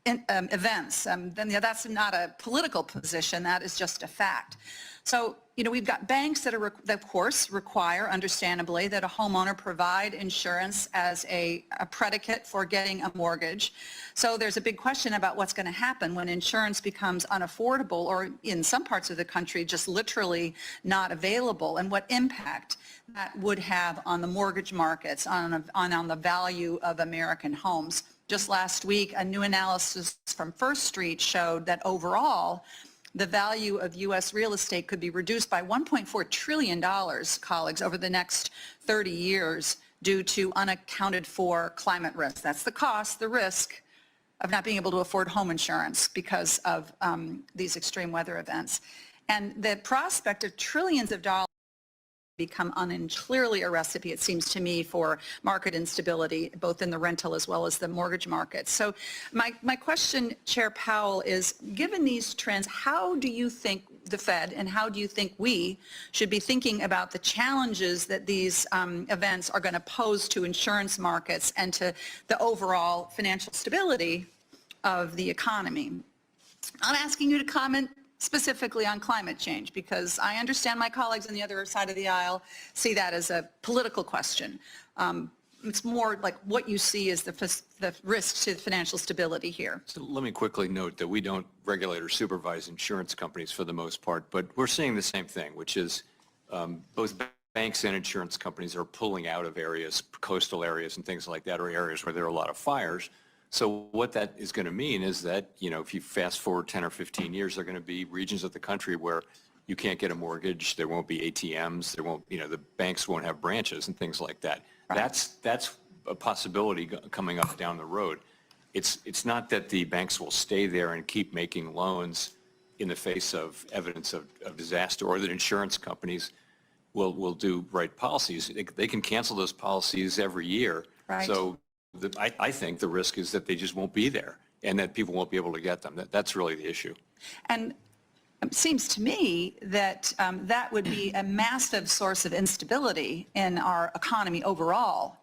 events. Then that's not a political position. That is just a fact. So, you know, we've got banks that of course, require, understandably, that a homeowner provide insurance as a predicate for getting a mortgage. So there's a big question about what's going to happen when insurance becomes unaffordable, or in some parts of the country, just literally not available, and what impact that would have on the mortgage markets, on the value of American homes. Just last week, a new analysis from First Street showed that overall, the value of U.S. real estate could be reduced by $1.4 trillion, colleagues, over the next 30 years due to unaccounted for climate risk. That's the cost, the risk of not being able to afford home insurance because of these extreme weather events. And the prospect of trillions of dollars become clearly a recipe, it seems to me, for market instability, both in the rental as well as the mortgage market. So my question, Chair Powell, is, given these trends, how do you think the Fed and how do you think we should be thinking about the challenges that these events are going to pose to insurance markets and to the overall financial stability of the economy? I'm asking you to comment specifically on climate change, because I understand my colleagues on the other side of the aisle see that as a political question. It's more like what you see as the risk to financial stability here. So let me quickly note that we don't regulate or supervise insurance companies for the most part, but we're seeing the same thing, which is both banks and insurance companies are pulling out of areas, coastal areas and things like that, or areas where there are a lot of fires. So what that is going to mean is that, you know, if you fast forward 10 or 15 years, there are going to be regions of the country where you can't get a mortgage, there won't be ATMs, there won't, you know, the banks won't have branches and things like that. Right. That's a possibility coming up down the road. It's not that the banks will stay there and keep making loans in the face of evidence of disaster, or that insurance companies will do right policies. They can cancel those policies every year. Right. So I think the risk is that they just won't be there and that people won't be able to get them. That's really the issue. And it seems to me that that would be a massive source of instability in our economy overall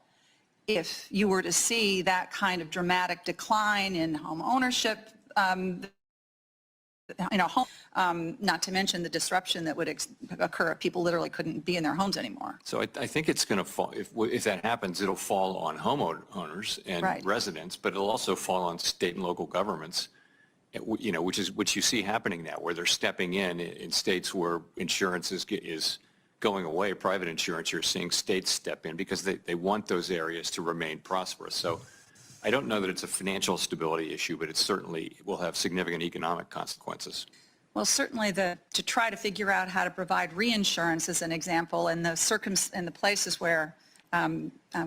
if you were to see that kind of dramatic decline in home ownership, not to mention the disruption that would occur if people literally couldn't be in their homes anymore. So I think it's going to fall, if that happens, it'll fall on homeowners and Right. residents, but it'll also fall on state and local governments, you know, which you see happening now, where they're stepping in states where insurance is going away, private insurance. You're seeing states step in because they want those areas to remain prosperous. So I don't know that it's a financial stability issue, but it certainly will have significant economic consequences. Well, certainly to try to figure out how to provide reinsurance as an example in the places where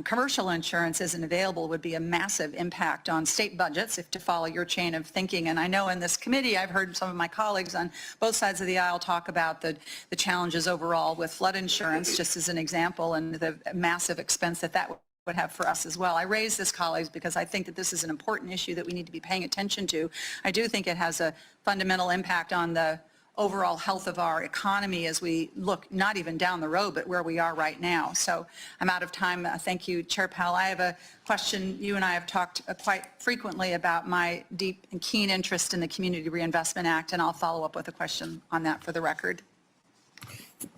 commercial insurance isn't available would be a massive impact on state budgets, if to follow your chain of thinking. And I know in this committee, I've heard some of my colleagues on both sides of the aisle talk about the challenges overall with flood insurance, just as an example, and the massive expense that would have for us as well. I raise this, colleagues, because I think that this is an important issue that we need to be paying attention to. I do think it has a fundamental impact on the overall health of our economy as we look not even down the road, but where we are right now. So I'm out of time. Thank you, Chair Powell. I have a question. You and I have talked quite frequently about my deep and keen interest in the Community Reinvestment Act, and I'll follow up with a question on that for the record.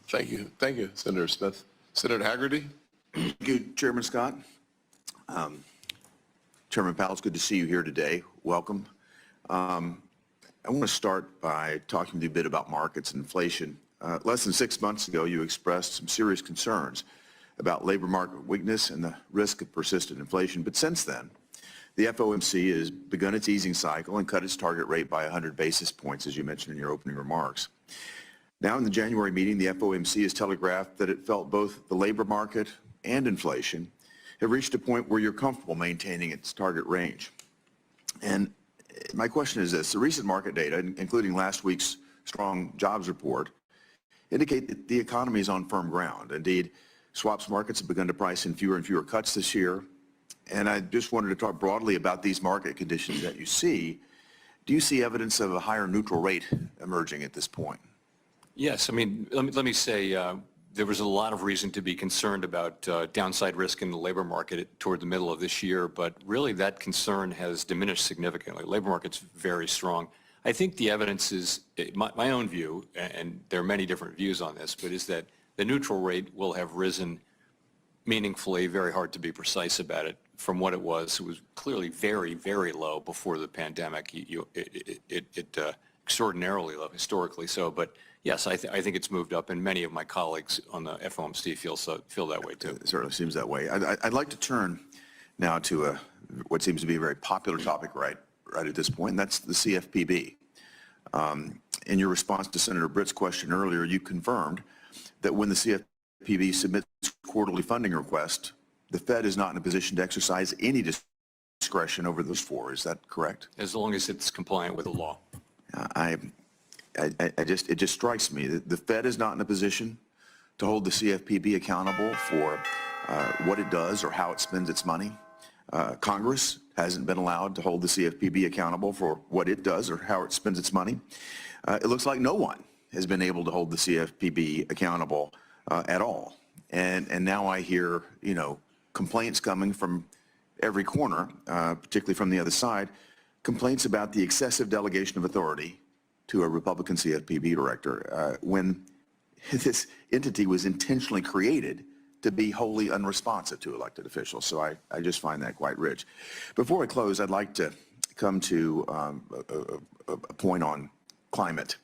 Thank you. Thank you, Senator Smith. Senator Haggerty. Thank you, Chairman Scott. Chairman Powell, it's good to see you here today. Welcome. I want to start by talking to you a bit about markets and inflation. Less than 6 months ago, you expressed some serious concerns about labor market weakness and the risk of persistent inflation. But since then, the FOMC has begun its easing cycle and cut its target rate by 100 basis points, as you mentioned in your opening remarks. Now in the January meeting, the FOMC has telegraphed that it felt both the labor market and inflation have reached a point where you're comfortable maintaining its target range. And my question is this: the recent market data, including last week's strong jobs report, indicate that the economy is on firm ground. Indeed, swaps markets have begun to price in fewer and fewer cuts this year. And I just wanted to talk broadly about these market conditions that you see. Do you see evidence of a higher neutral rate emerging at this point? Yes, I mean, let me say there was a lot of reason to be concerned about downside risk in the labor market toward the middle of this year, but really that concern has diminished significantly. Labor market's very strong. I think the evidence is, my own view, and there are many different views on this, but is that the neutral rate will have risen meaningfully, very hard to be precise about it, from what it was. It was clearly very, very low before the pandemic. Extraordinarily low, historically so, but yes, I think it's moved up, and many of my colleagues on the FOMC feel that way too. It certainly seems that way. I'd like to turn now to what seems to be a very popular topic right at this point, and that's the CFPB. In your response to Senator Britt's question earlier, you confirmed that when the CFPB submits quarterly funding request, the Fed is not in a position to exercise any discretion over those four. Is that correct? As long as it's compliant with the law. It just strikes me that the Fed is not in a position to hold the CFPB accountable for what it does or how it spends its money. Congress hasn't been allowed to hold the CFPB accountable for what it does or how it spends its money. It looks like no one has been able to hold the CFPB accountable at all. And now I hear, complaints coming from every corner, particularly from the other side, complaints about the excessive delegation of authority to a Republican CFPB director when this entity was intentionally created to be wholly unresponsive to elected officials. So I just find that quite rich. Before I close, I'd like to come to a point on climate,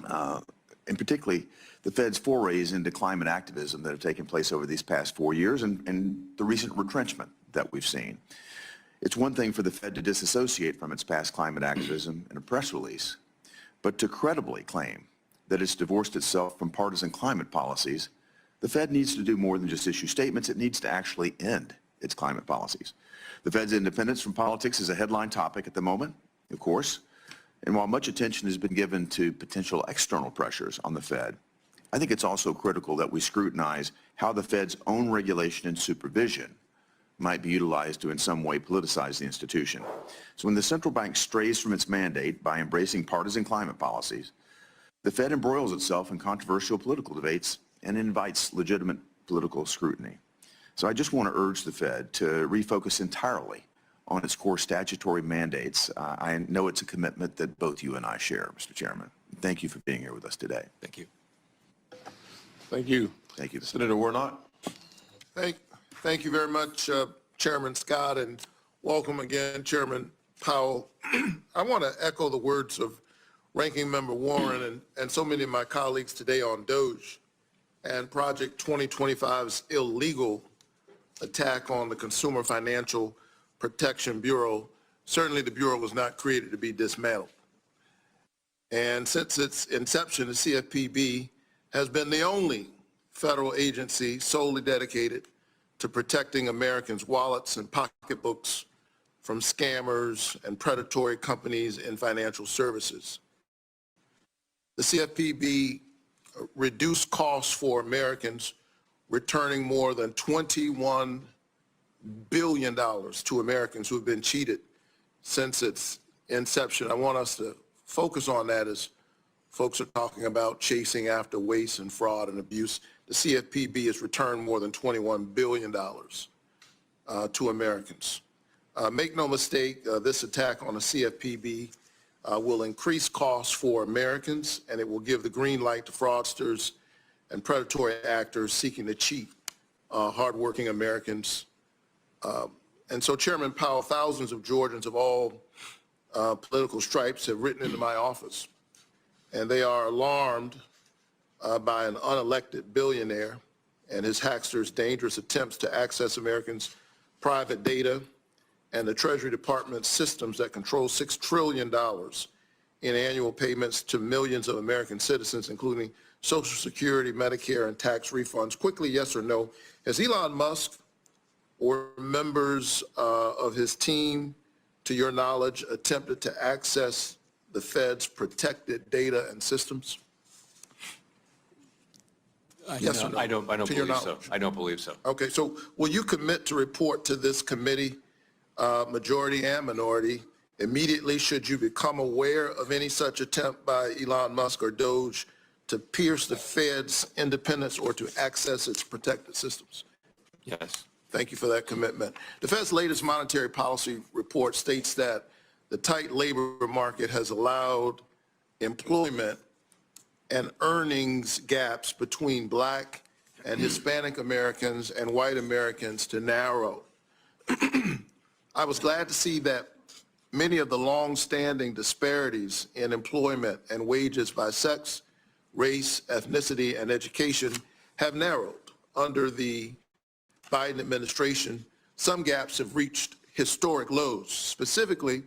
and particularly the Fed's forays into climate activism that have taken place over these past 4 years and the recent retrenchment that we've seen. It's one thing for the Fed to disassociate from its past climate activism in a press release, but to credibly claim that it's divorced itself from partisan climate policies, the Fed needs to do more than just issue statements. It needs to actually end its climate policies. The Fed's independence from politics is a headline topic at the moment, of course, and while much attention has been given to potential external pressures on the Fed, I think it's also critical that we scrutinize how the Fed's own regulation and supervision might be utilized to in some way politicize the institution. So when the central bank strays from its mandate by embracing partisan climate policies, the Fed embroils itself in controversial political debates and invites legitimate political scrutiny. So I just want to urge the Fed to refocus entirely on its core statutory mandates. I know it's a commitment that both you and I share, Mr. Chairman. Thank you for being here with us today. Thank you. Thank you. Thank you. Senator Warnock. Thank you very much, Chairman Scott, and welcome again, Chairman Powell. I want to echo the words of Ranking Member Warren and so many of my colleagues today on DOGE and Project 2025's illegal attack on the Consumer Financial Protection Bureau. Certainly the Bureau was not created to be dismantled. And since its inception, the CFPB has been the only federal agency solely dedicated to protecting Americans' wallets and pocketbooks from scammers and predatory companies in financial services. The CFPB reduced costs for Americans, returning more than $21 billion to Americans who have been cheated since its inception. I want us to focus on that as folks are talking about chasing after waste and fraud and abuse. The CFPB has returned more than $21 billion to Americans. Make no mistake, this attack on the CFPB will increase costs for Americans, and it will give the green light to fraudsters and predatory actors seeking to cheat hardworking Americans. And so, Chairman Powell, thousands of Georgians of all political stripes have written into my office, and they are alarmed by an unelected billionaire and his hacksters' dangerous attempts to access Americans' private data and the Treasury Department's systems that control $6 trillion in annual payments to millions of American citizens, including Social Security, Medicare, and tax refunds. Quickly, yes or no, has Elon Musk or members of his team, to your knowledge, attempted to access the Fed's protected data and systems? Yes or no? I don't To your believe so. knowledge. I don't believe so. Okay, so will you commit to report to this committee, majority and minority, immediately should you become aware of any such attempt by Elon Musk or DOGE to pierce the Fed's independence or to access its protected systems? Yes. Thank you for that commitment. The Fed's latest monetary policy report states that the tight labor market has allowed employment and earnings gaps between Black and Hispanic Americans and white Americans to narrow. I was glad to see that many of the long-standing disparities in employment and wages by sex, race, ethnicity, and education have narrowed under the Biden administration. Some gaps have reached historic lows. Specifically,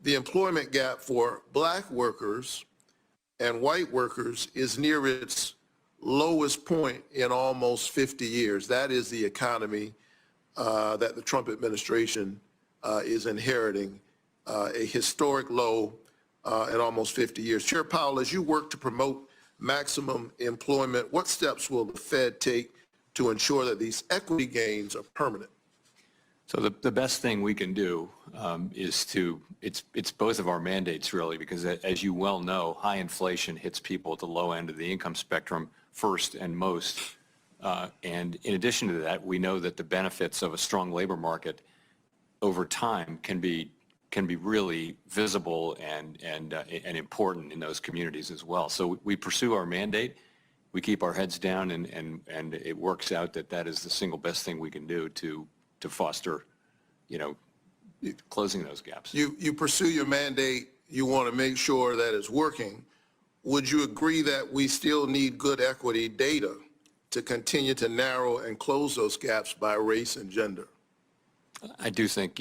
the employment gap for Black workers and white workers is near its lowest point in almost 50 years. That is the economy that the Trump administration is inheriting, a historic low in almost 50 years. Chair Powell, as you work to promote maximum employment, what steps will the Fed take to ensure that these equity gains are permanent? So the best thing we can do is it's both of our mandates really, because as you well know, high inflation hits people at the low end of the income spectrum first and most. And in addition to that, we know that the benefits of a strong labor market over time can be can be really visible and important in those communities as well. So we pursue our mandate. We keep our heads down, and it works out that that is the single best thing we can do to foster, closing those gaps. You pursue your mandate, you want to make sure that it's working. Would you agree that we still need good equity data to continue to narrow and close those gaps by race and gender? I do think,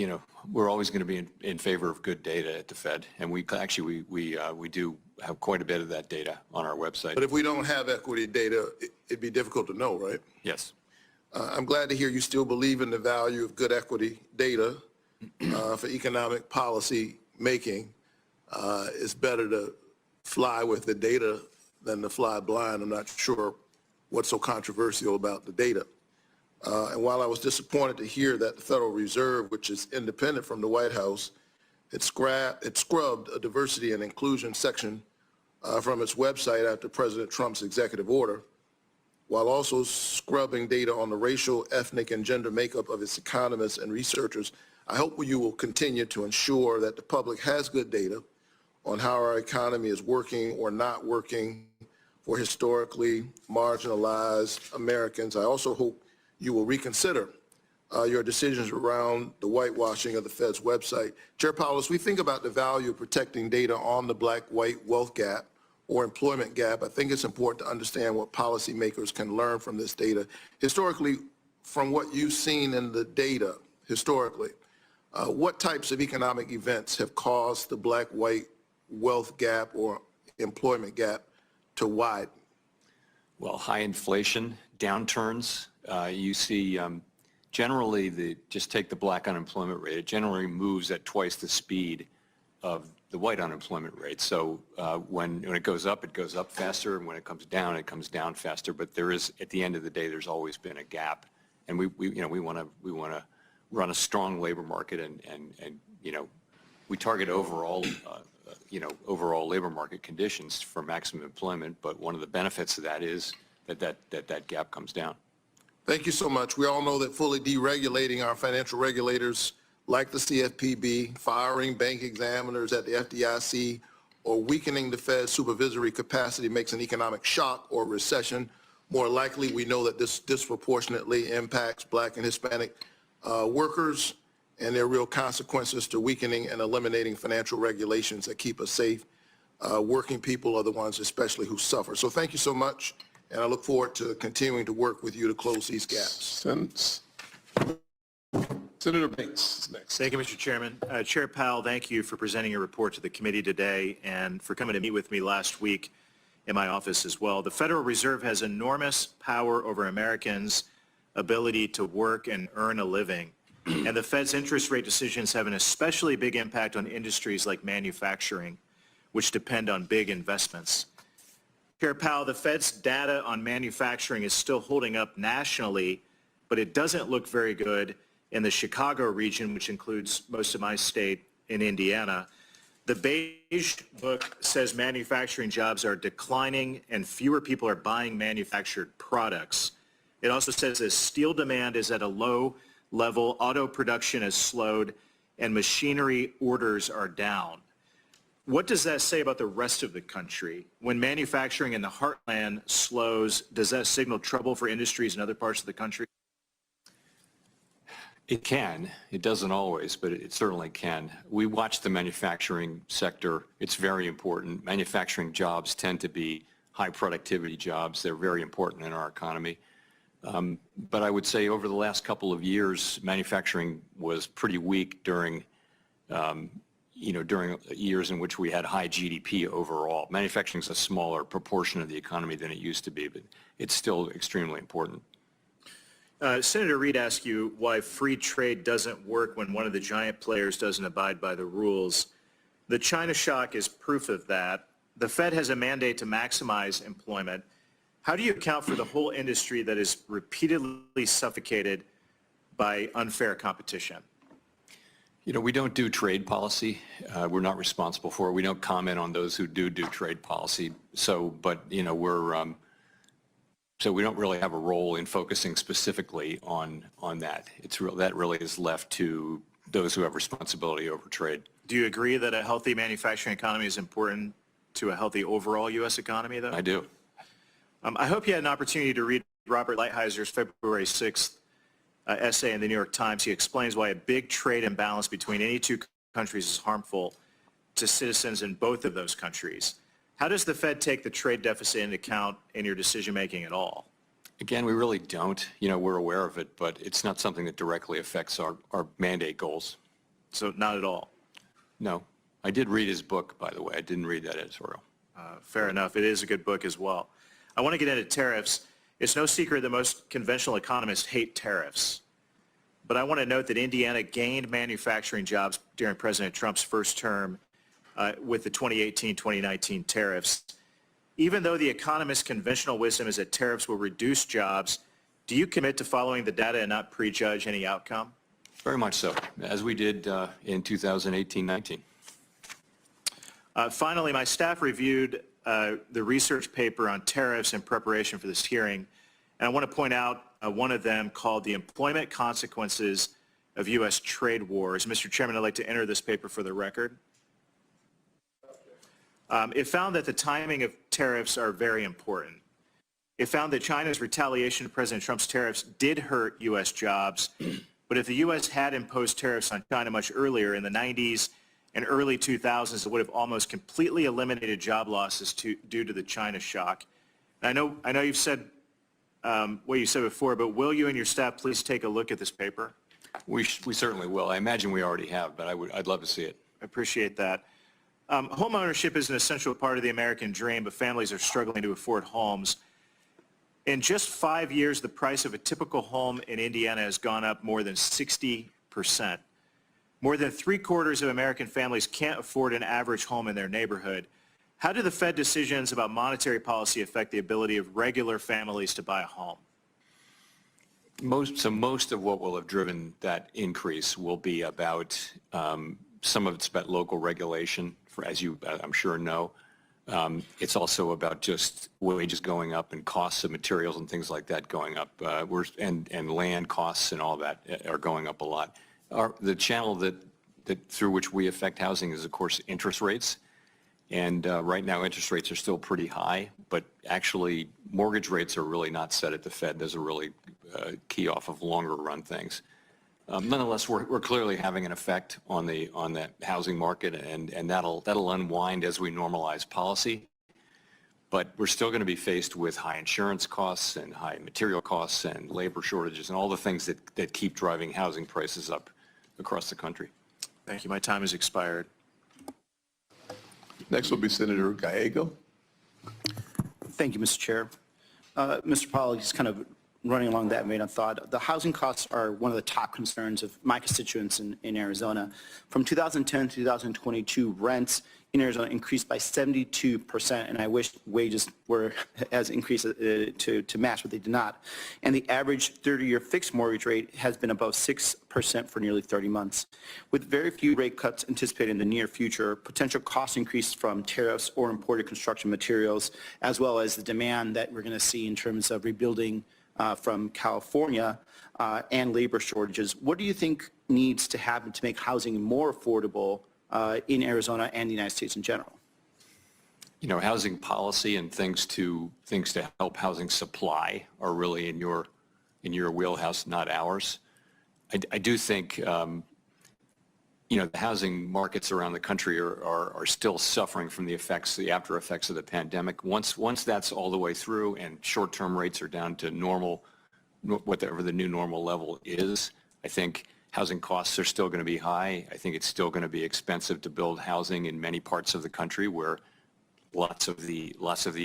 we're always going to be in favor of good data at the Fed, and we do have quite a bit of that data on our website. But if we don't have equity data, it'd be difficult to know, right? Yes. I'm glad to hear you still believe in the value of good equity data for economic policy making. It's better to fly with the data than to fly blind. I'm not sure what's so controversial about the data. And while I was disappointed to hear that the Federal Reserve, which is independent from the White House, it scrubbed a diversity and inclusion section from its website after President Trump's executive order, while also scrubbing data on the racial, ethnic, and gender makeup of its economists and researchers, I hope you will continue to ensure that the public has good data on how our economy is working or not working for historically marginalized Americans. I also hope you will reconsider your decisions around the whitewashing of the Fed's website. Chair Powell, as we think about the value of protecting data on the black-white wealth gap or employment gap, I think it's important to understand what policymakers can learn from this data. Historically, from what you've seen in the data, historically, what types of economic events have caused the black-white wealth gap or employment gap to widen? Well, high inflation, downturns, you see generally just take the black unemployment rate, it generally moves at twice the speed of the white unemployment rate. So when it goes up faster, and when it comes down faster. But there is, at the end of the day, there's always been a gap, and we want to run a strong labor market, and we target overall overall labor market conditions for maximum employment. But one of the benefits of that is that gap comes down. Thank you so much. We all know that fully deregulating our financial regulators like the CFPB, firing bank examiners at the FDIC, or weakening the Fed's supervisory capacity makes an economic shock or recession more likely. We know that this disproportionately impacts black and Hispanic workers, and there are real consequences to weakening and eliminating financial regulations that keep us safe. Working people are the ones especially who suffer. So thank you so much, and I look forward to continuing to work with you to close these gaps. Senator Banks is next. Thank you, Mr. Chairman. Chair Powell, thank you for presenting your report to the committee today and for coming to meet with me last week in my office as well. The Federal Reserve has enormous power over Americans' ability to work and earn a living. And the Fed's interest rate decisions have an especially big impact on industries like manufacturing, which depend on big investments. Chair Powell, the Fed's data on manufacturing is still holding up nationally, but it doesn't look very good in the Chicago region, which includes most of my state in Indiana. The Beige Book says manufacturing jobs are declining and fewer people are buying manufactured products. It also says that steel demand is at a low level, auto production has slowed, and machinery orders are down. What does that say about the rest of the country? When manufacturing in the heartland slows, does that signal trouble for industries in other parts of the country? It can. It doesn't always, but it certainly can. We watch the manufacturing sector. It's very important. Manufacturing jobs tend to be high productivity jobs. They're very important in our economy. But I would say over the last couple of years, manufacturing was pretty weak during years in which we had high GDP overall. Manufacturing is a smaller proportion of the economy than it used to be, but it's still extremely important. Senator Reid asked you why free trade doesn't work when one of the giant players doesn't abide by the rules. The China shock is proof of that. The Fed has a mandate to maximize employment. How do you account for the whole industry that is repeatedly suffocated by unfair competition? We don't do trade policy. We're not responsible for it. We don't comment on those who do trade policy. So we don't really have a role in focusing specifically on that. That really is left to those who have responsibility over trade. Do you agree that a healthy manufacturing economy is important to a healthy overall U.S. economy, though? I do. I hope you had an opportunity to read Robert Lighthizer February 6th essay in the New York Times. He explains why a big trade imbalance between any two countries is harmful to citizens in both of those countries. How does the Fed take the trade deficit into account in your decision-making at all? Again, we really don't. You know, we're aware of it, but it's not something that directly affects our mandate goals. So not at all? No. I did read his book, by the way. I didn't read that editorial. Fair enough. It is a good book as well. I want to get into tariffs. It's no secret that most conventional economists hate tariffs. But I want to note that Indiana gained manufacturing jobs during President Trump's first term with the 2018-2019 tariffs. Even though the economist's conventional wisdom is that tariffs will reduce jobs, do you commit to following the data and not prejudge any outcome? Very much so, as we did in 2018-19. Finally, my staff reviewed the research paper on tariffs in preparation for this hearing, and I want to point out one of them called The Employment Consequences of U.S. Trade Wars. Mr. Chairman, I'd like to enter this paper for the record. It found that the timing of tariffs are very important. It found that China's retaliation to President Trump's tariffs did hurt U.S. jobs, but if the U.S. had imposed tariffs on China much earlier in the 90s and early 2000s, it would have almost completely eliminated job losses due to the China shock. And I know you've said what you said before, but will you and your staff please take a look at this paper? We certainly will. I imagine we already have, but I'd love to see it. I appreciate that. Home ownership is an essential part of the American dream, but families are struggling to afford homes. In just 5 years, the price of a typical home in Indiana has gone up more than 60%. More than 3/4 of American families can't afford an average home in their neighborhood. How do the Fed decisions about monetary policy affect the ability of regular families to buy a home? Most of what will have driven that increase will be about some of it's about local regulation, as you I'm sure know. It's also about just wages going up and costs of materials and things like that going up. And land costs and all that are going up a lot. The channel that through which we affect housing is, of course, interest rates. And right now, interest rates are still pretty high, but actually, mortgage rates are really not set at the Fed. Those are really key off of longer run things. Nonetheless, we're clearly having an effect on the housing market, and that'll unwind as we normalize policy. But we're still going to be faced with high insurance costs and high material costs and labor shortages and all the things that keep driving housing prices up across the country. Thank you. My time has expired. Next will be Senator Gallego. Thank you, Mr. Chair. Mr. Powell, just kind of running along that vein of thought, the housing costs are one of the top concerns of my constituents in Arizona. From 2010 to 2022, rents in Arizona increased by 72%, and I wish wages were as increased to match, but they did not. And the average 30-year fixed mortgage rate has been above 6% for nearly 30 months. With very few rate cuts anticipated in the near future, potential cost increase from tariffs or imported construction materials, as well as the demand that we're going to see in terms of rebuilding from California and labor shortages, what do you think needs to happen to make housing more affordable in Arizona and the United States in general? You know, housing policy and things to help housing supply are really in your wheelhouse, not ours. I do think you know, the housing markets around the country are still suffering from the after effects of the pandemic. Once that's all the way through and short-term rates are down to normal, whatever the new normal level is, I think housing costs are still going to be high. I think it's still going to be expensive to build housing in many parts of the country where lots of the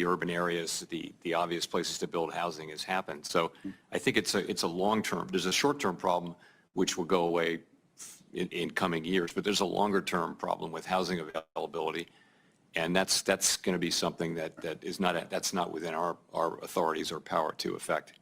urban areas, the obvious places to build housing has happened. So I think it's a long-term. There's a short-term problem which will go away in coming years, but there's a longer-term problem with housing availability, and that's going to be something that's not within our authorities or power to affect.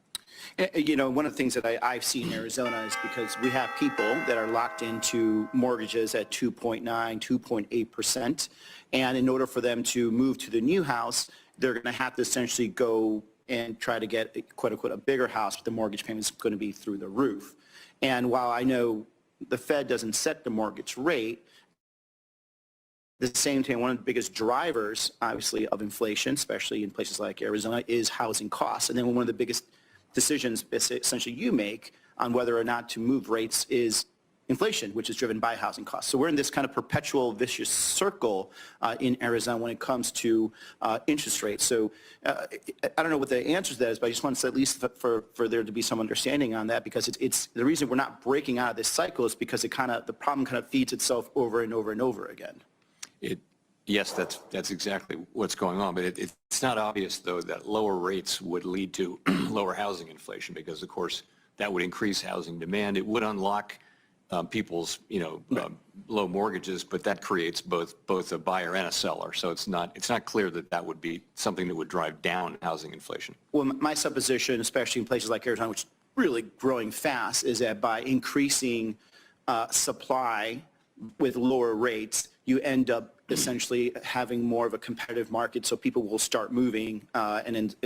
You know, one of the things that I've seen in Arizona is because we have people that are locked into mortgages at 2.9, 2.8%, and in order for them to move to the new house, they're going to have to essentially go and try to get, quote unquote, a bigger house, but the mortgage payment is going to be through the roof. And while I know the Fed doesn't set the mortgage rate, at the same time, one of the biggest drivers, obviously, of inflation, especially in places like Arizona, is housing costs. And then one of the biggest decisions essentially you make on whether or not to move rates is inflation, which is driven by housing costs. So we're in this kind of perpetual vicious circle in Arizona when it comes to interest rates. So I don't know what the answer to that is, but I just want to say at least for there to be some understanding on that, because it's the reason we're not breaking out of this cycle is because the problem kind of feeds itself over and over and over again. Yes, that's exactly what's going on. But it's not obvious, though, that lower rates would lead to lower housing inflation because, of course, that would increase housing demand. It would unlock people's, low mortgages, but that creates both a buyer and a seller. So it's not clear that that would be something that would drive down housing inflation. Well, my supposition, especially in places like Arizona, which is really growing fast, is that by increasing supply with lower rates, you end up essentially having more of a competitive market, so people will start moving and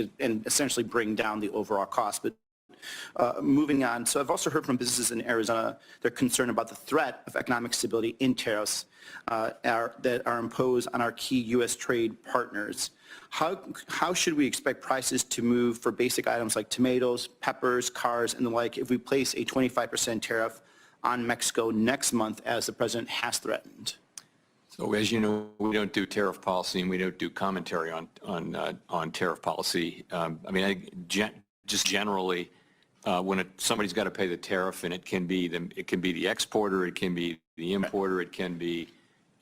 essentially bring down the overall cost. But moving on, so I've also heard from businesses in Arizona, they're concerned about the threat of economic stability in tariffs that are imposed on our key U.S. trade partners. How should we expect prices to move for basic items like tomatoes, peppers, cars, and the like if we place a 25% tariff on Mexico next month, as the president has threatened? So as you know, we don't do tariff policy and we don't do commentary on tariff policy. Just generally, when somebody's got to pay the tariff, and it can be the exporter, it can be the importer, it can be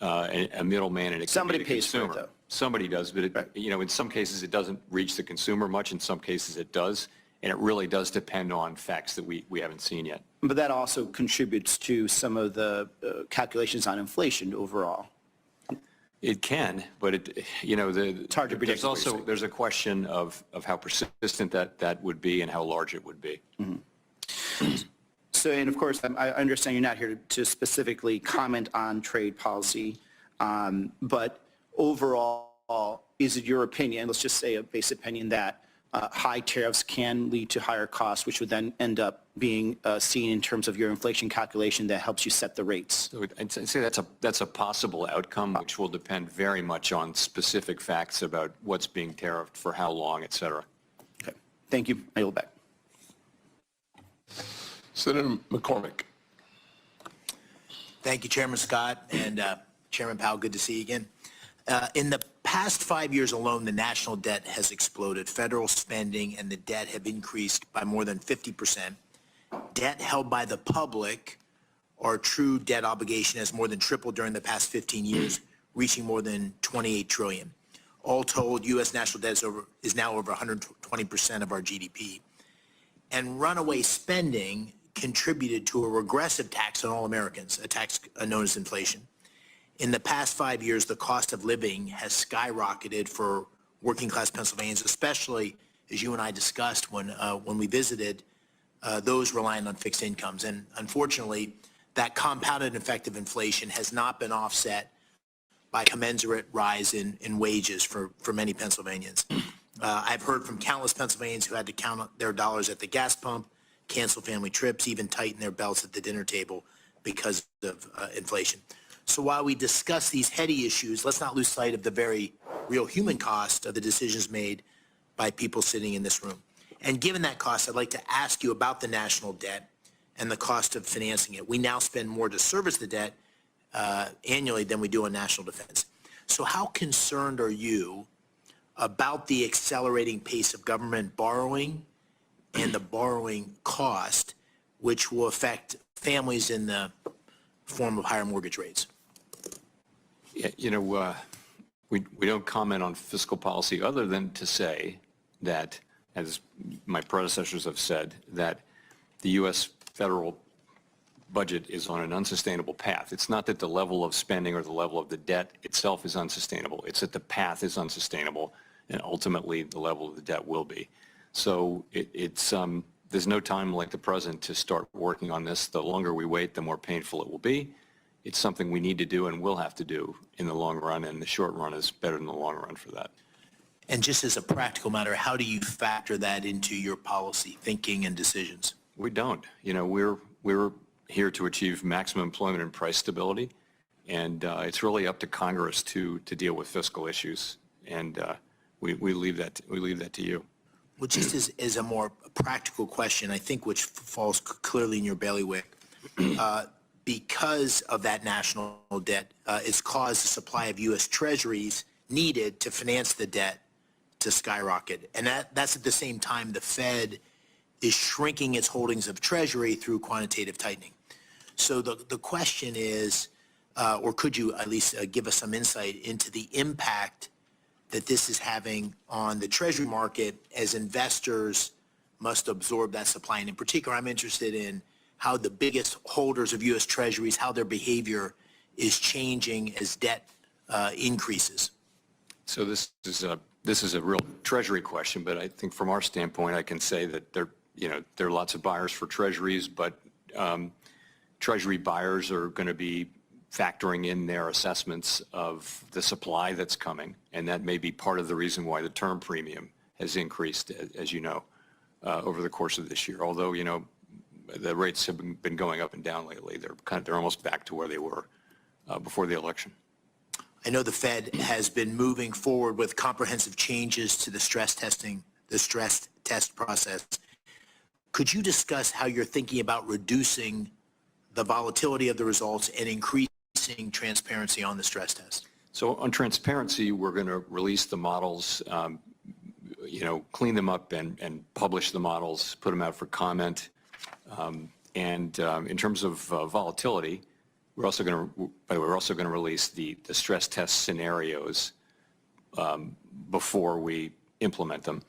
a middleman, and it can be the consumer. Somebody pays for it, though. Somebody does, but in some cases it doesn't reach the consumer much. In some cases it does, and it really does depend on facts that we haven't seen yet. But that also contributes to some of the calculations on inflation overall. It can, but it's hard to predict. There's a question of how persistent that would be and how large it would be. Mm-hmm. So, and of course, I understand you're not here to specifically comment on trade policy, but overall, is it your opinion, let's just say a base opinion, that high tariffs can lead to higher costs, which would then end up being seen in terms of your inflation calculation that helps you set the rates? So I'd say that's a possible outcome, which will depend very much on specific facts about what's being tariffed, for how long, et cetera. Okay. Thank you. I yield back. Senator McCormick. Thank you, Chairman Scott, and Chairman Powell, good to see you again. In the past 5 years alone, the national debt has exploded. Federal spending and the debt have increased by more than 50%. Debt held by the public, or true debt obligation, has more than tripled during the past 15 years, reaching more than $28 trillion. All told, U.S. national debt is now over 120% of our GDP. And runaway spending contributed to a regressive tax on all Americans, a tax known as inflation. In the past 5 years, the cost of living has skyrocketed for working-class Pennsylvanians, especially, as you and I discussed when we visited, those relying on fixed incomes. And unfortunately, that compounded effect of inflation has not been offset by commensurate rise in wages for many Pennsylvanians. I've heard from countless Pennsylvanians who had to count their dollars at the gas pump, cancel family trips, even tighten their belts at the dinner table because of inflation. So while we discuss these heady issues, let's not lose sight of the very real human cost of the decisions made by people sitting in this room. And given that cost, I'd like to ask you about the national debt and the cost of financing it. We now spend more to service the debt annually than we do on national defense. So how concerned are you about the accelerating pace of government borrowing and the borrowing cost, which will affect families in the form of higher mortgage rates? Yeah, we don't comment on fiscal policy other than to say that, as my predecessors have said, that the U.S. federal budget is on an unsustainable path. It's not that the level of spending or the level of the debt itself is unsustainable. It's that the path is unsustainable, and ultimately the level of the debt will be. So there's no time like the present to start working on this. The longer we wait, the more painful it will be. It's something we need to do and will have to do in the long run, and the short run is better than the long run for that. And just as a practical matter, how do you factor that into your policy thinking and decisions? We don't. We're here to achieve maximum employment and price stability, and it's really up to Congress to deal with fiscal issues, and we leave that to you. Well, just as a more practical question, I think which falls clearly in your bailiwick, because of that national debt, it's caused the supply of U.S. Treasuries needed to finance the debt to skyrocket. And that's at the same time the Fed is shrinking its holdings of Treasury through quantitative tightening. So the question is, or could you at least give us some insight into the impact that this is having on the Treasury market as investors must absorb that supply? And in particular, I'm interested in how the biggest holders of U.S. Treasuries, how their behavior is changing as debt increases. So this is a real Treasury question, but I think from our standpoint, I can say that there are lots of buyers for Treasuries, but Treasury buyers are going to be factoring in their assessments of the supply that's coming, and that may be part of the reason why the term premium has increased, as you know, over the course of this year. Although, the rates have been going up and down lately. They're almost back to where they were before the election. I know the Fed has been moving forward with comprehensive changes to the stress test process. Could you discuss how you're thinking about reducing the volatility of the results and increasing transparency on the stress test? So on transparency, we're going to release the models, clean them up and publish the models, put them out for comment. And in terms of volatility, we're also going to release the stress test scenarios before we implement them.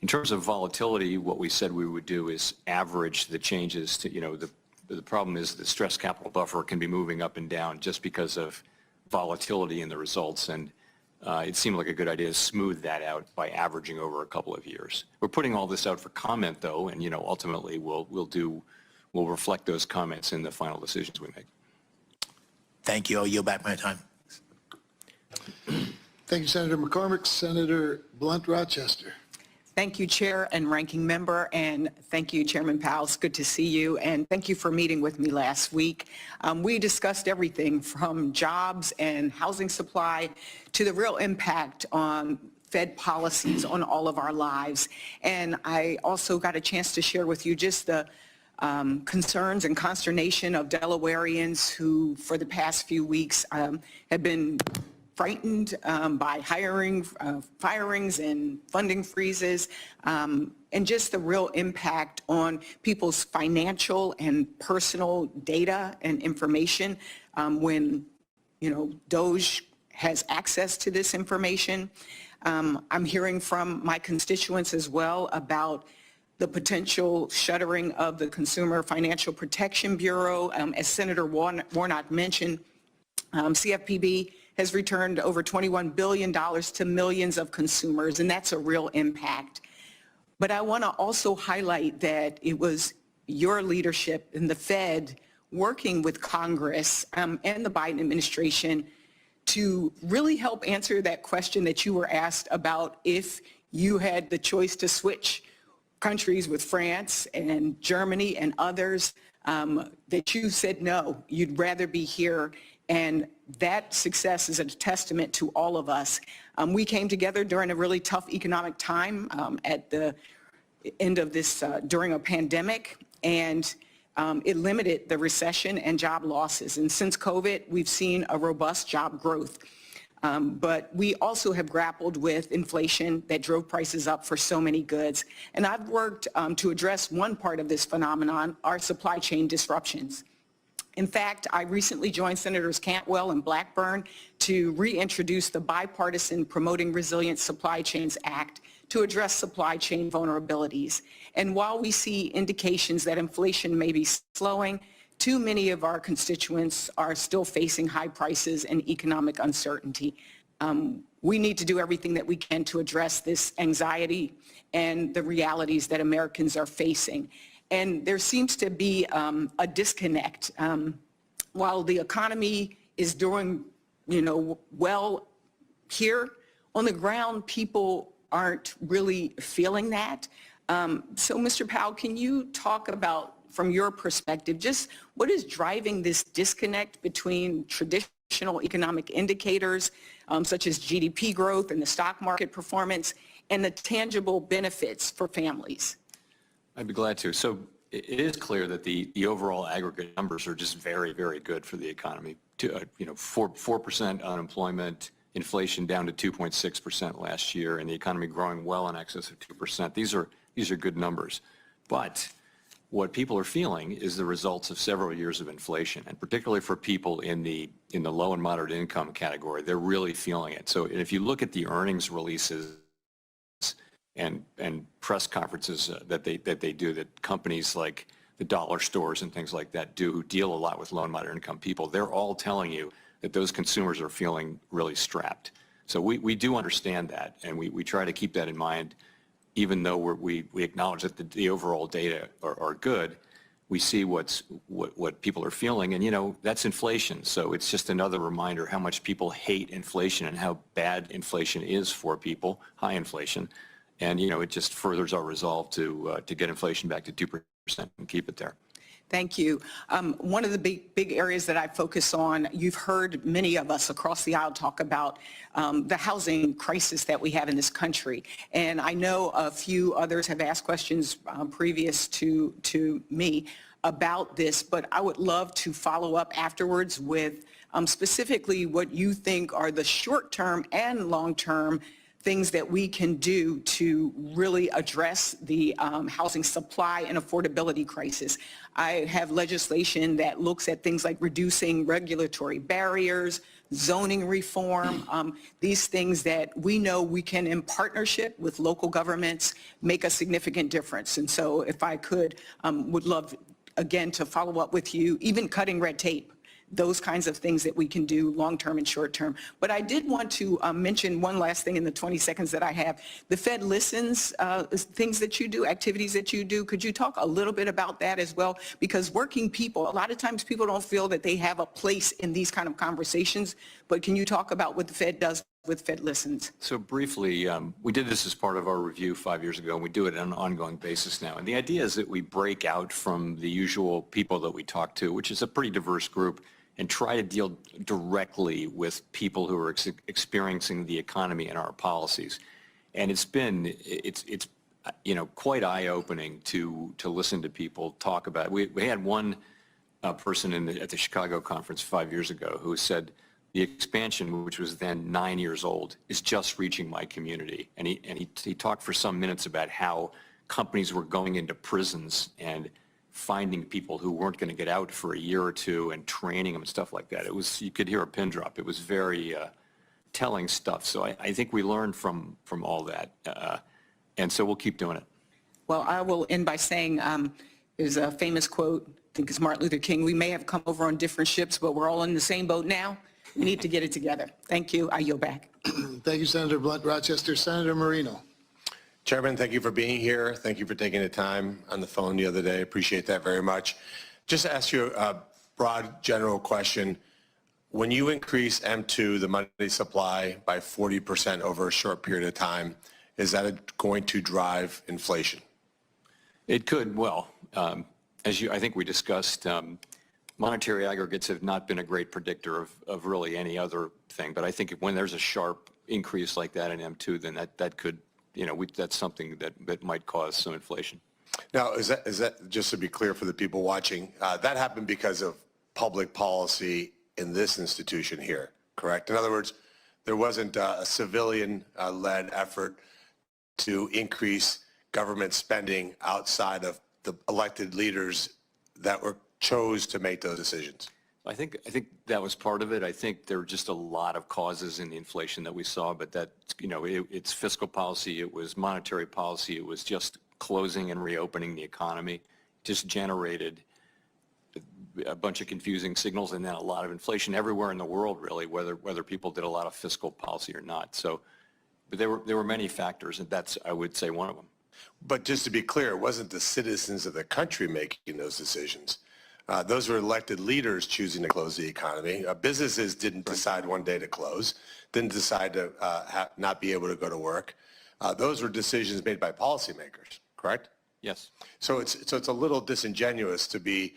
In terms of volatility, what we said we would do is average the changes to, the problem is the stress capital buffer can be moving up and down just because of volatility in the results, and it seemed like a good idea to smooth that out by averaging over a couple of years. We're putting all this out for comment, though, and ultimately we'll reflect those comments in the final decisions we make. Thank you. I'll yield back my time. Thank you, Senator McCormick. Senator Blunt Rochester. Thank you, Chair and Ranking Member, and thank you, Chairman Powell. It's good to see you, and thank you for meeting with me last week. We discussed everything from jobs and housing supply to the real impact on Fed policies on all of our lives. And I also got a chance to share with you just the concerns and consternation of Delawareans who, for the past few weeks, have been frightened by firings and funding freezes, and just the real impact on people's financial and personal data and information when, DOJ has access to this information. I'm hearing from my constituents as well about the potential shuttering of the Consumer Financial Protection Bureau. As Senator Warnock mentioned, CFPB has returned over $21 billion to millions of consumers, and that's a real impact. But I want to also highlight that it was your leadership in the Fed working with Congress and the Biden administration to really help answer that question that you were asked about if you had the choice to switch countries with France and Germany and others, that you said no, you'd rather be here. And that success is a testament to all of us. We came together during a really tough economic time at the end of this, during a pandemic, and it limited the recession and job losses. And since COVID, we've seen a robust job growth. But we also have grappled with inflation that drove prices up for so many goods. And I've worked to address one part of this phenomenon, our supply chain disruptions. In fact, I recently joined Senators Cantwell and Blackburn to reintroduce the bipartisan Promoting Resilient Supply Chains Act to address supply chain vulnerabilities. And while we see indications that inflation may be slowing, too many of our constituents are still facing high prices and economic uncertainty. We need to do everything that we can to address this anxiety and the realities that Americans are facing. And there seems to be a disconnect. While the economy is doing, well here, on the ground, people aren't really feeling that. So, Mr. Powell, can you talk about from your perspective, just what is driving this disconnect between traditional economic indicators, such as GDP growth and the stock market performance, and the tangible benefits for families? I'd be glad to. So it is clear that the overall aggregate numbers are just very, very good for the economy. 4% unemployment, inflation down to 2.6% last year, and the economy growing well in excess of 2%. These are good numbers. But what people are feeling is the results of several years of inflation, and particularly for people in the low and moderate income category, they're really feeling it. So if you look at the earnings releases and press conferences that they do, that companies like the dollar stores and things like that do, who deal a lot with low and moderate income people, they're all telling you that those consumers are feeling really strapped. So we do understand that, and we try to keep that in mind. Even though we acknowledge that the overall data are good, we see what people are feeling, and that's inflation. So it's just another reminder how much people hate inflation and how bad inflation is for people, high inflation, and it just furthers our resolve to get inflation back to 2% and keep it there. Thank you. One of the big areas that I focus on, you've heard many of us across the aisle talk about the housing crisis that we have in this country. And I know a few others have asked questions previous to me about this, but I would love to follow up afterwards with specifically what you think are the short-term and long-term things that we can do to really address the housing supply and affordability crisis. I have legislation that looks at things like reducing regulatory barriers, zoning reform, these things that we know we can, in partnership with local governments, make a significant difference. And so if I could, would love, again, to follow up with you, even cutting red tape, those kinds of things that we can do long-term and short-term. But I did want to mention one last thing in the 20 seconds that I have. The Fed listens, things that you do, activities that you do. Could you talk a little bit about that as well? Because working people, a lot of times people don't feel that they have a place in these kind of conversations, but can you talk about what the Fed does with Fed Listens? So briefly, we did this as part of our review 5 years ago, and we do it on an ongoing basis now. And the idea is that we break out from the usual people that we talk to, which is a pretty diverse group, and try to deal directly with people who are experiencing the economy and our policies. And it's quite eye-opening to listen to people talk about it. We had one person at the Chicago conference 5 years ago who said the expansion, which was then 9 years old, is just reaching my community. And he talked for some minutes about how companies were going into prisons and finding people who weren't going to get out for a year or two and training them and stuff like that. You could hear a pin drop. It was very telling stuff. So I think we learned from all that. And so we'll keep doing it. Well, I will end by saying there's a famous quote, I think it's Martin Luther King, we may have come over on different ships, but we're all in the same boat now. We need to get it together. Thank you. I yield back. Thank you, Senator Blunt Rochester. Senator Marino. Chairman, thank you for being here. Thank you for taking the time on the phone the other day. Appreciate that very much. Just to ask you a broad general question. When you increase M2, the money supply, by 40% over a short period of time, is that going to drive inflation? It could. Well, as I think we discussed, monetary aggregates have not been a great predictor of really any other thing. But I think when there's a sharp increase like that in M2, then that could, that's something that might cause some inflation. Now, is that just to be clear for the people watching, that happened because of public policy in this institution here, correct? In other words, there wasn't a civilian-led effort to increase government spending outside of the elected leaders that chose to make those decisions. I think that was part of it. I think there were just a lot of causes in the inflation that we saw, but that, it's fiscal policy, it was monetary policy, it was just closing and reopening the economy, just generated a bunch of confusing signals, and then a lot of inflation everywhere in the world, really, whether people did a lot of fiscal policy or not. So, but there were many factors, and that's, I would say, one of them. But just to be clear, it wasn't the citizens of the country making those decisions. Those were elected leaders choosing to close the economy. Businesses didn't decide one day to close, didn't decide to not be able to go to work. Those were decisions made by policymakers, correct? Yes. So it's a little disingenuous to be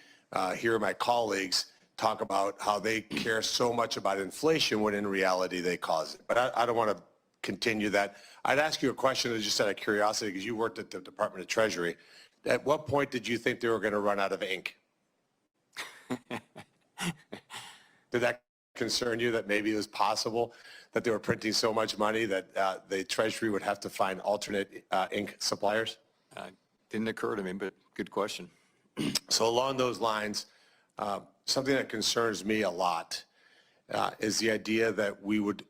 hear my colleagues talk about how they care so much about inflation when in reality they cause it. But I don't want to continue that. I'd ask you a question just out of curiosity because you worked at the Department of Treasury. At what point did you think they were going to run out of ink? Did that concern you that maybe it was possible that they were printing so much money that the Treasury would have to find alternate ink suppliers? Didn't occur to me, but good question. So along those lines, something that concerns me a lot is the idea that we would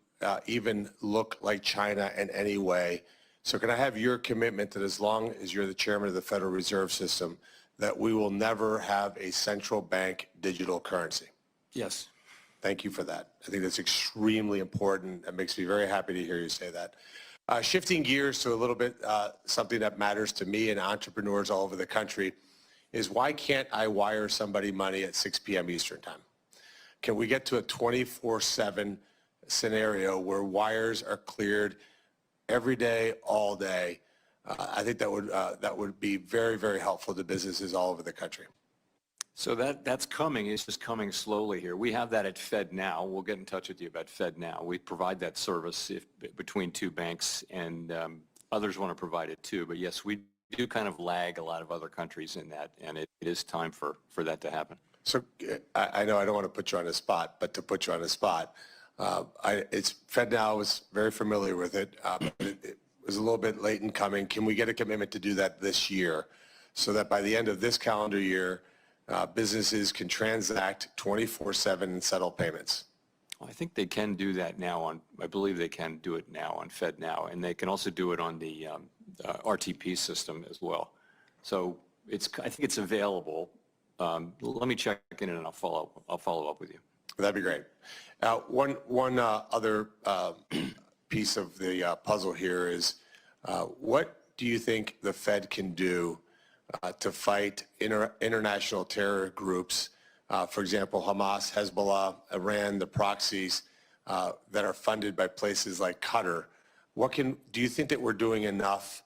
even look like China in any way. So can I have your commitment that as long as you're the chairman of the Federal Reserve System, that we will never have a central bank digital currency? Yes. Thank you for that. I think that's extremely important. It makes me very happy to hear you say that. Shifting gears to a little bit something that matters to me and entrepreneurs all over the country is why can't I wire somebody money at 6 p.m. Eastern time? Can we get to a 24/7 scenario where wires are cleared every day, all day? I think that would be very, very helpful to businesses all over the country. So that's coming. It's just coming slowly here. We have that at Fed Now. We'll get in touch with you about Fed Now. We provide that service between two banks, and others want to provide it too. But yes, we do kind of lag a lot of other countries in that, and it is time for that to happen. So I know I don't want to put you on the spot, but to put you on the spot, it's Fed Now was very familiar with it. But it was a little bit late in coming. Can we get a commitment to do that this year so that by the end of this calendar year, businesses can transact 24/7 and settle payments? Well, I think they can do that now I believe they can do it now on Fed Now, and they can also do it on the RTP system as well. So I think it's available. Let me check in and I'll follow up with you. That'd be great. One other piece of the puzzle here is what do you think the Fed can do to fight international terror groups, for example, Hamas, Hezbollah, Iran, the proxies that are funded by places like Qatar? Do you think that we're doing enough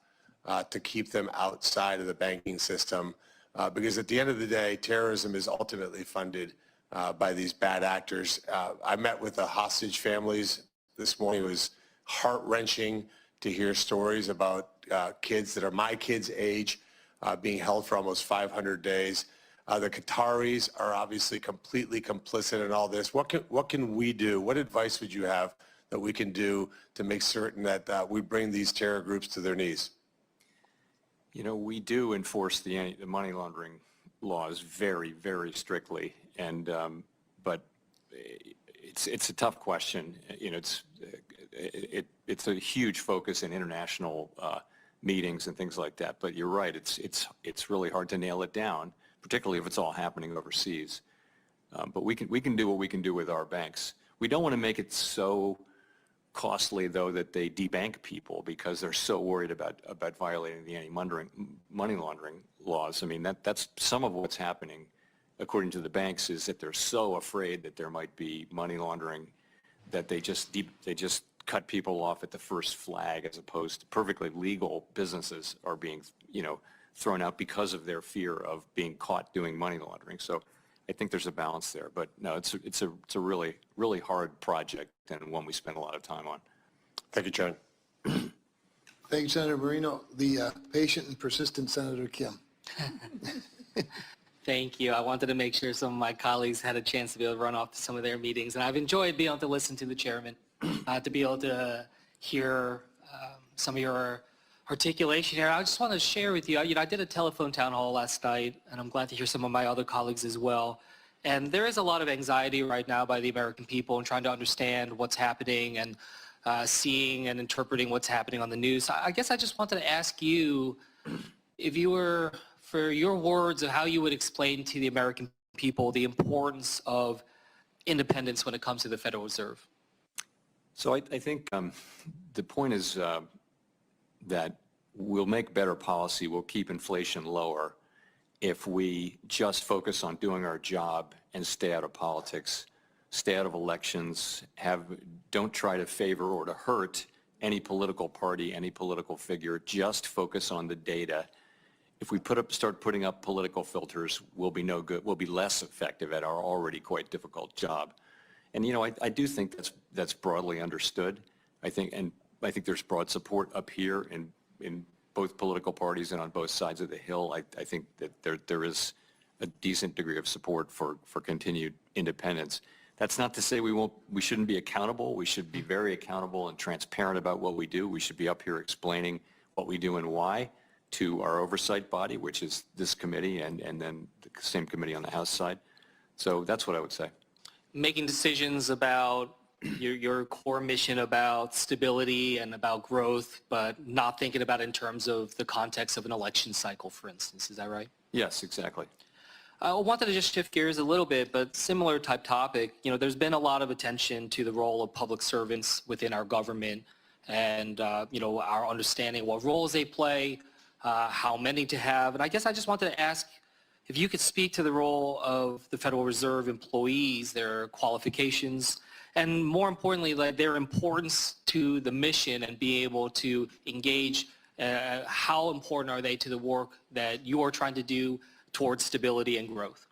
to keep them outside of the banking system? Because at the end of the day, terrorism is ultimately funded by these bad actors. I met with the hostage families this morning. It was heart-wrenching to hear stories about kids that are my kids' age being held for almost 500 days. The Qataris are obviously completely complicit in all this. What can we do? What advice would you have that we can do to make certain that we bring these terror groups to their knees? You know, we do enforce the money laundering laws very, very strictly, and but it's a tough question. You know, it's a huge focus in international meetings and things like that. But you're right; it's really hard to nail it down, particularly if it's all happening overseas. But we can do what we can do with our banks. We don't want to make it so costly, though, that they debank people because they're so worried about violating the anti-money laundering laws. I mean, that's some of what's happening, according to the banks, is that they're so afraid that there might be money laundering that they just cut people off at the first flag, as opposed to perfectly legal businesses are being, thrown out because of their fear of being caught doing money laundering. So I think there's a balance there, but no, it's a really, really hard project and one we spend a lot of time on. Thank you, Chairman. Thank you, Senator Marino. The patient and persistent Senator Kim. Thank you. I wanted to make sure some of my colleagues had a chance to be able to run off to some of their meetings, and I've enjoyed being able to listen to the chairman, to be able to hear some of your articulation here. I just want to share with you, I did a telephone town hall last night, and I'm glad to hear some of my other colleagues as well. And there is a lot of anxiety right now by the American people in trying to understand what's happening and seeing and interpreting what's happening on the news. I guess I just wanted to ask you, if you were, for your words of how you would explain to the American people the importance of independence when it comes to the Federal Reserve. So I think the point is that we'll make better policy, we'll keep inflation lower if we just focus on doing our job and stay out of politics, stay out of elections, don't try to favor or to hurt any political party, any political figure, just focus on the data if we start putting up political filters, we'll be no good, we'll be less effective at our already quite difficult job. And, you know, I do think that's broadly understood. I think there's broad support up here in both political parties and on both sides of the Hill. I think that there is a decent degree of support for continued independence. That's not to say we shouldn't be accountable. We should be very accountable and transparent about what we do. We should be up here explaining what we do and why to our oversight body, which is this committee and then the same committee on the House side. So that's what I would say. Making decisions about your core mission about stability and about growth, but not thinking about it in terms of the context of an election cycle, for instance. Is that right? Yes, exactly. I wanted to just shift gears a little bit, but similar type topic. You know, there's been a lot of attention to the role of public servants within our government and, you know, our understanding what roles they play, how many to have. And I guess I just wanted to ask if you could speak to the role of the Federal Reserve employees, their qualifications, and more importantly, like their importance to the mission and being able to engage. How important are they to the work that you are trying to do towards stability and growth?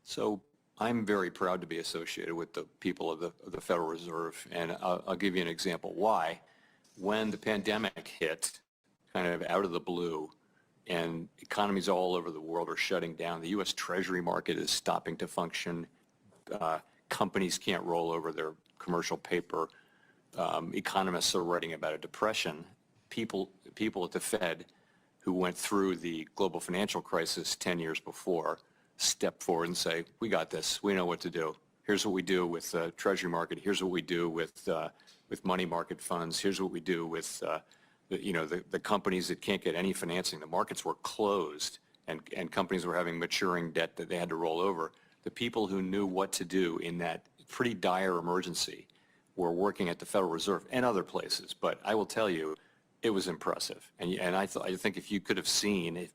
So I'm very proud to be associated with the people of the Federal Reserve, and I'll give you an example why. When the pandemic hit, kind of out of the blue, and economies all over the world are shutting down, the U.S. Treasury market is stopping to function. Companies can't roll over their commercial paper. Economists are writing about a depression. People at the Fed who went through the global financial crisis 10 years before step forward and say, we got this, we know what to do. Here's what we do with the Treasury market. Here's what we do with money market funds. Here's what we do with the companies that can't get any financing. The markets were closed and companies were having maturing debt that they had to roll over. The people who knew what to do in that pretty dire emergency were working at the Federal Reserve and other places. But I will tell you, it was impressive. And I think if you could have seen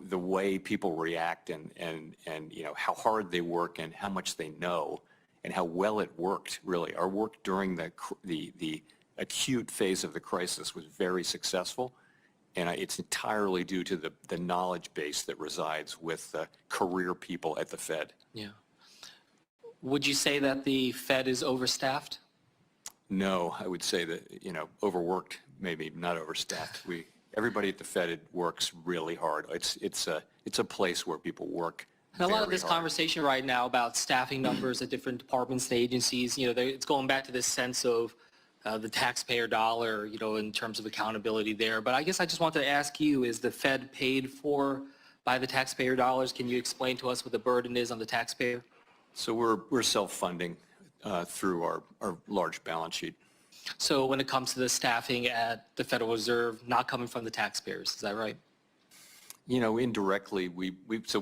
the way people react and you know, how hard they work and how much they know and how well it worked, really. Our work during the acute phase of the crisis was very successful. And it's entirely due to the knowledge base that resides with career people at the Fed. Yeah. Would you say that the Fed is overstaffed? No, I would say that, you know, overworked, maybe not overstaffed. Everybody at the Fed works really hard. It's a place where people work And a lot of this hard. conversation right now about staffing numbers at different departments and agencies, you know, it's going back to this sense of the taxpayer dollar, you know, in terms of accountability there. But I guess I just wanted to ask you, is the Fed paid for by the taxpayer dollars? Can you explain to us what the burden is on the taxpayer? So we're self-funding through our large balance sheet. So when it comes to the staffing at the Federal Reserve, not coming from the taxpayers, is that right? You know, indirectly, we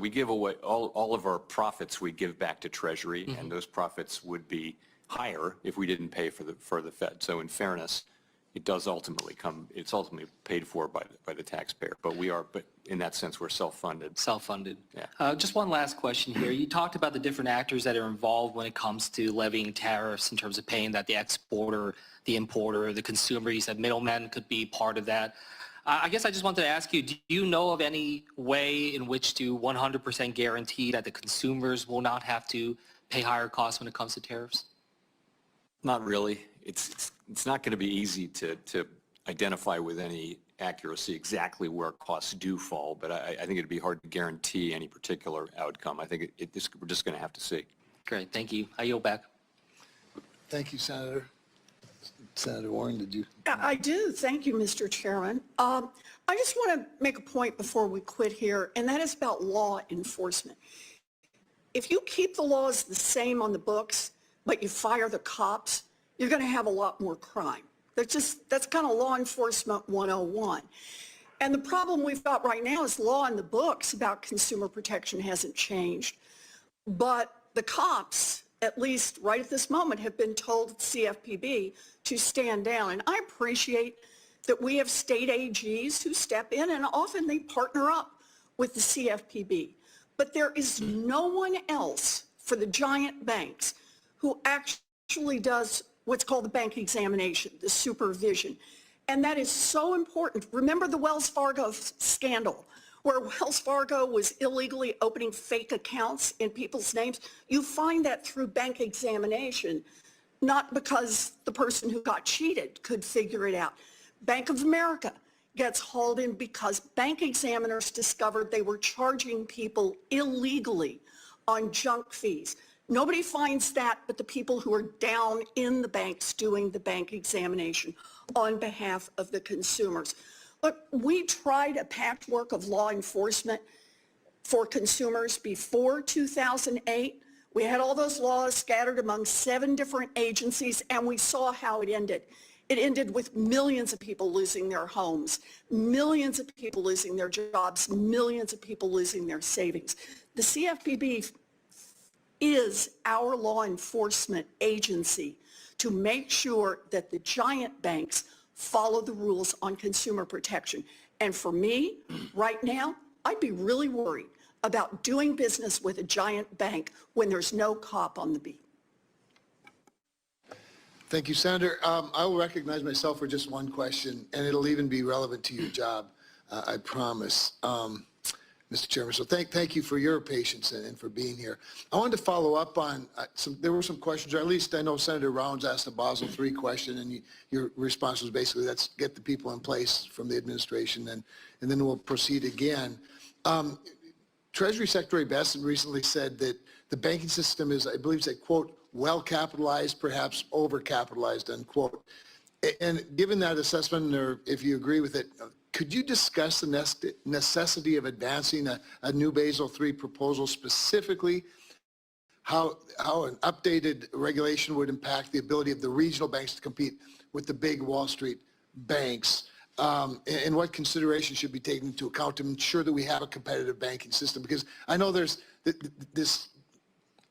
give away all of our profits we give back to Treasury, and those profits would be higher if we didn't pay for the Fed. So in fairness, it's ultimately paid for by the taxpayer. But in that sense, we're self-funded. Self-funded. Yeah. Just one last question here. You talked about the different actors that are involved when it comes to levying tariffs in terms of paying that, the exporter, the importer, the consumer. You said middlemen could be part of that. I guess I just wanted to ask you, do you know of any way in which to 100% guarantee that the consumers will not have to pay higher costs when it comes to tariffs? Not really. It's not going to be easy to identify with any accuracy exactly where costs do fall, but I think it'd be hard to guarantee any particular outcome. I think we're just going to have to see. Great, thank you. I yield back. Thank you, Senator. Senator Warren, did you? I do. Thank you, Mr. Chairman. I just want to make a point before we quit here, and that is about law enforcement. If you keep the laws the same on the books, but you fire the cops, you're going to have a lot more crime. That's kind of law enforcement 101. And the problem we've got right now is law in the books about consumer protection hasn't changed. But the cops, at least right at this moment, have been told CFPB to stand down. And I appreciate that we have state AGs who step in, and often they partner up with the CFPB. But there is no one else for the giant banks who actually does what's called the bank examination, the supervision. And that is so important. Remember the Wells Fargo scandal, where Wells Fargo was illegally opening fake accounts in people's names? You find that through bank examination, not because the person who got cheated could figure it out. Bank of America gets hauled in because bank examiners discovered they were charging people illegally on junk fees. Nobody finds that but the people who are down in the banks doing the bank examination on behalf of the consumers. Look, we tried a patchwork of law enforcement for consumers before 2008. We had all those laws scattered among 7 different agencies, and we saw how it ended. It ended with millions of people losing their homes, millions of people losing their jobs, millions of people losing their savings. The CFPB is our law enforcement agency to make sure that the giant banks follow the rules on consumer protection. And for me, right now, I'd be really worried about doing business with a giant bank when there's no cop on the beat. Thank you, Senator. I will recognize myself for just one question, and it'll even be relevant to your job, I promise, Mr. Chairman. So thank you for your patience and for being here. I wanted to follow up on there were some questions, or at least I know Senator Rounds asked a Basel III question, and your response was basically, let's get the people in place from the administration, and then we'll proceed again. Treasury Secretary Besson recently said that the banking system is, I believe, said, quote, well-capitalized, perhaps over-capitalized, unquote. And given that assessment, or if you agree with it, could you discuss the necessity of advancing a new Basel III proposal, specifically how an updated regulation would impact the ability of the regional banks to compete with the big Wall Street banks, and what consideration should be taken into account to ensure that we have a competitive banking system? Because I know there's this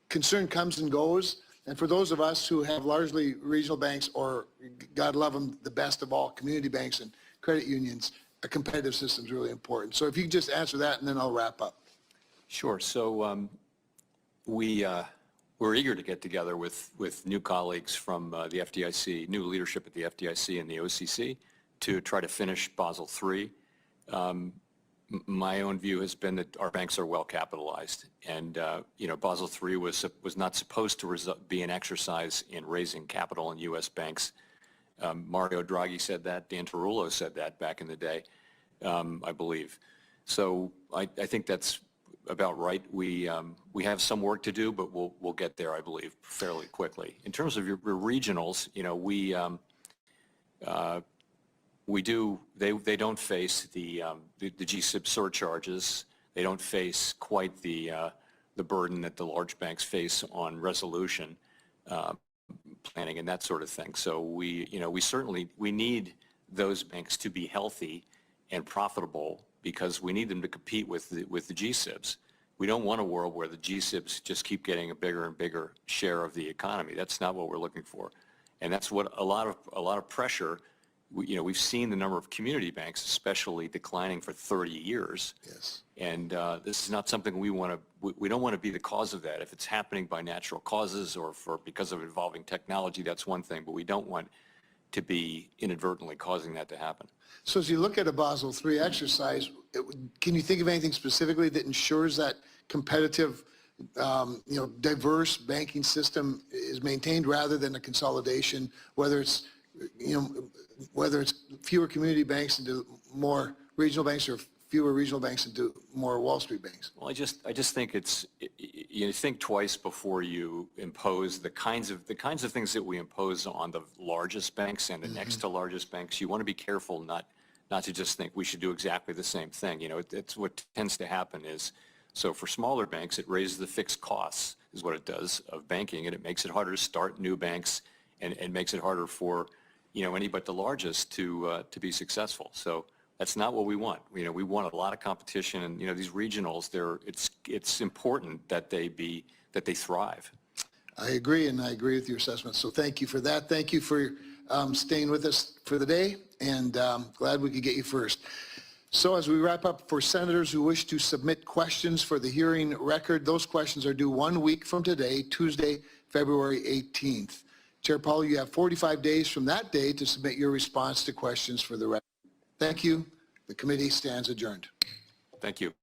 concern comes and goes, and for those of us who have largely regional banks, or God love them, the best of all, community banks and credit unions, a competitive system is really important. So if you could just answer that, and then I'll wrap up. Sure. So we're eager to get together with new colleagues from the FDIC, new leadership at the FDIC and the OCC, to try to finish Basel III. My own view has been that our banks are well capitalized, and Basel III was not supposed to be an exercise in raising capital in U.S. banks. Mario Draghi said that. Dan Tarullo said that back in the day, I believe. So I think that's about right. We have some work to do, but we'll get there, I believe, fairly quickly. In terms of your regionals, they don't face the GSIB surcharges. They don't face quite the burden that the large banks face on resolution planning and that sort of thing. So we certainly need those banks to be healthy and profitable, because we need them to compete with the GSIBs. We don't want a world where the GSIBs just keep getting a bigger and bigger share of the economy. That's not what we're looking for, and that's what a lot of pressure. We've seen the number of community banks, especially, declining for 30 years. Yes. And this is not something we don't want to be the cause of that. If it's happening by natural causes or because of evolving technology, that's one thing, but we don't want to be inadvertently causing that to happen. So as you look at a Basel III exercise, can you think of anything specifically that ensures that competitive, diverse banking system is maintained rather than a consolidation, whether it's fewer community banks into more regional banks, or fewer regional banks into more Wall Street banks? Well, I just think you think twice before you impose the kinds of things that we impose on the largest banks and the next to largest banks. You want to be careful not to just think we should do exactly the same thing. It's what tends to happen is, so for smaller banks, it raises the fixed costs, is what it does, of banking, and it makes it harder to start new banks, and makes it harder for any but the largest to be successful. So that's not what we want. We want a lot of competition, and these regionals, it's important that they thrive. I agree, and I agree with your assessment. So thank you for that. Thank you for staying with us for the day, and glad we could get you first. So as we wrap up, for senators who wish to submit questions for the hearing record, those questions are due 1 week from today, Tuesday, February 18th. Chair Powell, you have 45 days from that day to submit your response to questions for the record. Thank you. The committee stands adjourned. Thank you.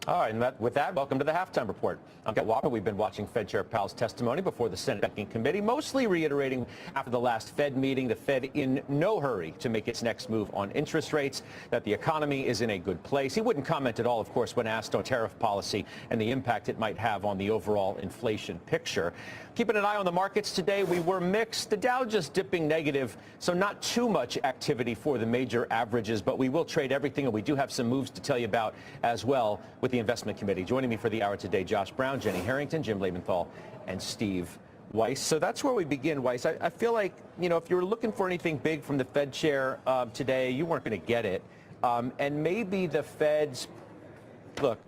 All right, and with that, welcome to the halftime report. I'm Scott Walker. We've been watching Fed Chair Powell's testimony before the Senate Banking Committee, mostly reiterating after the last Fed meeting, the Fed in no hurry to make its next move on interest rates, that the economy is in a good place. He wouldn't comment at all, of course, when asked on tariff policy and the impact it might have on the overall inflation picture. Keeping an eye on the markets today, we were mixed. The Dow just dipping negative, so not too much activity for the major averages, but we will trade everything, and we do have some moves to tell you about as well with the Investment Committee. Joining me for the hour today, Josh Brown, Jenny Harrington, Jim Lebenthal, and Steve Weiss. So that's where we begin, Weiss. I feel like, you know, if you were looking for anything big from the Fed chair today, you weren't going to get it. And maybe the Fed's, look,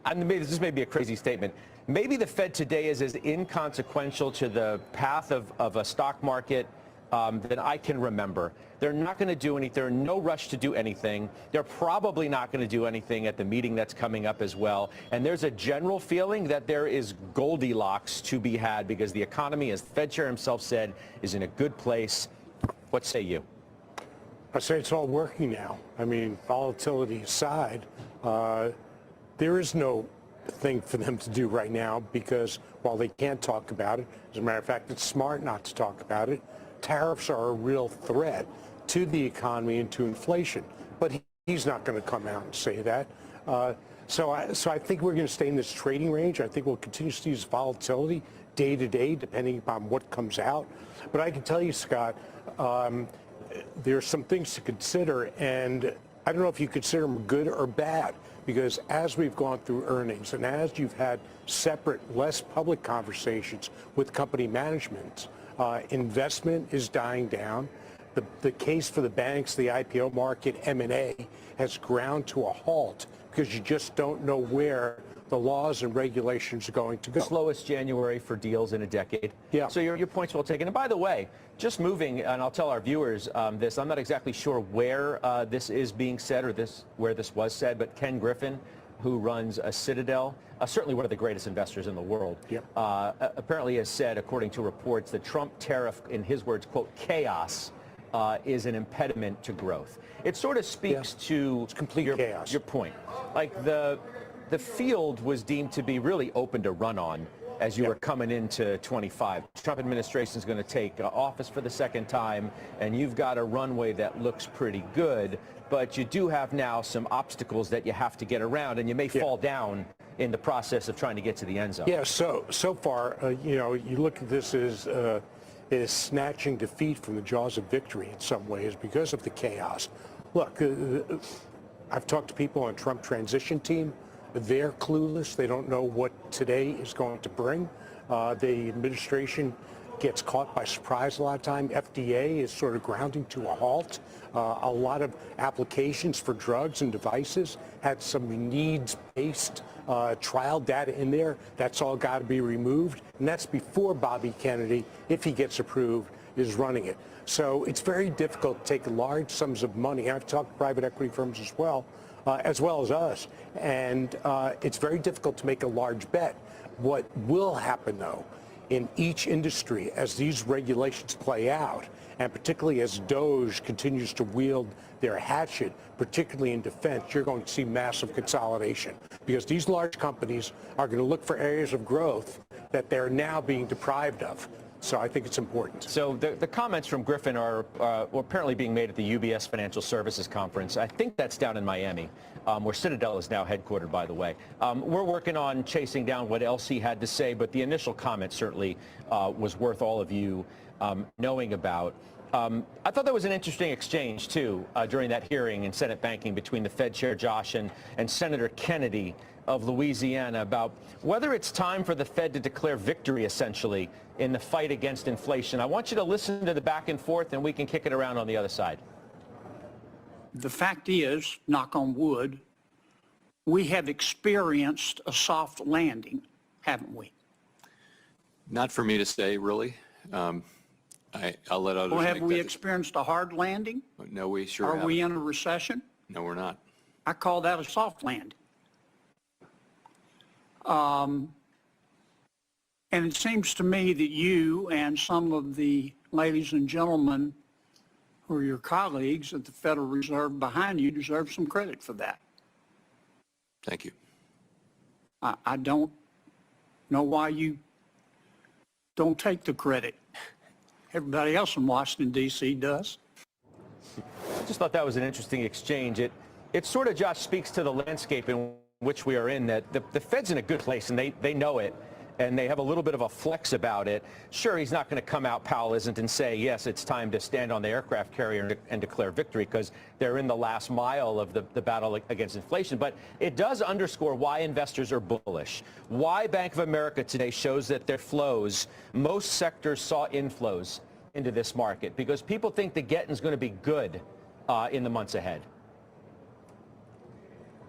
this may be a crazy statement. Maybe the Fed today is as inconsequential to the path of a stock market than I can remember. They're not going to do anything. They're in no rush to do anything. They're probably not going to do anything at the meeting that's coming up as well. And there's a general feeling that there is Goldilocks to be had because the economy, as the Fed chair himself said, is in a good place. What say you? I say it's all working now. I mean, volatility aside, there is no thing for them to do right now because while they can't talk about it, as a matter of fact, it's smart not to talk about it. Tariffs are a real threat to the economy and to inflation, but he's not going to come out and say that. So I think we're going to stay in this trading range. I think we'll continue to see this volatility day to day, depending upon what comes out. But I can tell you, Scott, there are some things to consider, and I don't know if you consider them good or bad, because as we've gone through earnings and as you've had separate, less public conversations with company management, investment is dying down. The case for the banks, the IPO market, M&A has ground to a halt because you just don't know where the laws and regulations are going to go. Slowest January for deals in a decade. Yeah. So your point's well taken. And by the way, just moving, and I'll tell our viewers this, I'm not exactly sure where this is being said or where this was said, but Ken Griffin, who runs a Citadel, certainly one of the greatest investors in the world, apparently has said, according to reports, the Trump tariff, in his words, quote, chaos, is an impediment to growth. It sort of speaks to it's complete chaos. Your point. Like the field was deemed to be really open to run on as you were coming into 25. Trump administration is going to take office for the second time, and you've got a runway that looks pretty good, but you do have now some obstacles that you have to get around, and you may fall down in the process of trying to get to the end zone. Yeah, so far, you know, you look at this as snatching defeat from the jaws of victory in some ways because of the chaos. Look, I've talked to people on Trump transition team. They're clueless. They don't know what today is going to bring. The administration gets caught by surprise a lot of time. FDA is sort of grounding to a halt. A lot of applications for drugs and devices had some needs-based trial data in there. That's all got to be removed. And that's before Bobby Kennedy, if he gets approved, is running it. So it's very difficult to take large sums of money. I've talked to private equity firms as well as us. And it's very difficult to make a large bet. What will happen, though, in each industry as these regulations play out, and particularly as DOGE continues to wield their hatchet, particularly in defense, you're going to see massive consolidation because these large companies are going to look for areas of growth that they're now being deprived of. So I think it's important. So the comments from Griffin are apparently being made at the UBS Financial Services Conference. I think that's down in Miami, where Citadel is now headquartered, by the way. We're working on chasing down what else he had to say, but the initial comment certainly was worth all of you knowing about. I thought that was an interesting exchange, too, during that hearing in Senate banking between the Fed Chair Josh and Senator Kennedy of Louisiana about whether it's time for the Fed to declare victory, essentially, in the fight against inflation. I want you to listen to the back and forth, and we can kick it around on the other side. The fact is, knock on wood, we have experienced a soft landing, haven't we? Not for me to say, really. I'll let others Well, have make we that experienced a hard landing? No, we sure Are haven't. we in a recession? No, we're not. I call that a soft landing. And it seems to me that you and some of the ladies and gentlemen who are your colleagues at the Federal Reserve behind you deserve some credit for that. Thank you. I don't know why you don't take the credit. Everybody else in Washington, D.C. does. I just thought that was an interesting exchange. It sort of, Josh, speaks to the landscape in which we are in, that the Fed's in a good place, and they know it, and they have a little bit of a flex about it. Sure, he's not going to come out, Powell isn't, and say, yes, it's time to stand on the aircraft carrier and declare victory, because they're in the last mile of the battle against inflation. But it does underscore why investors are bullish, why Bank of America today shows that their flows, most sectors saw inflows into this market, because people think the getting's going to be good in the months ahead.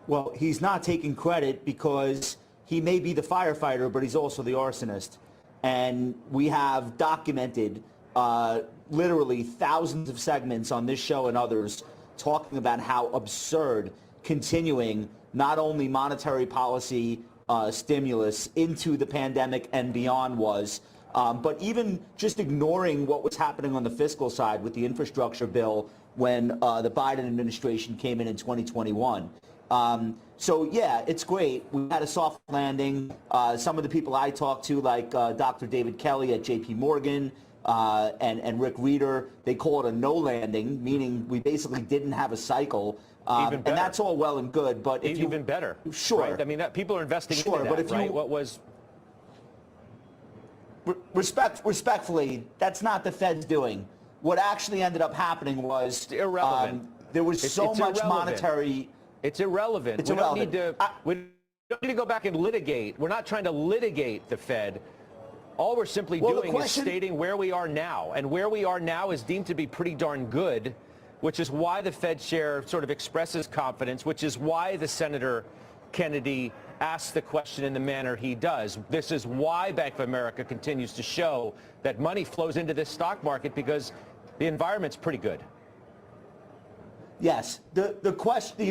Well, he's not taking credit because he may be the firefighter, but he's also the arsonist. And we have documented literally thousands of segments on this show and others talking about how absurd continuing not only monetary policy stimulus into the pandemic and beyond was, but even just ignoring what was happening on the fiscal side with the infrastructure bill when the Biden administration came in 2021. So yeah, it's great. We had a soft landing. Some of the people I talked to, like Dr. David Kelly at JP Morgan and Rick Reeder, they call it a no landing, meaning we basically didn't have a cycle. And that's all well and good, but if even better. Sure. Right? I mean, people are investing sure, into that, but if right? you, What was... Respectfully, that's not the Fed's doing. What actually ended up happening was it's irrelevant. There was so much irrelevant. monetary... It's irrelevant. It's irrelevant. We don't need to go back and litigate. We're not trying to litigate the Fed. All we're simply doing is stating where we are now. And where we are now is deemed to be pretty darn good, which is why the Fed chair sort of expresses confidence, which is why the Senator Kennedy asks the question in the manner he does. This is why Bank of America continues to show that money flows into this stock market, because the environment's pretty good. Yes. The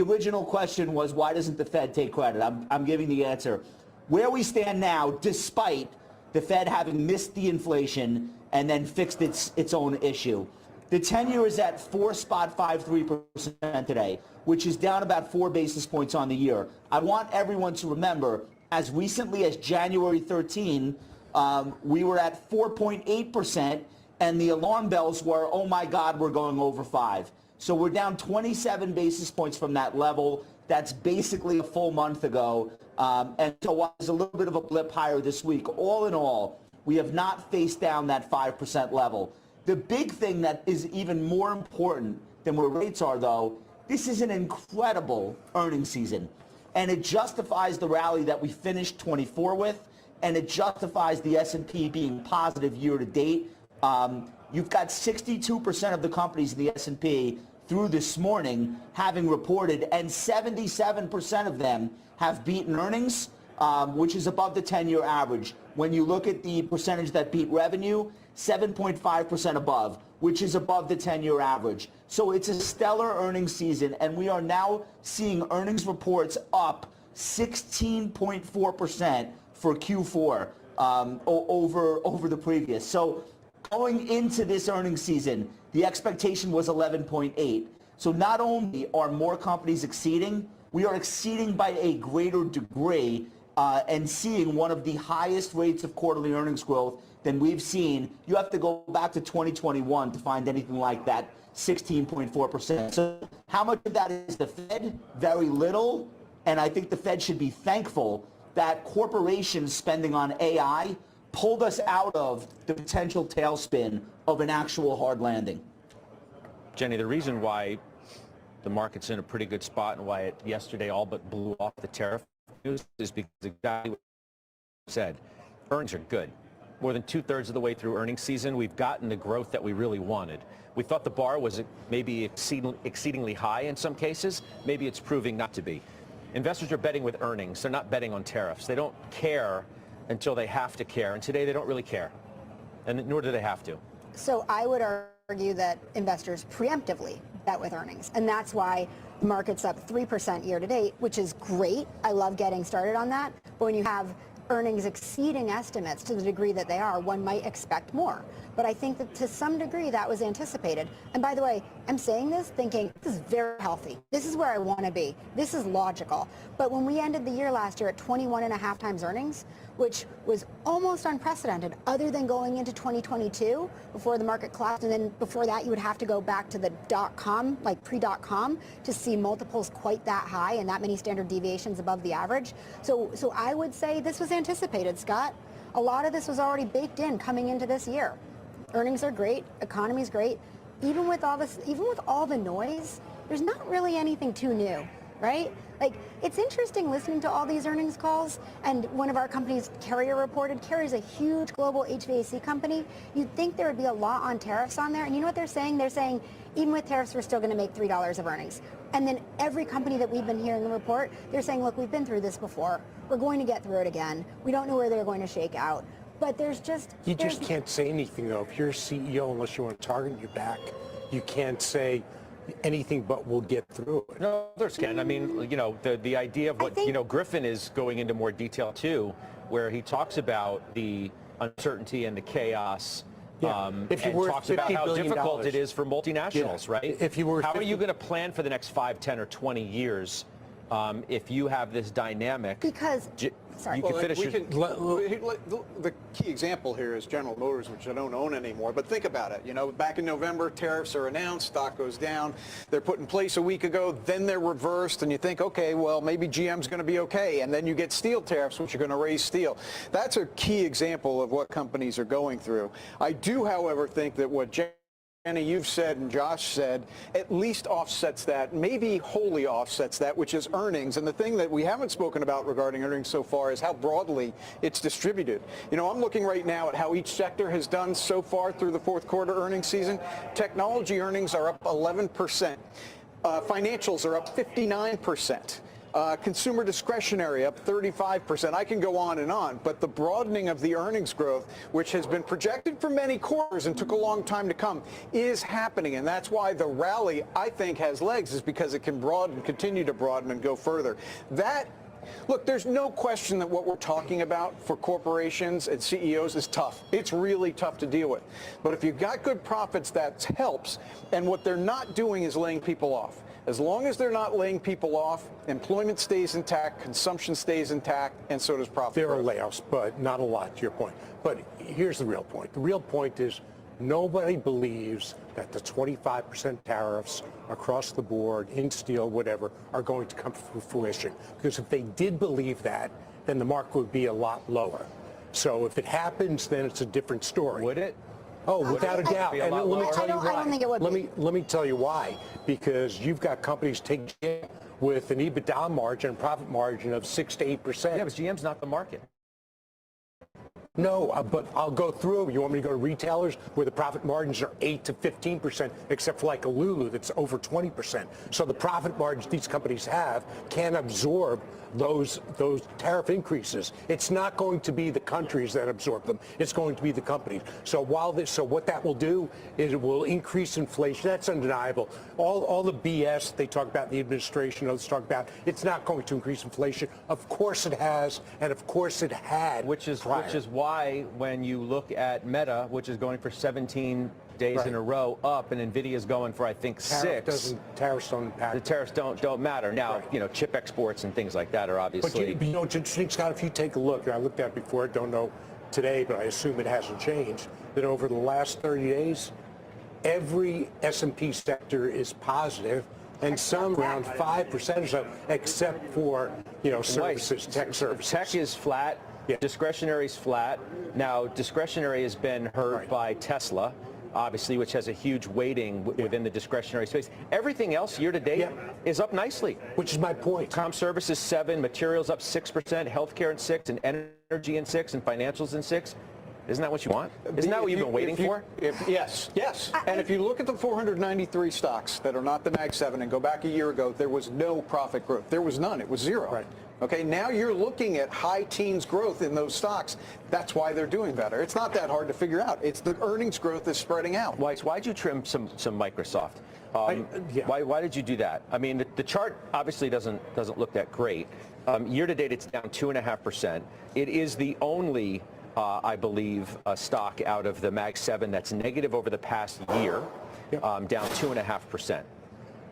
original question was, why doesn't the Fed take credit? I'm giving the answer. Where we stand now, despite the Fed having missed the inflation and then fixed its own issue, the 10-year is at 4.53% today, which is down about 4 basis points on the year. I want everyone to remember, as recently as January 13, we were at 4.8%, and the alarm bells were, oh my God, we're going over 5. So we're down 27 basis points from that level. That's basically a full month ago. And so while there's a little bit of a blip higher this week, all in all, we have not faced down that 5% level. The big thing that is even more important than where rates are, though, this is an incredible earnings season. And it justifies the rally that we finished 24 with, and it justifies the S&P being positive year to date. You've got 62% of the companies in the S&P through this morning having reported, and 77% of them have beaten earnings, which is above the 10-year average. When you look at the percentage that beat revenue, 7.5% above, which is above the 10-year average. So it's a stellar earnings season, and we are now seeing earnings reports up 16.4% for Q4 over the previous. So going into this earnings season, the expectation was 11.8. So not only are more companies exceeding, we are exceeding by a greater degree and seeing one of the highest rates of quarterly earnings growth than we've seen. You have to go back to 2021 to find anything like that, 16.4%. So how much of that is the Fed? Very little. And I think the Fed should be thankful that corporations spending on AI pulled us out of the potential tailspin of an actual hard landing. Jenny, the reason why the market's in a pretty good spot and why it yesterday all but blew off the tariff news is because exactly what you said. Earnings are good. More than 2/3 of the way through earnings season, we've gotten the growth that we really wanted. We thought the bar was maybe exceedingly high in some cases. Maybe it's proving not to be. Investors are betting with earnings. They're not betting on tariffs. They don't care until they have to care. And today they don't really care. And nor do they have to. So I would argue that investors preemptively bet with earnings. And that's why the market's up 3% year to date, which is great. I love getting started on that. But when you have earnings exceeding estimates to the degree that they are, one might expect more. But I think that to some degree that was anticipated. And by the way, I'm saying this thinking this is very healthy. This is where I want to be. This is logical. But when we ended the year last year at 21.5 times earnings, which was almost unprecedented other than going into 2022 before the market collapsed. And then before that, you would have to go back to the .com, like pre-.com, to see multiples quite that high and that many standard deviations above the average. So I would say this was anticipated, Scott. A lot of this was already baked in coming into this year. Earnings are great, economy's great. Even with all this, even with all the noise, there's not really anything too new, right? Like, it's interesting listening to all these earnings calls, and one of our companies, Carrier, reported. Carrier's a huge global HVAC company. You'd think there would be a lot on tariffs on there, and you know what they're saying? They're saying, even with tariffs, we're still going to make $3 of earnings. And then every company that we've been hearing report, they're saying, look, we've been through this before. We're going to get through it again. We don't know where they're going to shake out. But there's just... You just can't say anything, though. If you're a CEO, unless you want to target your back, you can't say anything but we'll get through it. No, others can. I mean, you know, the idea of what, you know, Griffin is going into more detail, too, where he talks about the uncertainty and the chaos. And talks about how difficult it is for multinationals, right? If you were how are you going to plan for the next 5, 10, or 20 years if you have this dynamic? Because... Sorry. You can finish the key example here is General Motors, which I don't own anymore. But think about it. You know, back in November, tariffs are announced, stock goes down. They're put in place a week ago, then they're reversed, and you think, okay, well, maybe GM's going to be okay. And then you get steel tariffs, which are going to raise steel. That's a key example of what companies are going through. I do, however, think that what Jenny, you've said and Josh said, at least offsets that, maybe wholly offsets that, which is earnings. And the thing that we haven't spoken about regarding earnings so far is how broadly it's distributed. You know, I'm looking right now at how each sector has done so far through the fourth quarter earnings season. Technology earnings are up 11%. Financials are up 59%. Consumer discretionary up 35%. I can go on, but the broadening of the earnings growth, which has been projected for many quarters and took a long time to come, is happening. And that's why the rally, I think, has legs, is because it can broaden, continue to broaden and go further. Look, there's no question that what we're talking about for corporations and CEOs is tough. It's really tough to deal with. But if you've got good profits, that helps. And what they're not doing is laying people off. As long as they're not laying people off, employment stays intact, consumption stays intact, and so does profit. There are layoffs, but not a lot, to your point. But here's the real point. The real point is nobody believes that the 25% tariffs across the board, in steel, whatever, are going to come to fruition. Because if they did believe that, then the market would be a lot lower. So if it happens, then it's a different story. Would it? Oh, without a doubt. And let me tell you why. I don't think it would let me tell you why. Because you've got companies taking with an EBITDA margin, profit margin of 6 to 8%. Yeah, but GM's not the market. No, but I'll go through. You want me to go to retailers where the profit margins are 8 to 15%, except for like a Lulu that's over 20%. So the profit margins these companies have can absorb those tariff increases. It's not going to be the countries that absorb them. It's going to be the companies. So what that will do is it will increase inflation. That's undeniable. All the BS they talk about, the administration, others talk about, it's not going to increase inflation. Of course it has, and of course it had. Which is why when you look at Meta, which is going for 17 days in a row up, and Nvidia's going for, I think, 6. Tariffs don't impact. The tariffs don't matter. Now, you know, chip exports and things like that are obviously. But you know, it's interesting, Scott, if you take a look, I looked at it before, I don't know today, but I assume it hasn't changed, that over the last 30 days, every S&P sector is positive, and some around 5% or so, except for, you know, services, tech services. Tech is flat. Yeah. Discretionary is flat. Now, discretionary has been hurt by Tesla, obviously, which has a huge weighting within the discretionary space. Everything else year to date is up nicely. Which is my point. Com services 7, materials up 6%, healthcare in 6, and energy in 6, and financials in 6. Isn't that what you want? Isn't that what you've been waiting for? Yes. And if you look at the 493 stocks that are not the Mag 7 and go back a year ago, there was no profit growth. There was none. It was zero. Okay, now you're looking at high teens growth in those stocks. That's why they're doing better. It's not that hard to figure out. It's the earnings growth is spreading out. Weiss, why'd you trim some Microsoft? Why did you do that? I mean, the chart obviously doesn't look that great. Year to date, it's down 2.5%. It is the only, I believe, stock out of the Mag 7 that's negative over the past year, down 2.5%.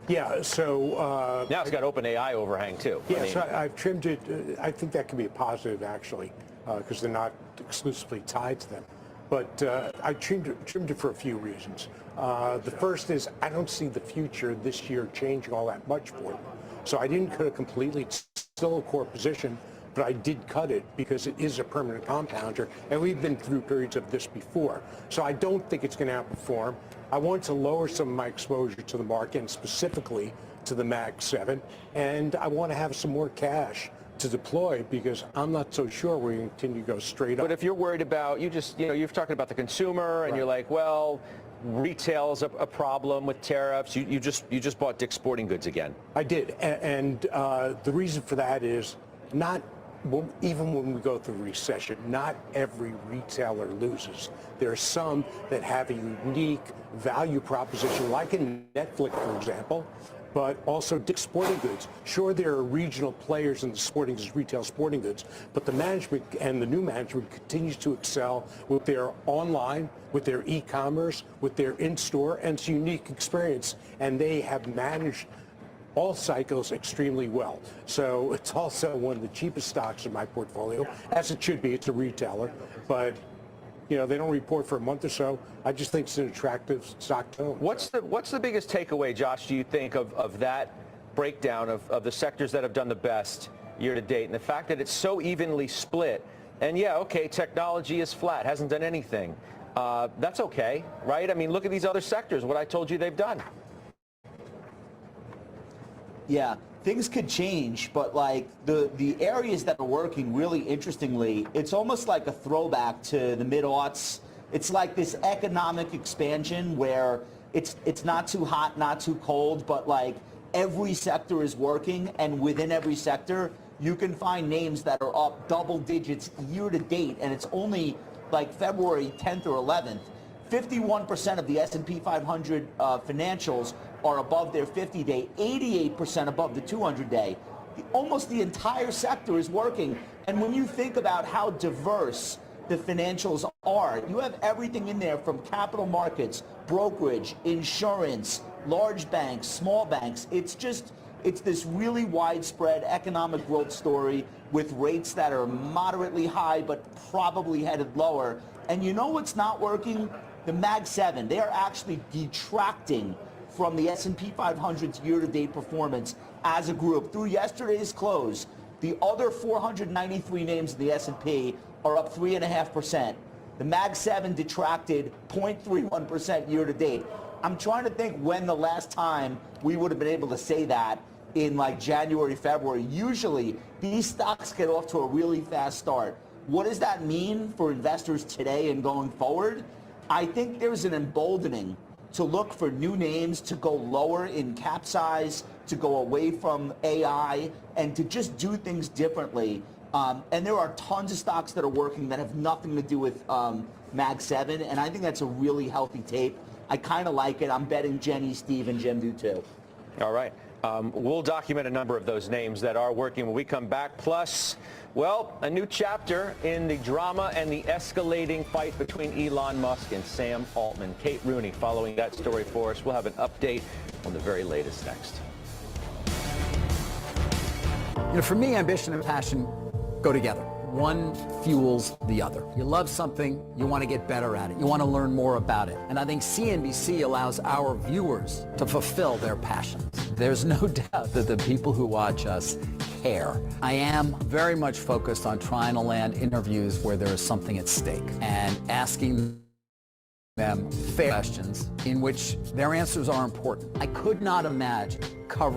Yeah, so... now it's got OpenAI overhang, too. Yeah, so I've trimmed it. I think that can be a positive, actually, because they're not exclusively tied to them. But I trimmed it for a few reasons. The first is I don't see the future this year changing all that much for them. So I didn't cut it completely. It's still a core position, but I did cut it because it is a permanent compounder, and we've been through periods of this before. So I don't think it's going to outperform. I want to lower some of my exposure to the market, and specifically to the Mag 7, and I want to have some more cash to deploy because I'm not so sure we're going to continue to go straight up. But if you're worried about, you're talking about the consumer, and you're like, well, retail's a problem with tariffs. You just bought Dick's Sporting Goods again. I did, and the reason for that is not. Well, even when we go through recession, not every retailer loses. There are some that have a unique value proposition, like in Netflix, for example, but also Dick's Sporting Goods. Sure, there are regional players in the retail sporting goods, but the management and the new management continues to excel with their online, with their e-commerce, with their in-store, and it's a unique experience, and they have managed all cycles extremely well. So it's also one of the cheapest stocks in my portfolio, as it should be. It's a retailer, but they don't report for a month or so. I just think it's an attractive stock tone. What's the biggest takeaway, Josh, do you think of that breakdown of the sectors that have done the best year to date, and the fact that it's so evenly split? And yeah, okay, technology is flat, hasn't done anything. That's okay, right? I mean, look at these other sectors, what I told you they've done. Yeah, things could change, but like the areas that are working really interestingly, it's almost like a throwback to the mid-aughts. It's like this economic expansion where it's not too hot, not too cold, but like every sector is working, and within every sector, you can find names that are up double digits year to date, and it's only like February 10th or 11th. 51% of the S&P 500 financials are above their 50-day, 88% above the 200-day. Almost the entire sector is working. And when you think about how diverse the financials are, you have everything in there from capital markets, brokerage, insurance, large banks, small banks. It's this really widespread economic growth story with rates that are moderately high but probably headed lower. And you know what's not working? The Mag 7. They are actually detracting from the S&P 500's year-to-date performance as a group. Through yesterday's close, the other 493 names in the S&P are up 3.5%. The Mag 7 detracted 0.31% year-to-date. I'm trying to think when the last time we would have been able to say that in like January, February. Usually, these stocks get off to a really fast start. What does that mean for investors today and going forward? I think there's an emboldening to look for new names, to go lower in cap size, to go away from AI, and to just do things differently. And there are tons of stocks that are working that have nothing to do with Mag 7, and I think that's a really healthy tape. I kind of like it. I'm betting Jenny, Steve, and Jim do too. All right. We'll document a number of those names that are working when we come back. Plus, well, a new chapter in the drama and the escalating fight between Elon Musk and Sam Altman. Kate Rooney following that story for us. We'll have an update on the very latest next. For me, ambition and passion go together. One fuels the other. You love something, you want to get better at it. You want to learn more about it. And I think CNBC allows our viewers to fulfill their passions. There's no doubt that the people who watch us care. I am very much focused on trying to land interviews where there is something at stake and asking them fair questions in which their answers are important. I could not imagine covering